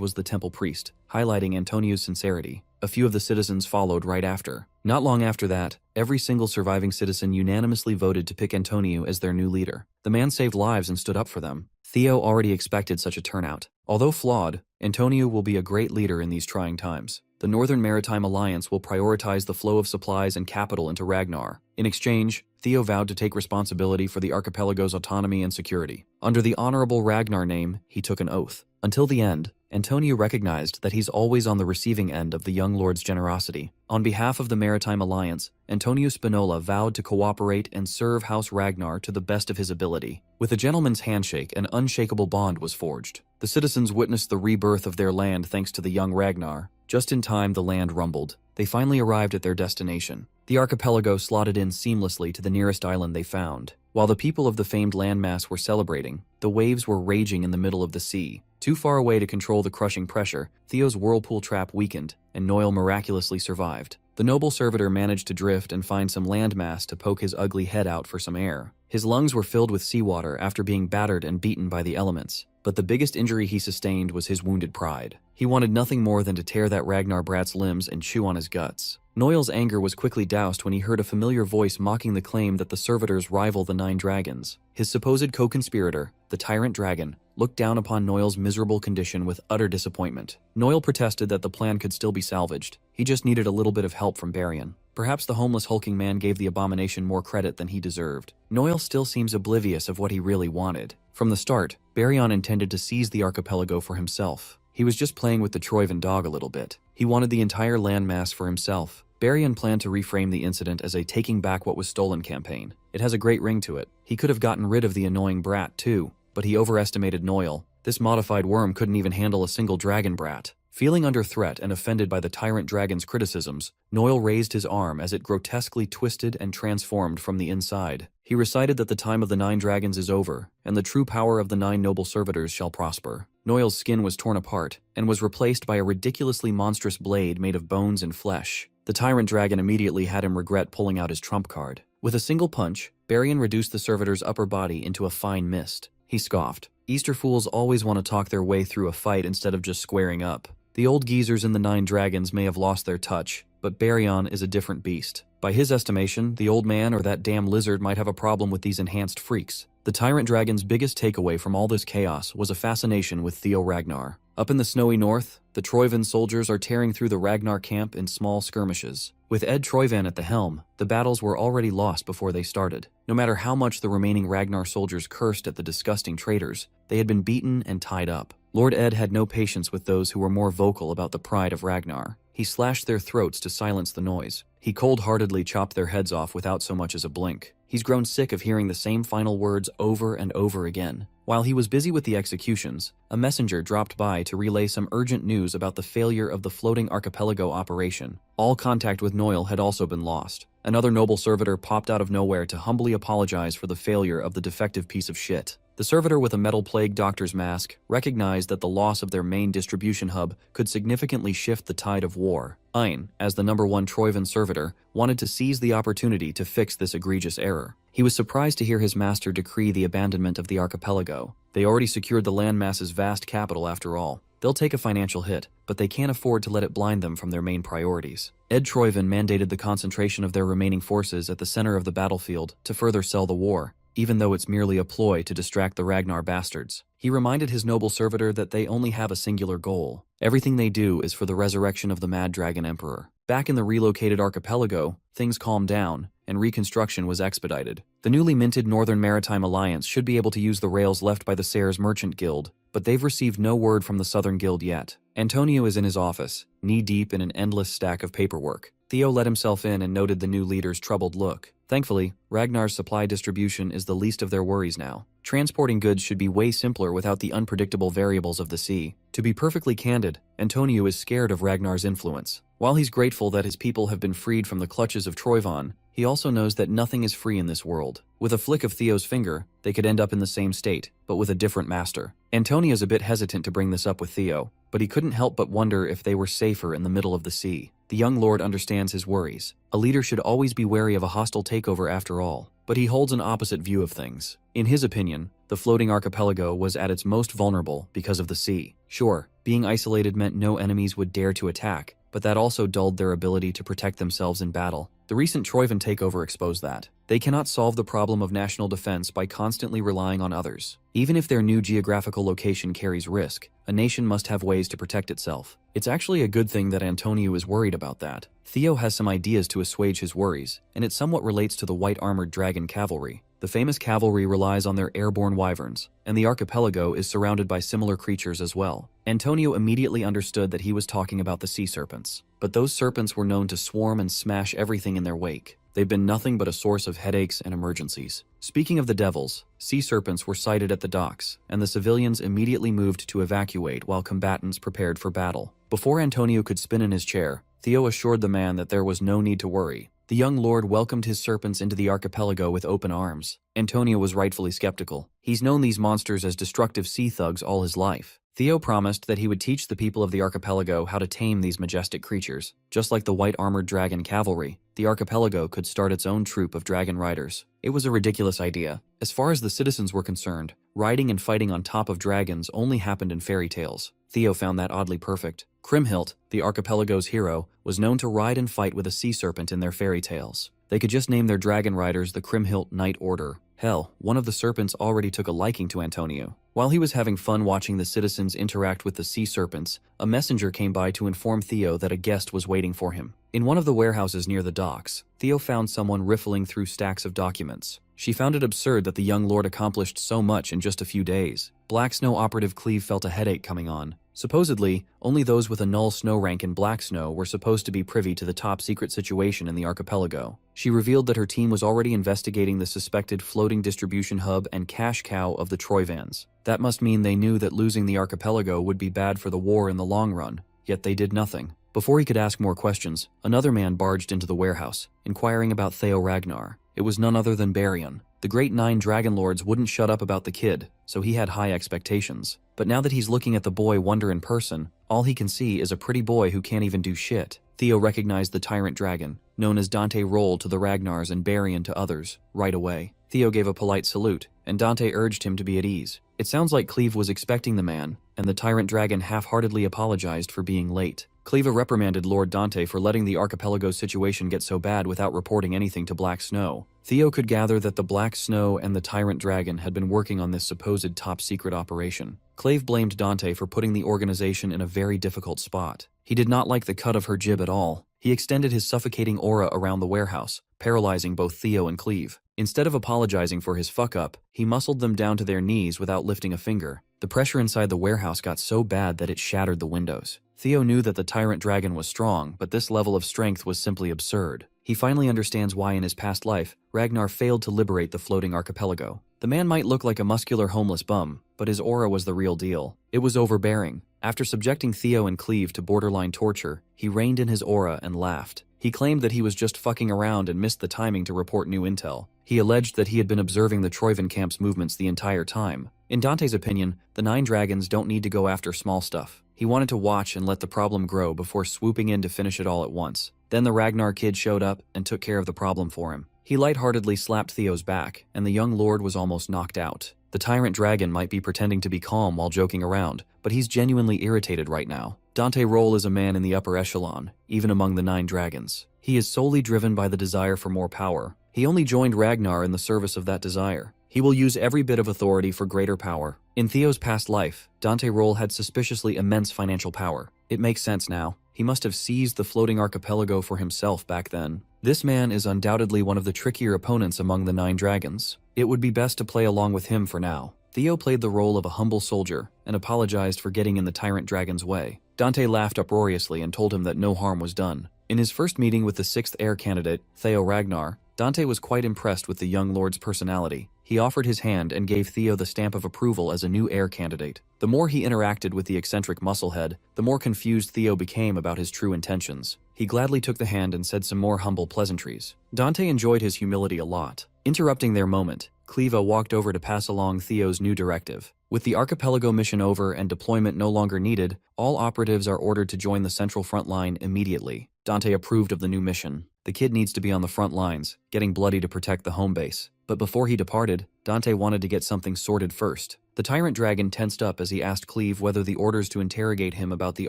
was the temple priest, highlighting Antonio's sincerity. A few of the citizens followed right after. Not long after that, every single surviving citizen unanimously voted to pick Antonio as their new leader. The man saved lives and stood up for them. Theo already expected such a turnout. Although flawed, Antonio will be a great leader in these trying times. The Northern Maritime Alliance will prioritize the flow of supplies and capital into Ragnar. In exchange, Theo vowed to take responsibility for the archipelago's autonomy and security. Under the honorable Ragnar name, he took an oath. Until the end, Antonio recognized that he's always on the receiving end of the young lord's generosity. On behalf of the Maritime Alliance, Antonio Spinola vowed to cooperate and serve House Ragnar to the best of his ability. With a gentleman's handshake, an unshakable bond was forged. The citizens witnessed the rebirth of their land thanks to the young Ragnar. Just in time, the land rumbled. They finally arrived at their destination. The archipelago slotted in seamlessly to the nearest island they found. While the people of the famed landmass were celebrating, the waves were raging in the middle of the sea. Too far away to control the crushing pressure, Theo's whirlpool trap weakened, and Noel miraculously survived. The noble servitor managed to drift and find some landmass to poke his ugly head out for some air. His lungs were filled with seawater after being battered and beaten by the elements. But the biggest injury he sustained was his wounded pride. He wanted nothing more than to tear that Ragnar brat's limbs and chew on his guts. Noel's anger was quickly doused when he heard a familiar voice mocking the claim that the servitors rival the 9 dragons. His supposed co-conspirator, the tyrant dragon, looked down upon Noel's miserable condition with utter disappointment. Noel protested that the plan could still be salvaged. He just needed a little bit of help from Baryon. Perhaps the homeless hulking man gave the abomination more credit than he deserved. Noel still seems oblivious of what he really wanted. From the start, Baryon intended to seize the archipelago for himself. He was just playing with the Troivan dog a little bit. He wanted the entire landmass for himself. Baryon planned to reframe the incident as a taking back what was stolen campaign. It has a great ring to it. He could have gotten rid of the annoying brat too, but he overestimated Noel. This modified worm couldn't even handle a single dragon brat. Feeling under threat and offended by the tyrant dragon's criticisms, Noel raised his arm as it grotesquely twisted and transformed from the inside. He recited that the time of the 9 dragons is over, and the true power of the 9 noble servitors shall prosper. Noel's skin was torn apart, and was replaced by a ridiculously monstrous blade made of bones and flesh. The tyrant dragon immediately had him regret pulling out his trump card. With a single punch, Baryon reduced the servitor's upper body into a fine mist. He scoffed. Easter fools always want to talk their way through a fight instead of just squaring up. The old geezers in the 9 dragons may have lost their touch, but Baryon is a different beast. By his estimation, the old man or that damn lizard might have a problem with these enhanced freaks. The tyrant dragon's biggest takeaway from all this chaos was a fascination with Theo Ragnar. Up in the snowy north, the Troivan soldiers are tearing through the Ragnar camp in small skirmishes. With Ed Troivan at the helm, the battles were already lost before they started. No matter how much the remaining Ragnar soldiers cursed at the disgusting traitors, they had been beaten and tied up. Lord Ed had no patience with those who were more vocal about the pride of Ragnar. He slashed their throats to silence the noise. He cold-heartedly chopped their heads off without so much as a blink. He's grown sick of hearing the same final words over and over again. While he was busy with the executions, a messenger dropped by to relay some urgent news about the failure of the floating archipelago operation. All contact with Noel had also been lost. Another noble servitor popped out of nowhere to humbly apologize for the failure of the defective piece of shit. The servitor with a metal plague doctor's mask recognized that the loss of their main distribution hub could significantly shift the tide of war. Ein, as the #1 Troivan servitor, wanted to seize the opportunity to fix this egregious error. He was surprised to hear his master decree the abandonment of the archipelago. They already secured the landmass's vast capital after all. They'll take a financial hit, but they can't afford to let it blind them from their main priorities. Ed Troivan mandated the concentration of their remaining forces at the center of the battlefield to further sell the war, even though it's merely a ploy to distract the Ragnar bastards. He reminded his noble servitor that they only have a singular goal: Everything they do is for the resurrection of the Mad Dragon Emperor. Back in the relocated archipelago, things calmed down, and reconstruction was expedited. The newly minted Northern Maritime Alliance should be able to use the rails left by the Sayers Merchant Guild, but they've received no word from the Southern Guild yet. Antonio is in his office, knee-deep in an endless stack of paperwork. Theo let himself in and noted the new leader's troubled look. Thankfully, Ragnar's supply distribution is the least of their worries now. Transporting goods should be way simpler without the unpredictable variables of the sea. To be perfectly candid, Antonio is scared of Ragnar's influence. While he's grateful that his people have been freed from the clutches of Troyvon, he also knows that nothing is free in this world. With a flick of Theo's finger, they could end up in the same state, but with a different master. Antonio's a bit hesitant to bring this up with Theo, but he couldn't help but wonder if they were safer in the middle of the sea. The young lord understands his worries. A leader should always be wary of a hostile takeover after all, but he holds an opposite view of things. In his opinion, the floating archipelago was at its most vulnerable because of the sea. Sure, being isolated meant no enemies would dare to attack, but that also dulled their ability to protect themselves in battle. The recent Troyvon takeover exposed that. They cannot solve the problem of national defense by constantly relying on others. Even if their new geographical location carries risk, a nation must have ways to protect itself. It's actually a good thing that Antonio is worried about that. Theo has some ideas to assuage his worries, and it somewhat relates to the white-armored dragon cavalry. The famous cavalry relies on their airborne wyverns, and the archipelago is surrounded by similar creatures as well. Antonio immediately understood that he was talking about the sea serpents. But those serpents were known to swarm and smash everything in their wake. They've been nothing but a source of headaches and emergencies. Speaking of the devils, sea serpents were sighted at the docks, and the civilians immediately moved to evacuate while combatants prepared for battle. Before Antonio could spin in his chair, Theo assured the man that there was no need to worry. The young lord welcomed his serpents into the archipelago with open arms. Antonio was rightfully skeptical. He's known these monsters as destructive sea thugs all his life. Theo promised that he would teach the people of the archipelago how to tame these majestic creatures. Just like the white-armored dragon cavalry, the archipelago could start its own troop of dragon riders. It was a ridiculous idea. As far as the citizens were concerned, riding and fighting on top of dragons only happened in fairy tales. Theo found that oddly perfect. Kriemhild, the archipelago's hero, was known to ride and fight with a sea serpent in their fairy tales. They could just name their dragon riders the Kriemhild Knight Order. Hell, one of the serpents already took a liking to Antonio. While he was having fun watching the citizens interact with the sea serpents, a messenger came by to inform Theo that a guest was waiting for him. In one of the warehouses near the docks, Theo found someone riffling through stacks of documents. She found it absurd that the young lord accomplished so much in just a few days. Black Snow operative Cleve felt a headache coming on. Supposedly, only those with a null snow rank in Black Snow were supposed to be privy to the top-secret situation in the archipelago. She revealed that her team was already investigating the suspected floating distribution hub and cash cow of the Troyvans. That must mean they knew that losing the archipelago would be bad for the war in the long run, yet they did nothing. Before he could ask more questions, another man barged into the warehouse, inquiring about Theo Ragnar. It was none other than Baryon. The great 9 dragon lords wouldn't shut up about the kid, so he had high expectations. But now that he's looking at the boy Wonder in person, all he can see is a pretty boy who can't even do shit. Theo recognized the tyrant dragon, known as Dante Roll to the Ragnars and Baryon to others, right away. Theo gave a polite salute, and Dante urged him to be at ease. It sounds like Cleve was expecting the man, and the tyrant dragon half-heartedly apologized for being late. Cleve reprimanded Lord Dante for letting the archipelago's situation get so bad without reporting anything to Black Snow. Theo could gather that the Black Snow and the Tyrant Dragon had been working on this supposed top-secret operation. Cleve blamed Dante for putting the organization in a very difficult spot. He did not like the cut of her jib at all. He extended his suffocating aura around the warehouse, paralyzing both Theo and Cleve. Instead of apologizing for his fuck-up, he muscled them down to their knees without lifting a finger. The pressure inside the warehouse got so bad that it shattered the windows. Theo knew that the Tyrant Dragon was strong, but this level of strength was simply absurd. He finally understands why in his past life, Ragnar failed to liberate the floating archipelago. The man might look like a muscular homeless bum, but his aura was the real deal. It was overbearing. After subjecting Theo and Cleve to borderline torture, he reined in his aura and laughed. He claimed that he was just fucking around and missed the timing to report new intel. He alleged that he had been observing the Troyvon camp's movements the entire time. In Dante's opinion, the 9 dragons don't need to go after small stuff. He wanted to watch and let the problem grow before swooping in to finish it all at once. Then the Ragnar kid showed up and took care of the problem for him. He lightheartedly slapped Theo's back, and the young lord was almost knocked out. The Tyrant Dragon might be pretending to be calm while joking around, but he's genuinely irritated right now. Dante Roll is a man in the upper echelon, even among the 9 dragons. He is solely driven by the desire for more power. He only joined Ragnar in the service of that desire. He will use every bit of authority for greater power. In Theo's past life, Dante Roll had suspiciously immense financial power. It makes sense now. He must have seized the floating archipelago for himself back then. This man is undoubtedly one of the trickier opponents among the 9 dragons. It would be best to play along with him for now. Theo played the role of a humble soldier and apologized for getting in the tyrant dragon's way. Dante laughed uproariously and told him that no harm was done. In his first meeting with the 6th heir candidate, Theo Ragnar, Dante was quite impressed with the young lord's personality. He offered his hand and gave Theo the stamp of approval as a new heir candidate. The more he interacted with the eccentric musclehead, the more confused Theo became about his true intentions. He gladly took the hand and said some more humble pleasantries. Dante enjoyed his humility a lot. Interrupting their moment, Cleva walked over to pass along Theo's new directive. With the archipelago mission over and deployment no longer needed, all operatives are ordered to join the central front line immediately. Dante approved of the new mission. The kid needs to be on the front lines, getting bloody to protect the home base. But before he departed, Dante wanted to get something sorted first. The tyrant dragon tensed up as he asked Cleve whether the orders to interrogate him about the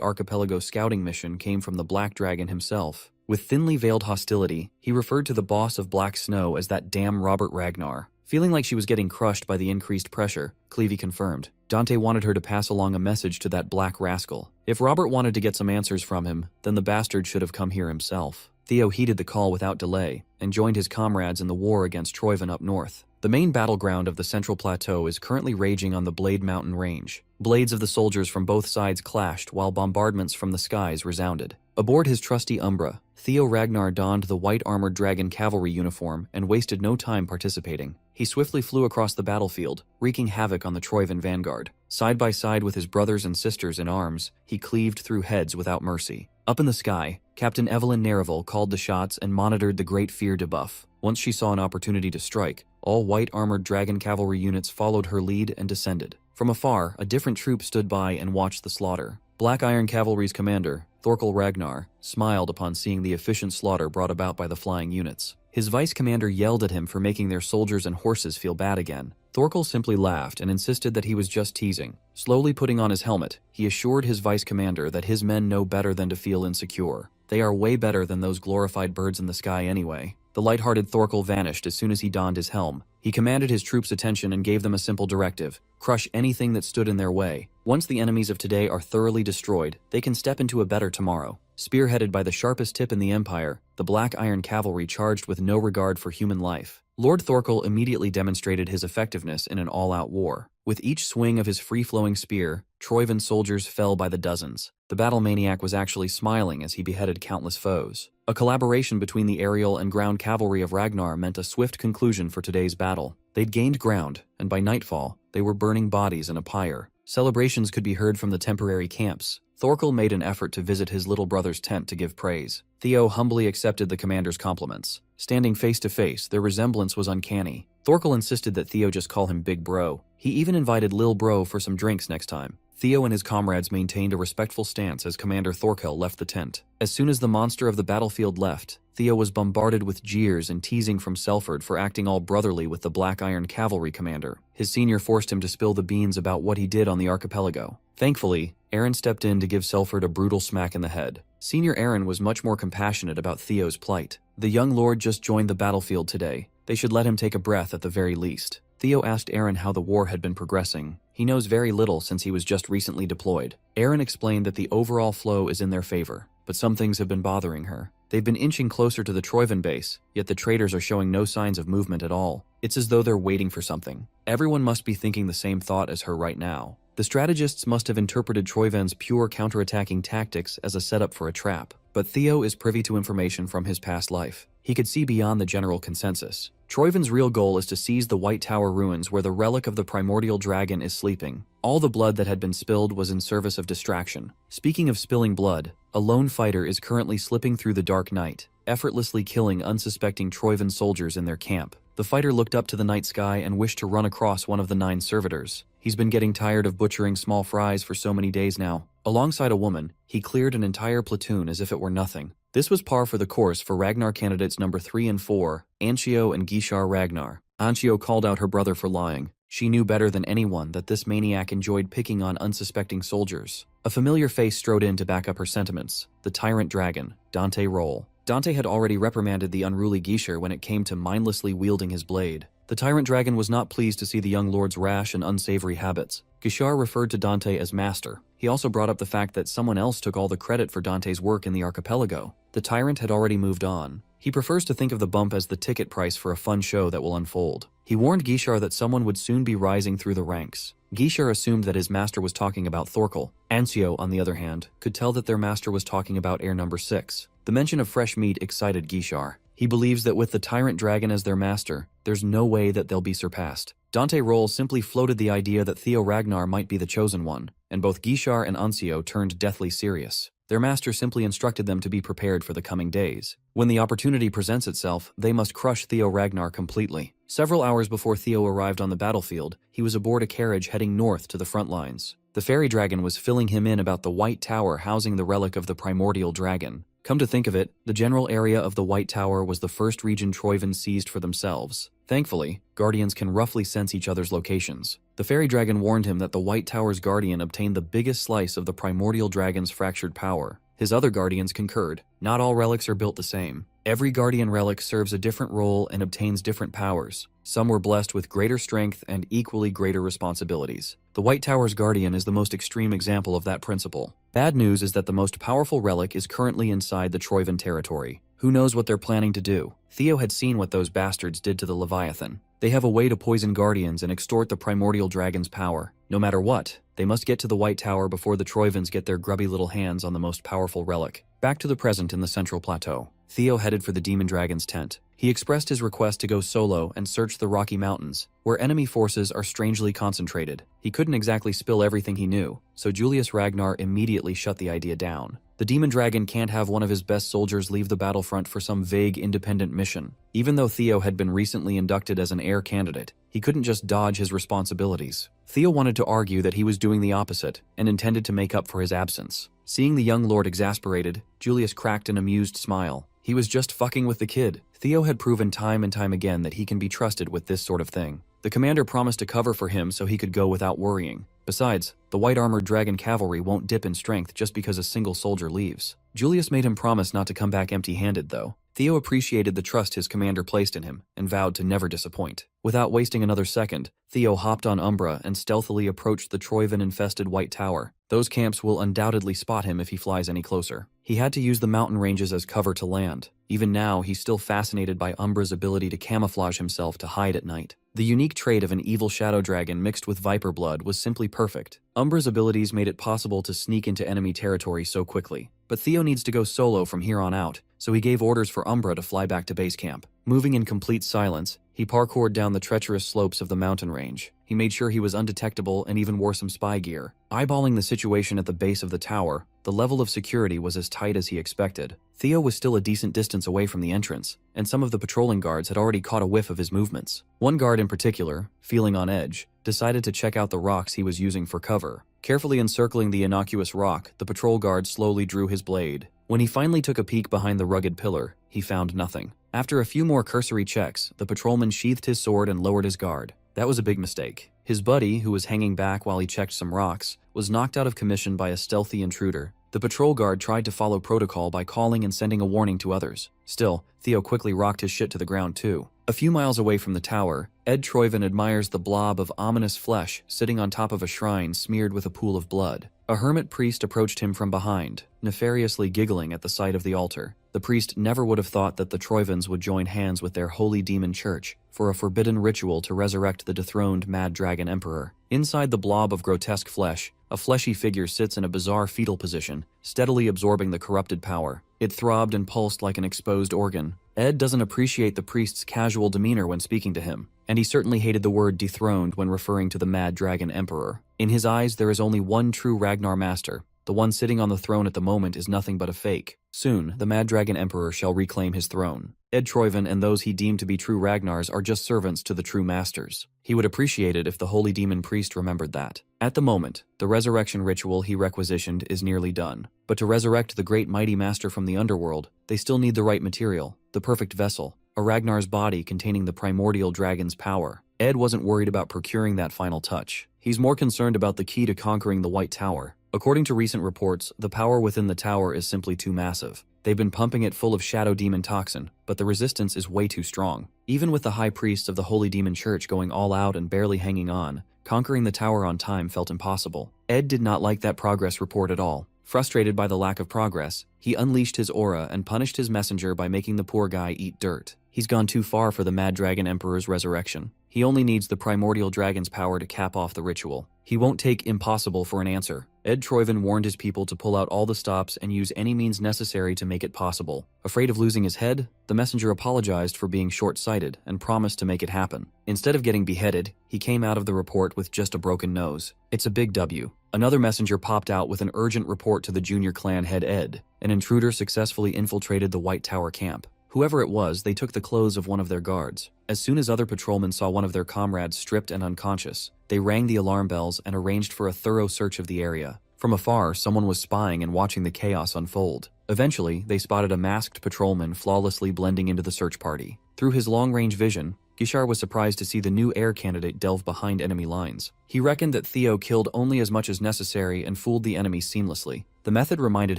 archipelago scouting mission came from the Black Dragon himself. With thinly veiled hostility, he referred to the boss of Black Snow as that damn Robert Ragnar. Feeling like she was getting crushed by the increased pressure, Cleve confirmed. Dante wanted her to pass along a message to that black rascal. If Robert wanted to get some answers from him, then the bastard should have come here himself. Theo heeded the call without delay and joined his comrades in the war against Troyven up north. The main battleground of the Central Plateau is currently raging on the Blade Mountain Range. Blades of the soldiers from both sides clashed while bombardments from the skies resounded. Aboard his trusty Umbra, Theo Ragnar donned the white armored dragon cavalry uniform and wasted no time participating. He swiftly flew across the battlefield, wreaking havoc on the Troyven vanguard. Side by side with his brothers and sisters in arms, he cleaved through heads without mercy. Up in the sky, Captain Evelyn Nereville called the shots and monitored the Great Fear debuff. Once she saw an opportunity to strike, all white armored dragon cavalry units followed her lead and descended. From afar, a different troop stood by and watched the slaughter. Black Iron Cavalry's commander, Thorkel Ragnar, smiled upon seeing the efficient slaughter brought about by the flying units. His vice commander yelled at him for making their soldiers and horses feel bad again. Thorkel simply laughed and insisted that he was just teasing. Slowly putting on his helmet, he assured his vice commander that his men know better than to feel insecure. They are way better than those glorified birds in the sky anyway. The light-hearted Thorkel vanished as soon as he donned his helm. He commanded his troops' attention and gave them a simple directive: crush anything that stood in their way. Once the enemies of today are thoroughly destroyed, they can step into a better tomorrow. Spearheaded by the sharpest tip in the Empire, the Black Iron Cavalry charged with no regard for human life. Lord Thorkel immediately demonstrated his effectiveness in an all-out war. With each swing of his free-flowing spear, Troyven soldiers fell by the dozens. The battle maniac was actually smiling as he beheaded countless foes. A collaboration between the aerial and ground cavalry of Ragnar meant a swift conclusion for today's battle. They'd gained ground, and by nightfall, they were burning bodies in a pyre. Celebrations could be heard from the temporary camps. Thorkel made an effort to visit his little brother's tent to give praise. Theo humbly accepted the commander's compliments. Standing face to face, their resemblance was uncanny. Thorkel insisted that Theo just call him Big Bro. He even invited Lil Bro for some drinks next time. Theo and his comrades maintained a respectful stance as Commander Thorkel left the tent. As soon as the monster of the battlefield left, Theo was bombarded with jeers and teasing from Selford for acting all brotherly with the Black Iron Cavalry commander. His senior forced him to spill the beans about what he did on the archipelago. Thankfully, Aaron stepped in to give Selford a brutal smack in the head. Senior Aaron was much more compassionate about Theo's plight. The young lord just joined the battlefield today. They should let him take a breath at the very least. Theo asked Aaron how the war had been progressing. He knows very little since he was just recently deployed. Aaron explained that the overall flow is in their favor, but some things have been bothering her. They've been inching closer to the Troyven base, yet the traders are showing no signs of movement at all. It's as though they're waiting for something. Everyone must be thinking the same thought as her right now. The strategists must have interpreted Troyven's pure counterattacking tactics as a setup for a trap. But Theo is privy to information from his past life. He could see beyond the general consensus. Troyven's real goal is to seize the White Tower ruins where the relic of the primordial dragon is sleeping. All the blood that had been spilled was in service of distraction. Speaking of spilling blood, a lone fighter is currently slipping through the dark night, effortlessly killing unsuspecting Troyven soldiers in their camp. The fighter looked up to the night sky and wished to run across one of the 9 servitors. He's been getting tired of butchering small fries for so many days now. Alongside a woman, he cleared an entire platoon as if it were nothing. This was par for the course for Ragnar candidates number 3 and 4, Anchio and Gishar Ragnar. Anchio called out her brother for lying. She knew better than anyone that this maniac enjoyed picking on unsuspecting soldiers. A familiar face strode in to back up her sentiments: the tyrant dragon, Dante Roll. Dante had already reprimanded the unruly Gishar when it came to mindlessly wielding his blade. The tyrant dragon was not pleased to see the young lord's rash and unsavory habits. Gishar referred to Dante as master. He also brought up the fact that someone else took all the credit for Dante's work in the archipelago. The tyrant had already moved on. He prefers to think of the bump as the ticket price for a fun show that will unfold. He warned Gishar that someone would soon be rising through the ranks. Gishar assumed that his master was talking about Thorkel. Ancio, on the other hand, could tell that their master was talking about heir number 6. The mention of fresh meat excited Gishar. He believes that with the tyrant dragon as their master, there's no way that they'll be surpassed. Dante Roll simply floated the idea that Theo Ragnar might be the chosen one, and both Gishar and Ancio turned deathly serious. Their master simply instructed them to be prepared for the coming days. When the opportunity presents itself, they must crush Theo Ragnar completely. Several hours before Theo arrived on the battlefield, he was aboard a carriage heading north to the front lines. The fairy dragon was filling him in about the White Tower housing the relic of the primordial dragon. Come to think of it, the general area of the White Tower was the first region Troyven seized for themselves. Thankfully, guardians can roughly sense each other's locations. The fairy dragon warned him that the White Tower's guardian obtained the biggest slice of the primordial dragon's fractured power. His other guardians concurred. Not all relics are built the same. Every guardian relic serves a different role and obtains different powers. Some were blessed with greater strength and equally greater responsibilities. The White Tower's guardian is the most extreme example of that principle. Bad news is that the most powerful relic is currently inside the Troyven territory. Who knows what they're planning to do? Theo had seen what those bastards did to the Leviathan. They have a way to poison guardians and extort the primordial dragon's power. No matter what, they must get to the White Tower before the Troyvens get their grubby little hands on the most powerful relic. Back to the present in the Central Plateau. Theo headed for the demon dragon's tent. He expressed his request to go solo and search the Rocky Mountains, where enemy forces are strangely concentrated. He couldn't exactly spill everything he knew, so Julius Ragnar immediately shut the idea down. The demon dragon can't have one of his best soldiers leave the battlefront for some vague independent mission. Even though Theo had been recently inducted as an heir candidate, he couldn't just dodge his responsibilities. Theo wanted to argue that he was doing the opposite and intended to make up for his absence. Seeing the young lord exasperated, Julius cracked an amused smile. He was just fucking with the kid. Theo had proven time and time again that he can be trusted with this sort of thing. The commander promised to cover for him so he could go without worrying. Besides, the white-armored dragon cavalry won't dip in strength just because a single soldier leaves. Julius made him promise not to come back empty-handed, though. Theo appreciated the trust his commander placed in him and vowed to never disappoint. Without wasting another second, Theo hopped on Umbra and stealthily approached the Troyven-infested White Tower. Those camps will undoubtedly spot him if he flies any closer. He had to use the mountain ranges as cover to land. Even now, he's still fascinated by Umbra's ability to camouflage himself to hide at night. The unique trait of an evil shadow dragon mixed with viper blood was simply perfect. Umbra's abilities made it possible to sneak into enemy territory so quickly. But Theo needs to go solo from here on out, so he gave orders for Umbra to fly back to base camp. Moving in complete silence, he parkoured down the treacherous slopes of the mountain range. He made sure he was undetectable and even wore some spy gear. Eyeballing the situation at the base of the tower, the level of security was as tight as he expected. Theo was still a decent distance away from the entrance, and some of the patrolling guards had already caught a whiff of his movements. One guard in particular, feeling on edge, decided to check out the rocks he was using for cover. Carefully encircling the innocuous rock, the patrol guard slowly drew his blade. When he finally took a peek behind the rugged pillar, he found nothing. After a few more cursory checks, the patrolman sheathed his sword and lowered his guard. That was a big mistake. His buddy, who was hanging back while he checked some rocks, was knocked out of commission by a stealthy intruder. The patrol guard tried to follow protocol by calling and sending a warning to others. Still, Theo quickly rocked his shit to the ground too. A few miles away from the tower, Ed Troyven admires the blob of ominous flesh sitting on top of a shrine smeared with a pool of blood. A hermit priest approached him from behind, nefariously giggling at the sight of the altar. The priest never would have thought that the Troyvens would join hands with their holy demon church for a forbidden ritual to resurrect the dethroned Mad Dragon Emperor. Inside the blob of grotesque flesh, a fleshy figure sits in a bizarre fetal position, steadily absorbing the corrupted power. It throbbed and pulsed like an exposed organ. Ed doesn't appreciate the priest's casual demeanor when speaking to him, and he certainly hated the word dethroned when referring to the Mad Dragon Emperor. In his eyes, there is only one true Ragnar Master. The one sitting on the throne at the moment is nothing but a fake. Soon, the Mad Dragon Emperor shall reclaim his throne. Ed Troyven and those he deemed to be true Ragnars are just servants to the true masters. He would appreciate it if the holy demon priest remembered that. At the moment, the resurrection ritual he requisitioned is nearly done. But to resurrect the great mighty master from the underworld, they still need the right material, the perfect vessel, a Ragnar's body containing the primordial dragon's power. Ed wasn't worried about procuring that final touch. He's more concerned about the key to conquering the White Tower. According to recent reports, the power within the tower is simply too massive. They've been pumping it full of shadow demon toxin, but the resistance is way too strong. Even with the high priests of the Holy Demon Church going all out and barely hanging on, conquering the tower on time felt impossible. Ed did not like that progress report at all. Frustrated by the lack of progress, he unleashed his aura and punished his messenger by making the poor guy eat dirt. He's gone too far for the Mad Dragon Emperor's resurrection. He only needs the primordial dragon's power to cap off the ritual. He won't take impossible for an answer. Ed Troyven warned his people to pull out all the stops and use any means necessary to make it possible. Afraid of losing his head, the messenger apologized for being short-sighted and promised to make it happen. Instead of getting beheaded, he came out of the report with just a broken nose. It's a big W. Another messenger popped out with an urgent report to the junior clan head Ed. An intruder successfully infiltrated the White Tower camp. Whoever it was, they took the clothes of one of their guards. As soon as other patrolmen saw one of their comrades stripped and unconscious, they rang the alarm bells and arranged for a thorough search of the area. From afar, someone was spying and watching the chaos unfold. Eventually, they spotted a masked patrolman flawlessly blending into the search party. Through his long-range vision, Gishar was surprised to see the new heir candidate delve behind enemy lines. He reckoned that Theo killed only as much as necessary and fooled the enemy seamlessly. The method reminded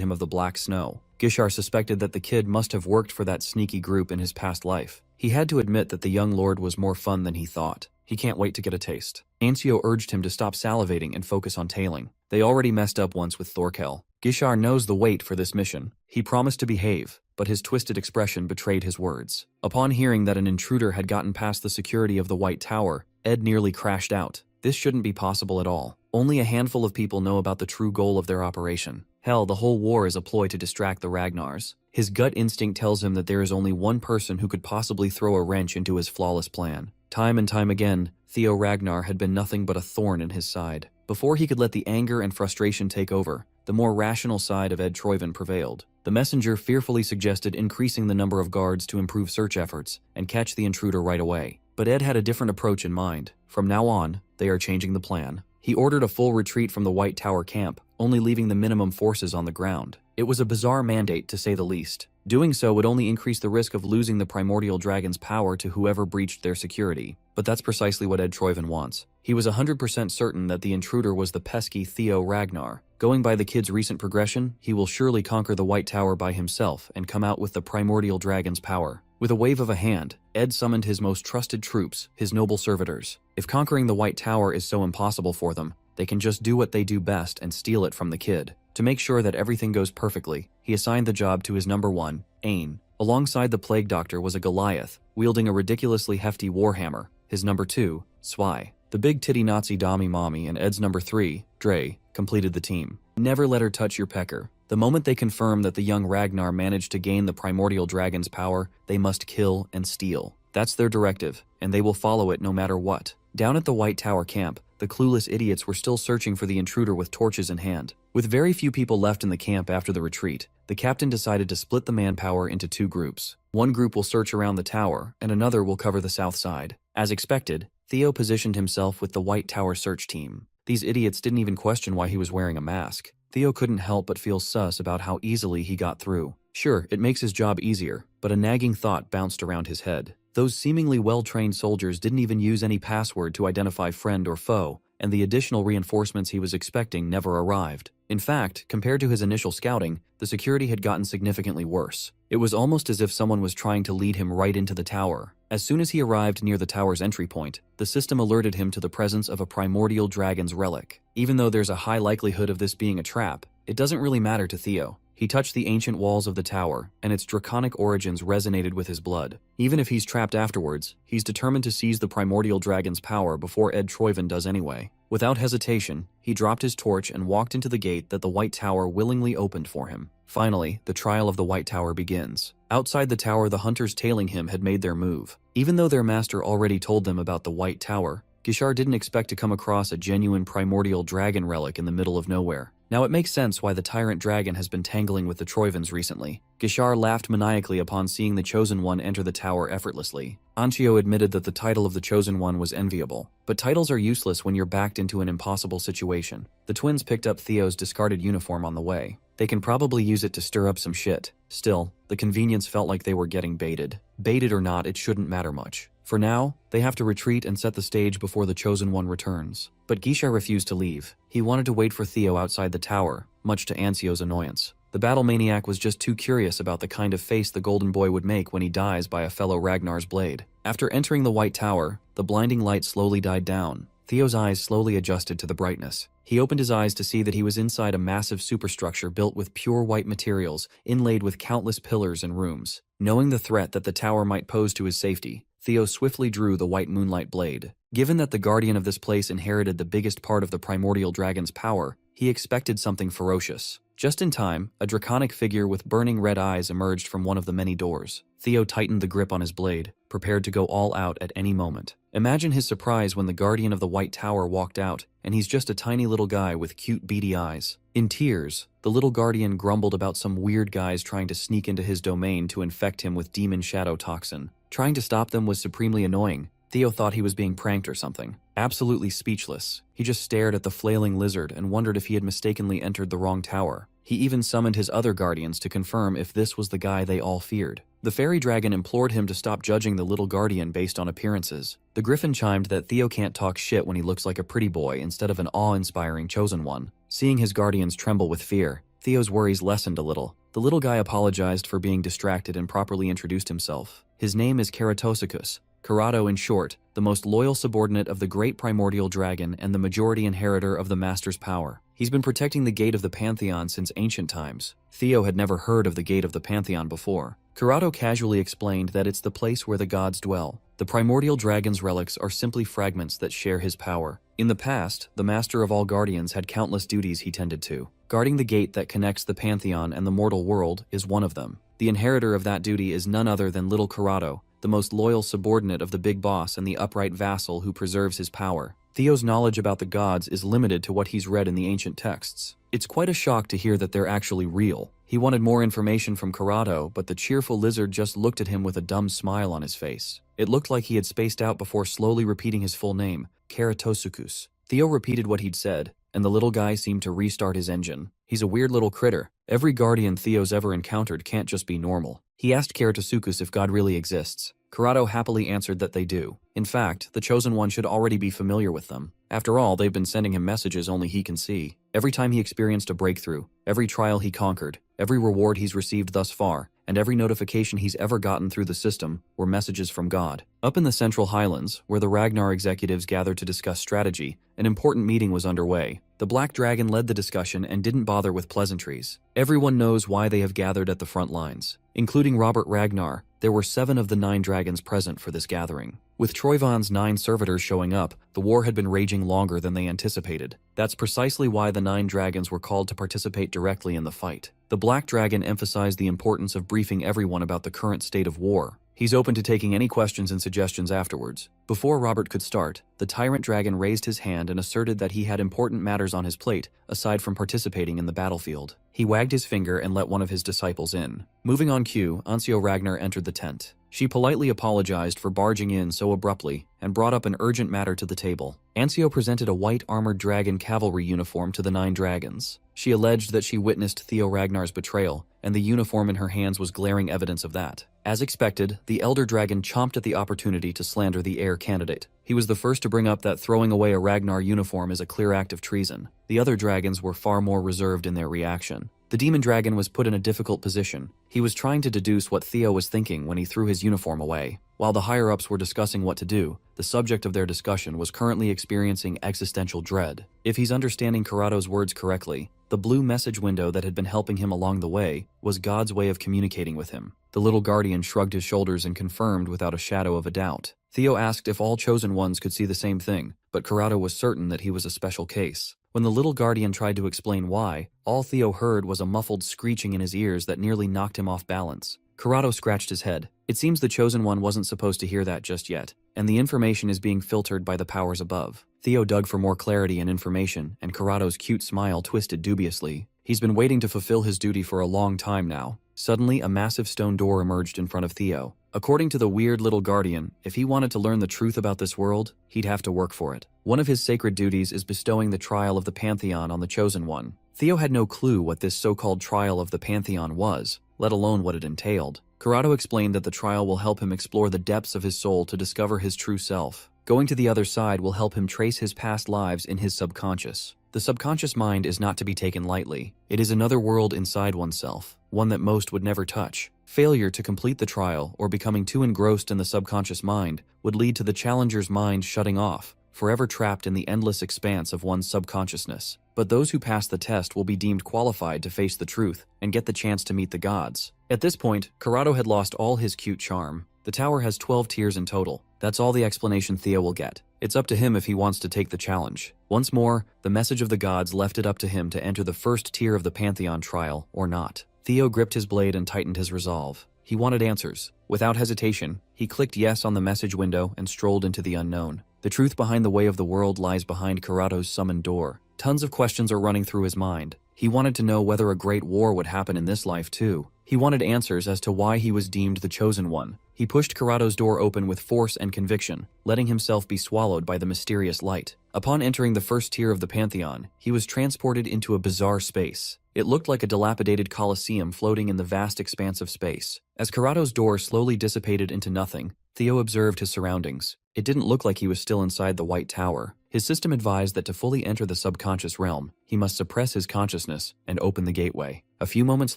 him of the Black Snow. Gishar suspected that the kid must have worked for that sneaky group in his past life. He had to admit that the young lord was more fun than he thought. He can't wait to get a taste. Ancio urged him to stop salivating and focus on tailing. They already messed up once with Thorkel. Gishar knows the weight for this mission. He promised to behave, but his twisted expression betrayed his words. Upon hearing that an intruder had gotten past the security of the White Tower, Ed nearly crashed out. This shouldn't be possible at all. Only a handful of people know about the true goal of their operation. Hell, the whole war is a ploy to distract the Ragnars. His gut instinct tells him that there is only one person who could possibly throw a wrench into his flawless plan. Time and time again, Theo Ragnar had been nothing but a thorn in his side. Before he could let the anger and frustration take over, the more rational side of Ed Troyven prevailed. The messenger fearfully suggested increasing the number of guards to improve search efforts and catch the intruder right away. But Ed had a different approach in mind. From now on, they are changing the plan. He ordered a full retreat from the White Tower camp, only leaving the minimum forces on the ground. It was a bizarre mandate, to say the least. Doing so would only increase the risk of losing the primordial dragon's power to whoever breached their security. But that's precisely what Ed Troyven wants. He was 100% certain that the intruder was the pesky Theo Ragnar. Going by the kid's recent progression, he will surely conquer the White Tower by himself and come out with the primordial dragon's power. With a wave of a hand, Ed summoned his most trusted troops, his noble servitors. If conquering the White Tower is so impossible for them, they can just do what they do best and steal it from the kid. To make sure that everything goes perfectly, he assigned the job to his number one, Ain. Alongside the Plague Doctor was a Goliath, wielding a ridiculously hefty warhammer. His number two, Zwei. The big titty Nazi Dami Mommy and Ed's number three, Dre, completed the team. Never let her touch your pecker. The moment they confirm that the young Ragnar managed to gain the primordial dragon's power, they must kill and steal. That's their directive, and they will follow it no matter what. Down at the White Tower camp, the clueless idiots were still searching for the intruder with torches in hand. With very few people left in the camp after the retreat, the captain decided to split the manpower into two groups. One group will search around the tower, and another will cover the south side. As expected, Theo positioned himself with the White Tower search team. These idiots didn't even question why he was wearing a mask. Theo couldn't help but feel sus about how easily he got through. Sure, it makes his job easier, but a nagging thought bounced around his head. Those seemingly well-trained soldiers didn't even use any password to identify friend or foe, and the additional reinforcements he was expecting never arrived. In fact, compared to his initial scouting, the security had gotten significantly worse. It was almost as if someone was trying to lead him right into the tower. As soon as he arrived near the tower's entry point, the system alerted him to the presence of a primordial dragon's relic. Even though there's a high likelihood of this being a trap, it doesn't really matter to Theo. He touched the ancient walls of the tower, and its draconic origins resonated with his blood. Even if he's trapped afterwards, he's determined to seize the primordial dragon's power before Ed Troyven does anyway. Without hesitation, he dropped his torch and walked into the gate that the White Tower willingly opened for him. Finally, the trial of the White Tower begins. Outside the tower, the hunters tailing him had made their move. Even though their master already told them about the White Tower, Gishar didn't expect to come across a genuine primordial dragon relic in the middle of nowhere. Now it makes sense why the tyrant dragon has been tangling with the Troyvens recently. Gishar laughed maniacally upon seeing the Chosen One enter the tower effortlessly. Ancio admitted that the title of the Chosen One was enviable, but titles are useless when you're backed into an impossible situation. The twins picked up Theo's discarded uniform on the way. They can probably use it to stir up some shit. Still, the convenience felt like they were getting baited. Baited or not, it shouldn't matter much. For now, they have to retreat and set the stage before the Chosen One returns. But Gisha refused to leave. He wanted to wait for Theo outside the tower, much to Ansio's annoyance. The battle maniac was just too curious about the kind of face the Golden Boy would make when he dies by a fellow Ragnar's blade. After entering the White Tower, the blinding light slowly died down. Theo's eyes slowly adjusted to the brightness. He opened his eyes to see that he was inside a massive superstructure built with pure white materials, inlaid with countless pillars and rooms. Knowing the threat that the tower might pose to his safety, Theo swiftly drew the white moonlight blade. Given that the guardian of this place inherited the biggest part of the primordial dragon's power, he expected something ferocious. Just in time, a draconic figure with burning red eyes emerged from one of the many doors. Theo tightened the grip on his blade, prepared to go all out at any moment. Imagine his surprise when the guardian of the White Tower walked out, and he's just a tiny little guy with cute beady eyes. In tears, the little guardian grumbled about some weird guys trying to sneak into his domain to infect him with demon shadow toxin. Trying to stop them was supremely annoying. Theo thought he was being pranked or something. Absolutely speechless, he just stared at the flailing lizard and wondered if he had mistakenly entered the wrong tower. He even summoned his other guardians to confirm if this was the guy they all feared. The fairy dragon implored him to stop judging the little guardian based on appearances. The griffin chimed that Theo can't talk shit when he looks like a pretty boy instead of an awe-inspiring chosen one. Seeing his guardians tremble with fear, Theo's worries lessened a little. The little guy apologized for being distracted and properly introduced himself. His name is Keratosicus. Kerato in short, the most loyal subordinate of the great primordial dragon and the majority inheritor of the master's power. He's been protecting the Gate of the Pantheon since ancient times. Theo had never heard of the Gate of the Pantheon before. Kerato casually explained that it's the place where the gods dwell. The primordial dragon's relics are simply fragments that share his power. In the past, the master of all guardians had countless duties he tended to. Guarding the gate that connects the Pantheon and the mortal world is one of them. The inheritor of that duty is none other than little Kerato, the most loyal subordinate of the big boss and the upright vassal who preserves his power. Theo's knowledge about the gods is limited to what he's read in the ancient texts. It's quite a shock to hear that they're actually real. He wanted more information from Kerato, but the cheerful lizard just looked at him with a dumb smile on his face. It looked like he had spaced out before slowly repeating his full name, Keratosicus. Theo repeated what he'd said, and the little guy seemed to restart his engine. He's a weird little critter. Every guardian Theo's ever encountered can't just be normal. He asked Keratosicus if God really exists. Kerato happily answered that they do. In fact, the Chosen One should already be familiar with them. After all, they've been sending him messages only he can see. Every time he experienced a breakthrough, every trial he conquered, every reward he's received thus far, and every notification he's ever gotten through the system were messages from God. Up in the Central Highlands, where the Ragnar executives gathered to discuss strategy, an important meeting was underway. The Black Dragon led the discussion and didn't bother with pleasantries. Everyone knows why they have gathered at the front lines. Including Robert Ragnar, there were 7 of the 9 dragons present for this gathering. With Troyvon's 9 servitors showing up, the war had been raging longer than they anticipated. That's precisely why the 9 dragons were called to participate directly in the fight. The Black Dragon emphasized the importance of briefing everyone about the current state of war. He's open to taking any questions and suggestions afterwards. Before Robert could start, the Tyrant Dragon raised his hand and asserted that he had important matters on his plate, aside from participating in the battlefield. He wagged his finger and let one of his disciples in. Moving on cue, Ansio Ragnar entered the tent. She politely apologized for barging in so abruptly and brought up an urgent matter to the table. Ansio presented a white armored dragon cavalry uniform to the 9 dragons. She alleged that she witnessed Theo Ragnar's betrayal, and the uniform in her hands was glaring evidence of that. As expected, the Elder Dragon chomped at the opportunity to slander the heir candidate. He was the first to bring up that throwing away a Ragnar uniform is a clear act of treason. The other dragons were far more reserved in their reaction. The Demon Dragon was put in a difficult position. He was trying to deduce what Theo was thinking when he threw his uniform away. While the higher-ups were discussing what to do, the subject of their discussion was currently experiencing existential dread. If he's understanding Kerato's words correctly, the blue message window that had been helping him along the way was God's way of communicating with him. The little guardian shrugged his shoulders and confirmed without a shadow of a doubt. Theo asked if all chosen ones could see the same thing, but Kerato was certain that he was a special case. When the little guardian tried to explain why, all Theo heard was a muffled screeching in his ears that nearly knocked him off balance. Kerato scratched his head. It seems the Chosen One wasn't supposed to hear that just yet, and the information is being filtered by the powers above. Theo dug for more clarity and information, and Kerato's cute smile twisted dubiously. He's been waiting to fulfill his duty for a long time now. Suddenly, a massive stone door emerged in front of Theo. According to the weird little guardian, if he wanted to learn the truth about this world, he'd have to work for it. One of his sacred duties is bestowing the trial of the Pantheon on the Chosen One. Theo had no clue what this so-called trial of the Pantheon was, let alone what it entailed. Kurado explained that the trial will help him explore the depths of his soul to discover his true self. Going to the other side will help him trace his past lives in his subconscious. The subconscious mind is not to be taken lightly. It is another world inside oneself, one that most would never touch. Failure to complete the trial or becoming too engrossed in the subconscious mind would lead to the challenger's mind shutting off, forever trapped in the endless expanse of one's subconsciousness. But those who pass the test will be deemed qualified to face the truth and get the chance to meet the gods. At this point, Kurado had lost all his cute charm. The tower has 12 tiers in total. That's all the explanation Theo will get. It's up to him if he wants to take the challenge. Once more, the message of the gods left it up to him to enter the first tier of the Pantheon trial or not. Theo gripped his blade and tightened his resolve. He wanted answers. Without hesitation, he clicked yes on the message window and strolled into the unknown. The truth behind the way of the world lies behind Kurado's summoned door. Tons of questions are running through his mind. He wanted to know whether a great war would happen in this life too. He wanted answers as to why he was deemed the chosen one. He pushed Kurado's door open with force and conviction, letting himself be swallowed by the mysterious light. Upon entering the first tier of the Pantheon, he was transported into a bizarre space. It looked like a dilapidated coliseum floating in the vast expanse of space. As Kurado's door slowly dissipated into nothing, Theo observed his surroundings. It didn't look like he was still inside the White Tower. His system advised that to fully enter the subconscious realm, he must suppress his consciousness and open the gateway. A few moments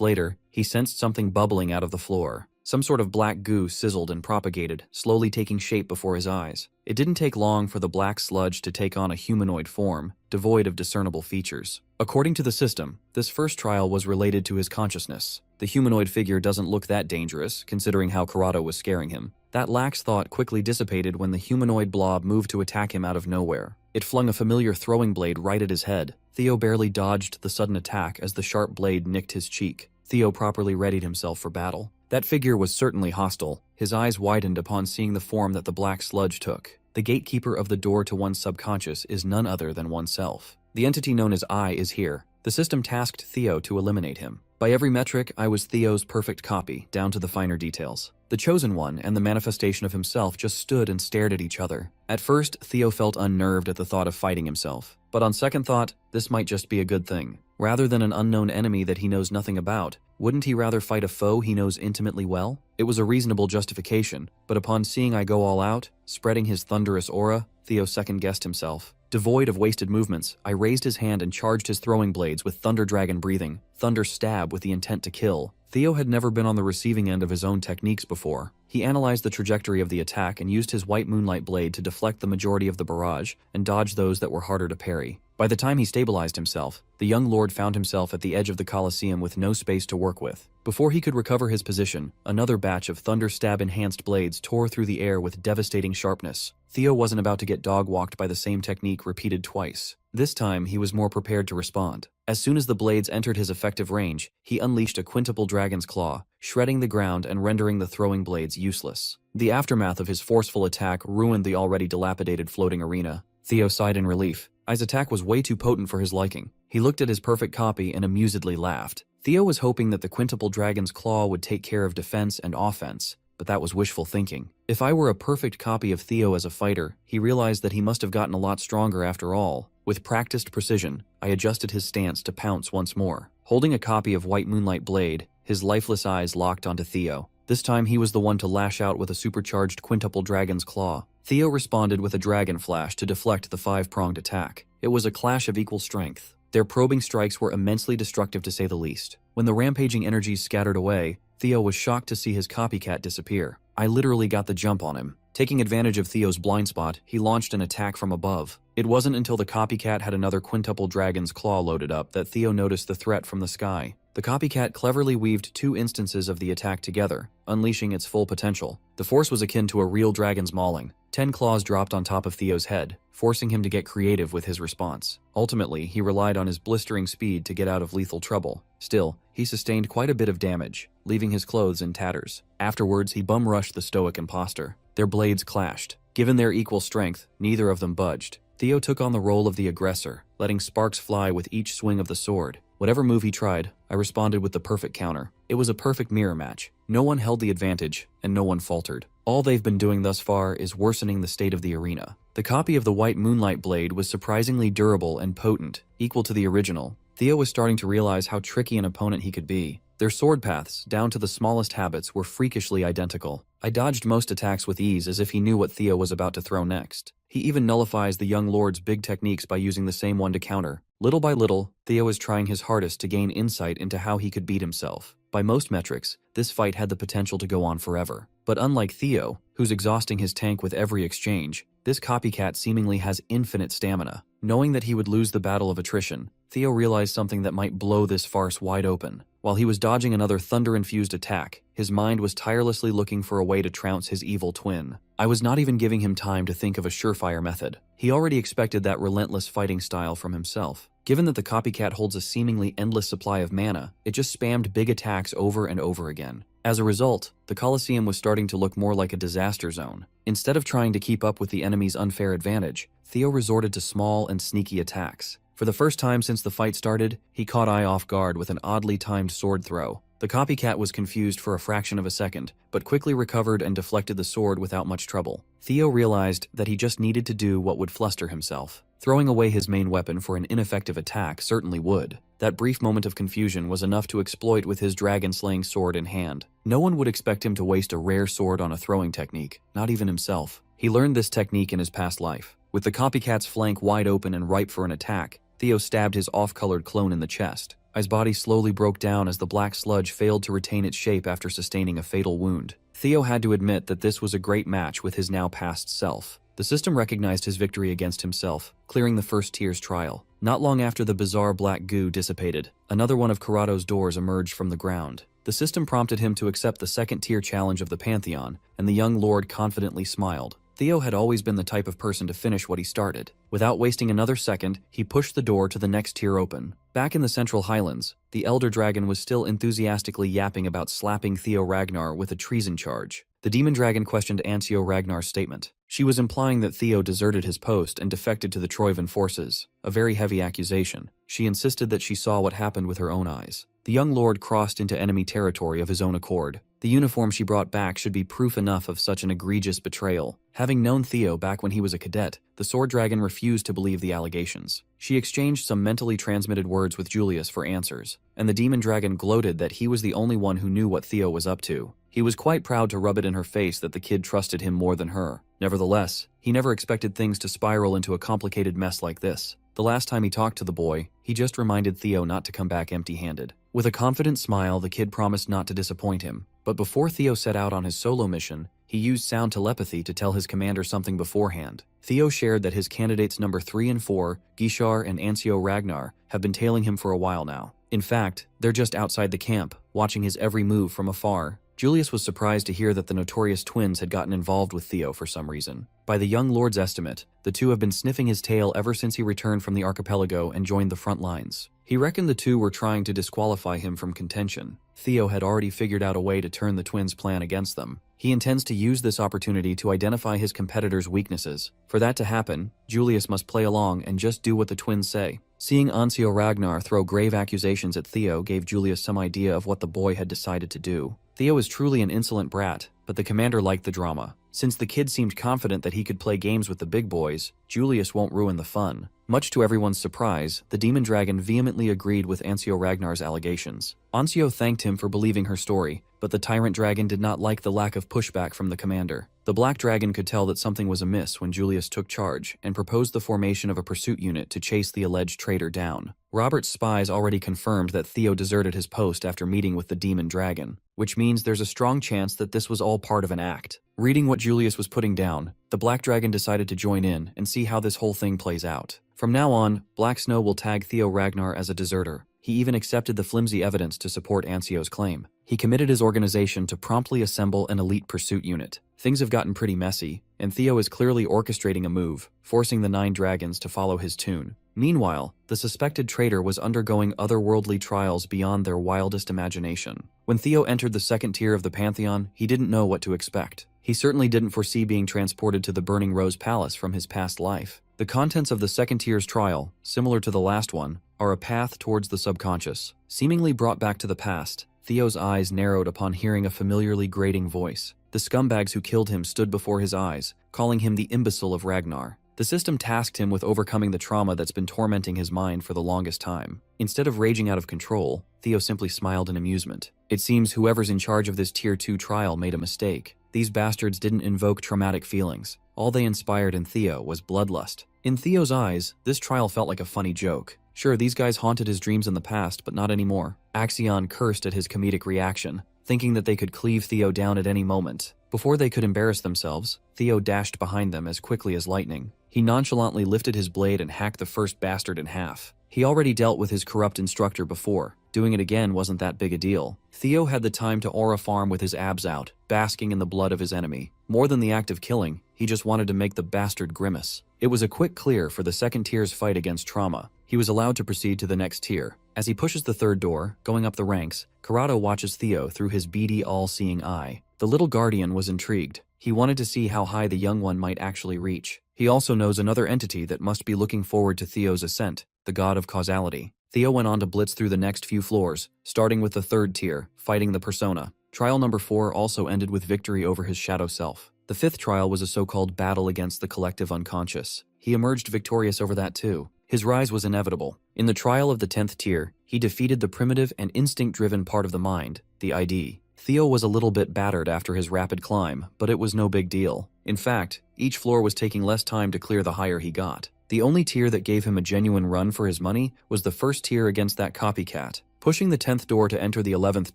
later, he sensed something bubbling out of the floor. Some sort of black goo sizzled and propagated, slowly taking shape before his eyes. It didn't take long for the black sludge to take on a humanoid form, devoid of discernible features. According to the system, this first trial was related to his consciousness. The humanoid figure doesn't look that dangerous, considering how Kurado was scaring him. That lax thought quickly dissipated when the humanoid blob moved to attack him out of nowhere. It flung a familiar throwing blade right at his head. Theo barely dodged the sudden attack as the sharp blade nicked his cheek. Theo properly readied himself for battle. That figure was certainly hostile. His eyes widened upon seeing the form that the black sludge took. The gatekeeper of the door to one's subconscious is none other than oneself. The entity known as I is here. The system tasked Theo to eliminate him. By every metric, I was Theo's perfect copy, down to the finer details. The chosen one and the manifestation of himself just stood and stared at each other. At first, Theo felt unnerved at the thought of fighting himself. But on second thought, this might just be a good thing. Rather than an unknown enemy that he knows nothing about, wouldn't he rather fight a foe he knows intimately well? It was a reasonable justification, but upon seeing I go all out, spreading his thunderous aura, Theo second-guessed himself. Devoid of wasted movements, I raised his hand and charged his throwing blades with Thunder Dragon breathing, Thunder Stab with the intent to kill. Theo had never been on the receiving end of his own techniques before. He analyzed the trajectory of the attack and used his white moonlight blade to deflect the majority of the barrage and dodge those that were harder to parry. By the time he stabilized himself, the young lord found himself at the edge of the Colosseum with no space to work with. Before he could recover his position, another batch of Thunder Stab-enhanced blades tore through the air with devastating sharpness. Theo wasn't about to get dog-walked by the same technique repeated twice. This time, he was more prepared to respond. As soon as the blades entered his effective range, he unleashed a quintuple dragon's claw, shredding the ground and rendering the throwing blades useless. The aftermath of his forceful attack ruined the already dilapidated floating arena. Theo sighed in relief. Ai's attack was way too potent for his liking. He looked at his perfect copy and amusedly laughed. Theo was hoping that the quintuple dragon's claw would take care of defense and offense, but that was wishful thinking. If I were a perfect copy of Theo as a fighter, he realized that he must have gotten a lot stronger after all. With practiced precision, I adjusted his stance to pounce once more. Holding a copy of White Moonlight Blade, his lifeless eyes locked onto Theo. This time he was the one to lash out with a supercharged quintuple dragon's claw. Theo responded with a dragon flash to deflect the five-pronged attack. It was a clash of equal strength. Their probing strikes were immensely destructive to say the least. When the rampaging energies scattered away, Theo was shocked to see his copycat disappear. I literally got the jump on him. Taking advantage of Theo's blind spot, he launched an attack from above. It wasn't until the copycat had another quintuple dragon's claw loaded up that Theo noticed the threat from the sky. The copycat cleverly weaved two instances of the attack together, unleashing its full potential. The force was akin to a real dragon's mauling. 10 claws dropped on top of Theo's head, forcing him to get creative with his response. Ultimately, he relied on his blistering speed to get out of lethal trouble. Still, he sustained quite a bit of damage, leaving his clothes in tatters. Afterwards, he bum-rushed the stoic imposter. Their blades clashed. Given their equal strength, neither of them budged. Theo took on the role of the aggressor, letting sparks fly with each swing of the sword. Whatever move he tried, I responded with the perfect counter. It was a perfect mirror match. No one held the advantage, and no one faltered. All they've been doing thus far is worsening the state of the arena. The copy of the White Moonlight Blade was surprisingly durable and potent, equal to the original. Theo was starting to realize how tricky an opponent he could be. Their sword paths, down to the smallest habits, were freakishly identical. I dodged most attacks with ease as if he knew what Theo was about to throw next. He even nullifies the young lord's big techniques by using the same one to counter. Little by little, Theo is trying his hardest to gain insight into how he could beat himself. By most metrics, this fight had the potential to go on forever. But unlike Theo, who's exhausting his tank with every exchange, this copycat seemingly has infinite stamina. Knowing that he would lose the battle of attrition, Theo realized something that might blow this farce wide open. While he was dodging another thunder-infused attack, his mind was tirelessly looking for a way to trounce his evil twin. I was not even giving him time to think of a surefire method. He already expected that relentless fighting style from himself. Given that the copycat holds a seemingly endless supply of mana, it just spammed big attacks over and over again. As a result, the Colosseum was starting to look more like a disaster zone. Instead of trying to keep up with the enemy's unfair advantage, Theo resorted to small and sneaky attacks. For the first time since the fight started, he caught Ai off guard with an oddly timed sword throw. The copycat was confused for a fraction of a second, but quickly recovered and deflected the sword without much trouble. Theo realized that he just needed to do what would fluster himself. Throwing away his main weapon for an ineffective attack certainly would. That brief moment of confusion was enough to exploit with his dragon-slaying sword in hand. No one would expect him to waste a rare sword on a throwing technique, not even himself. He learned this technique in his past life. With the copycat's flank wide open and ripe for an attack, Theo stabbed his off-colored clone in the chest. His body slowly broke down as the black sludge failed to retain its shape after sustaining a fatal wound. Theo had to admit that this was a great match with his now past self. The system recognized his victory against himself, clearing the first tier's trial. Not long after the bizarre black goo dissipated, another one of Karado's doors emerged from the ground. The system prompted him to accept the second-tier challenge of the Pantheon, and the young lord confidently smiled. Theo had always been the type of person to finish what he started. Without wasting another second, he pushed the door to the next tier open. Back in the Central Highlands, the Elder Dragon was still enthusiastically yapping about slapping Theo Ragnar with a treason charge. The Demon Dragon questioned Ancio Ragnar's statement. She was implying that Theo deserted his post and defected to the Troivan forces, a very heavy accusation. She insisted that she saw what happened with her own eyes. The young lord crossed into enemy territory of his own accord. The uniform she brought back should be proof enough of such an egregious betrayal. Having known Theo back when he was a cadet, the Sword Dragon refused to believe the allegations. She exchanged some mentally transmitted words with Julius for answers, and the Demon Dragon gloated that he was the only one who knew what Theo was up to. He was quite proud to rub it in her face that the kid trusted him more than her. Nevertheless, he never expected things to spiral into a complicated mess like this. The last time he talked to the boy, he just reminded Theo not to come back empty-handed. With a confident smile, the kid promised not to disappoint him. But before Theo set out on his solo mission, he used sound telepathy to tell his commander something beforehand. Theo shared that his candidates number 3 and 4, Gishar and Ancio Ragnar, have been tailing him for a while now. In fact, they're just outside the camp, watching his every move from afar. Julius was surprised to hear that the notorious twins had gotten involved with Theo for some reason. By the young lord's estimate, the two have been sniffing his tail ever since he returned from the archipelago and joined the front lines. He reckoned the two were trying to disqualify him from contention. Theo had already figured out a way to turn the twins' plan against them. He intends to use this opportunity to identify his competitors' weaknesses. For that to happen, Julius must play along and just do what the twins say. Seeing Ancio Ragnar throw grave accusations at Theo gave Julius some idea of what the boy had decided to do. Theo is truly an insolent brat, but the commander liked the drama. Since the kid seemed confident that he could play games with the big boys, Julius won't ruin the fun. Much to everyone's surprise, the Demon Dragon vehemently agreed with Ancio Ragnar's allegations. Ancio thanked him for believing her story, but the Tyrant Dragon did not like the lack of pushback from the commander. The Black Dragon could tell that something was amiss when Julius took charge and proposed the formation of a pursuit unit to chase the alleged traitor down. Robert's spies already confirmed that Theo deserted his post after meeting with the Demon Dragon, which means there's a strong chance that this was all part of an act. Reading what Julius was putting down, the Black Dragon decided to join in and see how this whole thing plays out. From now on, Black Snow will tag Theo Ragnar as a deserter. He even accepted the flimsy evidence to support Ancio's claim. He committed his organization to promptly assemble an elite pursuit unit. Things have gotten pretty messy, and Theo is clearly orchestrating a move, forcing the 9 dragons to follow his tune. Meanwhile, the suspected traitor was undergoing otherworldly trials beyond their wildest imagination. When Theo entered the second tier of the Pantheon, he didn't know what to expect. He certainly didn't foresee being transported to the Burning Rose Palace from his past life. The contents of the second tier's trial, similar to the last one, are a path towards the subconscious. Seemingly brought back to the past, Theo's eyes narrowed upon hearing a familiarly grating voice. The scumbags who killed him stood before his eyes, calling him the imbecile of Ragnar. The system tasked him with overcoming the trauma that's been tormenting his mind for the longest time. Instead of raging out of control, Theo simply smiled in amusement. It seems whoever's in charge of this Tier 2 trial made a mistake. These bastards didn't invoke traumatic feelings. All they inspired in Theo was bloodlust. In Theo's eyes, this trial felt like a funny joke. Sure, these guys haunted his dreams in the past, but not anymore. Axion cursed at his comedic reaction, thinking that they could cleave Theo down at any moment. Before they could embarrass themselves, Theo dashed behind them as quickly as lightning. He nonchalantly lifted his blade and hacked the first bastard in half. He already dealt with his corrupt instructor before. Doing it again wasn't that big a deal. Theo had the time to aura farm with his abs out, basking in the blood of his enemy. More than the act of killing, he just wanted to make the bastard grimace. It was a quick clear for the second tier's fight against trauma. He was allowed to proceed to the next tier. As he pushes the third door, going up the ranks, Corrado watches Theo through his beady, all-seeing eye. The little guardian was intrigued. He wanted to see how high the young one might actually reach. He also knows another entity that must be looking forward to Theo's ascent, the god of causality. Theo went on to blitz through the next few floors, starting with the third tier, fighting the persona. Trial number 4 also ended with victory over his shadow self. The fifth trial was a so-called battle against the collective unconscious. He emerged victorious over that too. His rise was inevitable. In the trial of the 10th tier, he defeated the primitive and instinct-driven part of the mind, the ID. Theo was a little bit battered after his rapid climb, but it was no big deal. In fact, each floor was taking less time to clear the higher he got. The only tier that gave him a genuine run for his money was the first tier against that copycat. Pushing the 10th door to enter the 11th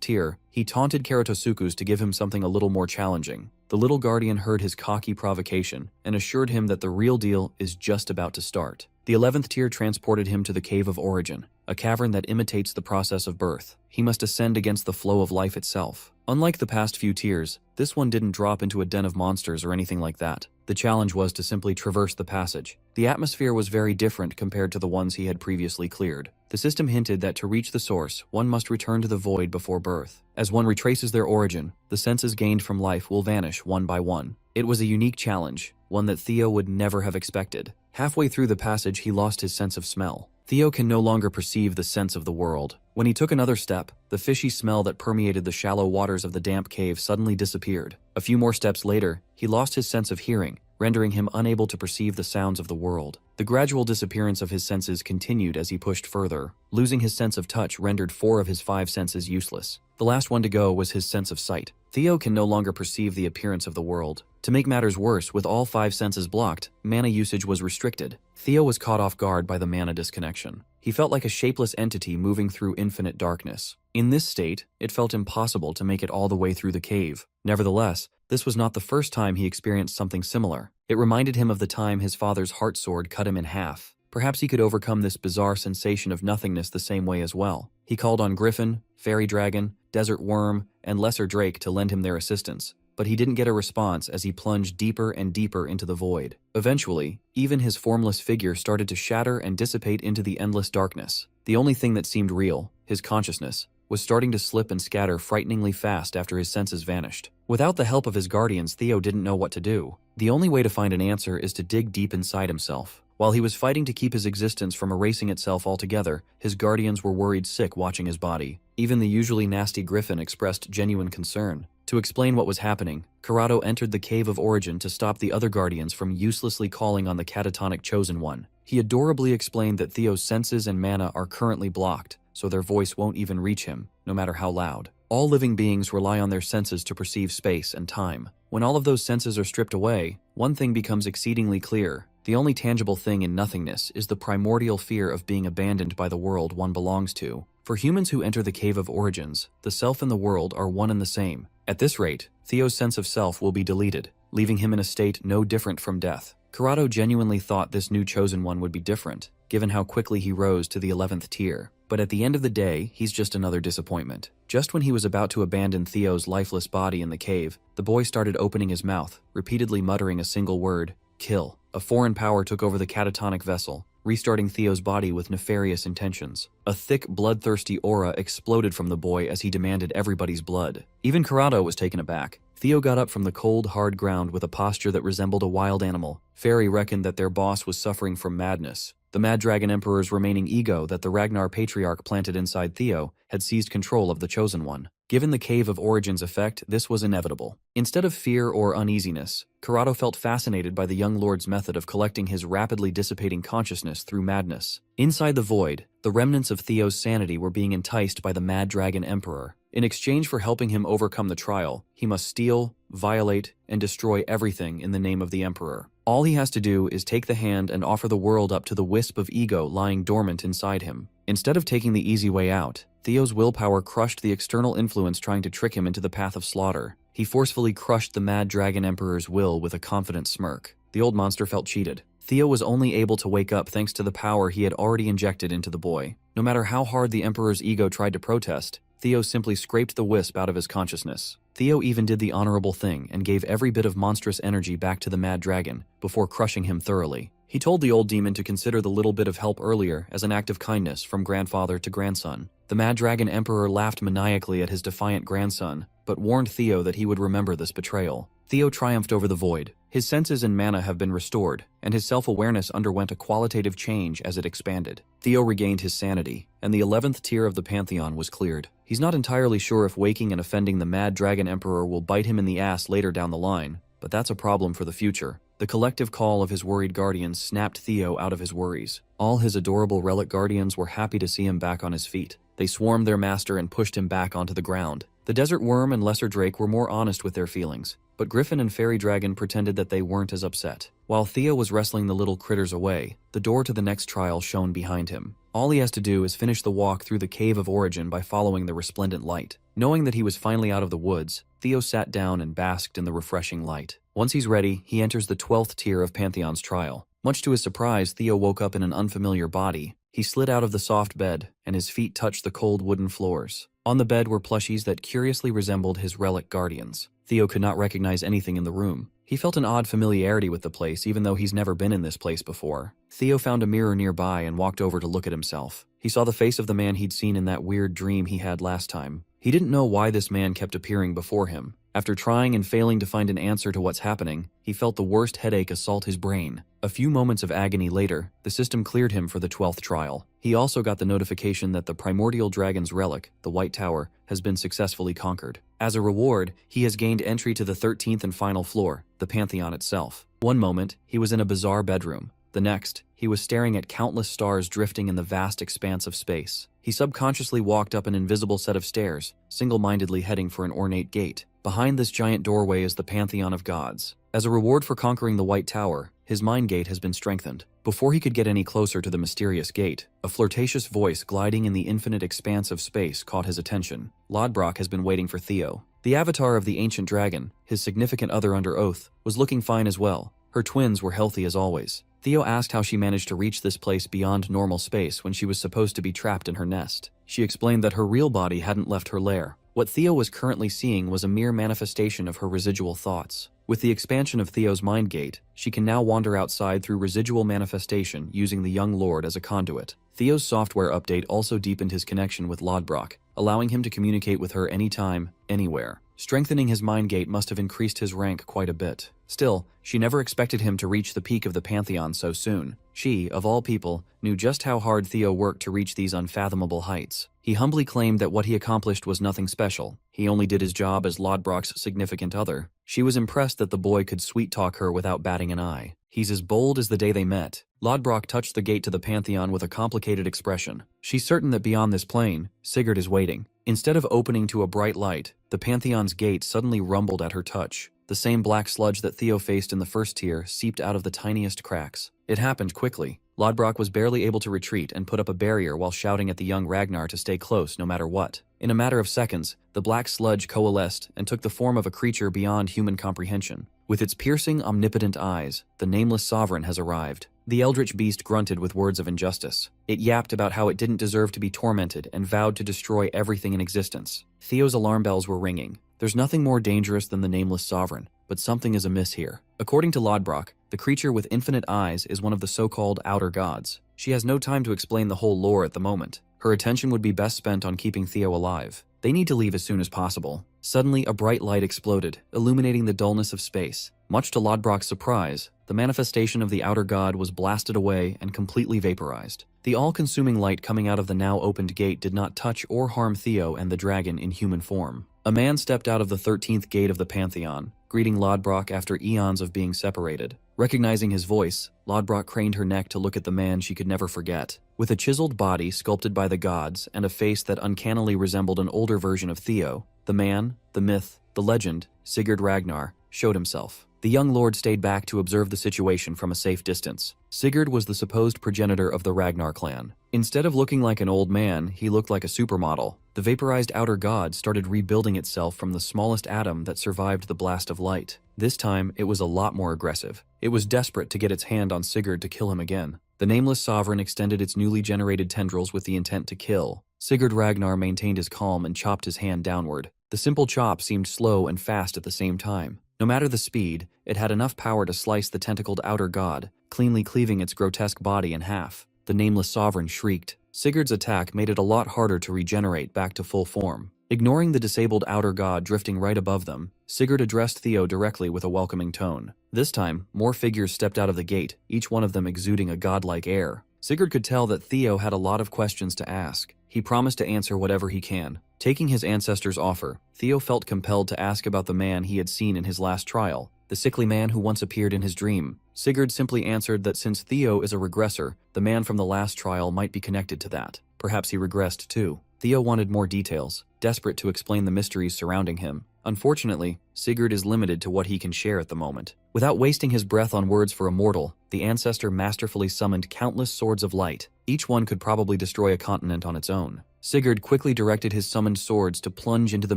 tier, he taunted Keratosukus to give him something a little more challenging. The little guardian heard his cocky provocation and assured him that the real deal is just about to start. The 11th tier transported him to the Cave of Origin, a cavern that imitates the process of birth. He must ascend against the flow of life itself. Unlike the past few tiers, this one didn't drop into a den of monsters or anything like that. The challenge was to simply traverse the passage. The atmosphere was very different compared to the ones he had previously cleared. The system hinted that to reach the source, one must return to the void before birth. As one retraces their origin, the senses gained from life will vanish one by one. It was a unique challenge, one that Theo would never have expected. Halfway through the passage, he lost his sense of smell. Theo can no longer perceive the sense of the world. When he took another step, the fishy smell that permeated the shallow waters of the damp cave suddenly disappeared. A few more steps later, he lost his sense of hearing, rendering him unable to perceive the sounds of the world. The gradual disappearance of his senses continued as he pushed further. Losing his sense of touch rendered 4 of his 5 senses useless. The last one to go was his sense of sight. Theo can no longer perceive the appearance of the world. To make matters worse, with all 5 senses blocked, mana usage was restricted. Theo was caught off guard by the mana disconnection. He felt like a shapeless entity moving through infinite darkness. In this state, it felt impossible to make it all the way through the cave. Nevertheless, this was not the first time he experienced something similar. It reminded him of the time his father's heart sword cut him in half. Perhaps he could overcome this bizarre sensation of nothingness the same way as well. He called on Griffin, Fairy Dragon, Desert Worm, and Lesser Drake to lend him their assistance, but he didn't get a response as he plunged deeper and deeper into the void. Eventually, even his formless figure started to shatter and dissipate into the endless darkness. The only thing that seemed real, his consciousness, was starting to slip and scatter frighteningly fast after his senses vanished. Without the help of his guardians, Theo didn't know what to do. The only way to find an answer is to dig deep inside himself. While he was fighting to keep his existence from erasing itself altogether, his guardians were worried sick watching his body. Even the usually nasty Griffin expressed genuine concern. To explain what was happening, Corrado entered the Cave of Origin to stop the other guardians from uselessly calling on the catatonic Chosen One. He adorably explained that Theo's senses and mana are currently blocked, so their voice won't even reach him, no matter how loud. All living beings rely on their senses to perceive space and time. When all of those senses are stripped away, one thing becomes exceedingly clear. The only tangible thing in nothingness is the primordial fear of being abandoned by the world one belongs to. For humans who enter the Cave of Origins, the self and the world are one and the same. At this rate, Theo's sense of self will be deleted, leaving him in a state no different from death. Corrado genuinely thought this new Chosen One would be different, given how quickly he rose to the 11th tier. But at the end of the day, he's just another disappointment. Just when he was about to abandon Theo's lifeless body in the cave, the boy started opening his mouth, repeatedly muttering a single word: kill. A foreign power took over the catatonic vessel, restarting Theo's body with nefarious intentions. A thick, bloodthirsty aura exploded from the boy as he demanded everybody's blood. Even Corrado was taken aback. Theo got up from the cold, hard ground with a posture that resembled a wild animal. Fairy reckoned that their boss was suffering from madness. The Mad Dragon Emperor's remaining ego that the Ragnar Patriarch planted inside Theo had seized control of the Chosen One. Given the Cave of Origins effect, this was inevitable. Instead of fear or uneasiness, Kurado felt fascinated by the young lord's method of collecting his rapidly dissipating consciousness through madness. Inside the void, the remnants of Theo's sanity were being enticed by the Mad Dragon Emperor. In exchange for helping him overcome the trial, he must steal, violate, and destroy everything in the name of the Emperor. All he has to do is take the hand and offer the world up to the wisp of ego lying dormant inside him. Instead of taking the easy way out, Theo's willpower crushed the external influence trying to trick him into the path of slaughter. He forcefully crushed the Mad Dragon Emperor's will with a confident smirk. The old monster felt cheated. Theo was only able to wake up thanks to the power he had already injected into the boy. No matter how hard the Emperor's ego tried to protest, Theo simply scraped the wisp out of his consciousness. Theo even did the honorable thing and gave every bit of monstrous energy back to the Mad Dragon, before crushing him thoroughly. He told the old demon to consider the little bit of help earlier as an act of kindness from grandfather to grandson. The Mad Dragon Emperor laughed maniacally at his defiant grandson, but warned Theo that he would remember this betrayal. Theo triumphed over the void. His senses and mana have been restored, and his self-awareness underwent a qualitative change as it expanded. Theo regained his sanity, and the 11th tier of the Pantheon was cleared. He's not entirely sure if waking and offending the Mad Dragon Emperor will bite him in the ass later down the line, but that's a problem for the future. The collective call of his worried guardians snapped Theo out of his worries. All his adorable relic guardians were happy to see him back on his feet. They swarmed their master and pushed him back onto the ground. The Desert Worm and Lesser Drake were more honest with their feelings, but Griffin and Fairy Dragon pretended that they weren't as upset. While Theo was wrestling the little critters away, the door to the next trial shone behind him. All he has to do is finish the walk through the Cave of Origin by following the resplendent light. Knowing that he was finally out of the woods, Theo sat down and basked in the refreshing light. Once he's ready, he enters the 12th tier of Pantheon's trial. Much to his surprise, Theo woke up in an unfamiliar body. He slid out of the soft bed, and his feet touched the cold wooden floors. On the bed were plushies that curiously resembled his relic guardians. Theo could not recognize anything in the room. He felt an odd familiarity with the place even though he's never been in this place before. Theo found a mirror nearby and walked over to look at himself. He saw the face of the man he'd seen in that weird dream he had last time. He didn't know why this man kept appearing before him. After trying and failing to find an answer to what's happening, he felt the worst headache assault his brain. A few moments of agony later, the system cleared him for the 12th trial. He also got the notification that the primordial dragon's relic, the White Tower, has been successfully conquered. As a reward, he has gained entry to the 13th and final floor, the Pantheon itself. One moment, he was in a bizarre bedroom. The next, he was staring at countless stars drifting in the vast expanse of space. He subconsciously walked up an invisible set of stairs, single-mindedly heading for an ornate gate. Behind this giant doorway is the Pantheon of Gods. As a reward for conquering the White Tower, his mind gate has been strengthened. Before he could get any closer to the mysterious gate, a flirtatious voice gliding in the infinite expanse of space caught his attention. Lodbrok has been waiting for Theo. The avatar of the ancient dragon, his significant other under oath, was looking fine as well. Her twins were healthy as always. Theo asked how she managed to reach this place beyond normal space when she was supposed to be trapped in her nest. She explained that her real body hadn't left her lair. What Theo was currently seeing was a mere manifestation of her residual thoughts. With the expansion of Theo's mind gate, she can now wander outside through residual manifestation using the young lord as a conduit. Theo's software update also deepened his connection with Lodbrok, allowing him to communicate with her anytime, anywhere. Strengthening his mind gate must have increased his rank quite a bit. Still, she never expected him to reach the peak of the Pantheon so soon. She, of all people, knew just how hard Theo worked to reach these unfathomable heights. He humbly claimed that what he accomplished was nothing special. He only did his job as Lodbrok's significant other. She was impressed that the boy could sweet-talk her without batting an eye. He's as bold as the day they met. Lodbrok touched the gate to the Pantheon with a complicated expression. She's certain that beyond this plane, Sigurd is waiting. Instead of opening to a bright light, the Pantheon's gate suddenly rumbled at her touch. The same black sludge that Theo faced in the first tier seeped out of the tiniest cracks. It happened quickly. Lodbrok was barely able to retreat and put up a barrier while shouting at the young Ragnar to stay close no matter what. In a matter of seconds, the black sludge coalesced and took the form of a creature beyond human comprehension. With its piercing, omnipotent eyes, the nameless sovereign has arrived. The eldritch beast grunted with words of injustice. It yapped about how it didn't deserve to be tormented and vowed to destroy everything in existence. Theo's alarm bells were ringing. There's nothing more dangerous than the nameless sovereign, but something is amiss here. According to Lodbrok, the creature with infinite eyes is one of the so-called outer gods. She has no time to explain the whole lore at the moment. Her attention would be best spent on keeping Theo alive. They need to leave as soon as possible. Suddenly, a bright light exploded, illuminating the dullness of space. Much to Lodbrok's surprise, the manifestation of the outer god was blasted away and completely vaporized. The all-consuming light coming out of the now opened gate did not touch or harm Theo and the dragon in human form. A man stepped out of the 13th gate of the Pantheon, greeting Lodbrok after eons of being separated. Recognizing his voice, Lodbrok craned her neck to look at the man she could never forget. With a chiseled body sculpted by the gods and a face that uncannily resembled an older version of Theo, the man, the myth, the legend, Sigurd Ragnar, showed himself. The young lord stayed back to observe the situation from a safe distance. Sigurd was the supposed progenitor of the Ragnar clan. Instead of looking like an old man, he looked like a supermodel. The vaporized outer god started rebuilding itself from the smallest atom that survived the blast of light. This time, it was a lot more aggressive. It was desperate to get its hand on Sigurd to kill him again. The nameless sovereign extended its newly generated tendrils with the intent to kill. Sigurd Ragnar maintained his calm and chopped his hand downward. The simple chop seemed slow and fast at the same time. No matter the speed, it had enough power to slice the tentacled outer god, cleanly cleaving its grotesque body in half. The nameless sovereign shrieked. Sigurd's attack made it a lot harder to regenerate back to full form. Ignoring the disabled outer god drifting right above them, Sigurd addressed Theo directly with a welcoming tone. This time, more figures stepped out of the gate, each one of them exuding a godlike air. Sigurd could tell that Theo had a lot of questions to ask. He promised to answer whatever he can. Taking his ancestors' offer, Theo felt compelled to ask about the man he had seen in his last trial, the sickly man who once appeared in his dream. Sigurd simply answered that since Theo is a regressor, the man from the last trial might be connected to that. Perhaps he regressed too. Theo wanted more details, desperate to explain the mysteries surrounding him. Unfortunately, Sigurd is limited to what he can share at the moment. Without wasting his breath on words for a mortal, the ancestor masterfully summoned countless swords of light. Each one could probably destroy a continent on its own. Sigurd quickly directed his summoned swords to plunge into the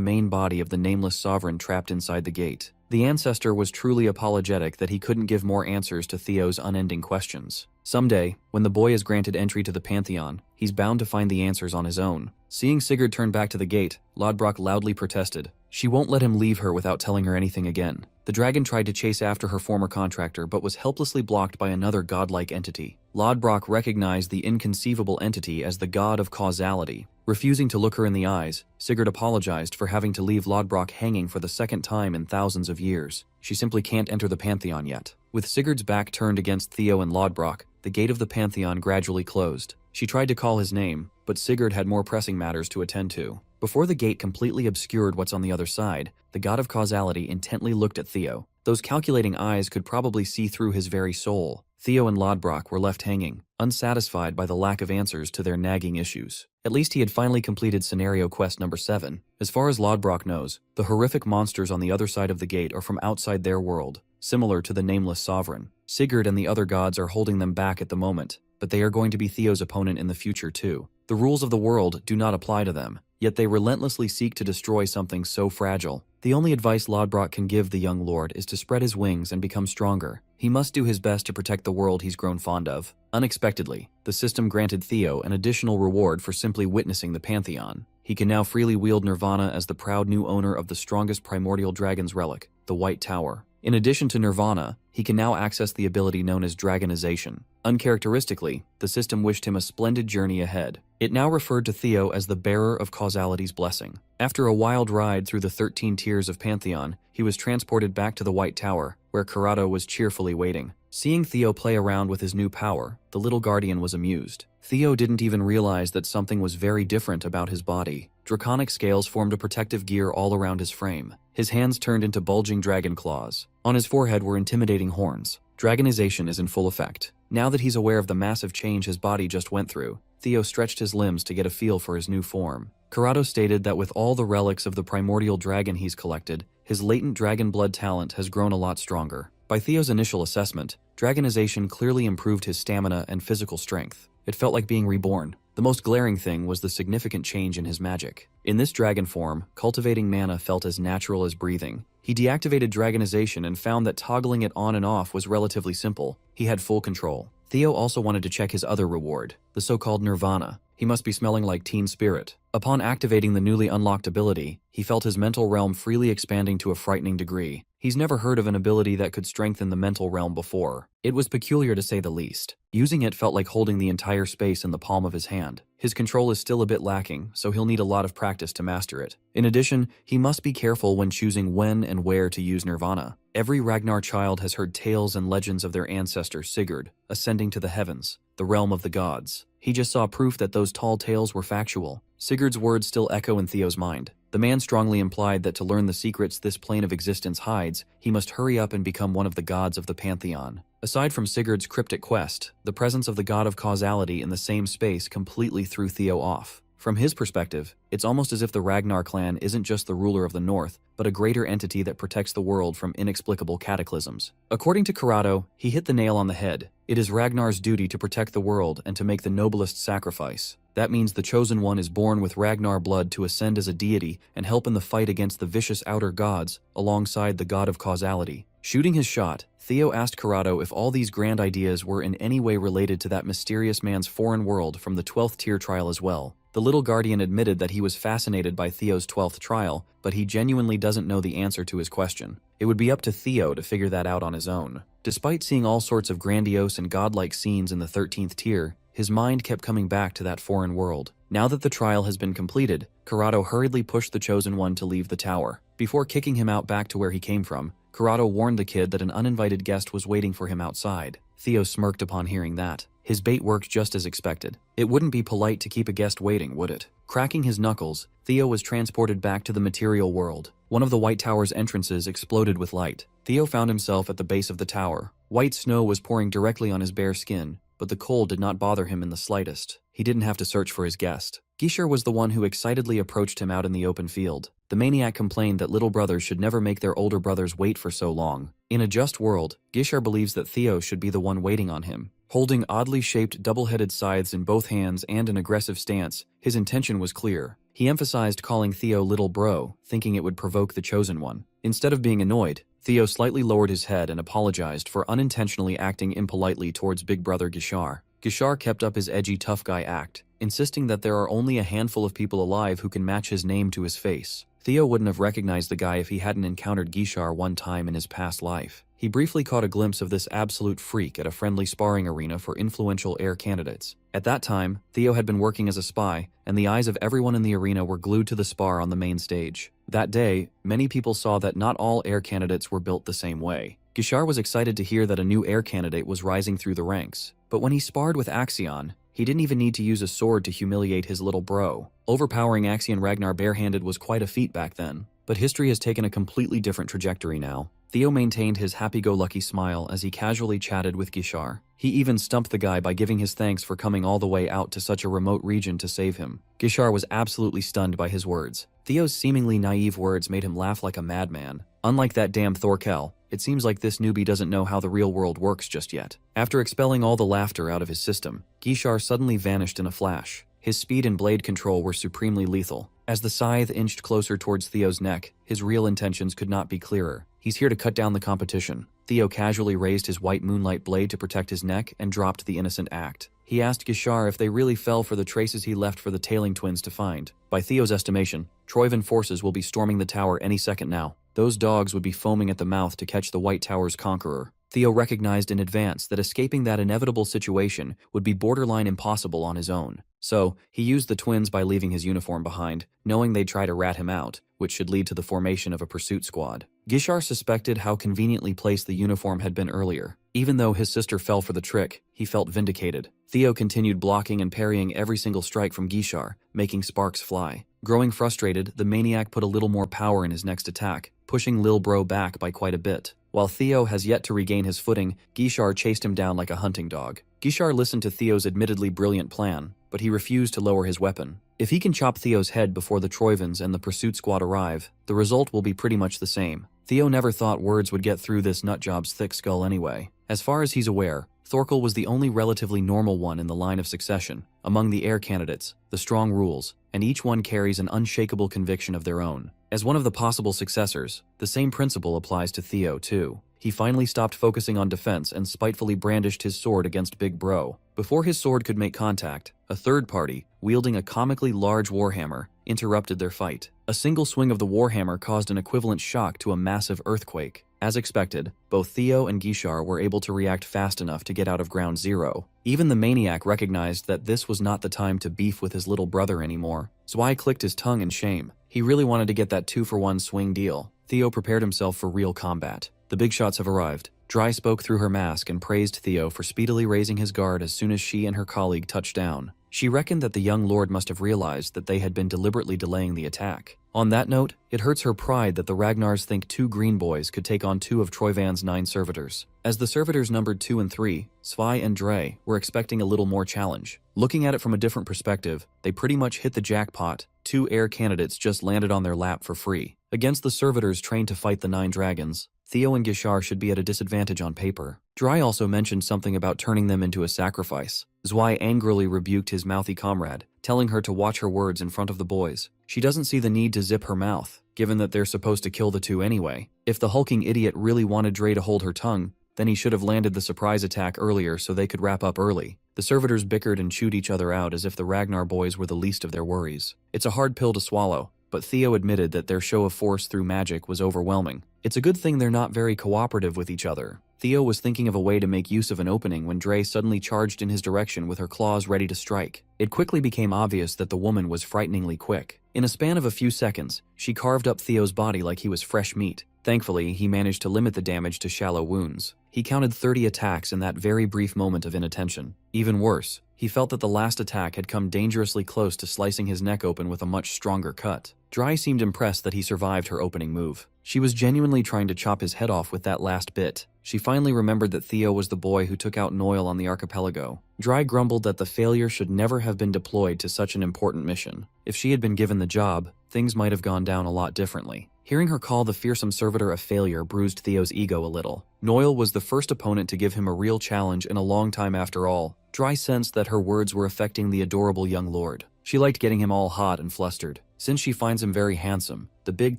main body of the nameless sovereign trapped inside the gate. The ancestor was truly apologetic that he couldn't give more answers to Theo's unending questions. Someday, when the boy is granted entry to the Pantheon, he's bound to find the answers on his own. Seeing Sigurd turn back to the gate, Lodbrok loudly protested. She won't let him leave her without telling her anything again. The dragon tried to chase after her former contractor but was helplessly blocked by another godlike entity. Lodbrok recognized the inconceivable entity as the god of causality. Refusing to look her in the eyes, Sigurd apologized for having to leave Lodbrok hanging for the second time in thousands of years. She simply can't enter the Pantheon yet. With Sigurd's back turned against Theo and Lodbrok, the gate of the Pantheon gradually closed. She tried to call his name, but Sigurd had more pressing matters to attend to. Before the gate completely obscured what's on the other side, the god of causality intently looked at Theo. Those calculating eyes could probably see through his very soul. Theo and Lodbrok were left hanging, unsatisfied by the lack of answers to their nagging issues. At least he had finally completed scenario quest number 7. As far as Lodbrok knows, the horrific monsters on the other side of the gate are from outside their world, similar to the nameless sovereign. Sigurd and the other gods are holding them back at the moment, but they are going to be Theo's opponent in the future too. The rules of the world do not apply to them, yet they relentlessly seek to destroy something so fragile. The only advice Lodbrok can give the young lord is to spread his wings and become stronger. He must do his best to protect the world he's grown fond of. Unexpectedly, the system granted Theo an additional reward for simply witnessing the Pantheon. He can now freely wield Nirvana as the proud new owner of the strongest primordial dragon's relic, the White Tower. In addition to Nirvana, he can now access the ability known as Dragonization. Uncharacteristically, the system wished him a splendid journey ahead. It now referred to Theo as the bearer of causality's blessing. After a wild ride through the 13 tiers of Pantheon, he was transported back to the White Tower, where Corrado was cheerfully waiting. Seeing Theo play around with his new power, the little guardian was amused. Theo didn't even realize that something was very different about his body. Draconic scales formed a protective gear all around his frame. His hands turned into bulging dragon claws. On his forehead were intimidating horns. Dragonization is in full effect. Now that he's aware of the massive change his body just went through, Theo stretched his limbs to get a feel for his new form. Corrado stated that with all the relics of the primordial dragon he's collected, his latent dragon blood talent has grown a lot stronger. By Theo's initial assessment, Dragonization clearly improved his stamina and physical strength. It felt like being reborn. The most glaring thing was the significant change in his magic. In this dragon form, cultivating mana felt as natural as breathing. He deactivated Dragonization and found that toggling it on and off was relatively simple. He had full control. Theo also wanted to check his other reward, the so-called Nirvana. He must be smelling like teen spirit. Upon activating the newly unlocked ability, he felt his mental realm freely expanding to a frightening degree. He's never heard of an ability that could strengthen the mental realm before. It was peculiar to say the least. Using it felt like holding the entire space in the palm of his hand. His control is still a bit lacking, so he'll need a lot of practice to master it. In addition, he must be careful when choosing when and where to use Nirvana. Every Ragnar child has heard tales and legends of their ancestor Sigurd ascending to the heavens, the realm of the gods. He just saw proof that those tall tales were factual. Sigurd's words still echo in Theo's mind. The man strongly implied that to learn the secrets this plane of existence hides, he must hurry up and become one of the gods of the pantheon. Aside from Sigurd's cryptic quest, the presence of the god of causality in the same space completely threw Theo off. From his perspective, it's almost as if the Ragnar clan isn't just the ruler of the north, but a greater entity that protects the world from inexplicable cataclysms. According to Corrado, he hit the nail on the head. It is Ragnar's duty to protect the world and to make the noblest sacrifice. That means the Chosen One is born with Ragnar blood to ascend as a deity and help in the fight against the vicious outer gods, alongside the god of causality. Shooting his shot, Theo asked Corrado if all these grand ideas were in any way related to that mysterious man's foreign world from the 12th tier trial as well. The little guardian admitted that he was fascinated by Theo's 12th trial, but he genuinely doesn't know the answer to his question. It would be up to Theo to figure that out on his own. Despite seeing all sorts of grandiose and godlike scenes in the 13th tier, his mind kept coming back to that foreign world. Now that the trial has been completed, Corrado hurriedly pushed the Chosen One to leave the tower. Before kicking him out back to where he came from, Corrado warned the kid that an uninvited guest was waiting for him outside. Theo smirked upon hearing that. His bait worked just as expected. It wouldn't be polite to keep a guest waiting, would it? Cracking his knuckles, Theo was transported back to the material world. One of the White Tower's entrances exploded with light. Theo found himself at the base of the tower. White snow was pouring directly on his bare skin, but the cold did not bother him in the slightest. He didn't have to search for his guest. Gishar was the one who excitedly approached him out in the open field. The maniac complained that little brothers should never make their older brothers wait for so long. In a just world, Gishar believes that Theo should be the one waiting on him. Holding oddly shaped double-headed scythes in both hands and an aggressive stance, his intention was clear. He emphasized calling Theo little bro, thinking it would provoke the Chosen One. Instead of being annoyed, Theo slightly lowered his head and apologized for unintentionally acting impolitely towards big brother Gishar. Gishar kept up his edgy tough guy act, insisting that there are only a handful of people alive who can match his name to his face. Theo wouldn't have recognized the guy if he hadn't encountered Gishar one time in his past life. He briefly caught a glimpse of this absolute freak at a friendly sparring arena for influential heir candidates. At that time, Theo had been working as a spy, and the eyes of everyone in the arena were glued to the spar on the main stage. That day, many people saw that not all heir candidates were built the same way. Gishar was excited to hear that a new heir candidate was rising through the ranks. But when he sparred with Axion, he didn't even need to use a sword to humiliate his little bro. Overpowering Axion Ragnar barehanded was quite a feat back then. But history has taken a completely different trajectory now. Theo maintained his happy-go-lucky smile as he casually chatted with Gishar. He even stumped the guy by giving his thanks for coming all the way out to such a remote region to save him. Gishar was absolutely stunned by his words. Theo's seemingly naive words made him laugh like a madman. Unlike that damn Thorkel, it seems like this newbie doesn't know how the real world works just yet. After expelling all the laughter out of his system, Gishar suddenly vanished in a flash. His speed and blade control were supremely lethal. As the scythe inched closer towards Theo's neck, his real intentions could not be clearer. He's here to cut down the competition. Theo casually raised his white moonlight blade to protect his neck and dropped the innocent act. He asked Gishar if they really fell for the traces he left for the Tailing twins to find. By Theo's estimation, Troivan forces will be storming the tower any second now. Those dogs would be foaming at the mouth to catch the White Tower's conqueror. Theo recognized in advance that escaping that inevitable situation would be borderline impossible on his own. So, he used the twins by leaving his uniform behind, knowing they'd try to rat him out, which should lead to the formation of a pursuit squad. Gishar suspected how conveniently placed the uniform had been earlier. Even though his sister fell for the trick, he felt vindicated. Theo continued blocking and parrying every single strike from Gishar, making sparks fly. Growing frustrated, the maniac put a little more power in his next attack, pushing Lil Bro back by quite a bit. While Theo has yet to regain his footing, Gishar chased him down like a hunting dog. Gishar listened to Theo's admittedly brilliant plan, but he refused to lower his weapon. If he can chop Theo's head before the Troivans and the pursuit squad arrive, the result will be pretty much the same. Theo never thought words would get through this nutjob's thick skull anyway. As far as he's aware, Thorkel was the only relatively normal one in the line of succession. Among the heir candidates, the strong rules, and each one carries an unshakable conviction of their own. As one of the possible successors, the same principle applies to Theo too. He finally stopped focusing on defense and spitefully brandished his sword against Big Bro. Before his sword could make contact, a third party, wielding a comically large warhammer, interrupted their fight. A single swing of the warhammer caused an equivalent shock to a massive earthquake. As expected, both Theo and Gishar were able to react fast enough to get out of ground zero. Even the maniac recognized that this was not the time to beef with his little brother anymore. Zwei clicked his tongue in shame. He really wanted to get that 2-for-1 swing deal. Theo prepared himself for real combat. The big shots have arrived. Dry spoke through her mask and praised Theo for speedily raising his guard as soon as she and her colleague touched down. She reckoned that the young lord must have realized that they had been deliberately delaying the attack. On that note, it hurts her pride that the Ragnars think 2 green boys could take on 2 of Troyvan's 9 servitors. As the servitors numbered 2 and 3, Zwei and Dre were expecting a little more challenge. Looking at it from a different perspective, they pretty much hit the jackpot. 2 heir candidates just landed on their lap for free. Against the servitors trained to fight the 9 dragons, Theo and Gishar should be at a disadvantage on paper. Dry also mentioned something about turning them into a sacrifice. Zwei angrily rebuked his mouthy comrade, telling her to watch her words in front of the boys. She doesn't see the need to zip her mouth, given that they're supposed to kill the 2 anyway. If the hulking idiot really wanted Dre to hold her tongue, then he should have landed the surprise attack earlier so they could wrap up early. The servitors bickered and chewed each other out as if the Ragnar boys were the least of their worries. It's a hard pill to swallow, but Theo admitted that their show of force through magic was overwhelming. It's a good thing they're not very cooperative with each other. Theo was thinking of a way to make use of an opening when Dre suddenly charged in his direction with her claws ready to strike. It quickly became obvious that the woman was frighteningly quick. In a span of a few seconds, she carved up Theo's body like he was fresh meat. Thankfully, he managed to limit the damage to shallow wounds. He counted 30 attacks in that very brief moment of inattention. Even worse, he felt that the last attack had come dangerously close to slicing his neck open with a much stronger cut. Dry seemed impressed that he survived her opening move. She was genuinely trying to chop his head off with that last bit. She finally remembered that Theo was the boy who took out Noel on the archipelago. Dry grumbled that the failure should never have been deployed to such an important mission. If she had been given the job, things might have gone down a lot differently. Hearing her call the fearsome servitor a failure bruised Theo's ego a little. Noel was the first opponent to give him a real challenge in a long time after all. Dry sensed that her words were affecting the adorable young lord. She liked getting him all hot and flustered. Since she finds him very handsome, the big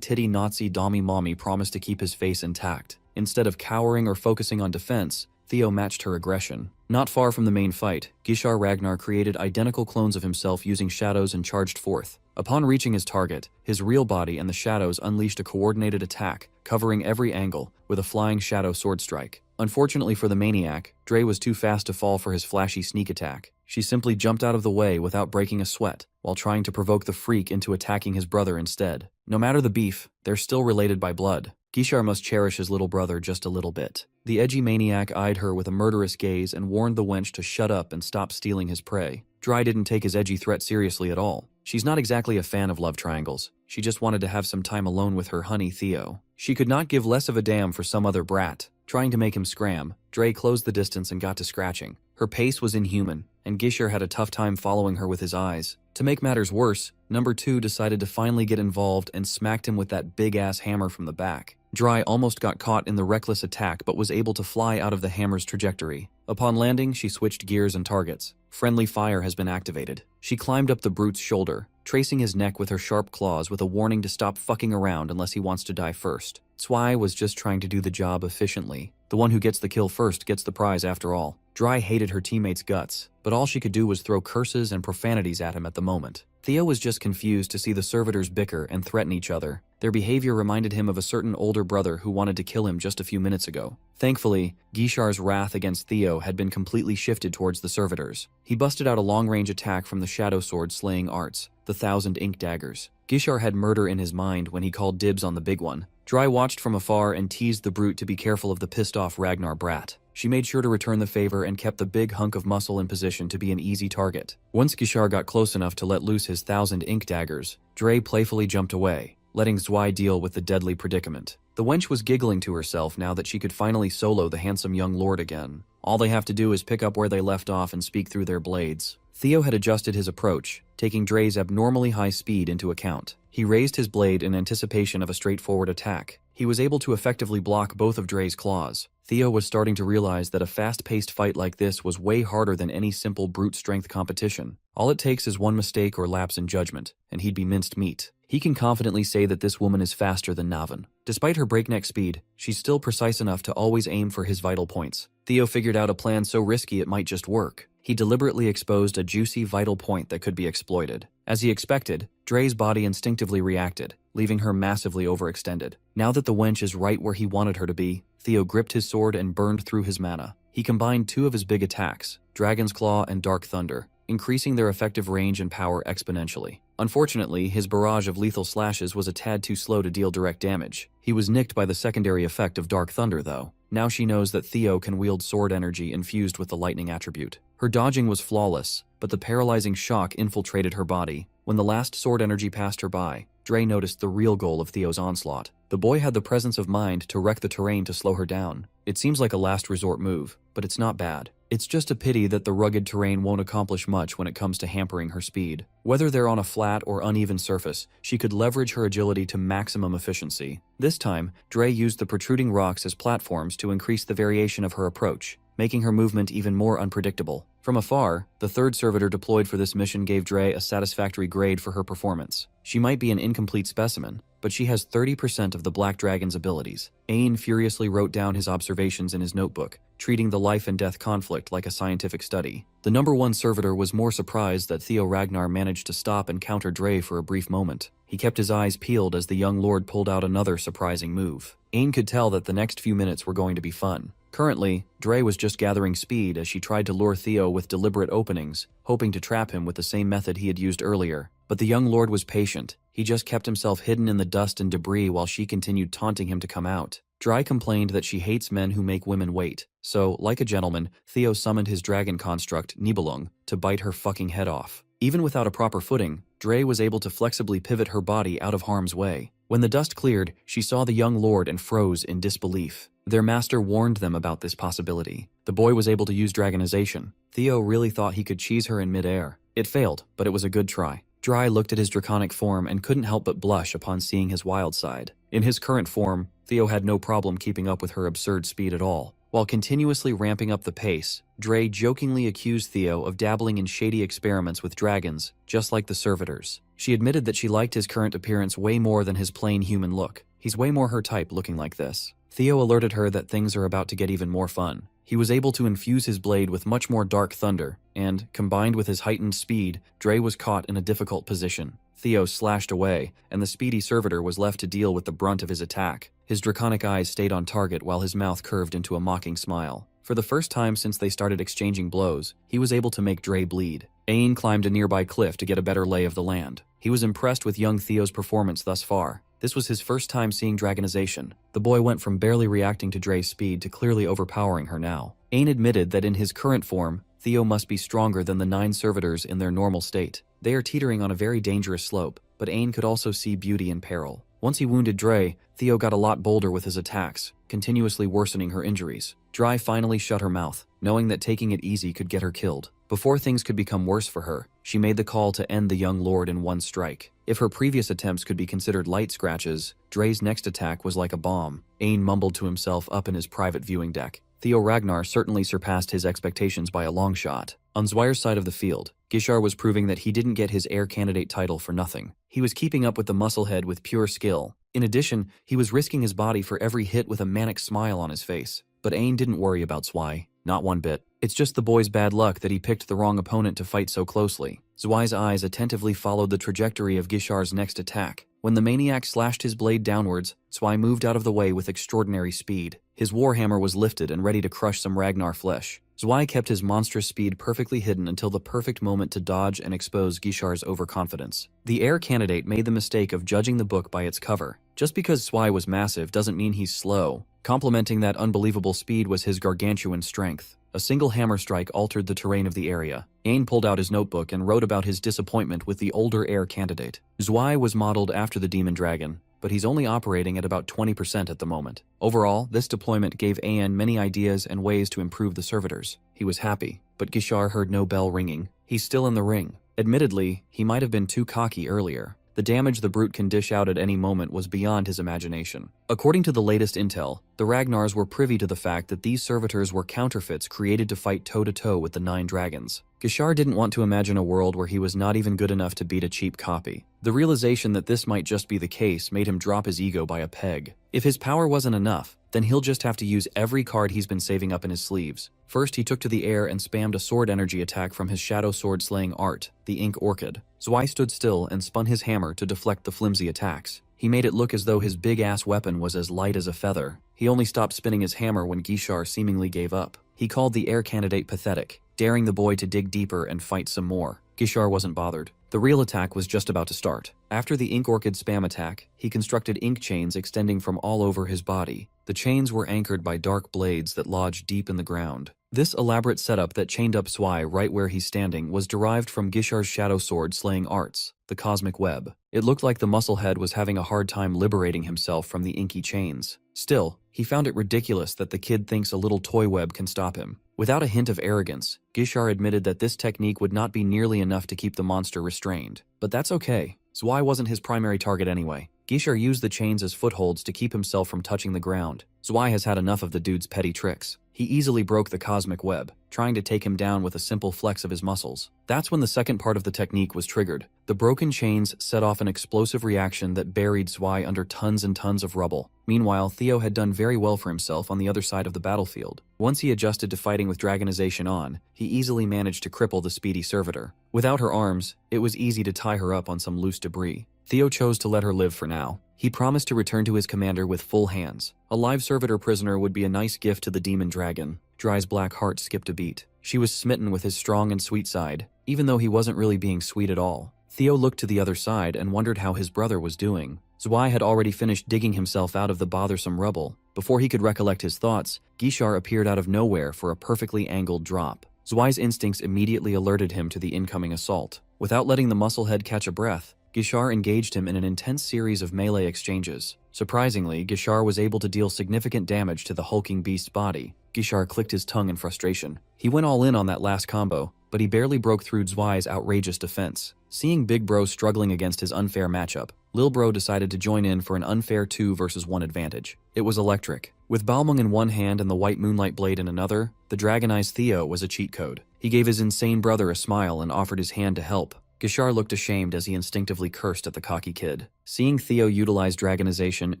titty Nazi dommy mommy promised to keep his face intact. Instead of cowering or focusing on defense, Theo matched her aggression. Not far from the main fight, Gishar Ragnar created identical clones of himself using shadows and charged forth. Upon reaching his target, his real body and the shadows unleashed a coordinated attack, covering every angle, with a flying shadow sword strike. Unfortunately for the maniac, Dre was too fast to fall for his flashy sneak attack. She simply jumped out of the way without breaking a sweat, while trying to provoke the freak into attacking his brother instead. No matter the beef, they're still related by blood. Gishar must cherish his little brother just a little bit. The edgy maniac eyed her with a murderous gaze and warned the wench to shut up and stop stealing his prey. Dry didn't take his edgy threat seriously at all. She's not exactly a fan of love triangles. She just wanted to have some time alone with her honey Theo. She could not give less of a damn for some other brat. Trying to make him scram, Dre closed the distance and got to scratching. Her pace was inhuman, and Gishar had a tough time following her with his eyes. To make matters worse, number 2 decided to finally get involved and smacked him with that big-ass hammer from the back. Dry almost got caught in the reckless attack but was able to fly out of the hammer's trajectory. Upon landing, she switched gears and targets. Friendly fire has been activated. She climbed up the brute's shoulder, tracing his neck with her sharp claws with a warning to stop fucking around unless he wants to die first. Zwei was just trying to do the job efficiently. The one who gets the kill first gets the prize after all. Dry hated her teammates' guts, but all she could do was throw curses and profanities at him at the moment. Theo was just confused to see the servitors bicker and threaten each other. Their behavior reminded him of a certain older brother who wanted to kill him just a few minutes ago. Thankfully, Gishar's wrath against Theo had been completely shifted towards the servitors. He busted out a long-range attack from the shadow sword slaying arts, the 1,000 ink daggers. Gishar had murder in his mind when he called dibs on the big one. Dry watched from afar and teased the brute to be careful of the pissed-off Ragnar brat. She made sure to return the favor and kept the big hunk of muscle in position to be an easy target. Once Gishar got close enough to let loose his 1,000 ink daggers, Dre playfully jumped away, letting Zwei deal with the deadly predicament. The wench was giggling to herself now that she could finally solo the handsome young lord again. All they have to do is pick up where they left off and speak through their blades. Theo had adjusted his approach, taking Dre's abnormally high speed into account. He raised his blade in anticipation of a straightforward attack. He was able to effectively block both of Dre's claws. Theo was starting to realize that a fast-paced fight like this was way harder than any simple brute strength competition. All it takes is one mistake or lapse in judgment, and he'd be minced meat. He can confidently say that this woman is faster than Navan. Despite her breakneck speed, she's still precise enough to always aim for his vital points. Theo figured out a plan so risky it might just work. He deliberately exposed a juicy, vital point that could be exploited. As he expected, Dre's body instinctively reacted, leaving her massively overextended. Now that the wench is right where he wanted her to be, Theo gripped his sword and burned through his mana. He combined two of his big attacks, Dragon's Claw and Dark Thunder, increasing their effective range and power exponentially. Unfortunately, his barrage of lethal slashes was a tad too slow to deal direct damage. He was nicked by the secondary effect of Dark Thunder, though. Now she knows that Theo can wield sword energy infused with the lightning attribute. Her dodging was flawless, but the paralyzing shock infiltrated her body. When the last sword energy passed her by, Dre noticed the real goal of Theo's onslaught. The boy had the presence of mind to wreck the terrain to slow her down. It seems like a last resort move, but it's not bad. It's just a pity that the rugged terrain won't accomplish much when it comes to hampering her speed. Whether they're on a flat or uneven surface, she could leverage her agility to maximum efficiency. This time, Dre used the protruding rocks as platforms to increase the variation of her approach, making her movement even more unpredictable. From afar, the third servitor deployed for this mission gave Dre a satisfactory grade for her performance. She might be an incomplete specimen, but she has 30% of the Black Dragon's abilities. Ain furiously wrote down his observations in his notebook, treating the life and death conflict like a scientific study. The number one servitor was more surprised that Theo Ragnar managed to stop and counter Dre for a brief moment. He kept his eyes peeled as the young lord pulled out another surprising move. Ain could tell that the next few minutes were going to be fun. Currently, Dre was just gathering speed as she tried to lure Theo with deliberate openings, hoping to trap him with the same method he had used earlier. But the young lord was patient. He just kept himself hidden in the dust and debris while she continued taunting him to come out. Dre complained that she hates men who make women wait. So, like a gentleman, Theo summoned his dragon construct, Nibelung, to bite her fucking head off. Even without a proper footing, Dre was able to flexibly pivot her body out of harm's way. When the dust cleared, she saw the young lord and froze in disbelief. Their master warned them about this possibility. The boy was able to use dragonization. Theo really thought he could cheese her in midair. It failed, but it was a good try. Dry looked at his draconic form and couldn't help but blush upon seeing his wild side. In his current form, Theo had no problem keeping up with her absurd speed at all. While continuously ramping up the pace, Dre jokingly accused Theo of dabbling in shady experiments with dragons, just like the servitors. She admitted that she liked his current appearance way more than his plain human look. He's way more her type looking like this. Theo alerted her that things are about to get even more fun. He was able to infuse his blade with much more dark thunder, and, combined with his heightened speed, Dre was caught in a difficult position. Theo slashed away, and the speedy servitor was left to deal with the brunt of his attack. His draconic eyes stayed on target while his mouth curved into a mocking smile. For the first time since they started exchanging blows, he was able to make Dre bleed. Ain climbed a nearby cliff to get a better lay of the land. He was impressed with young Theo's performance thus far. This was his first time seeing dragonization. The boy went from barely reacting to Dre's speed to clearly overpowering her now. Ain admitted that in his current form, Theo must be stronger than the 9 servitors in their normal state. They are teetering on a very dangerous slope, but Ain could also see beauty in peril. Once he wounded Dre, Theo got a lot bolder with his attacks, continuously worsening her injuries. Dre finally shut her mouth, knowing that taking it easy could get her killed. Before things could become worse for her, she made the call to end the young lord in one strike. If her previous attempts could be considered light scratches, Dre's next attack was like a bomb. Ain mumbled to himself up in his private viewing deck. Theo Ragnar certainly surpassed his expectations by a long shot. On Zwire's side of the field, Gishar was proving that he didn't get his heir candidate title for nothing. He was keeping up with the musclehead with pure skill. In addition, he was risking his body for every hit with a manic smile on his face. But Ain didn't worry about Zwei, not one bit. It's just the boy's bad luck that he picked the wrong opponent to fight so closely. Zwei's eyes attentively followed the trajectory of Gishar's next attack. When the maniac slashed his blade downwards, Zwei moved out of the way with extraordinary speed. His warhammer was lifted and ready to crush some Ragnar flesh. Zwei kept his monstrous speed perfectly hidden until the perfect moment to dodge and expose Gishar's overconfidence. The heir candidate made the mistake of judging the book by its cover. Just because Zwei was massive doesn't mean he's slow. Complementing that unbelievable speed was his gargantuan strength. A single hammer strike altered the terrain of the area. Ain pulled out his notebook and wrote about his disappointment with the older heir candidate. Zwei was modeled after the demon dragon, but he's only operating at about 20% at the moment. Overall, this deployment gave Ain many ideas and ways to improve the servitors. He was happy, but Gishar heard no bell ringing. He's still in the ring. Admittedly, he might have been too cocky earlier. The damage the brute can dish out at any moment was beyond his imagination. According to the latest intel, the Ragnars were privy to the fact that these servitors were counterfeits created to fight toe-to-toe with the 9 dragons. Gishar didn't want to imagine a world where he was not even good enough to beat a cheap copy. The realization that this might just be the case made him drop his ego by a peg. If his power wasn't enough, Then he'll just have to use every card he's been saving up in his sleeves. First, he took to the air and spammed a sword energy attack from his shadow sword slaying art, the Ink Orchid. Zwei stood still and spun his hammer to deflect the flimsy attacks. He made it look as though his big-ass weapon was as light as a feather. He only stopped spinning his hammer when Gishar seemingly gave up. He called the air candidate pathetic, daring the boy to dig deeper and fight some more. Gishar wasn't bothered. The real attack was just about to start. After the Ink Orchid spam attack, he constructed ink chains extending from all over his body. The chains were anchored by dark blades that lodged deep in the ground. This elaborate setup that chained up Zwei right where he's standing was derived from Gishar's shadow sword slaying arts, the cosmic web. It looked like the musclehead was having a hard time liberating himself from the inky chains. Still, he found it ridiculous that the kid thinks a little toy web can stop him. Without a hint of arrogance, Gishar admitted that this technique would not be nearly enough to keep the monster restrained. But that's okay. Zwei wasn't his primary target anyway. Gishar used the chains as footholds to keep himself from touching the ground. Zwei has had enough of the dude's petty tricks. He easily broke the cosmic web, trying to take him down with a simple flex of his muscles. That's when the second part of the technique was triggered. The broken chains set off an explosive reaction that buried Zwei under tons and tons of rubble. Meanwhile, Theo had done very well for himself on the other side of the battlefield. Once he adjusted to fighting with Dragonization on, he easily managed to cripple the speedy servitor. Without her arms, it was easy to tie her up on some loose debris. Theo chose to let her live for now. He promised to return to his commander with full hands. A live servitor prisoner would be a nice gift to the demon dragon. Dry's black heart skipped a beat. She was smitten with his strong and sweet side, even though he wasn't really being sweet at all. Theo looked to the other side and wondered how his brother was doing. Zwei had already finished digging himself out of the bothersome rubble. Before he could recollect his thoughts, Gishar appeared out of nowhere for a perfectly angled drop. Zwei's instincts immediately alerted him to the incoming assault. Without letting the musclehead catch a breath, Gishar engaged him in an intense series of melee exchanges. Surprisingly, Gishar was able to deal significant damage to the hulking beast's body. Gishar clicked his tongue in frustration. He went all in on that last combo, but he barely broke through Zwei's outrageous defense. Seeing Big Bro struggling against his unfair matchup, Lil Bro decided to join in for an unfair 2 versus 1 advantage. It was electric. With Balmung in one hand and the white moonlight blade in another, the Dragonized Theo was a cheat code. He gave his insane brother a smile and offered his hand to help. Gishar looked ashamed as he instinctively cursed at the cocky kid. Seeing Theo utilize Dragonization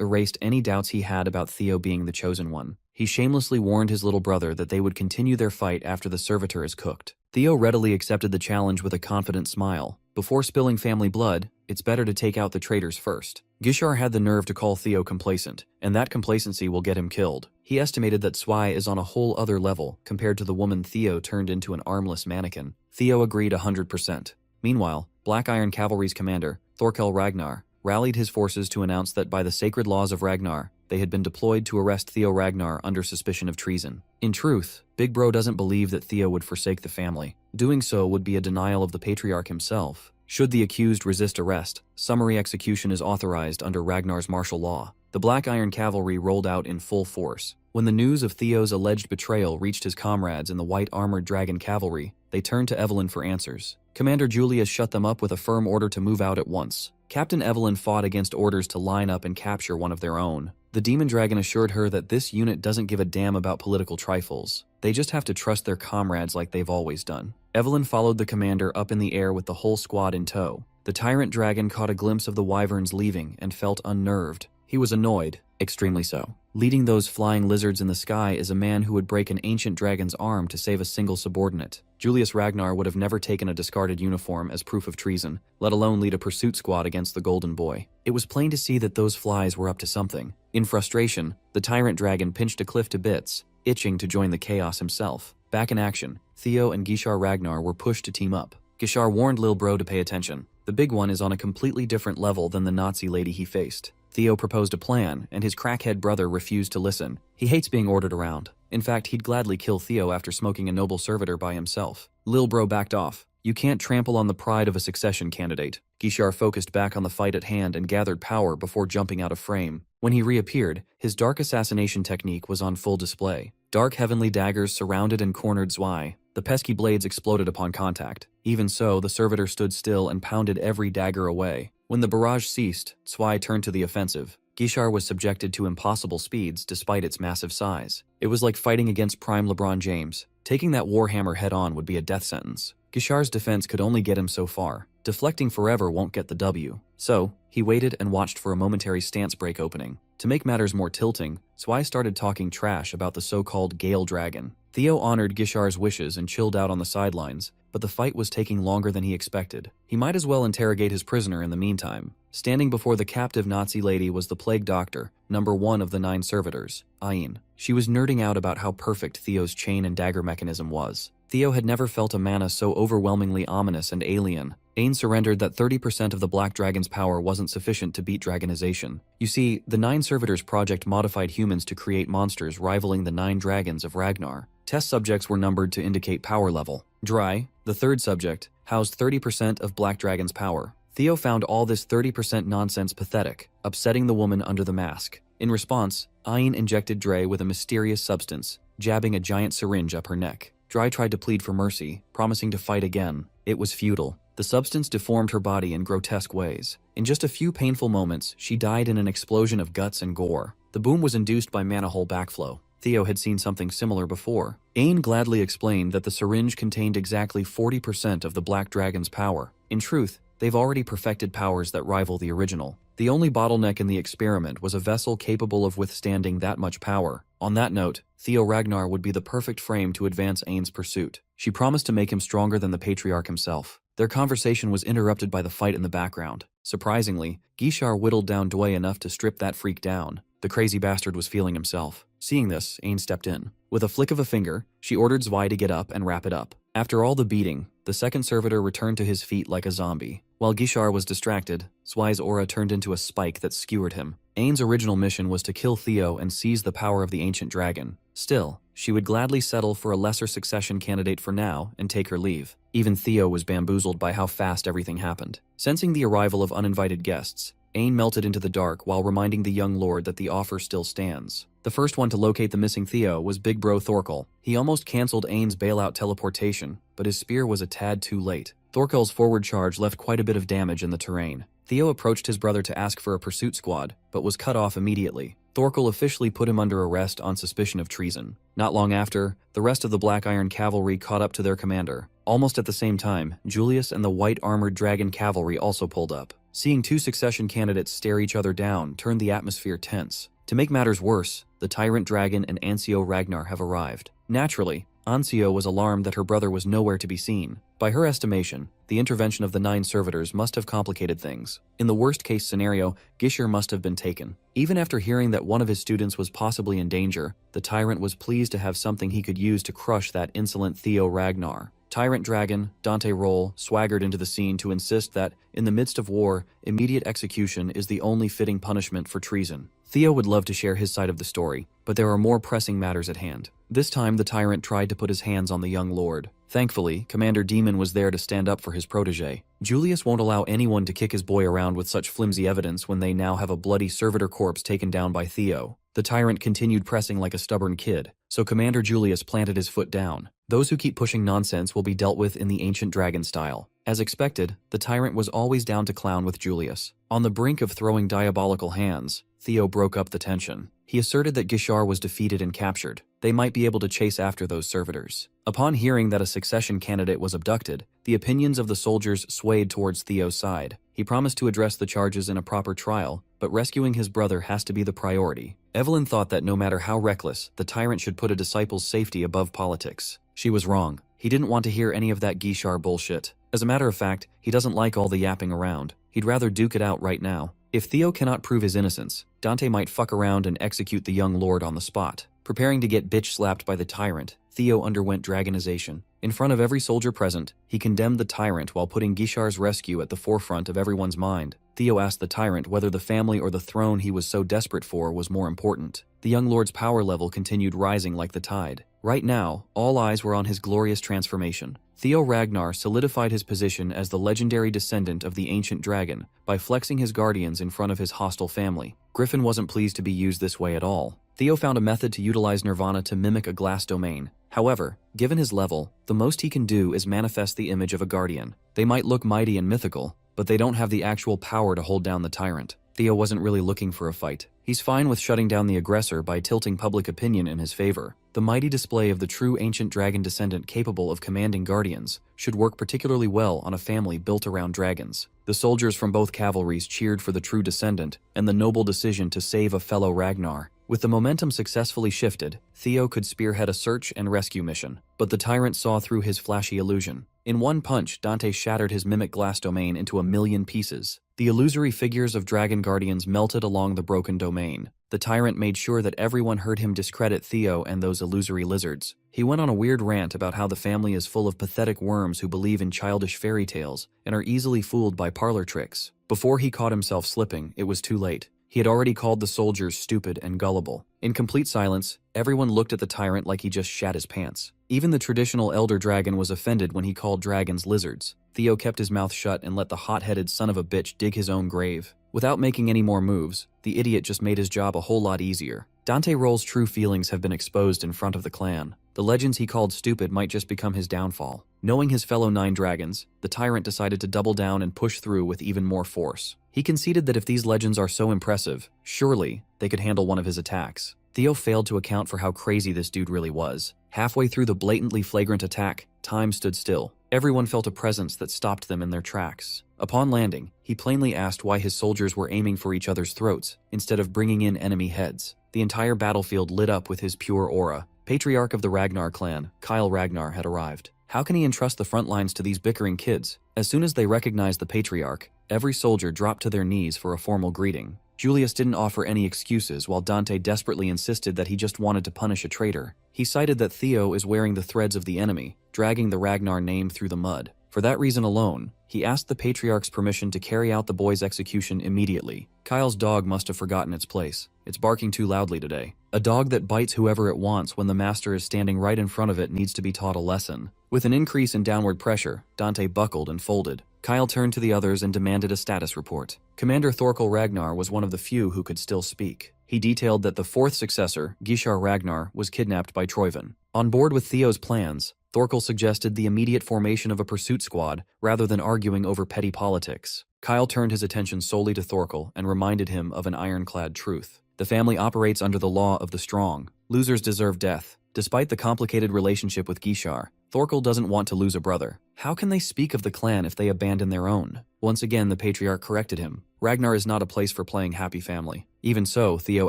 erased any doubts he had about Theo being the chosen one. He shamelessly warned his little brother that they would continue their fight after the servitor is cooked. Theo readily accepted the challenge with a confident smile. Before spilling family blood, it's better to take out the traitors first. Gishar had the nerve to call Theo complacent, and that complacency will get him killed. He estimated that Zwei is on a whole other level compared to the woman Theo turned into an armless mannequin. Theo agreed 100%. Meanwhile, Black Iron Cavalry's commander, Thorkel Ragnar, rallied his forces to announce that by the sacred laws of Ragnar, they had been deployed to arrest Theo Ragnar under suspicion of treason. In truth, Big Bro doesn't believe that Theo would forsake the family. Doing so would be a denial of the patriarch himself. Should the accused resist arrest, summary execution is authorized under Ragnar's martial law. The Black Iron Cavalry rolled out in full force. When the news of Theo's alleged betrayal reached his comrades in the white armored dragon cavalry, they turned to Evelyn for answers. Commander Julius shut them up with a firm order to move out at once. Captain Evelyn fought against orders to line up and capture one of their own. The demon dragon assured her that this unit doesn't give a damn about political trifles. They just have to trust their comrades like they've always done. Evelyn followed the commander up in the air with the whole squad in tow. The tyrant dragon caught a glimpse of the wyverns leaving and felt unnerved. He was annoyed, extremely so. Leading those flying lizards in the sky is a man who would break an ancient dragon's arm to save a single subordinate. Julius Ragnar would have never taken a discarded uniform as proof of treason, let alone lead a pursuit squad against the Golden Boy. It was plain to see that those flies were up to something. In frustration, the tyrant dragon pinched a cliff to bits, itching to join the chaos himself. Back in action, Theo and Gishar Ragnar were pushed to team up. Gishar warned Lil Bro to pay attention. The big one is on a completely different level than the Nazi lady he faced. Theo proposed a plan, and his crackhead brother refused to listen. He hates being ordered around. In fact, he'd gladly kill Theo after smoking a noble servitor by himself. Lil Bro backed off. You can't trample on the pride of a succession candidate. Gishar focused back on the fight at hand and gathered power before jumping out of frame. When he reappeared, his dark assassination technique was on full display. Dark heavenly daggers surrounded and cornered Zwei. The pesky blades exploded upon contact. Even so, the servitor stood still and pounded every dagger away. When the barrage ceased, Zwei turned to the offensive. Gishar was subjected to impossible speeds despite its massive size. It was like fighting against prime LeBron James. Taking that warhammer head-on would be a death sentence. Gishar's defense could only get him so far. Deflecting forever won't get the W. So, he waited and watched for a momentary stance break opening. To make matters more tilting, Zwei started talking trash about the so-called Gale Dragon. Theo honored Gishar's wishes and chilled out on the sidelines, but the fight was taking longer than he expected. He might as well interrogate his prisoner in the meantime. Standing before the captive Nazi lady was the plague doctor, number 1 of the 9 servitors, Ain. She was nerding out about how perfect Theo's chain and dagger mechanism was. Theo had never felt a mana so overwhelmingly ominous and alien. Ain surrendered that 30% of the Black Dragon's power wasn't sufficient to beat dragonization. You see, the 9 Servitors project modified humans to create monsters rivaling the 9 dragons of Ragnar. Test subjects were numbered to indicate power level. Dry, the 3rd subject, housed 30% of Black Dragon's power. Theo found all this 30% nonsense pathetic, upsetting the woman under the mask. In response, Ain injected Dre with a mysterious substance, jabbing a giant syringe up her neck. Dry tried to plead for mercy, promising to fight again. It was futile. The substance deformed her body in grotesque ways. In just a few painful moments, she died in an explosion of guts and gore. The boom was induced by mana hole backflow. Theo had seen something similar before. Ain gladly explained that the syringe contained exactly 40% of the Black Dragon's power. In truth, they've already perfected powers that rival the original. The only bottleneck in the experiment was a vessel capable of withstanding that much power. On that note, Theo Ragnar would be the perfect frame to advance Ain's pursuit. She promised to make him stronger than the Patriarch himself. Their conversation was interrupted by the fight in the background. Surprisingly, Gishar whittled down Dway enough to strip that freak down. The crazy bastard was feeling himself. Seeing this, Ain stepped in. With a flick of a finger, she ordered Zwei to get up and wrap it up. After all the beating, the 2nd servitor returned to his feet like a zombie. While Gishar was distracted, Zwei's aura turned into a spike that skewered him. Ain's original mission was to kill Theo and seize the power of the ancient dragon. Still, she would gladly settle for a lesser succession candidate for now and take her leave. Even Theo was bamboozled by how fast everything happened. Sensing the arrival of uninvited guests, Ain melted into the dark while reminding the young lord that the offer still stands. The first one to locate the missing Theo was Big Bro Thorkel. He almost cancelled Ain's bailout teleportation, but his spear was a tad too late. Thorkel's forward charge left quite a bit of damage in the terrain. Theo approached his brother to ask for a pursuit squad, but was cut off immediately. Thorkel officially put him under arrest on suspicion of treason. Not long after, the rest of the Black Iron Cavalry caught up to their commander. Almost at the same time, Julius and the White Armored Dragon Cavalry also pulled up. Seeing 2 succession candidates stare each other down turned the atmosphere tense. To make matters worse, the Tyrant Dragon and Ancio Ragnar have arrived. Naturally, Ancio was alarmed that her brother was nowhere to be seen. By her estimation, the intervention of the 9 servitors must have complicated things. In the worst-case scenario, Gishar must have been taken. Even after hearing that one of his students was possibly in danger, the tyrant was pleased to have something he could use to crush that insolent Theo Ragnar. Tyrant Dragon, Dante Roll, swaggered into the scene to insist that, in the midst of war, immediate execution is the only fitting punishment for treason. Theo would love to share his side of the story, but there are more pressing matters at hand. This time, the tyrant tried to put his hands on the young lord. Thankfully, Commander Demon was there to stand up for his protege. Julius won't allow anyone to kick his boy around with such flimsy evidence when they now have a bloody servitor corpse taken down by Theo. The tyrant continued pressing like a stubborn kid, so Commander Julius planted his foot down. Those who keep pushing nonsense will be dealt with in the ancient dragon style. As expected, the tyrant was always down to clown with Julius. On the brink of throwing diabolical hands, Theo broke up the tension. He asserted that Gishar was defeated and captured. They might be able to chase after those servitors. Upon hearing that a succession candidate was abducted, the opinions of the soldiers swayed towards Theo's side. He promised to address the charges in a proper trial, but rescuing his brother has to be the priority. Evelyn thought that no matter how reckless, the tyrant should put a disciple's safety above politics. She was wrong. He didn't want to hear any of that Gishar bullshit. As a matter of fact, he doesn't like all the yapping around. He'd rather duke it out right now. If Theo cannot prove his innocence, Dante might fuck around and execute the young lord on the spot. Preparing to get bitch-slapped by the tyrant, Theo underwent dragonization. In front of every soldier present, he condemned the tyrant while putting Gishar's rescue at the forefront of everyone's mind. Theo asked the tyrant whether the family or the throne he was so desperate for was more important. The young lord's power level continued rising like the tide. Right now, all eyes were on his glorious transformation. Theo Ragnar solidified his position as the legendary descendant of the ancient dragon by flexing his guardians in front of his hostile family. Griffin wasn't pleased to be used this way at all. Theo found a method to utilize Nirvana to mimic a glass domain. However, given his level, the most he can do is manifest the image of a guardian. They might look mighty and mythical, but they don't have the actual power to hold down the tyrant. Theo wasn't really looking for a fight. He's fine with shutting down the aggressor by tilting public opinion in his favor. The The mighty display of the true ancient dragon descendant capable of commanding guardians should work particularly well on a family built around dragons. The soldiers from both cavalries cheered for the true descendant and the noble decision to save a fellow Ragnar. With the momentum successfully shifted, Theo could spearhead a search and rescue mission, but the tyrant saw through his flashy illusion. In one punch, Dante shattered his mimic glass domain into a million pieces. The illusory figures of dragon guardians melted along the broken domain. The tyrant made sure that everyone heard him discredit Theo and those illusory lizards. He went on a weird rant about how the family is full of pathetic worms who believe in childish fairy tales and are easily fooled by parlor tricks. Before he caught himself slipping, it was too late. He had already called the soldiers stupid and gullible. In complete silence, everyone looked at the tyrant like he just shat his pants. Even the traditional elder dragon was offended when he called dragons lizards. Theo kept his mouth shut and let the hot-headed son of a bitch dig his own grave. Without making any more moves, the idiot just made his job a whole lot easier. Dante Roll's true feelings have been exposed in front of the clan. The legends he called stupid might just become his downfall. Knowing his fellow 9 dragons, the tyrant decided to double down and push through with even more force. He conceded that if these legends are so impressive, surely they could handle one of his attacks. Theo failed to account for how crazy this dude really was. Halfway through the blatantly flagrant attack, time stood still. Everyone felt a presence that stopped them in their tracks. Upon landing, he plainly asked why his soldiers were aiming for each other's throats instead of bringing in enemy heads. The entire battlefield lit up with his pure aura. Patriarch of the Ragnar clan, Kyle Ragnar, had arrived. How can he entrust the front lines to these bickering kids? As soon as they recognized the patriarch, every soldier dropped to their knees for a formal greeting. Julius didn't offer any excuses while Dante desperately insisted that he just wanted to punish a traitor. He cited that Theo is wearing the threads of the enemy, dragging the Ragnar name through the mud. For that reason alone, he asked the patriarch's permission to carry out the boy's execution immediately. Kyle's dog must have forgotten its place. It's barking too loudly today. A dog that bites whoever it wants when the master is standing right in front of it needs to be taught a lesson. With an increase in downward pressure, Dante buckled and folded. Kyle turned to the others and demanded a status report. Commander Thorkel Ragnar was one of the few who could still speak. He detailed that the 4th successor, Gishar Ragnar, was kidnapped by Troyvin. On board with Theo's plans, Thorkel suggested the immediate formation of a pursuit squad rather than arguing over petty politics. Kyle turned his attention solely to Thorkel and reminded him of an ironclad truth. The family operates under the law of the strong. Losers deserve death. Despite the complicated relationship with Gishar, Thorkel doesn't want to lose a brother. How can they speak of the clan if they abandon their own? Once again, the patriarch corrected him. Ragnar is not a place for playing happy family. Even so, Theo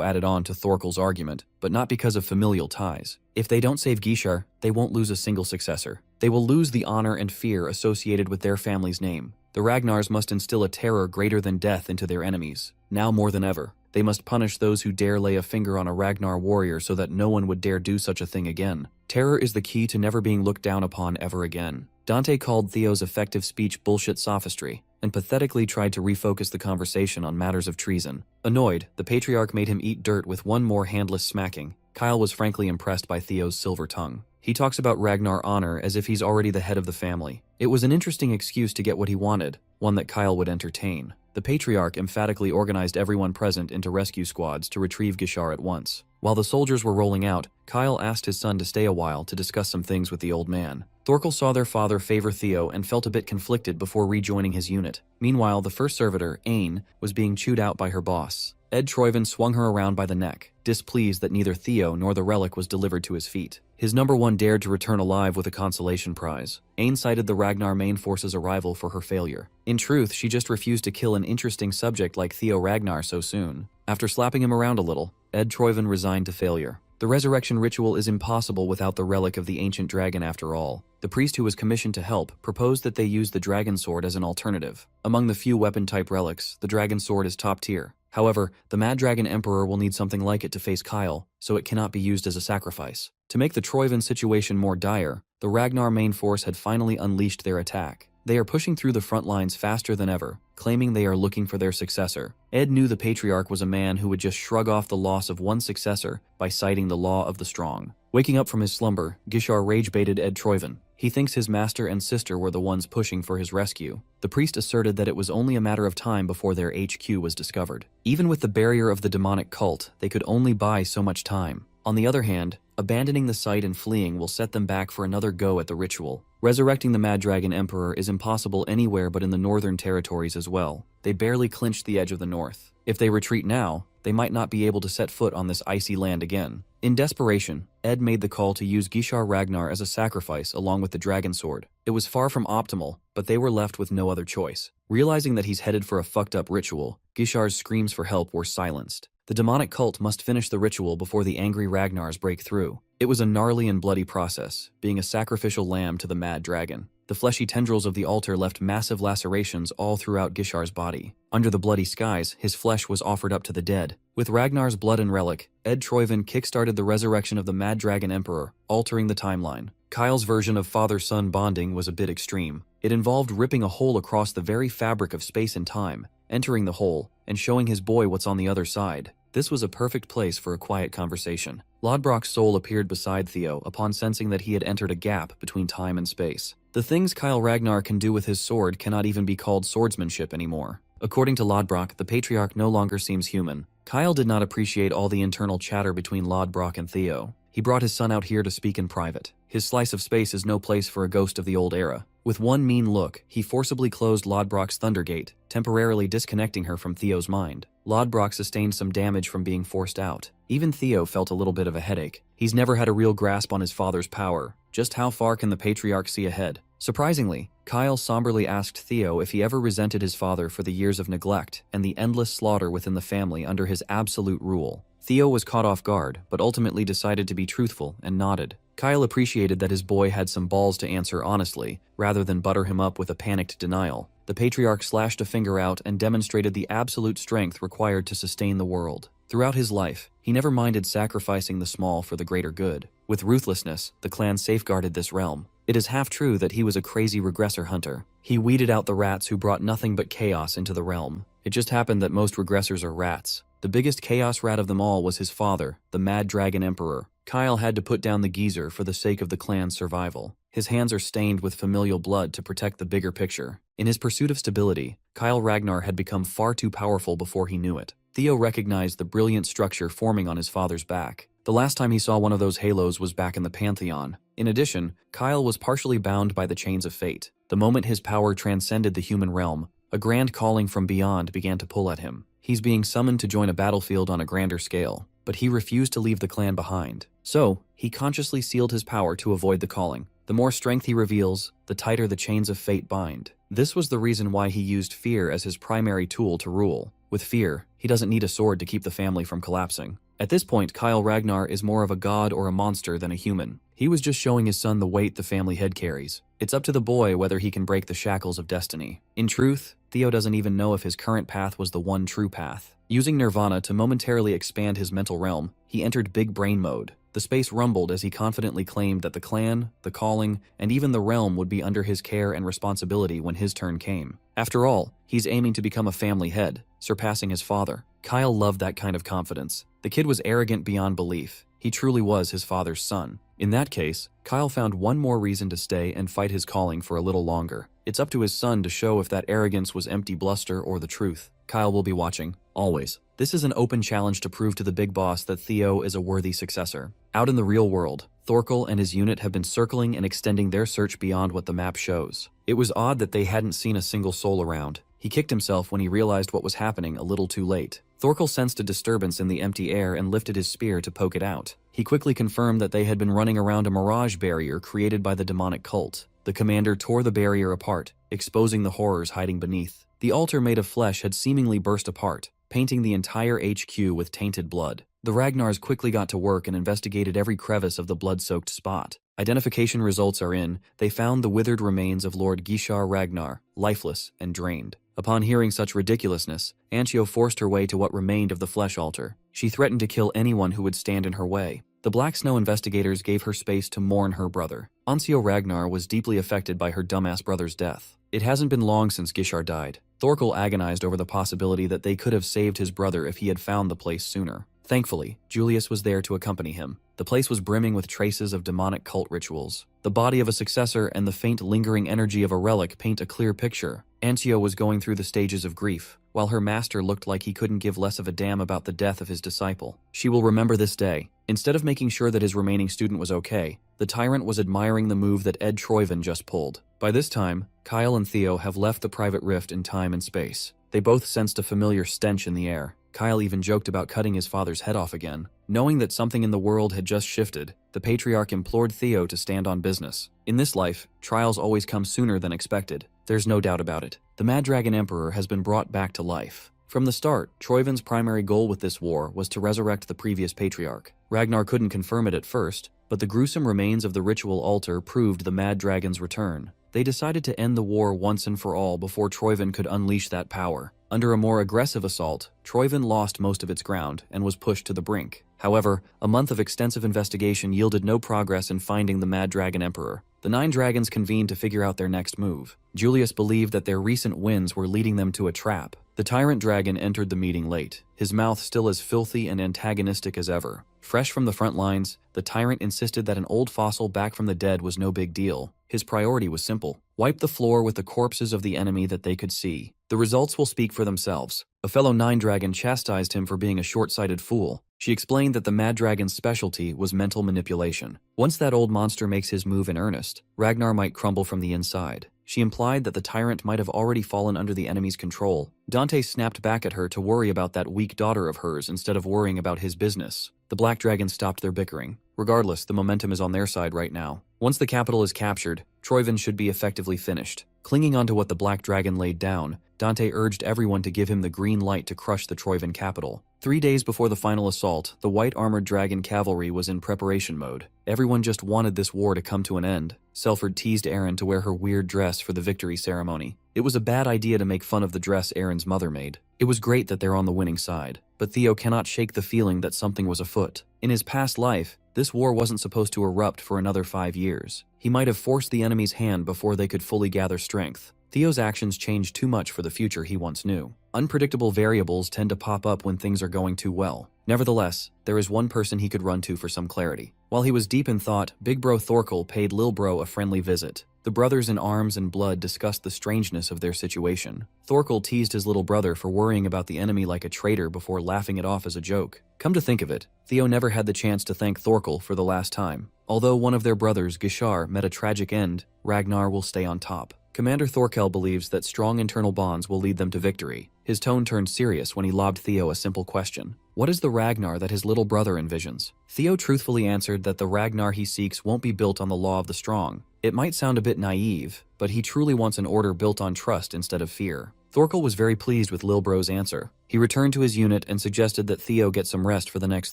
added on to Thorkel's argument, but not because of familial ties. If they don't save Gishar, they won't lose a single successor. They will lose the honor and fear associated with their family's name. The Ragnars must instill a terror greater than death into their enemies. Now more than ever, they must punish those who dare lay a finger on a Ragnar warrior so that no one would dare do such a thing again. Terror is the key to never being looked down upon ever again. Dante called Theo's effective speech bullshit sophistry, and pathetically tried to refocus the conversation on matters of treason. Annoyed, the patriarch made him eat dirt with one more handless smacking. Kyle was frankly impressed by Theo's silver tongue. He talks about Ragnar honor as if he's already the head of the family. It was an interesting excuse to get what he wanted, one that Kyle would entertain. The patriarch emphatically organized everyone present into rescue squads to retrieve Gishar at once. While the soldiers were rolling out, Kyle asked his son to stay a while to discuss some things with the old man. Thorkel saw their father favor Theo and felt a bit conflicted before rejoining his unit. Meanwhile, the first servitor, Ain, was being chewed out by her boss. Ed Troyvin swung her around by the neck, displeased that neither Theo nor the relic was delivered to his feet. His number 1 dared to return alive with a consolation prize. Ain cited the Ragnar main force's arrival for her failure. In truth, she just refused to kill an interesting subject like Theo Ragnar so soon. After slapping him around a little, Ed Troyvin resigned to failure. The resurrection ritual is impossible without the relic of the ancient dragon after all. The priest who was commissioned to help proposed that they use the dragon sword as an alternative. Among the few weapon-type relics, the dragon sword is top tier. However, the Mad Dragon Emperor will need something like it to face Kyle, so it cannot be used as a sacrifice. To make the Troyvin situation more dire, the Ragnar main force had finally unleashed their attack. They are pushing through the front lines faster than ever, claiming they are looking for their successor. Ed knew the patriarch was a man who would just shrug off the loss of one successor by citing the law of the strong. Waking up from his slumber, Gishar rage-baited Ed Troyvin. He thinks his master and sister were the ones pushing for his rescue. The priest asserted that it was only a matter of time before their HQ was discovered. Even with the barrier of the demonic cult, they could only buy so much time. On the other hand, abandoning the site and fleeing will set them back for another go at the ritual. Resurrecting the Mad Dragon Emperor is impossible anywhere but in the northern territories as well. They barely clinched the edge of the north. If they retreat now, they might not be able to set foot on this icy land again. In desperation, Ed made the call to use Gishar Ragnar as a sacrifice along with the dragon sword. It was far from optimal, but they were left with no other choice. Realizing that he's headed for a fucked up ritual, Gishar's screams for help were silenced. The demonic cult must finish the ritual before the angry Ragnars break through. It was a gnarly and bloody process, being a sacrificial lamb to the Mad Dragon. The fleshy tendrils of the altar left massive lacerations all throughout Gishar's body. Under the bloody skies, his flesh was offered up to the dead. With Ragnar's blood and relic, Ed Troyvin kickstarted the resurrection of the Mad Dragon Emperor, altering the timeline. Kyle's version of father-son bonding was a bit extreme. It involved ripping a hole across the very fabric of space and time, entering the hole, and showing his boy what's on the other side. This was a perfect place for a quiet conversation. Lodbrok's soul appeared beside Theo upon sensing that he had entered a gap between time and space. The things Kyle Ragnar can do with his sword cannot even be called swordsmanship anymore. According to Lodbrok, the patriarch no longer seems human. Kyle did not appreciate all the internal chatter between Lodbrok and Theo. He brought his son out here to speak in private. His slice of space is no place for a ghost of the old era. With one mean look, he forcibly closed Lodbrok's Thundergate, temporarily disconnecting her from Theo's mind. Lodbrok sustained some damage from being forced out. Even Theo felt a little bit of a headache. He's never had a real grasp on his father's power. Just how far can the patriarch see ahead? Surprisingly, Kyle somberly asked Theo if he ever resented his father for the years of neglect and the endless slaughter within the family under his absolute rule. Theo was caught off guard, but ultimately decided to be truthful and nodded. Kyle appreciated that his boy had some balls to answer honestly, rather than butter him up with a panicked denial. The patriarch slashed a finger out and demonstrated the absolute strength required to sustain the world. Throughout his life, he never minded sacrificing the small for the greater good. With ruthlessness, the clan safeguarded this realm. It is half true that he was a crazy regressor hunter. He weeded out the rats who brought nothing but chaos into the realm. It just happened that most regressors are rats. The biggest chaos rat of them all was his father, the Mad Dragon Emperor. Kyle had to put down the geezer for the sake of the clan's survival. His hands are stained with familial blood to protect the bigger picture. In his pursuit of stability, Kyle Ragnar had become far too powerful before he knew it. Theo recognized the brilliant structure forming on his father's back. The last time he saw one of those halos was back in the Pantheon. In addition, Kyle was partially bound by the chains of fate. The moment his power transcended the human realm, a grand calling from beyond began to pull at him. He's being summoned to join a battlefield on a grander scale, but he refused to leave the clan behind. So, he consciously sealed his power to avoid the calling. The more strength he reveals, the tighter the chains of fate bind. This was the reason why he used fear as his primary tool to rule. With fear, he doesn't need a sword to keep the family from collapsing. At this point, Kyle Ragnar is more of a god or a monster than a human. He was just showing his son the weight the family head carries. It's up to the boy whether he can break the shackles of destiny. In truth, Theo doesn't even know if his current path was the one true path. Using Nirvana to momentarily expand his mental realm, he entered big brain mode. The space rumbled as he confidently claimed that the clan, the calling, and even the realm would be under his care and responsibility when his turn came. After all, he's aiming to become a family head, surpassing his father. Kyle loved that kind of confidence. The kid was arrogant beyond belief. He truly was his father's son. In that case, Kyle found one more reason to stay and fight his calling for a little longer. It's up to his son to show if that arrogance was empty bluster or the truth. Kyle will be watching, always. This is an open challenge to prove to the big boss that Theo is a worthy successor. Out in the real world, Thorkel and his unit have been circling and extending their search beyond what the map shows. It was odd that they hadn't seen a single soul around. He kicked himself when he realized what was happening a little too late. Thorkel sensed a disturbance in the empty air and lifted his spear to poke it out. He quickly confirmed that they had been running around a mirage barrier created by the demonic cult. The commander tore the barrier apart, exposing the horrors hiding beneath. The altar made of flesh had seemingly burst apart, painting the entire HQ with tainted blood. The Ragnars quickly got to work and investigated every crevice of the blood-soaked spot. Identification results are in. They found the withered remains of Lord Gishar Ragnar, lifeless and drained. Upon hearing such ridiculousness, Anchio forced her way to what remained of the flesh altar. She threatened to kill anyone who would stand in her way. The Black Snow investigators gave her space to mourn her brother. Ancio Ragnar was deeply affected by her dumbass brother's death. It hasn't been long since Gishar died. Thorkel agonized over the possibility that they could have saved his brother if he had found the place sooner. Thankfully, Julius was there to accompany him. The place was brimming with traces of demonic cult rituals. The body of a successor and the faint lingering energy of a relic paint a clear picture. Antio was going through the stages of grief, while her master looked like he couldn't give less of a damn about the death of his disciple. She will remember this day. Instead of making sure that his remaining student was okay, the tyrant was admiring the move that Ed Troyven just pulled. By this time, Kyle and Theo have left the private rift in time and space. They both sensed a familiar stench in the air. Kyle even joked about cutting his father's head off again. Knowing that something in the world had just shifted, the patriarch implored Theo to stand on business. In this life, trials always come sooner than expected. There's no doubt about it. The Mad Dragon Emperor has been brought back to life. From the start, Troyven's primary goal with this war was to resurrect the previous patriarch. Ragnar couldn't confirm it at first, but the gruesome remains of the ritual altar proved the Mad Dragon's return. They decided to end the war once and for all before Troyven could unleash that power. Under a more aggressive assault, Troyven lost most of its ground and was pushed to the brink. However, a month of extensive investigation yielded no progress in finding the Mad Dragon Emperor. The 9 dragons convened to figure out their next move. Julius believed that their recent wins were leading them to a trap. The tyrant dragon entered the meeting late, his mouth still as filthy and antagonistic as ever. Fresh from the front lines, the tyrant insisted that an old fossil back from the dead was no big deal. His priority was simple: wipe the floor with the corpses of the enemy that they could see. The results will speak for themselves. A fellow 9 dragon chastised him for being a short-sighted fool. She explained that the Mad Dragon's specialty was mental manipulation. Once that old monster makes his move in earnest, Ragnar might crumble from the inside. She implied that the tyrant might have already fallen under the enemy's control. Dante snapped back at her to worry about that weak daughter of hers instead of worrying about his business. The Black Dragon stopped their bickering. Regardless, the momentum is on their side right now. Once the capital is captured, Troyven should be effectively finished. Clinging onto what the Black Dragon laid down, Dante urged everyone to give him the green light to crush the Troyven capital. 3 days before the final assault, the white armored dragon cavalry was in preparation mode. Everyone just wanted this war to come to an end. Selford teased Aaron to wear her weird dress for the victory ceremony. It was a bad idea to make fun of the dress Aaron's mother made. It was great that they're on the winning side, but Theo cannot shake the feeling that something was afoot. In his past life, this war wasn't supposed to erupt for another 5 years. He might have forced the enemy's hand before they could fully gather strength. Theo's actions changed too much for the future he once knew. Unpredictable variables tend to pop up when things are going too well. Nevertheless, there is one person he could run to for some clarity. While he was deep in thought, Big Bro Thorkel paid Lil Bro a friendly visit. The brothers in arms and blood discussed the strangeness of their situation. Thorkel teased his little brother for worrying about the enemy like a traitor before laughing it off as a joke. Come to think of it, Theo never had the chance to thank Thorkel for the last time. Although one of their brothers, Gishar, met a tragic end, Ragnar will stay on top. Commander Thorkel believes that strong internal bonds will lead them to victory. His tone turned serious when he lobbed Theo a simple question. What is the Ragnar that his little brother envisions? Theo truthfully answered that the Ragnar he seeks won't be built on the law of the strong. It might sound a bit naive, but he truly wants an order built on trust instead of fear. Thorkel was very pleased with Lil Bro's answer. He returned to his unit and suggested that Theo get some rest for the next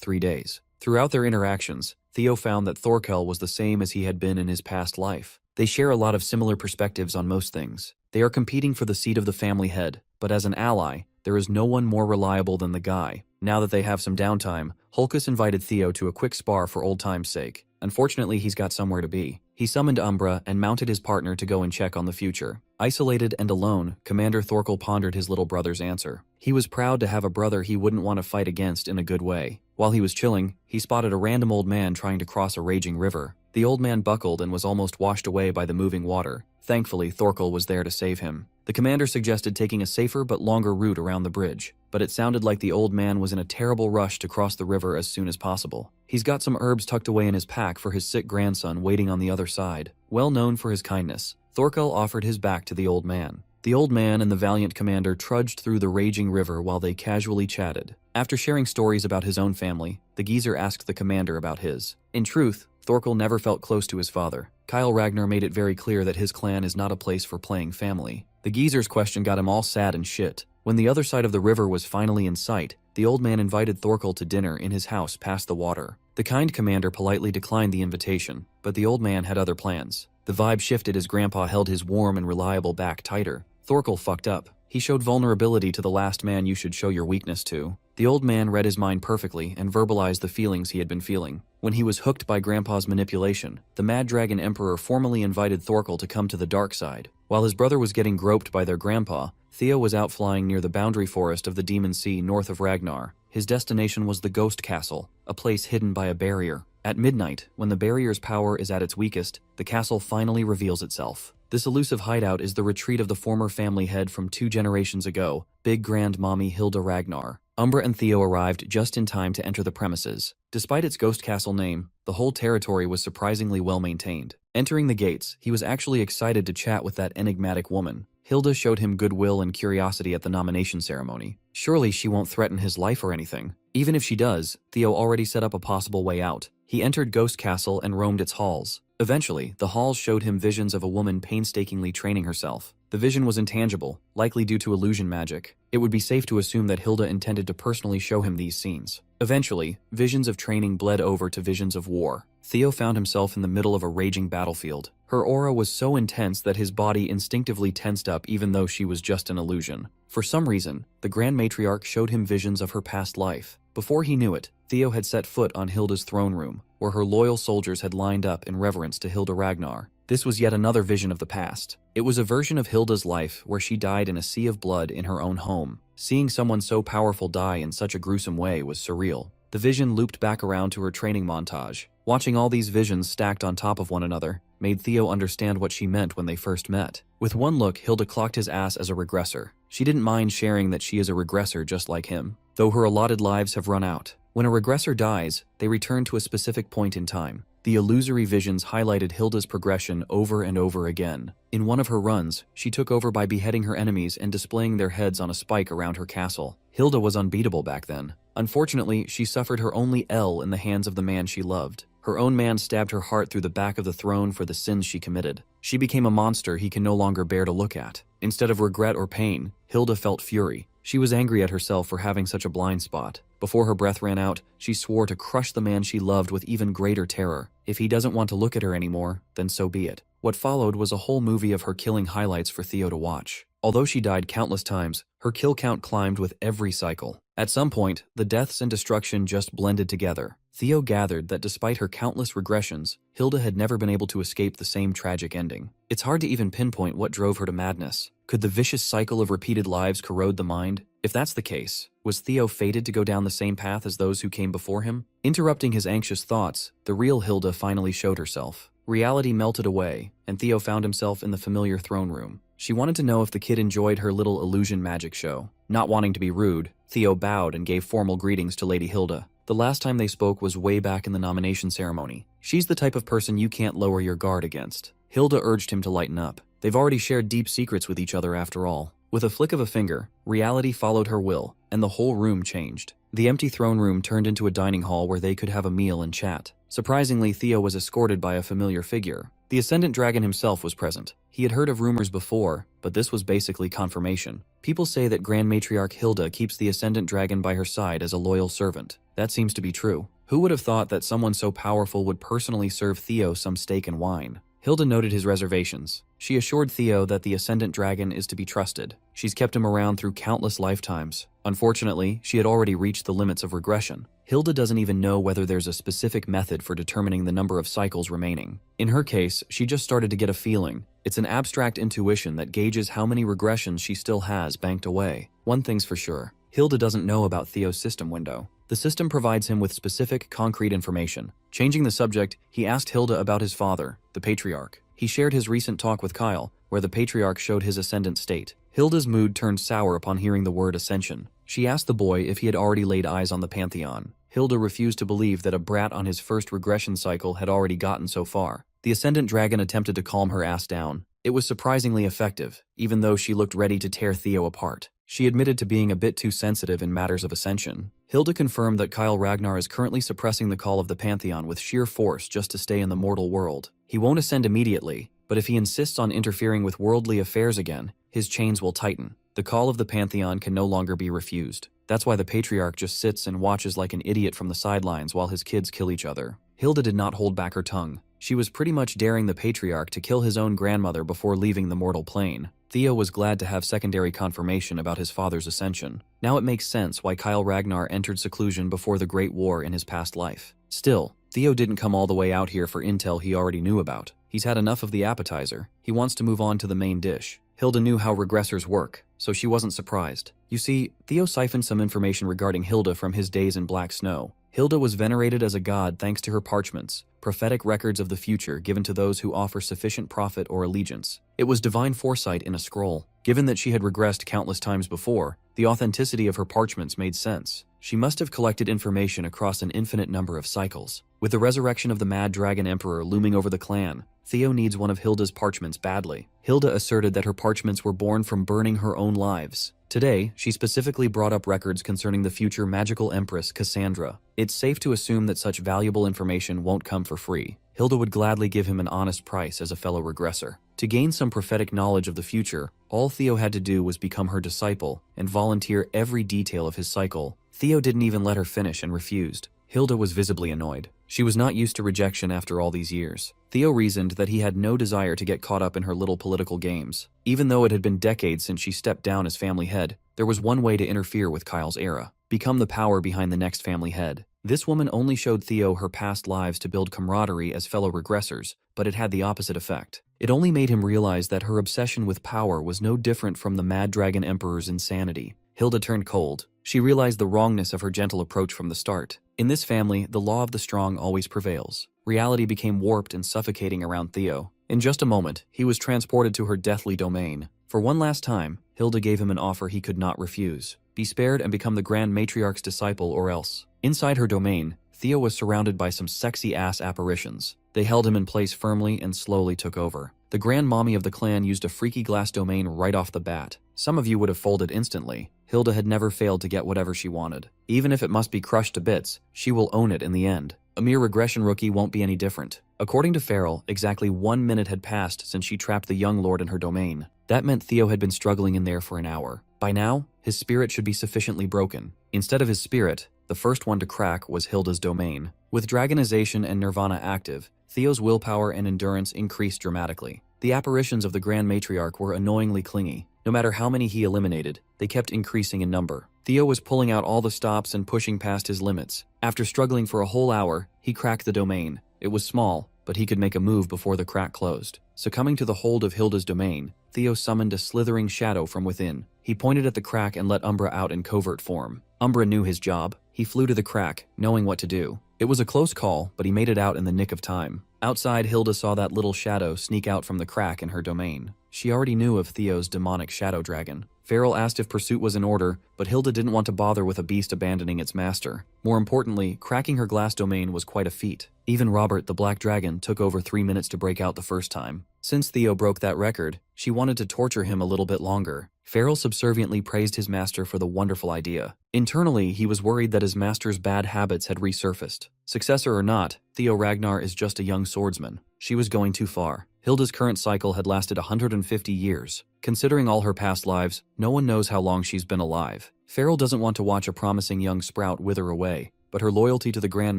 3 days. Throughout their interactions, Theo found that Thorkel was the same as he had been in his past life. They share a lot of similar perspectives on most things. They are competing for the seat of the family head, but as an ally, there is no one more reliable than the guy. Now that they have some downtime, Hulkus invited Theo to a quick spar for old time's sake. Unfortunately, he's got somewhere to be. He summoned Umbra and mounted his partner to go and check on the future. Isolated and alone, Commander Thorkel pondered his little brother's answer. He was proud to have a brother he wouldn't want to fight against in a good way. While he was chilling, he spotted a random old man trying to cross a raging river. The old man buckled and was almost washed away by the moving water. Thankfully, Thorkel was there to save him. The commander suggested taking a safer but longer route around the bridge, but it sounded like the old man was in a terrible rush to cross the river as soon as possible. He's got some herbs tucked away in his pack for his sick grandson waiting on the other side. Well known for his kindness, Thorkel offered his back to the old man. The old man and the valiant commander trudged through the raging river while they casually chatted. After sharing stories about his own family, the geezer asked the commander about his. In truth, Thorkel never felt close to his father. Kyle Ragnar made it very clear that his clan is not a place for playing family. The geezer's question got him all sad and shit. When the other side of the river was finally in sight, the old man invited Thorkel to dinner in his house past the water. The kind commander politely declined the invitation, but the old man had other plans. The vibe shifted as Grandpa held his warm and reliable back tighter. Thorkel fucked up. He showed vulnerability to the last man you should show your weakness to. The old man read his mind perfectly and verbalized the feelings he had been feeling. When he was hooked by Grandpa's manipulation, the Mad Dragon Emperor formally invited Thorkel to come to the dark side. While his brother was getting groped by their grandpa, Theo was out flying near the boundary forest of the Demon Sea north of Ragnar. His destination was the Ghost Castle, a place hidden by a barrier. At midnight, when the barrier's power is at its weakest, the castle finally reveals itself. This elusive hideout is the retreat of the former family head from 2 generations ago, Big Grandmommy Hilda Ragnar. Umbra and Theo arrived just in time to enter the premises. Despite its ghost castle name, the whole territory was surprisingly well maintained. Entering the gates, he was actually excited to chat with that enigmatic woman. Hilda showed him goodwill and curiosity at the nomination ceremony. Surely she won't threaten his life or anything. Even if she does, Theo already set up a possible way out. He entered Ghost Castle and roamed its halls. Eventually, the halls showed him visions of a woman painstakingly training herself. The vision was intangible, likely due to illusion magic. It would be safe to assume that Hilda intended to personally show him these scenes. Eventually, visions of training bled over to visions of war. Theo found himself in the middle of a raging battlefield. Her aura was so intense that his body instinctively tensed up even though she was just an illusion. For some reason, the Grand Matriarch showed him visions of her past life. Before he knew it, Theo had set foot on Hilda's throne room, where her loyal soldiers had lined up in reverence to Hilda Ragnar. This was yet another vision of the past. It was a version of Hilda's life where she died in a sea of blood in her own home. Seeing someone so powerful die in such a gruesome way was surreal. The vision looped back around to her training montage. Watching all these visions stacked on top of one another made Theo understand what she meant when they first met. With one look, Hilda clocked his ass as a regressor. She didn't mind sharing that she is a regressor just like him, though her allotted lives have run out. When a regressor dies, they return to a specific point in time. The illusory visions highlighted Hilda's progression over and over again. In one of her runs, she took over by beheading her enemies and displaying their heads on a spike around her castle. Hilda was unbeatable back then. Unfortunately, she suffered her only L in the hands of the man she loved. Her own man stabbed her heart through the back of the throne for the sins she committed. She became a monster he can no longer bear to look at. Instead of regret or pain, Hilda felt fury. She was angry at herself for having such a blind spot. Before her breath ran out, she swore to crush the man she loved with even greater terror. If he doesn't want to look at her anymore, then so be it. What followed was a whole movie of her killing highlights for Theo to watch. Although she died countless times, her kill count climbed with every cycle. At some point, the deaths and destruction just blended together. Theo gathered that despite her countless regressions, Hilda had never been able to escape the same tragic ending. It's hard to even pinpoint what drove her to madness. Could the vicious cycle of repeated lives corrode the mind? If that's the case, was Theo fated to go down the same path as those who came before him? Interrupting his anxious thoughts, the real Hilda finally showed herself. Reality melted away, and Theo found himself in the familiar throne room. She wanted to know if the kid enjoyed her little illusion magic show. Not wanting to be rude, Theo bowed and gave formal greetings to Lady Hilda. The last time they spoke was way back in the nomination ceremony. She's the type of person you can't lower your guard against. Hilda urged him to lighten up. They've already shared deep secrets with each other after all. With a flick of a finger, reality followed her will, and the whole room changed. The empty throne room turned into a dining hall where they could have a meal and chat. Surprisingly, Theo was escorted by a familiar figure. The Ascendant Dragon himself was present. He had heard of rumors before, but this was basically confirmation. People say that Grand Matriarch Hilda keeps the Ascendant Dragon by her side as a loyal servant. That seems to be true. Who would have thought that someone so powerful would personally serve Theo some steak and wine? Hilda noted his reservations. She assured Theo that the Ascendant Dragon is to be trusted. She's kept him around through countless lifetimes. Unfortunately, she had already reached the limits of regression. Hilda doesn't even know whether there's a specific method for determining the number of cycles remaining. In her case, she just started to get a feeling. It's an abstract intuition that gauges how many regressions she still has banked away. One thing's for sure, Hilda doesn't know about Theo's system window. The system provides him with specific, concrete information. Changing the subject, he asked Hilda about his father, the Patriarch. He shared his recent talk with Kyle, where the Patriarch showed his ascendant state. Hilda's mood turned sour upon hearing the word ascension. She asked the boy if he had already laid eyes on the Pantheon. Hilda refused to believe that a brat on his first regression cycle had already gotten so far. The Ascendant Dragon attempted to calm her ass down. It was surprisingly effective, even though she looked ready to tear Theo apart. She admitted to being a bit too sensitive in matters of ascension. Hilda confirmed that Kyle Ragnar is currently suppressing the call of the Pantheon with sheer force just to stay in the mortal world. He won't ascend immediately, but if he insists on interfering with worldly affairs again, his chains will tighten. The call of the Pantheon can no longer be refused. That's why the Patriarch just sits and watches like an idiot from the sidelines while his kids kill each other. Hilda did not hold back her tongue. She was pretty much daring the Patriarch to kill his own grandmother before leaving the mortal plane. Theo was glad to have secondary confirmation about his father's ascension. Now it makes sense why Kyle Ragnar entered seclusion before the Great War in his past life. Still, Theo didn't come all the way out here for intel he already knew about. He's had enough of the appetizer. He wants to move on to the main dish. Hilda knew how regressors work, so she wasn't surprised. You see, Theo siphoned some information regarding Hilda from his days in Black Snow. Hilda was venerated as a god thanks to her parchments, prophetic records of the future given to those who offer sufficient profit or allegiance. It was divine foresight in a scroll. Given that she had regressed countless times before, the authenticity of her parchments made sense. She must have collected information across an infinite number of cycles. With the resurrection of the Mad Dragon Emperor looming over the clan, Theo needs one of Hilda's parchments badly. Hilda asserted that her parchments were born from burning her own lives. Today, she specifically brought up records concerning the future magical empress Cassandra. It's safe to assume that such valuable information won't come for free. Hilda would gladly give him an honest price as a fellow regressor. To gain some prophetic knowledge of the future, all Theo had to do was become her disciple and volunteer every detail of his cycle. Theo didn't even let her finish and refused. Hilda was visibly annoyed. She was not used to rejection after all these years. Theo reasoned that he had no desire to get caught up in her little political games. Even though it had been decades since she stepped down as family head, there was one way to interfere with Kyle's era: become the power behind the next family head. This woman only showed Theo her past lives to build camaraderie as fellow regressors, but it had the opposite effect. It only made him realize that her obsession with power was no different from the Mad Dragon Emperor's insanity. Hilda turned cold. She realized the wrongness of her gentle approach from the start. In this family, the law of the strong always prevails. Reality became warped and suffocating around Theo. In just a moment, he was transported to her deathly domain. For one last time, Hilda gave him an offer he could not refuse: be spared and become the Grand Matriarch's disciple or else. Inside her domain, Theo was surrounded by some sexy-ass apparitions. They held him in place firmly and slowly took over. The Grand Mommy of the clan used a freaky glass domain right off the bat. Some of you would have folded instantly. Hilda had never failed to get whatever she wanted. Even if it must be crushed to bits, she will own it in the end. A mere regression rookie won't be any different. According to Farrell, exactly 1 minute had passed since she trapped the young lord in her domain. That meant Theo had been struggling in there for an hour. By now, his spirit should be sufficiently broken. Instead of his spirit, the first one to crack was Hilda's domain. With Dragonization and Nirvana active, Theo's willpower and endurance increased dramatically. The apparitions of the Grand Matriarch were annoyingly clingy. No matter how many he eliminated, they kept increasing in number. Theo was pulling out all the stops and pushing past his limits. After struggling for a whole hour, he cracked the domain. It was small, but he could make a move before the crack closed. Succumbing to the hold of Hilda's domain, Theo summoned a slithering shadow from within. He pointed at the crack and let Umbra out in covert form. Umbra knew his job. He flew to the crack, knowing what to do. It was a close call, but he made it out in the nick of time. Outside, Hilda saw that little shadow sneak out from the crack in her domain. She already knew of Theo's demonic shadow dragon. Farrell asked if pursuit was in order, but Hilda didn't want to bother with a beast abandoning its master. More importantly, cracking her glass domain was quite a feat. Even Robert, the black dragon, took over 3 minutes to break out the first time. Since Theo broke that record, she wanted to torture him a little bit longer. Farrell subserviently praised his master for the wonderful idea. Internally, he was worried that his master's bad habits had resurfaced. Successor or not, Theo Ragnar is just a young swordsman. She was going too far. Hilda's current cycle had lasted 150 years. Considering all her past lives, no one knows how long she's been alive. Farrell doesn't want to watch a promising young sprout wither away, but her loyalty to the Grand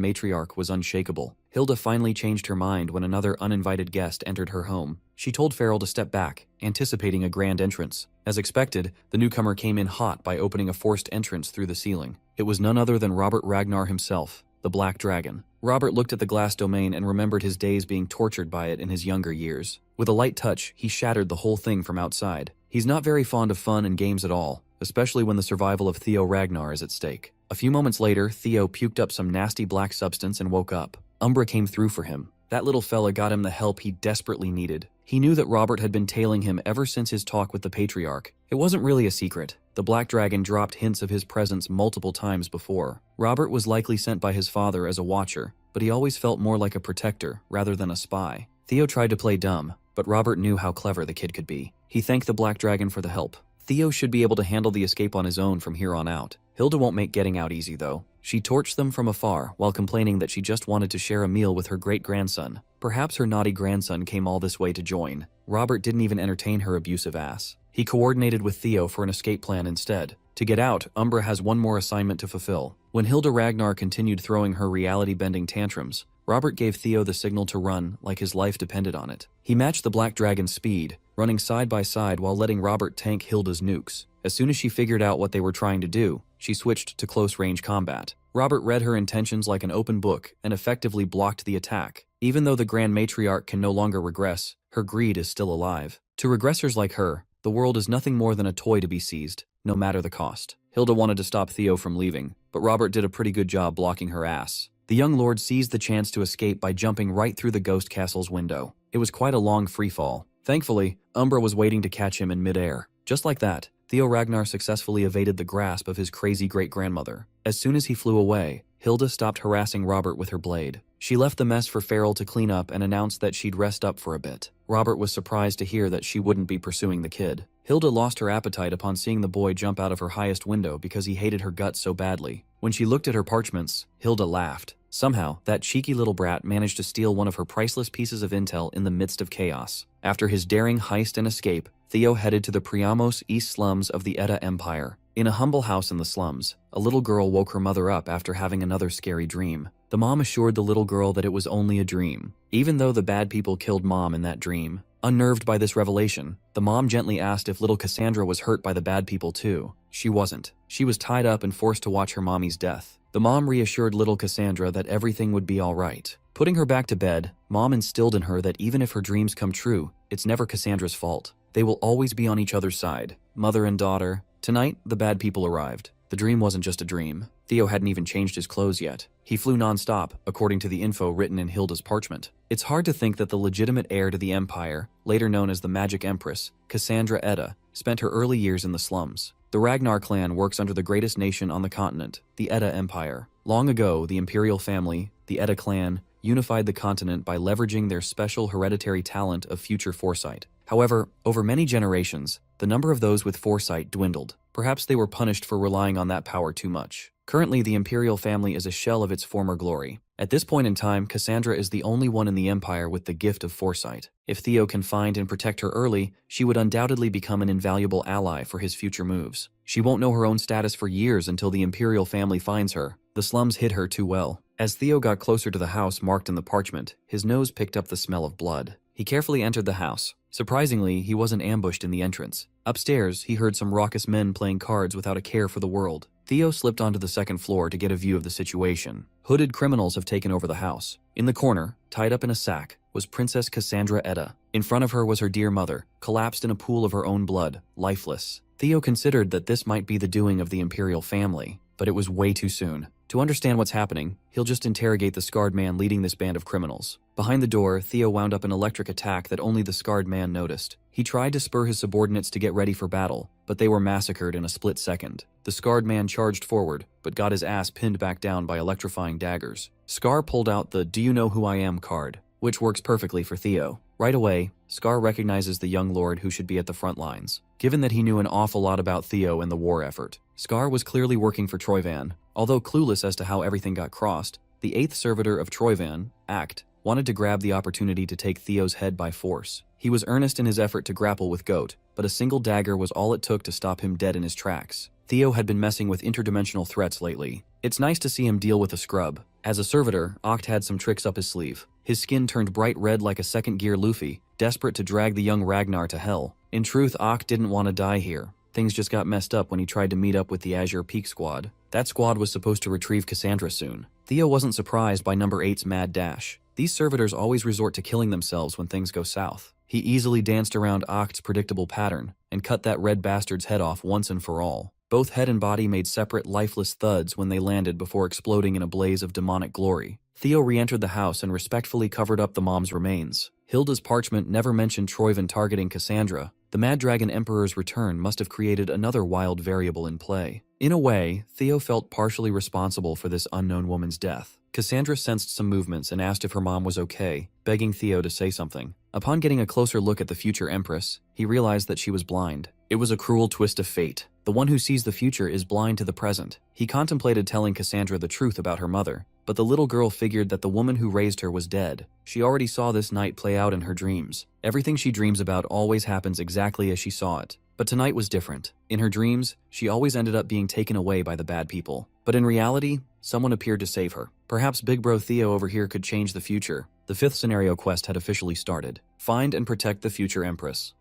Matriarch was unshakable. Hilda finally changed her mind when another uninvited guest entered her home. She told Farrell to step back, anticipating a grand entrance. As expected, the newcomer came in hot by opening a forced entrance through the ceiling. It was none other than Robert Ragnar himself, the Black Dragon. Robert looked at the glass domain and remembered his days being tortured by it in his younger years. With a light touch, he shattered the whole thing from outside. He's not very fond of fun and games at all, especially when the survival of Theo Ragnar is at stake. A few moments later, Theo puked up some nasty black substance and woke up. Umbra came through for him. That little fella got him the help he desperately needed. He knew that Robert had been tailing him ever since his talk with the Patriarch. It wasn't really a secret. The Black Dragon dropped hints of his presence multiple times before. Robert was likely sent by his father as a watcher, but he always felt more like a protector rather than a spy. Theo tried to play dumb, but Robert knew how clever the kid could be. He thanked the Black Dragon for the help. Theo should be able to handle the escape on his own from here on out. Hilda won't make getting out easy, though. She torched them from afar while complaining that she just wanted to share a meal with her great-grandson. Perhaps her naughty grandson came all this way to join. Robert didn't even entertain her abusive ass. He coordinated with Theo for an escape plan instead. To get out, Umbra has one more assignment to fulfill. When Hilda Ragnar continued throwing her reality-bending tantrums, Robert gave Theo the signal to run like his life depended on it. He matched the Black Dragon's speed, running side by side while letting Robert tank Hilda's nukes. As soon as she figured out what they were trying to do, she switched to close-range combat. Robert read her intentions like an open book and effectively blocked the attack. Even though the Grand Matriarch can no longer regress, her greed is still alive. To regressors like her, the world is nothing more than a toy to be seized, no matter the cost. Hilda wanted to stop Theo from leaving, but Robert did a pretty good job blocking her ass. The young lord seized the chance to escape by jumping right through the ghost castle's window. It was quite a long freefall. Thankfully, Umbra was waiting to catch him in midair. Just like that, Theo Ragnar successfully evaded the grasp of his crazy great-grandmother. As soon as he flew away, Hilda stopped harassing Robert with her blade. She left the mess for Farrell to clean up and announced that she'd rest up for a bit. Robert was surprised to hear that she wouldn't be pursuing the kid. Hilda lost her appetite upon seeing the boy jump out of her highest window because he hated her guts so badly. When she looked at her parchments, Hilda laughed. Somehow, that cheeky little brat managed to steal one of her priceless pieces of intel in the midst of chaos. After his daring heist and escape, Theo headed to the Priamos East slums of the Edda Empire. In a humble house in the slums, a little girl woke her mother up after having another scary dream. The mom assured the little girl that it was only a dream, even though the bad people killed mom in that dream. Unnerved by this revelation, the mom gently asked if little Cassandra was hurt by the bad people too. She wasn't. She was tied up and forced to watch her mommy's death. The mom reassured little Cassandra that everything would be all right. Putting her back to bed, mom instilled in her that even if her dreams come true, it's never Cassandra's fault. They will always be on each other's side, mother and daughter. Tonight, the bad people arrived. The dream wasn't just a dream. Theo hadn't even changed his clothes yet. He flew non-stop, according to the info written in Hilda's parchment. It's hard to think that the legitimate heir to the empire, later known as the Magic Empress, Cassandra Edda, spent her early years in the slums. The Ragnar clan works under the greatest nation on the continent, the Edda Empire. Long ago, the imperial family, the Edda clan, unified the continent by leveraging their special hereditary talent of future foresight. However, over many generations, the number of those with foresight dwindled. Perhaps they were punished for relying on that power too much. Currently, the imperial family is a shell of its former glory. At this point in time, Cassandra is the only one in the empire with the gift of foresight. If Theo can find and protect her early, she would undoubtedly become an invaluable ally for his future moves. She won't know her own status for years until the imperial family finds her. The slums hid her too well. As Theo got closer to the house marked in the parchment, his nose picked up the smell of blood. He carefully entered the house. Surprisingly, he wasn't ambushed in the entrance. Upstairs, he heard some raucous men playing cards without a care for the world. Theo slipped onto the second floor to get a view of the situation. Hooded criminals have taken over the house. In the corner, tied up in a sack, was Princess Cassandra Edda. In front of her was her dear mother, collapsed in a pool of her own blood, lifeless. Theo considered that this might be the doing of the imperial family, but it was way too soon. To understand what's happening, he'll just interrogate the scarred man leading this band of criminals. Behind the door, Theo wound up an electric attack that only the scarred man noticed. He tried to spur his subordinates to get ready for battle, but they were massacred in a split second. The scarred man charged forward, but got his ass pinned back down by electrifying daggers. Scar pulled out the "Do you know who I am" card, which works perfectly for Theo. Right away, Scar recognizes the young lord who should be at the front lines. Given that he knew an awful lot about Theo and the war effort, Scar was clearly working for Troyvan. Although clueless as to how everything got crossed, the 8th servitor of Troyvan, Act, wanted to grab the opportunity to take Theo's head by force. He was earnest in his effort to grapple with Goat, but a single dagger was all it took to stop him dead in his tracks. Theo had been messing with interdimensional threats lately. It's nice to see him deal with a scrub. As a servitor, Act had some tricks up his sleeve. His skin turned bright red like a second-gear Luffy, desperate to drag the young Ragnar to hell. In truth, Act didn't want to die here. Things just got messed up when he tried to meet up with the Azure Peak Squad. That squad was supposed to retrieve Cassandra soon. Theo wasn't surprised by number 8's mad dash. These servitors always resort to killing themselves when things go south. He easily danced around Act's predictable pattern and cut that red bastard's head off once and for all. Both head and body made separate, lifeless thuds when they landed before exploding in a blaze of demonic glory. Theo re-entered the house and respectfully covered up the mom's remains. Hilda's parchment never mentioned Troyvan targeting Cassandra. The Mad Dragon Emperor's return must have created another wild variable in play. In a way, Theo felt partially responsible for this unknown woman's death. Cassandra sensed some movements and asked if her mom was okay, begging Theo to say something. Upon getting a closer look at the future Empress, he realized that she was blind. It was a cruel twist of fate. The one who sees the future is blind to the present. He contemplated telling Cassandra the truth about her mother, but the little girl figured that the woman who raised her was dead. She already saw this night play out in her dreams. Everything she dreams about always happens exactly as she saw it. But tonight was different. In her dreams, she always ended up being taken away by the bad people. But in reality, someone appeared to save her. Perhaps Big Bro Theo over here could change the future. The 5th scenario quest had officially started. Find and protect the future Empress.